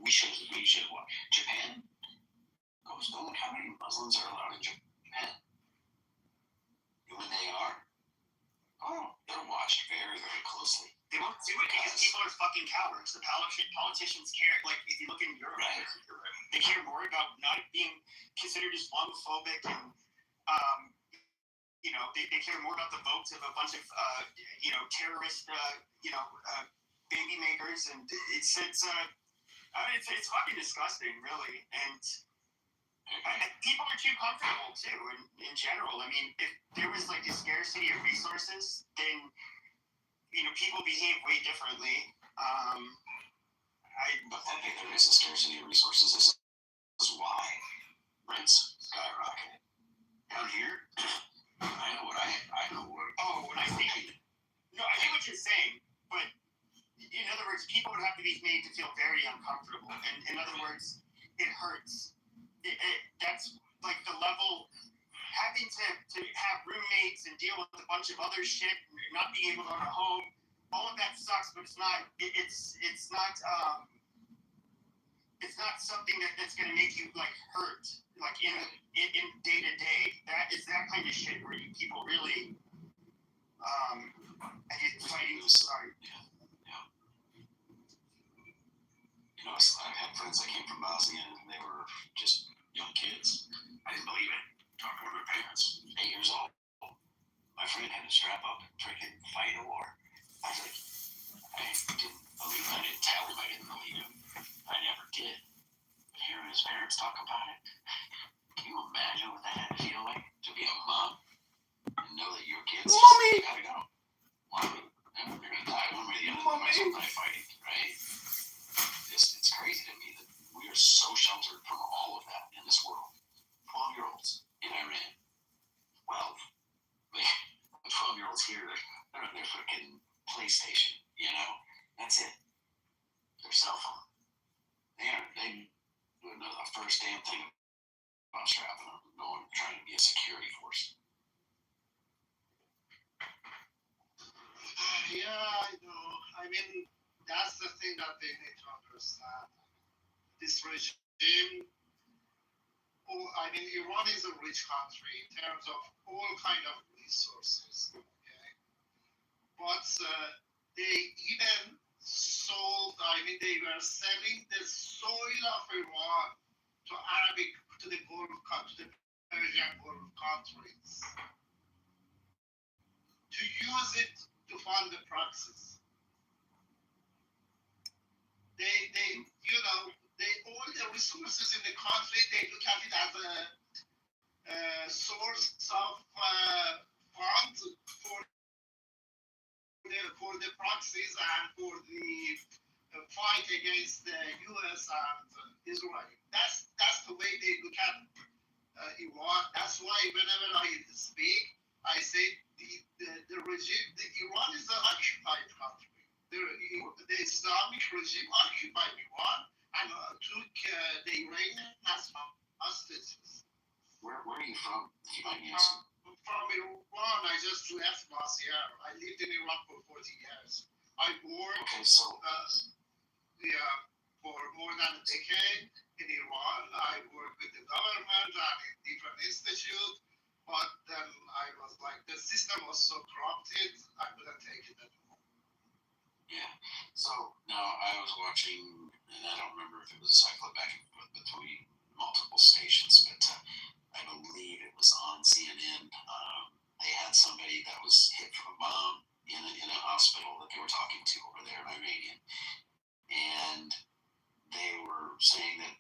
Speaker 18: should what? Japan goes, no, look how many Muslims are allowed in Japan. And when they are, they're watched very, very closely.
Speaker 14: They won't do it because people are fucking cowards. The politicians care. Like, if you look in Europe, right. They care more about not being considered Islamophobic and, they care more about the votes of a bunch of, terrorist, baby makers. And it's fucking disgusting, really. And people are too comfortable, too, in general. I mean, if there was, like, a scarcity of resources, then people behave way differently.
Speaker 18: But then there is a scarcity of resources. This is why rents skyrocketed. Down here, I know what
Speaker 14: when I think. No, I get what you're saying, but in other words, people would have to be made to feel very uncomfortable. And in other words, it hurts. That's like the level. Having to have roommates and deal with a bunch of other shit, not being able to own a home, all of that sucks. But it's not. It's not something that's going to make you like hurt, like in day to day. That is that kind of shit where people really. I get fighting. Sorry.
Speaker 18: Yeah. I've had friends that came from Bosnia and they were just young kids. I didn't believe it. Talking to their parents, 8 years old. My friend had to strap up and freaking fight a war. I was like, I didn't believe him. I didn't tell him I didn't believe him. I never did. But hearing his parents talk about it, can you imagine what that had to feel like to be a mom and know that your kids just gotta go? Mommy, and they're gonna die one way or the other. Mommy, fighting, right? It's crazy to me that we are so sheltered from all of that in this world. 12-year-olds in Iran. 12. The 12-year-olds here, they're on their freaking PlayStation, That's it. Their cell phone. They do the first damn thing about strapping up and going, trying to be a security force.
Speaker 6: Yeah, I know. I mean, that's the thing that they need to understand. This regime, Iran is a rich country in terms of all kind of resources, okay? But they even sold, they were selling the soil of Iran to the Persian Gulf countries to use it to fund the proxies.
Speaker 8: all the resources in the country, they look at it as a source of fund for the proxies and for the fight against the U.S. and Israel. That's the way they look at Iran. That's why whenever I speak, I say the regime, Iran is an occupied country. The Islamic regime occupied Iran and took the Iranian as hostages.
Speaker 18: Where are you from? If you mind me asking.
Speaker 8: From Iran, I just left last year. I lived in Iran for 40 years. I worked for more than a decade in Iran. I worked with the government and in different institutes, but then I was like, the system was so corrupted, I couldn't take it anymore.
Speaker 18: Yeah. So now I was watching, and I don't remember if it was a cycle back and forth between multiple stations, but I believe it was on CNN. They had somebody that was hit from a bomb in a hospital that they were talking to over there in Iranian, and they were saying that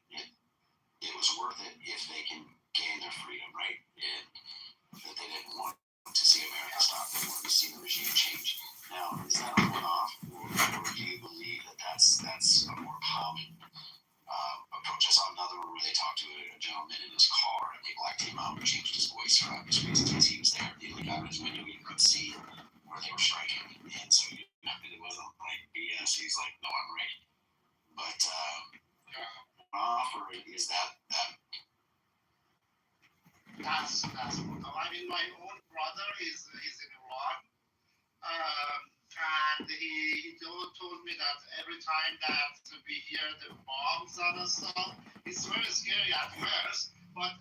Speaker 18: it was worth it if they can gain their freedom, right? And that they didn't want to see America stop. They wanted to see the regime change. Now, is that a one-off, or do you believe that that's a more common approach? I saw another one where they talked to a gentleman in his car, and they blacked him out and changed his voice around his face because he was there. He looked out his window, you could see where they were striking, and so it wasn't like BS. He's like, no, I'm ready. But or is that
Speaker 8: That's brutal. I mean, my own brother is in Iran, and he told me that every time that we hear the bombs and stuff, it's very scary at first, but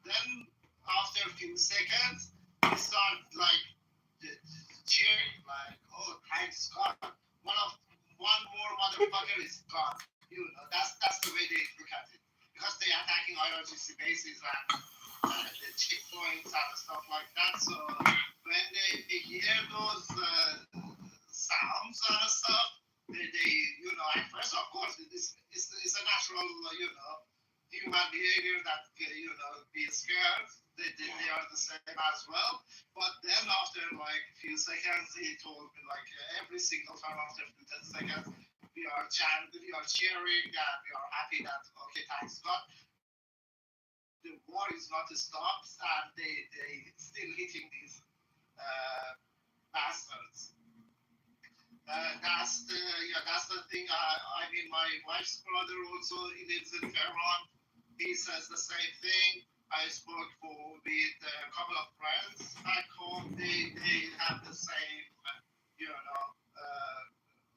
Speaker 8: then after a few seconds, we start like cheering, like, oh, thanks God, one more motherfucker is gone. That's the way they look at it, because they're attacking IRGC bases and the checkpoints and stuff like that. So when they hear those sounds and stuff, they at first, of course, it's a natural, human behavior that, be scared. They are the same as well. But then after like a few seconds, he told me like every single time after 10 seconds, we are chanting, we are cheering, and we are happy that, okay, thanks God, the war is not stopped, and they still hitting these bastards. That's the thing. I mean, my wife's brother also, he lives in Tehran. He says the same thing. I spoke with a couple of friends back home. They have the same,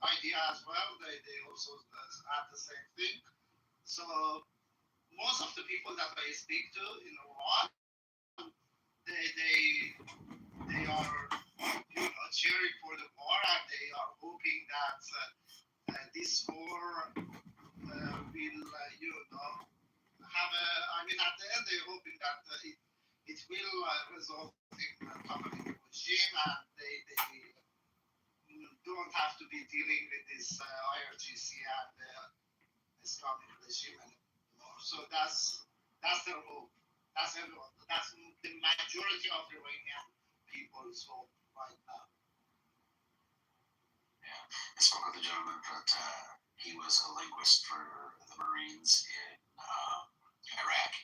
Speaker 8: idea as well. They also have the same thing. So most of the people that I speak to in Iran, they are cheering for the war, and they are hoping that this war will have at the end they're hoping that it will result in a permanent regime, and they don't have to be dealing with this IRGC and Islamic regime anymore. So that's their hope. That's everyone. That's the majority of the Iranian people's hope right now.
Speaker 18: Yeah, I spoke with a gentleman that he was a linguist for the Marines in Iraq,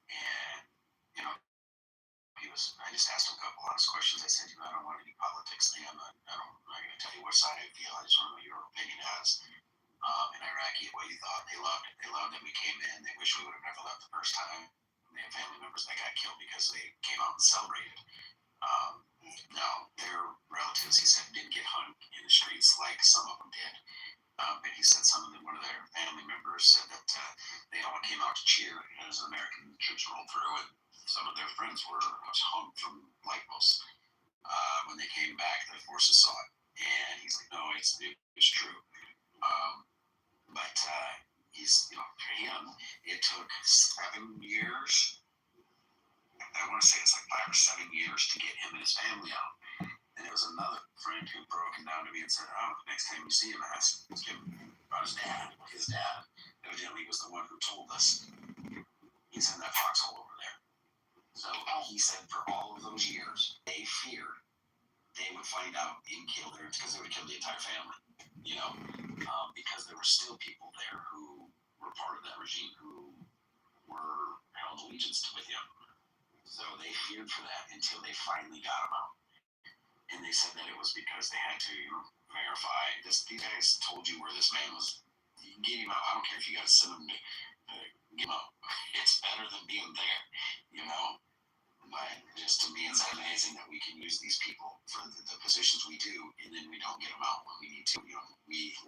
Speaker 18: and I just asked him a couple honest questions. I said, I don't want any politics thing. I'm not going to tell you what side I feel. I just want to know your opinion as in Iraqi, what you thought. They loved it. They loved that we came in. They wish we would have never left the first time. They have family members that got killed because they came out and celebrated. Now, their relatives, he said, didn't get hung in the streets like some of them did. But he said one of their family members said that they all came out to cheer as American troops rolled through, and some of their friends were hung from light posts. When they came back, the forces saw it, and he's like, no, it's true. But he's, for him, it took 7 years. I want to say it's like 5 or 7 years to get him and his family out. And it was another friend who broke him down to me and said, oh, next time you see him, ask him about his dad evidently was the one who told us he's in that foxhole over there. So he said for all of those years, they feared they would find out and kill their, because they would kill the entire family, because there were still people there who were part of that regime who were held allegiance with him. So they feared for that until they finally got him out. And they said that it was because they had to verify this. These guys told you where this man was. You can get him out. I don't care if you got to send him to get him out. It's better than being there, But just to me, it's amazing that we can use these people for the positions we do, and then we don't get them out when we need to. We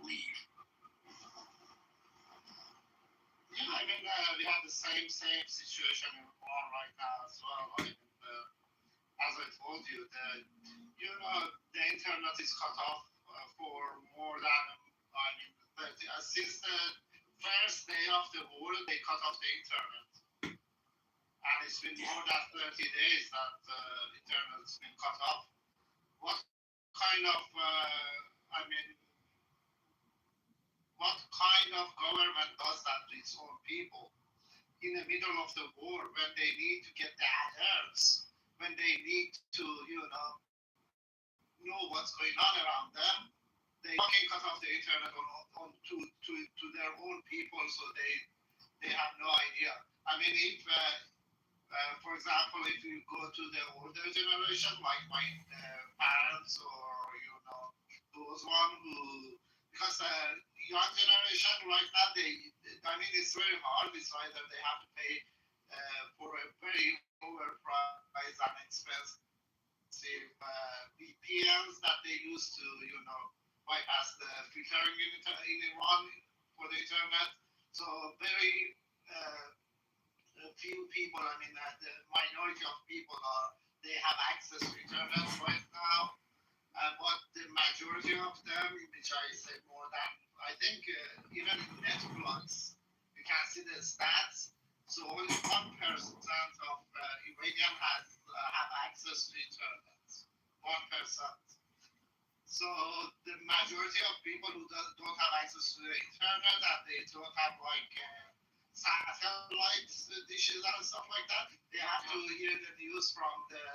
Speaker 18: leave.
Speaker 6: Yeah, I mean, we have the same situation in Iran right now as well. As I told you, the internet is cut off for more than, since the first day of the war, they cut off the internet. And it's been more than 30 days that the internet has been cut off. What kind of, what kind of government does that to its own people in the middle of the war when they need to get the alerts, when they need to, know what's going on around them? They fucking cut off the internet to their own people, so they have no idea. I mean, if for example, if you go to the older generation, like my parents or those one who, because young generation right now, it's very hard. It's either they have to pay for a very overpriced and expensive VPNs that they use to bypass the filtering in Iran for the internet. So very few people, the minority of people they have access to internet right now, but the majority of them, which I said more than, I think even in Netflix, you can see the stats. So only 1% of Iranian have access to internet. 1%. So the majority of people who don't have access to the internet, and they don't have satellite dishes and stuff like that, they have to hear the news from the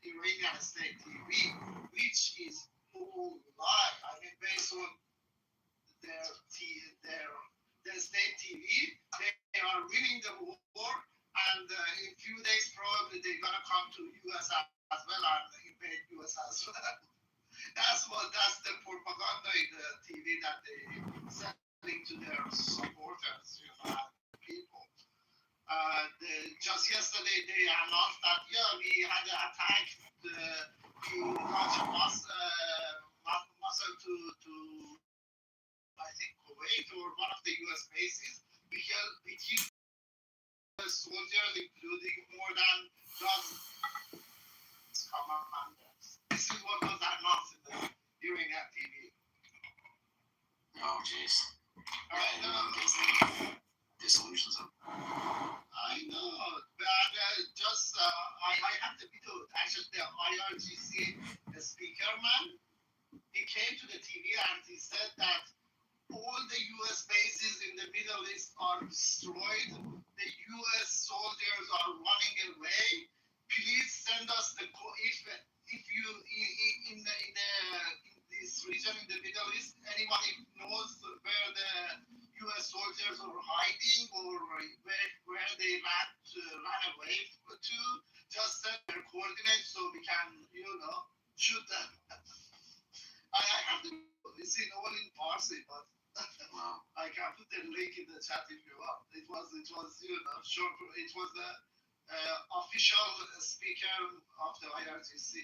Speaker 6: Iranian state TV, which is all lie. Based on their state TV, they are winning the war, and in few days probably they're gonna come to US as well and invade US as well. That's the propaganda in the TV that they selling to their supporters, people. Just yesterday they announced that we had attacked we launched a missile to I think Kuwait or one of the US bases because we killed soldiers, including more than dozens commanders. This is what was announced during that TV.
Speaker 18: Oh, jeez. Disillusions them.
Speaker 6: I know, but just I have the video. Actually, the IRGC speaker man, he came to the TV and he said that all the U.S. bases in the Middle East are destroyed. The U.S. soldiers are running away. Please send us the if you in this region in the Middle East, anybody knows where the U.S. soldiers are hiding or where they ran away to, just send their coordinates so we can shoot them. I have to. It's all in Farsi, but I can put the link in the chat if you want. It was short. It was the official speaker of the IRGC.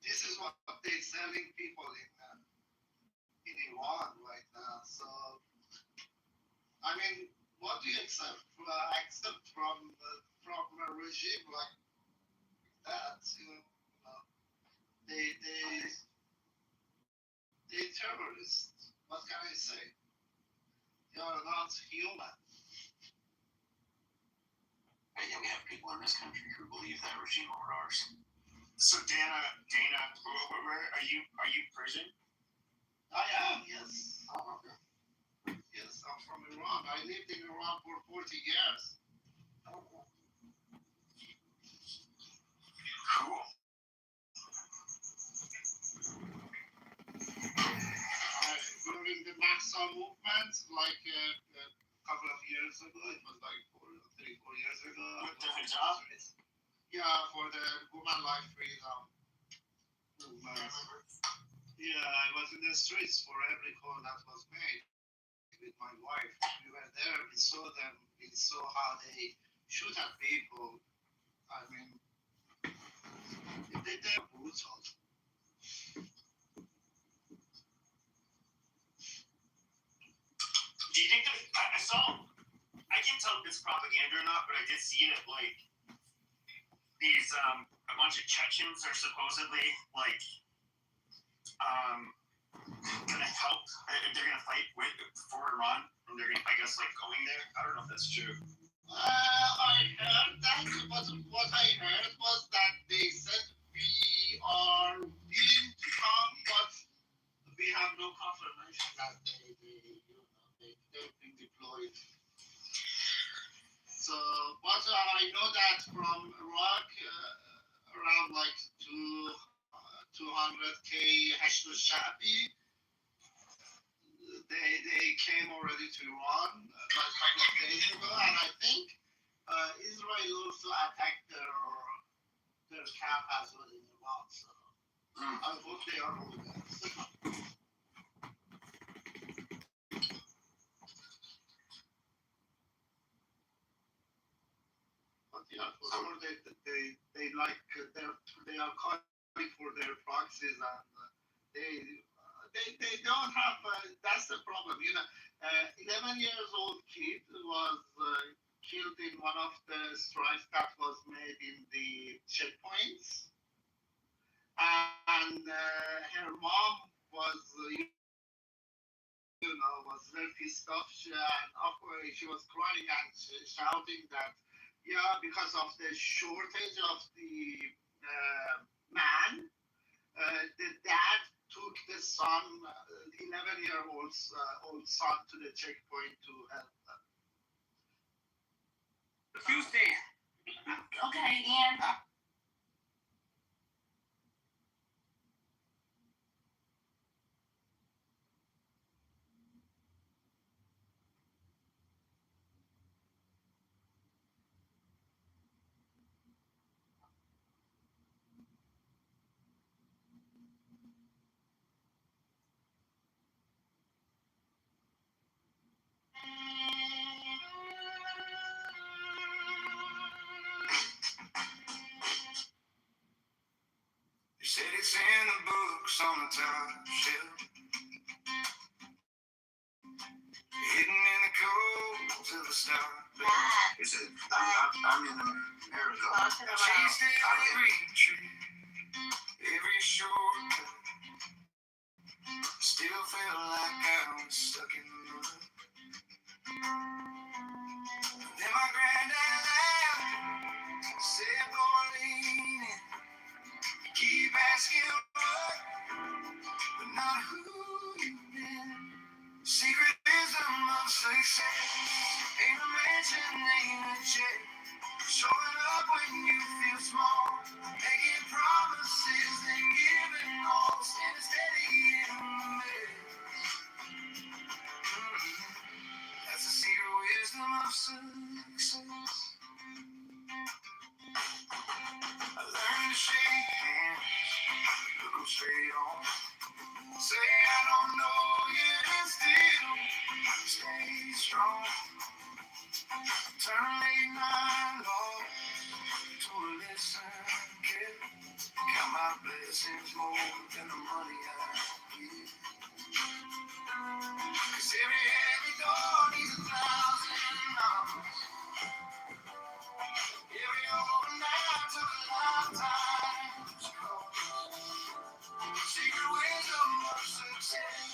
Speaker 6: This is what they're selling people in Iran right now. So, what do you accept from a regime like that? They're terrorists. What can I say? They are not human.
Speaker 18: And yet we have people in this country who believe that regime over ours.
Speaker 14: So Dana, where are you? Are you Persian?
Speaker 5: I am, yes. Yes, I'm from Iran. I lived in Iran for 40 years.
Speaker 14: Cool.
Speaker 5: During the Maxim movement, like a couple of years ago, it was like 4 years ago.
Speaker 14: With the hijab?
Speaker 5: Yeah, for the woman life freedom movement. Yeah, I was in the streets for every call that was made with my wife. We were there, we saw them, we saw how they shoot at people. I mean, they're brutal.
Speaker 14: Do you think that I saw? I can't tell if it's propaganda or not, but I did see it like these a bunch of Chechens are supposedly like gonna help. They're gonna fight for Iran, and they're gonna, I guess, like going there. I don't know if that's true.
Speaker 5: I heard that, but what I heard was that they said we are willing to come, but we have no confirmation that they've been deployed. So, but I know that from Iraq, around like 200k Hashd al-Sha'bi, they came already to Iran like a couple of days ago, and I think Israel also attacked their camp as well in Iran. So I hope they are all there. But yeah, for sure they like they are calling for their proxies, and they don't have. That's the problem, 11 years old kid was killed in one of the strikes that was made in the checkpoints, and her mom was was very pissed off. She was crying and shouting that, yeah, because of the shortage of the man, the dad took the son, 11-year-old old son, to the checkpoint to help them.
Speaker 14: Tuesday.
Speaker 2: Okay, Ian.
Speaker 3: You said it's in the books on the top shelf, hidden in the cold of the star.
Speaker 5: He said, I'm in America.
Speaker 3: Chased every tree, every shortcut. Still felt like I was stuck in the mud. Then my granddad laughed, said, boy, lean in. Keep asking what, but not who you've been. Secret wisdom of success ain't a mansion, ain't a check. Showing up when you feel small, making promises and giving all, standing steady in the mess. That's the secret wisdom of success. I learned to shake hands, look 'em straight on. Say I don't know yet and still stay strong. Turn late night long to a listen, kid. Count my blessings more than the money I give. 'Cause every door needs 1,000 knocks. Every open eye to a lifetime's cost. Secret wisdom of success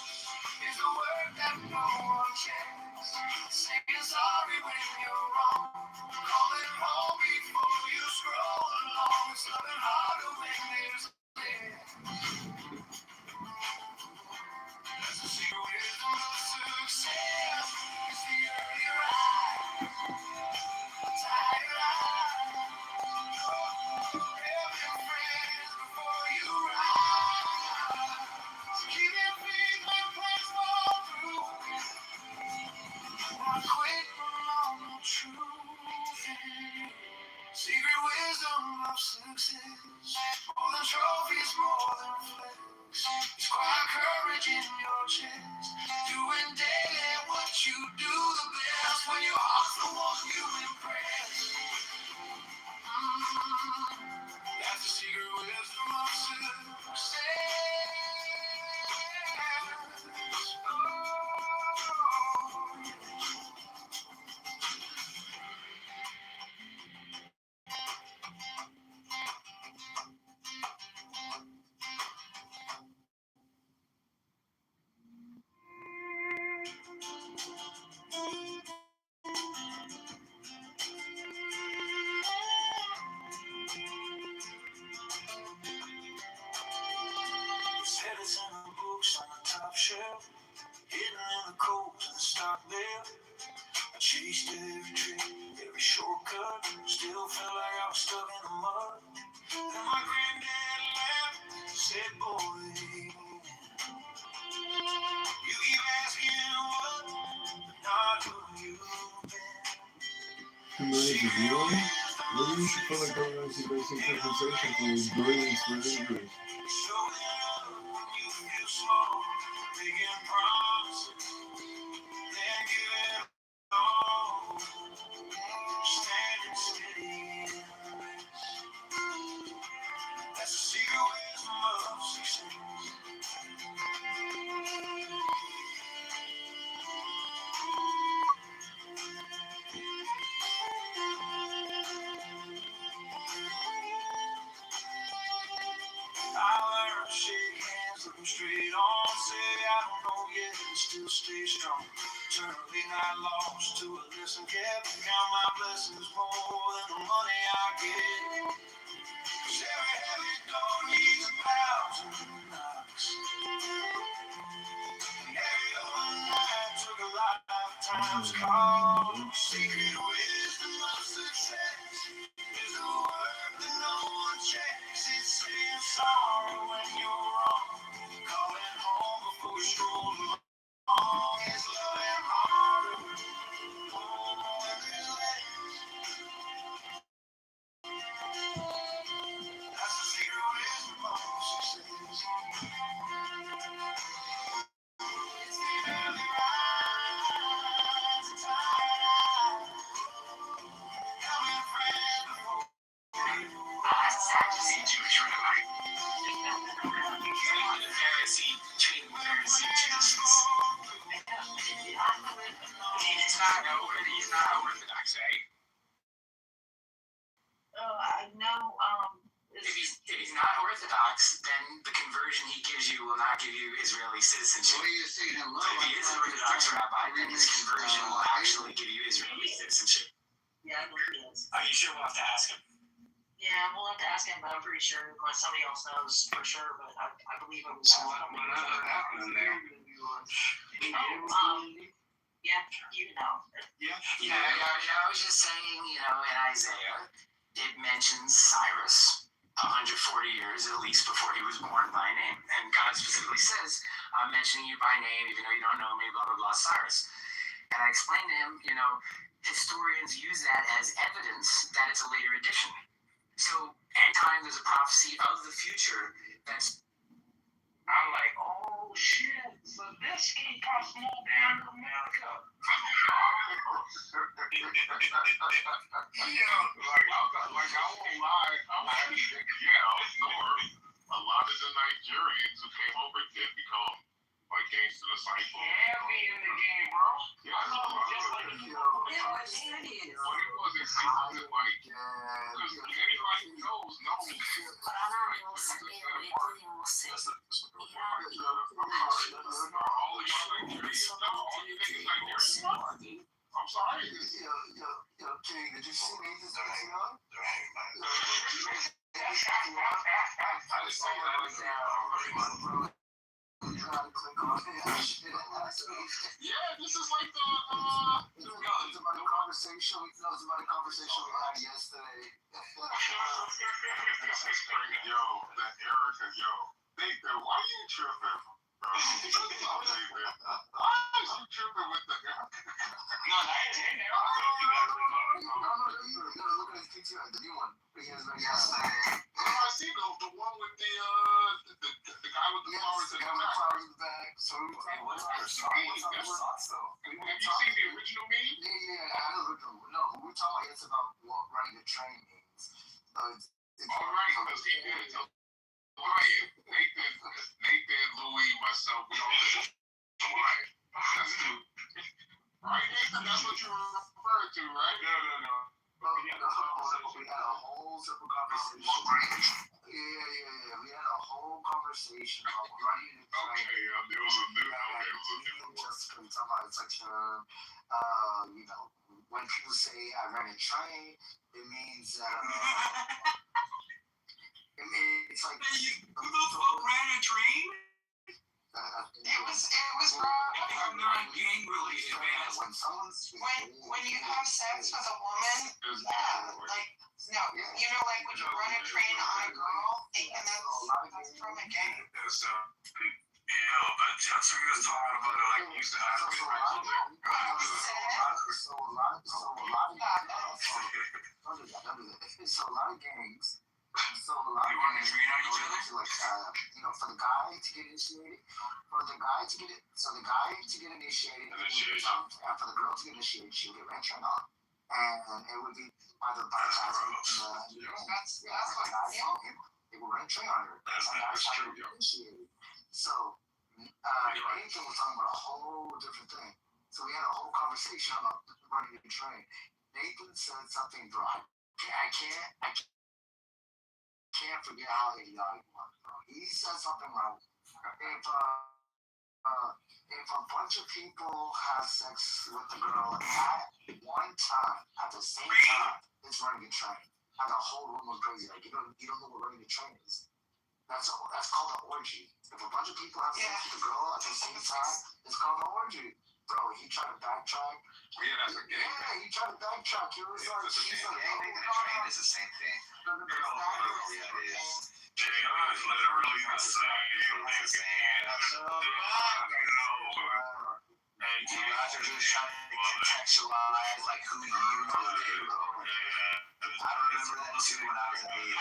Speaker 3: is the word that no one checks. Saying sorry when you're wrong. Calling home before you scroll along. It's loving harder when they
Speaker 17: back in your chest. Doing daily what you do the best when your heart's the one you impress. That's the secret wisdom of success. Said it's in the books on the top shelf, hidden in the codes of the stock left. I chased every dream, every shortcut, still felt like I was stuck in the mud. And my granddad laughed, said, boy, you keep asking what, but not who you've been.
Speaker 3: Maybe you should feel like going to see basic compensation for his brilliance for injuries.
Speaker 17: Show them when you feel small, making promises, then give it all. Standing steady in the race. That's the secret wisdom of success. I learned to shake hands, look them straight on, say I don't know yet, and still stay strong. Turn a late night loss to a lesson kept, count my blessings more than the money I get. 'Cause every heavy door needs 1,000 knocks, and every overnight took a lifetime's call. Secret wisdom of success is the word that no one checks. It's saying sorry when you're wrong, calling home before you stroll along. It's loving harder when there's less. That's the secret wisdom of success. It's the early rise, the tired eyes, coming friend before you.
Speaker 19: Sadducee Jewish rabbi. Treating the Pharisee Judas. He's not orthodox, right?
Speaker 20: I know,
Speaker 19: If he's not Orthodox, then the conversion he gives you will not give you Israeli citizenship.
Speaker 5: Well, you say hello.
Speaker 19: But if he is an Orthodox rabbi, then his conversion will actually give you Israeli citizenship.
Speaker 20: yeah, I believe he is.
Speaker 19: Are you sure? We'll have to ask him.
Speaker 20: Yeah, we'll have to ask him, but I'm pretty sure, unless somebody else knows for sure, but I believe it was.
Speaker 5: Whatever happened there?
Speaker 20: Yeah, you know.
Speaker 19: I was just saying, in Isaiah, it mentions Cyrus 140 years at least before he was born by name. And God specifically says, I'm mentioning you by name, even though you don't know me, blah, blah, blah, Cyrus. And I explained to him, historians use that as evidence that it's a later edition. So anytime there's a prophecy of the future that's, I'm like, oh shit, so this can cost more down to America.
Speaker 10: I won't lie. I'm actually, a lot of the Nigerians who came over did become like gangster disciples.
Speaker 19: Yeah, be in the game, bro.
Speaker 10: Yeah, I know.
Speaker 20: Yeah, what city is?
Speaker 10: But it wasn't like, because anybody knows. All of y'all Nigerians, all you niggas Nigerians. I'm sorry.
Speaker 5: King, did you see Nathan's PTR?
Speaker 10: I just say that. Yeah, this is like the
Speaker 5: It was about a conversation we had yesterday.
Speaker 10: Yo, that Erica, Nathan, why are you tripping, bro? Why is you tripping with the
Speaker 19: No, that is in there.
Speaker 5: No, look at his PTR, the new one. He has like yesterday.
Speaker 10: I see the one with the guy with the flowers in the back.
Speaker 5: So what's
Speaker 10: Have
Speaker 5: our
Speaker 10: you
Speaker 5: thoughts though?
Speaker 10: seen the original meme?
Speaker 5: Yeah, I don't know. No, we're talking. It's about what running a train means.
Speaker 10: All right, because he did it to Lion. Nathan, Louis, myself, we all did it to Lion. That's true. Right, Nathan? That's what you were referring to, right? No.
Speaker 5: We had a whole separate conversation. Yeah. We had a whole conversation about running a train.
Speaker 10: Okay, it was a new.
Speaker 5: Just talking about it's like, when people say I ran a train, it means it's like
Speaker 19: Who the fuck ran a train?
Speaker 11: It was wrong.
Speaker 19: I'm not gang related, man.
Speaker 11: When you have sex with a woman, yeah, like no, you know, like when you run a train on a girl, and that's from a gang.
Speaker 10: So, but Jeffrey was talking about it like he used to have to be
Speaker 5: So a lot of gangs. So a lot of gangs for the guy to get initiated, for the guy to get initiated, and for the girl to get initiated, she'll get ran train on, and it would be by the guys. They will run train on her. That's true. Initiated. So Nathan was talking about a whole different thing. So we had a whole conversation about running a train. Nathan said something, bro. I can't forget how idiotic it was, bro. He said something like, if a bunch of people have sex with a girl at one time, at the same time, it's running a train. And the whole room was crazy. Like, you don't know what running a train is. That's called an orgy. If a bunch of people have sex with a girl at the same time, it's called an orgy. Bro, he tried to backtrack.
Speaker 10: Yeah, that's a gang.
Speaker 5: Yeah, he tried to backtrack. He was like,
Speaker 10: Gangbang and a train is the same thing.
Speaker 5: No.
Speaker 10: Yeah, it is. It's literally the same.
Speaker 5: You guys are just trying to contextualize like who you are. I remember that too when I was a baby.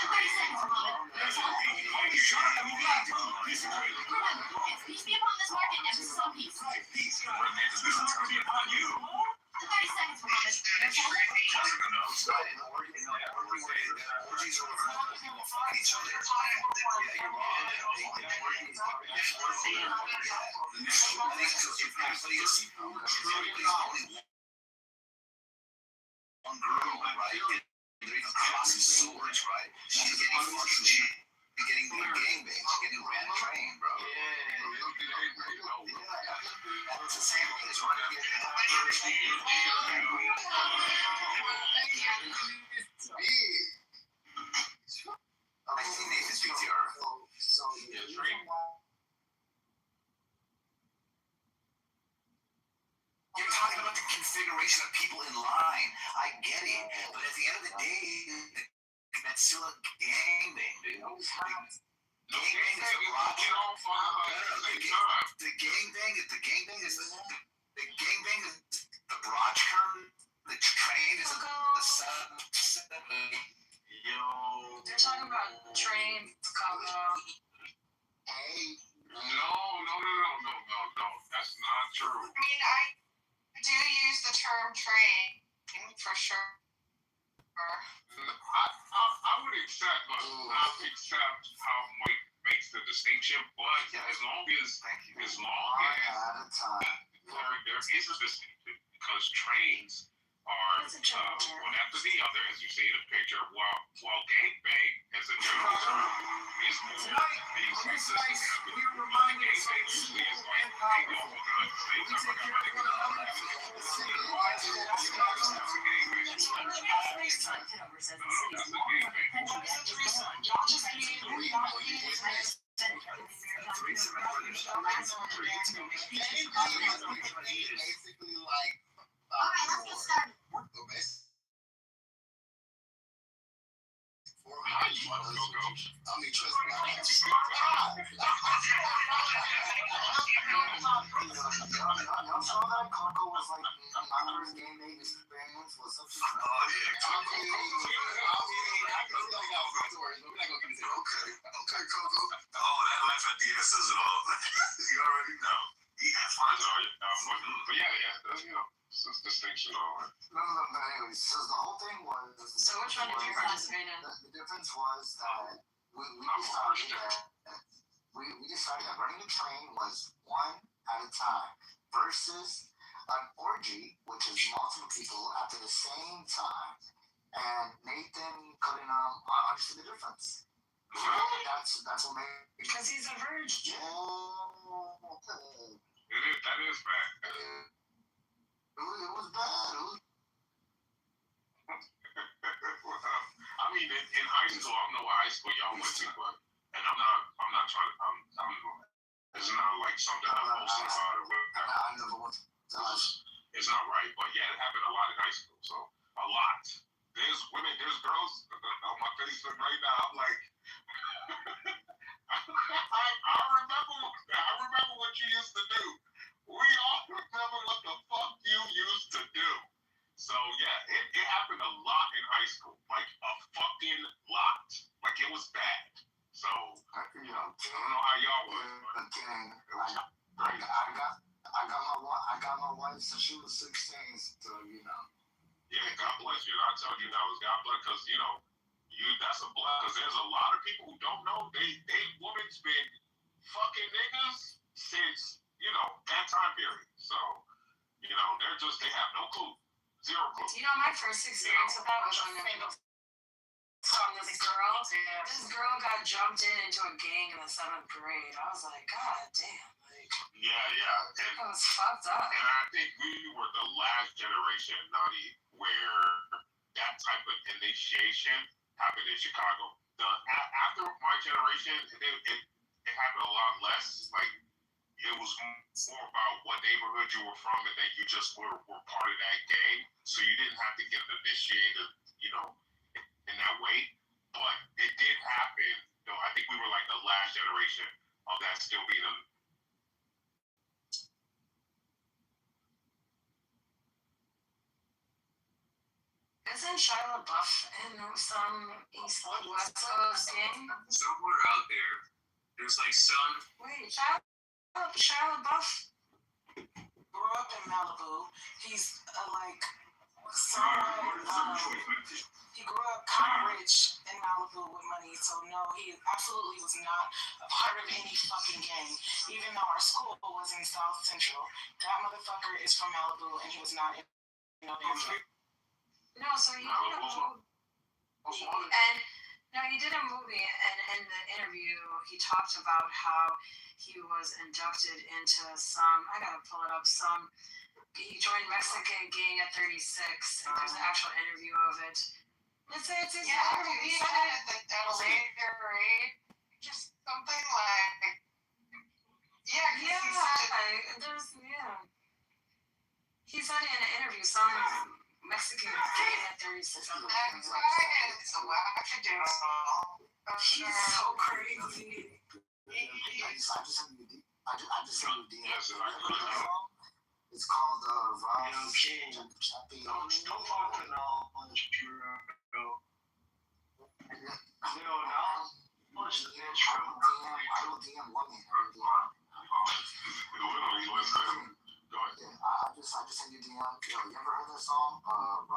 Speaker 2: Peace be upon this market and some peace.
Speaker 10: Peace be upon you.
Speaker 2: 30 seconds from this.
Speaker 5: Orgies are find each other. One girl, right? They're even crossing swords, right? She's getting gangbang. She's getting ran a train, bro. It's the same thing as running a I think Nathan speaks to her. So you're talking about the configuration of people in line. I get it, but at the end of the day, that's still a gangbang, dude. Gangbang is a broad term. The gangbang is the broad term. The train is the sub. Yo.
Speaker 20: They're talking about trains,
Speaker 10: Hey. No. That's not true.
Speaker 11: I mean, I do use the term train for sure.
Speaker 10: I would accept, how Mike makes the distinction, but as long as there is a distinction, because trains are one after the other, as you see in the picture, while gangbang as a general term is more being consistent. We're reminded gangbang usually is like, hey, yo, we're gonna say something about it.
Speaker 5: Basically like
Speaker 2: Alright, let's get started.
Speaker 5: I mean, trust me. Y'all saw that? Coco was like, my first game day experience was something.
Speaker 10: Oh, yeah.
Speaker 5: Okay, Coco.
Speaker 10: Oh, that laugh at the end says it all. You already know. But yeah, that's, it's this distinction all right.
Speaker 5: No, but anyways, so the whole thing was.
Speaker 20: So which one did you participate in?
Speaker 5: The difference was that we decided that running the train was one at a time versus an orgy, which is multiple people at the same time. And Nathan couldn't understand the difference. That's what made.
Speaker 20: Because he's a virgin.
Speaker 10: That is bad.
Speaker 5: It was bad.
Speaker 10: I mean, in high school, I don't know what high school y'all went to, but and I'm not trying to. It's not like something I'm posting about or whatever.
Speaker 5: I never went to high school.
Speaker 10: It's not right, but yeah, it happened a lot in high school. So a lot. There's women, there's girls on my Facebook right now. I'm like, I remember what you used to do. We all remember what the fuck you used to do. So yeah, it happened a lot in high school, like a fucking lot. Like it was bad. So I don't know how y'all was.
Speaker 5: I got my wife since she was 16, so
Speaker 10: Yeah, God bless you. I tell you that was God bless, because that's a bless. Because there's a lot of people who don't know they woman's been fucking niggas since that time period. So they have no clue, zero clue.
Speaker 20: My first experience with that was on this girl. This girl got jumped into a gang in the 7th grade. I was like, God damn.
Speaker 10: Yeah.
Speaker 20: That was fucked up.
Speaker 10: And I think we were the last generation, Nani, where that type of initiation happened in Chicago. After my generation, it happened a lot less. Like, it was more about what neighborhood you were from, and then you just were part of that gang. So you didn't have to get initiated, in that way. But it did happen. I think we were like the last generation of that still being a.
Speaker 20: Isn't Shia LaBeouf in some East West Coast gang?
Speaker 4: Somewhere out there, there's like some.
Speaker 20: Wait, Shia LaBeouf grew up in Malibu. He's he grew up kind of rich in Malibu with money, so no, he absolutely was not a part of any fucking gang. Even though our school was in South Central, that motherfucker is from Malibu, and he was not in no damn gang. No, so he did a movie, and in the interview, he talked about how he was inducted into I gotta pull it up, he joined Mexican gang at 36, and there's an actual interview of it. It's
Speaker 11: he said it at a later age, just something like,
Speaker 20: he said it in an interview, some Mexican gang at 36.
Speaker 11: That's right. So I could do
Speaker 20: He's so crazy.
Speaker 5: I just sent you the It's called Rob King.
Speaker 6: Don't fuck with all this pure. What's the intro?
Speaker 5: I will DM one man. I just sent you DM. You ever heard that song? Rob.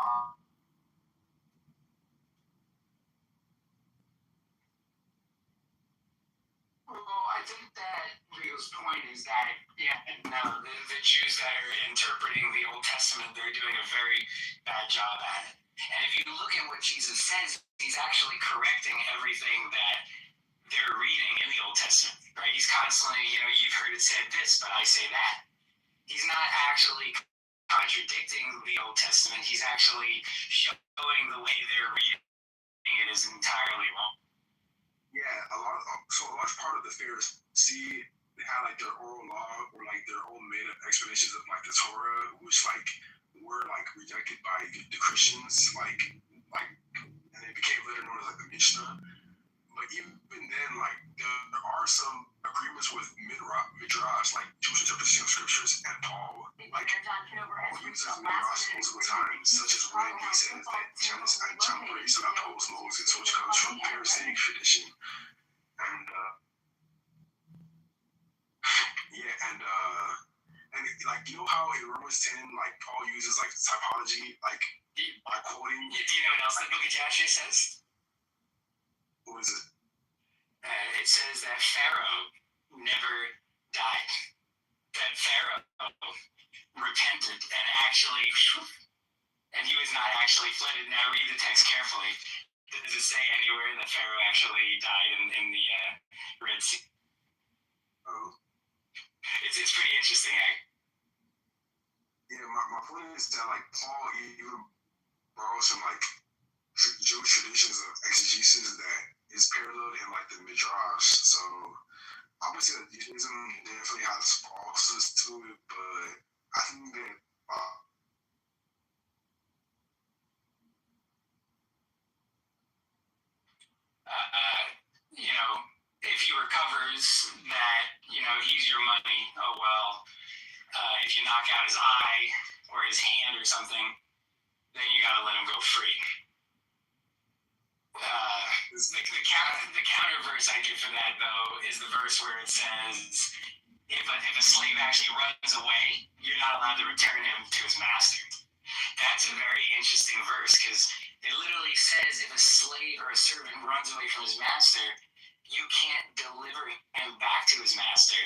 Speaker 19: Well, I think that Rio's point is that, the Jews that are interpreting the Old Testament, they're doing a very bad job at it. And if you look at what Jesus says, he's actually correcting everything that they're reading in the Old Testament, right? He's constantly, you've heard it said this, but I say that. He's not actually contradicting the Old Testament. He's actually showing the way they're reading it is entirely wrong.
Speaker 10: Yeah, a large part of the Pharisees had like their oral law or like their own made up explanations of like the Torah, which were rejected by the Christians, and they became later known as the Mishnah. But even then, there are some agreements with Midrash, like Jewish interpretation of scriptures, and Paul, Paul uses Midrash multiple times, such as when he says that Genesis and John Grace about Paul's Moses, which comes from Pharisaic tradition. And
Speaker 15: like, you know how in Romans 10, like Paul uses like typology, like by quoting.
Speaker 19: Do you know what else the book of Joshua says?
Speaker 15: What is it?
Speaker 19: It says that Pharaoh never died. That Pharaoh repented and actually, and he was not actually flooded. Now read the text carefully. Does it say anywhere that Pharaoh actually died in the Red Sea?
Speaker 15: Oh.
Speaker 19: It's pretty interesting.
Speaker 15: Yeah, my point is that like Paul even borrows some like Jewish traditions of exegesis that is paralleled in like the Midrash. So obviously Judaism definitely has falses to it, but I think that
Speaker 19: you know, if he recovers that, you know, he's your money, oh well. If you knock out his eye or his hand or something, then you gotta let him go free. The counter verse I give for that, though, is the verse where it says, if a slave actually runs away, you're not allowed to return him to his master. That's a very interesting verse, because it literally says if a slave or a servant runs away from his master, you can't deliver him back to his master,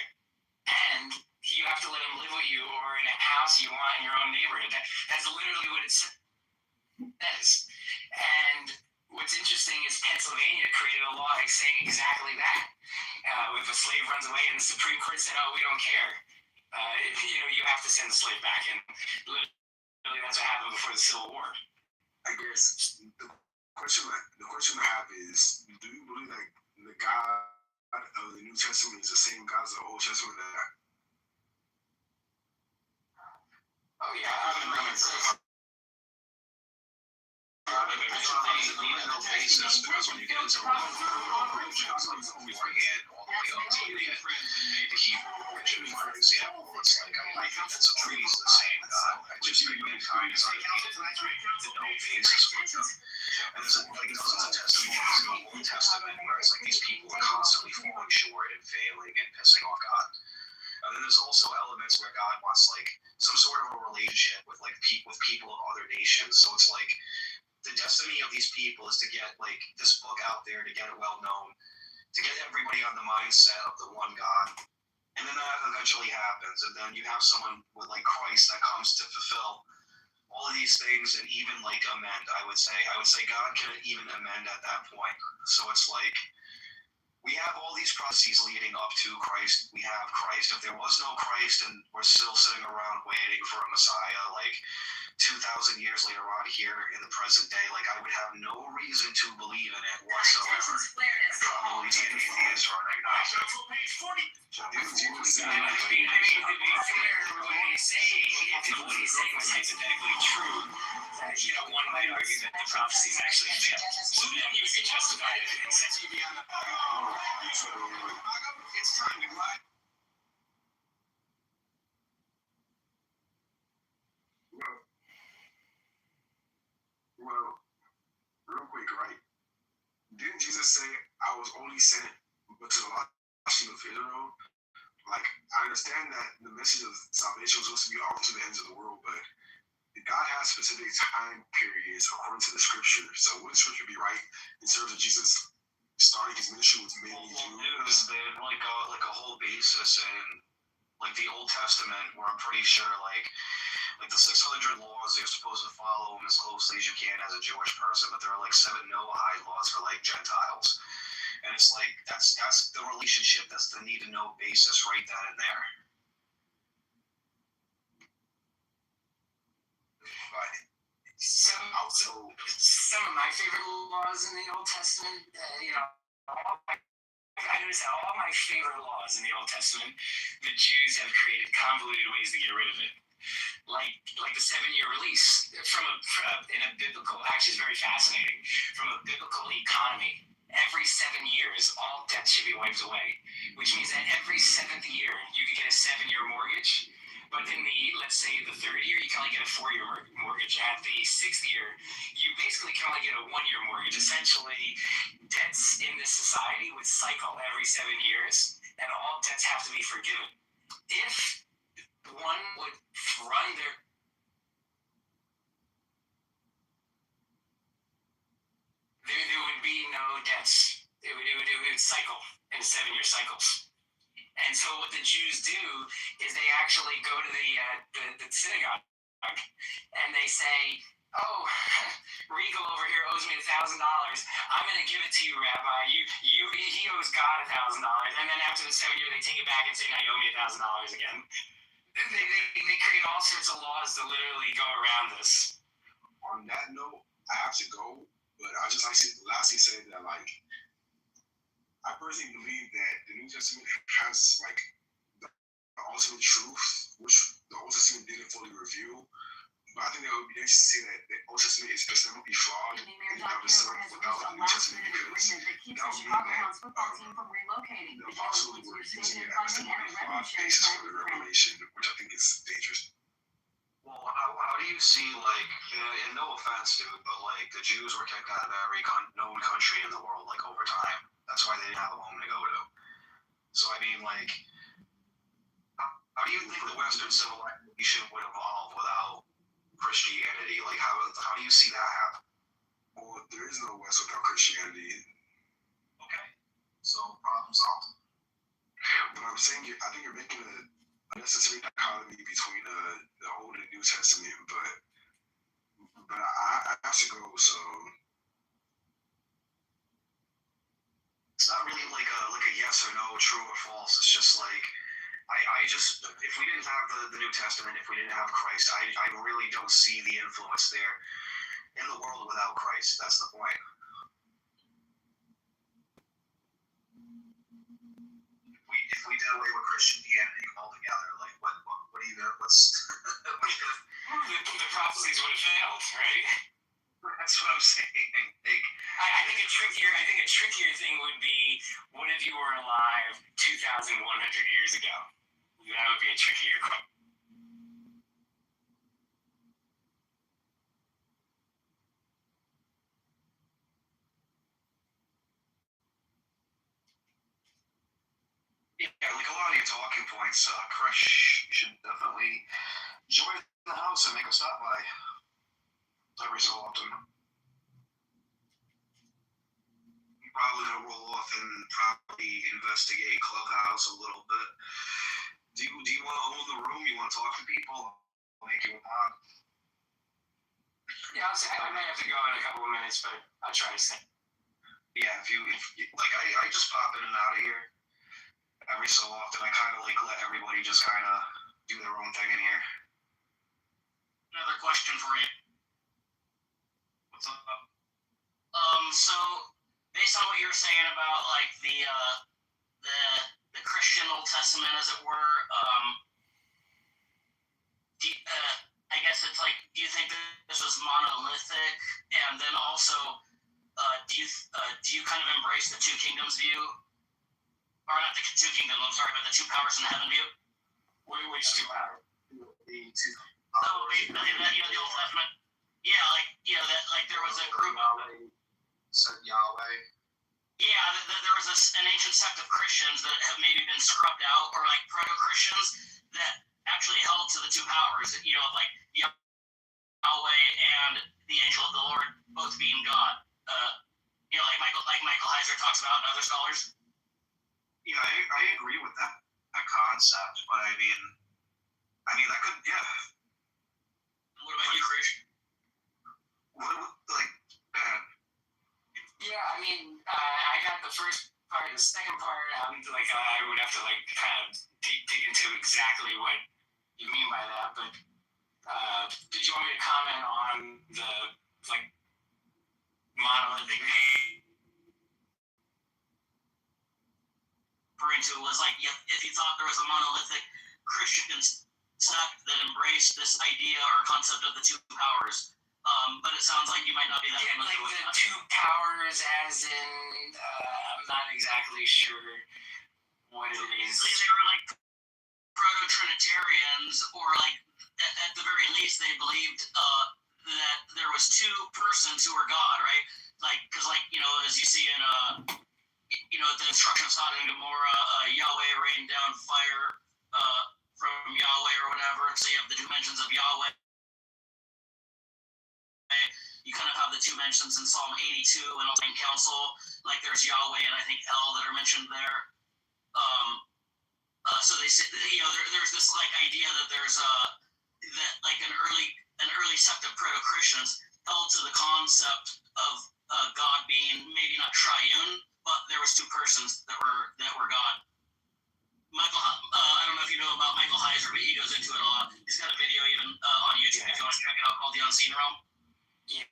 Speaker 19: and you have to let him live with you or in a house you want in your own neighborhood. That's literally what it says. And what's interesting is Pennsylvania created a law saying exactly that. If a slave runs away and the Supreme Court said, oh, we don't care, you have to send the slave back. And literally that's what happened before the Civil War.
Speaker 15: I guess the question I have is, do you believe that the God of the New Testament is the same God as the Old Testament?
Speaker 19: Oh yeah, I mean,
Speaker 10: basis, because when you get into beforehand, all the way up to the Hebrew origin, for example, it's like I think that's a trees the same God. I just think mankind is undefeated with no basis for them. And there's like dozens of testimonies in the Old Testament where it's like these people are constantly falling short and failing and pissing off God. And then there's also elements where God wants like some sort of a relationship with like people of other nations. So it's like the destiny of these people is to get like this book out there, to get it well known, to get everybody on the mindset of the one God. And then that eventually happens. And then you have someone with like Christ that comes to fulfill all of these things and even like amend, I would say God can even amend at that point. So it's like we have all these prophecies leading up to Christ. We have Christ. If there was no Christ and we're still sitting around waiting for a Messiah, like 2,000 years later on here in the present day, like I would have no reason to believe in it whatsoever. I'd probably be an atheist or an agnostic.
Speaker 19: I mean, to be fair, when he's saying, if what he's saying was hypothetically true, one might argue that the prophecies actually failed. So then he would be justified in it.
Speaker 10: It's time to ride.
Speaker 15: Well, real quick, right? Didn't Jesus say, I was only sent but to the lost sheep of Israel? Like, I understand that the message of salvation was supposed to be all to the ends of the world, but God has specific time periods according to the scripture. So would the scripture be right in terms of Jesus starting his ministry with mainly Jews?
Speaker 19: There's like a whole basis in like the Old Testament where I'm pretty sure like the 600 laws, you're supposed to follow them as closely as you can as a Jewish person, but there are like 7 Noahide laws for like Gentiles. And it's like, that's the relationship, that's the need to know basis right then and there. But some of my favorite laws in the Old Testament, I noticed that all my favorite laws in the Old Testament, the Jews have created convoluted ways to get rid of it. Like the 7-year release in a biblical, actually it's very fascinating, from a biblical economy. Every 7 years, all debt should be wiped away, which means that every 7th year, you could get a 7-year mortgage, but in let's say the 3rd year, you can only get a 4-year mortgage. At the 6th year, you basically can only get a 1-year mortgage. Essentially, debts in this society would cycle every 7 years, and all debts have to be forgiven. If one would
Speaker 21: would cycle in 7-year cycles. And so what the Jews do is they actually go to the synagogue and they say, oh, Regal over here owes me $1,000. I'm going to give it to you, Rabbi. He owes God $1,000. And then after the 7 year, they take it back and say, now you owe me $1,000 again. They create all sorts of laws to literally go around this.
Speaker 10: On that note, I have to go, but I just like to lastly say that, like, I personally believe that the New Testament has, like, the ultimate truth, which the Old Testament didn't fully reveal. But I think that would be nice to say that the Old Testament is systemically flawed and never served without the New Testament, because that would mean that the apostles were using it as a simply flawed basis for the revelation, which I think is dangerous.
Speaker 8: Well, how do you see, like, and no offense, dude, but, like, the Jews were kicked out of every known country in the world, like, over time. That's why they didn't have a home to go to. So, I mean, like, how do you think the Western civilization would evolve without Christianity? Like, how do you see that happen?
Speaker 10: Well, there is no West without Christianity.
Speaker 8: Okay. So, problem solved.
Speaker 10: But I'm saying, I think you're making a necessary dichotomy between the Old and New Testament, but I have to go, so.
Speaker 8: It's not really like a yes or no, true or false. It's just like, I just, if we didn't have the New Testament, if we didn't have Christ, I really don't see the influence there in the world without Christ. That's the point. If we did away with Christianity altogether, like, what do you know?
Speaker 21: The prophecies would have failed, right?
Speaker 8: That's what I'm saying. Like,
Speaker 21: I think a trickier thing would be, what if you were alive 2,100 years ago? That would be a trickier question.
Speaker 8: Yeah, like a lot of your talking points, Crush, you should definitely join the house and make a stop by every so often. I'm probably gonna roll off and probably investigate Clubhouse a little bit. Do you want to own the room? You want to talk to people? I'll make you a pod.
Speaker 21: Yeah, I may have to go in a couple of minutes, but I'll try to stay.
Speaker 8: Yeah, if you like, I just pop in and out of here every so often. I kind of like let everybody just kind of do their own thing in here. Another question for you. What's up? So based on what you were saying about, like, the Christian Old Testament, as it were, I guess it's like, do you think this was monolithic? And then also, do you kind of embrace the two kingdoms view? Or not the two kingdoms, I'm sorry, but the two powers in heaven view?
Speaker 21: Which two powers?
Speaker 8: The two powers. The Old Testament. Yeah, like there was a group of... Said Yahweh. Yeah, there was an ancient sect of Christians that have maybe been scrubbed out, or like proto-Christians that actually held to the two powers, like Yahweh and the angel of the Lord both being God. Like Michael Heiser talks about and other scholars. Yeah, I agree with that concept, but I mean that could, yeah. What about you, Christian? Like,
Speaker 21: yeah, I mean, I got the first part. The second part, I would have to like kind of dig into exactly what you mean by that. But did you want me to comment on the like monolithic? Into was like, if you thought there was a monolithic Christian sect that embraced this idea or concept of the two powers. But it sounds like you might not be that familiar with that. Two powers, as in, I'm not exactly sure what it is. They were like proto-Trinitarians, or like, at the very least, they believed that there was two persons who were God, right? Like, because like, as you see in, the destruction of Sodom and Gomorrah, Yahweh rained down fire from Yahweh or whatever, so you have the dimensions of Yahweh.
Speaker 2: you kind of have the two mentions in Psalm 82 and also in Council, like there's Yahweh and I think El that are mentioned there. So they say, there's this like idea that there's that like an early sect of proto-Christians held to the concept of God being maybe not triune, but there was two persons that were God. Michael, I don't know if you know about Michael Heiser, but he goes into it a lot. He's got a video even on YouTube if you want to check it out called The Unseen Realm.
Speaker 21: Yeah.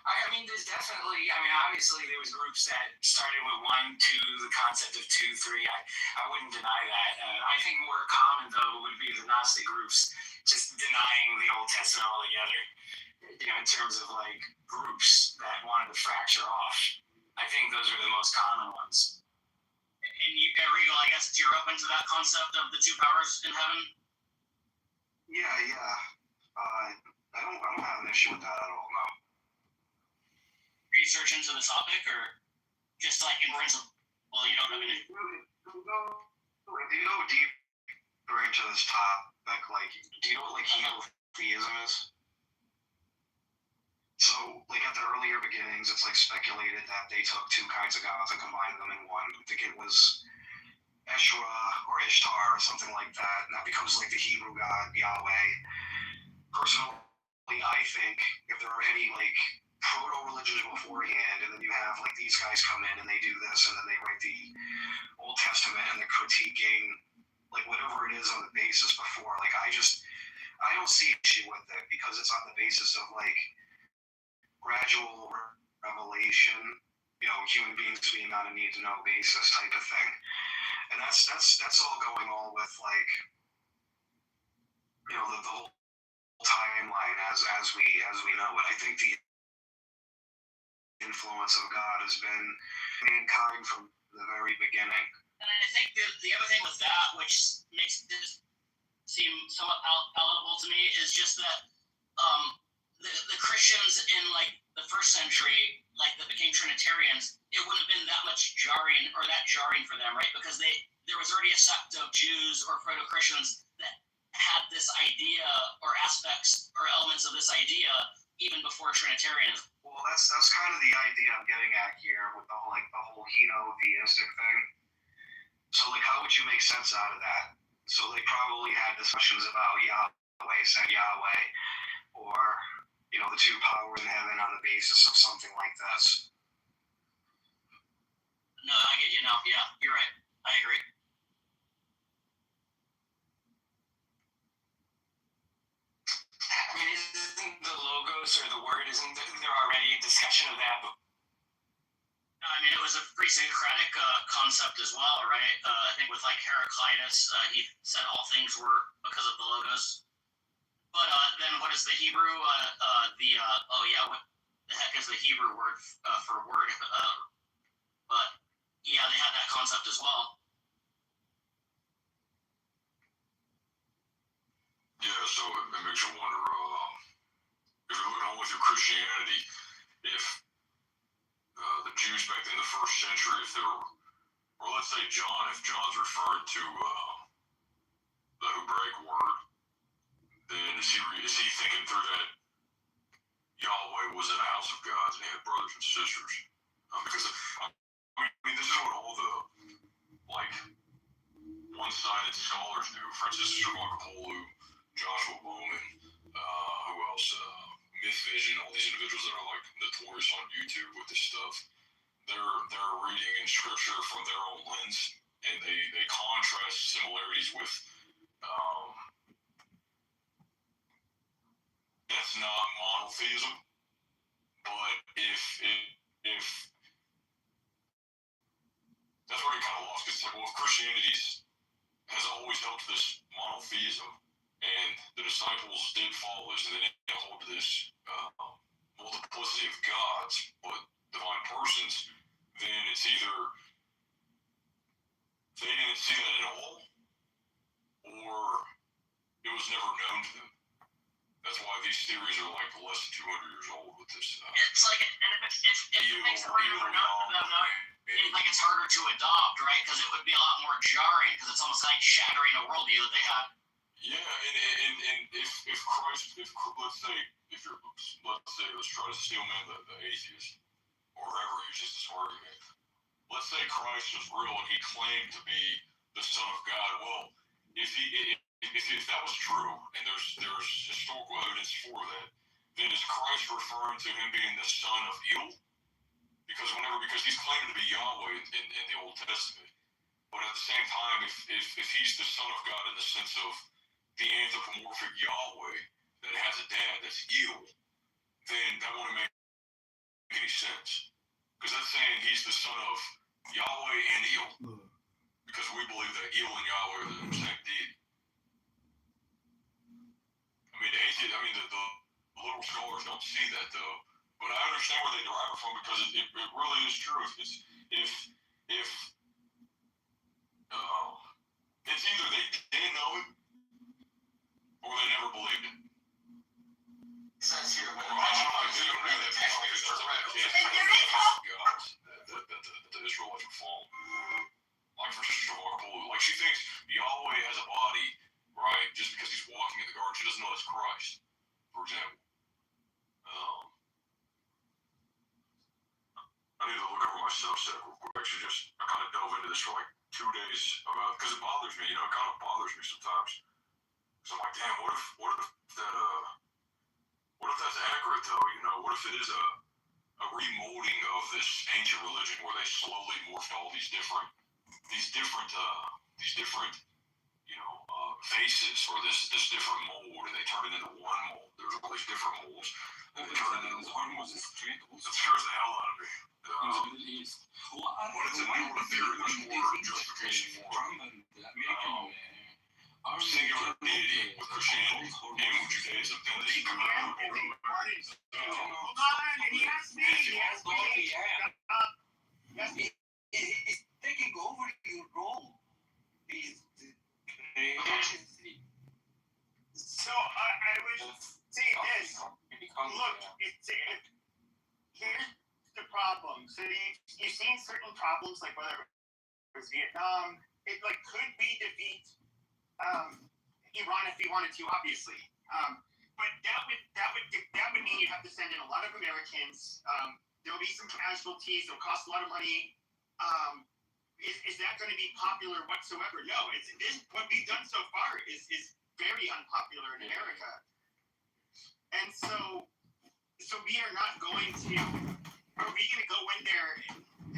Speaker 21: I mean, there's definitely, obviously there was groups that started with 1, 2, the concept of 2, 3. I wouldn't deny that. I think more common, though, would be the Gnostic groups just denying the Old Testament altogether, in terms of, like, groups that wanted to fracture off. I think those are the most common ones.
Speaker 2: And Regal, I guess you're open to that concept of the two powers in heaven?
Speaker 5: Yeah. I don't have an issue with that at all, no.
Speaker 2: Research into the topic, or just like in principle, you don't have any?
Speaker 5: If you go deeper into this topic, like, do you know what, like, henotheism is? So, like, at the earlier beginnings, it's, like, speculated that they took two kinds of gods and combined them in one. I think it was Eshra or Ishtar or something like that, and that becomes, like, the Hebrew god, Yahweh. Personally, I think if there are any, like, proto-religions beforehand, and then you have, like, these guys come in and they do this, and then they write the Old Testament and they're critiquing, like, whatever it is on the basis before. Like, I don't see an issue with it because it's on the basis of, like, gradual revelation, human beings being on a need-to-know basis type of thing. And that's all going on with, like, the whole timeline as we know it. I think the influence of God has been mankind from the very beginning.
Speaker 2: And I think the other thing with that, which makes this seem somewhat palatable to me, is just that the Christians in like the first century, like that became Trinitarians, it wouldn't have been that jarring for them, right? Because there was already a sect of Jews or proto-Christians that had this idea or aspects or elements of this idea even before Trinitarianism.
Speaker 5: Well, that's kind of the idea I'm getting at here with the whole henotheistic thing. So, like, how would you make sense out of that? So they probably had discussions about Yahweh, Saint Yahweh, or, the two powers in heaven on the basis of something like this.
Speaker 2: No, I get you now. Yeah, you're right. I agree.
Speaker 21: I mean, isn't the logos or the word, isn't there already a discussion of that?
Speaker 2: I mean, it was a pre-Socratic concept as well, right? I think with like Heraclitus, he said all things were because of the logos. But then what is the Hebrew? What the heck is the Hebrew word for word? But yeah, they had that concept as well.
Speaker 7: Yeah, so it makes you wonder, if you're looking only through Christianity, if the Jews back in the first century, if they were, or let's say if John's referring to the Hebraic word, then is he thinking through that Yahweh was in a house of gods and he had brothers and sisters? Because I mean, this is what all the like one-sided scholars do. Francis Sherlock-Holmes, Joshua Bowman, who else? Myth Vision, all these individuals that are like notorious on YouTube with this stuff. They're reading in scripture from their own lens, and they contrast similarities with that's not monotheism, but if that's where it kind of lost, because it's like, well, if Christianity has always held to this monotheism, and the disciples did follow this, and they didn't hold to this multiplicity of gods, but divine persons, then it's either they didn't see that at all, or it was never known to them. That's why these theories are like less than 200 years old with this.
Speaker 2: It's like, and if it makes it harder for them, like it's harder to adopt, right? Because it would be a lot more jarring, because it's almost like shattering a worldview that they had.
Speaker 7: Yeah, and if Christ, if let's say let's try to steel man the atheist or whoever uses this argument. Let's say Christ was real and he claimed to be the Son of God. Well, if that was true and there's historical evidence for that, then is Christ referring to him being the son of evil? Because he's claiming to be Yahweh in the Old Testament. But at the same time, if he's the Son of God in the sense of the anthropomorphic Yahweh that has a dad that's evil, then that wouldn't make any sense. Because that's saying he's the son of Yahweh and El. Because we believe that El and Yahweh are the same deity. The liberal scholars don't see that though. But I understand where they derive it from because it really is true. It's either they didn't know it or they never believed it.
Speaker 19: Says here,
Speaker 7: The Israelites would fall. Like for sure, like she thinks Yahweh has a body, right? Just because he's walking in the garden, she doesn't know that's Christ, for example. I need to look over my Substack real quick. I kind of dove into this for like 2 days because it bothers me. It kind of bothers me sometimes. So I'm like, damn, what if that's accurate though? What if it is a remolding of this ancient religion where they slowly morphed all these different faces or this different mold, and they turn it into one mold. There's all these different molds, and they turn it into one mold. It scares the hell out of me. But it's a new theory. There's more justification for singular deity with Christianity and with Judaism. Then this is
Speaker 14: Hold on, he asked me.
Speaker 19: He's taking over your role.
Speaker 14: So I would say this. Look, here's the problem. So you've seen certain problems, like whether it was Vietnam, it could be defeat Iran if he wanted to, obviously. But that would mean you'd have to send in a lot of Americans. There'll be some casualties. It'll cost a lot of money. Is that going to be popular whatsoever? No. What we've done so far is very unpopular in America. And so we are not going to. Are we going to go in there?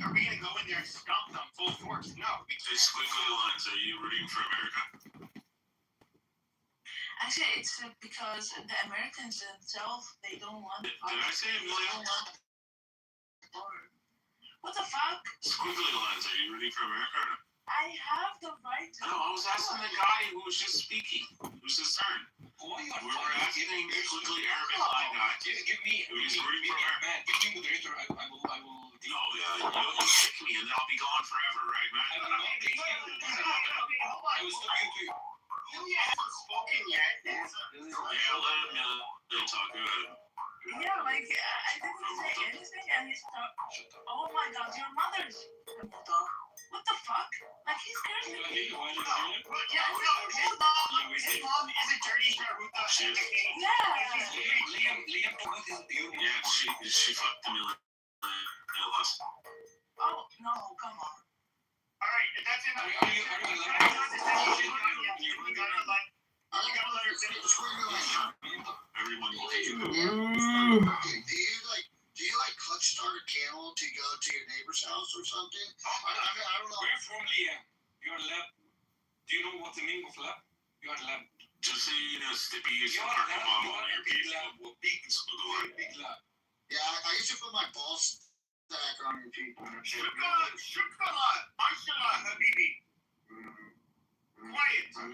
Speaker 14: Are we going to go in there and stomp them full force? No.
Speaker 7: It's quickly lines. Are you rooting for America?
Speaker 2: Actually, it's because the Americans themselves, they don't want.
Speaker 7: Did I say a million?
Speaker 2: What the fuck?
Speaker 7: Squiggly lines. Are you rooting for America?
Speaker 2: I have the right to.
Speaker 4: No, I was asking the guy who was just speaking. It was his turn. We were asking squiggly Arabic line guy.
Speaker 19: Give me moderator. I will.
Speaker 4: No, you'll kick me and then I'll be gone forever, right, man?
Speaker 19: I was talking to you.
Speaker 14: Ilya hasn't spoken yet.
Speaker 4: Let him talk. Go ahead.
Speaker 2: Yeah, I didn't say anything, and he's talking. Oh my God, your mother's. What the fuck? Like he's cursing.
Speaker 14: His mom is a dirty sharuta.
Speaker 19: Liam, what is you?
Speaker 4: Yeah, she fucked him.
Speaker 2: Oh no, come on.
Speaker 14: All right, that's enough. You gotta let her finish.
Speaker 4: Everyone will hate you.
Speaker 5: Okay, do you clutch start a camel to go to your neighbor's house or something? I don't know.
Speaker 19: Where from, Liam? You're lab. Do you know what the meaning of lab? You're lab.
Speaker 4: Just say, Stippy is
Speaker 19: You're
Speaker 4: your
Speaker 19: a big lab. Big lab.
Speaker 5: Yeah, I used to put my ball stack on your people.
Speaker 14: Shukala, Mashallah, Habibi. Quiet.
Speaker 5: I'm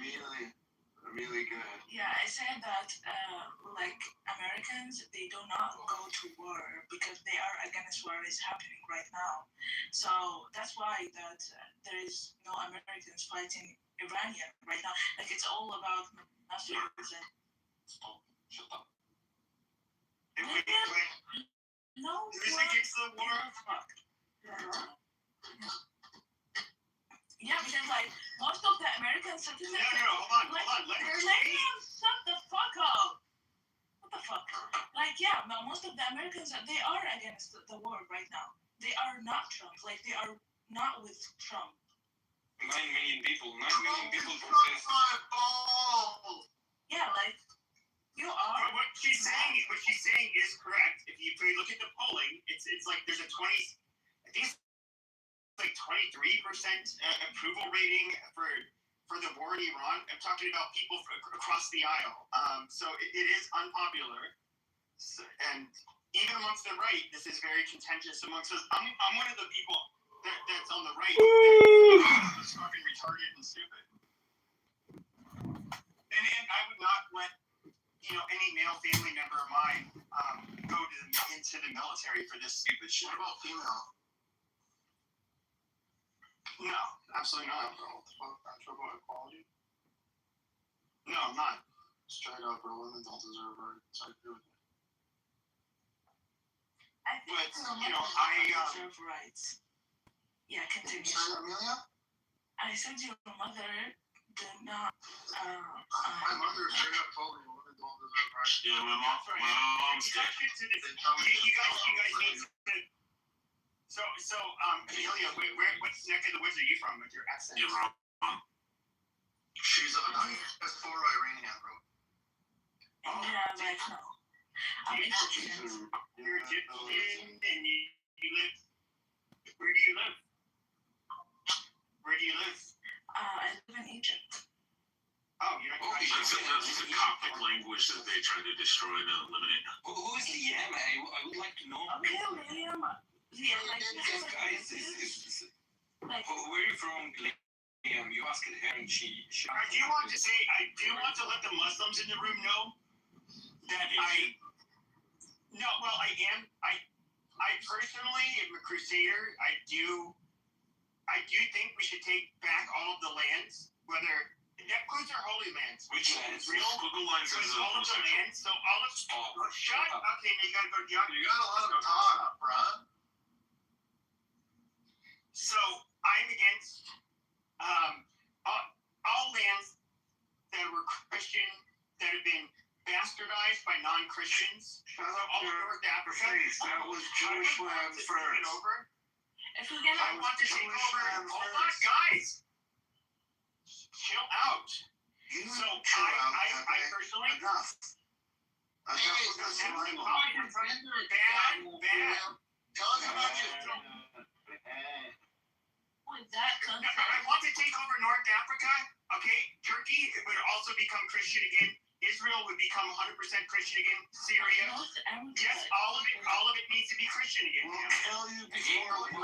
Speaker 5: really good.
Speaker 2: Yeah, I said that Americans, they do not go to war because they are against what is happening right now. So that's why that there is no Americans fighting Iranian right now. It's all about nationalism.
Speaker 19: Stop. Shut up.
Speaker 2: No.
Speaker 14: Who's against the war?
Speaker 2: Fuck. Yeah, because like most of the American citizens,
Speaker 14: hold on. Let her
Speaker 2: they're
Speaker 14: speak.
Speaker 2: like, shut the fuck up. What the fuck? Like, yeah, no, most of the Americans, they are against the war right now. They are not Trump. Like, they are not with Trump.
Speaker 18: 9 million people protest.
Speaker 2: Yeah, like, you are.
Speaker 14: But what she's saying is correct. If you look at the polling, it's like there's a 20, I think it's like 23% approval rating for the war in Iran. I'm talking about people across the aisle. So it is unpopular, and even amongst the right, this is very contentious amongst us. I'm one of the people that's on the right that's fucking retarded and stupid. And I would not let any male family member of mine go into the military for this stupid shit.
Speaker 10: What about female?
Speaker 14: No, absolutely not.
Speaker 10: What the fuck? Not sure about equality?
Speaker 14: No, I'm not.
Speaker 10: Straight up, bro. Women don't deserve rights. I agree with you.
Speaker 2: I think
Speaker 14: But,
Speaker 2: deserve rights. Yeah, continue.
Speaker 10: Sorry, Amelia?
Speaker 2: I said your mother did not.
Speaker 10: My mother straight up told me women don't deserve rights.
Speaker 1: Yeah, my mom's dead.
Speaker 14: You guys need to. So, Amelia, what neck of the woods are you from with your accent?
Speaker 1: You're wrong.
Speaker 10: She's a diaspora Iranian, bro.
Speaker 2: Yeah, like, no. I'm Egyptian.
Speaker 14: You're Egyptian, and you live. Where do you live? Where do you live?
Speaker 2: I live in Egypt.
Speaker 14: Oh, you're not.
Speaker 1: It's a Coptic language that they tried to destroy and eliminate.
Speaker 18: Who is Liam? I would like to know.
Speaker 2: Okay, Liam. Yeah, like,
Speaker 18: This guy is
Speaker 2: like,
Speaker 18: where are you from, Liam? You asked her and she
Speaker 14: I do want to let the Muslims in the room know that I personally am a crusader. I do think we should take back all of the lands, whether that includes our holy lands.
Speaker 1: Which lands?
Speaker 14: Real?
Speaker 1: Google lines is
Speaker 14: All of the lands. So all of shut. Okay, now you gotta go.
Speaker 10: You gotta let them talk, bruh.
Speaker 14: So I'm against all lands that were Christian that have been bastardized by non-Christians. So all of North Africa.
Speaker 10: That was Jewish land first.
Speaker 2: if we're gonna,
Speaker 14: I want to take over. Hold on, guys. Chill out.
Speaker 10: You
Speaker 14: So
Speaker 10: chill out,
Speaker 14: I personally.
Speaker 10: Enough.
Speaker 2: with that country,
Speaker 14: I want to take over North Africa. Okay, Turkey would also become Christian again. Israel would become 100% Christian again. Syria, yes, all of it needs to be Christian again.
Speaker 10: We'll tell you before we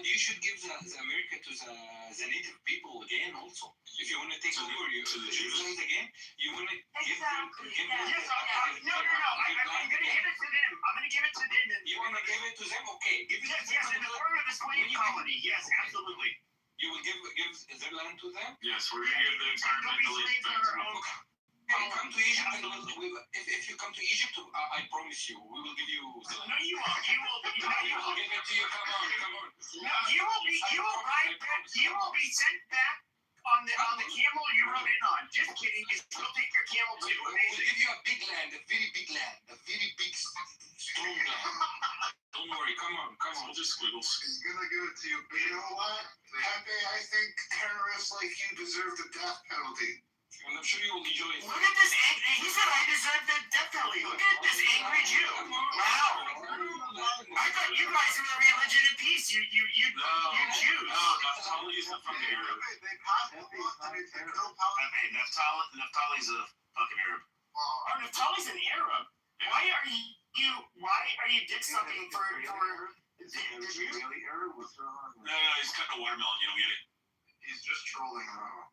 Speaker 18: you should give the America to the native people again also. If you want to take over to the Jews again, you want to give them.
Speaker 14: Yes, no. I'm going to give it to them.
Speaker 18: You want to give it to them? Okay. Give it to them.
Speaker 14: Yes, in the form of a slave colony. Yes, absolutely.
Speaker 18: You will give their land to them?
Speaker 1: Yes, we're going to give the entire Middle East back to them.
Speaker 18: Come to Egypt, and if you come to Egypt, I promise you, we will give you.
Speaker 14: No, you won't.
Speaker 18: You will give it to you. Come on.
Speaker 14: No, you will be sent back on the camel you rode in on. Just kidding. We'll take your camel too.
Speaker 18: We'll give you a big land, a very big land, a very big strong land. Don't worry. Come on.
Speaker 1: We'll just squiggles.
Speaker 10: He's gonna give it to you. But you know what, Pepe? I think terrorists like you deserve the death penalty.
Speaker 18: And I'm sure you will enjoy it.
Speaker 14: Look at this angry. He said I deserve the death penalty. Look at this angry Jew. Wow. I thought you guys were the religion of peace. You Jews.
Speaker 1: No, Naftali's a fucking Arab. Naftali's a fucking Arab.
Speaker 14: Oh, Naftali's an Arab. Why are you dick sucking for the Jew?
Speaker 1: No, he's cutting a watermelon. You don't get it.
Speaker 10: He's just trolling around.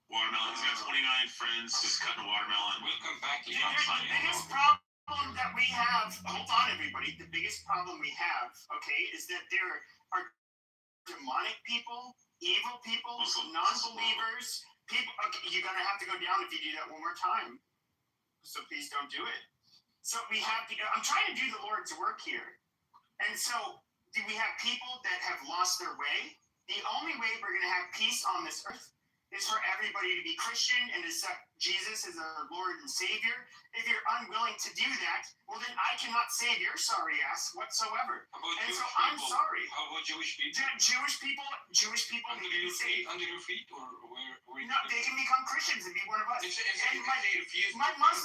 Speaker 1: Watermelon. He's got 29 friends. Just cutting a watermelon.
Speaker 18: We'll come back.
Speaker 14: The biggest problem that we have, hold on everybody, the biggest problem we have, okay, is that there are demonic people, evil people, non-believers, people, okay, you're going to have to go down if you do that one more time. So please don't do it. So we have, I'm trying to do the Lord's work here. And so do we have people that have lost their way? The only way we're going to have peace on this earth is for everybody to be Christian and accept Jesus as our Lord and Savior. If you're unwilling to do that, well, then I cannot save your sorry ass whatsoever. And so I'm sorry.
Speaker 7: How about Jewish people?
Speaker 14: Jewish people
Speaker 7: Under
Speaker 14: need to be saved.
Speaker 7: Under your feet, or where?
Speaker 14: No, they can become Christians and be one of us.
Speaker 7: If
Speaker 14: And
Speaker 7: they refuse,
Speaker 14: my lost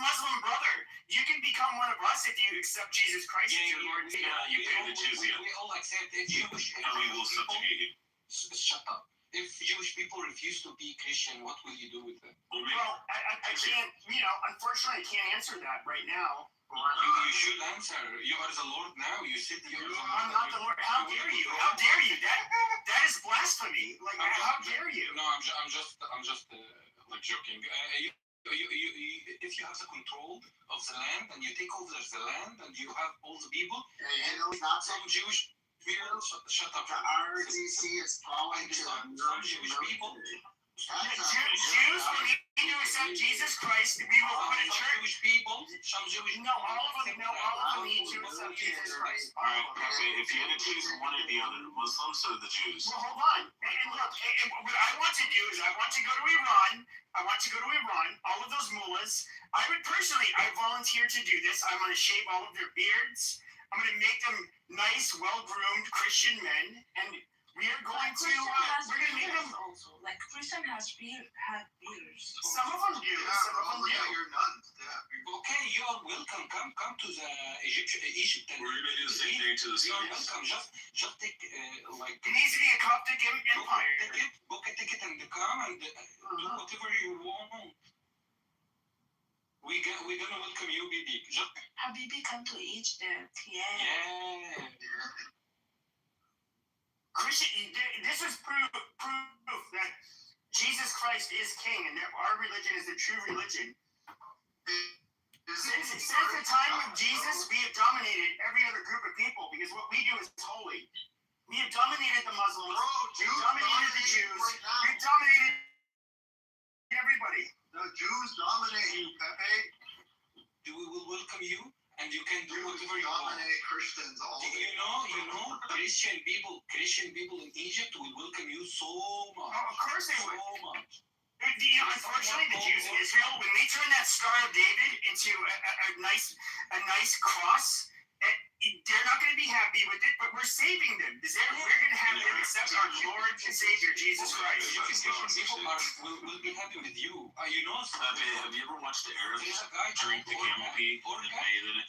Speaker 14: Muslim brother, you can become one of us if you accept Jesus Christ as your Lord and Savior.
Speaker 1: You pay the jizya,
Speaker 7: we all accept if Jewish
Speaker 1: and we will subjugate you.
Speaker 7: Shut up. If Jewish people refuse to be Christian, what will you do with them?
Speaker 14: Well, I can't, unfortunately, I can't answer that right now.
Speaker 7: You should answer. You are the Lord now. You said you are the Lord.
Speaker 14: I'm not the Lord. How dare you? How dare you? That is blasphemy. Like, how dare you?
Speaker 7: No, I'm just like joking. If you have the control of the land and you take over the land and you have all the people, some Jewish people, shut up.
Speaker 5: The RDC is calling to
Speaker 7: some Jewish people.
Speaker 14: Jews will need to accept Jesus Christ. We will put a church.
Speaker 7: Jewish people, some Jewish.
Speaker 14: No, all of them need to accept Jesus Christ.
Speaker 1: All right, if you had to choose one or the other, the Muslims or the Jews?
Speaker 14: Well, hold on. And look, what I want to do is I want to go to Iran. All of those mullahs. I volunteer to do this. I'm going to shave all of their beards. I'm going to make them nice, well-groomed Christian men, and we are going to. We're going to make them.
Speaker 11: Also, like Christian have beards.
Speaker 14: Some of them do. Some of them do.
Speaker 10: You're nuns. Yeah.
Speaker 7: Okay, you are welcome. Come to the Egypt.
Speaker 1: We're going to do the same thing to the
Speaker 7: You are
Speaker 1: Syrians.
Speaker 7: welcome. Just take like.
Speaker 14: It needs to be a Coptic empire.
Speaker 7: Book a ticket and come and do whatever you want. We're gonna welcome you, Bibi.
Speaker 11: Habibi come to Egypt.
Speaker 7: Yeah.
Speaker 14: Christian, this is proof that Jesus Christ is King and that our religion is the true religion. Since the time of Jesus, we have dominated every other group of people because what we do is holy. We have dominated the Muslims. We've dominated the Jews. We've dominated everybody.
Speaker 10: The Jews dominate you, Pepe.
Speaker 7: We will welcome you, and you can do whatever you
Speaker 10: Dominate
Speaker 7: want.
Speaker 10: Christians all
Speaker 7: You know, Christian people in Egypt will welcome you so much.
Speaker 14: Oh, of course they would.
Speaker 7: So much.
Speaker 14: Unfortunately, the Jews in Israel, when they turn that Star of David into a nice cross, they're not going to be happy with it, but we're saving them. We're going to have them accept our Lord and Savior, Jesus Christ.
Speaker 7: People will be happy with you. You know,
Speaker 1: Have you ever watched the Arabs drink the camel pee and bathe in it?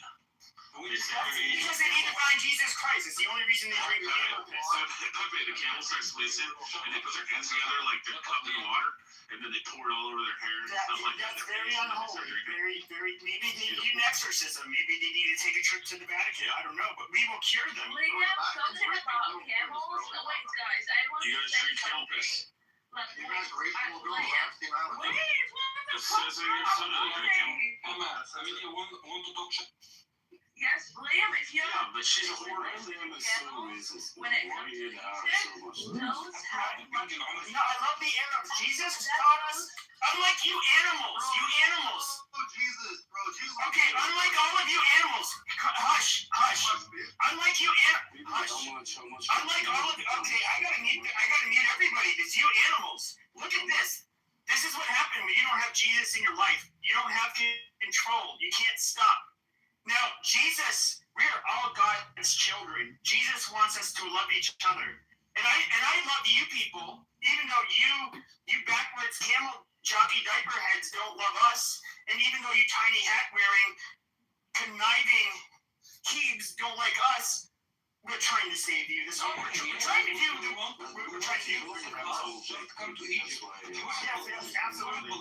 Speaker 14: Because they need to find Jesus Christ. It's the only reason they drink camel piss.
Speaker 1: The camel starts whizzing, and they put their hands together like they're cupped in water, and then they pour it all over their hair and stuff like that.
Speaker 14: That's very unholy. Very. Maybe they need an exorcism. Maybe they need to take a trip to the Vatican. I don't know, but we will cure them.
Speaker 11: Liam, something about camels. Wait, guys, I want
Speaker 1: You
Speaker 11: to
Speaker 1: guys
Speaker 11: say
Speaker 1: drink camel
Speaker 11: something.
Speaker 1: piss.
Speaker 11: Like,
Speaker 10: You guys racing will go
Speaker 11: Liam,
Speaker 10: last thing I would do.
Speaker 11: wait, what the
Speaker 1: It
Speaker 11: fuck?
Speaker 1: says in your son that they're camel.
Speaker 7: Emma, Amelia want to talk shit.
Speaker 11: Yes, Liam, if you're
Speaker 1: Yeah, but she's a whore.
Speaker 11: camels, when it comes to Jesus, knows how much.
Speaker 14: No, I love the Arabs. Jesus taught us, unlike you animals.
Speaker 10: Oh, Jesus, bro. Jesus.
Speaker 14: Okay, unlike all of you animals. Hush. Unlike you hush. Unlike all of you. Okay, I gotta mute everybody. It's you animals. Look at this. This is what happened when you don't have Jesus in your life. You don't have control. You can't stop. Now, Jesus, we are all God's children. Jesus wants us to love each other. And I love you people, even though you backwards camel jockey diaper heads don't love us, and even though you tiny hat wearing conniving keebs don't like us, we're trying to save you. This is what we're trying to do. We're trying to do.
Speaker 7: Come to Egypt.
Speaker 14: Yes, absolutely.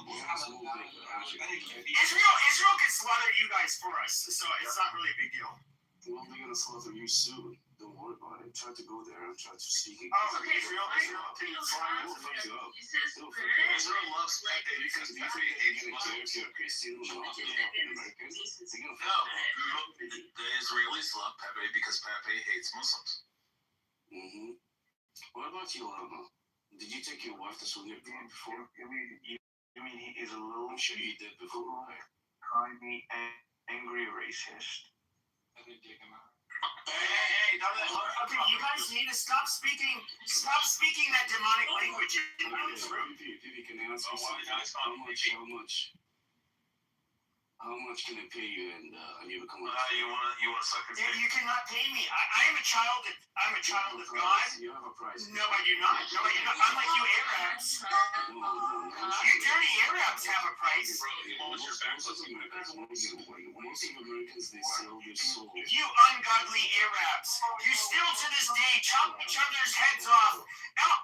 Speaker 14: Israel could slaughter you guys for us, so it's not really a big deal.
Speaker 12: Well, they're gonna slaughter you soon. Don't worry about it. Try to go there and try to speak against
Speaker 14: Oh, okay, Israel can slaughter
Speaker 12: It'll fuck you up.
Speaker 1: Israel loves Pepe because Pepe hates Muslims.
Speaker 12: If you're a Christian or not, you're American, they're gonna
Speaker 1: No, the Israelis love Pepe because Pepe hates Muslims.
Speaker 12: Mm-hmm. What about you, Lama? Did you take your wife to Saudi Arabia before?
Speaker 14: You mean he is a little
Speaker 12: I'm sure you did before, right?
Speaker 14: tiny angry racist.
Speaker 19: Hey,
Speaker 14: Okay, you guys need to stop speaking that demonic language in this room.
Speaker 12: Pipi, can I ask you something? How much can I pay you and you become a...
Speaker 1: You wanna suck his dick?
Speaker 14: You cannot pay me. I am a child of God.
Speaker 12: You have a price.
Speaker 14: No, I do not. Unlike you Arabs. You dirty Arabs have a price.
Speaker 12: Most of Americans, they sell their soul.
Speaker 14: You ungodly Arabs. You still to this day chop each other's heads off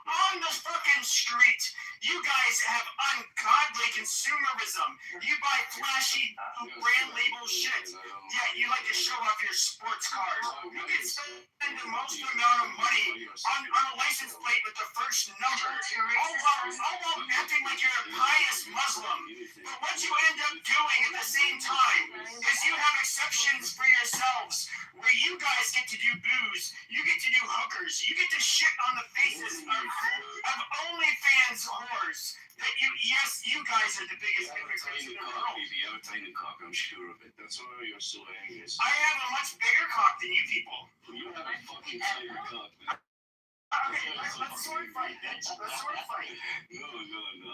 Speaker 14: on the fucking street. You guys have ungodly consumerism. You buy flashy brand label shit. Yeah, you like to show off your sports cars. You can spend the most amount of money on a license plate with the first number. All while acting like you're a pious Muslim. But what you end up doing at the same time is you have exceptions for yourselves where you guys get to do booze, you get to do hookers, you get to shit on the faces of OnlyFans whores. That you guys are the biggest hypocrites in the world.
Speaker 12: You have a tiny cock, I'm sure of it. That's why you're so angry.
Speaker 14: I have a much bigger cock than you people.
Speaker 12: You have a fucking tiny cock, man.
Speaker 14: Okay, let's sword fight, bitch. Let's sword fight.
Speaker 12: No.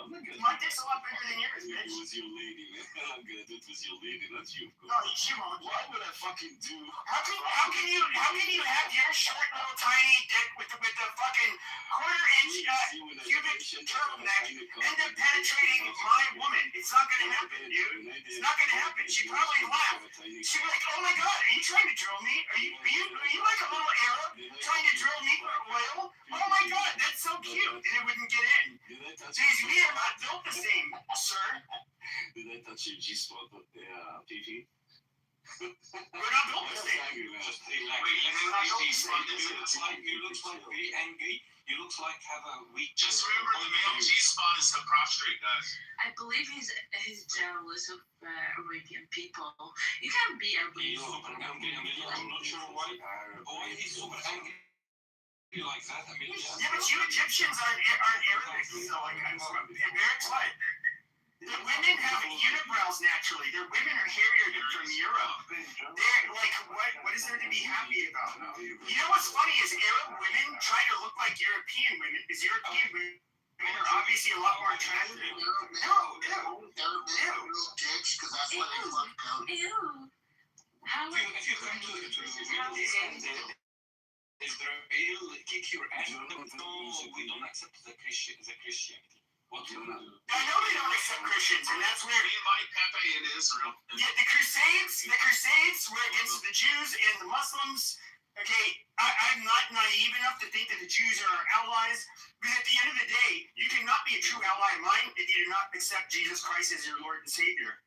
Speaker 12: I'm not gonna.
Speaker 14: My dick's a lot bigger than yours, bitch.
Speaker 12: It was your lady, man. I'm gonna do it with your lady, not you.
Speaker 14: No, she won't.
Speaker 12: What would I fucking do?
Speaker 14: How can you have your short little tiny dick with the fucking quarter-inch cubic turtleneck end up penetrating my woman? It's not gonna happen, dude. It's not gonna happen. She probably laughed. She'd be like, "Oh my god, are you trying to drill me? Are you like a little Arab trying to drill me for oil? Oh my god, that's so cute." And it wouldn't get in. These we are not built the same, sir.
Speaker 12: Did I touch your G-spot with the PP?
Speaker 14: We're not built the same.
Speaker 1: Just relax. You look like very angry. You look like have a weak.
Speaker 8: Just remember, the male G-spot is the prostrate, guys.
Speaker 11: I believe he's jealous of Arabian people. You can't be
Speaker 1: He's
Speaker 11: Arabian.
Speaker 1: super angry. I'm not sure why. Why he's super angry like that. I mean,
Speaker 14: Yeah, but you Egyptians aren't Arabic, so like Arabs what? The women have unibrows naturally. Their women are hairier than from Europe. They're like, what is there to be happy about? You know what's funny is Arab women try to look like European women because European women are obviously a lot more attractive.
Speaker 5: Dicks, because that's why they fuck out.
Speaker 11: Ew. How
Speaker 1: if you come to the Israel, kick your ass. No, we don't accept the Christianity. What do you do?
Speaker 14: I know they don't accept Christians, and that's where
Speaker 8: We invite Pepe in Israel.
Speaker 14: yeah, the Crusades were against the Jews and the Muslims. Okay, I'm not naive enough to think that the Jews are our allies, but at the end of the day, you cannot be a true ally of mine if you do not accept Jesus Christ as your Lord and Savior.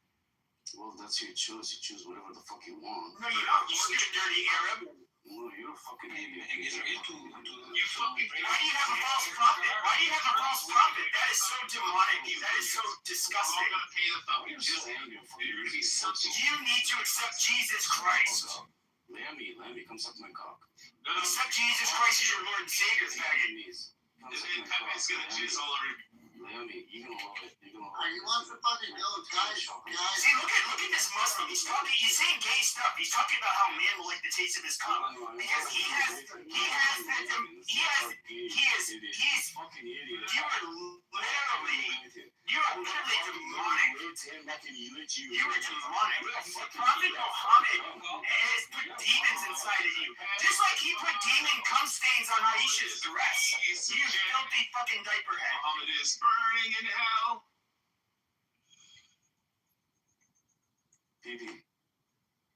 Speaker 12: Well, that's your choice. You choose whatever the fuck you want.
Speaker 14: No, you don't, you stupid dirty Arab.
Speaker 12: No, you're a fucking idiot.
Speaker 1: Israel to
Speaker 8: You fucking
Speaker 14: Why do you have a false prophet? Why do you have a false prophet? That is so demonic. That is so disgusting.
Speaker 8: gonna pay the fucking
Speaker 12: You're so angry.
Speaker 14: You need to accept Jesus Christ.
Speaker 12: Lammy, come suck my cock.
Speaker 14: Accept Jesus Christ as your Lord and Savior, faggot.
Speaker 8: Pepe's gonna jizz all over you.
Speaker 12: Lammy, you're gonna love it. You're gonna love
Speaker 5: He wants to fucking go, guys.
Speaker 14: See, look at this Muslim. He's saying gay stuff. He's talking about how men will like the taste of his cock because he's
Speaker 12: fucking idiot.
Speaker 14: You are literally demonic. You are demonic. Prophet Muhammad has put demons inside of you, just like he put demon cum stains on Aisha's dress. You filthy fucking diaper head.
Speaker 8: Muhammad is burning in hell.
Speaker 12: PP,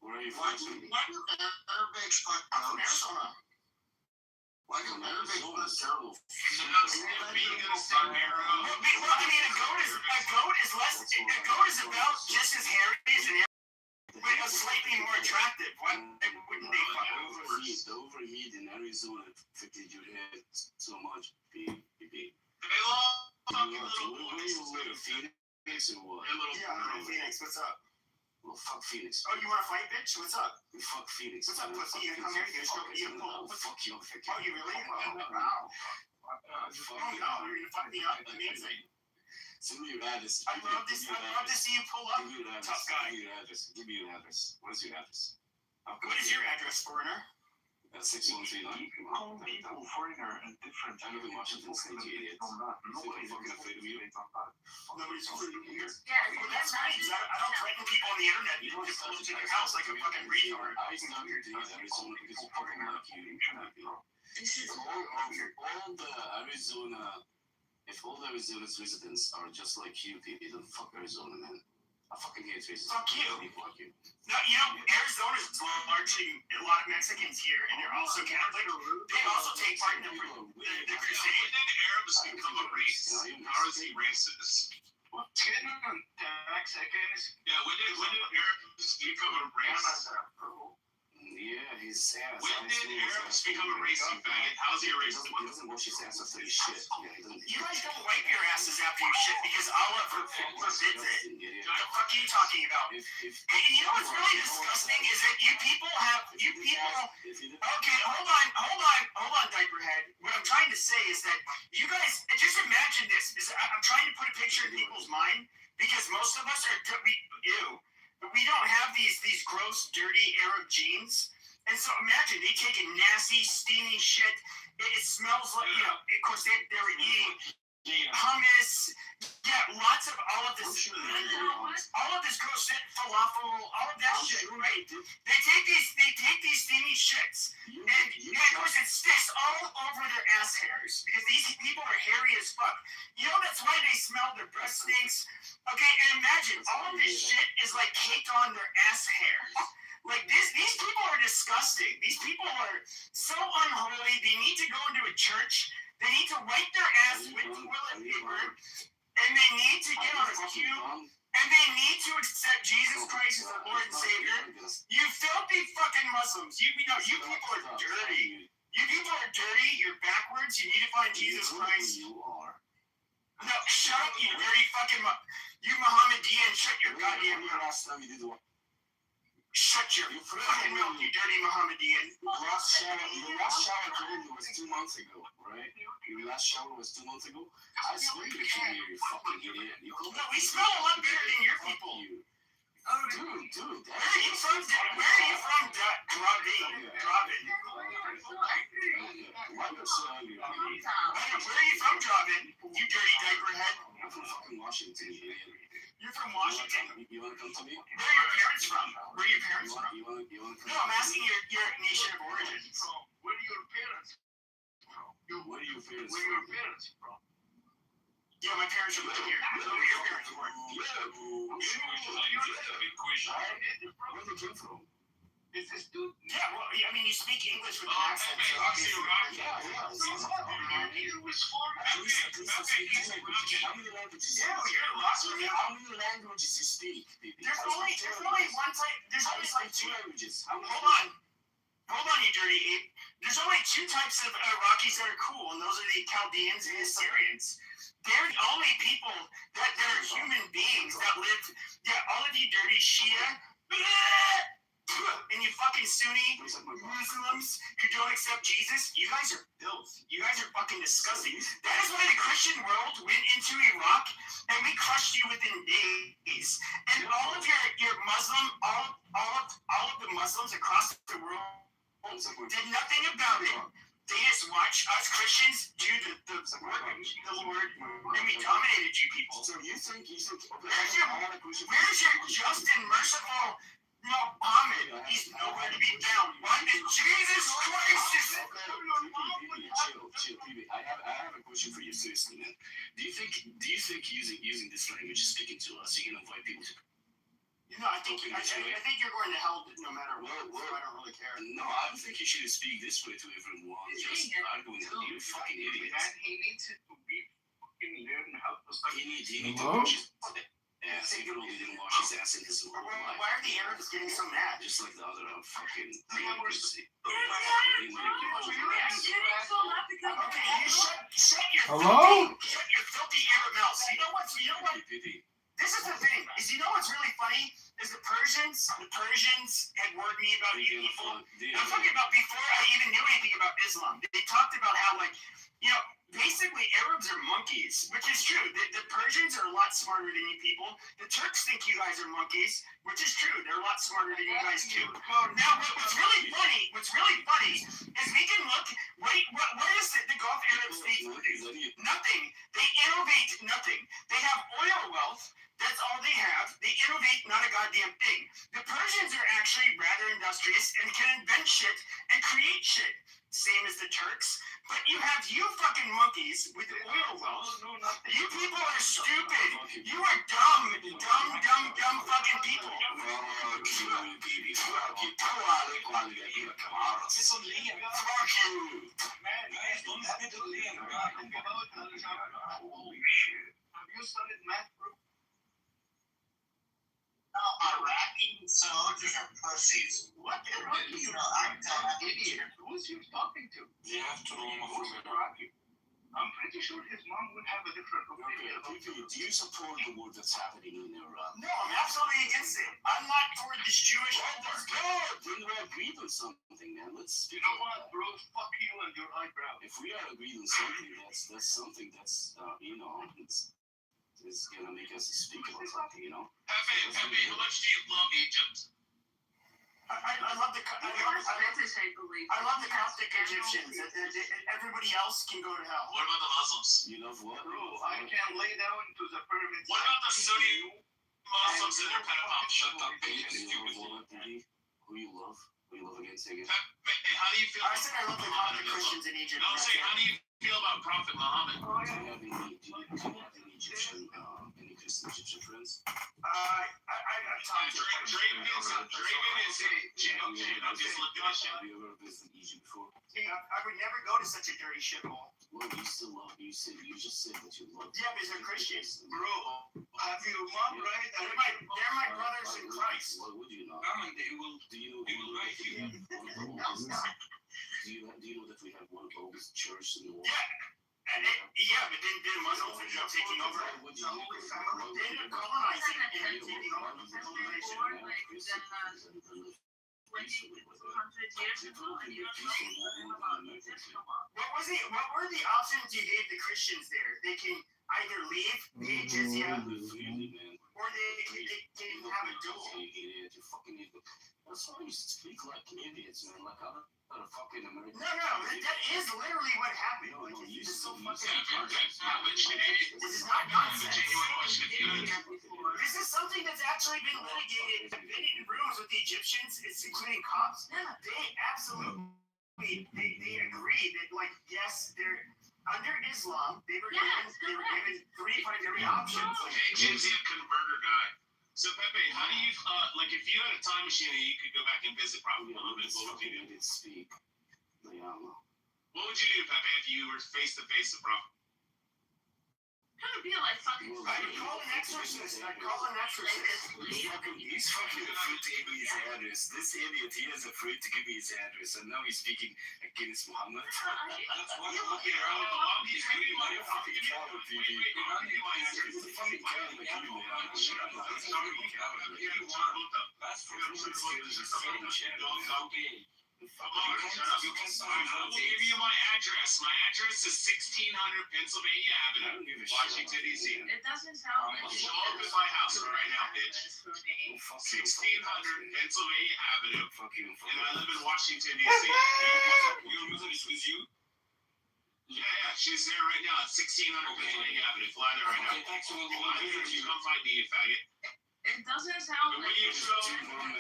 Speaker 12: where are you
Speaker 5: Why
Speaker 12: from?
Speaker 5: do Arabics fuck
Speaker 14: I'm from
Speaker 5: goats?
Speaker 14: Arizona.
Speaker 5: Why do Arabics fuck goats?
Speaker 8: So that's being in a sun arrow.
Speaker 14: Well, I mean, a goat is about just as hairy as an Arab, but slightly more attractive. Why wouldn't they fuck?
Speaker 12: The overheat in Arizona affected your head so much. PP.
Speaker 8: They all fucking little
Speaker 12: Where
Speaker 8: boys.
Speaker 12: you live, Phoenix or what?
Speaker 8: They're little
Speaker 14: Yeah, I'm from Phoenix. What's up?
Speaker 12: Well, fuck Phoenix.
Speaker 14: Oh, you want to fight, bitch? What's up?
Speaker 12: Fuck Phoenix.
Speaker 14: What's up, pussy? You come here, you gonna pull.
Speaker 12: Fuck you.
Speaker 14: Oh, you really? Oh, wow. Oh, no, you're gonna fuck me up. Amazing.
Speaker 12: Send me your address.
Speaker 14: I'd love to see you pull up,
Speaker 12: Give me your address.
Speaker 14: tough guy.
Speaker 12: Give me your address. Give me your address. What is your address?
Speaker 14: What is your address, foreigner?
Speaker 12: 6139.
Speaker 6: All people, foreigner, and different.
Speaker 12: I live in Washington State, you idiot. Nobody's fucking afraid of you.
Speaker 14: Nobody's afraid of you.
Speaker 11: Yeah,
Speaker 14: Well, that's nice. I don't threaten people on the internet. You just pull up to their house like a fucking retard.
Speaker 12: I started doing Arizona because of fucking like you. If all the Arizona, if all the Arizona's residents are just like you people, then fuck Arizona, man. I fucking hate racism.
Speaker 14: Fuck you.
Speaker 12: Fuck you.
Speaker 14: No, Arizona's largely a lot of Mexicans here, and they're also Catholic. They also take part in the crusade.
Speaker 8: When did Arabs become a race? How is he racist?
Speaker 6: Mexicans.
Speaker 8: Yeah, when did Arabs become a race?
Speaker 12: Yeah, his ass.
Speaker 8: When did Arabs become a race, you faggot? How's he a racist?
Speaker 12: He doesn't wash his ass after his shit. Yeah, he doesn't.
Speaker 14: You guys don't wipe your asses after you shit because Allah forbids it. What the fuck are you talking about? And you know what's really disgusting is that you people. Okay, hold on, diaperhead. What I'm trying to say is that you guys just imagine this. I'm trying to put a picture in people's mind because most of us are we don't have these gross, dirty Arab genes. And so imagine they take a nasty, steamy shit. It smells like, of course they were eating hummus. Yeah, lots of all of this gross shit, falafel, all of that shit, right? They take these steamy shits, and of course it sticks all over their ass hairs because these people are hairy as fuck. That's why they smell. Their breath stinks. Okay, and imagine all of this shit is like caked on their ass hairs. Like these people are disgusting. These people are so unholy. They need to go into a church. They need to wipe their ass with toilet paper, and they need to get on a queue, and they need to accept Jesus Christ as their Lord and Savior. You filthy fucking Muslims. You people are dirty. You people are dirty. You're backwards. You need to find Jesus Christ. No, shut up, you dirty fucking you Mohammedan. Shut your goddamn mouth. Shut your fucking mouth, you dirty Mohammedan.
Speaker 12: The last shower was 2 months ago, right? Your last shower was 2 months ago? I smelled it from you, you fucking idiot.
Speaker 14: No, we smell a lot better than your people.
Speaker 12: Dude.
Speaker 14: Where are you from? Dravin.
Speaker 12: Why are you so angry?
Speaker 14: Where are you from, Dravin? You dirty diaper head.
Speaker 12: I'm from fucking Washington, you idiot.
Speaker 14: You're from Washington?
Speaker 12: You wanna come to me?
Speaker 14: Where are your parents from?
Speaker 12: You wanna come?
Speaker 14: No, I'm asking your nation of origin.
Speaker 6: Where are your parents from?
Speaker 12: Where are your parents
Speaker 6: Where are your parents from?
Speaker 14: Yeah, my parents are living here. Where are your parents from?
Speaker 12: Where they came from?
Speaker 6: Is this dude?
Speaker 14: Yeah, well, I mean, you speak English with an accent, so obviously.
Speaker 12: Yeah. How many languages?
Speaker 14: Yeah, you're lost.
Speaker 12: How many languages you speak, people?
Speaker 14: There's only one type. There's only like two
Speaker 12: languages.
Speaker 14: Hold on, you dirty ape. There's only two types of Iraqis that are cool, and those are the Chaldeans and the Syrians. They're the only people that are human beings that live. Yeah, all of you dirty Shia. And you fucking Sunni Muslims who don't accept Jesus, you guys are filth. You guys are fucking disgusting. That is why the Christian world went into Iraq and we crushed you within days. And all of your Muslim, all of the Muslims across the world did nothing about it. They just watched us Christians do the work of the Lord, and we dominated you people.
Speaker 12: So you think
Speaker 14: where's your just and merciful Muhammad? He's nowhere to be found. Why did Jesus Christ?
Speaker 12: Chill, PB. I have a question for you, seriously, man. Do you think using this language, speaking to us, you can invite people to?
Speaker 14: I think you're going to hell no matter what. I don't really care.
Speaker 12: No, I don't think you should speak this way to everyone. Just arguing with you, fucking idiot.
Speaker 6: He needs to be fucking learn how to study.
Speaker 12: He needs to wash his ass. He probably didn't wash his ass in his whole life.
Speaker 14: Why are the Arabs getting so mad?
Speaker 12: Just like the other fucking.
Speaker 14: Okay, you shut your filthy Arab mouth. You know what? This is the thing. You know what's really funny? Is the Persians had warned me about you people. I'm talking about before I even knew anything about Islam. They talked about how, like, basically Arabs are monkeys, which is true. The Persians are a lot smarter than you people. The Turks think you guys are monkeys, which is true. They're a lot smarter than you guys too. Now, what's really funny is we can look. What is the Gulf Arab states do? Nothing. They innovate nothing. They have oil wealth. That's all they have. They innovate not a goddamn thing. The Persians are actually rather industrious and can invent shit and create shit. Same as the Turks. But you have you fucking monkeys with oil wealth. You people are stupid. You are dumb fucking people.
Speaker 6: Holy shit. Have you studied math, bro?
Speaker 8: Iraqi soldiers are pussies. What the hell do you know? I'm an idiot.
Speaker 6: Who's he talking to?
Speaker 7: They have trauma
Speaker 6: Who's
Speaker 7: from it.
Speaker 6: Iraqi? I'm pretty sure his mom would have a different opinion.
Speaker 12: Do you support the war that's happening in Iran?
Speaker 14: No, I'm absolutely against it. I'm not for this Jewish war.
Speaker 12: Then we agreed on something, man. Let's
Speaker 6: You know what, bro? Fuck you and your eyebrow.
Speaker 12: If we are agreed on something, that's something that's it's gonna make us speak about something, you know.
Speaker 8: Pepe, how much do you love Egypt?
Speaker 14: I love the Coptic Egyptians. Everybody else can go to hell.
Speaker 8: What about the Muslims?
Speaker 12: You love what?
Speaker 6: Bro, I can lay down to the pyramids.
Speaker 8: What about the Sunni Muslims and their pedophiles? Shut up,
Speaker 12: You who you love? Who you love against again?
Speaker 8: Pepe, how do you feel?
Speaker 14: I said I love the Coptic Christians in Egypt.
Speaker 8: No, I'm saying, how do you feel about Prophet Muhammad?
Speaker 12: Do you have any Egyptian, any Christian Egyptian friends?
Speaker 14: I've talked to
Speaker 8: Draven is I'm just looking at shit.
Speaker 12: Have you ever visited Egypt before?
Speaker 14: I would never go to such a dirty shithole.
Speaker 12: Well, you still love. You just said that you love.
Speaker 14: Yeah, because they're Christians.
Speaker 6: Bro, have your mom right?
Speaker 14: They're my brothers in Christ.
Speaker 12: Why would you not?
Speaker 8: They will.
Speaker 12: Do you know
Speaker 8: like you.
Speaker 12: Do you know that we have one of the oldest churches in the world?
Speaker 14: Yeah, but then Muslims ended up taking over.
Speaker 12: Why would you?
Speaker 14: They ended up colonizing and taking over the civilization. What were the options you gave the Christians there? They can either leave, pay jizya, or they can have a duel.
Speaker 12: That's why you speak like Canadians, man. Like other fucking Americans.
Speaker 14: No, that is literally what happened. Like, it's just so fucking This is not nonsense. This is something that's actually been litigated in rooms with the Egyptians, it's including cops. They absolutely they agree that, like, yes, they're under Islam. They were given three primary options.
Speaker 8: Hey, Jim's a converter guy. So Pepe, how do you if you had a time machine and you could go back and visit Prophet Muhammad, what would you do? What would you do, Pepe, if you were face to face with Prophet?
Speaker 11: Gonna be like fucking.
Speaker 14: I'd call an exorcist.
Speaker 12: He's fucking afraid to give me his address. This idiot, he is afraid to give me his address, and now he's speaking against Muhammad.
Speaker 8: That's what I'm looking around. He's giving me my fucking coward, baby.
Speaker 12: He's a fucking coward. That's for
Speaker 8: I will give you my address. My address is 1600 Pennsylvania Avenue, Washington, D.C.
Speaker 11: It doesn't sound like
Speaker 8: Show up at my house right now, bitch. 1600 Pennsylvania Avenue. And I live in Washington, D.C. Your mother is with you? Yeah, she's there right now at 1600 Pennsylvania Avenue. Fly there right now. Come find me, you faggot.
Speaker 11: It doesn't sound like
Speaker 8: you show stand there with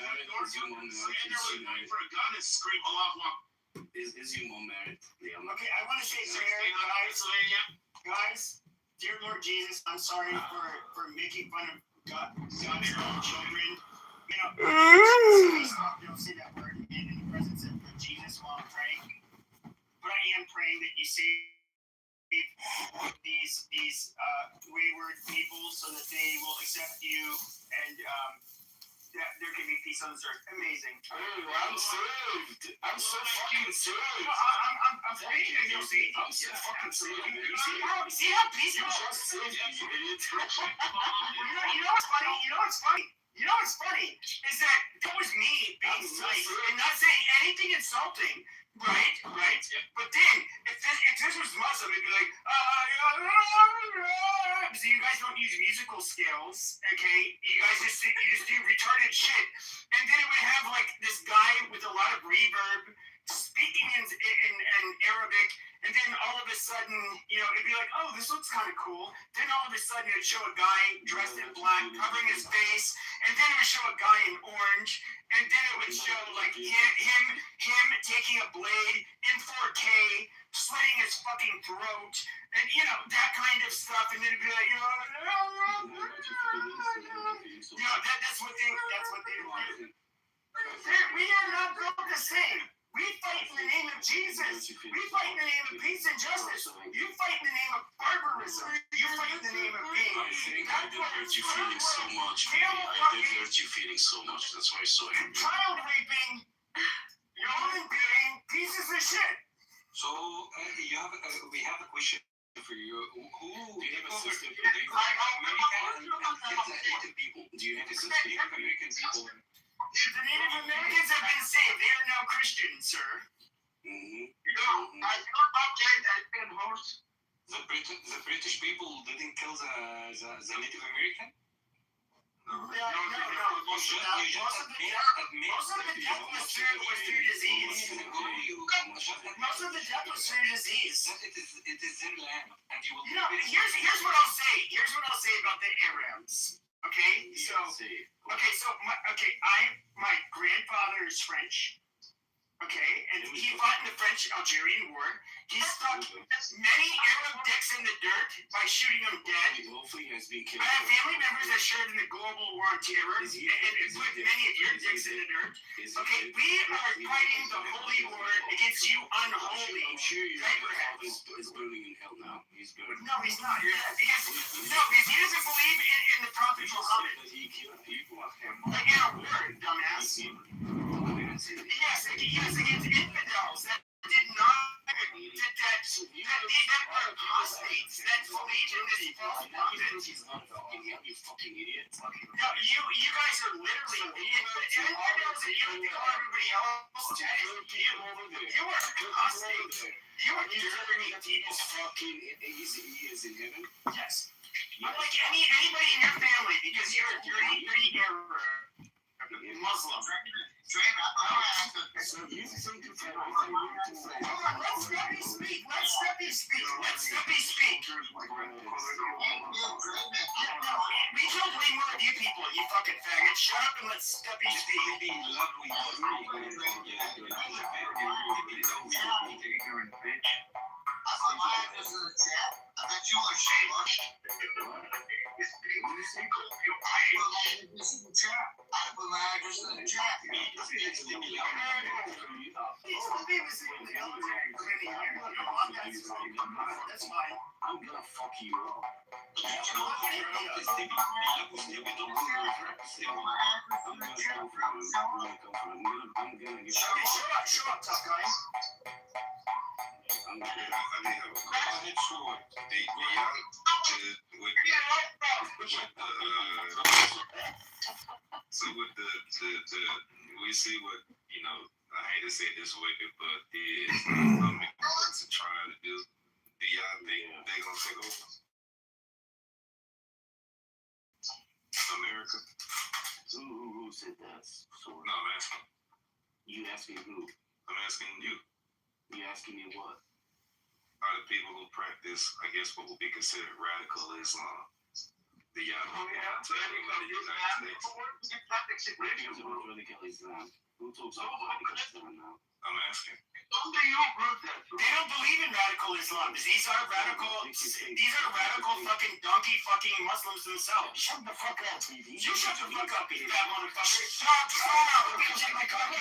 Speaker 8: for a gun and scream Allah.
Speaker 12: Is your mom married?
Speaker 14: Okay, I want to say prayer, guys. Dear Lord Jesus, I'm sorry for making fun of God's own children. You know, don't say that word in the presence of Jesus while I'm praying. But I am praying that you save these wayward people so that they will accept you and that there can be peace on this earth. Amazing.
Speaker 12: Oh, I'm saved. I'm so fucking saved.
Speaker 14: I'm praying that you'll see.
Speaker 12: I'm so fucking saved.
Speaker 14: See how peaceful?
Speaker 12: Just saved, you idiot.
Speaker 14: You know what's funny? You know what's funny is that was me being nice and not saying anything insulting. Right. But then, if this was Muslim, it'd be like, videos, okay? You guys just do retarded shit. And then it would have like this guy with a lot of reverb speaking in Arabic, and then all of a sudden, it'd be like, oh, this looks kind of cool. Then all of a sudden it'd show a guy dressed in black covering his face, and then it would show a guy in orange, and then it would show like him taking a blade in 4K, slitting his fucking throat, and that kind of stuff. And then it'd be like, that's what they do. We are not built the same. We fight in the name of Jesus. We fight in the name of peace and justice. You fight in the name of barbarism. You fight in the name of being.
Speaker 12: I think I did hurt you feeling so much, baby. I did hurt you feeling so much. That's why I'm so angry.
Speaker 14: Child raping, human being, pieces of shit.
Speaker 18: So we have a question for you. Who
Speaker 12: Do you have a
Speaker 18: over
Speaker 12: system?
Speaker 18: Native people? Do you have a system of American people?
Speaker 14: The Native Americans have been saved. They are now Christians, sir.
Speaker 18: The British people didn't kill the Native American?
Speaker 14: No. Most of the death was through disease. Most of the death was through disease.
Speaker 18: It is their land, and you will.
Speaker 14: Here's what I'll say. Here's what I'll say about the Arabs. Okay, my grandfather is French. Okay, and he fought in the French-Algerian War. He stuck many Arab dicks in the dirt by shooting them dead.
Speaker 12: Hopefully, has been killed.
Speaker 14: I have family members that shared in the global war on terror and put many of your dicks in the dirt. Okay, we are fighting the holy war against you unholy.
Speaker 12: I'm sure your father is burning in hell now. He's burning.
Speaker 14: No, he's not. Because he doesn't believe in the Prophet Muhammad.
Speaker 12: He killed people.
Speaker 14: Like in a word, dumbass. Yes, against infidels that did not, that are apostates, that believe in this false prophet.
Speaker 12: You fucking idiot.
Speaker 14: No, you guys are literally infidels, and you have to call everybody else that is you. You are apostates. You are dirty.
Speaker 12: He is in heaven.
Speaker 14: Yes. Unlike anybody in your family, because you're a dirty Arab Muslim.
Speaker 12: So you think you can
Speaker 14: Hold on, let Steppy speak. We killed way more of you people, you fucking faggot. Shut up and let Steppy speak.
Speaker 5: I bet you are shameless. I put my address in the chat.
Speaker 14: That's fine.
Speaker 12: I'm gonna fuck you up. I'm gonna get
Speaker 14: Shut up, tough guy.
Speaker 1: We see what, I hate to say it this way, but it's trying to do. Do y'all think they're gonna take over America?
Speaker 12: Who said that? So,
Speaker 1: No, I'm asking.
Speaker 12: You asking who?
Speaker 1: I'm asking you.
Speaker 12: You asking me what?
Speaker 1: Are the people who practice, I guess, what would be considered radical Islam? Do y'all think they're gonna take over the United States?
Speaker 12: Radical Islam. Who talks about radical Islam now?
Speaker 1: I'm asking.
Speaker 14: They don't believe in radical Islam. These are radical fucking donkey fucking Muslims themselves.
Speaker 12: Shut the fuck up,
Speaker 14: You shut the fuck up, you fat motherfucker. Shut up. Check my cock.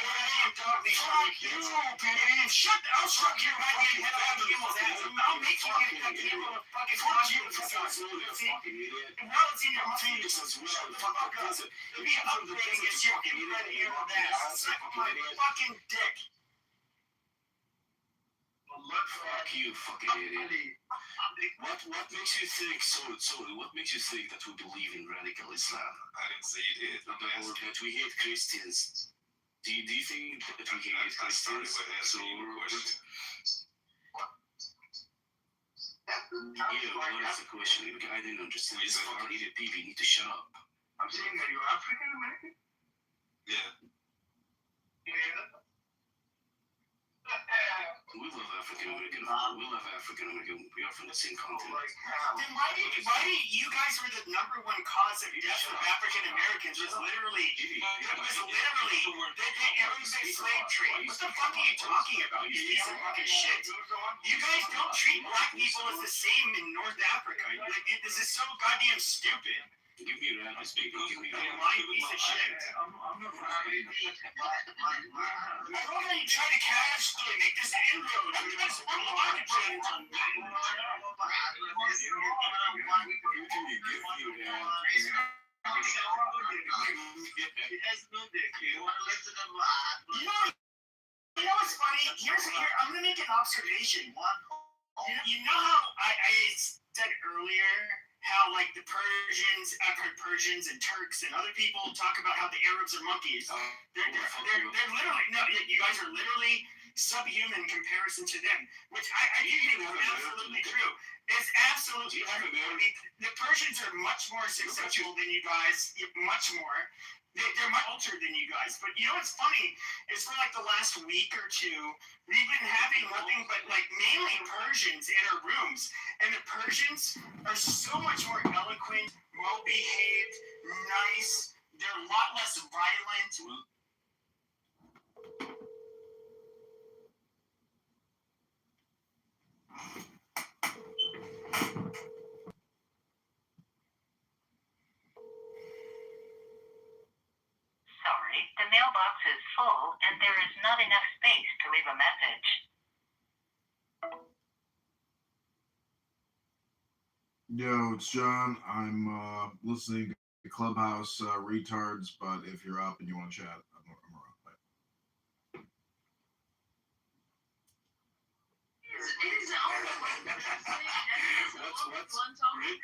Speaker 14: I'll shrug your right hand head out of Gimmel's ass. I'll make you get that camera fucking fuck you. See? Well, it's in your teeth. Shut the fuck up. You'll be upgrading as your right ear of ass. Suck my fucking dick.
Speaker 12: Fuck you, fucking idiot. What makes you think what makes you think that we believe in radical Islam?
Speaker 1: I didn't say you did.
Speaker 12: Or that we hate Christians? Do you think that we hate Christians?
Speaker 1: I started with asking you a question.
Speaker 12: what is the question? Because I didn't understand. This fucking idiot people need to shut up.
Speaker 6: I'm saying that you're African American?
Speaker 1: Yeah.
Speaker 6: Yeah.
Speaker 12: We love African American. We love African American. We are from the same continent.
Speaker 14: Then why did you guys were the number one cause of death of African Americans? Was literally the Arabic slave trade. What the fuck are you talking about? You piece of fucking shit. You guys don't treat black people as the same in North Africa. Like, this is so goddamn stupid.
Speaker 12: Give me that. I speak. Give me that.
Speaker 14: Lying piece of shit.
Speaker 6: I'm not I
Speaker 14: don't know you try to casually make this inroad into this market trend on You know what's funny? I'm gonna make an observation. You know how I said earlier how like the Persians, I've heard Persians and Turks and other people talk about how the Arabs are monkeys. They're literally you guys are literally subhuman in comparison to them, which I think is absolutely true. It's absolutely true. I mean, the Persians are much more successful than you guys, much more. They're much older than you guys. But you know what's funny is for like the last week or two, we've been having nothing but like mainly Persians in our rooms. And the Persians are so much more eloquent, well-behaved, nice. They're a lot less violent.
Speaker 16: Sorry, the mailbox is full and there is not enough space to leave a message.
Speaker 3: Yo, it's John. I'm listening to Clubhouse Retards, but if you're up and you want to chat, I'm around. Bye.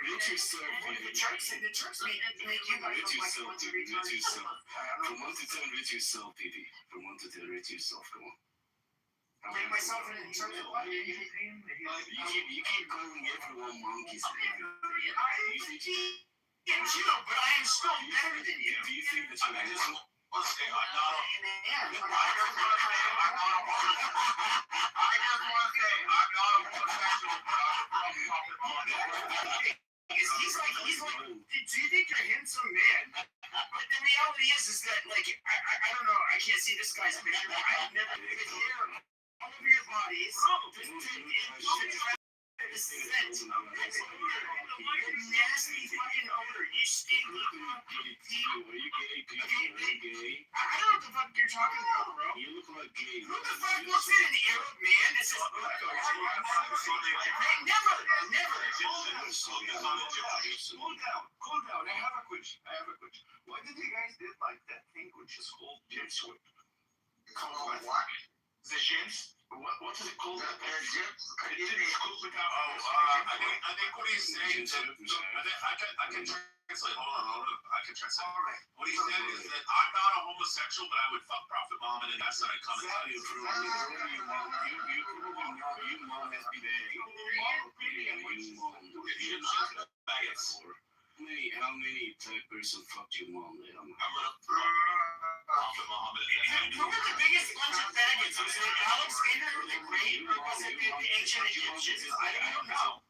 Speaker 12: Rate yourself.
Speaker 14: The Turks make you guys look like a bunch of retards.
Speaker 12: From 1 to 10, rate yourself, baby. From 1 to 10, rate yourself. Come on.
Speaker 14: Rate myself in terms of what?
Speaker 12: You keep calling everyone monkeys.
Speaker 14: But I am still better than you.
Speaker 12: Do you think that you're
Speaker 1: I'm not
Speaker 14: He's like, do you think you're a handsome man? But the reality is that, like, I don't know, I can't see this guy's picture, but I have never been here all over your bodies. The scent, the nasty fucking odor, you stink.
Speaker 12: Are you gay?
Speaker 14: I don't know what the fuck you're talking about, bro.
Speaker 12: You look like gay.
Speaker 14: Who the fuck looks at an Arab man? This is never.
Speaker 6: Cool down. I have a question. Why did you guys did like that thing which is called gyms with?
Speaker 5: Called what?
Speaker 6: The gyms? What is it called?
Speaker 5: The gyms?
Speaker 1: I think what he's saying is I can translate. Hold on. I can translate. What he said is that I'm not a homosexual, but I would fuck Prophet Muhammad, and that's what I come and tell you.
Speaker 12: You mom has been how many type person fucked your mom?
Speaker 1: I'm gonna Prophet Muhammad.
Speaker 14: Who were the biggest bunch of faggots? Was it Alexander the Great, or was it the ancient Egyptians? I don't know.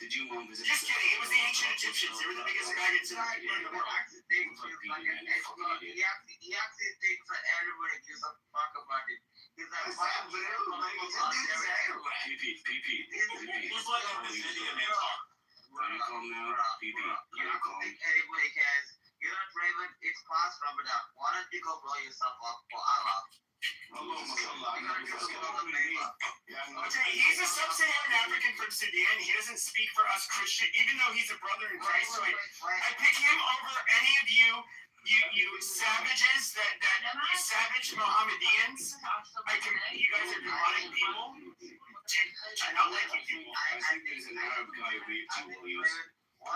Speaker 12: Did you mom visit?
Speaker 14: Just kidding. It was the ancient Egyptians. They were the biggest faggots in the world.
Speaker 5: He actually thinks that everybody gives a fuck about it. He's like,
Speaker 1: He's like this Indian man talk.
Speaker 12: Are you calm now?
Speaker 5: You don't think anybody cares. You're not Raven, it's past Ramadan. Why don't you go blow yourself up for Allah?
Speaker 14: He's a sub-Saharan African from Sudan. He doesn't speak for us Christian, even though he's a brother in Christ. So I pick him over any of you savages, you savage Mohammedans. You guys are demonic people. I not like you people.
Speaker 12: I think there's an Arab guy raped you while he was.
Speaker 14: No,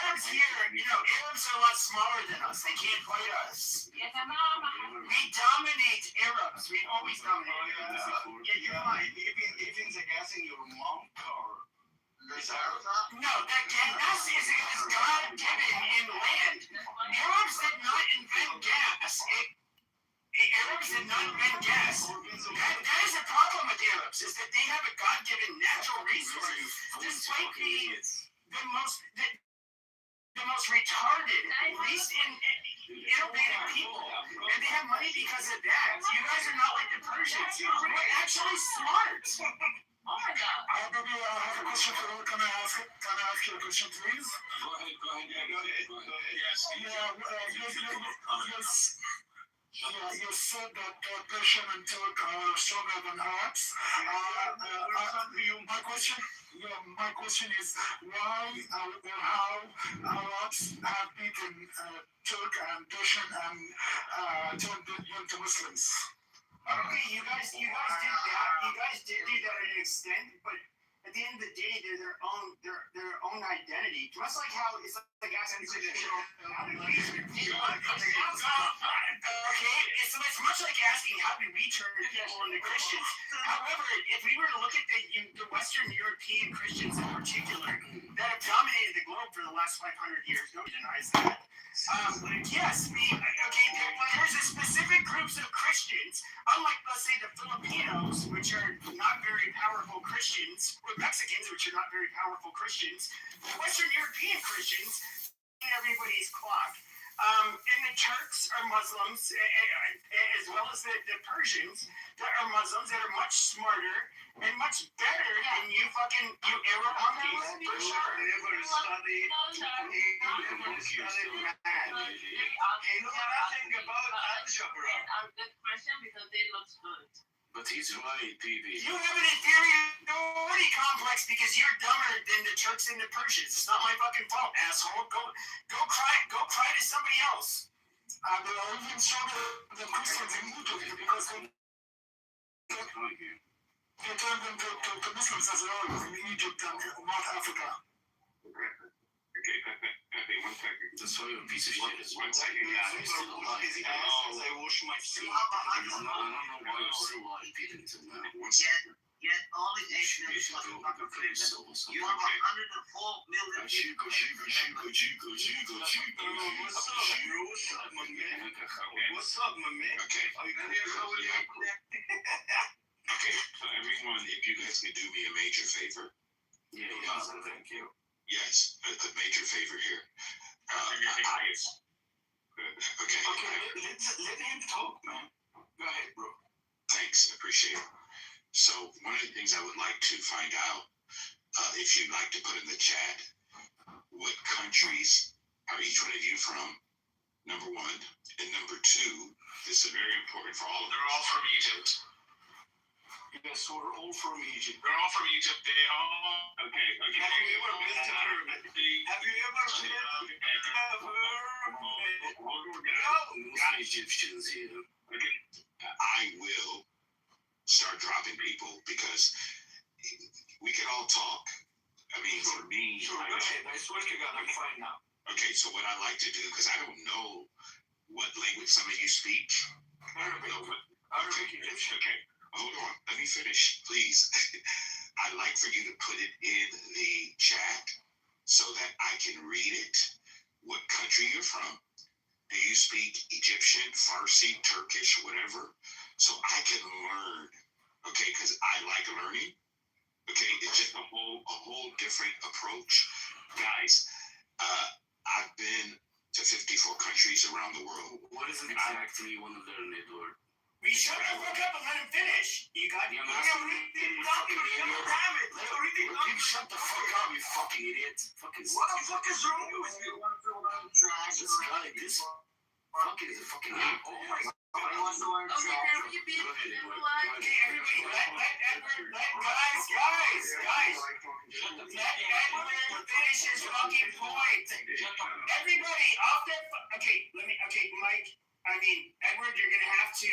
Speaker 14: Arabs here, Arabs are a lot smaller than us. They can't fight us. We dominate Arabs. We've always dominated Arabs.
Speaker 6: Yeah, you're right. Even the gas in your mom car.
Speaker 14: that gas is God given in land. Arabs did not invent gas. The Arabs did not invent gas. That is a problem with Arabs, is that they have a God-given natural resource, despite being the most retarded, least innovative people. And they have money because of that. You guys are not like the Persians. We're actually smart.
Speaker 11: Oh my God.
Speaker 15: Baby, I have a question for you. Can I ask you a question, please?
Speaker 7: Go ahead. Yes.
Speaker 15: You said that Persian and Turk are stronger than Arabs. My question is why or how Arabs have beaten Turk and Persian and turned them into Muslims.
Speaker 14: Okay, you guys did that. You guys did do that to an extent, but at the end of the day, they're their own identity. Just like how it's like asking okay, it's much like asking how do we turn people into Christians. However, if we were to look at the Western European Christians in particular that have dominated the globe for the last 500 years, nobody denies that. Yes, there's a specific groups of Christians, unlike, let's say, the Filipinos, which are not very powerful Christians, or Mexicans, which are not very powerful Christians, the Western European Christians, everybody's clock. And the Turks are Muslims, as well as the Persians that are Muslims that are much smarter and much better than you Arab monkeys, for sure.
Speaker 11: They know nothing about algebra. I'm a good question because they look good.
Speaker 12: But he's right, baby.
Speaker 14: You have an inferiority complex because you're dumber than the Turks and the Persians. It's not my fucking fault, asshole. Go cry to somebody else.
Speaker 15: They are even stronger than Christians in Egypt because they turned them to Muslims as well in Egypt and North Africa.
Speaker 7: Okay, Pepe, 1 second.
Speaker 12: That's why you're a piece of shit.
Speaker 7: 1 second, guys.
Speaker 12: You're still alive.
Speaker 6: I wash my feet.
Speaker 12: I don't know why you're still alive, Peter.
Speaker 8: Yet only Asian fucking You have 104 million people.
Speaker 6: What's up, my man?
Speaker 7: Okay.
Speaker 6: Are you here?
Speaker 7: Okay, so everyone, if you guys could do me a major favor.
Speaker 12: Yeah, thank you.
Speaker 7: Yes, a major favor here. Okay.
Speaker 15: Let him talk, man. Go ahead, bro.
Speaker 7: Thanks, I appreciate it. So one of the things I would like to find out, if you'd like to put in the chat, what countries are each one of you from? Number 1. And number 2, this is very important for all of us.
Speaker 6: They're all from Egypt.
Speaker 15: Yes, we're all from Egypt.
Speaker 6: They're all from Egypt. They all. Okay.
Speaker 15: Have you ever been to Pyramid?
Speaker 6: Have you ever been
Speaker 12: No Egyptians here.
Speaker 7: Okay. I will start dropping people because we can all talk. I mean, for me.
Speaker 15: Sure, go ahead. I swear to God, I'm fine now.
Speaker 7: Okay, so what I like to do, because I don't know what language some of you speak.
Speaker 15: Arabic. Egyptian.
Speaker 7: Okay, hold on. Let me finish, please. I'd like for you to put it in the chat so that I can read it. What country you're from? Do you speak Egyptian, Farsi, Turkish, whatever? So I can learn, okay? Because I like learning. Okay, it's just a whole different approach, guys. I've been to 54 countries around the world.
Speaker 12: What is exactly one of their network?
Speaker 14: We shut the fuck up and let him finish. You got
Speaker 12: Shut the fuck up, you fucking idiot.
Speaker 6: What the fuck is wrong with you?
Speaker 12: This guy, this fucking is a fucking idiot. Oh my God.
Speaker 11: Okay, now you be like.
Speaker 14: Okay, everybody, guys. Let Edward finish his fucking point. Everybody, off that. Okay, Mike. I mean, Edward, you're gonna have to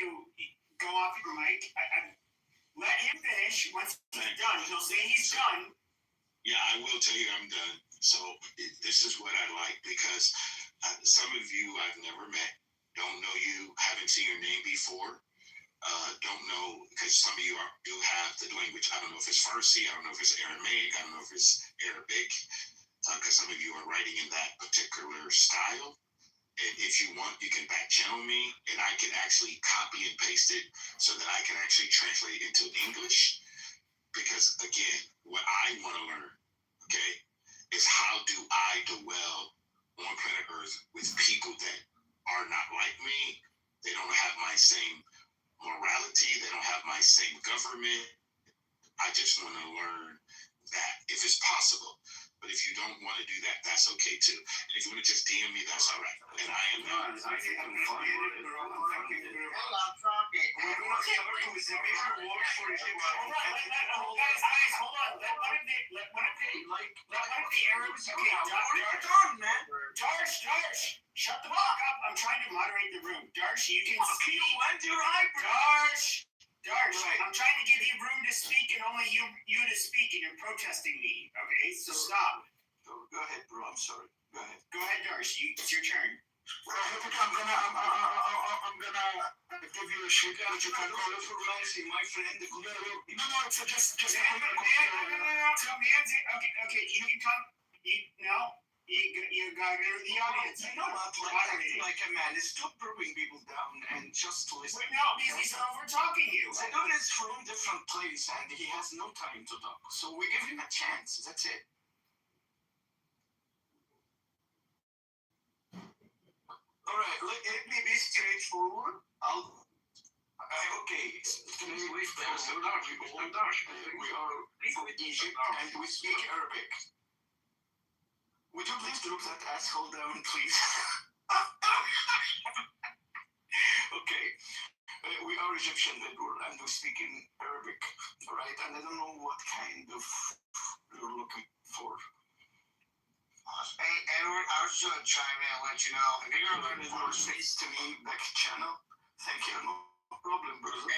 Speaker 14: go off your mic. Let him finish. Once he's done, he'll say he's done.
Speaker 7: Yeah, I will tell you I'm done. So this is what I like because some of you I've never met, don't know you, haven't seen your name before, don't know because some of you do have the language. I don't know if it's Farsi, I don't know if it's Aramaic, I don't know if it's Arabic. because some of you are writing in that particular style. And if you want, you can back channel me, and I can actually copy and paste it so that I can actually translate it into English. Because again, what I want to learn, okay, is how do I dwell on planet Earth with people that are not like me. They don't have my same morality. They don't have my same government. I just want to learn that if it's possible. But if you don't want to do that, that's okay too. And if you want to just DM me, that's all right. And I am not.
Speaker 14: I think I'm fine with it, bro. I'm fucking good. We're gonna start with the bigger works for Egypt. Guys, hold on. Let one of the Arabs. Okay, Darsh, man. Darsh, shut the fuck up. I'm trying to moderate the room. Darsh, you can speak. When's your eyebrow? Darsh, I'm trying to give you room to speak and only you to speak, and you're protesting me. Okay, so stop.
Speaker 6: Go ahead, bro. I'm sorry. Go ahead.
Speaker 14: Go ahead, Darsh. It's your turn.
Speaker 15: Well, I'm gonna give you a shake out. You can call it for Nancy, my friend. No, it's just
Speaker 14: No. Okay, you can come. You gotta go to the audience.
Speaker 6: You know what? Like a man. Stop bringing people down and just listen.
Speaker 14: No, because he's over talking you.
Speaker 6: The dude is from a different place and he has no time to talk. So we give him a chance. That's it. Alright, let me be straightforward. Okay, can you wait for Mr. Darsh? We are from Egypt and we speak Arabic. Would you please drop that asshole down, please? Okay. We are Egyptian and we speak in Arabic, right? And I don't know what kind of you're looking for.
Speaker 5: Hey, Edward, I was just gonna chime in and let you know. If you're gonna learn
Speaker 6: More space to me, back channel. Thank you. No problem, brother.
Speaker 5: you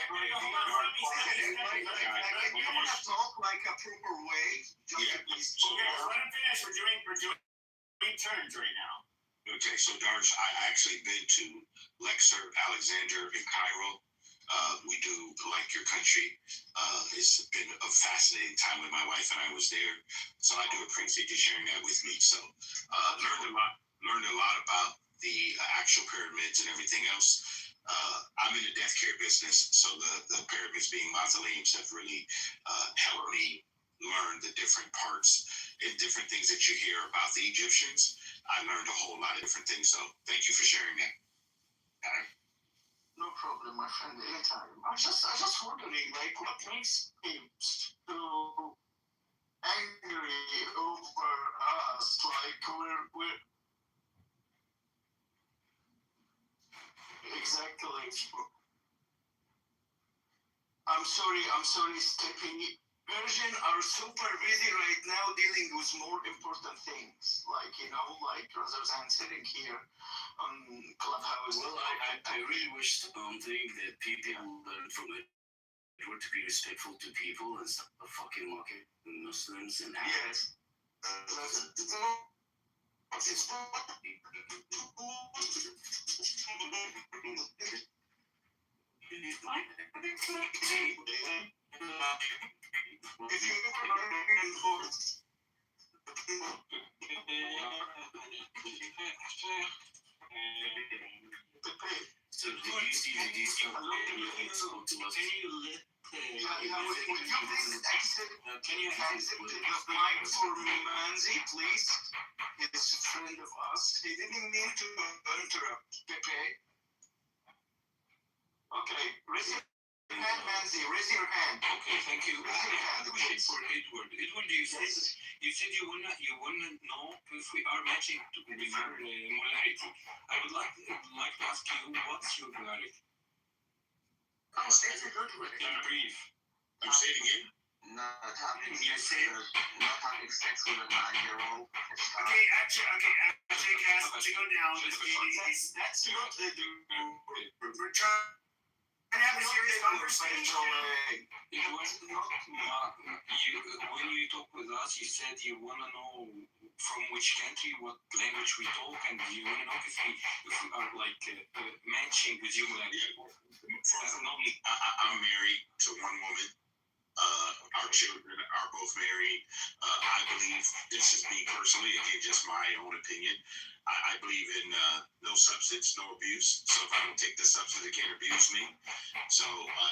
Speaker 5: don't want to talk like a proper way. Just please.
Speaker 14: Okay, let him finish. We're doing turns right now.
Speaker 7: Okay, so Darsh, I actually been to Luxor, Alexander, and Cairo. We do like your country. It's been a fascinating time when my wife and I was there. So I do appreciate you sharing that with me. So learned a lot about the actual pyramids and everything else. I'm in the death care business, so the pyramids being mausoleums have really helped me learn the different parts and different things that you hear about the Egyptians. I learned a whole lot of different things. So thank you for sharing that.
Speaker 6: No problem, my friend. Anytime. I just wondering, like, what makes him so angry over us? Like, we're exactly. I'm sorry, stepping. Virgin are super busy right now dealing with more important things, like rather than sitting here on Clubhouse.
Speaker 12: Well, I really wish something that people learn from it. To be respectful to people and stop fucking mocking Muslims and
Speaker 6: Yes. If you
Speaker 12: so do you see these
Speaker 6: can you exit the mic for Manzi, please? He's a friend of us. He didn't mean to interrupt. Pepe. Okay, raise your hand, Manzi. Raise your hand.
Speaker 13: Okay, thank you.
Speaker 6: Raise your hand.
Speaker 13: Okay, for Edward. Edward, you said you wanna know if we are matching to the molarity. I would like to ask you, what's your molarity?
Speaker 5: Oh, it's a good one.
Speaker 13: In brief.
Speaker 7: You say it again?
Speaker 5: Not having sex with a 9-year-old.
Speaker 14: Okay, actually, guys, to go down.
Speaker 6: That's not the
Speaker 14: We're trying to have a serious conversation.
Speaker 13: It was not when you talk with us, you said you want to know from which country, what language we talk, and you want to know if we are like matching with you. Like,
Speaker 7: I'm married to one woman. Our children are both married. I believe this is me personally, again, just my own opinion. I believe in no substance, no abuse. So if I don't take the substance, it can't abuse me. So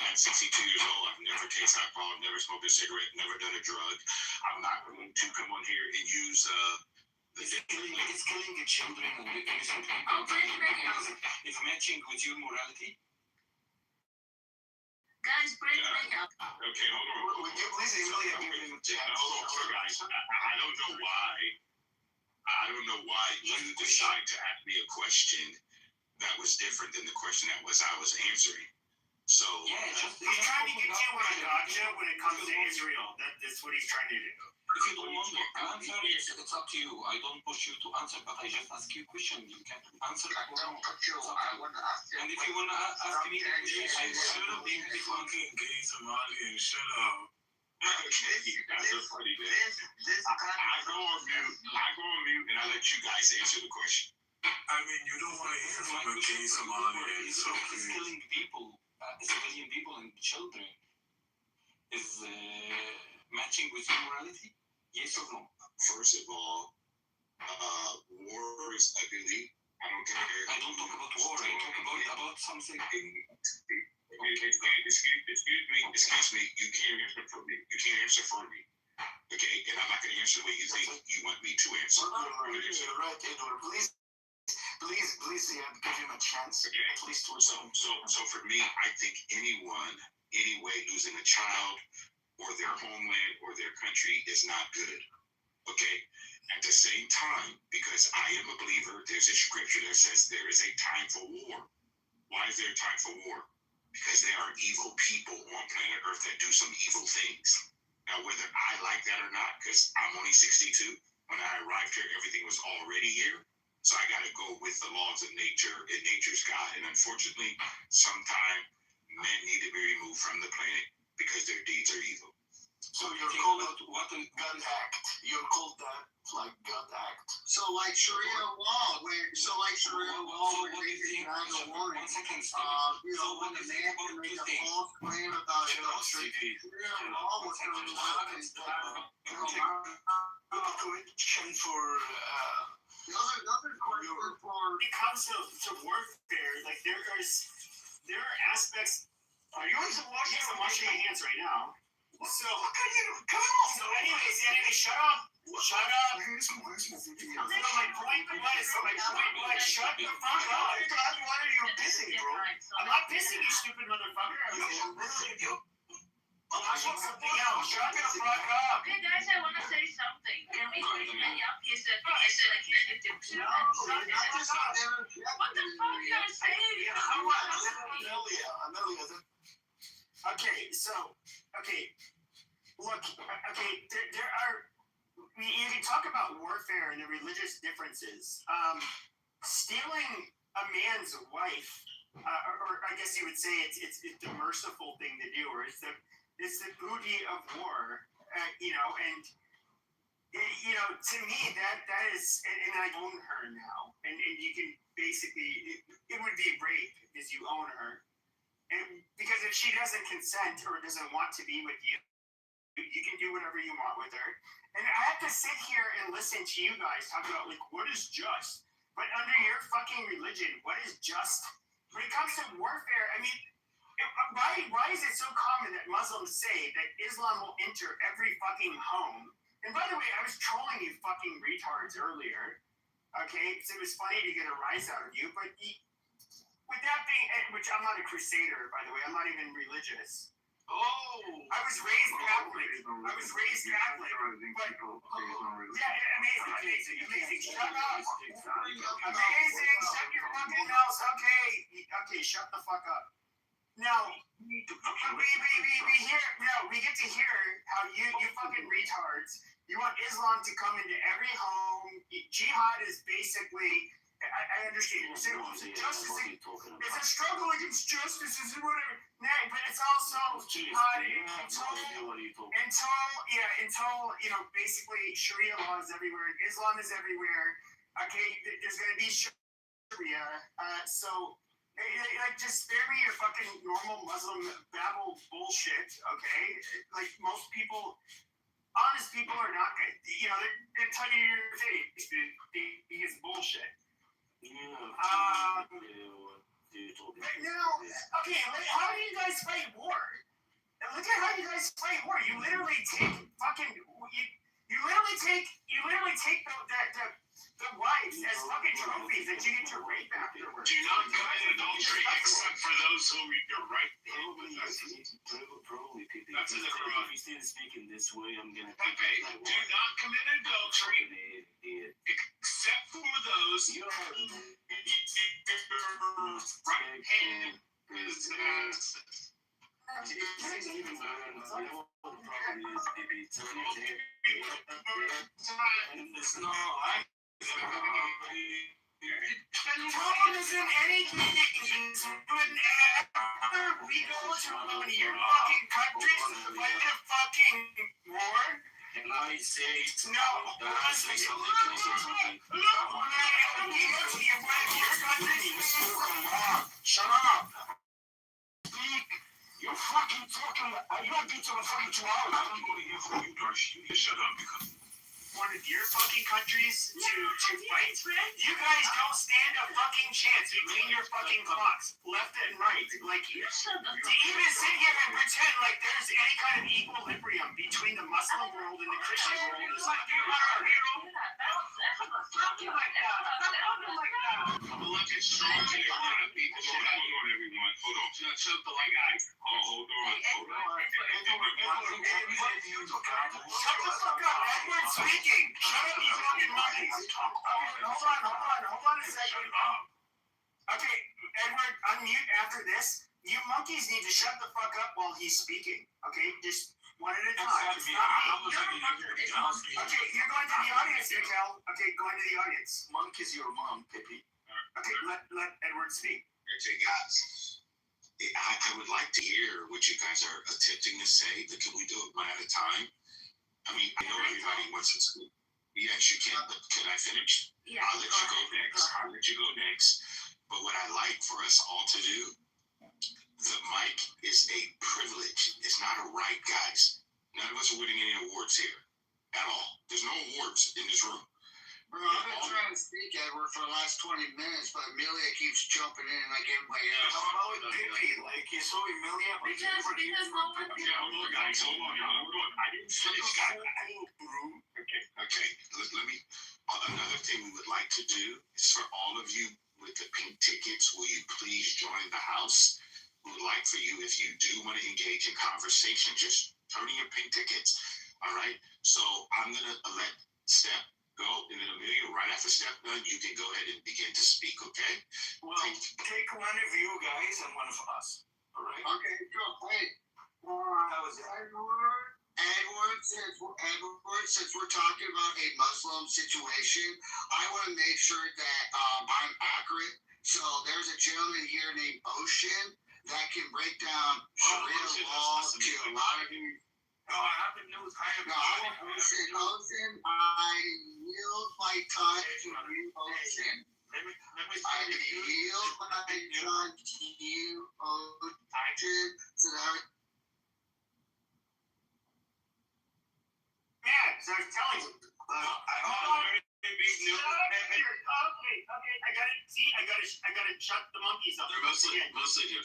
Speaker 7: at 62 years old, I've never tasted alcohol, never smoked a cigarette, never done a drug. I'm not going to come on here and use
Speaker 13: it's killing the children and the innocent people. It's matching with your morality.
Speaker 2: Guys, bring me up.
Speaker 7: Okay, hold on.
Speaker 15: Would you please really give me a chance?
Speaker 7: Guys, I don't know why. I don't know why you decided to ask me a question that was different than the question that I was answering. So
Speaker 14: he's trying to get you on a gotcha when it comes to Israel. That's what he's trying to do.
Speaker 13: If you don't want to answer, it's up to you. I don't push you to answer, but I just ask you a question. You can answer.
Speaker 5: I don't push you. I want to ask you.
Speaker 13: And if you want to ask me a question,
Speaker 1: I should have been fucking gay Somali and shut up.
Speaker 7: That's a funny day. I go on mute and I let you guys answer the question.
Speaker 1: I mean, you don't want to hear from a gay Somali.
Speaker 13: It's killing people, civilian people and children. Is matching with your morality? Yes or no?
Speaker 7: First of all, war is ugly. I don't care.
Speaker 13: I don't talk about war. I talk about something.
Speaker 7: Excuse me. You can't answer for me. You can't answer for me. Okay, and I'm not going to answer the way you think you want me to answer.
Speaker 15: You're right, Edward. Please, give him a chance.
Speaker 7: Okay.
Speaker 15: At least to
Speaker 7: so for me, I think anyone, anyway, losing a child or their homeland or their country is not good. Okay? At the same time, because I am a believer, there's a scripture that says there is a time for war. Why is there a time for war? Because there are evil people on planet Earth that do some evil things. Now, whether I like that or not, because I'm only 62, when I arrived here, everything was already here. So I got to go with the laws of nature and nature's God. And unfortunately, sometimes men need to be removed from the planet because their deeds are evil.
Speaker 15: So you're called what a God act. You're called that like God act.
Speaker 5: So like Sharia law, where
Speaker 13: what do you think? One second,
Speaker 5: when the man can make a false claim about adultery, Sharia law was
Speaker 15: for
Speaker 14: When it comes to warfare, like there are aspects. Are you watching? Yes, I'm washing my hands right now. So, anyways, shut up. Shut up. My point was, shut the fuck up.
Speaker 15: Why are you pissing, bro?
Speaker 14: I'm not pissing, you stupid motherfucker. I'm watching something else. Shut the fuck up.
Speaker 2: Okay, guys, I want to say something. Can we bring me up? He's the
Speaker 14: What
Speaker 2: the fuck are you saying?
Speaker 14: Okay, look, there are, you can talk about warfare and the religious differences. Stealing a man's wife, or I guess you would say it's the merciful thing to do, or it's the booty of war, and to me that is, and I own her now, and you can basically, it would be rape because you own her. And because if she doesn't consent or doesn't want to be with you, you can do whatever you want with her. And I have to sit here and listen to you guys talk about, like, what is just? But under your fucking religion, what is just? When it comes to warfare, I mean, why is it so common that Muslims say that Islam will enter every fucking home? And by the way, I was trolling you fucking retards earlier, okay? Because it was funny to get a rise out of you, but with that being, which I'm not a crusader, by the way, I'm not even religious.
Speaker 15: Oh!
Speaker 14: I was raised Catholic. But, amazing. Shut up. Amazing. Shut your fucking mouth. Okay, shut the fuck up. Now, we get to hear how you fucking retards, you want Islam to come into every home. Jihad is basically, I understand. It's a struggle against justice, whatever. But it's also jihad until basically Sharia law is everywhere and Islam is everywhere. Okay, there's going to be Sharia. Just spare me your fucking normal Muslim babble bullshit. Okay, like most people. honest people are not going to, they're going to tell you your face because bullshit. Now, okay, how do you guys fight war? Look at how you guys fight war. You literally take fucking, you literally take the wives as fucking trophies that you get to rape afterwards.
Speaker 8: Do not commit adultery except for those who you're right.
Speaker 12: Probably, Pepe.
Speaker 8: That's in the Quran.
Speaker 12: If you still speaking this way, I'm gonna.
Speaker 8: Pepe, do not commit adultery except for those who your right hand possesses.
Speaker 12: It's not.
Speaker 14: Communism, anything whenever we go to one of your fucking countries to fight a fucking war.
Speaker 12: And I say
Speaker 14: no.
Speaker 12: Shut up. Speak. You're fucking talking. You're being to the fucking 2 hours.
Speaker 8: I don't want to hear from you, Darsh. You need to shut up because
Speaker 14: one of your fucking countries to fight. You guys don't stand a fucking chance between your fucking clocks, left and right. Like, to even sit here and pretend like there's any kind of equilibrium between the Muslim world and the Christian world is like you are a hero. Fucking like that.
Speaker 8: I'm gonna let you strong to you. I'm gonna beat the shit out of you, everyone. Hold on. Shut the like guy. Hold on.
Speaker 14: Shut the fuck up. Edward's speaking. Shut up, you fucking monkeys. Hold on a second. Okay, Edward, unmute after this. You monkeys need to shut the fuck up while he's speaking. Okay, just one at a time. It's not me. Okay, you're going to the audience, Mikkel. Okay, going to the audience.
Speaker 12: Monkey's your mom, Pippi.
Speaker 14: Okay, let Edward speak.
Speaker 10: Okay, guys. I would like to hear what you guys are attempting to say, but can we do it one at a time? I mean, I know everybody wants to speak. Yes, you can, but can I finish?
Speaker 11: Yeah.
Speaker 10: I'll let you go next. But what I like for us all to do, the mic is a privilege. It's not a right, guys. None of us are winning any awards here at all. There's no awards in this room.
Speaker 5: Bro, I've been trying to speak, Edward, for the last 20 minutes, but Amelia keeps jumping in like everybody else.
Speaker 12: How about Pippi? Like, you saw Amelia?
Speaker 11: Because no one.
Speaker 10: Hold on, guys. Hold on. I didn't finish, guys. Okay. Let me. Another thing we would like to do is for all of you with the pink tickets, will you please join the house? We would like for you, if you do want to engage in conversation, just turn in your pink tickets. All right. So I'm gonna let Steph go, and then Amelia, right after Steph done, you can go ahead and begin to speak. Okay.
Speaker 12: Well, take one of you guys and one of us. All right.
Speaker 5: Okay, go. Wait.
Speaker 12: How was it?
Speaker 5: Edward, since we're talking about a Muslim situation, I want to make sure that I'm accurate. So there's a gentleman here named Ocean that can break down Sharia law to a lot of you.
Speaker 12: No, I haven't known.
Speaker 5: Ocean, I yield my time to you, Ocean. I yield my time to you, Ocean, so that
Speaker 14: Yeah, so I was telling you. I gotta shut the monkeys up.
Speaker 8: They're mostly here.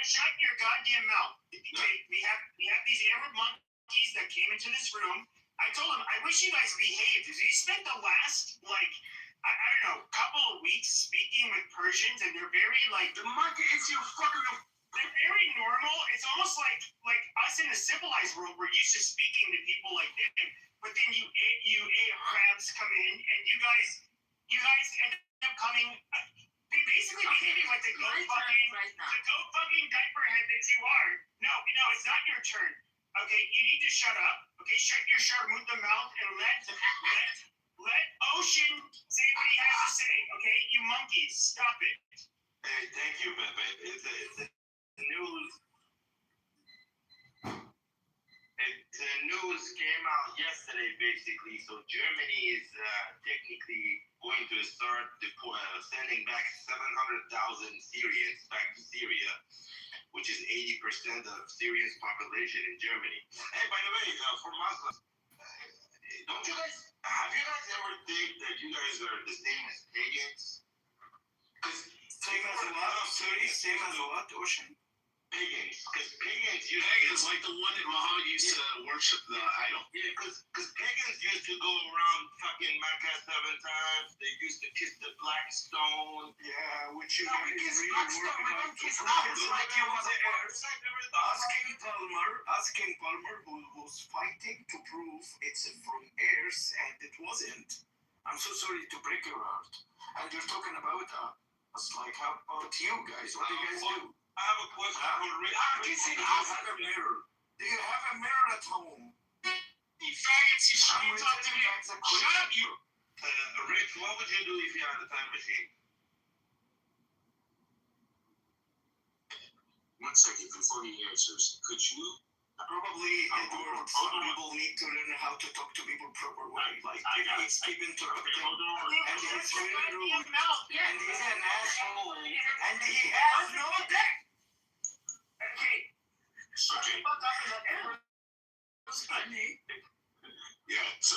Speaker 14: Shut your goddamn mouth. Okay, we have these Arab monkeys that came into this room. I told them, I wish you guys behaved, because you spent the last, I don't know, couple of weeks speaking with Persians, and they're very,
Speaker 8: the monkey is your fucking...
Speaker 14: They're very normal. It's almost like us in the civilized world, we're used to speaking to people like this. But then you Arabs come in, and you guys end up coming, basically behaving like the go fucking diaper head that you are. No, it's not your turn. Okay, you need to shut up. Okay, shut your sharmuta mouth and let Ocean say what he has to say. Okay, you monkeys, stop it.
Speaker 8: Hey, thank you, Pepe.
Speaker 9: The news came out yesterday, basically. So Germany is technically going to start sending back 700,000 Syrians back to Syria, which is 80% of Syria's population in Germany.
Speaker 8: Hey, by the way, for Muslims,
Speaker 6: Don't you guys, have you guys ever think that you guys are the same as pagans? Because
Speaker 15: Same as what? Sorry, same as what? Ocean?
Speaker 6: pagans, because pagans used
Speaker 9: like the one that Muhammad used to worship the idol.
Speaker 6: Yeah, because pagans used to go around fucking Mecca 7 times. They used to kiss the black stone.
Speaker 15: Yeah, which you
Speaker 6: No, we
Speaker 15: guys
Speaker 6: kiss
Speaker 15: really
Speaker 6: black stone.
Speaker 15: working
Speaker 6: We
Speaker 15: on
Speaker 6: don't
Speaker 15: to
Speaker 6: kiss
Speaker 15: prove
Speaker 6: out.
Speaker 15: it.
Speaker 6: Like you was
Speaker 15: Ask King Palmer, who was fighting to prove it's from Earth, and it wasn't. I'm so sorry to break your heart. And you're talking about us. Like, how about you guys? What do you guys do?
Speaker 6: I have a question for Rick.
Speaker 15: Do you have a mirror? Do you have a mirror at home?
Speaker 6: You faggots, you shut
Speaker 15: I'm
Speaker 6: up to me.
Speaker 15: returning back the question.
Speaker 6: Shut up, you. Rick, what would you do if you had a time machine?
Speaker 10: 1 second before he answers, could you?
Speaker 15: Probably, Edward, some people need to learn how to talk to people proper way. Like, he's keep interrupting, and he's very rude, and he's an asshole, and he has no dick.
Speaker 6: Okay.
Speaker 10: Yeah, so,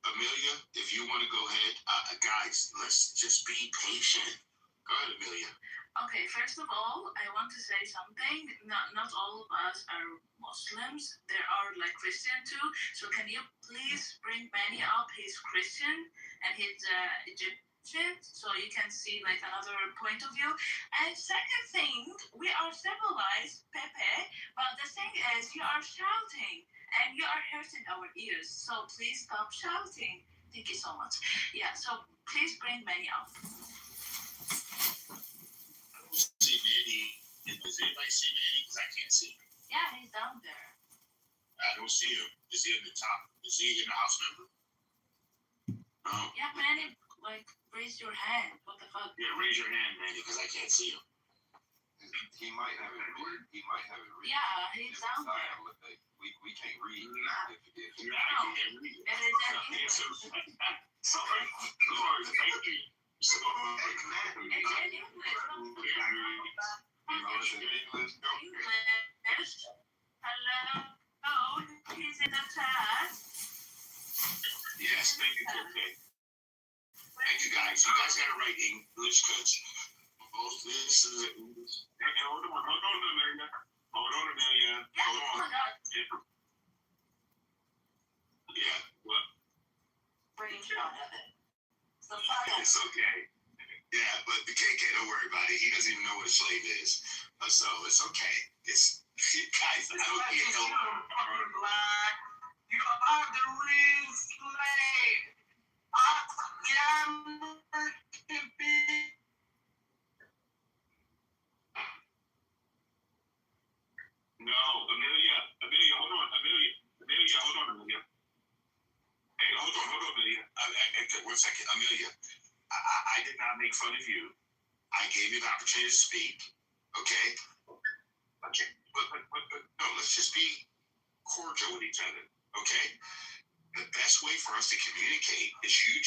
Speaker 10: Amelia, if you want to go ahead, guys, let's just be patient. Go ahead, Amelia.
Speaker 17: Okay, first of all, I want to say something. Not all of us are Muslims. There are like Christian too. So can you please bring Manny up? He's Christian and he's Egyptian, so you can see like another point of view. And second thing, we are civilized, Pepe, but the thing is you are shouting and you are hurting our ears. So please stop shouting. Thank you so much. Yeah, so please bring Manny up.
Speaker 10: See Manny. Does anybody see Manny? Because I can't see him.
Speaker 17: Yeah, he's down there.
Speaker 10: I don't see him. Is he in the top? Is he in the house member? No.
Speaker 17: Yeah, Manny, like, raise your hand. What the fuck?
Speaker 10: Yeah, raise your hand, Manny, because I can't see him.
Speaker 22: He might have it read. He might have it read.
Speaker 17: Yeah, he's down there.
Speaker 22: We can't read.
Speaker 10: I can't read.
Speaker 17: It is in English.
Speaker 10: Sorry. Lord, thank you. So,
Speaker 17: It's in English.
Speaker 22: English.
Speaker 17: English. Hello. Oh, he's in the chat.
Speaker 10: yes, thank you, okay. Thank you, guys. You guys got to write English because most this is English. Hey, hold on, Amelia. Hold on, Amelia. Hold on. Yeah, what?
Speaker 17: Screenshot of it. So
Speaker 10: It's okay. Yeah, but the KK, don't worry about it. He doesn't even know what a slave is. So it's okay. It's, guys, I don't get no.
Speaker 6: Black. You are the real slave. I am to be.
Speaker 10: No, Amelia, hold on, Amelia, hold on, Amelia. Hey, hold on, Amelia. 1 second, Amelia. I did not make fun of you. I gave you the opportunity to speak. Okay. Okay. But no, let's just be cordial with each other. Okay. The best way for us to communicate is you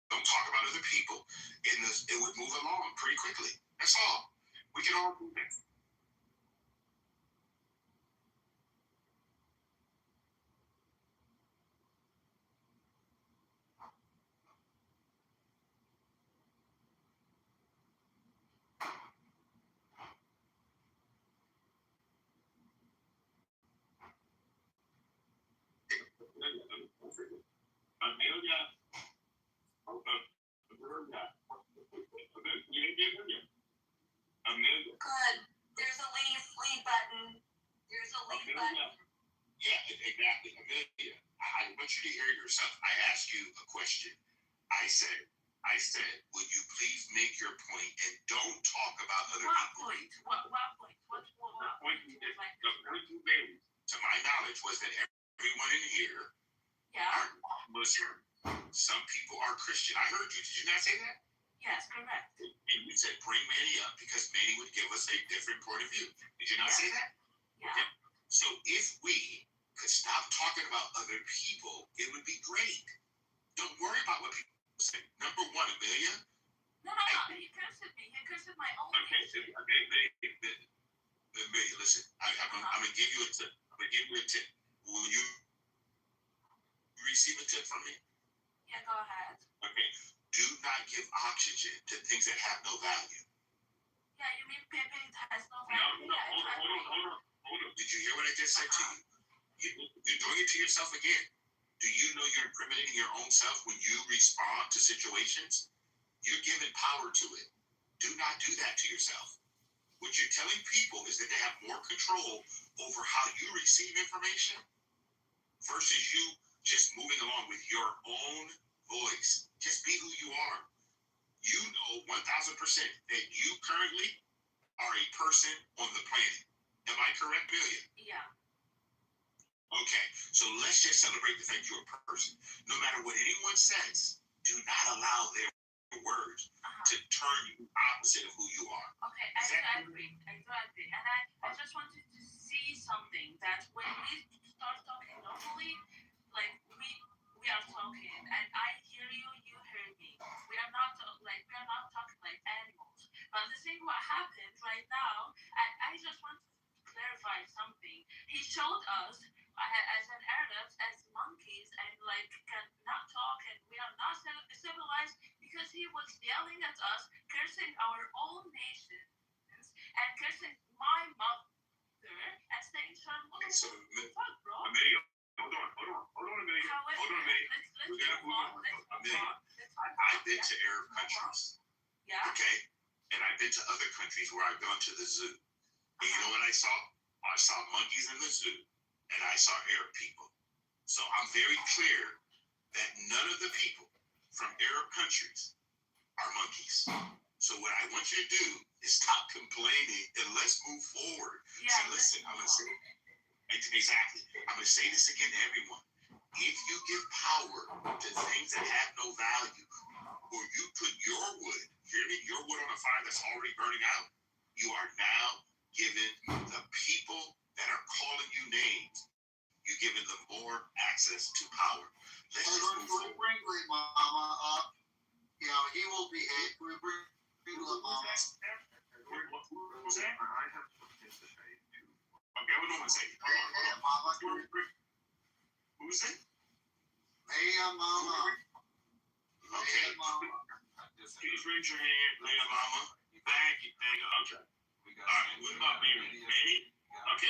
Speaker 10: don't talk about other people, and it would move along pretty quickly. That's all. We can all do that. Amelia. Amelia.
Speaker 17: Good. There's a leave button. There's a leave button.
Speaker 10: Yeah, exactly. Amelia, I want you to hear yourself. I asked you a question. I said, would you please make your point and don't talk about other
Speaker 17: What
Speaker 10: people?
Speaker 17: point? What point? What
Speaker 10: point you made, to my knowledge, was that everyone in here are Muslim. Some people are Christian. I heard you. Did you not say that?
Speaker 17: Yes, correct.
Speaker 10: And you said bring Manny up because Manny would give us a different point of view. Did you not say that?
Speaker 17: Yeah.
Speaker 10: Okay. So if we could stop talking about other people, it would be great. Don't worry about what people say. Number one, Amelia.
Speaker 17: No. He cursed at me. He cursed at my own.
Speaker 10: Okay, so Amelia, listen. I'm gonna give you a tip. Will you
Speaker 8: receive a tip from me?
Speaker 17: Yeah, go ahead.
Speaker 8: Okay. Do not give oxygen to things that have no value.
Speaker 17: Yeah, you mean Pepe has no
Speaker 8: No,
Speaker 17: value?
Speaker 8: hold on. Did you hear what I just said to you? You're doing it to yourself again. Do you know you're incriminating your own self when you respond to situations? You're giving power to it. Do not do that to yourself. What you're telling people is that they have more control over how you receive information versus you just moving along with your own voice. Just be who you are. You know 1,000% that you currently are a person on the planet. Am I correct, Billion?
Speaker 17: Yeah.
Speaker 8: Okay, so let's just celebrate the fact you're a person. No matter what anyone says, do not allow their words to turn you opposite of who you are.
Speaker 17: Okay, I do agree. And I just wanted to see something that when we start talking normally, like we are talking, and I hear you, you hear me. We are not talking like animals. But the thing what happened right now, and I just want to clarify something. He showed us as an Arabs, as monkeys, and like cannot talk, and we are not civilized because he was yelling at us, cursing our own nations, and cursing my mother, and saying, "Son, what the fuck, bro?"
Speaker 8: Amelia, hold on, Amelia. We gotta move on. Amelia, I've been to Arab countries.
Speaker 17: Yeah.
Speaker 8: Okay? And I've been to other countries where I've gone to the zoo. And you know what I saw? I saw monkeys in the zoo, and I saw Arab people. So I'm very clear that none of the people from Arab countries are monkeys. So what I want you to do is stop complaining and let's move forward.
Speaker 17: Yeah,
Speaker 8: See, listen, I'm going to say exactly. I'm going to say this again to everyone. If you give power to things that have no value, or you put your wood, hear me, your wood on a fire that's already burning out, you are now giving the people that are calling you names, you're giving them more access to power. Let's just move forward.
Speaker 5: Bring Great Mama up. You know, he will behave. We bring Little Mama.
Speaker 8: Who's that? I have something to say too. Okay, we don't want to say.
Speaker 5: Hey, Mama.
Speaker 8: Who's it?
Speaker 5: Hey, Mama.
Speaker 8: Okay.
Speaker 5: Hey, Mama.
Speaker 8: Please raise your hand, Leah Mama. Thank you. Okay. All right, what about Mary? Manny? Okay,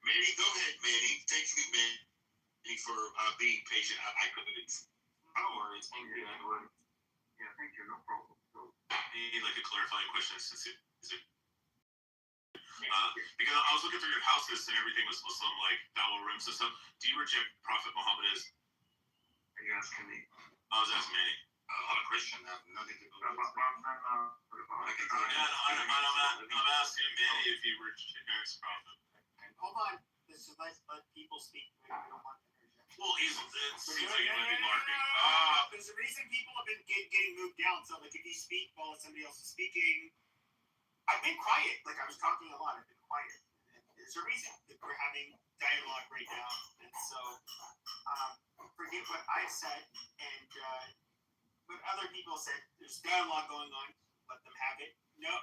Speaker 8: Manny, go ahead, Manny. Thank you, Manny, for being patient. I couldn't. Don't worry, it's been good. Yeah, thank you. No problem. So, need like a clarifying question. Because I was looking through your houses and everything was Muslim, like dawah rooms and stuff. Do you reject Prophet Muhammad as? Are you asking me? I was asking Manny. I'm a Christian. I have nothing to do with it. I'm asking Manny if he rejects Prophet.
Speaker 14: Hold on. This is let's let people speak. We don't want to interject.
Speaker 8: Well, it seems like you might be marking.
Speaker 14: There's a reason people have been getting moved down. So, like, if you speak while somebody else is speaking, I've been quiet. Like, I was talking a lot. I've been quiet. And there's a reason that we're having dialogue right now. And so, forget what I've said and what other people said. There's dialogue going on. Let them have it. No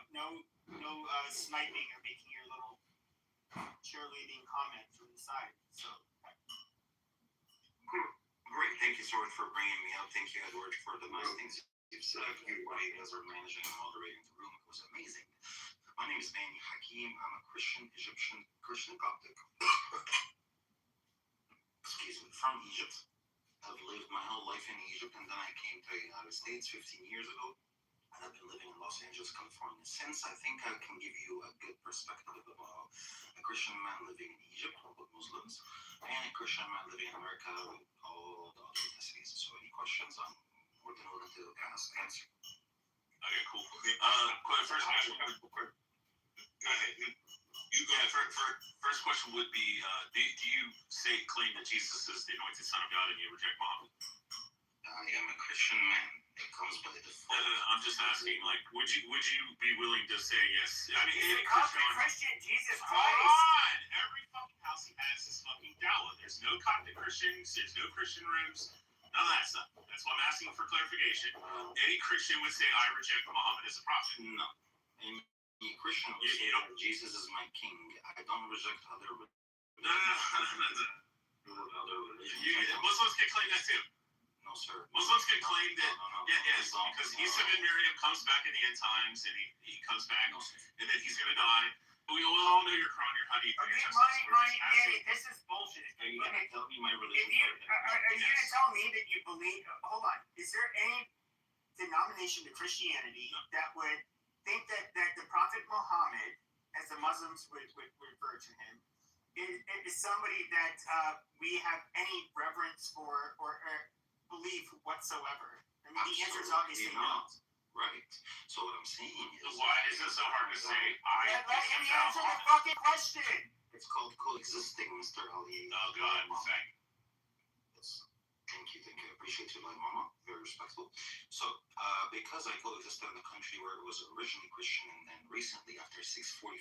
Speaker 14: sniping or making your little cheerleading comment from the side. So.
Speaker 8: Great. Thank you, Sword, for bringing me up. Thank you, Edward, for the nice things you've said. You guys are managing and moderating the room. It was amazing. My name is Manny Hakim. I'm a Christian Coptic. Excuse me, from Egypt. I've lived my whole life in Egypt, and then I came to the United States 15 years ago. And I've been living in Los Angeles, California since. I think I can give you a good perspective about a Christian man living in Egypt with Muslims, and a Christian man living in America with all the other ethnicities. So any questions, I'm more than willing to answer. Okay, cool. First question. Go ahead. You go ahead. First question would be, do you claim that Jesus is the anointed Son of God and you reject Muhammad? I am a Christian man. It comes by default. I'm just asking, like, would you be willing to say yes? I mean,
Speaker 14: He's a Coptic Christian, Jesus Christ.
Speaker 8: Hold on! Every fucking house he has is fucking dawah. There's no Coptic Christians, there's no Christian rooms, none of that stuff. That's why I'm asking for clarification. Any Christian would say, I reject Muhammad as a prophet. No. Any Christian would say, Jesus is my king. I don't reject other religions. No.
Speaker 13: Other religions.
Speaker 8: Muslims can claim that too.
Speaker 13: No, sir.
Speaker 8: Muslims can claim that.
Speaker 13: No.
Speaker 8: Yes, because Isa bin Miriam comes back in the end times, and he comes back, and then he's gonna die. We all know your Quran, your Hadith, and your
Speaker 14: Danny, this is bullshit.
Speaker 13: Are you gonna tell me my
Speaker 14: If
Speaker 13: religion?
Speaker 14: you are you gonna tell me that you believe? Hold on. Is there any denomination to Christianity that would think that the Prophet Muhammad, as the Muslims would refer to him, is somebody that we have any reverence for or belief whatsoever? I mean, the answer is obviously no.
Speaker 13: Right. So what I'm saying is,
Speaker 8: why is it so hard to say?
Speaker 14: Let him answer the fucking question.
Speaker 13: It's called coexisting, Mr. Ali.
Speaker 8: Oh God,
Speaker 13: Thank you. I appreciate you, my mama. Very respectful. So, because I coexisted in a country where it was originally Christian, and then recently, after 644,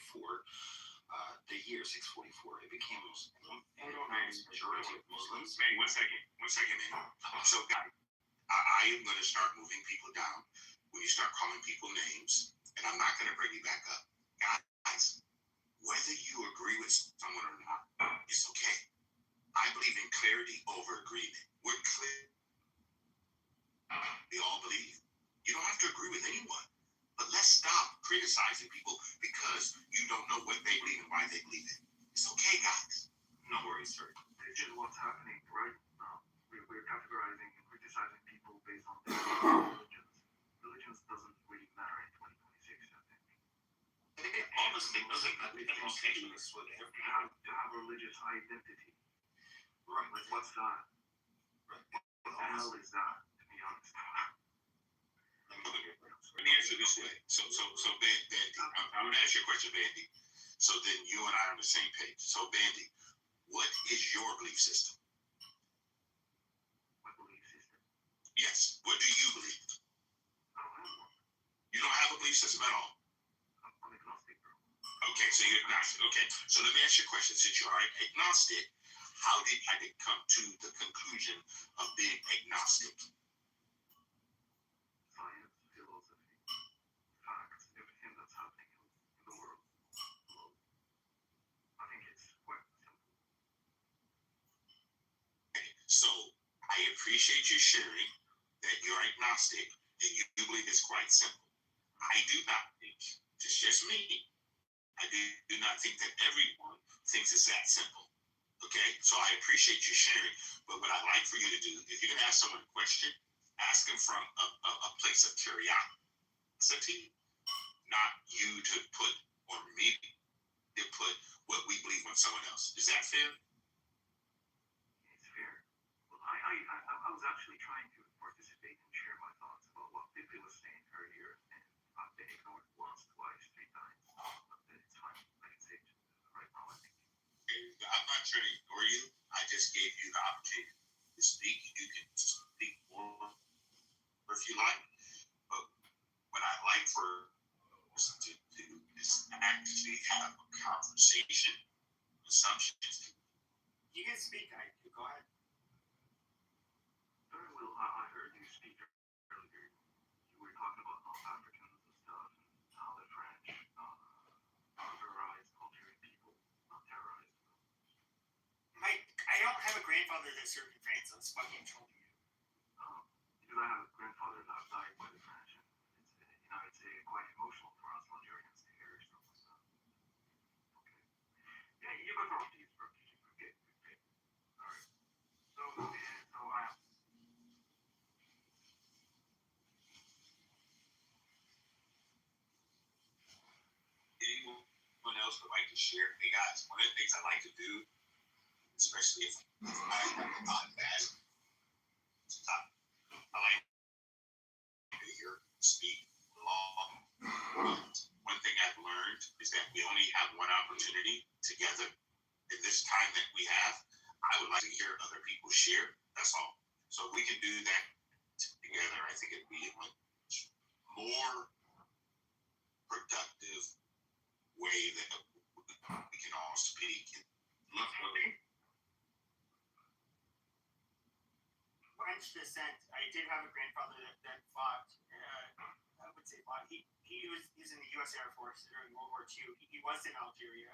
Speaker 13: the year 644, it became Muslim. And majority of Muslims.
Speaker 8: Manny, one second, man. So, I am going to start moving people down when you start calling people names, and I'm not going to bring you back up. Guys, whether you agree with someone or not, it's okay. I believe in clarity over agreement. We're clear. We all believe. You don't have to agree with anyone. But let's stop criticizing people because you don't know what they believe and why they believe it. It's okay, guys. No worries, sir.
Speaker 20: This is what's happening right now. We're categorizing and criticizing people based on their religions. Religions doesn't really matter in 2026, I think.
Speaker 8: Honestly, doesn't matter.
Speaker 20: You have to have a religious identity.
Speaker 8: Right.
Speaker 20: Like, what's that?
Speaker 8: Right.
Speaker 20: What the hell is that, to be honest?
Speaker 8: Let me answer this way. So, Bandy, I'm going to ask you a question, Bandy. So then you and I are on the same page. So, Bandy, what is your belief system?
Speaker 20: My belief system?
Speaker 8: Yes. What do you believe?
Speaker 20: I don't have one.
Speaker 8: You don't have a belief system at all?
Speaker 20: I'm agnostic, bro.
Speaker 8: Okay, so you're agnostic. Okay. So let me ask you a question. Since you are agnostic, how did I come to the conclusion of being agnostic?
Speaker 20: Science, philosophy, facts, everything that's happening in the world. I think it's quite simple.
Speaker 8: Okay. So I appreciate you sharing that you're agnostic and you believe it's quite simple. I do not think, it's just me, I do not think that everyone thinks it's that simple. Okay, so I appreciate you sharing, but what I'd like for you to do, if you're gonna ask someone a question, ask them from a place of curiosity, not you to put, or me to put what we believe on someone else. Is that fair?
Speaker 20: It's fair. Well, I was actually trying to participate and share my thoughts about what Bibi was saying earlier, and I've been ignored once, twice, 3 times. But it's fine. I can say it right now, I think.
Speaker 8: I'm not trying to ignore you. I just gave you the opportunity to speak. You can speak more if you like. But what I like for us to do is actually have a conversation. Assumptions.
Speaker 14: You can speak. Go ahead.
Speaker 20: Very well. I heard you speak earlier. You were talking about North Africans and stuff, and how the French terrorized Algerian people, not terrorized.
Speaker 14: I don't have a grandfather that served in France. I was fucking told you.
Speaker 20: Because I have a grandfather that died by the French, and it's quite emotional for us Algerians to hear stuff like that. Okay. Yeah, you got wrong to use, bro. Okay. Alright. So I
Speaker 8: Anyone else would like to share? Hey guys, one of the things I like to do, especially if I have a podcast, I like to hear speak long. But one thing I've learned is that we only have one opportunity together. In this time that we have, I would like to hear other people share. That's all. So if we can do that together, I think it'd be a much more productive way that we can all speak.
Speaker 14: French descent. I did have a grandfather that fought. I would say fought. He was in the U.S. Air Force during World War II. He was in Algeria.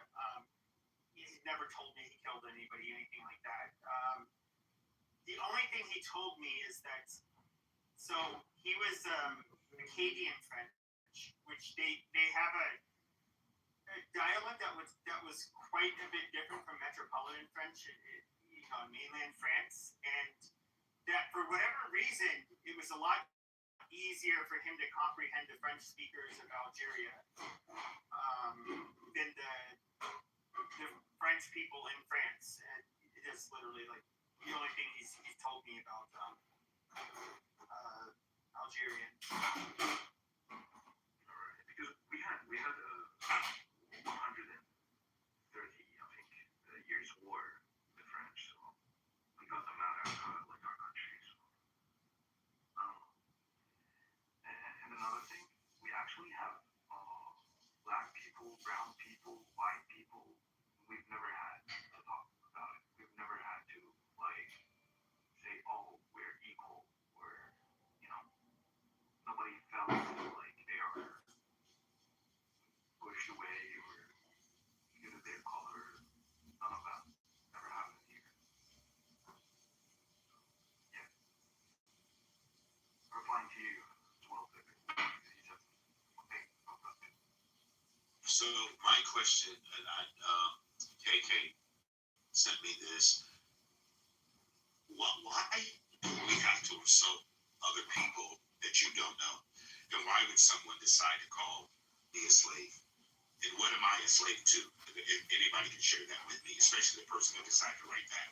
Speaker 14: He's never told me he killed anybody, anything like that. The only thing he told me is that, so he was Acadian French, which they have a dialect that was quite a bit different from Metropolitan French, in mainland France, and that for whatever reason it was a lot easier for him to comprehend the French speakers of Algeria than the French people in France. And it is literally like the only thing he's told me about Algerian.
Speaker 20: Alright, because we had 130, I think, years war with the French, so we got them out of like our country. So and another thing, we actually have black people, brown people, white people. We've never had to talk about it. We've never had to like say, oh, we're equal, or nobody felt like they are pushed away or because of their color. None of that ever happened here. Yeah. Replying to you as well, Pepe, because you said okay about that too.
Speaker 8: So my question, and KK sent me this. Why do we have to insult other people that you don't know? And why would someone decide to call me a slave? And what am I a slave to? If anybody can share that with me, especially the person that decided to write that.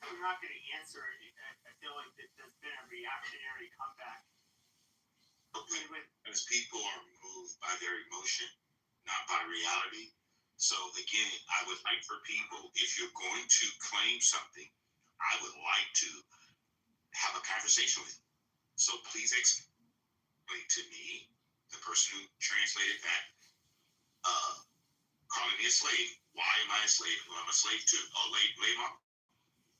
Speaker 14: I'm not going to answer it. I feel like there's been a reactionary comeback.
Speaker 8: Okay. As people are moved by their emotion, not by reality. So again, I would like for people, if you're going to claim something, I would like to have a conversation with you. So please explain to me, the person who translated that, calling me a slave. Why am I a slave? Who am I a slave to? Oh, labor.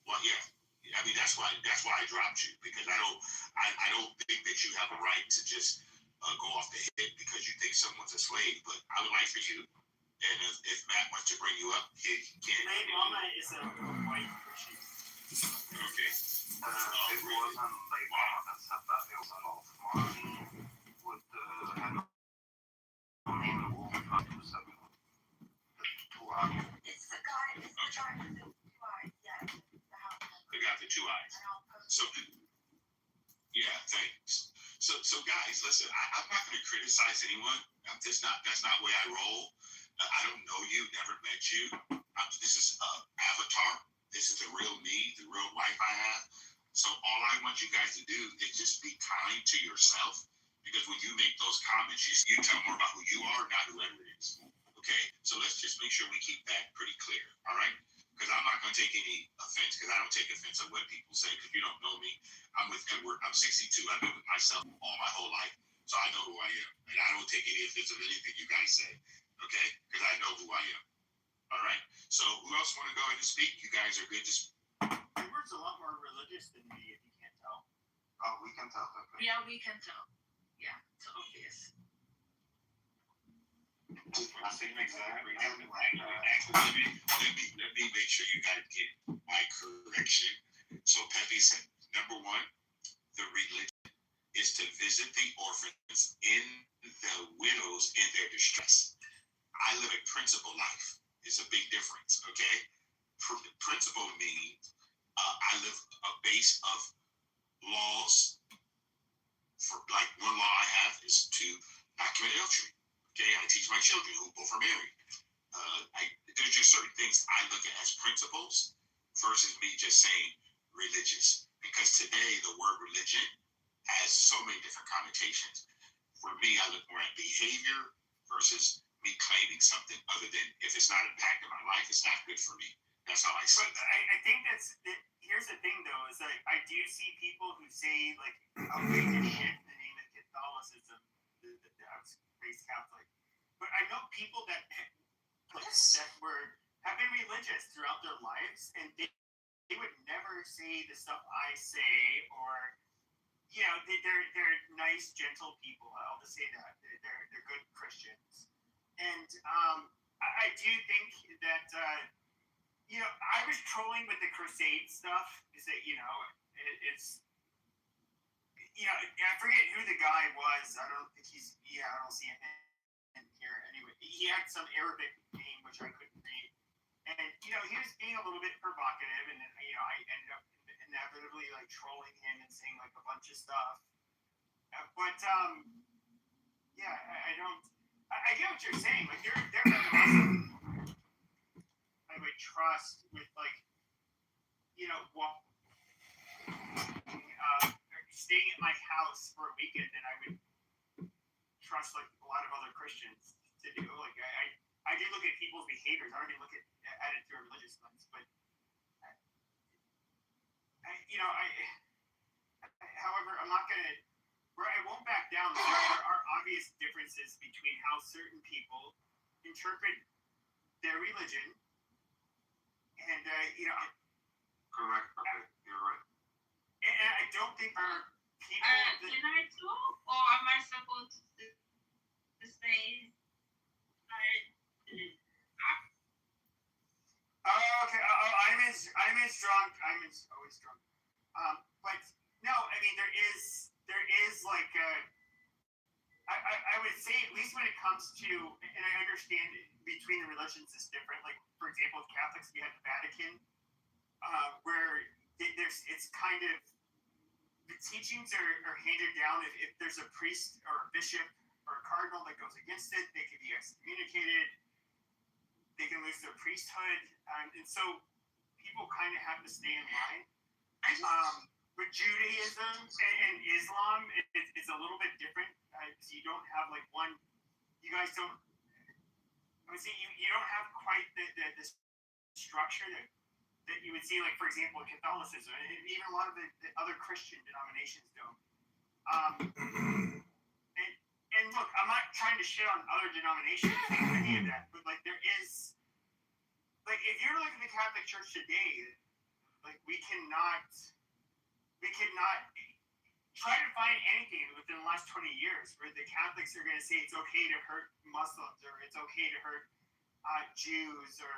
Speaker 8: Well, yeah. I mean, that's why I dropped you, because I don't think that you have a right to just go off the hip because you think someone's a slave. But I would like for you, and if Matt wants to bring you up, he can.
Speaker 14: Slave mama is a white Christian.
Speaker 8: Okay.
Speaker 20: It wasn't like mama that said that. It was an old Martin with the head of name of all the country was seven.
Speaker 11: It's the guy with the two eyes, yeah.
Speaker 8: They got the two eyes. So, yeah, thanks. So guys, listen, I'm not going to criticize anyone. That's not the way I roll. I don't know you, never met you. This is Avatar. This is the real me, the real life I have. So all I want you guys to do is just be kind to yourself, because when you make those comments, you tell more about who you are, not whoever it is. Okay? So let's just make sure we keep that pretty clear. All right? Because I'm not going to take any offense, because I don't take offense at what people say, because you don't know me. I'm with Edward. I'm 62. I've been with myself all my whole life. So I know who I am. And I don't take any offense of anything you guys say. Okay? Because I know who I am. All right? So who else want to go ahead and speak? You guys are good to speak.
Speaker 14: Edward's a lot more religious than me, if you can't tell.
Speaker 20: Oh, we can tell. Okay.
Speaker 17: Yeah, we can tell. Yeah, it's obvious.
Speaker 20: Nothing exactly.
Speaker 8: Let me make sure you guys get my correction. So Pepe said, number one, the religion is to visit the orphans in the widows in their distress. I live a principle life. It's a big difference, okay? Principle means I live a base of laws. For like one law I have is to not commit adultery. Okay, I teach my children who both are married. There's just certain things I look at as principles versus me just saying religious. Because today the word religion has so many different connotations. For me, I look more at behavior versus me claiming something other than if it's not impacting my life, it's not good for me. That's how I see it.
Speaker 14: I think here's the thing though, is that I do see people who say like outrageous shit in the name of Catholicism, that I was raised Catholic. But I know people that have been religious throughout their lives, and they they would never say the stuff I say, or they're nice, gentle people. I'll just say that they're good Christians, and I do think that I was trolling with the crusade stuff. Is that it's I forget who the guy was. I don't think I don't see him in here anyway. He had some Arabic name which I couldn't read, and he was being a little bit provocative, and then I ended up inevitably like trolling him and saying like a bunch of stuff. But I don't. I get what you're saying. Like they're I would trust with like staying at my house for a weekend, and I would trust like a lot of other Christians to do. Like I do look at people's behaviors. I don't even look at it through a religious lens, but however, I'm not gonna. I won't back down. There are obvious differences between how certain people interpret their religion, and
Speaker 22: Correct. Okay, you're right.
Speaker 14: And I don't think there are people.
Speaker 11: Can I talk, or am I supposed to say?
Speaker 14: Okay. I'm as drunk. I'm always drunk. But no, I mean there is like I would say at least when it comes to, and I understand between the religions is different. Like for example, with Catholics we have the Vatican, where it's kind of the teachings are handed down. If there's a priest or a bishop or a cardinal that goes against it, they can be excommunicated. They can lose their priesthood, and so people kind of have to stay in line. With Judaism and Islam, it's a little bit different. So you don't have like one. You guys don't. I would say you don't have quite the structure that you would see, like for example, in Catholicism, and even a lot of the other Christian denominations don't. And look, I'm not trying to shit on other denominations or any of that, but like there is, like if you're looking at the Catholic Church today, like we cannot try to find anything within the last 20 years where the Catholics are going to say it's okay to hurt Muslims, or it's okay to hurt Jews, or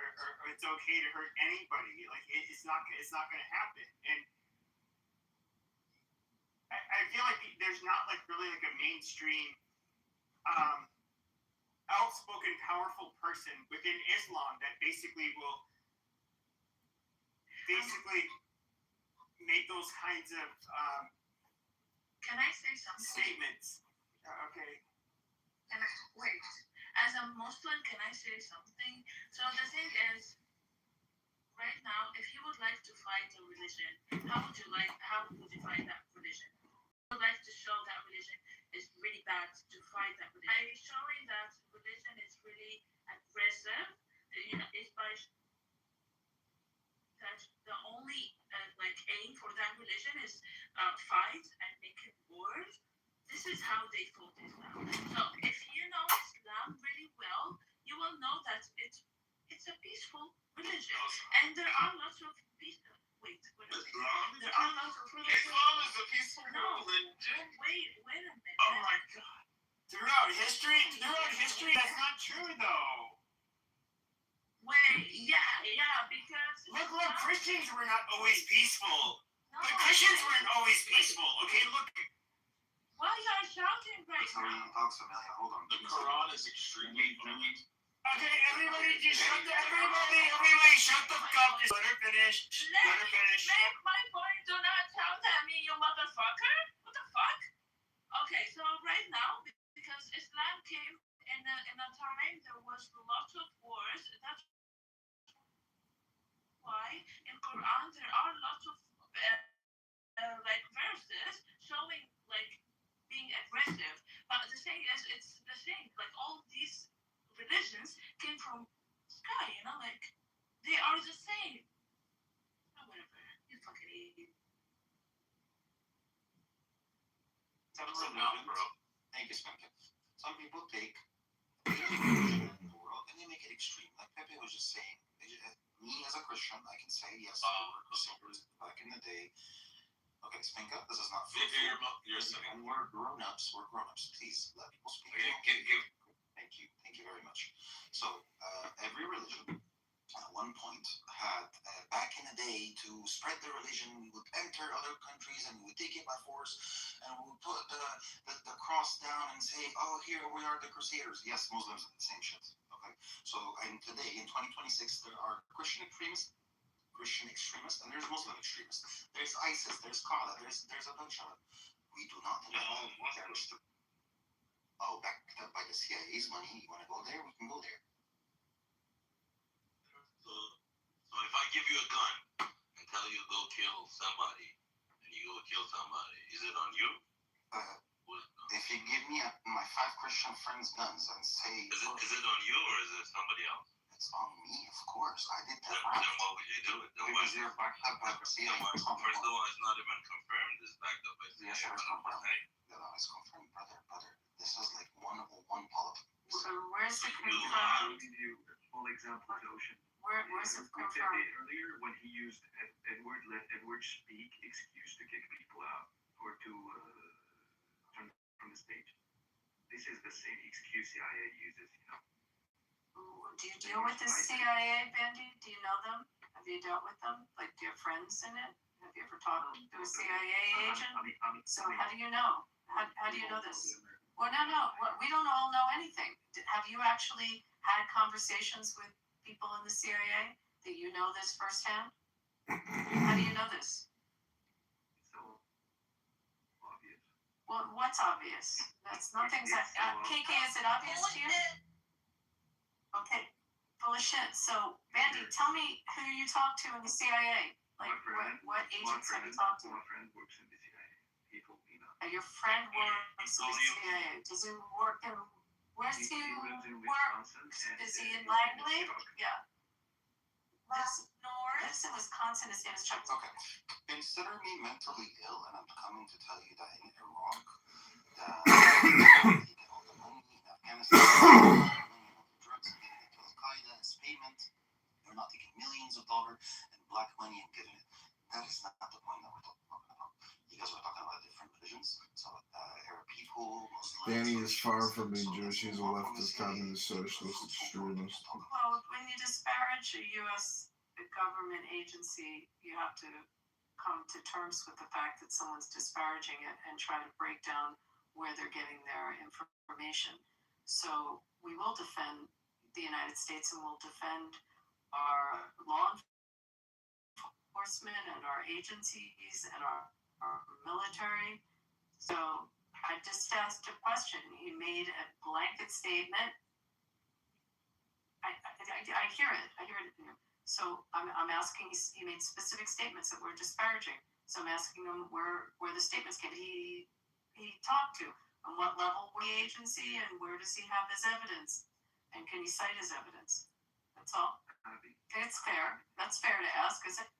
Speaker 14: it's okay to hurt anybody. Like it's not going to happen. And I feel like there's not like really like a mainstream outspoken, powerful person within Islam that basically will make those kinds of
Speaker 17: Can I say something?
Speaker 14: Statements. Okay.
Speaker 17: Wait. As a Muslim, can I say something? So the thing is, right now, if you would like to fight a religion, how would you fight that religion? I would like to show that religion is really bad to fight that religion. By showing that religion is really aggressive, it's by that the only aim for that religion is fight and make it worse. This is how they fought Islam. So if you know Islam really well, you will know that it's a peaceful religion, and there are lots of peaceful. Wait a minute. There are lots of religions.
Speaker 22: Islam is a peaceful religion.
Speaker 17: Wait a minute.
Speaker 14: Oh my God. Throughout history, that's not true though.
Speaker 17: Wait, yeah, because
Speaker 14: look, Christians were not always peaceful. No. But Christians weren't always peaceful. Okay, look.
Speaker 17: Why are you shouting right now?
Speaker 22: Hold on. The Quran is extremely violent.
Speaker 14: Okay, everybody just shut the fuck up. Just let her finish. Let her finish.
Speaker 17: Make my point. Do not shout at me, you motherfucker. What the fuck? Okay, so right now, because Islam came in a time there was lots of wars. That's why in Quran there are lots of verses showing being aggressive. But the thing is, it's the thing. All these religions came from sky. They are the same. Whatever. You fucking idiot.
Speaker 5: Some people take the world and they make it extreme. Like Pepe was just saying,
Speaker 3: me as a Christian, I can say yes, there were crusaders back in the day. Okay, Spinka, this is not food.
Speaker 1: You're sitting.
Speaker 3: We're grown-ups. We're grown-ups. Please let people speak. Thank you. Thank you very much. So, every religion at one point had, back in the day, to spread their religion, we would enter other countries and we would take it by force, and we would put the cross down and say, oh, here we are, the crusaders. Yes, Muslims are the same shit. Okay, so and today in 2026 there are Christian extremists, and there's Muslim extremists. There's ISIS, there's Qaeda, there's a bunch of them. We do not know. Oh, backed up by the CIA's money. You want to go there? We can go there.
Speaker 9: So if I give you a gun and tell you go kill somebody, and you go kill somebody, is it on you?
Speaker 3: If you give me my 5 Christian friends' guns and say...
Speaker 9: Is it on you or is it somebody else?
Speaker 3: It's on me, of course. I did that.
Speaker 9: Then why would you do it?
Speaker 3: Because they're backed up by the CIA.
Speaker 9: First of all, it's not even confirmed it's backed up by CIA.
Speaker 3: Yes, it is confirmed. No, it's confirmed, brother. This is like 101 politics.
Speaker 17: So where's the
Speaker 20: I'll
Speaker 17: confirmed?
Speaker 20: give you a full example of Ocean.
Speaker 17: Where's it
Speaker 20: We said
Speaker 17: confirmed?
Speaker 20: it earlier when he used let Edward speak excuse to kick people out or to turn from the stage. This is the same excuse CIA uses, you know.
Speaker 17: Do you deal with the CIA, Bendy? Do you know them? Have you dealt with them? Like, do you have friends in it? Have you ever talked to a CIA agent? So how do you know? How do you know this? Well, no. We don't all know anything. Have you actually had conversations with people in the CIA that you know this firsthand? How do you know this?
Speaker 20: It's so obvious.
Speaker 17: Well, what's obvious? That's nothing's. KK, is it obvious to you? Okay, full of shit. So, Bandy, tell me who you talked to in the CIA. Like, what agents have you talked to?
Speaker 20: My friend works in the CIA. He told me that.
Speaker 17: Your friend works in the CIA. Does he work in? Where's he
Speaker 20: lives in
Speaker 17: work?
Speaker 20: Wisconsin.
Speaker 17: Is he in Langley? Yeah.
Speaker 11: North.
Speaker 17: Lives in Wisconsin. His name is Chuck.
Speaker 3: Okay. Consider me mentally ill, and I'm coming to tell you that in Iraq, they get all the money in Afghanistan, drugs and getting it to Al-Qaeda as payment. They're not taking millions of dollars and black money and giving it. That is not the point that we're talking about. You guys were talking about different religions. So, Arab people, Muslims.
Speaker 4: Danny is far from being Jewish. He's a leftist, communist, socialist, extremist.
Speaker 17: Well, when you disparage a U.S. government agency, you have to come to terms with the fact that someone's disparaging it and try to break down where they're getting their information. So we will defend the United States and we'll defend our law enforcement and our agencies and our military. So I just asked a question. You made a blanket statement. I hear it. I hear it. So I'm asking. He made specific statements that were disparaging. So I'm asking him where the statements came. He talked to on what level was the agency and where does he have his evidence and can he cite his evidence? That's all. It's fair. That's fair to ask, is it?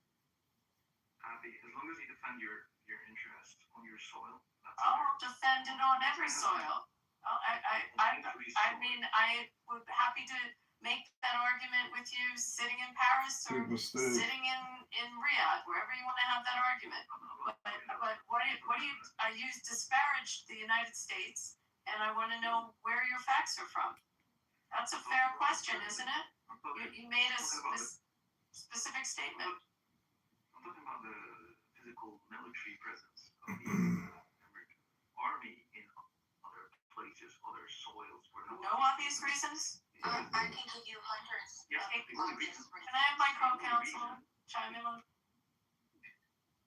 Speaker 20: Abby, as long as you defend your interest on your soil.
Speaker 17: I'll defend it on every soil. I mean, I would be happy to make that argument with you sitting in Paris or sitting in Riyadh, wherever you want to have that argument. But what do you? You disparaged the United States, and I want to know where your facts are from. That's a fair question, isn't it? You made a specific statement.
Speaker 20: I'm talking about the physical military presence of the American army in other places, other soils.
Speaker 17: No obvious reasons?
Speaker 11: I can give you hundreds.
Speaker 20: Yeah,
Speaker 17: Can I have my co-counsel chime in on?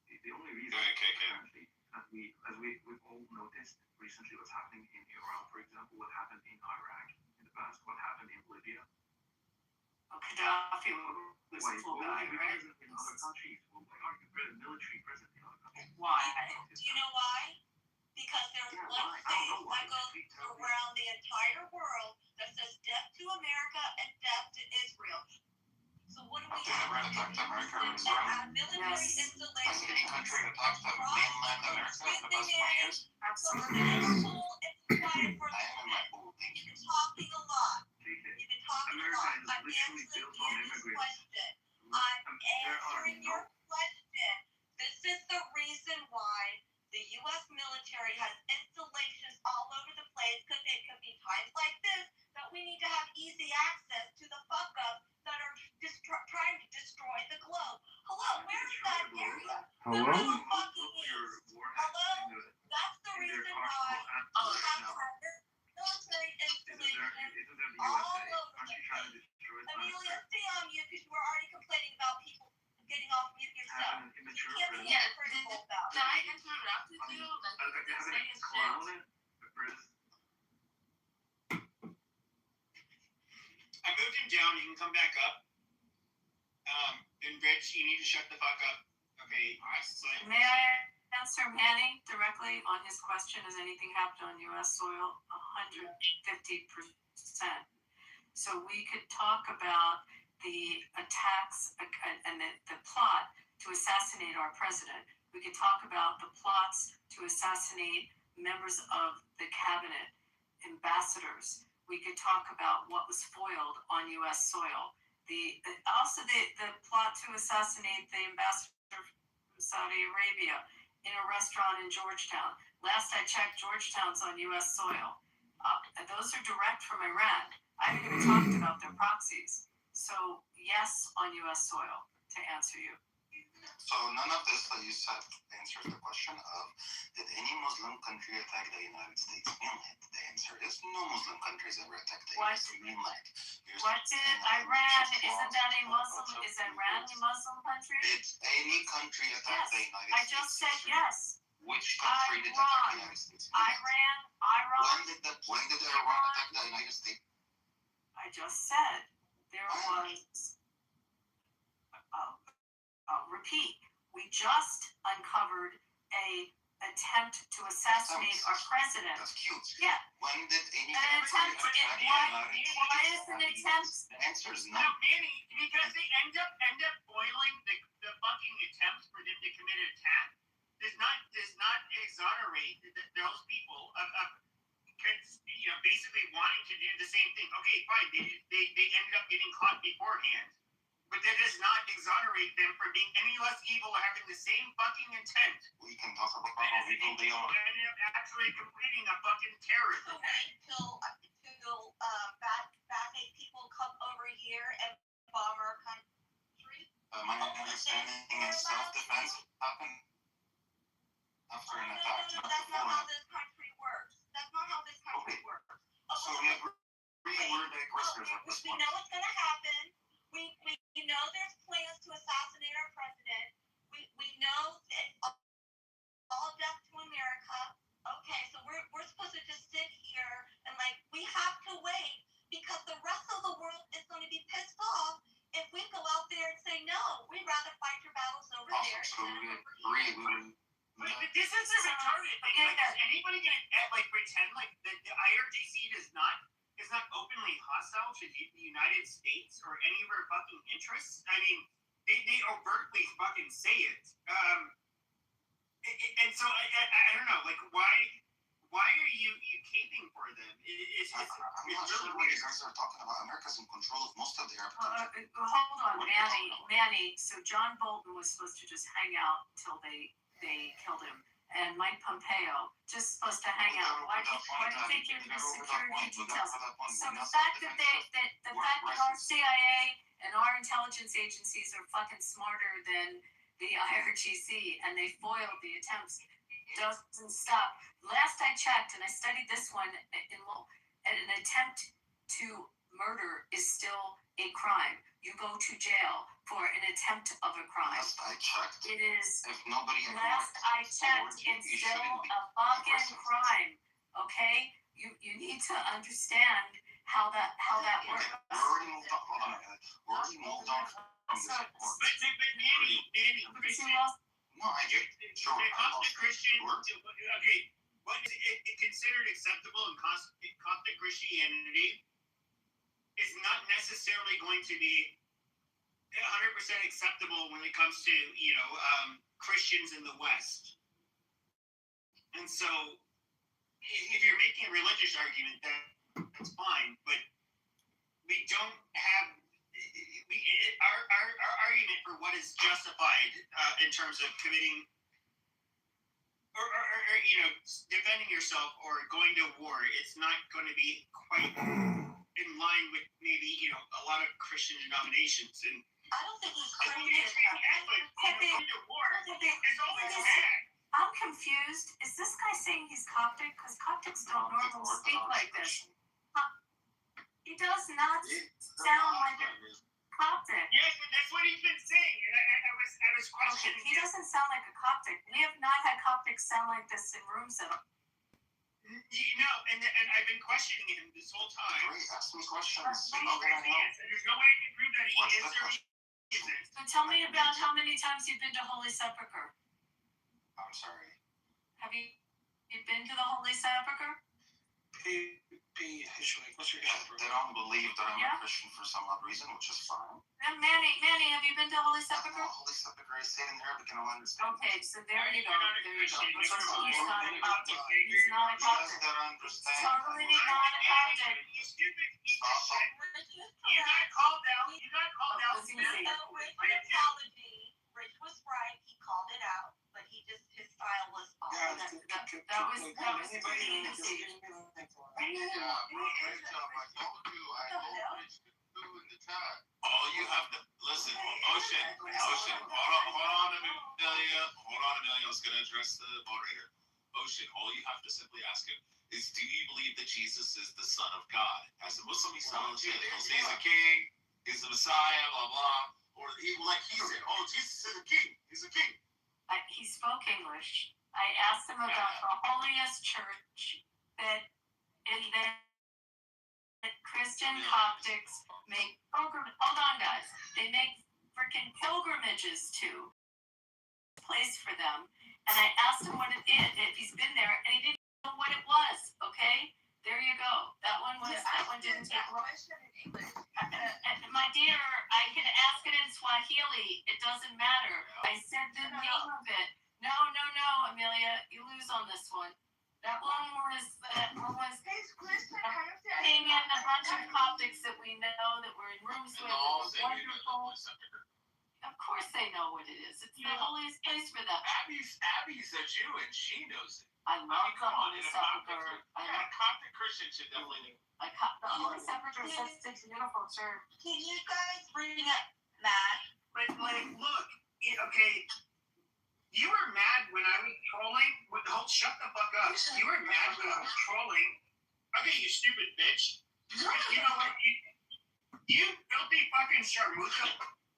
Speaker 20: The only reason, apparently, as we've all noticed recently, what's happening in Iran, for example, what happened in Iraq in the past, what happened in Libya.
Speaker 17: Gaddafi was a full guy, right?
Speaker 20: In other countries, military presence in other countries.
Speaker 17: Why?
Speaker 11: Do you know why? Because there's one thing that goes around the entire world that says death to America and death to Israel. So what do we have? Military installations across
Speaker 17: Absolutely.
Speaker 11: Talking a lot. You've been talking a lot. I'm answering this question. I
Speaker 2: like this that we need to have easy access to the fuck up that are trying to destroy the globe. Hello, where's that area?
Speaker 3: Hello?
Speaker 2: The real fucking east. Hello? That's the reason why we have to have military installations all over the place. Amelia, stay on mute because you were already complaining about people getting off mute yourself. You can't be hypocritical about it.
Speaker 17: Did I interrupted you? Like, you say shit.
Speaker 14: I moved him down. You can come back up. And Rich, you need to shut the fuck up. Okay.
Speaker 19: May I answer Manny directly on his question? Has anything happened on U.S. soil? 150%. So we could talk about the attacks and the plot to assassinate our president. We could talk about the plots to assassinate members of the cabinet, ambassadors. We could talk about what was foiled on U.S. soil. Also the plot to assassinate the ambassador from Saudi Arabia in a restaurant in Georgetown. Last I checked, Georgetown's on U.S. soil. And those are direct from Iran. I haven't even talked about their proxies. So yes, on U.S. soil, to answer you.
Speaker 5: So none of this that you said answers the question of, did any Muslim country attack the United States mainland? The answer is no Muslim countries ever attacked the United States mainland.
Speaker 19: What did Iran, isn't that a Muslim, is Iran a Muslim country?
Speaker 5: Did any country attack the United States?
Speaker 19: I just said yes.
Speaker 5: Which country did attack the United States?
Speaker 19: Iran.
Speaker 5: When did Iran attack the United States?
Speaker 19: I just said there was. Repeat. We just uncovered a attempt to assassinate our president.
Speaker 5: That's cute.
Speaker 19: Yeah.
Speaker 5: When did any
Speaker 19: an attempt? Why is an attempt?
Speaker 5: The answer is no.
Speaker 14: No, Manny, because they end up boiling the fucking attempts for them to commit an attack does not exonerate those people of basically wanting to do the same thing. Okay, fine. They ended up getting caught beforehand. But that does not exonerate them from being any less evil or having the same fucking intent.
Speaker 5: We can talk about how evil they are.
Speaker 14: And actually completing a fucking terrorist
Speaker 2: Wait till bad people come over here and bomb our country.
Speaker 5: My understanding is self-defense happened after an attack, not
Speaker 2: That's not
Speaker 5: before.
Speaker 2: how this country works. That's not how this country works.
Speaker 5: So we agree we're the aggressors at this
Speaker 2: We
Speaker 5: point.
Speaker 2: know what's going to happen. We know there's plans to assassinate our president. We know that all death to America. Okay, so we're supposed to just sit here and we have to wait because the rest of the world is going to be pissed off if we go out there and say no. We'd rather fight your battles over there.
Speaker 5: So we agree.
Speaker 14: But this is a retarded thing. Is anybody gonna pretend like the IRGC is not openly hostile to the United States or any of our fucking interests? I mean, they overtly fucking say it. And so I don't know, why are you caping for them?
Speaker 5: I'm not sure what you guys are talking about. America's in control of most of the Arab countries.
Speaker 19: Hold on, Manny. So John Bolton was supposed to just hang out till they killed him. And Mike Pompeo just supposed to hang out. Why do you think you're the security details? So the fact that our CIA and our intelligence agencies are fucking smarter than the IRGC and they foiled the attempts doesn't stop. Last I checked, and I studied this one an attempt to murder is still a crime. You go to jail for an attempt of a crime.
Speaker 5: Last I checked,
Speaker 19: it is.
Speaker 5: If nobody
Speaker 19: last I checked, it's still a fucking crime. Okay, you need to understand how that works.
Speaker 5: We're already moved on. Hold on a minute. We're already moved on from this report.
Speaker 14: But Manny,
Speaker 5: no, I get sure.
Speaker 14: When it comes to Christian, okay, what is it considered acceptable in Coptic Christianity is not necessarily going to be 100% acceptable when it comes to Christians in the West. And so, if you're making a religious argument, that's fine. But we don't have our argument for what is justified in terms of committing or defending yourself or going to war, it's not going to be quite in line with maybe a lot of Christian denominations. And
Speaker 2: I don't think he's
Speaker 14: going
Speaker 2: crazy.
Speaker 14: to war is always bad.
Speaker 19: I'm confused. Is this guy saying he's Coptic? Because Coptics don't normally speak like this. He does not sound like a Coptic.
Speaker 14: Yes, but that's what he's been saying, and I was questioning.
Speaker 19: Okay, he doesn't sound like a Coptic. We have not had Coptics sound like this in rooms at all.
Speaker 14: And I've been questioning him this whole time.
Speaker 10: Great, ask me questions.
Speaker 14: And there's no way I can prove that he is or he isn't.
Speaker 19: So tell me about how many times you've been to Holy Sepulchre.
Speaker 10: I'm sorry.
Speaker 19: Have you been to the Holy Sepulchre?
Speaker 10: They don't believe that I'm a Christian for some odd reason, which is fine.
Speaker 19: And Manny, have you been to Holy Sepulchre?
Speaker 10: Holy Sepulchre is sitting there, but can I understand?
Speaker 19: Okay, so there you go. He's not a
Speaker 10: You
Speaker 19: Coptic. He's not a Coptic. Totally not a Coptic.
Speaker 14: You stupid piece of shit. You got called out.
Speaker 2: With apology, Rich was right. He called it out, but his style was off.
Speaker 19: That was pretty easy.
Speaker 10: All you have to listen, Ocean. Hold on, Amelia. I was gonna address the moderator. Ocean, all you have to simply ask him is, do you believe that Jesus is the Son of God? As a Muslim, he's telling you he's a king, he's the Messiah, blah blah. Or he said, oh, Jesus is a king. He's a king.
Speaker 19: He spoke English. I asked him about the holiest church that Christian Coptics make pilgrimages. Hold on, guys. They make freaking pilgrimages to. Place for them. And I asked him what it is, if he's been there, and he didn't know what it was. Okay? There you go. That one didn't take long. My dear, I can ask it in Swahili. It doesn't matter. I said the name of it. No, Amelia, you lose on this one. That one was bringing in a bunch of Coptics that we know that we're in rooms with. Wonderful. Of course they know what it is. It's the holiest place for them.
Speaker 10: Abby's a Jew and she knows it.
Speaker 19: I love the Holy Sepulchre.
Speaker 10: Coptic Christians should definitely know.
Speaker 19: The Holy Sepulchre is such a beautiful church.
Speaker 2: Can you guys bring up Matt?
Speaker 14: But look, okay. You were mad when I was trolling. Shut the fuck up. You were mad when I was trolling. Okay, you stupid bitch. You know what? You filthy fucking sharmuta.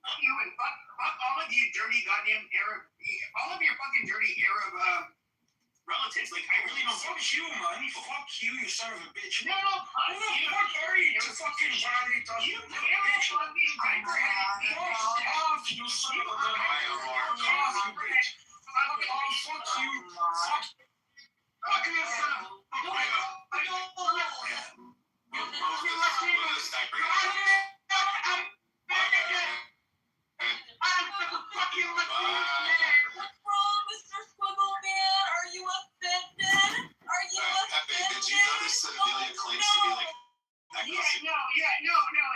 Speaker 14: You and fuck all of you dirty goddamn Arab. All of your fucking dirty Arab relatives. Like, I really don't.
Speaker 13: Fuck you, man. Fuck you, you son of a bitch.
Speaker 14: No,
Speaker 13: Who the fuck are you to fucking body talk?
Speaker 14: You can't fucking
Speaker 13: Fuck off, you son of a gun. Fuck off, you bitch. Fuck off, fuck you. Fuck you, son of
Speaker 2: What's wrong, Mr. Squiggle Man? Are you offended?
Speaker 10: Did you notice that Amelia claims to be like agnostic?
Speaker 14: No.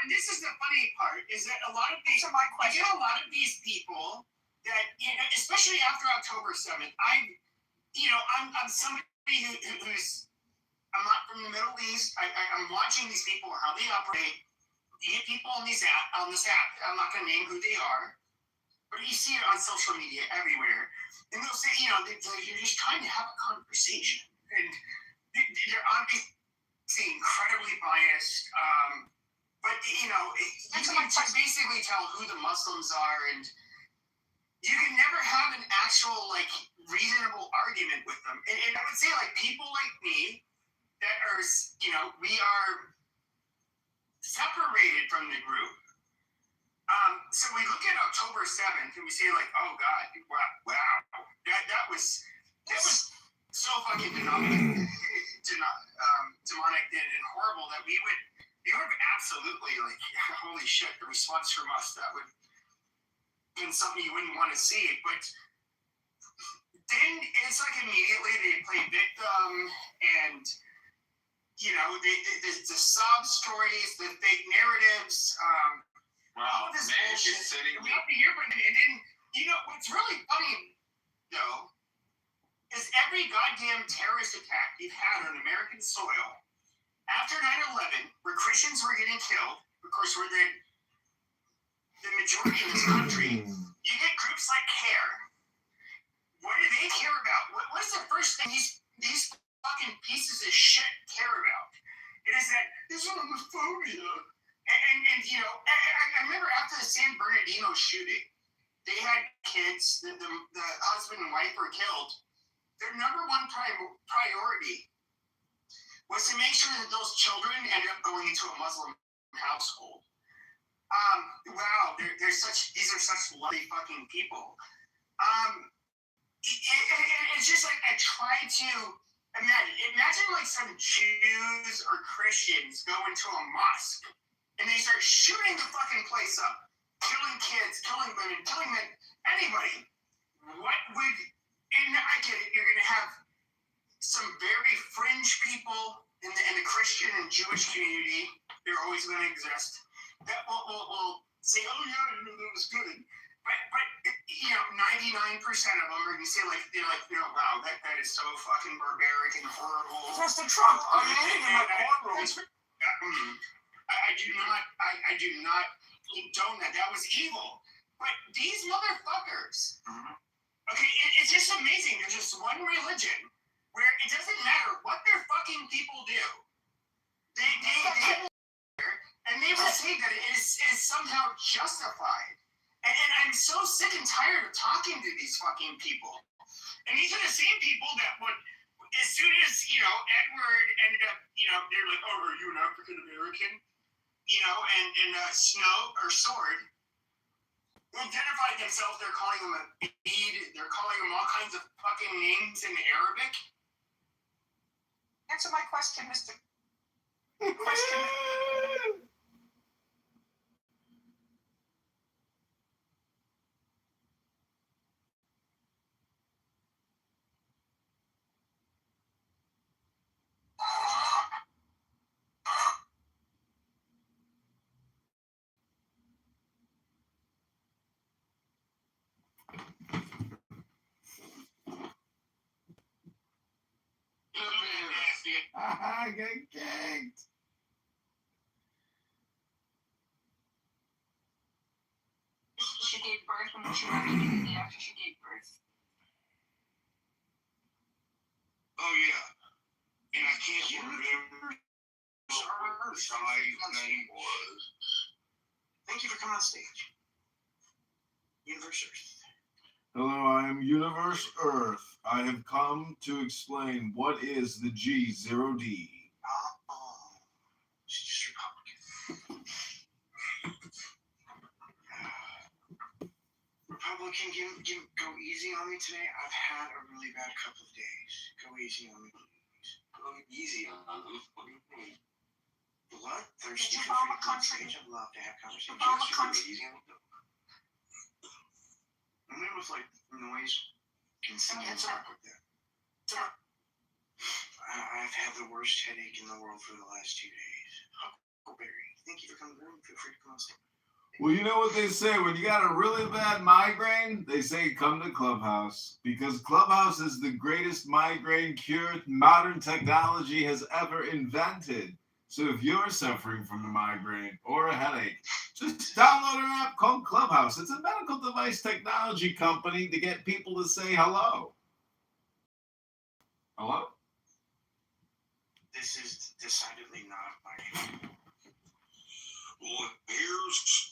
Speaker 14: And this is the funny part, is that a lot of these, I get a lot of these people that, especially after October 7th, I'm somebody who's, I'm not from the Middle East. I'm watching these people, how they operate. You get people on this app, I'm not going to name who they are, but you see it on social media everywhere. And they'll say, you're just trying to have a conversation. And they're obviously incredibly biased. But, you can basically tell who the Muslims are, and you can never have an actual, reasonable argument with them. And I would say, people like me that are, we are separated from the group. So we look at October 7th and we say, oh, God, wow. That was so fucking demonic and horrible that we would absolutely, holy shit, the response from us, that would been something you wouldn't want to see. But then it's immediately they play victim, and the sob stories, the fake narratives, all this bullshit. And then what's really funny though Because every goddamn terrorist attack we've had on American soil after 9/11, where Christians were getting killed, of course, we're the majority in this country, you get groups like CARE. What do they care about? What's the first thing these fucking pieces of shit care about? It is that Islamophobia. And you know, I remember after the San Bernardino shooting, they had kids, the husband and wife were killed. Their number one priority was to make sure that those children ended up going into a Muslim household. Wow, these are such lovely fucking people. It's just like I try to imagine like some Jews or Christians go into a mosque and they start shooting the fucking place up, killing kids, killing women, killing men, anybody. What would, and I get it, you're gonna have some very fringe people in the Christian and Jewish community. They're always gonna exist. That will say, oh yeah, you know, that was good. But you know, 99% of them are gonna say like, they're like, you know, wow, that is so fucking barbaric and horrible. President Trump, I do not condone that. That was evil. But these motherfuckers, okay, it's just amazing. There's just one religion where it doesn't matter what their fucking people do. And they will say that it is somehow justified. And I'm so sick and tired of talking to these fucking people. And these are the same people that would, as soon as, you know, Edward ended up, you know, they're like, oh, are you an African American? You know, and Snow or Sword identified themselves. They're calling him a bead. They're calling him all kinds of fucking names in Arabic. Answer my question, Mr. Question.
Speaker 3: I get kicked.
Speaker 2: She gave birth when she was immediately after she gave birth.
Speaker 8: Oh yeah, and I can't remember what the guy's name was.
Speaker 5: Thank you for coming on stage. Universe Earth.
Speaker 3: Hello, I am Universe Earth. I have come to explain what is the G0D.
Speaker 5: Oh, she's just Republican. Republican, go easy on me today. I've had a really bad couple of days. Go easy on me, please.
Speaker 12: Go easy on them. What do you mean?
Speaker 5: Bloodthirsty for freedom on stage. I'd love to have conversations.
Speaker 12: Easy on them.
Speaker 5: And it was like noise and singing and stuff like that. I've had the worst headache in the world for the last 2 days. Huckleberry, thank you for coming through. Feel free to come on stage.
Speaker 3: Well, you know what they say, when you got a really bad migraine, they say come to Clubhouse, because Clubhouse is the greatest migraine cure modern technology has ever invented. So if you're suffering from a migraine or a headache, just download an app called Clubhouse. It's a medical device technology company to get people to say hello. Hello?
Speaker 5: This is decidedly not my...
Speaker 8: Well, here's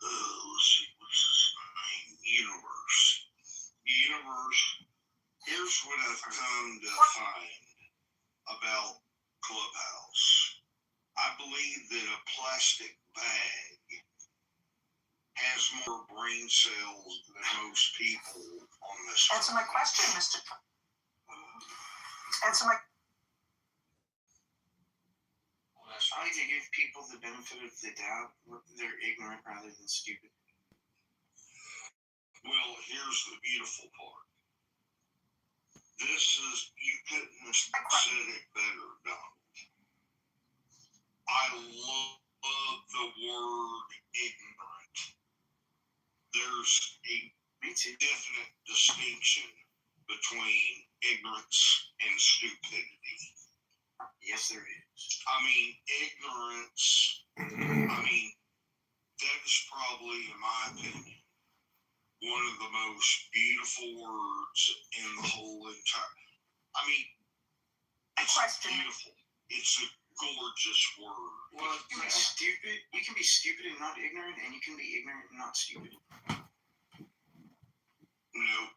Speaker 8: let's see, what's his name? Universe. Here's what I've come to find about Clubhouse. I believe that a plastic bag has more brain cells than most people on this.
Speaker 14: Answer my question, Mr. Answer my...
Speaker 5: I like to give people the benefit of the doubt. They're ignorant rather than stupid.
Speaker 8: Well, here's the beautiful part. This is, you couldn't have said it better, Donald. I love the word ignorant. There's a definite distinction
Speaker 1: between ignorance and stupidity.
Speaker 5: Yes, there is.
Speaker 1: I mean, ignorance, that is probably, in my opinion, one of the most beautiful words in the whole entire. It's beautiful. It's a gorgeous word.
Speaker 5: Well, you can be stupid. You can be stupid and not ignorant, and you can be ignorant and not stupid.
Speaker 1: No.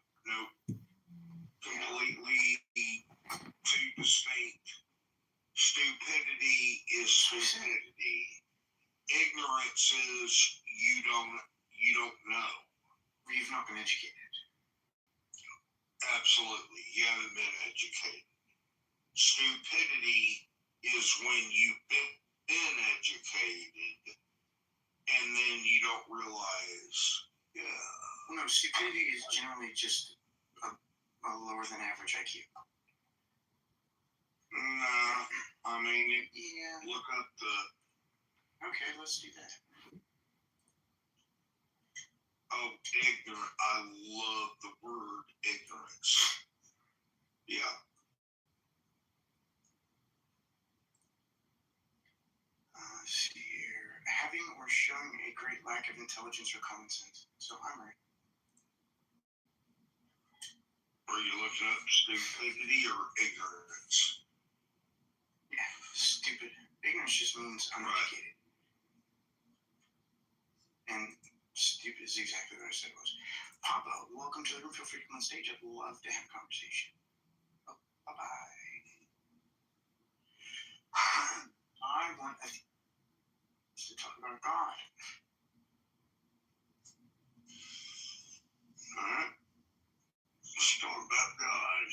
Speaker 1: Completely two distinct. Stupidity is stupidity. Ignorance is you don't know.
Speaker 5: Or you've not been educated.
Speaker 1: Absolutely. You haven't been educated. Stupidity is when you've been educated and then you don't realize.
Speaker 5: No, stupidity is generally just a lower than average IQ.
Speaker 1: Nah, look up the.
Speaker 5: Okay, let's do that.
Speaker 1: Oh, ignorant. I love the word ignorance. Yeah.
Speaker 5: Let's see here. Having or showing a great lack of intelligence or common sense. So I'm right.
Speaker 1: Are you looking up stupidity or ignorance?
Speaker 5: Yeah, stupid. Ignorance just means uneducated. Right. And stupid is exactly what I said it was. Papa, welcome to the room. Feel free to come on stage. I'd love to have a conversation. Oh, bye-bye. I want to talk about God.
Speaker 1: Alright. Let's talk about God.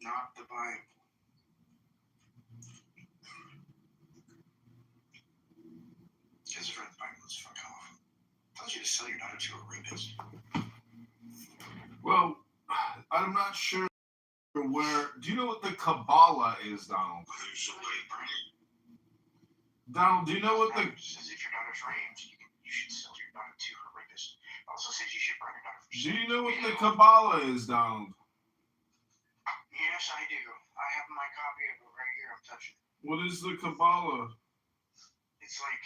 Speaker 5: Not the Bible. Because if read the Bible, let's fuck off. It tells you to sell your daughter to a rapist.
Speaker 3: Well, I'm not sure where. Do you know what the Kabbalah is, Donald? Donald, do you know what the?
Speaker 5: It says if your daughter's raped, you should sell your daughter to her rapist. It also says you should burn your daughter for
Speaker 3: Do you know what the Kabbalah is, Donald?
Speaker 5: Yes, I do. I have my copy of it right here. I'm touching it.
Speaker 3: What is the Kabbalah?
Speaker 5: It's like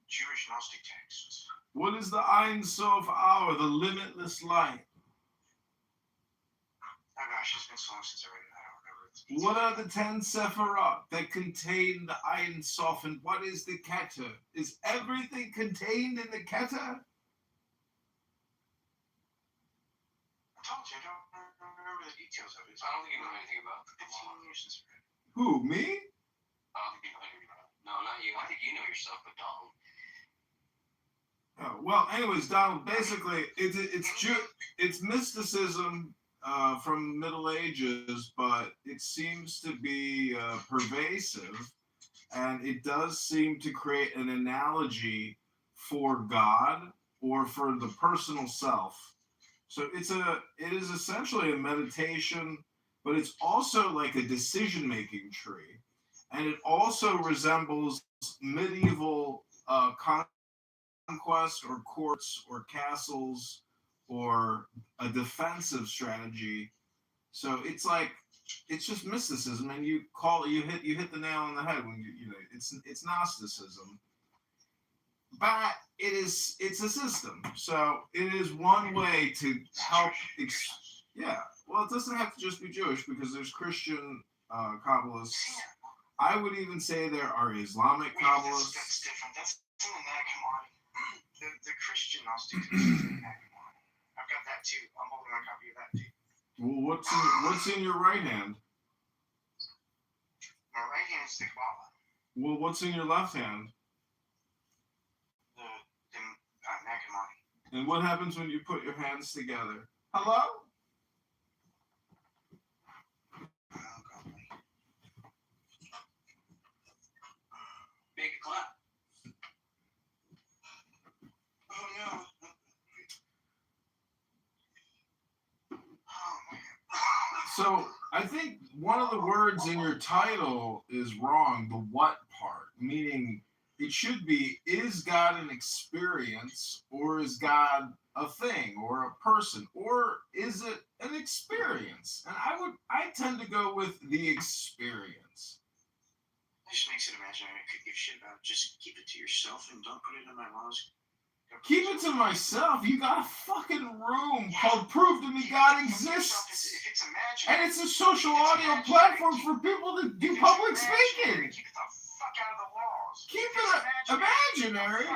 Speaker 5: Jewish Gnostic texts.
Speaker 3: What is the Ein Sof Hour, the limitless light?
Speaker 5: Oh gosh, it's been so long since I read it. I don't remember.
Speaker 3: What are the 10 Sephirot that contain the Ein Sof, and what is the Keter? Is everything contained in the Keter?
Speaker 5: I told you, I don't remember the details of it.
Speaker 12: I don't think you know anything about the
Speaker 5: Kabbalah. 15 years since I read it.
Speaker 3: Who, me?
Speaker 12: I don't think you know anything about it. No, not you. I think you know yourself, but Donald.
Speaker 3: Oh, well, anyways, Donald, basically, it's mysticism from Middle Ages, but it seems to be pervasive, and it does seem to create an analogy for God or for the personal self. So it is essentially a meditation, but it's also like a decision-making tree, and it also resembles medieval conquest or courts or castles or a defensive strategy. So it's just mysticism, and you hit the nail on the head when you know it's Gnosticism. But it's a system. So it is one way to help well, it doesn't have to just be Jewish, because there's Christian Kabbalists. I would even say there are Islamic Kabbalists.
Speaker 5: That's different. That's in the Nagamani. The Christian Gnostics is in the Nagamani. I've got that too. I'm holding my copy of that too.
Speaker 3: Well, what's in your right hand?
Speaker 5: My right hand is the Kabbalah.
Speaker 3: Well, what's in your left hand?
Speaker 5: The Nagamani.
Speaker 3: And what happens when you put your hands together? Hello?
Speaker 12: Big clap.
Speaker 5: Oh no.
Speaker 3: So I think one of the words in your title is wrong, the what part, meaning it should be, is God an experience, or is God a thing or a person, or is it an experience? And I tend to go with the experience.
Speaker 18: It just makes it imaginary. I could give shit about it. Just keep it to yourself and don't put it in my mom's.
Speaker 3: Keep it to myself. You got a fucking room called Prove to Me God Exists.
Speaker 18: If it's imaginary.
Speaker 3: And it's a social audio platform for people to do public speaking.
Speaker 18: Keep it the fuck out of the laws.
Speaker 3: Keep it imaginary.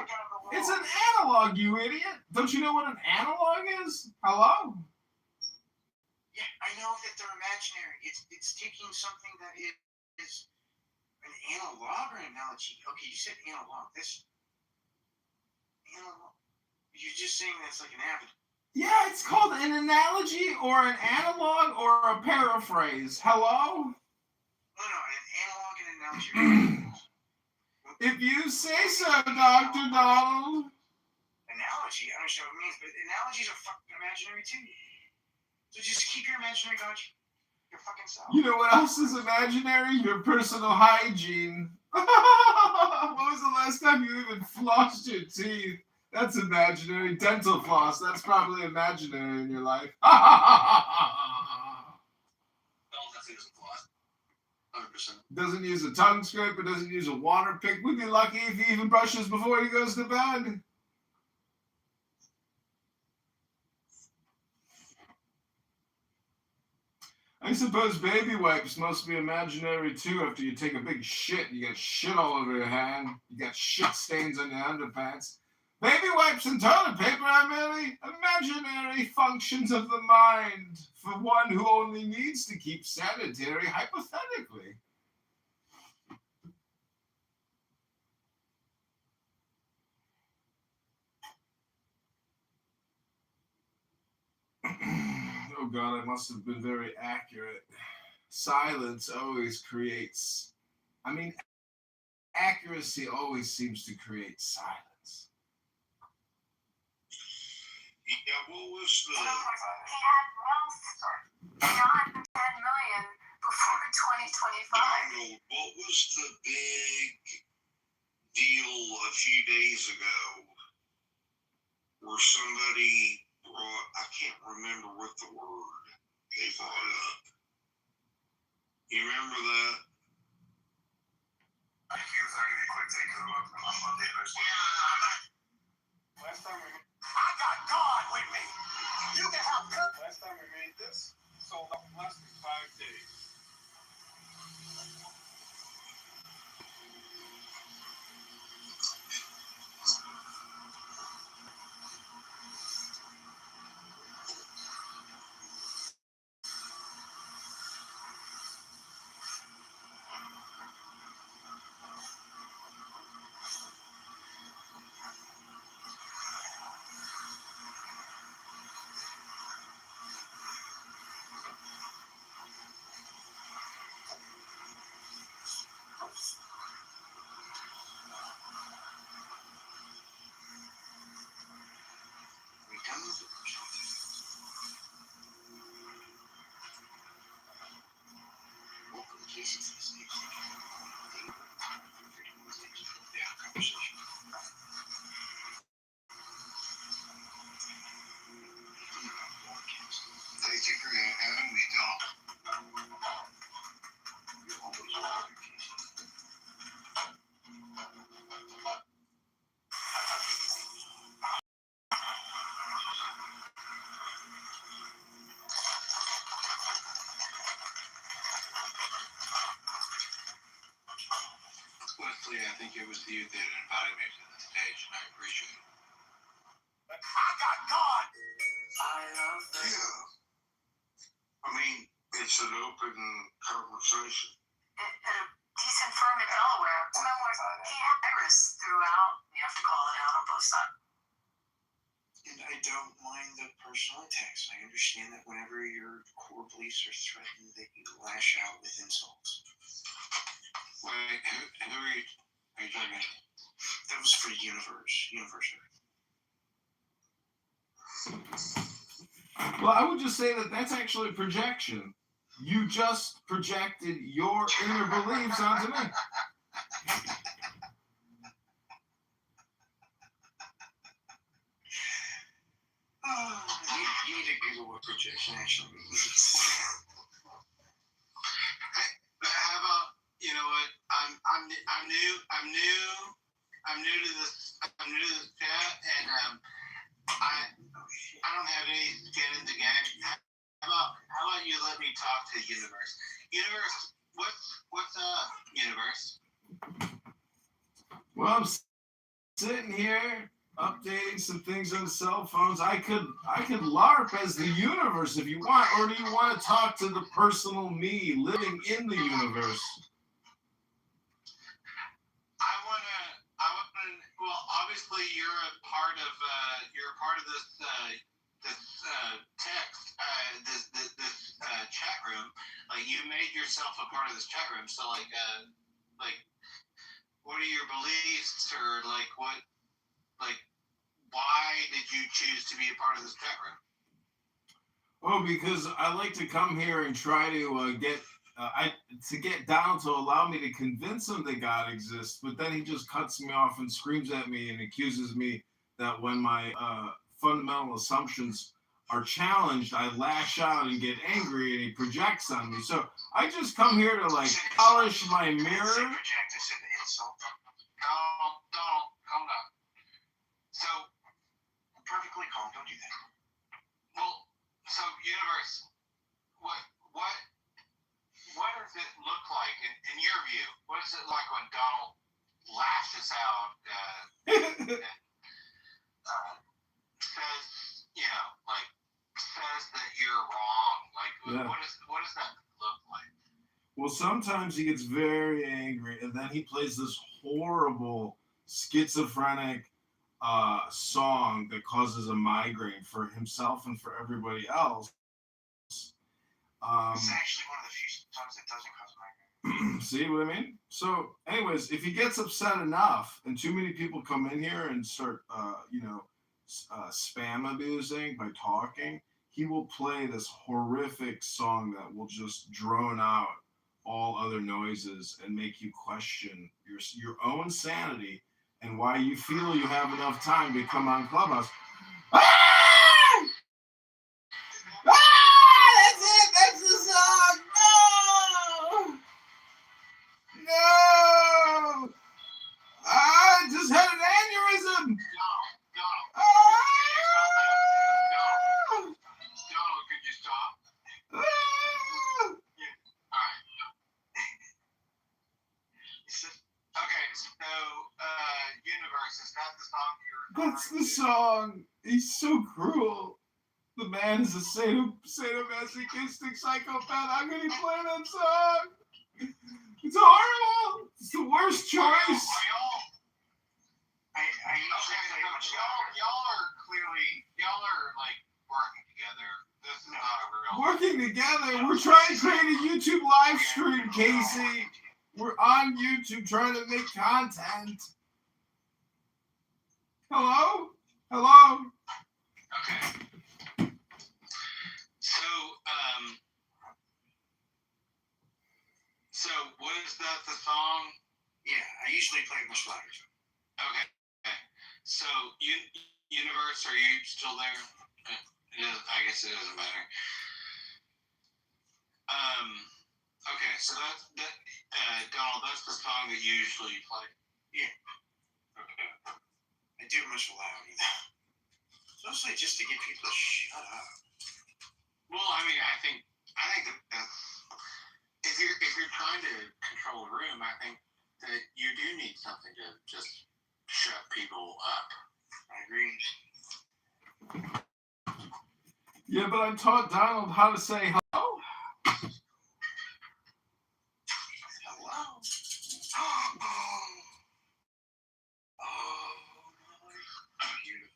Speaker 3: It's an analog, you idiot. Don't you know what an analog is? Hello?
Speaker 18: Yeah, I know that they're imaginary. It's taking something that is an analog or an analogy. Okay, you said analog. This analog. You're just saying that's like an avid.
Speaker 3: Yeah, it's called an analogy or an analog or a paraphrase. Hello?
Speaker 18: No, an analog and analogy.
Speaker 3: If you say so, Dr. Donald.
Speaker 18: Analogy, I don't know what it means, but analogies are fucking imaginary too. So just keep your imaginary God, your fucking self.
Speaker 3: You know what else is imaginary? Your personal hygiene. When was the last time you even flossed your teeth? That's imaginary. Dental floss, that's probably imaginary in your life. Doesn't use a tongue scraper, doesn't use a water pick. We'd be lucky if he even brushes before he goes to bed. I suppose baby wipes must be imaginary too. After you take a big shit, you get shit all over your hand. You got shit stains on your underpants. Baby wipes and toilet paper are merely imaginary functions of the mind for one who only needs to keep sanitary hypothetically. Oh God, I must have been very accurate. Silence always creates, accuracy always seems to create silence.
Speaker 8: Yeah, what was the...
Speaker 19: He had wealth beyond 10 million before 2025.
Speaker 8: Donald, what was the big deal a few days ago where somebody brought, I can't remember what the word they brought up. You remember that?
Speaker 10: I think he was going to be quick take because I'm on the other side.
Speaker 14: Last time we
Speaker 10: I got God with me. You can have good.
Speaker 14: Last time we made this, sold out in less than 5 days.
Speaker 10: Thank you for having me, Doc.
Speaker 18: Luckily, I think it was you that invited me to the stage, and I appreciate it.
Speaker 10: I got God.
Speaker 8: Yeah. I mean, it's an open conversation.
Speaker 19: At a decent firm in Delaware, he had iris throughout. You have to call it out on both sides.
Speaker 18: And I don't mind the personal attacks. I understand that whenever your core beliefs are threatened, that you lash out with insults. Wait, who are you talking about? That was for Universe.
Speaker 3: Well, I would just say that that's actually projection. You just projected your inner beliefs onto me.
Speaker 18: handle what projection actually means.
Speaker 8: How about, you know what? I'm new to this chat, and I don't have any skin in the game. How about you let me talk to Universe? Universe, what's up, Universe?
Speaker 3: Well, I'm sitting here updating some things on cell phones. I could LARP as the universe if you want, or do you want to talk to the personal me living in the universe?
Speaker 8: I wanna. Well, obviously you're a part of this text this chat room. Like, you made yourself a part of this chat room. So like what are your beliefs, or why did you choose to be a part of this chat room?
Speaker 3: Oh, because I like to come here and try to get Donald to allow me to convince him that God exists, but then he just cuts me off and screams at me and accuses me that when my fundamental assumptions are challenged, I lash out and get angry, and he projects on me. So I just come here to polish my mirror.
Speaker 8: Donald, calm down. So,
Speaker 5: Perfectly calm. Don't do that.
Speaker 8: well, so Universe, what does it look like in your view? What does it like when Donald lashes out and says that you're wrong? What does that look like?
Speaker 3: Well, sometimes he gets very angry, and then he plays this horrible schizophrenic song that causes a migraine for himself and for everybody else.
Speaker 5: It's actually one of the few songs that doesn't cause migraine.
Speaker 3: See what I mean? So, anyways, if he gets upset enough, and too many people come in here and start, spam abusing by talking, he will play this horrific song that will just drone out all other noises and make you question your own sanity and why you feel you have enough time to come on Clubhouse. That's it! That's the song! No! I just had an aneurysm!
Speaker 8: Donald, could you stop? Okay, so Universe, is that the song you're recording?
Speaker 3: That's the song. He's so cruel. The man is a sadomasochistic psychopath. How can he play that song? It's horrible. It's the worst choice.
Speaker 8: I usually play much louder. Y'all are like working together. This is not a real.
Speaker 3: Working together. We're trying to create a YouTube live stream, Casey. We're on YouTube trying to make content. Hello? Hello?
Speaker 8: Okay. So was that the song?
Speaker 5: Yeah, I usually play it much louder.
Speaker 8: Okay. So, Universe, are you still there? I guess it doesn't matter. Okay, so that's Donald, that's the song that you usually play.
Speaker 5: Yeah. Okay. I do it much louder though. It's mostly just to get people to shut up.
Speaker 8: Well, I mean, I think that if you're trying to control a room, I think that you do need something to just shut people up.
Speaker 5: I agree.
Speaker 3: Yeah, but I taught Donald how to say hello.
Speaker 5: Hello. Beautiful.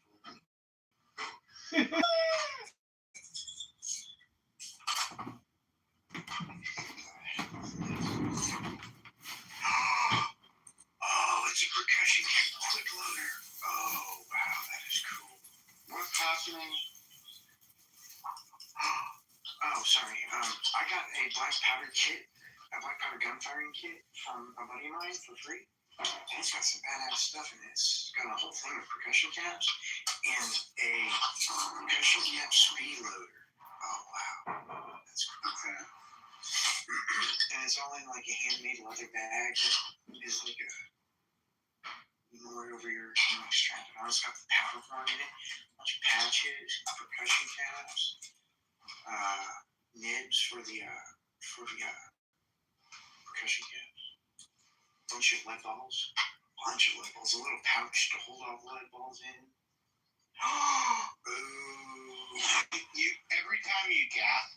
Speaker 5: It's a percussion quick loader. Oh, wow, that is cool.
Speaker 8: What's happening?
Speaker 5: Oh, sorry. I got a black powder gun firing kit from a buddy of mine for free. It's got some badass stuff in it. It's got a whole thing of percussion caps and a percussion cap speed loader.
Speaker 18: Oh wow, that's cool. And it's all in like a handmade leather bag. It's like a more over your strap it on. It's got the powder horn in it, a bunch of patches, percussion caps, nibs for the percussion caps, bunch of lead balls, a little pouch to hold all the lead balls in.
Speaker 8: You every time you gasp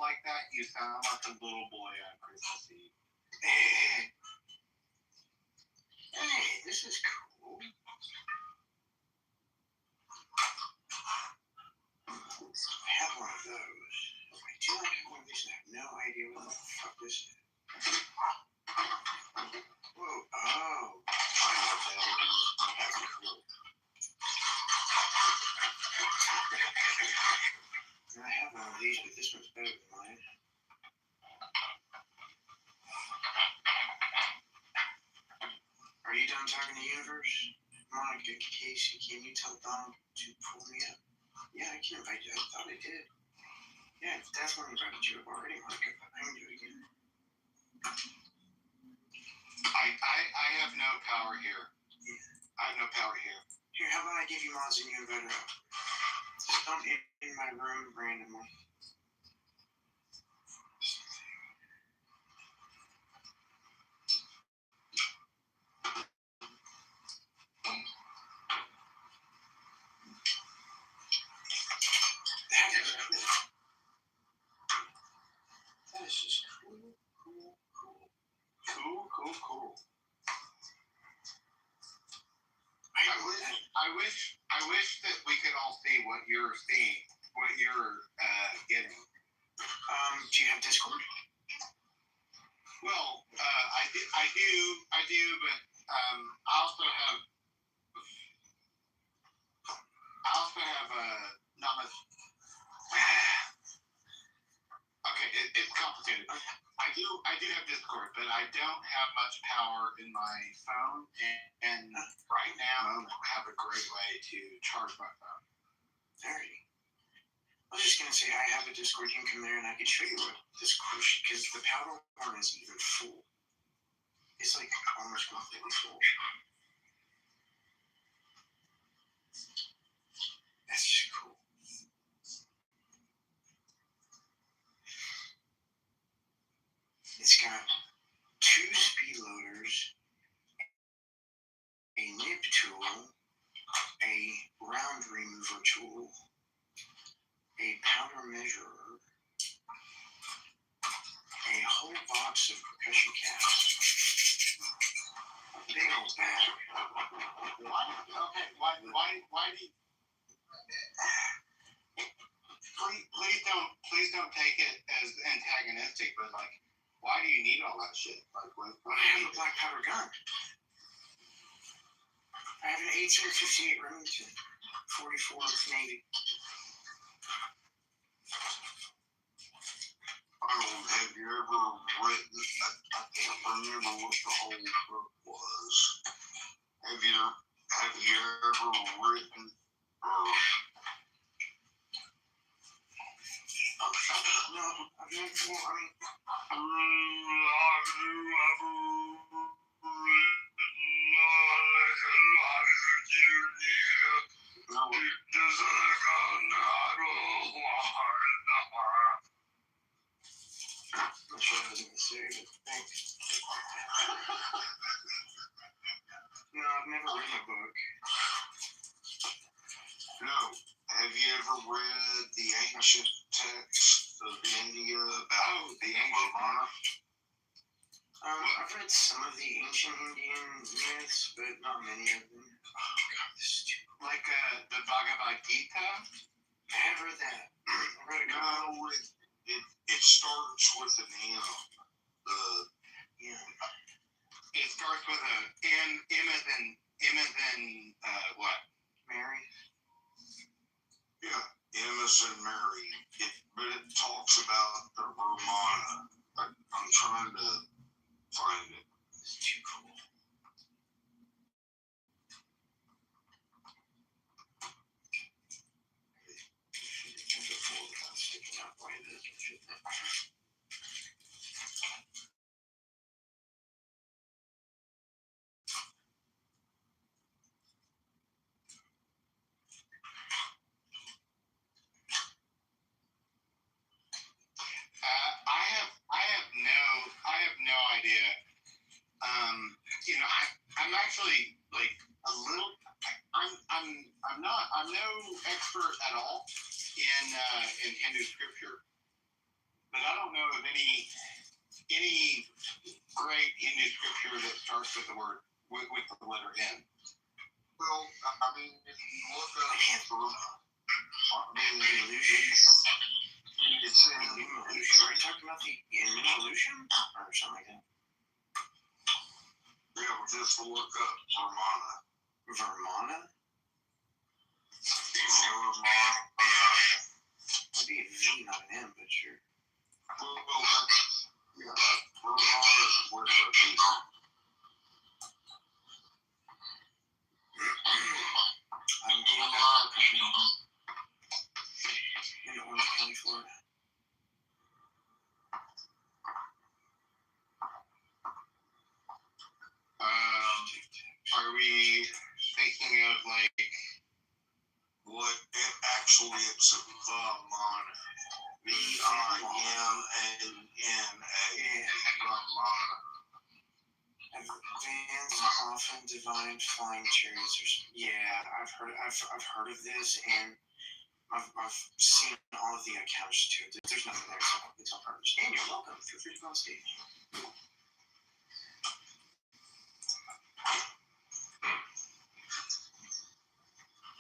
Speaker 8: like that, you sound like a little boy on Christmas Eve.
Speaker 18: Hey, this is cool. I have one of those. I do like have one of these and I have no idea what the fuck this is. Whoa, oh. I know what that is. That's cool. I have one of these, but this one's better than mine. Are you done talking to Universe? Monica, Casey, can you tell Donald to pull me up? Yeah, I can. I thought I did. Yeah, that's when I invited you up already, Monica, but I can do it again.
Speaker 8: I have no power here.
Speaker 18: Yeah.
Speaker 8: I have no power here.
Speaker 18: Here, how about I give you mods and you invite her up? Just don't in my room randomly. That is cool. That is just cool.
Speaker 8: I wish that we could all see what you're seeing, what you're getting.
Speaker 18: Do you have Discord?
Speaker 8: Well, I do, but I also have not much. Okay, it's complicated. I do have Discord, but I don't have much power in my phone, and right now I don't have a great way to charge my phone.
Speaker 18: Alrighty. I was just gonna say I have a Discord. You can come there and I can show you what this crush because the powder horn is even full. It's like almost completely full. That's just cool. It's got 2 speed loaders, a nib tool, a round remover tool, a powder measurer, a whole box of percussion caps, a big old bag.
Speaker 8: Why do you... Please don't take it as antagonistic, but like, why do you need all that shit? Like, what
Speaker 18: I have a black powder gun. I have an 1858 Remington, 44 Navy.
Speaker 10: Have you ever written? I can't remember what the whole book was. Have you ever written?
Speaker 18: No, I've never. Well,
Speaker 10: Have you ever written? No.
Speaker 18: I'm sure I was going to say, but thanks. No, I've never written a book.
Speaker 10: No. Have you ever read the ancient texts of India about
Speaker 8: the ancient
Speaker 10: monarch?
Speaker 18: I've read some of the ancient Indian myths, but not many of them. Oh God, this is too cool.
Speaker 8: Like the Bhagavad Gita?
Speaker 18: I have read that. I read a couple.
Speaker 10: No, it starts with an M.
Speaker 8: It starts with a M as in what? Mary?
Speaker 10: Yeah, M as in Mary. But it talks about the Romana. I'm trying to find it.
Speaker 18: It's too cool.
Speaker 6: I'm actually like a little. I'm no expert at all in Hindu scripture, but I don't know of any great Hindu scripture that starts with the word with the letter N.
Speaker 10: Well, I mean, if you look up
Speaker 18: It's an evolution. Are you talking about the evolution or something like that?
Speaker 10: yeah, just look up Vermana.
Speaker 18: Vermana? It'd be a V, not an M, but sure.
Speaker 10: Well, that's, yeah, Vermana is where the V.
Speaker 18: I'm getting back to the company in Orange County, Florida.
Speaker 6: Are we thinking of like
Speaker 10: What it actually it's Vermana. VIMANA. Vermana.
Speaker 18: Vans, often divine flying chariots. Yeah, I've heard of this, and I've seen all of the accounts too. There's nothing there, so it's all purpose. And you're welcome. Feel free to come on stage.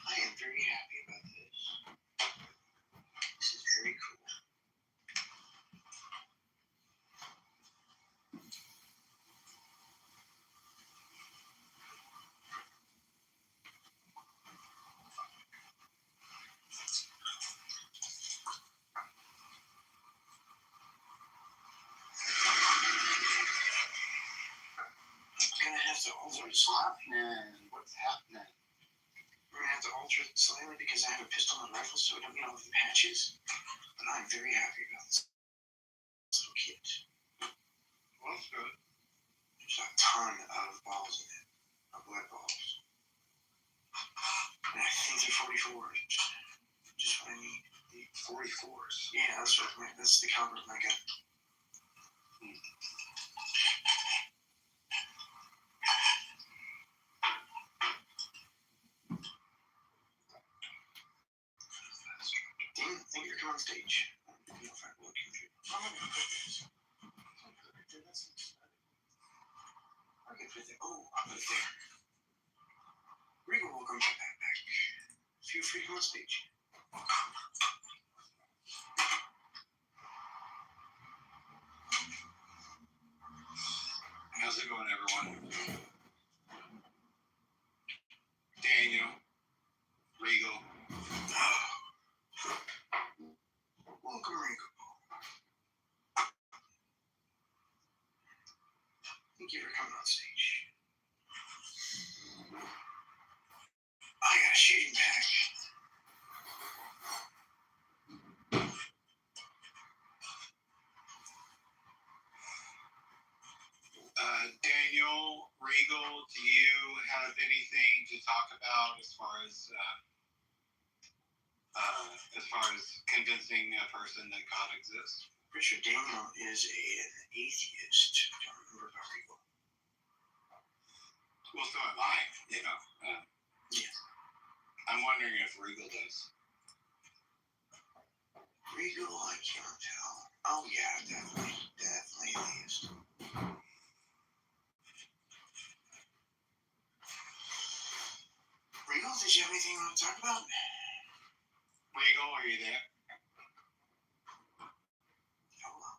Speaker 18: I am very happy about this. This is very cool. Gonna have to alter it slightly.
Speaker 6: what's happening?
Speaker 18: We're gonna have to alter it slightly because I have a pistol and rifle, so I don't get all of the patches. But I'm very happy about this little kit.
Speaker 6: Well, that's good.
Speaker 18: There's a ton of balls in it, of blood balls. And I think they're 44s. Just what I need.
Speaker 6: 44s.
Speaker 18: Yeah, that's the caliber of my gun. Dean, thank you for coming on stage. I don't know if I will keep you. I'm gonna put this. I can put it there. Oh, I'll put it there. Regal, welcome back. Feel free to come on stage.
Speaker 6: How's it going, everyone? Daniel, Regal.
Speaker 18: Welcome, Regal. Thank you for coming on stage. I got a shooting bag.
Speaker 6: Daniel, Regal, do you have anything to talk about as far as convincing a person that God exists?
Speaker 18: Richard, Daniel is an atheist. I don't remember about Regal.
Speaker 6: Well, so am I, you know.
Speaker 18: Yeah.
Speaker 6: I'm wondering if Regal does.
Speaker 18: Regal, I can't tell. Oh, yeah, definitely atheist. Regal, did you have anything you want to talk about?
Speaker 6: Regal, are you there?
Speaker 18: Hello.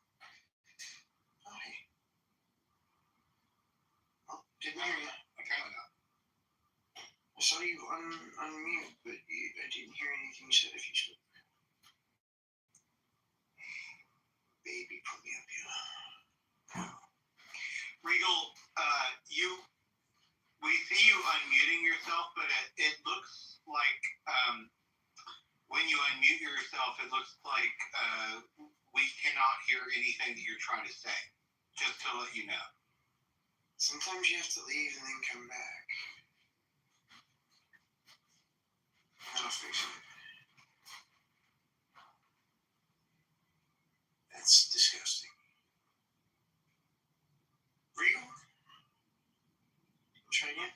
Speaker 18: Oh, hey. Oh, didn't hear you.
Speaker 6: Apparently not.
Speaker 18: I saw you unmute, but I didn't hear anything you said if you spoke. Baby, put me up here.
Speaker 6: Regal, we see you unmuting yourself, but it looks like when you unmute yourself, it looks like we cannot hear anything that you're trying to say. Just to let you know.
Speaker 18: Sometimes you have to leave and then come back. I'll fix it. That's disgusting. Regal? Try again.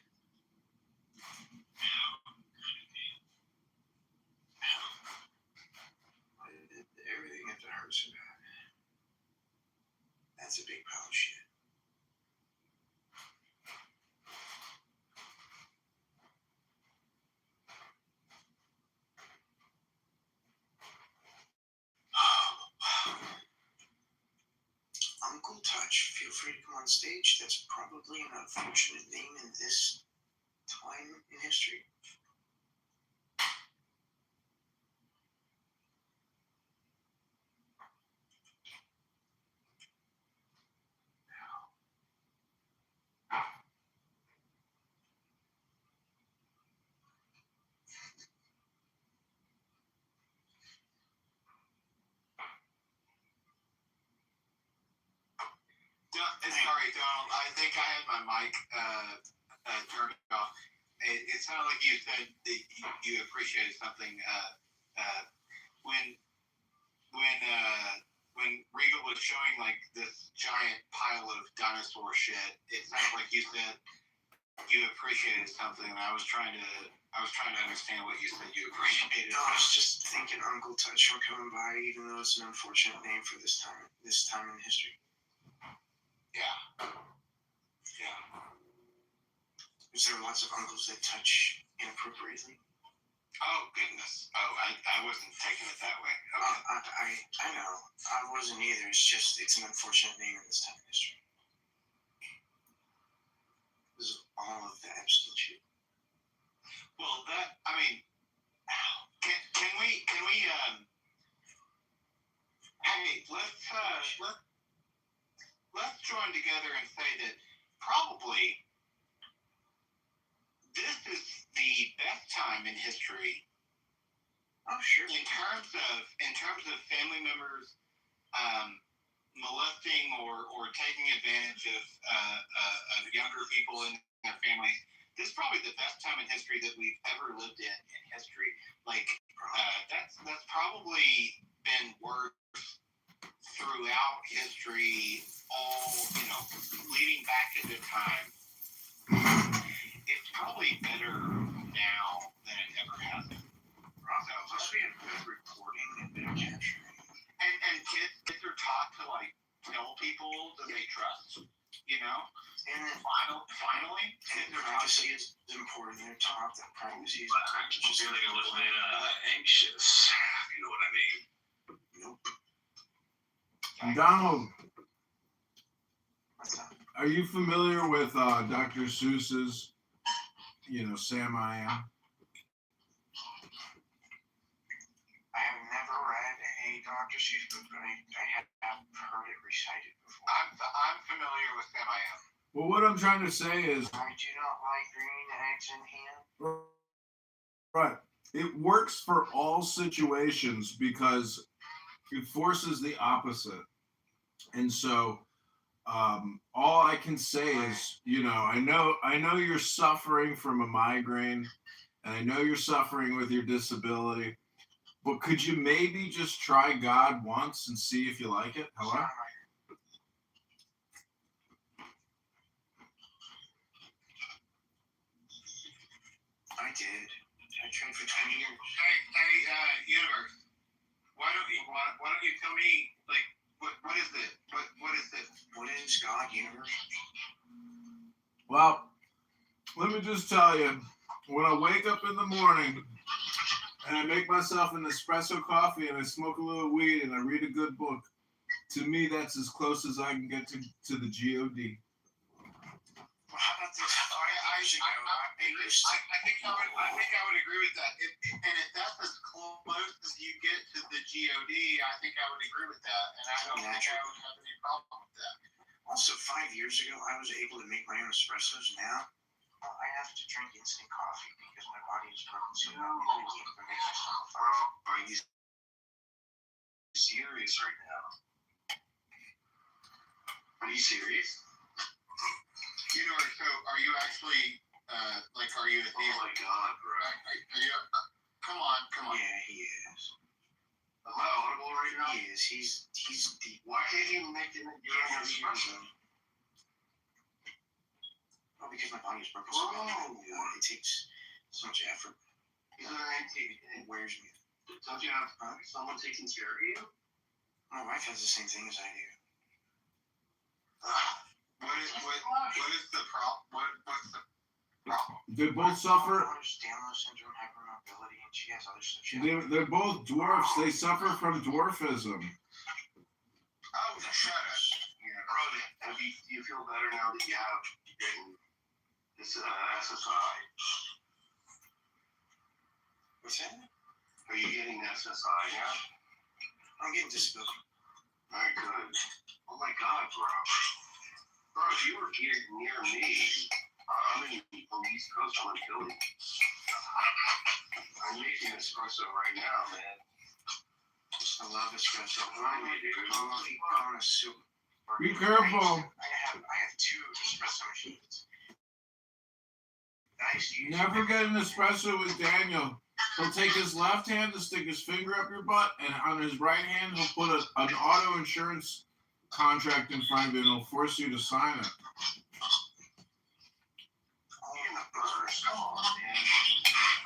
Speaker 18: Uncle Touch, feel free to come on stage. That's probably an unfortunate name in this time in history.
Speaker 8: Sorry, Donald. I think I had my mic turned off. It sounded like you said that you appreciated something when Regal was showing like this giant pile of dinosaur shit. It sounded like you said you appreciated something, and I was trying to understand what you said you appreciated.
Speaker 18: No, I was just thinking Uncle Touch for coming by, even though it's an unfortunate name for this time in history.
Speaker 8: Yeah.
Speaker 18: Is there lots of uncles that touch inappropriately?
Speaker 8: Oh goodness. Oh, I wasn't taking it that way. Okay.
Speaker 18: I know. I wasn't either. It's an unfortunate name in this time in history. This is all of the Epstein shit.
Speaker 8: Well, can we hey, let's join together and say that probably this is the best time in history.
Speaker 18: Oh, sure.
Speaker 8: In terms of family members molesting or taking advantage of younger people in their families, this is probably the best time in history that we've ever lived in history. Like that's probably been worse throughout history, all leading back to this time. It's probably better now than it ever has been.
Speaker 18: So especially in reporting and video capturing.
Speaker 8: And kids are taught to like tell people that they trust,
Speaker 18: And then
Speaker 8: finally, kids are taught
Speaker 18: privacy is important. They're taught that privacy is
Speaker 7: I'm just feeling a little bit anxious, if you know what I mean.
Speaker 18: Nope.
Speaker 3: Donald,
Speaker 18: What's up?
Speaker 3: are you familiar with Dr. Seuss's, Sam I Am?
Speaker 18: I have never read a Dr. Seuss book, but I have heard it recited before.
Speaker 8: I'm familiar with Sam I Am.
Speaker 3: Well, what I'm trying to say is,
Speaker 18: I do not like green eggs in ham.
Speaker 3: right, it works for all situations because it forces the opposite. And so all I can say is, I know you're suffering from a migraine, and I know you're suffering with your disability, but could you maybe just try God once and see if you like it? Hello?
Speaker 18: I did. I trained for 20 years.
Speaker 8: Hey, universe. Why don't you tell me like what is it? What is it?
Speaker 18: What is God, universe?
Speaker 3: Well, let me just tell you, when I wake up in the morning and I make myself an espresso coffee and I smoke a little weed and I read a good book, to me that's as close as I can get to the G.O.D.
Speaker 18: Well, how about this? 5 years ago,
Speaker 8: I think I would agree with that. And if that's as close as you get to the G.O.D., I think I would agree with that. And I don't think I would have any problem with that.
Speaker 18: Also, 5 years ago, I was able to make my own espressos. Now, I have to drink instant coffee because my body is broken. So I'm going to make myself a fire.
Speaker 8: Are you serious right now? Are you serious? So are you actually, are you a thief?
Speaker 7: Oh my God, bro.
Speaker 8: Are you, come on.
Speaker 18: Yeah, he is.
Speaker 8: Am I audible right now?
Speaker 18: He is. He's deep.
Speaker 8: Why can't you make it your own espresso?
Speaker 18: Well, because my body is broken. So it takes so much effort. It wears me.
Speaker 8: Don't you have someone taking care of you?
Speaker 18: My wife has the same thing as I do.
Speaker 8: What is the problem? What's the problem?
Speaker 3: They both suffer.
Speaker 18: Down syndrome, hypermobility, and she has other stuff.
Speaker 3: They're both dwarfs. They suffer from dwarfism.
Speaker 8: Oh, shut up.
Speaker 6: Do you feel better now that you have getting this SSI?
Speaker 18: What's that?
Speaker 6: Are you getting SSI now?
Speaker 18: I'm getting disability.
Speaker 6: Very good. Oh my God, bro. Bro, if you were here near me, I'm in the East Coast, I'm in Philly. I'm making espresso right now, man.
Speaker 18: I love espresso.
Speaker 3: Be careful.
Speaker 18: I have 2 espresso machines.
Speaker 3: Never get an espresso with Daniel. He'll take his left hand to stick his finger up your butt, and on his right hand, he'll put an auto insurance contract in front of you, and he'll force you to sign it.
Speaker 18: Come on, man.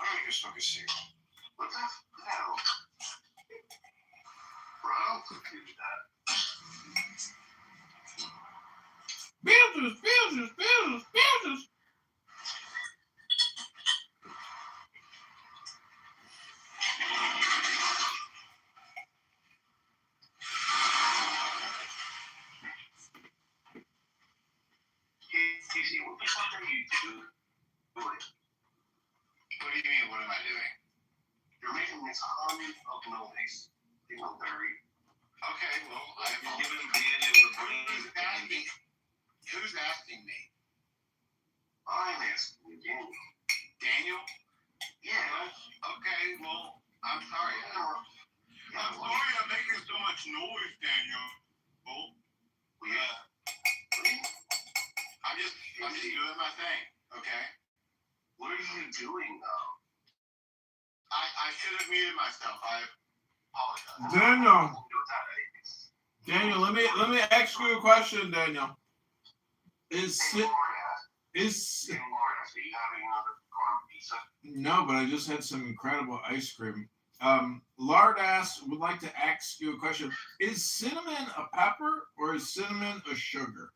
Speaker 18: I'm gonna go smoke a cigarette.
Speaker 6: What the hell? Bro, I don't confuse that.
Speaker 3: Beetlejuice.
Speaker 6: Casey, what the fuck are you doing? What do you mean, what am I doing? You're making this hum of noise. Dingleberry. Okay, well, I've given Daniel the brain. Who's asking me? I'm asking you, Daniel. Daniel? Yeah. Okay, well, I'm sorry. I'm sorry I'm making so much noise, Daniel. Oh, yeah. I'm just doing my thing, okay? What are you doing, though? I should have muted myself. I apologize.
Speaker 3: Daniel, let me ask you a question, Daniel. No, but I just had some incredible ice cream. Lardass would like to ask you a question. Is cinnamon a pepper or is cinnamon a sugar?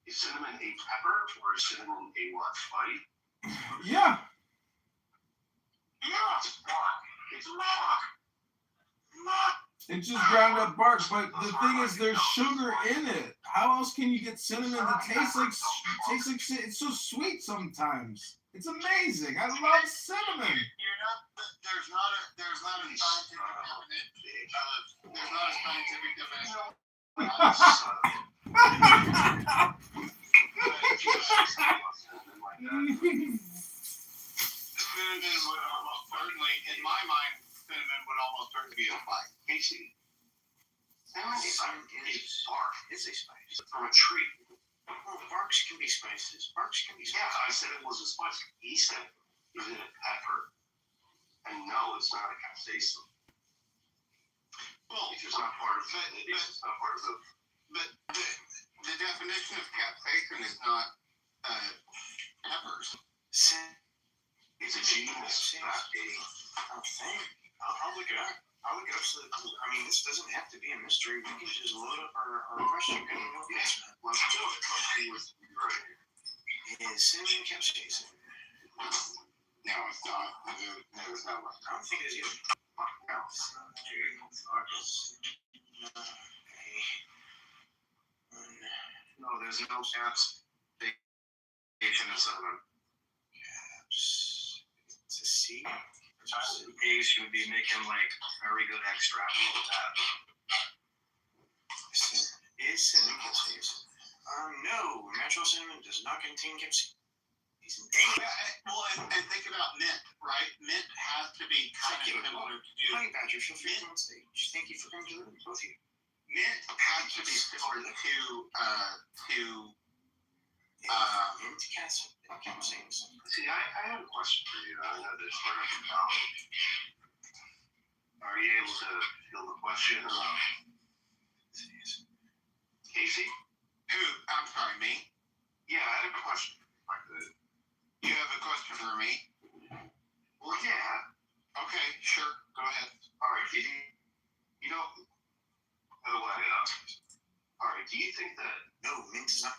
Speaker 6: Is cinnamon a pepper or is cinnamon a what? Spice?
Speaker 3: Yeah.
Speaker 6: Yeah, it's bark. It's bark.
Speaker 3: It's just ground up bark, but the thing is, there's sugar in it. How else can you get cinnamon to taste like it's so sweet sometimes. It's amazing. I love cinnamon.
Speaker 6: There's not a scientific definition. Cinnamon would almost certainly, in my mind, cinnamon would almost certainly be a spice. Casey. Cinnamon is bark. It's a spice. From a tree.
Speaker 18: Well, barks can be spices. Barks can be spices.
Speaker 6: Yeah, I said it was a spice. He said, is it a pepper? And no, it's not a capsaicin. Well, it's just not part of it. It's not part of the. But the definition of capsaicin is not peppers. It's a genus.
Speaker 18: I'll look it up. I'll look it up so that, I mean, this doesn't have to be a mystery. We can just load up our question and we'll get it.
Speaker 6: Let's do it. Let's see right here.
Speaker 18: Is cinnamon capsaicin?
Speaker 6: No, it's not. No, it's not.
Speaker 18: I don't think it is either.
Speaker 6: No, there's no capsaicin in cinnamon.
Speaker 18: It's a C.
Speaker 6: Case you would be making like very good extract with that.
Speaker 18: Is cinnamon capsaicin? No, natural cinnamon does not contain capsaicin.
Speaker 6: Well, and think about mint, right? Mint has to be kind of similar to.
Speaker 18: Honey Badger, feel free to come on stage. Thank you for coming to the room, both of you.
Speaker 6: Mint has to be similar to
Speaker 18: mint capsaicin.
Speaker 6: See, I have a question for you. I know this right off the top. Are you able to feel the question? Casey? Who? I'm sorry, me? Yeah, I have a question. You have a question for me? Well, yeah. Okay, sure. Go ahead. All right. You know, by the way, all right, do you think that
Speaker 18: mint is not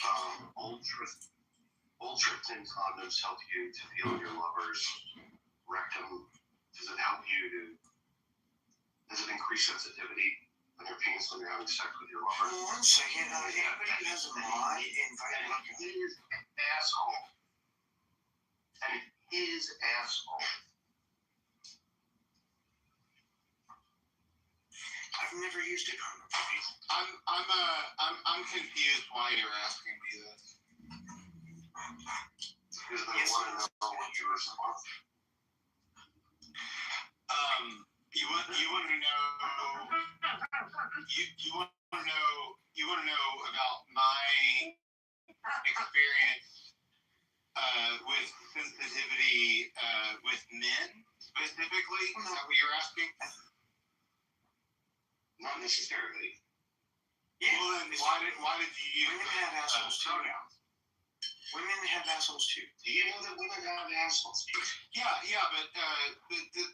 Speaker 6: ultra-thin condoms help you to feel your lover's rectum? Does it help you to, does it increase sensitivity?
Speaker 10: on your penis when you're having sex with your lover.
Speaker 18: One second, anybody who has a mod, invite
Speaker 10: And
Speaker 18: Lucky.
Speaker 10: his asshole. And his asshole.
Speaker 18: I've never used a condom.
Speaker 1: I'm confused why you're asking me this.
Speaker 10: Because they want to know what your response.
Speaker 1: You want to know about my experience with sensitivity with men specifically? Is that what you're asking?
Speaker 10: Not necessarily.
Speaker 18: Yeah.
Speaker 1: Well, then why did you use
Speaker 18: women have assholes too? Women have assholes too.
Speaker 10: Do you know that women have assholes too?
Speaker 1: Yeah, but the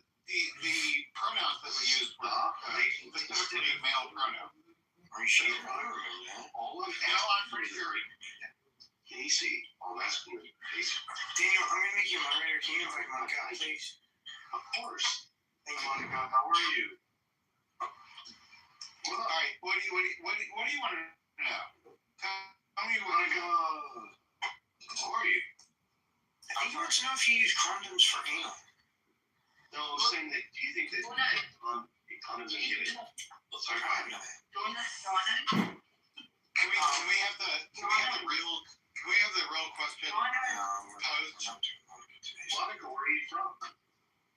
Speaker 1: pronouns that we use were specifically male pronouns.
Speaker 18: Are you sure? I don't remember that.
Speaker 10: All of
Speaker 1: No, I'm pretty sure.
Speaker 10: Casey, I'm asking you, Casey.
Speaker 18: Daniel, I'm gonna make you a moderator. Can you invite Monica out, please?
Speaker 10: Of course.
Speaker 18: Thank you.
Speaker 10: Monica, how are you?
Speaker 1: Well, all right. What do you want to know? Tell me what you
Speaker 10: Monica, how are you?
Speaker 18: I think he wants to know if you use condoms for anal.
Speaker 10: No, I was saying that, do you think that condoms are given? Sorry,
Speaker 18: I don't know that.
Speaker 1: Can we have the real question posed?
Speaker 10: Monica, where are you from?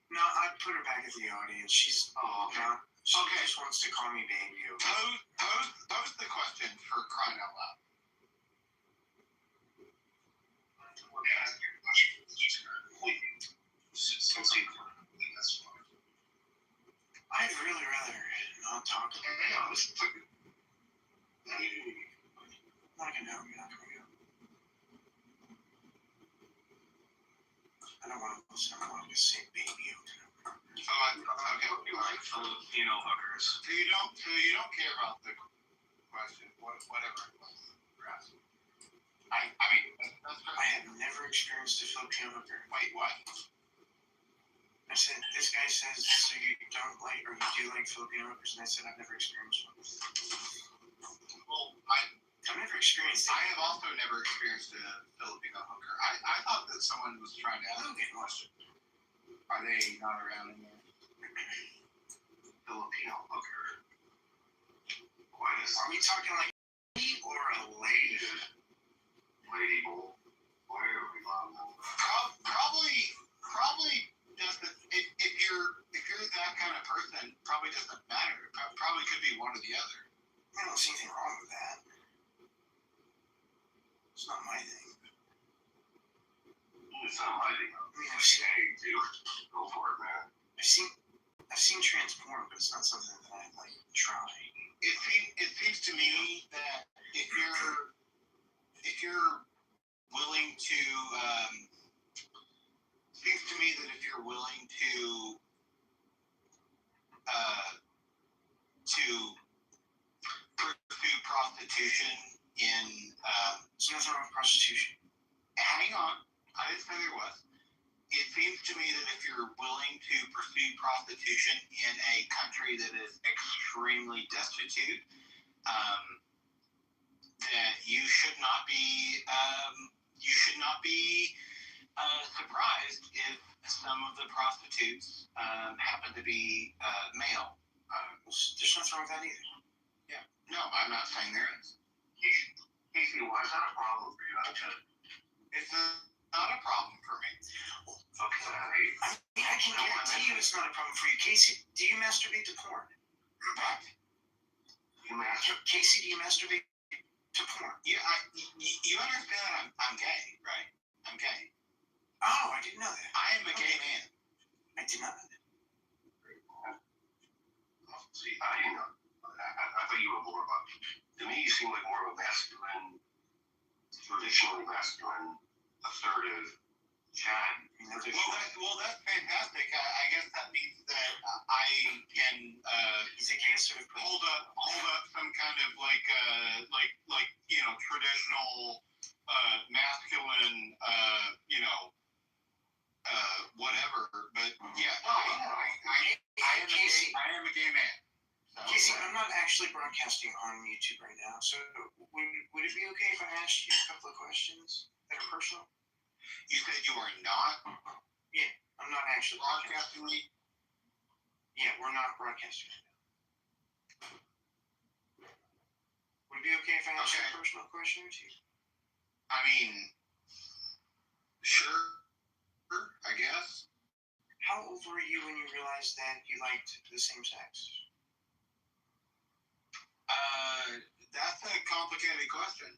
Speaker 18: No, I'd put her back at the audience. She's not. She just wants to call me baby.
Speaker 1: Pose the question for crying out loud.
Speaker 10: Ask your question. Since you that's fine.
Speaker 18: I'd really rather not talk about it.
Speaker 10: Yeah, this is like
Speaker 18: Monica, no, you're not coming out. I don't want to listen to Monica say baby.
Speaker 1: Okay.
Speaker 10: you like Filipino hookers.
Speaker 1: So you don't care about the question, whatever it was. I mean,
Speaker 18: I have never experienced a Filipino hooker.
Speaker 1: Wait, what?
Speaker 18: I said, this guy says, so you don't like, or you do like Filipino hookers, and I said, I've never experienced one.
Speaker 1: Well,
Speaker 18: I've never experienced it.
Speaker 1: I have also never experienced a Filipino hooker. I thought that someone was trying to ask me a question. Are they not around anymore?
Speaker 10: Filipino hooker. What is?
Speaker 18: Are we talking like a lady or a lady?
Speaker 10: Lady bowl. Where are we on?
Speaker 1: Probably doesn't. If you're that kind of person, probably doesn't matter. Probably could be one or the other.
Speaker 18: I don't see anything wrong with that. It's not my thing.
Speaker 10: It's not my thing.
Speaker 18: I mean, I've seen,
Speaker 10: Hey, dude, go for it, man.
Speaker 18: I've seen trans porn, but it's not something that I like try.
Speaker 1: It seems to me that if you're willing to pursue prostitution in
Speaker 18: There's nothing wrong with prostitution.
Speaker 1: hang on, I didn't say there was. It seems to me that if you're willing to pursue prostitution in a country that is extremely destitute, that you should not be surprised if some of the prostitutes happen to be male.
Speaker 18: There's nothing wrong with that either.
Speaker 1: Yeah. No, I'm not saying there is.
Speaker 10: Casey, why is that a problem for you?
Speaker 1: It's not a problem for me.
Speaker 10: Okay.
Speaker 18: I can guarantee you it's not a problem for you. Casey, do you masturbate to porn?
Speaker 1: What?
Speaker 18: Casey, do you masturbate to porn?
Speaker 1: Yeah, you understand I'm gay, right? I'm gay.
Speaker 18: Oh, I didn't know that.
Speaker 1: I am a gay man.
Speaker 18: I did not know that.
Speaker 10: See, I thought you were more about, to me, you seem like more of a masculine, traditionally masculine, assertive, chat.
Speaker 1: Well, that's fantastic. I guess that means that I can hold up some kind of like traditional masculine whatever. But yeah, I am a gay man.
Speaker 18: Casey, I'm not actually broadcasting on YouTube right now, so would it be okay if I asked you a couple of questions that are personal?
Speaker 8: You said you are not
Speaker 18: Yeah, I'm not actually
Speaker 8: broadcasting me?
Speaker 18: Yeah, we're not broadcasting right now. Would it be okay if I asked you a personal question or two?
Speaker 8: I mean, sure, I guess.
Speaker 18: How old were you when you realized that you liked the same sex?
Speaker 8: That's a complicated question.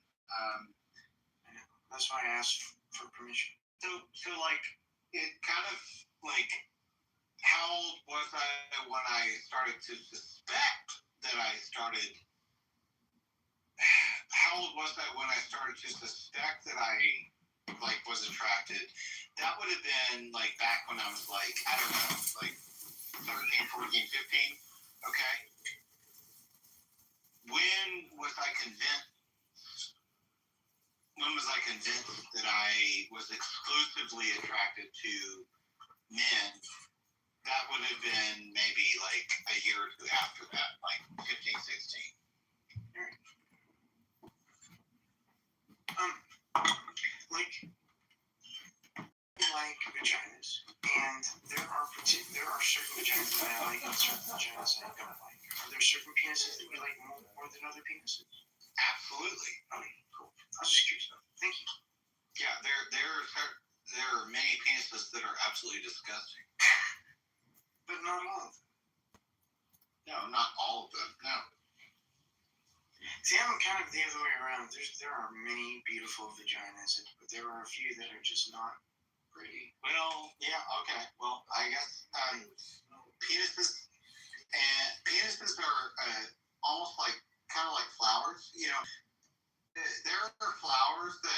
Speaker 18: That's why I asked for permission.
Speaker 8: So like, it kind of like, how old was I when I started to suspect that I started? How old was I when I started to suspect that I like was attracted? That would have been like back when I was like, I don't know, like 13, 14, 15. Okay. When was I convinced that I was exclusively attracted to men? That would have been maybe like a year or two after that, like 15, 16.
Speaker 18: Like vaginas, and there are certain vaginas that I like and certain vaginas that I don't like. Are there certain penises that you like more than other penises?
Speaker 8: Absolutely.
Speaker 18: Okay, cool. I was just curious. Thank you.
Speaker 8: Yeah, there are many penises that are absolutely disgusting.
Speaker 18: But not all of them.
Speaker 8: No, not all of them. No.
Speaker 18: See, I'm kind of the other way around. There are many beautiful vaginas, but there are a few that are just not pretty.
Speaker 8: Well, yeah, okay. Well, I guess penises are almost like kind of like flowers. You know, there are flowers that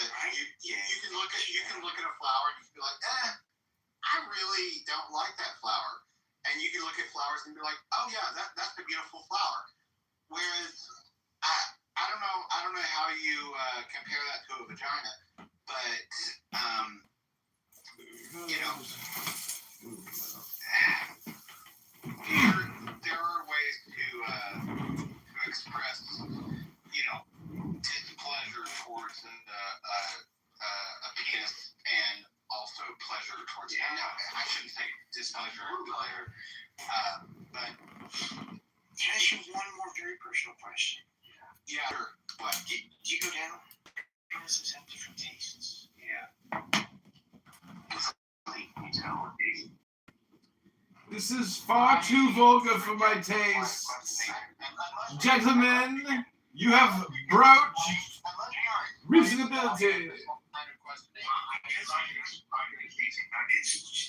Speaker 8: you can look at. You can look at a flower and you can be like, I really don't like that flower. And you can look at flowers and be like, oh yeah, that's a beautiful flower. Whereas I don't know how you compare that to a vagina, but you know, there are ways to express, you know, displeasure towards a penis and also pleasure towards it. No, I shouldn't say displeasure and pleasure, but
Speaker 18: can I ask you one more very personal question?
Speaker 8: Yeah, sure. What?
Speaker 18: Do you go down? Penises have different tastes.
Speaker 8: Yeah.
Speaker 3: This is far too vulgar for my taste. Gentlemen, you have broached reasonability.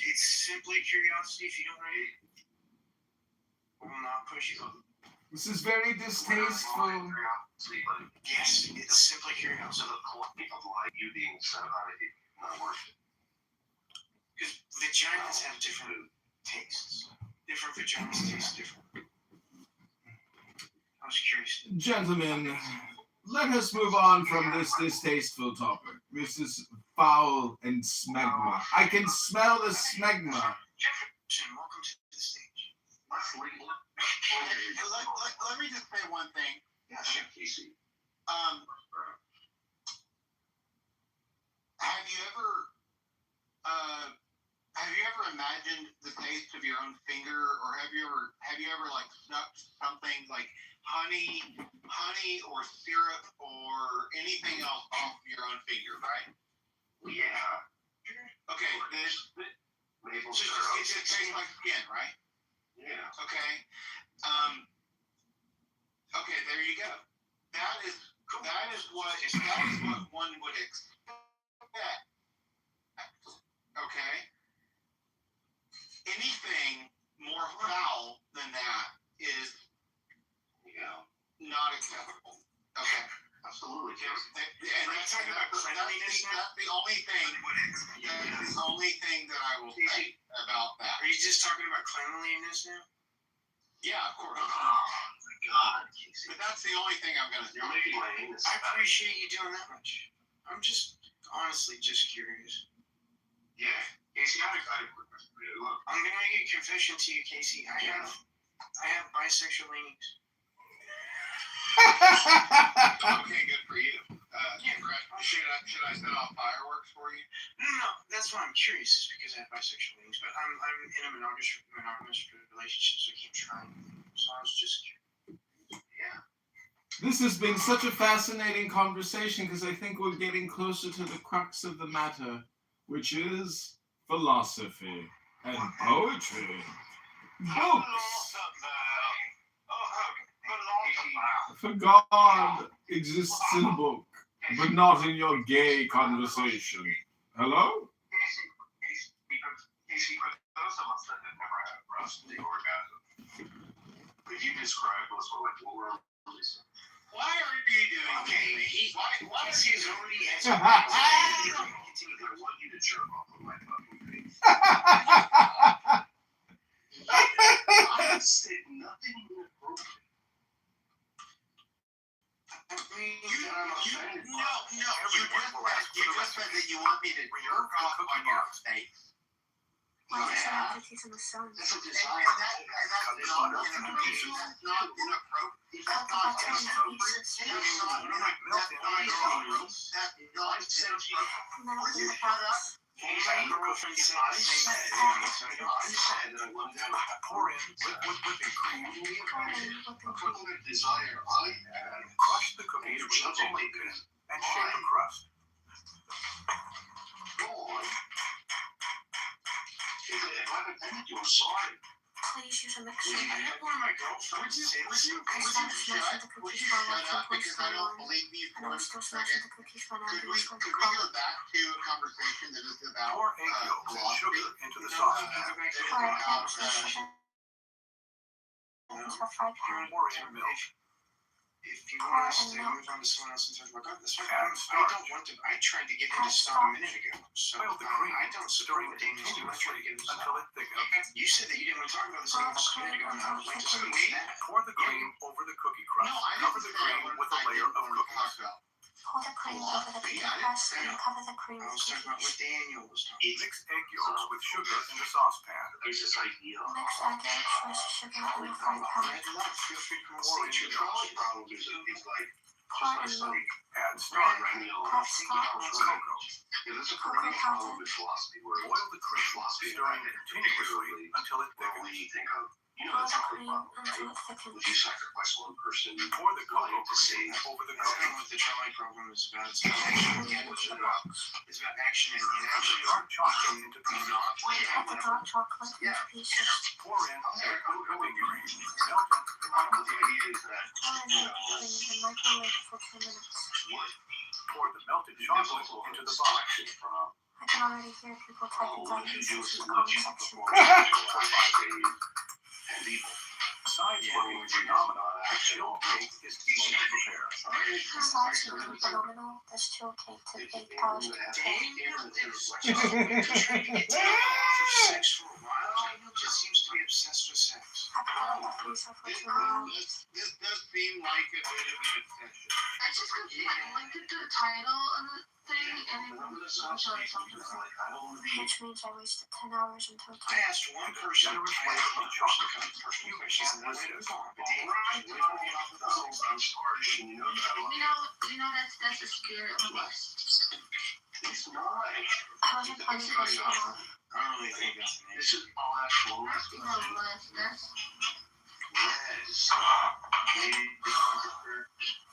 Speaker 18: It's simply curiosity. If you don't know it, I will not push you.
Speaker 3: This is very distasteful.
Speaker 18: Yes, it's simply curiosity.
Speaker 6: You being set about it, not worth it.
Speaker 18: Because vaginas have different tastes. Different vaginas taste different. I was curious.
Speaker 3: Gentlemen, let us move on from this distasteful topic. This is foul and smegma. I can smell the smegma.
Speaker 18: Jefferson, welcome to the stage.
Speaker 8: Let me just say one thing.
Speaker 6: Yeah, Casey.
Speaker 8: Have you ever imagined the taste of your own finger, or have you ever like sucked something like honey or syrup or anything else off your own finger, right?
Speaker 6: Yeah.
Speaker 8: Okay.
Speaker 6: Maple
Speaker 8: It
Speaker 6: syrup.
Speaker 8: just tastes like skin, right?
Speaker 6: Yeah.
Speaker 8: Okay. Okay, there you go. That is what one would expect. Okay. Anything more foul than that is, not acceptable. Okay.
Speaker 6: Absolutely.
Speaker 8: And that's the only thing. That's the only thing that I will say about that.
Speaker 18: Are you just talking about cleanliness now?
Speaker 8: Yeah, of course.
Speaker 6: Oh my God, Casey.
Speaker 8: But that's the only thing I'm gonna do.
Speaker 6: You're making my anus.
Speaker 18: I appreciate you doing that much. I'm just honestly just curious.
Speaker 6: Yeah, Casey, I have a quick question for you. Look,
Speaker 18: I'm gonna make a confession to you, Casey. I have bisexual leanings.
Speaker 10: Okay, good for you. Should I set off fireworks for you?
Speaker 18: No, that's why I'm curious. Is because I have bisexual leanings, but I'm in a monogamous relationship, so I keep trying. So I was just curious.
Speaker 10: Yeah.
Speaker 3: This has been such a fascinating conversation because I think we're getting closer to the crux of the matter, which is philosophy and poetry. Books. For God exists in a book, but not in your gay conversation. Hello?
Speaker 10: Could you describe what we're releasing?
Speaker 5: Why are you doing
Speaker 10: Okay, why
Speaker 5: is
Speaker 10: he
Speaker 5: he's already answered
Speaker 10: I want you to jerk off on my fucking face. I said nothing inappropriate.
Speaker 5: No, you just said that you want me to jerk off on your face.
Speaker 11: Why is there cookies in the sun?
Speaker 5: That's a desire. That's not inappropriate. That's not
Speaker 11: And then
Speaker 10: I said that I wanted to pour in liquid whipping cream. A desire I had. Crush the cookies with a rolling pin and shape a crust. Go on. If I've offended you, I'm sorry.
Speaker 11: please use a mixer.
Speaker 5: One of my girlfriends say the same thing.
Speaker 11: I started smashing the cookies while watching Toy Story 1, and I was still smashing the cookies when I was going to
Speaker 5: Could we go back to a conversation that is about
Speaker 10: Pour egg yolks and sugar into the saucepan.
Speaker 11: Alright, sugar into a fried pan.
Speaker 10: Pour in milk.
Speaker 18: If you want us to move on to someone else and talk about God, that's fine. I don't want to. I tried to get him to stop a minute ago. So
Speaker 10: Boil the cream
Speaker 18: I don't support what Daniel's doing. I tried to get him to stop.
Speaker 10: Until it thickens.
Speaker 18: You said that you didn't want to talk about this a minute ago, and I would like to see that.
Speaker 10: Pour the cream over the cookie crust. Cover the cream with a layer of cookies.
Speaker 11: Pour the cream over the cookie crust and cover the cream
Speaker 18: I
Speaker 11: with
Speaker 18: was talking about what
Speaker 11: cookies.
Speaker 18: Daniel was talking about.
Speaker 10: Mix egg yolks with sugar in the saucepan.
Speaker 5: There's this idea.
Speaker 11: Mix egg yolks with sugar in a fried pan.
Speaker 18: Red love, feel free to come and
Speaker 10: Pour in
Speaker 18: see
Speaker 10: the
Speaker 18: your
Speaker 10: milk.
Speaker 5: Problem is like
Speaker 11: Pour in milk.
Speaker 10: Add starch.
Speaker 11: Add starch.
Speaker 10: Cocoa.
Speaker 5: Yeah, that's a pretty problem with philosophy where
Speaker 10: Boil the cream, stirring continuously until it thickens.
Speaker 5: when you think of
Speaker 11: Pour the cream until it thickens.
Speaker 5: would you sacrifice one person
Speaker 10: Pour the cocoa
Speaker 5: to save
Speaker 10: cream over the
Speaker 18: That's kind of
Speaker 10: cookies.
Speaker 18: what the trolley problem is about. It's about action. It's about action and
Speaker 10: Add the
Speaker 18: inaction.
Speaker 10: dark chocolate into pieces.
Speaker 11: Cut the dark chocolate into pieces.
Speaker 10: Pour in liquid whipping cream. Melt it.
Speaker 5: the idea is that
Speaker 11: Pour in the cream and microwave for 2 minutes.
Speaker 10: Pour the melted chocolate into the box.
Speaker 11: I can already hear people typing diabetes in the comment section.
Speaker 10: Besides working phenomenal, a chilled cake is easy to prepare.
Speaker 11: Besides being phenomenal, this chill cake took 8 hours to prepare.
Speaker 18: Sex for a while. Daniel just seems to be obsessed with sex.
Speaker 11: I can only please her for 2 hours.
Speaker 5: This does seem like a bit of an obsession.
Speaker 16: I just looked at the title of the thing and it was something.
Speaker 11: Which means I wasted 10 hours in total.
Speaker 18: I asked one person to type one personal questions and I went and gone. But Daniel just went off with all
Speaker 5: I'm sorry, you know that.
Speaker 16: That's the spirit of lust.
Speaker 5: It's not.
Speaker 11: I wasn't planning for so long.
Speaker 18: I don't really think that's the name.
Speaker 5: This is all actual
Speaker 16: That's
Speaker 5: Yes.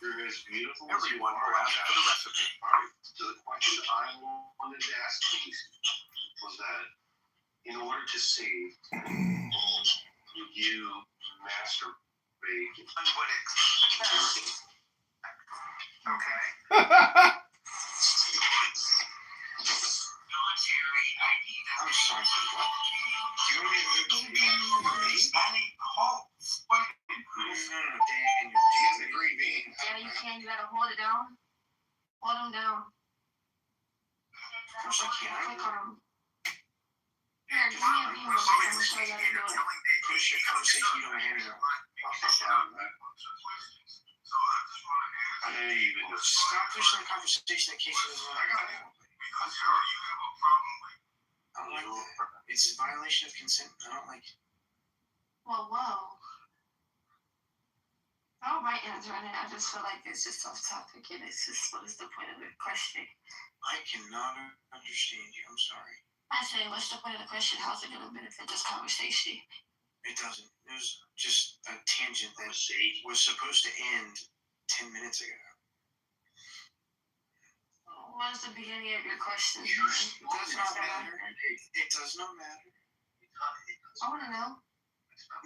Speaker 5: You're as beautiful as you
Speaker 10: Everyone
Speaker 5: are.
Speaker 10: will ask for the recipe.
Speaker 5: Alright, so the question I wanted to ask Casey was that in order to save, would you masturbate? Okay.
Speaker 18: I'm sorry for what? Do you want me to move No, Daniel.
Speaker 5: He has a green bean.
Speaker 16: Yeah, you can. You gotta hold it down. Hold him down.
Speaker 18: First I can't.
Speaker 16: Click on him. Here, give me a bean. I'm gonna show you how to do it.
Speaker 18: Push your conversation, you don't hand it out.
Speaker 5: I know you've been
Speaker 18: Stop pushing the conversation in case it doesn't want to go. I don't like that. It's a violation of consent. I don't like it.
Speaker 16: Whoa, whoa. I don't mind answering it. I just feel like it's just off topic, and it's just what is the point of the question?
Speaker 18: I cannot understand you. I'm sorry.
Speaker 16: I say, what's the point of the question? How's it going to benefit this conversation?
Speaker 18: It doesn't. It was just a tangent that was supposed to end 10 minutes ago.
Speaker 16: What was the beginning of your question?
Speaker 18: It does not matter. It does not matter.
Speaker 16: I want to know.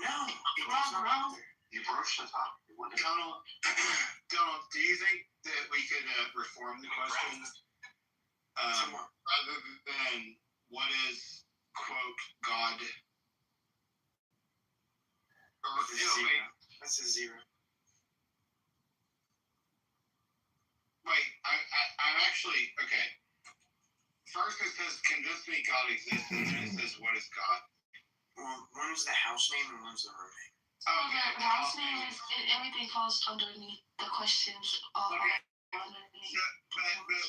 Speaker 18: No, it does not matter.
Speaker 6: You broached the topic. Donald, do you think that we could reform the question rather than what is, quote, God?
Speaker 18: That's a zero.
Speaker 6: Wait, I'm actually, okay. First it says, convince me God exists, and then it says, what is God?
Speaker 18: Well, one's the house name and one's the room name.
Speaker 16: Okay. The house name is, everything falls underneath the questions. Underneath.
Speaker 6: But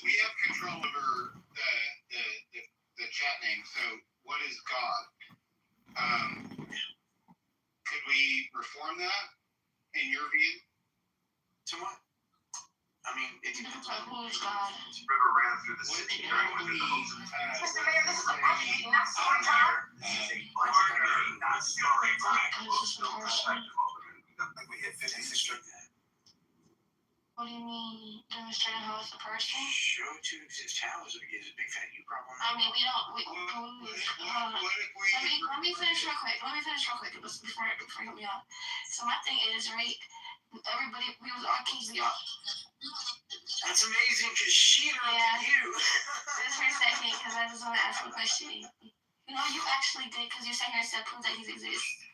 Speaker 6: we have control over the chat name, so what is God? Could we reform that, in your view?
Speaker 18: To what? I mean, it depends on
Speaker 16: who's God.
Speaker 6: River ran through the city.
Speaker 2: Mr. Mayor, this is a fascinating, not story time. This is a murder, not story time.
Speaker 18: we hit 56 like that.
Speaker 16: What do you mean, demonstrating how it's a person?
Speaker 18: Show to exist how is a big fat you problem.
Speaker 16: I mean, we don't. Let me finish real quick. Before you help me out. So my thing is, right? Everybody, we was all kids.
Speaker 18: That's amazing because she interrupted you.
Speaker 16: Just for a second, because I just want to ask a question. You know, you actually did, because you sat here and said prove that he exists.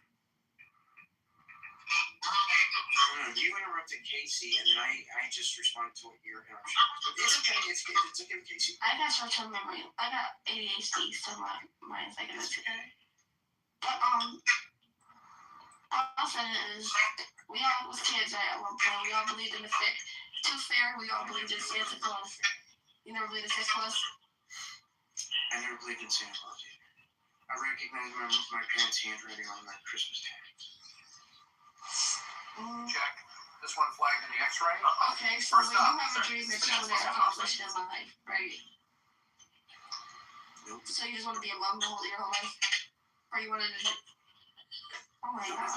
Speaker 18: You interrupted Casey, and then I just responded to what your interruption. It's okay. It's okay, Casey.
Speaker 16: I got short-term memory. I got ADHD, so my mind's like it's okay. But all I'm saying is, we all was kids at one point. We all believed in the tooth fairy. We all believed in Santa Claus. You never believed in Santa Claus?
Speaker 18: I never believed in Santa Claus either. I recognize my parents' handwriting on that Christmas tag.
Speaker 2: Check. This one flagged in the X-ray.
Speaker 16: Okay, so when you have a dream that you want to accomplish in life, right?
Speaker 18: Nope.
Speaker 16: So you just want to be a mom your whole life? Or you want to just... Oh my God.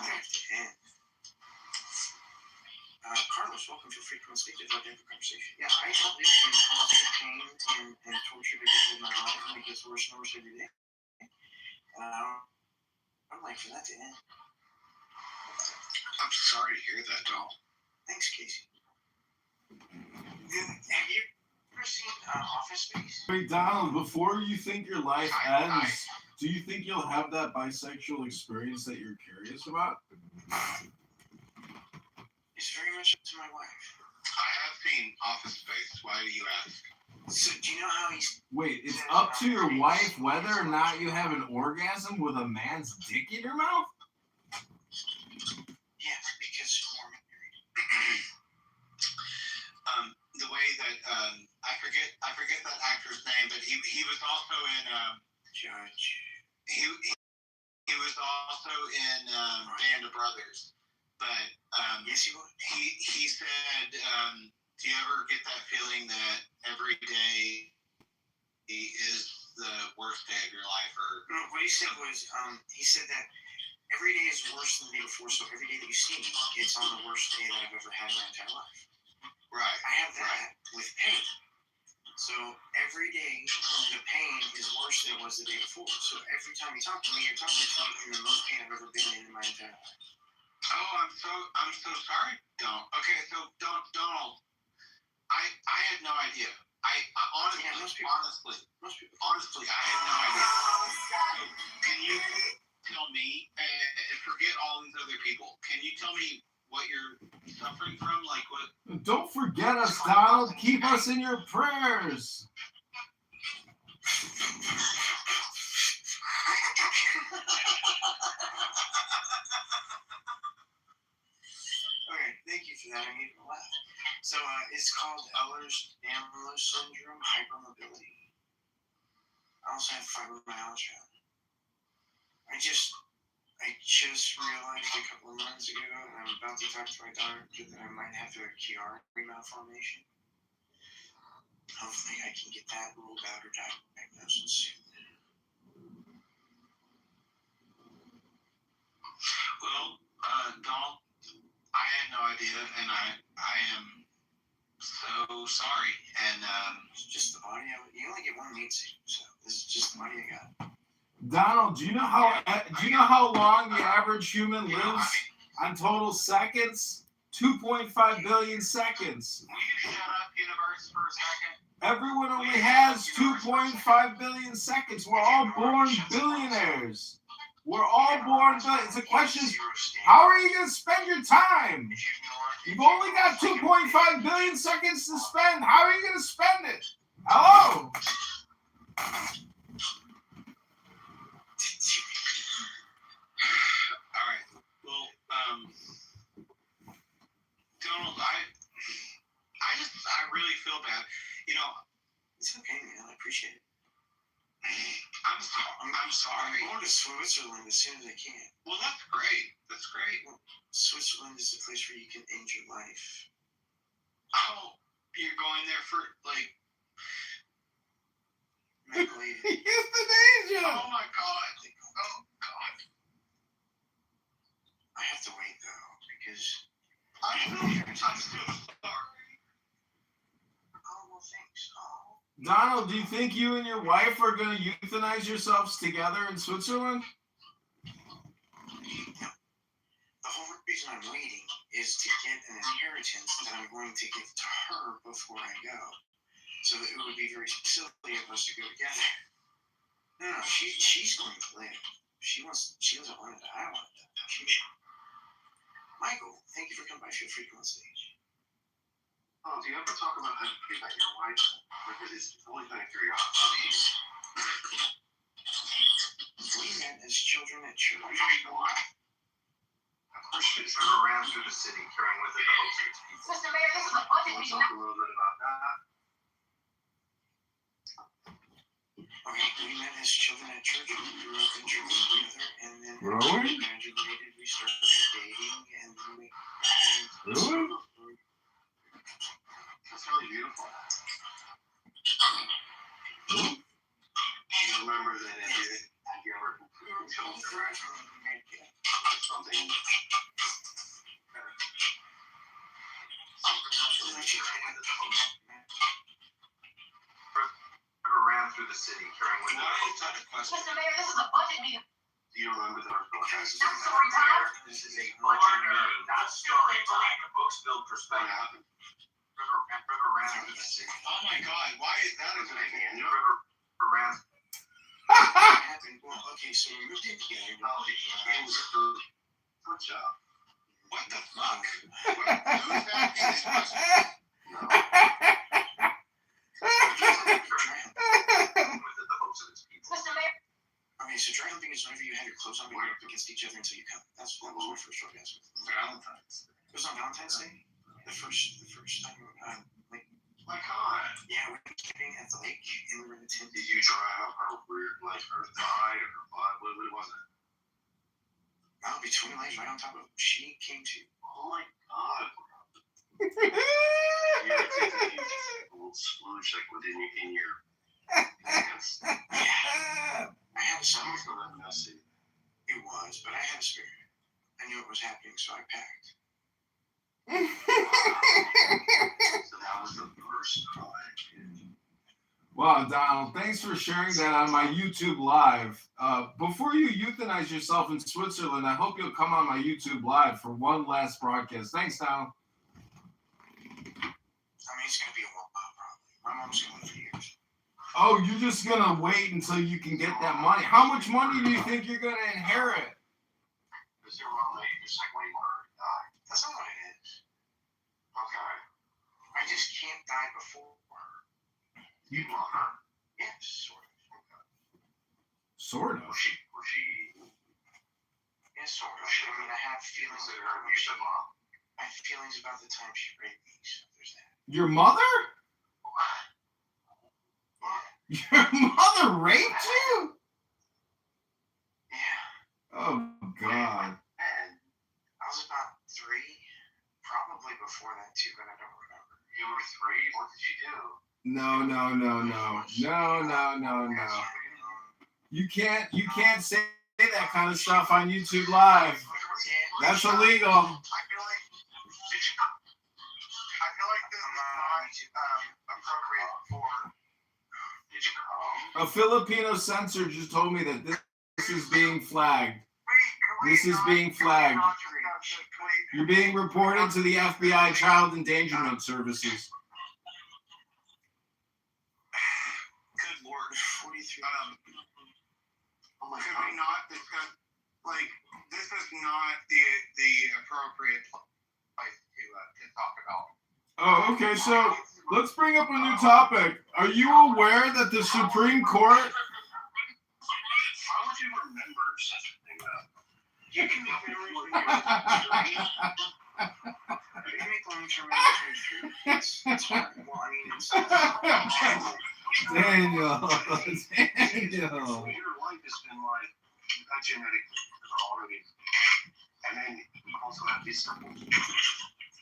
Speaker 18: Carlos, welcome. Feel free to come and speak to us. I'd like to have a conversation. Yeah, I have lived in constant pain and torture because of my life, and it gets worse and worse every day. I'd like for that to end.
Speaker 6: I'm sorry to hear that, doll.
Speaker 18: Thanks, Casey. Have you ever seen Office Space?
Speaker 3: Wait, Donald, before you think your life ends, do you think you'll have that bisexual experience that you're curious about?
Speaker 18: It's very much up to my wife.
Speaker 6: I have seen Office Space. Why do you ask?
Speaker 18: So, do you know how he's...
Speaker 3: Wait, it's up to your wife whether or not you have an orgasm with a man's dick in your mouth?
Speaker 18: Yes, because we're married.
Speaker 6: The way that I forget that actor's name, but he was also in
Speaker 18: Judge.
Speaker 6: He was also in Band of Brothers. But
Speaker 18: yes, he was.
Speaker 6: He said, do you ever get that feeling that every day is the worst day of your life? Or
Speaker 18: no, what he said was, he said that every day is worse than the day before, so every day that you see me, it's on the worst day that I've ever had in my entire life.
Speaker 6: Right.
Speaker 18: I have that with pain. So every day, the pain is worse than it was the day before. So every time you talk to me, you're talking to me in the most pain I've ever been in my entire life.
Speaker 6: Oh, I'm so sorry, Donald. Okay, so Donald, I had no idea. I honestly, I had no idea. Can you tell me, and forget all these other people, can you tell me what you're suffering from? Like what?
Speaker 3: Don't forget us, Donald. Keep us in your prayers.
Speaker 18: Okay, thank you for that. I need to laugh. So it's called Ehlers-Danlos syndrome, hypermobility. I also have fibromyalgia. I I just realized a couple of months ago, and I'm about to talk to my doctor, that I might have a Chiari malformation. Hopefully I can get that ruled out or diagnosed soon.
Speaker 6: Well, Donald, I had no idea, and I am so sorry. And
Speaker 18: it's just the body. You only get one meat suit, so this is just the body I got.
Speaker 3: Donald, do you know how long the average human lives on total seconds? 2.5 billion seconds.
Speaker 6: Will you shut up, universe, for a second?
Speaker 3: Everyone only has 2.5 billion seconds. We're all born billionaires. We're all born billionaires. The question is, how are you going to spend your time? You've only got 2.5 billion seconds to spend. How are you going to spend it? Hello?
Speaker 6: All right. Well, Donald, I really feel bad. You know,
Speaker 18: it's okay, man. I appreciate it.
Speaker 6: I'm sorry.
Speaker 18: I'm going to Switzerland as soon as I can.
Speaker 6: Well, that's great. That's great.
Speaker 18: Well, Switzerland is a place where you can end your life.
Speaker 6: Oh, you're going there for, like...
Speaker 3: Euthanasia!
Speaker 6: Oh, my God. Oh, God.
Speaker 18: I have to wait, though, because...
Speaker 6: I'm still sorry.
Speaker 18: Oh, well, thanks. Oh.
Speaker 3: Donald, do you think you and your wife are going to euthanize yourselves together in Switzerland?
Speaker 18: No. The whole reason I'm waiting is to get an inheritance that I'm going to give to her before I go. So it would be very silly of us to go together. No, she's going to live. She doesn't want to die. I want to die. Michael, thank you for coming by. Feel free to come on stage.
Speaker 10: Oh, do you ever talk about how you about your wife? Because it's always been a curiosity.
Speaker 18: We met as children at church.
Speaker 10: A Christian drove around through the city carrying with it the hopes of its people.
Speaker 2: Mr. Mayor, this is a budget
Speaker 10: You want to
Speaker 2: meeting.
Speaker 10: talk a little bit about that?
Speaker 18: Okay, we met as children at church. We grew up in church together, and then we
Speaker 3: Really?
Speaker 18: graduated. We started dating, and then we...
Speaker 3: Really?
Speaker 10: That's really beautiful. Do you remember that if you ever concluded something ran through the city carrying with
Speaker 2: Mr. Mayor, this is a budget meeting.
Speaker 10: Do you remember that our
Speaker 2: That's story time.
Speaker 10: This is a budget meeting, not story time. The books build perspective. River ran through the city.
Speaker 6: Oh, my God. Why is that a good idea?
Speaker 10: River ran.
Speaker 18: Well, okay, so we moved in together.
Speaker 10: It was a good job.
Speaker 6: What the fuck? Who's asking this question?
Speaker 2: Mr. Mayor.
Speaker 18: Okay, so dry humping is whenever you have your clothes on, but you're up against each other until you come. That was my first orgasm.
Speaker 10: Valentine's.
Speaker 18: It was on Valentine's Day. The first time.
Speaker 10: My God.
Speaker 18: Yeah, we were camping at the lake, and we were in the tent.
Speaker 10: Did you dry up her weird, like her thigh or her butt? What was it?
Speaker 18: Oh, between legs, right on top of. She came to.
Speaker 10: Oh my God. You're taking a little splooge like within in your pants.
Speaker 18: Yeah. I had a
Speaker 10: Sounds
Speaker 18: spirit.
Speaker 10: a little messy.
Speaker 18: It was, but I had a spirit. I knew it was happening, so I packed.
Speaker 10: So that was the first time.
Speaker 3: Wow, Donald, thanks for sharing that on my YouTube Live. Before you euthanize yourself in Switzerland, I hope you'll come on my YouTube Live for one last broadcast. Thanks, Donald.
Speaker 18: I mean, it's going to be a while, probably. My mom's going to live for years.
Speaker 3: Oh, you're just going to wait until you can get that money. How much money do you think you're going to inherit?
Speaker 10: Is your mom late? Just like when you already died.
Speaker 18: That's not what it is.
Speaker 10: Okay.
Speaker 18: I just can't die before her.
Speaker 10: You want her?
Speaker 18: Yes, sort of.
Speaker 3: Sort of.
Speaker 10: Was she?
Speaker 18: Yes, sort of. I mean, I have feelings
Speaker 10: Consider her abusive mom.
Speaker 18: I have feelings about the time she raped me, so there's that.
Speaker 3: Your mother? Your mother raped you?
Speaker 18: Yeah.
Speaker 3: Oh, God.
Speaker 18: before then too, but I don't remember.
Speaker 6: You were 3? What did you do?
Speaker 3: No. You can't say that kind of stuff on YouTube Live. That's illegal.
Speaker 10: I feel like this is not appropriate for.
Speaker 6: Did you call?
Speaker 3: A Filipino censor just told me that this is being flagged. This is being flagged. You're being reported to the FBI Child Endangerment Services.
Speaker 18: Good Lord, 43.
Speaker 10: Oh my God. Could we not discuss, like, this is not the appropriate place to talk about.
Speaker 3: Oh, okay, so let's bring up a new topic. Are you aware that the Supreme Court...
Speaker 6: How would you remember such a thing, though? You can make memories when you're 3.
Speaker 18: You can make long-term memories when you're 3. It's hard. Well, I mean, it's...
Speaker 3: Daniel.
Speaker 6: Your life has been like a genetic already. And then you also have these symbols.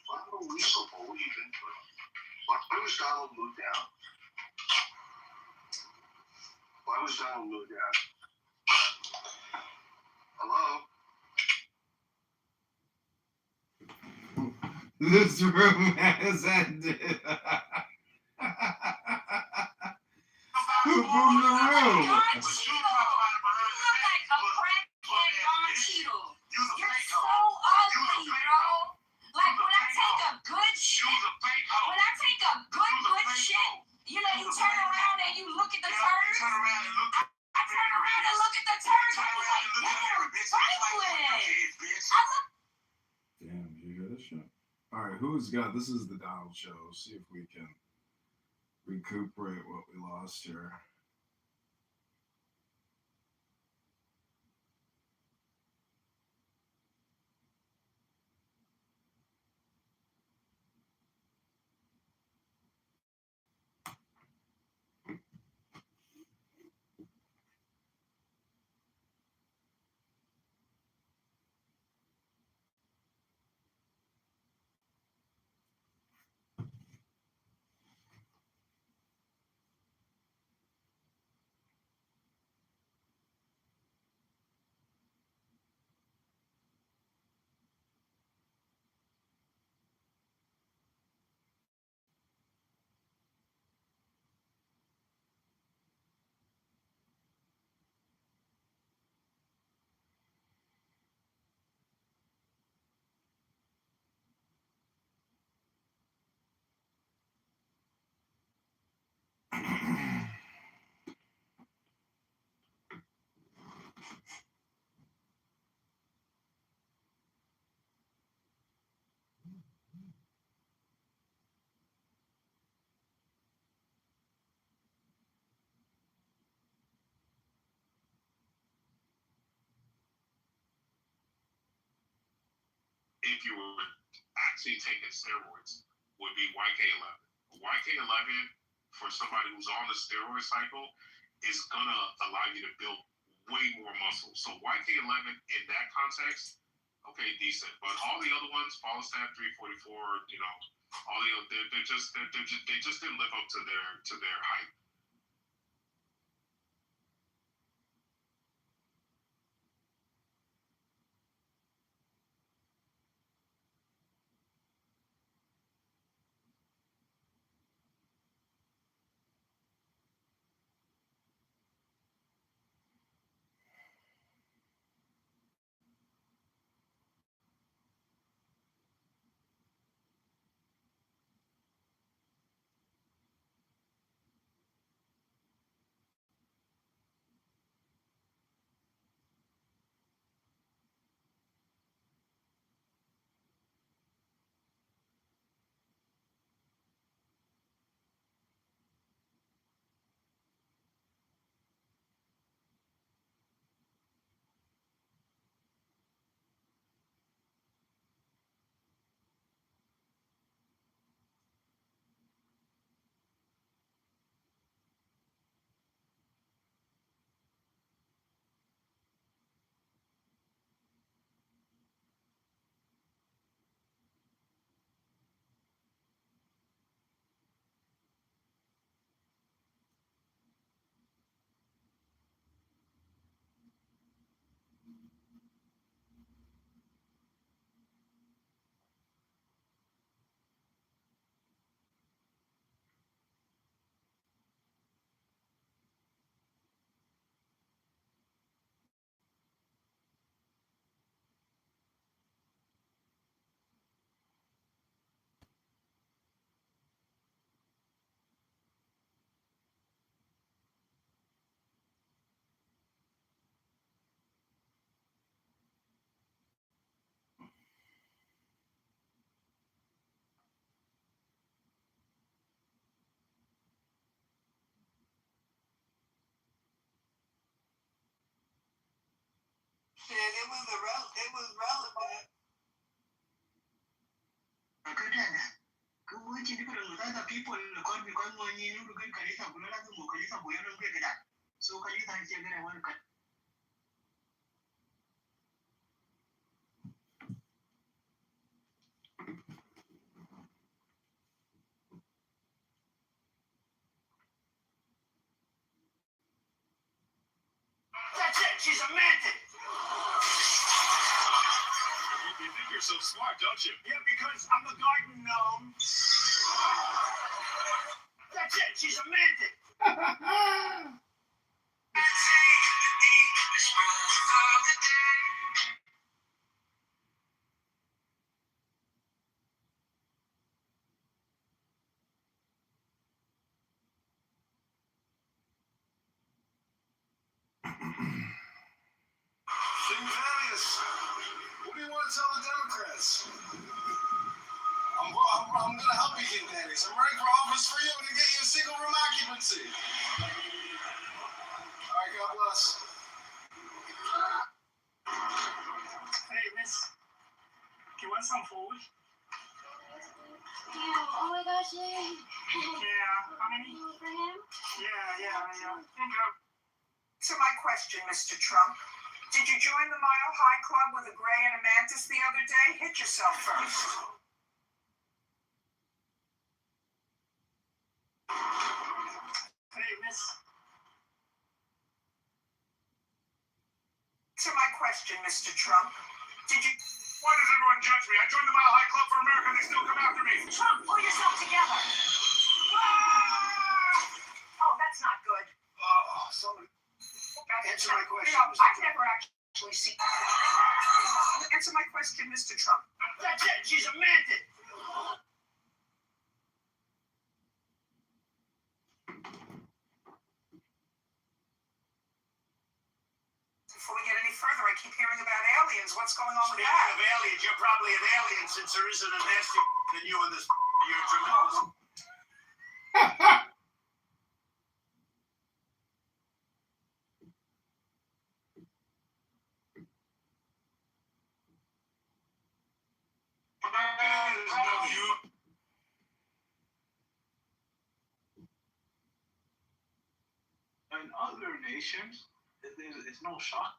Speaker 6: Unbelievable what you've been through. Why was Donald moved out? Why was Donald moved out? Hello?
Speaker 3: This room has ended. Who boomed the room?
Speaker 11: You look like a crackhead Don Cheadle. You're so ugly, bro. Like when I take a good shit, you know, you turn around and you look at the turds. I turn around and look at the turds. I be like, damn, Franklin.
Speaker 3: Damn, you got a shot. All right, who's got? This is the Donald Show. See if we can recuperate what we lost here.
Speaker 6: If you were actually taking steroids, would be YK11. YK11, for somebody who's on the steroid cycle, is gonna allow you to build way more muscle. So YK11 in that context, okay, decent. But all the other ones, Follistat 344, you know, all the other, they just didn't live up to their hype.
Speaker 14: was relevant. People call because when you look at Kalisa, so Kalisa is going to want to cut. That's it, she's a mantis.
Speaker 15: You think you're so smart, don't you?
Speaker 14: Yeah, because I'm a garden gnome. That's it, she's a mantis.
Speaker 3: Thaddeus, what do you want to tell the Democrats? I'm going to help you, King Thaddeus. I'm running for office for you. I'm going to get you a single room occupancy. All right, God bless.
Speaker 14: Hey, miss, do you want some food?
Speaker 16: Yeah, oh my gosh, yay.
Speaker 14: Yeah, how many?
Speaker 16: For him?
Speaker 14: Yeah. So my question, Mr. Trump. Did you join the Mile High Club with a gray and a mantis the other day? Hit yourself first. Hey, miss. So my question, Mr. Trump. Did you...
Speaker 15: Why does everyone judge me? I joined the Mile High Club for America and they still come after me.
Speaker 14: Trump, pull yourself together. Oh, that's not good.
Speaker 3: Somebody answer my question.
Speaker 14: I've never actually seen... Answer my question, Mr. Trump. That's it. She's a mantis. Before we get any further, I keep hearing about aliens. What's going on with that?
Speaker 15: Speaking of aliens, you're probably an alien since there isn't a nasty than you in this universe.
Speaker 20: In other nations, it's no shock.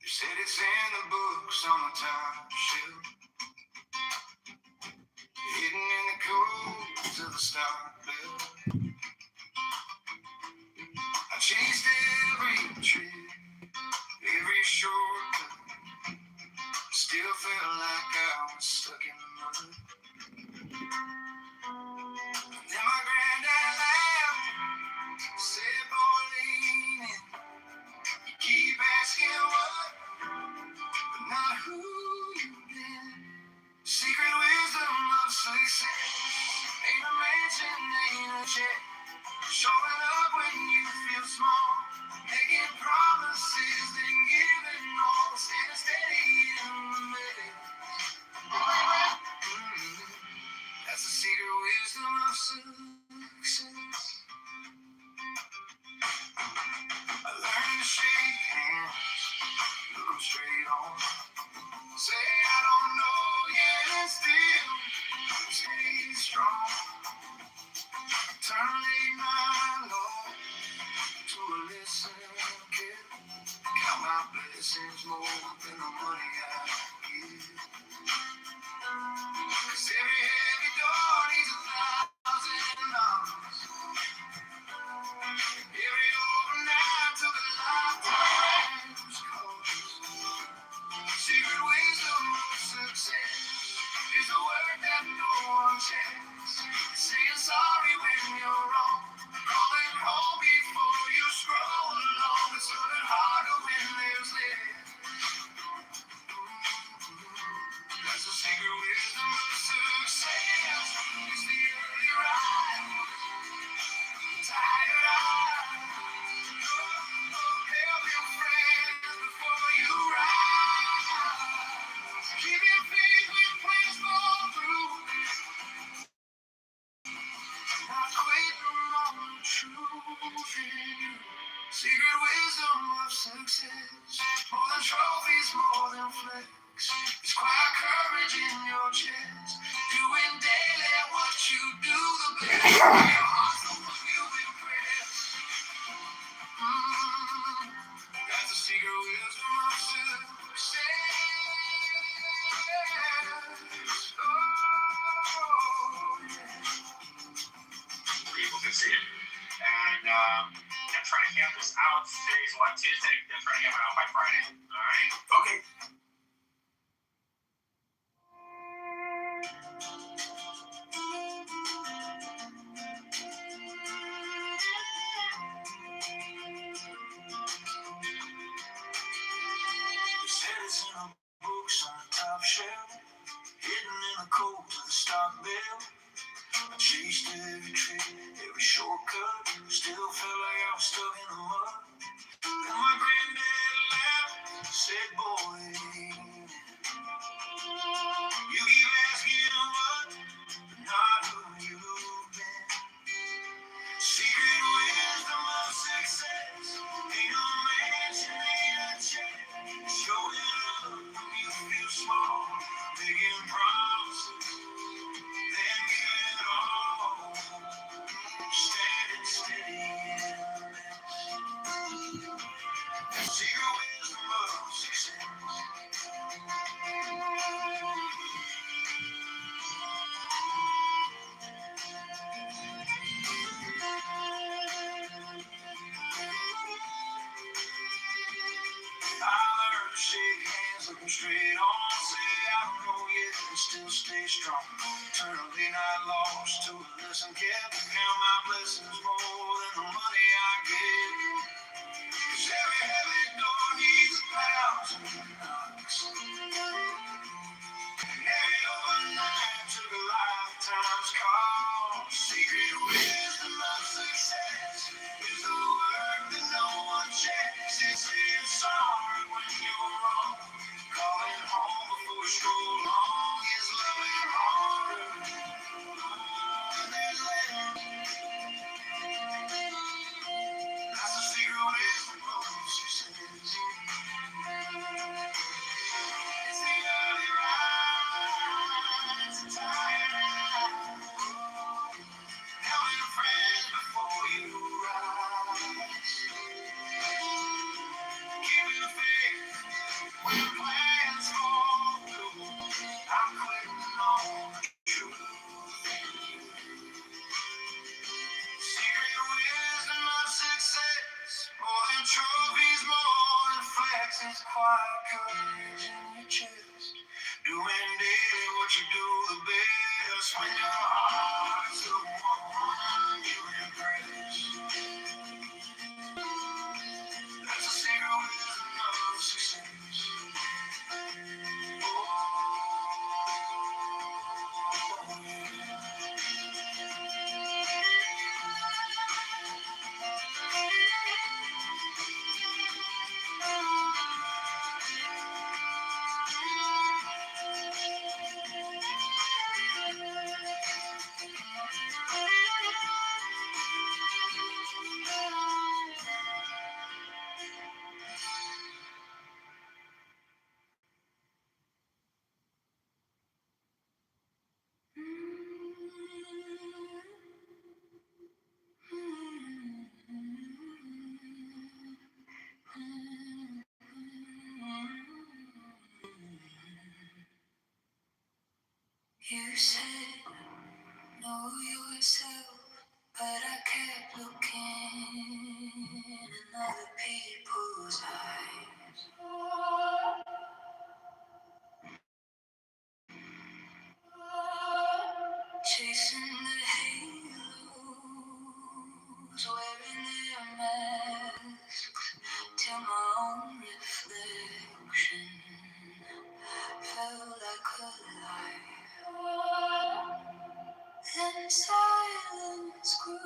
Speaker 3: You said it's in the books on the top shelf, hidden in the codes of the star belt. I chased every trip, every shortcut, still felt like I was stuck in the mud. And then my granddad laughed, said, "Boy, lean in. You keep asking what, but not who you've been. Secret wisdom of success ain't a mansion, ain't a jet. Showing up when you feel small, making promises, then giving all, standing steady in the middle. That's the secret wisdom of success. I learned to shake hands, look them straight on. Say I don't know yet and still stay strong. Turn late night long to a listen kid. Count my blessings more than the money I give. 'Cause every heavy door needs $1,000. Every overnight took a lifetime's cost. Secret wisdom of success is the word that no one checks. Saying sorry when you're wrong, calling home before you scroll along. It's sort harder when there's less. That's the secret wisdom of
Speaker 2: and flex. It's quiet courage in your chest. Doing daily what you do the best. Your heart's the one you've impressed. That's the secret wisdom of success.
Speaker 8: People can see it. And I'm trying to have this out. Today's what, Tuesday? I'm trying to have it out by Friday. All right? Okay.
Speaker 2: It's in the books on the top shelf, hidden in the cold of the stock bill. I chased every trick, every shortcut, still felt like I was stuck in the mud. Then my granddad laughed, said, boy, you keep asking what, but not who you've been. Secret wisdom of success, ain't no mansion, ain't a check. Showing up when you feel small, making promises, then giving it all. Standing steady in the mess. Secret wisdom of success. I learned to shake hands, looking straight on. Say I don't know yet, and still stay strong. Eternally not lost to a lesson kept. Count my blessings more than the money I get. 'Cause every heavy door needs 1,000 knocks. And every overnight took a lifetime's call. Secret wisdom of success is the work that no one checks. It's saying sorry when you're wrong. Calling home before school long is loving harder. Than letting. That's the secret wisdom of success. It's the early rise, tired eyes. Helping friends before you rise. Keeping faith when plans fall through. I'm quitting on the truth. Secret wisdom of success. More than trophies, more than flex. It's quiet courage in your chest. Doing daily what you do the best. When your heart's the one you impress. That's the secret wisdom of success. You said, know yourself, but I kept looking in other people's eyes. Chasing the halos, wearing their masks, till my own reflection felt like a lie. Then silence grew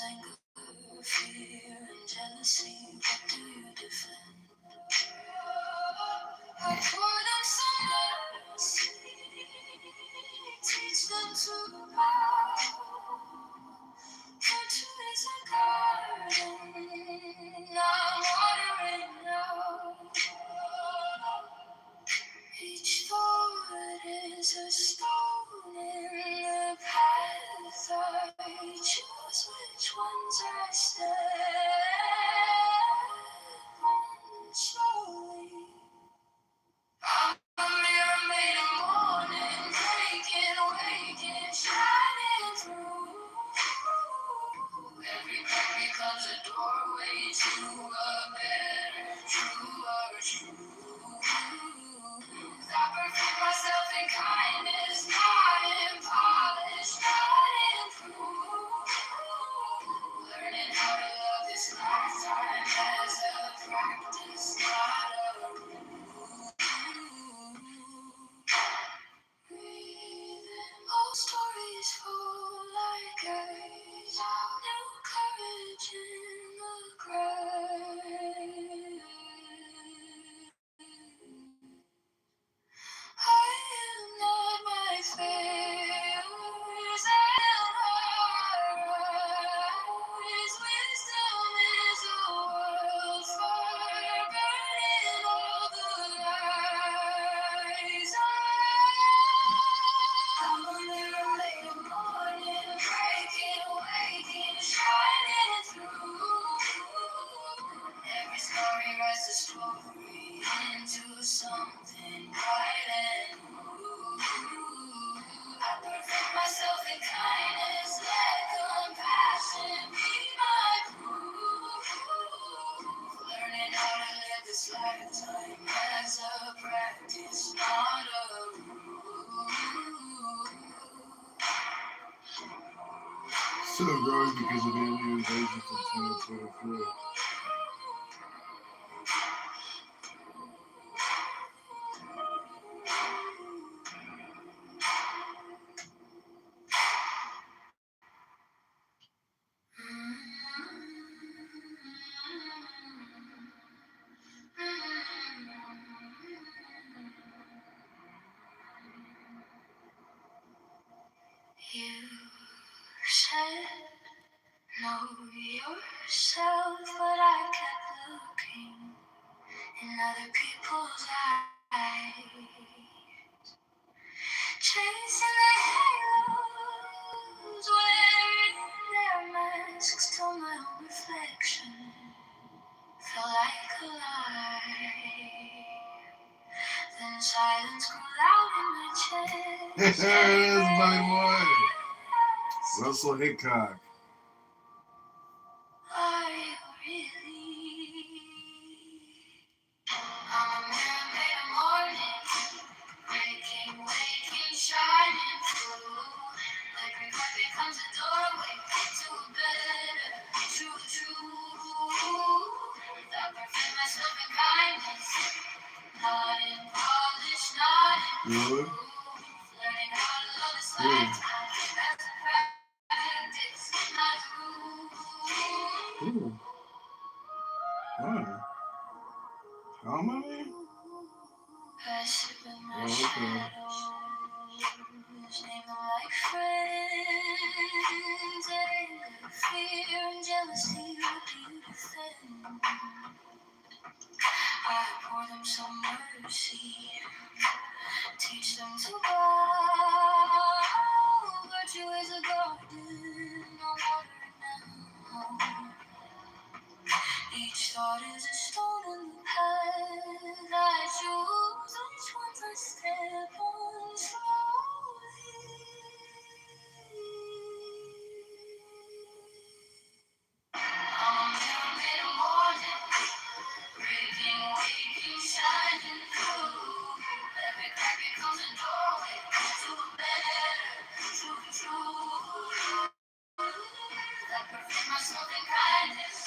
Speaker 2: anger, fear, and jealousy, what do you defend? I pour them some mercy, teach them to bow. Virtue is a garden, I'm watering now. Each thought is a stone in the path I choose, which ones I step on slowly. I'm a mirror made of morning, breaking, waking, shining through. Every crack becomes a doorway to a better, truer truth. I perfect myself in kindness, not in polish, not in proof. Learning how to love this lifetime as a practice, not a rule. Breathing, old stories fall like ice. New courage in the grave. I am not my fears, I am rise. Wisdom is a world fire, burning all the lies. I'm a mirror made of morning, breaking, waking, shining through. Every story writes a story into something bright and new. I perfect myself in kindness, let compassion be my proof. Learning how to live this lifetime as a practice, not a rule.
Speaker 3: Still growing because of alien invasions in 2024.
Speaker 2: You said, know yourself, but I kept looking in other people's eyes, chasing the halos, wearing their masks till my own reflection felt like a lie. Then silence grew loud in my chest.
Speaker 3: There it is, buddy boy. Russell Hickok.
Speaker 2: Are you really? I'm a mirror made of morning, breaking, waking, shining through. Every crack becomes a doorway to a better, true. I perfect myself in kindness, not in polish, not in
Speaker 3: Really?
Speaker 2: learning how to love this lifetime as a practice, not a rule.
Speaker 3: Ooh. Wow. How many?
Speaker 2: I sit with my
Speaker 3: Oh, okay.
Speaker 2: shadows, name them like friends. Anger, fear, and jealousy, what do you defend? I pour them some mercy, teach them to bow. Virtue is a garden, I'm watering now. Each thought is a stone in the path I choose, which ones I step on slowly. I'm a mirror made of morning, breaking, waking, shining through. Every crack becomes a doorway to a better, true. I perfect myself in kindness,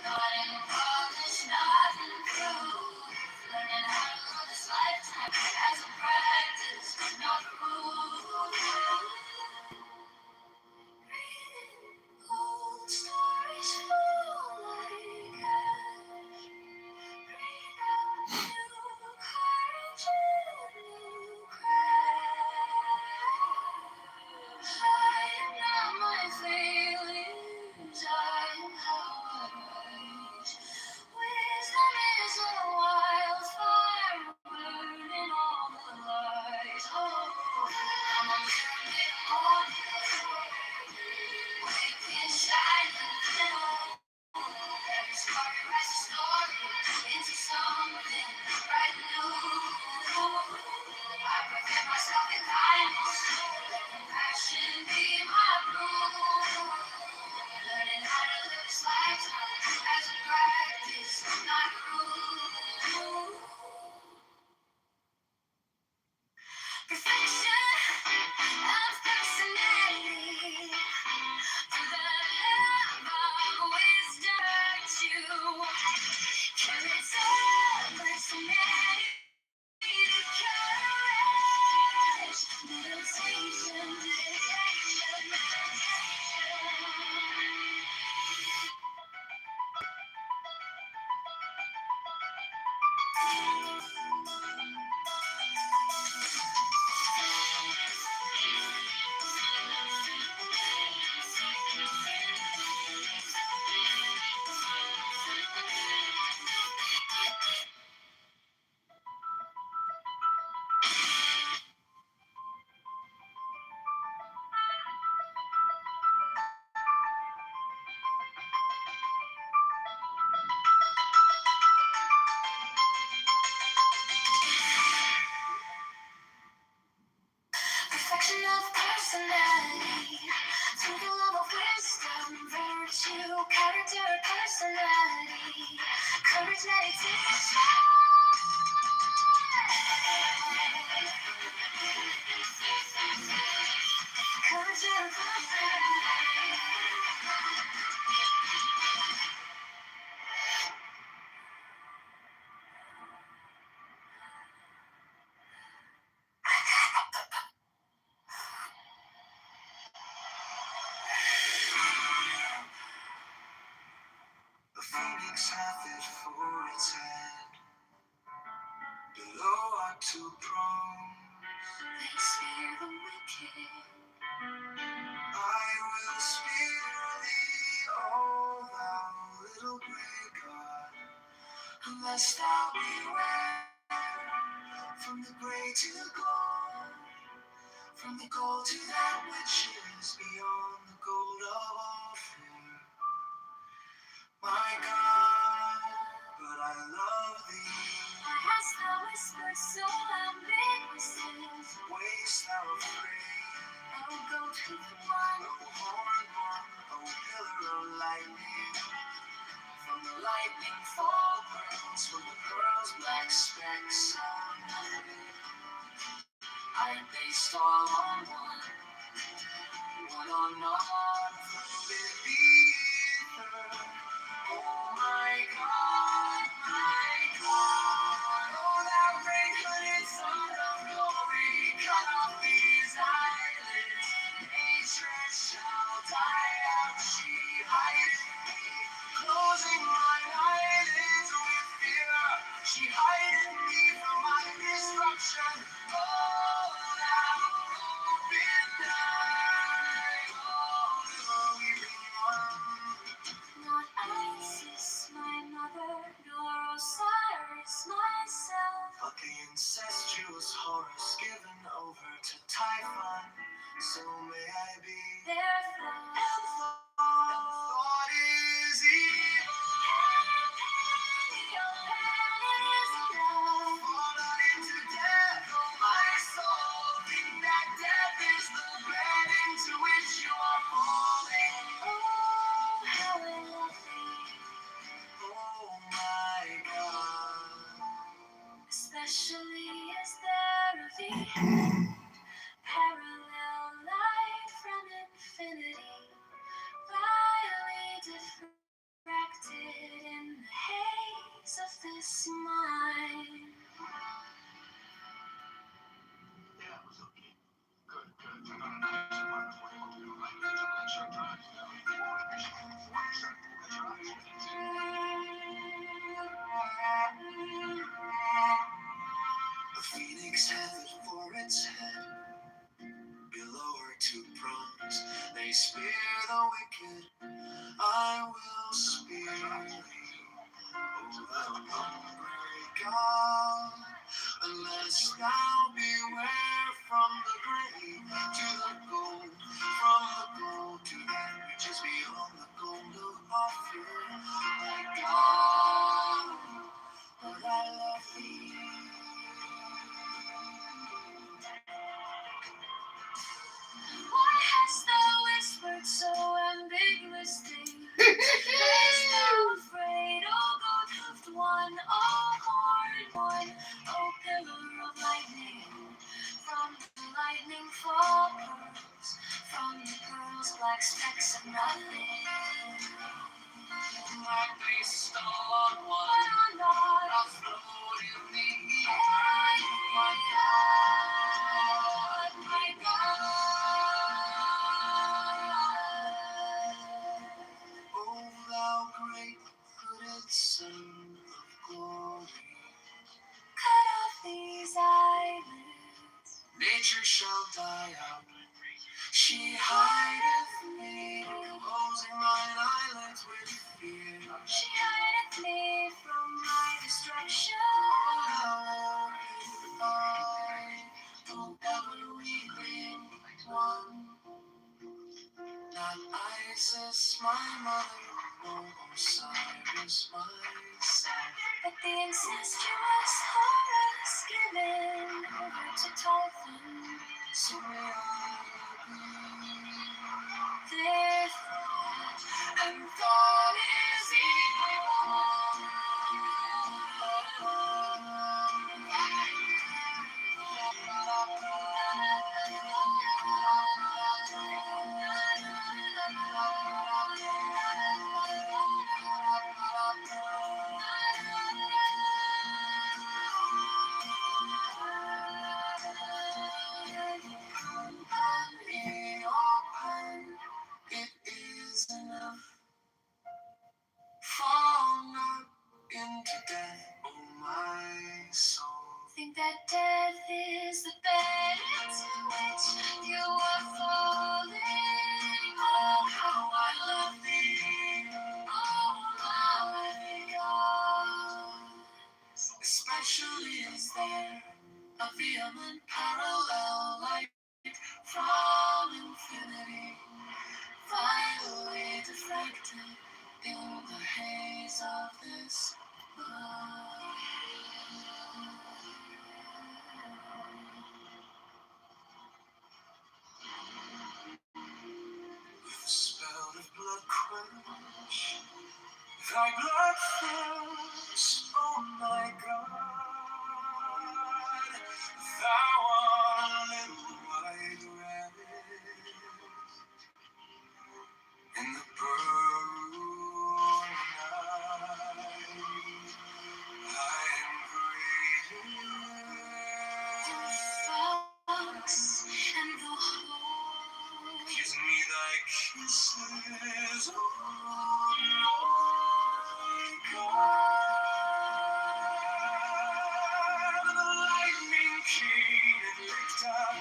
Speaker 2: not in polish, not in proof. Learning how to love this lifetime as a practice, not a rule. Old Perfection of personality, total love of wisdom, virtue, character, personality, courage, meditation. Courage and personality.
Speaker 3: The phoenix hath it for its head. Below are two prongs.
Speaker 2: They spear the wicked.
Speaker 3: I will spear thee, O thou little grey god, unless thou beware. From the grey to the gold, from the gold to that which is beyond the gold of all fear. My God, but I love thee.
Speaker 2: Why hast thou whispered so ambiguous?
Speaker 3: Waste thou afraid,
Speaker 2: O goat with one,
Speaker 3: O horned one, O pillar of lightning. From the lightning fall pearls, from the pearls black specks are nothing.
Speaker 2: I based all on one.
Speaker 3: One on all floated ether. Oh my God, oh thou great hooded Son of glory, cut off these eyelids. Nature shall die out, she hideth me, closing mine eyelids with fear. She hideth me from my destruction. Oh, thou open eye, oh, little weeping one.
Speaker 2: Not Isis, my mother, nor Osiris, myself.
Speaker 3: But the incestuous Horus given over to Typhon, so may I be.
Speaker 2: Their thought,
Speaker 3: Thought is evil. Fall not into death, oh my soul. Think that death is the bed into which you are falling.
Speaker 2: Oh, how I love thee,
Speaker 3: Oh my God.
Speaker 2: especially as there a thee, parallel light from infinity, vilely diffracted in the haze of this mind.
Speaker 20: Yeah, it was okay. Good, good. I'm gonna check my point. We'll do like check drives.
Speaker 3: The phoenix hath it for its head. Below her two prongs, they spear the wicked. I will spear thee, O thou hungry God, unless thou beware from the grey to the gold, from the gold to that which is beyond the gold of Ophir. My God, but I love thee.
Speaker 2: Why hast thou whispered so ambiguously? shall die out. She hideth me, closing mine eyelids with fear. She hideth me from my destruction. Oh, how forever weeping one. Not Isis, my mother, nor Osiris, my son, but the incestuous Horus given over to Typhon. So may I be their thought, and thought is it is enough. Fall not into death, oh my soul. Think that death is the bed into which you are falling. Oh, how I love thee. Oh, my God. Especially is there a vehement parallel light from infinity, finally diffracted in the haze of this mind. With the spell of blood quench, thy blood thirst, oh my God, thou art a little white rabbit in the burning night. I am greater. Fox and the hole. Kiss me thy kisses, oh my God. The lightning king and licked up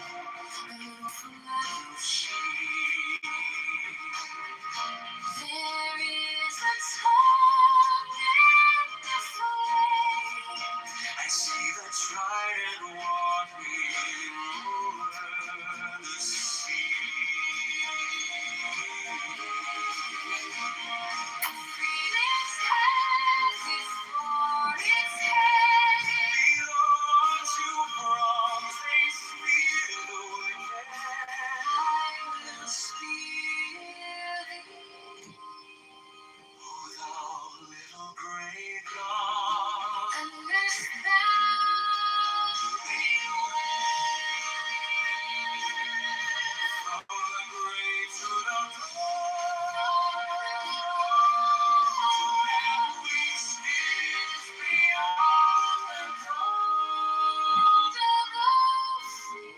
Speaker 2: and from that sheet. There is a tongue in the flame. I see the trident walking over the sea. Phoenix has before its head the to bronze they spear the wicked. I will spear thee, O thou little grey dawn, unless thou beware. From the grave to the dawn, and we stand beyond the cold of the sea.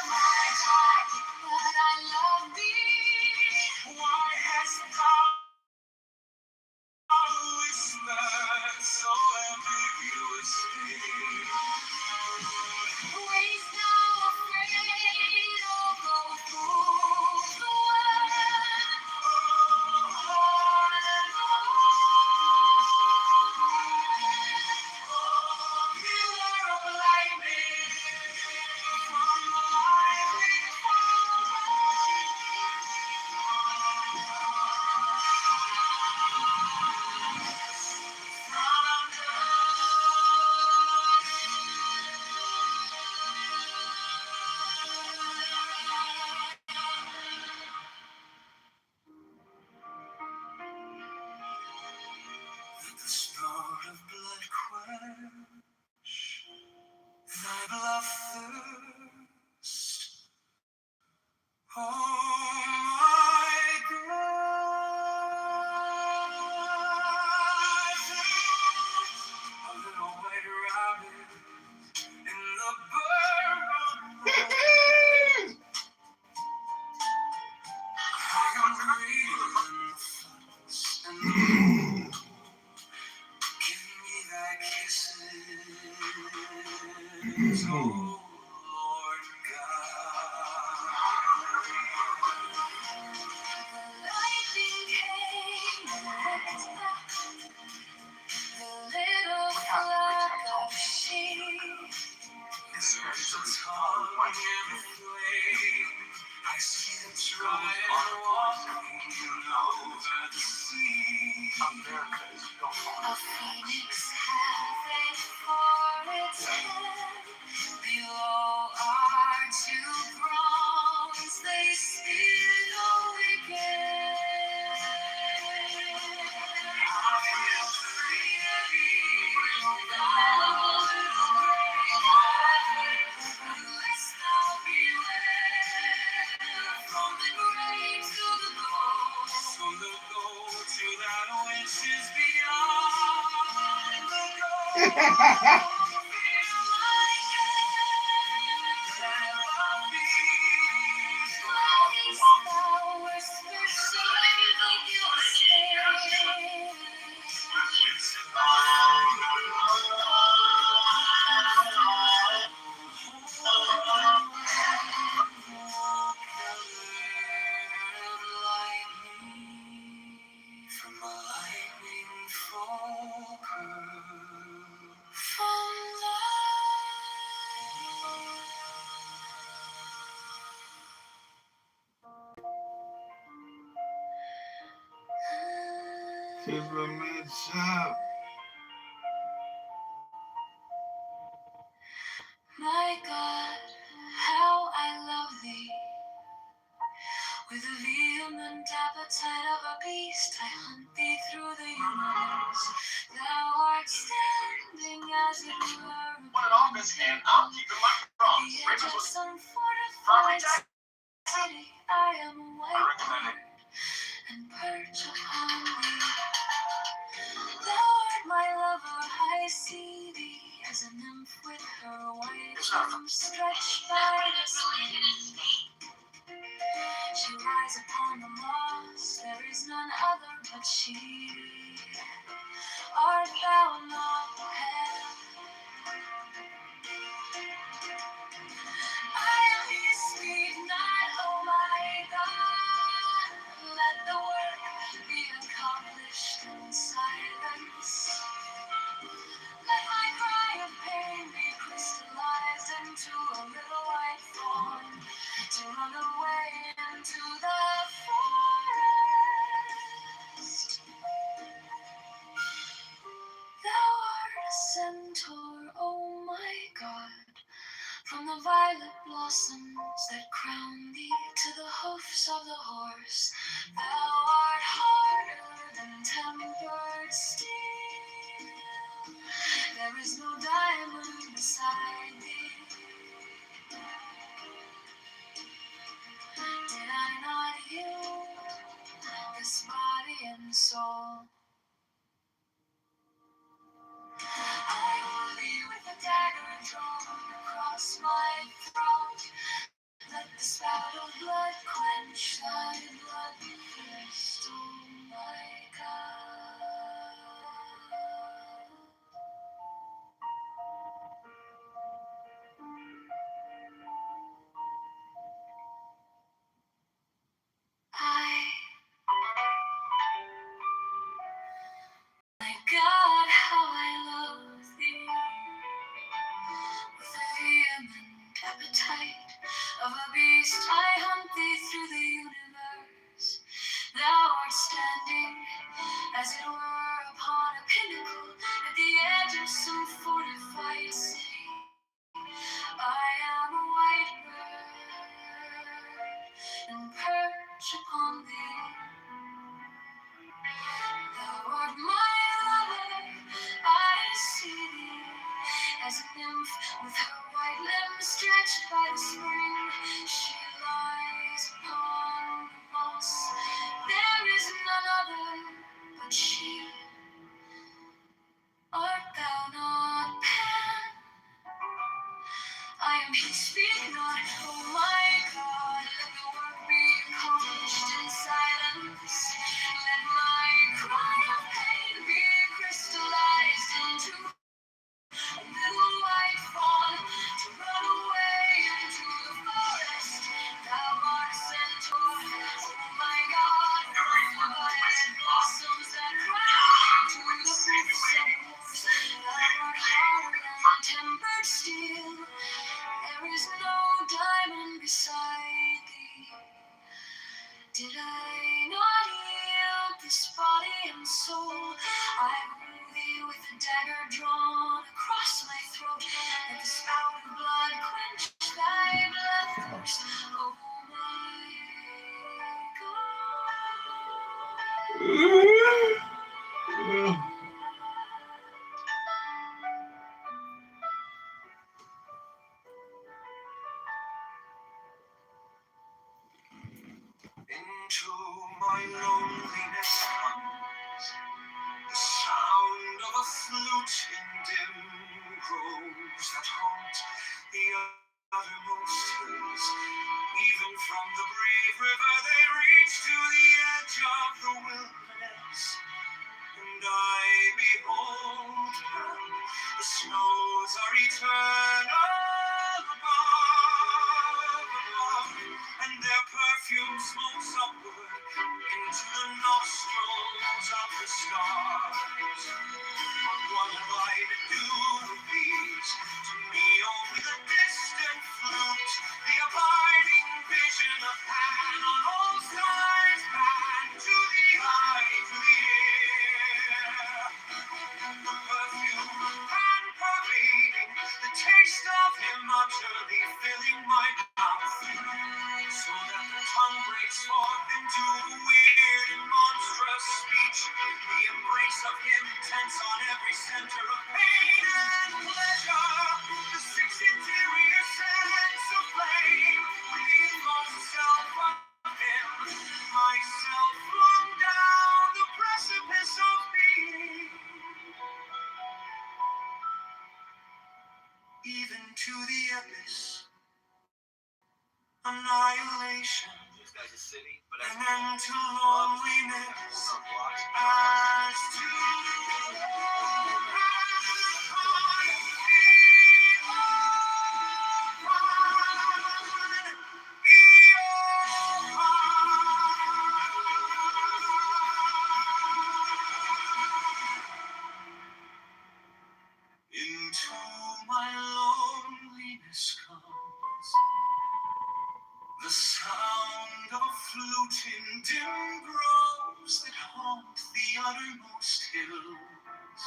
Speaker 2: My God, but I love thee. Why hast thou whispered so ambiguously? Waste no afraid, or go through the world. Oh, pillar of lightning, from the lightning the sport of blood quench, thy blood thirst, oh my God. A little white rabbit in the burrow. I am greater than the fox and the wolf. Give me thy kisses. I see them try and walking over the sea. America is built on a phoenix having for its head. Below are two prongs, they speak all again. I am free to be unless thou beware. From the grave to the goal, from the goal to that which is beyond the goal. Feel like never be. These flowers whispering in your stay. From a lightning focal from
Speaker 3: Here's the mid-shop.
Speaker 2: my God, how I love thee. With the vehement appetite of a beast, I hunt thee through the universe. Thou art standing as it were
Speaker 10: One in office, and I'll keep it my
Speaker 2: the edge of some fortified city. I am a white bird and perch upon thee. Thou art my lover, I see thee as a nymph with her white arms stretched by the spring. She lies upon the moss, there is none other but she. Art thou not pale? I am his sweet night, oh my God. Let the work be accomplished in silence. Let my cry of pain be crystallized into a little white fawn to run away into the forest. Thou art a centaur, oh my God, from the violet blossoms that crown thee to the hoofs of the horse. Thou art harder than tempered steel. There is no diamond beside thee. Did I not heal this body and soul? I will be with a dagger drawn across my throat. Let the spout of blood quench thy bloodthirst, oh my God. My God, how I love thee. With the vehement appetite of a beast, I hunt thee through the universe. Thou art standing, as it were, upon a pinnacle at the edge of some fortified city. I am a white bird and perch upon thee. Thou art my lover, I see thee as a nymph with her white limbs stretched by the spring. She lies upon the moss, there is none other but she. Art thou not Pan? I am his, speak not, oh my God. Let the work be accomplished in silence. Let my cry of pain be crystallized into a little white fawn Did I not yield this body and soul? I woo thee with a dagger drawn across my throat. Let the spout of blood quench thy bloodthirst, oh my God.
Speaker 3: Into my loneliness comes the sound of a flute in dim groves that haunt the uttermost hills. Even from the brave river they reach to the edge of the wilderness. And I behold them, the snows are eternal above, and their perfume smokes upward into the nostrils of the stars. But what have I to do with these? To me only the distant flute, the abiding vision of Pan on all sides, back to the eye, to the ear. The perfume and pervading, the taste of him utterly filling my mouth, so that the tongue breaks forth into weird and monstrous speech. The embrace of him tense on every center of pain and pleasure. The six interior sense of flame, with the inmost self of him, myself flung down the precipice of being. Even to the abyss, annihilation, an end to loneliness, as to into my loneliness comes the sound of a flute in dim groves that haunt the uttermost hills.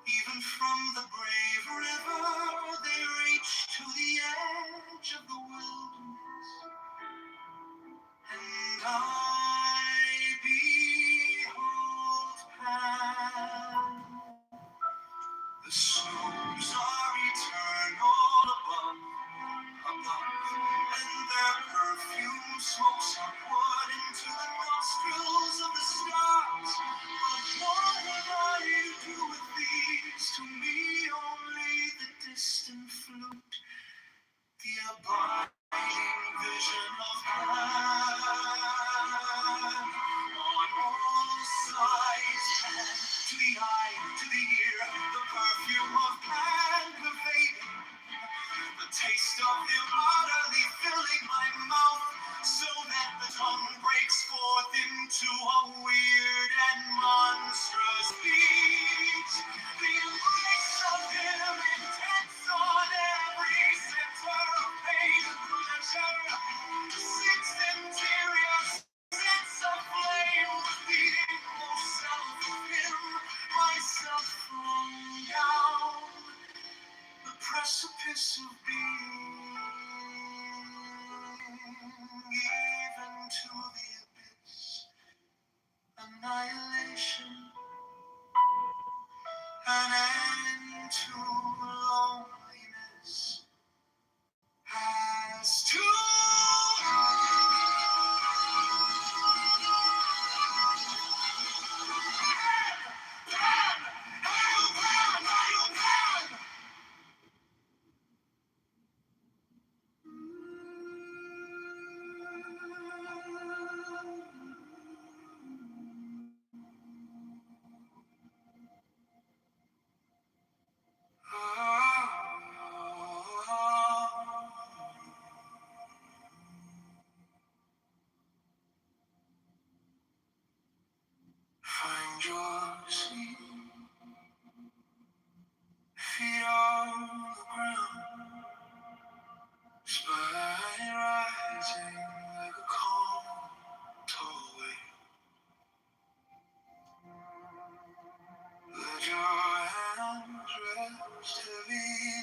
Speaker 3: Even from the brave river they reach to the edge of the wilderness. And I behold Pan. The snows are eternal above, and their perfume smokes upward into the nostrils of the stars. But what have I to do with these? To me only the distant flute, the abiding vision of God. On all sides, to the eye, to the ear, the perfume of Pan pervading, the taste of him utterly filling my mouth, so that the tongue breaks forth into a weird and monstrous speech. The embrace of him intense on every center of pain and pleasure. The six interior sense of flame, the inmost self of him, myself flung down the precipice of being, even to the abyss, annihilation, an end to loneliness, as to find your seat, feet on the ground, spine rising like a calm.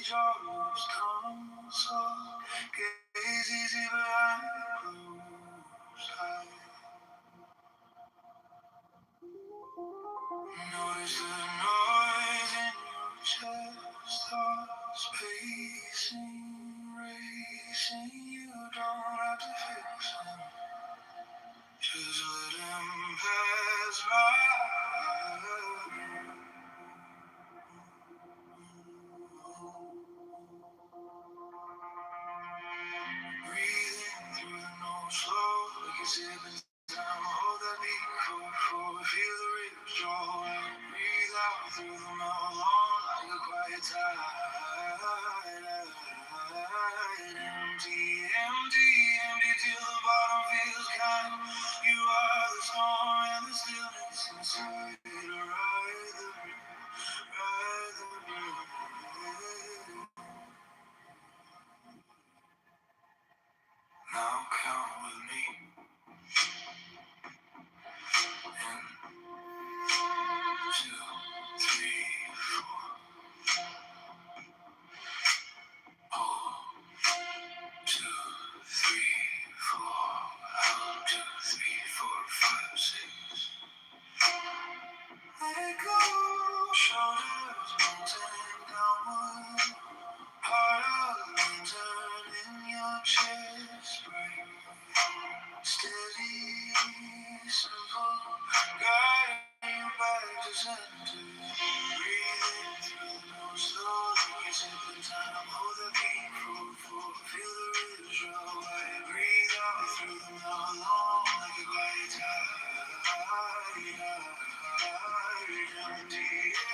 Speaker 2: jaws come soft, gaze easy behind closed eyes. Notice the noise in your chest, thoughts pacing, racing. You don't have to fix them, just let them pass by. Breathing through the nose slow, like you're sipping time. Hold that beat, feel the rhythm draw. Breathe out through the mouth, long like a quiet tide. Empty till the bottom feels kind. You are the storm and the stillness inside. Ride the wind. Now count with me. One, two, three, four. Oh, 2, 3, 4. Out, 2, 3, 4, 5, 6. Let it go. Shoulders mountain downward. Heart of the lantern in your chest. Breathe. Steady, simple. Guiding you back to center. Breathing through the nose slowly. Sipping time. Hold the beat. Feel the rhythm draw. Breathe out through the mouth. Long like a quiet tide.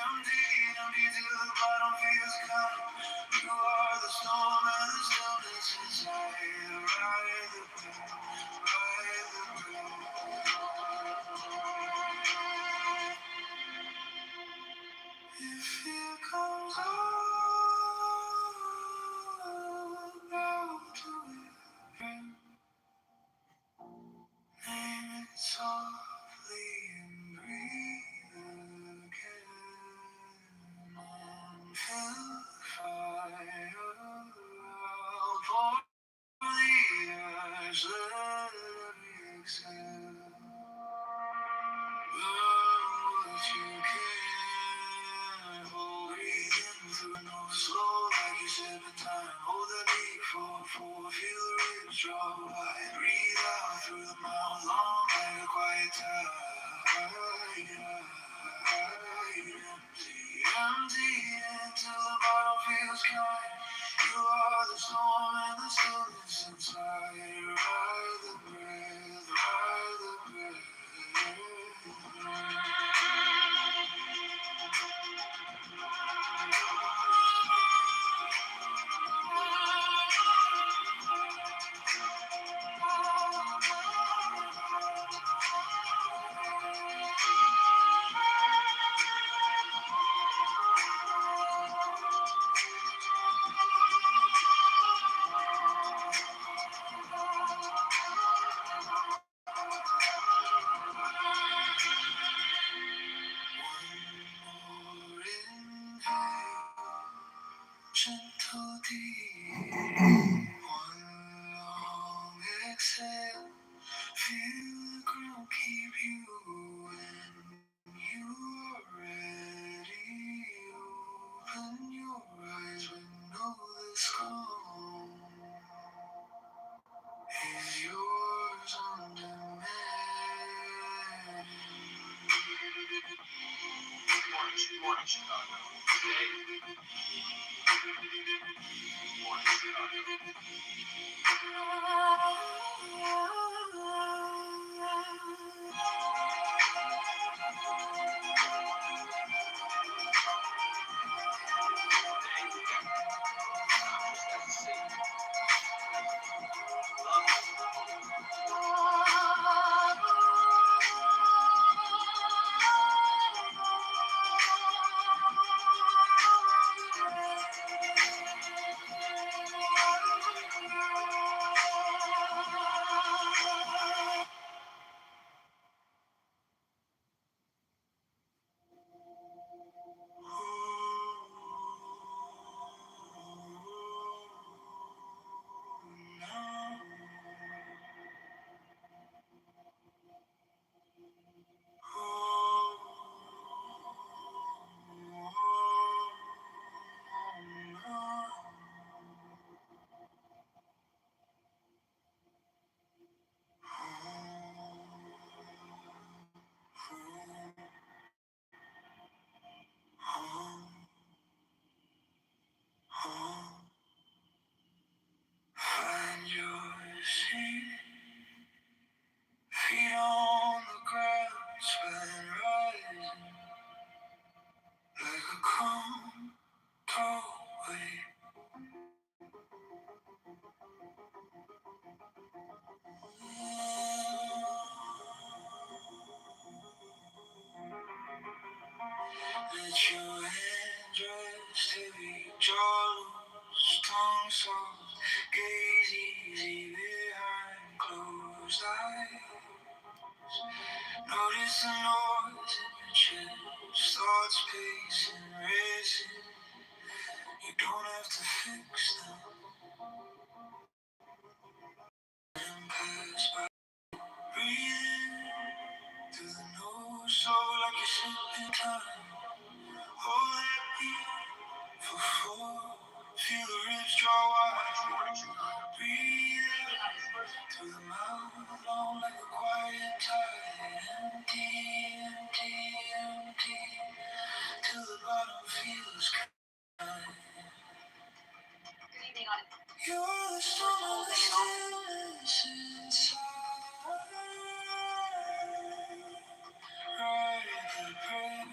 Speaker 2: Empty till the bottom feels kind. You are the storm and the stillness inside. Ride the if fear comes out to it, name it softly and breathe again. Until fire out, pour the ash, let it exhale. What you can hold, breathing through no slow like you're sipping time. Hold the beat, feel the rhythm draw wide. Breathe out through the mouth, long like a quiet tide. Empty until the bottom feels kind. You are the storm and the stillness inside. Ride the breath, ride the breath. Gentle deep, one long exhale. Feel the ground keep you when you are ready. Open your eyes when know this calm is yours on demand.
Speaker 8: Morning, Chicago. Today, morning, Chicago.
Speaker 2: Spelling rising like a calm, tall wave. Let your hands rest heavy, jaw loose, tongue soft, gaze easy behind closed eyes. Notice the noise in your chest, thoughts pacing, racing. You don't have to fix them. Pass by. Breathe in through the nose, so like you're sipping time. Hold that beat for four. Feel the ribs draw wide. Breathe out through the mouth, long like a quiet tide. Empty, empty, empty, till the bottom feels kind. You're the storm that stillness inside. Ride the breath,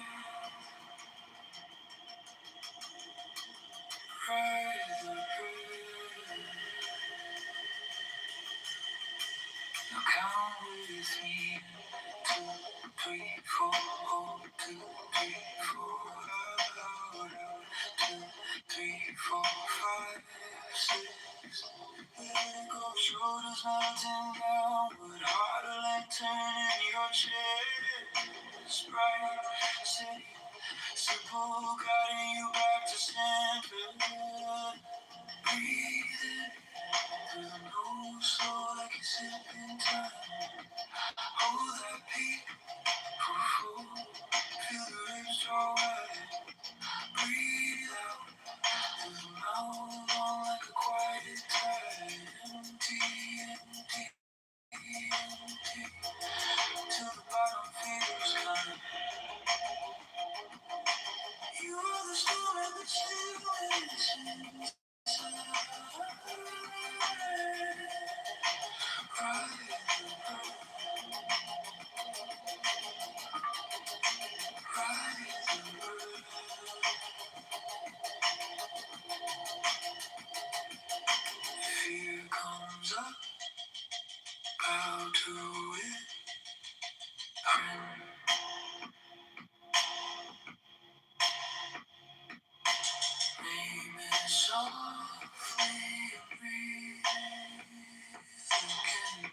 Speaker 2: ride the breath. Now count with me. 2, 3, 4, hold 2, 3, 4, out, 2, 3, 4, 5, 6. Let it go, shoulders melting downward, heart a lantern in your chest. Bright, steady, simple, guiding you back to center. Breathe in through the nose, slow like you're sipping time. Hold that beat. Feel the ribs draw wide. Breathe out through the mouth, long like a quiet tide. Empty, empty, empty, till the bottom feels kind. You are the storm and the stillness inside. Fear comes up, bow to it. Name it softly, breathe again.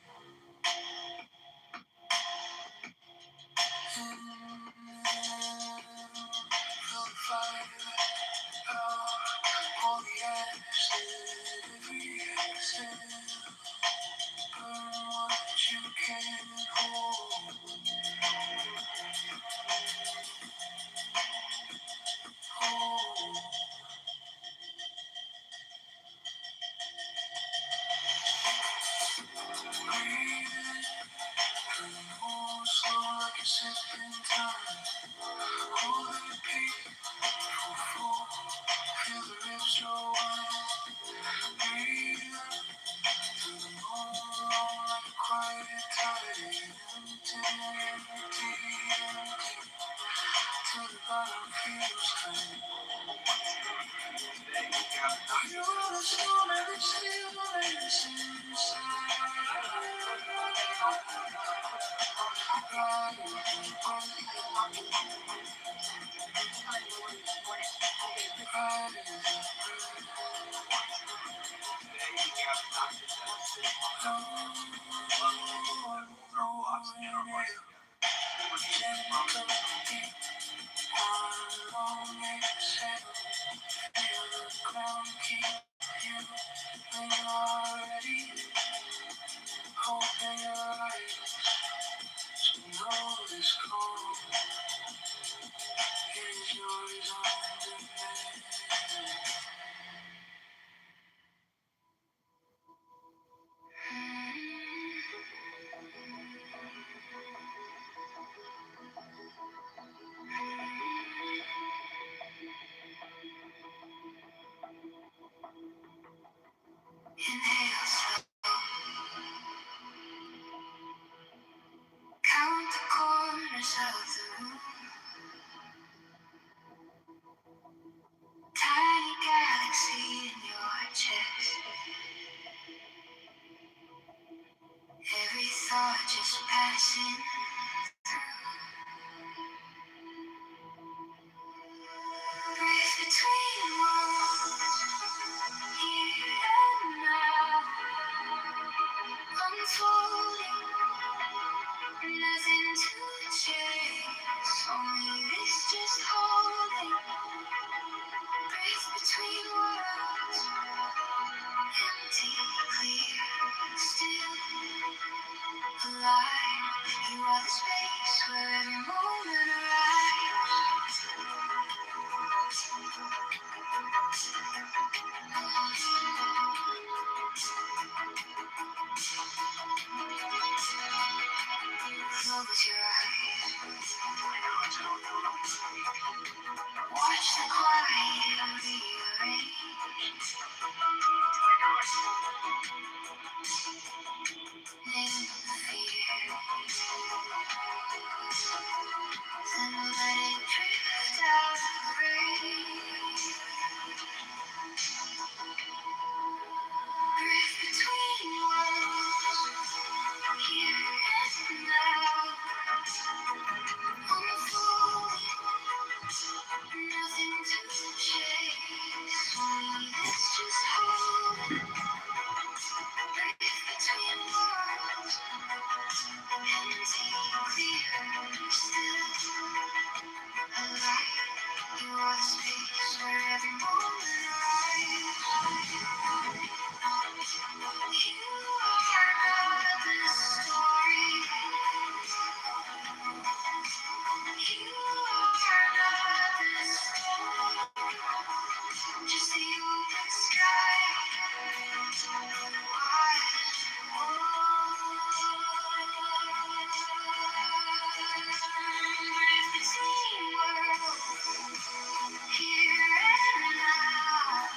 Speaker 2: Feel the fire out, all the ash, every exhale. Burn what you can't hold. Slow like a sipping time. Hold that peak for 4. Feel the ribs draw wide. Breathe out through the moon, long like a quiet tide. Empty, empty, empty, till the bottom feels kind. You're the storm and the stillness inside. Open your eyes, know this cold is yours on demand. Inhale slow. Count the corners of the room. Tiny galaxy in your chest. Every thought just passing through. Breathe between walls, here and now. Unfolding, nothing to chase. Only this just holding. Breathe between worlds, empty, clear, still alive. You are the space where every moment arrives. Close your eyes. Watch the quiet rearrange. Name the fear. Then let it drift out of range. Breathe between worlds, here and now. Unfolding, nothing to chase. Only this just holding. Breathe between worlds, empty, clear, still alive. You are the space where every moment arrives. You are not the story. You are not the storm. Just the open sky. Wide breathe between worlds, here and now.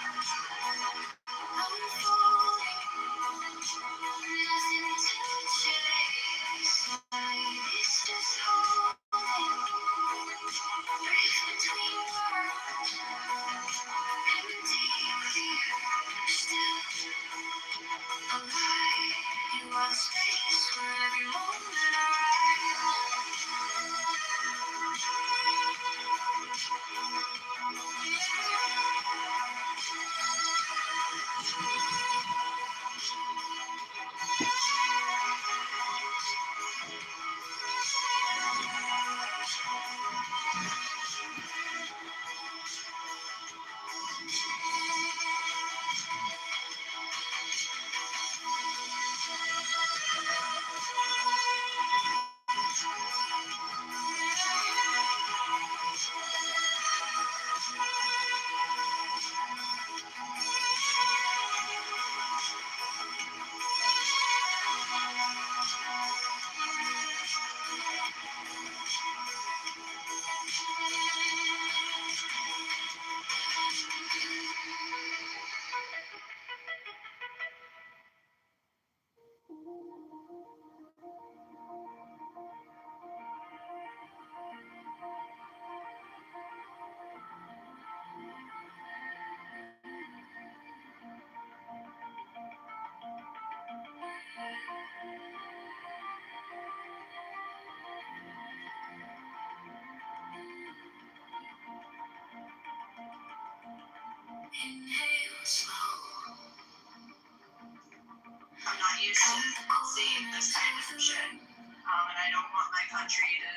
Speaker 2: Unfolding, nothing to chase. Only this just holding. Breathe between worlds, empty, clear, still alive. You are the space where every moment arrives. Inhale slow.
Speaker 21: I'm not used to seeing this kind of shit. And I don't want my country to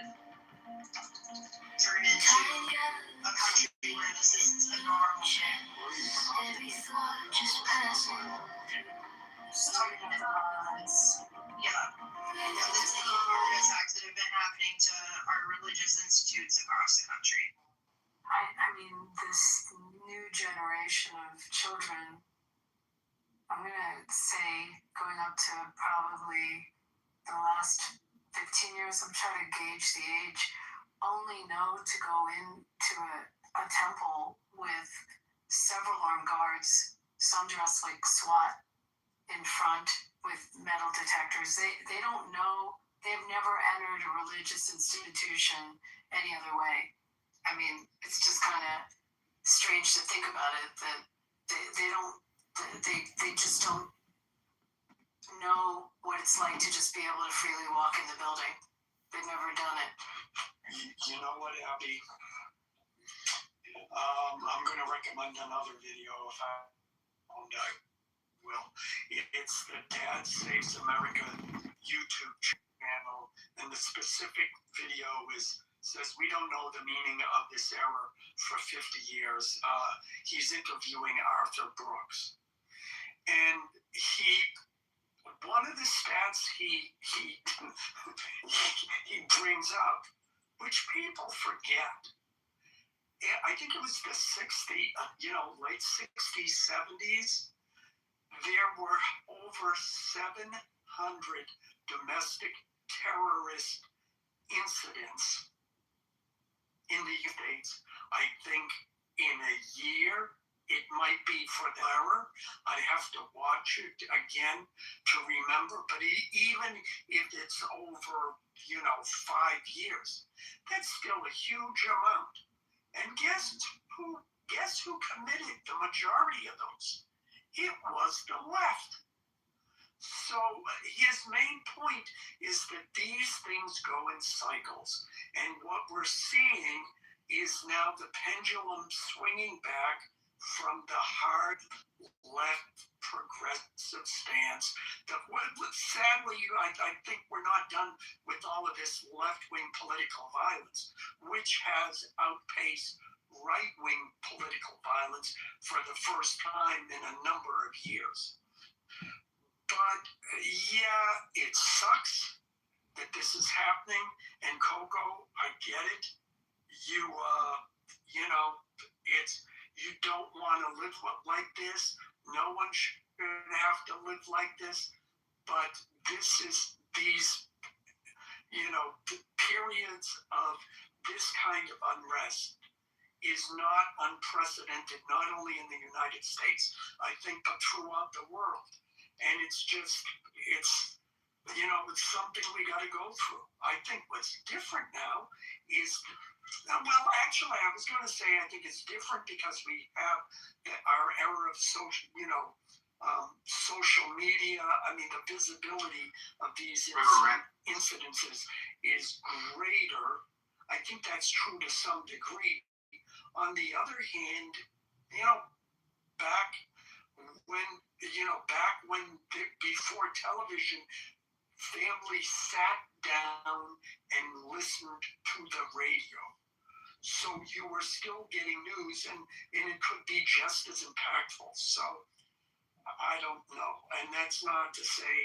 Speaker 21: turn into a country where this is a normal shit.
Speaker 2: Every thought just passing.
Speaker 21: The terror attacks that have been happening to our religious institutes across the country.
Speaker 19: I mean, this new generation of children, I'm going to say going up to probably the last 15 years, I'm trying to gauge the age, only know to go into a temple with several armed guards, some dressed like SWAT, in front with metal detectors. They don't know they've never entered a religious institution any other way. I mean, it's just kind of strange to think about it that they just don't know what it's like to just be able to freely walk in the building. They've never done it.
Speaker 15: You know what, Abby? I'm going to recommend another video if I will. It's the Dad Saves America YouTube channel, and the specific video says we don't know the meaning of this error for 50 years. He's interviewing Arthur Brooks, and one of the stats he brings up, which people forget. I think it was the late 60s, 70s. There were over 700 domestic terrorist incidents in the States. I think in a year, it might be for the error. I have to watch it again to remember. But even if it's over, 5 years, that's still a huge amount. And guess who committed the majority of those? It was the left. So his main point is that these things go in cycles. And what we're seeing is now the pendulum swinging back from the hard left progressive stance. Sadly, I think we're not done with all of this left-wing political violence, which has outpaced right-wing political violence for the first time in a number of years. But yeah, it sucks that this is happening. And Coco, I get it. You don't want to live like this. No one should have to live like this. But these periods of this kind of unrest is not unprecedented, not only in the United States, I think, but throughout the world. And it's something we got to go through. I think what's different now is, actually, I was going to say I think it's different because we have our era of social media. I mean, the visibility of these incidences is greater. I think that's true to some degree. On the other hand, back when before television, families sat down and listened to the radio. So you were still getting news, and it could be just as impactful. So I don't know. And that's not to say,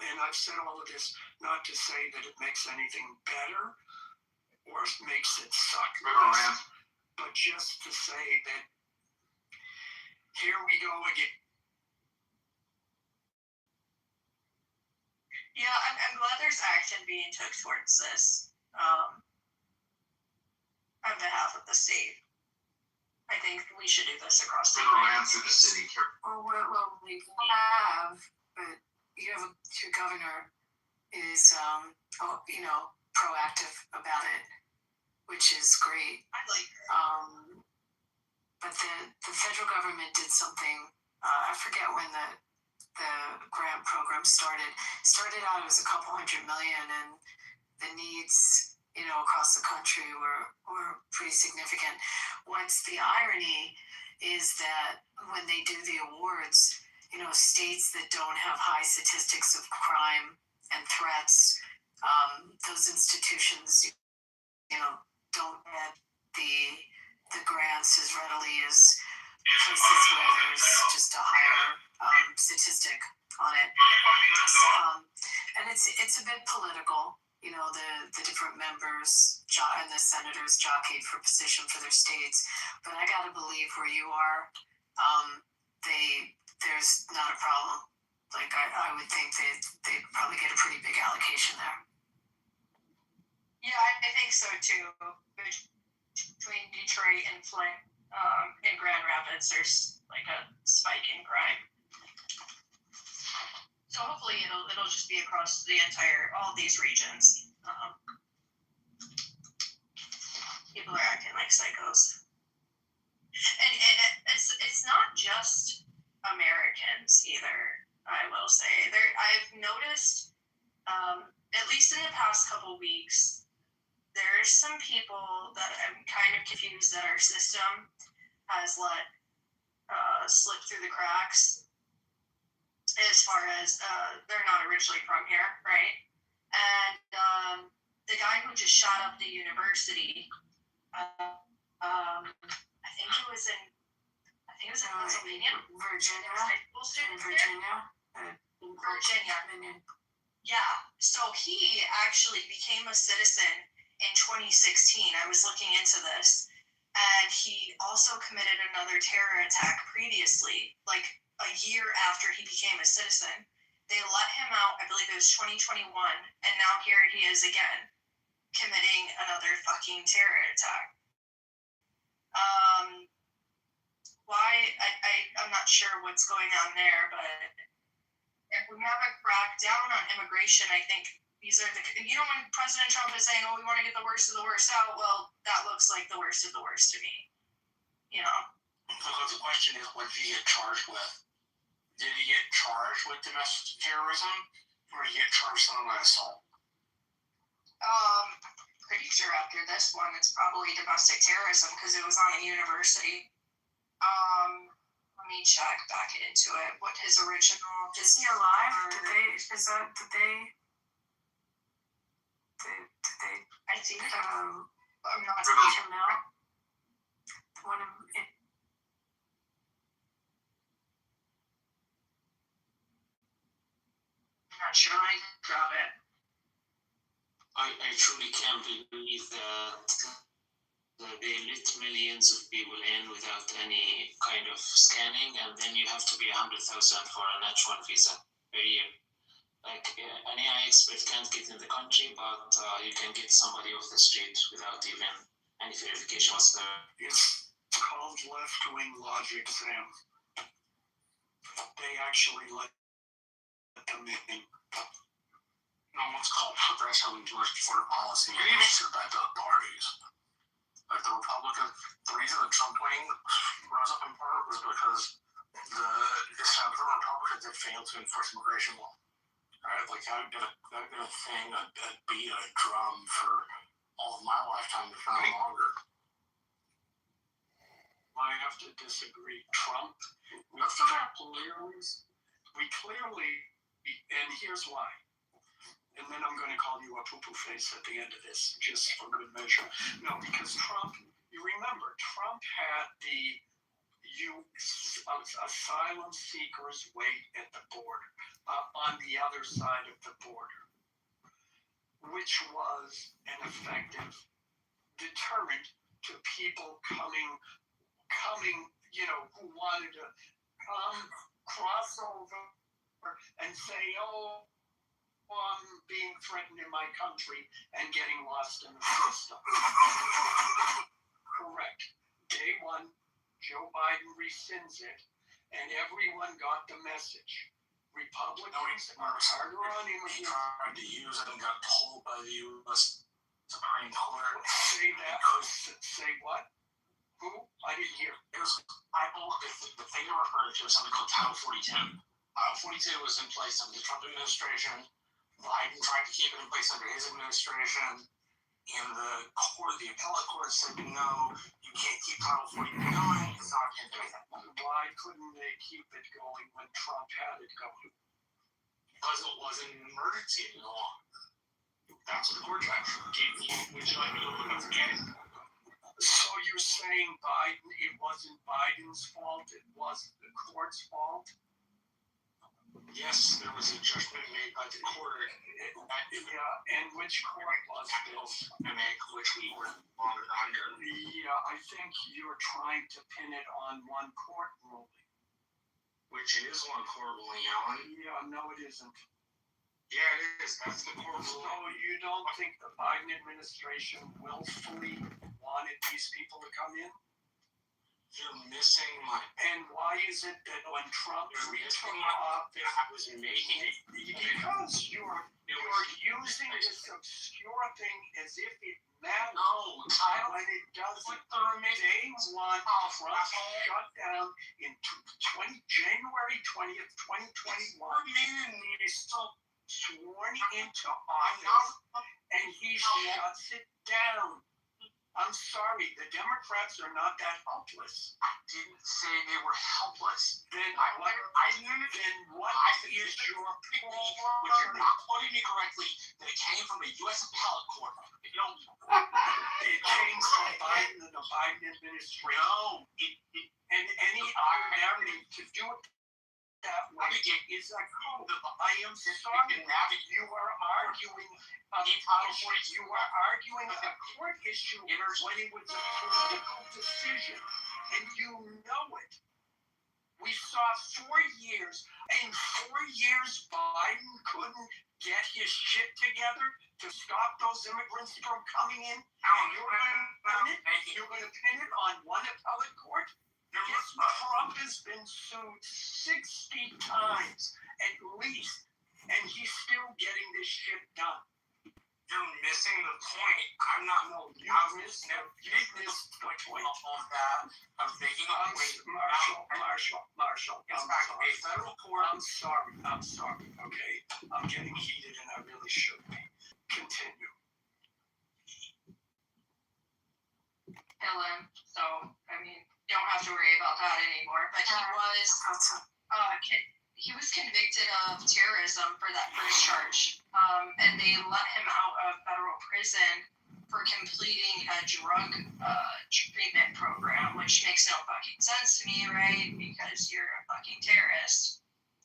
Speaker 15: and I've said all of this, not to say that it makes anything better or makes it suck less, but just to say that here we go again.
Speaker 21: Yeah, I'm glad there's action being took towards this on behalf of the state. I think we should do this across the
Speaker 10: city.
Speaker 19: Well, we have, but your governor is, proactive about it, which is great.
Speaker 21: I like her.
Speaker 19: But the federal government did something. I forget when the grant program started out, it was a couple $100 million, and the needs across the country were pretty significant. What's the irony is that when they do the awards, states that don't have high statistics of crime and threats, those institutions don't get the grants as readily as places where there's just a higher statistic on it. And it's a bit political. The different members and the senators jockeyed for position for their states. But I got to believe where you are, there's not a problem. Like, I would think they'd probably get a pretty big allocation there.
Speaker 21: Yeah, I think so too. Between Detroit and Flint and Grand Rapids, there's like a spike in crime. So hopefully it'll just be across the all of these regions. People are acting like psychos, and it's not just Americans either. I will say I've noticed, at least in the past couple weeks, there's some people that I'm kind of confused that our system has let slip through the cracks. As far as they're not originally from here, right? And the guy who just shot up the university, I think it was in Pennsylvania,
Speaker 19: Virginia.
Speaker 21: High school students Virginia. Yeah. So he actually became a citizen in 2016. I was looking into this, and he also committed another terror attack previously, like a year after he became a citizen. They let him out, I believe it was 2021, and now here he is again, committing another fucking terror attack. Why? I'm not sure what's going on there, but if we haven't cracked down on immigration, I think these are when President Trump is saying, oh, we want to get the worst of the worst out, well, that looks like the worst of the worst to me.
Speaker 9: So the question is, what did he get charged with? Did he get charged with domestic terrorism, or did he get charged with an assault?
Speaker 21: Pretty sure after this one, it's probably domestic terrorism because it was on a university. Let me check back into it. What his original?
Speaker 19: Is he alive? Did they?
Speaker 21: I think. I'm not
Speaker 19: sure now. One of it.
Speaker 21: I'm not sure. I grab it.
Speaker 13: I truly can't believe that they let millions of people in without any kind of scanning, and then you have to pay 100,000 for an H1 visa per year. Like an AI expert can't get in the country, but you can get somebody off the street without even any verification whatsoever.
Speaker 15: It's called left-wing logic, Sam. They actually let them in.
Speaker 9: No, it's called progressive endorsed foreign policy. You're even sure by the parties. Like the Republican, the reason the Trump wing rose up in part was because the establishment Republicans had failed to enforce immigration law. Right? Like I've been a thing, a beat, a drum for all of my lifetime, if not longer.
Speaker 15: I have to disagree. Trump, we clearly, and here's why. And then I'm going to call you a poo-poo face at the end of this, just for good measure. No, because Trump, you remember, Trump had the asylum seekers wait at the border, on the other side of the border, which was an effective deterrent to people coming, who wanted to come, cross over, and say, oh, I'm being threatened in my country and getting lost in the system. Correct. Day one, Joe Biden rescinds it, and everyone got the message. Republicans are harder on immigrants.
Speaker 9: He tried to use it and got told by the U.S. Supreme Court.
Speaker 15: Say that. Say what? Who? I didn't hear.
Speaker 9: It was, the thing you're referring to is something called Title 42. Title 42 was in place under the Trump administration. Biden tried to keep it in place under his administration, and the appellate court said, no, you can't keep Title 42 going, it's not going to do anything.
Speaker 15: Why couldn't they keep it going when Trump had it going?
Speaker 9: Because it wasn't an emergency any longer. That's what the court judge gave me. Would you like me to look up again?
Speaker 15: So you're saying it wasn't Biden's fault, it was the court's fault?
Speaker 9: Yes, there was a judgment made by the court.
Speaker 15: And which court was this?
Speaker 9: Which we were longer under.
Speaker 15: Yeah, I think you're trying to pin it on one court ruling.
Speaker 9: Which it is one court ruling, Alan.
Speaker 15: Yeah, no it isn't.
Speaker 9: Yeah, it is. That's the court ruling.
Speaker 15: So you don't think the Biden administration willfully wanted these people to come in?
Speaker 9: You're missing my.
Speaker 15: And why is it that when Trump retook office,
Speaker 9: I was making
Speaker 15: because you're using this obscure thing as if it matters.
Speaker 9: No, Kyle.
Speaker 15: When it doesn't.
Speaker 9: Day
Speaker 15: one Trump shut down in January 20th, 2021. He's still sworn into office, and he shuts it down. I'm sorry, the Democrats are not that helpless.
Speaker 9: I didn't say they were helpless.
Speaker 15: Then what is your
Speaker 9: problem? You're not quoting me correctly that it came from a U.S. appellate court. You know,
Speaker 15: it came from Biden and the Biden administration.
Speaker 9: No,
Speaker 15: and any argument to do it that way is a code. I am sorry. You are arguing a court issue when it was a political decision, and you know it. We saw 4 years. In 4 years, Biden couldn't get his shit together to stop those immigrants from coming in. And you're going to pin it on one appellate court? Yes, Trump has been sued 60 times at least, and he's still getting this shit done.
Speaker 9: You're missing the point. I'm not.
Speaker 15: No, you missed the point
Speaker 9: on that. I'm making a point.
Speaker 15: Marshall.
Speaker 9: It's back to a federal court.
Speaker 15: I'm sorry. Okay, I'm getting heated, and I really should be. Continue.
Speaker 21: Helen. So, I mean, don't have to worry about that anymore. But he was convicted of terrorism for that first charge, and they let him out of federal prison for completing a drug treatment program, which makes no fucking sense to me, right? Because you're a fucking terrorist.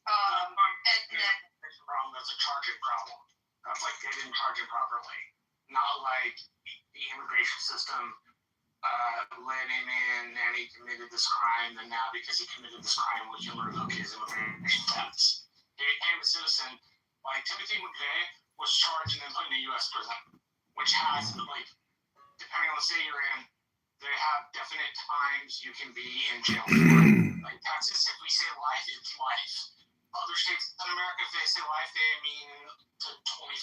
Speaker 21: And then
Speaker 9: that's a charging problem. That's like they didn't charge him properly. Not like the immigration system let him in and he committed this crime, and now because he committed this crime, we can revoke his immigration status. He became a citizen. Like Timothy McVeigh was charged and then put in a U.S. prison, which has, like, depending on the state you're in, they have definite times you can be in jail for. Like Texas, if we say life, it's life. Other states in America, if they say life, they mean to 25 years.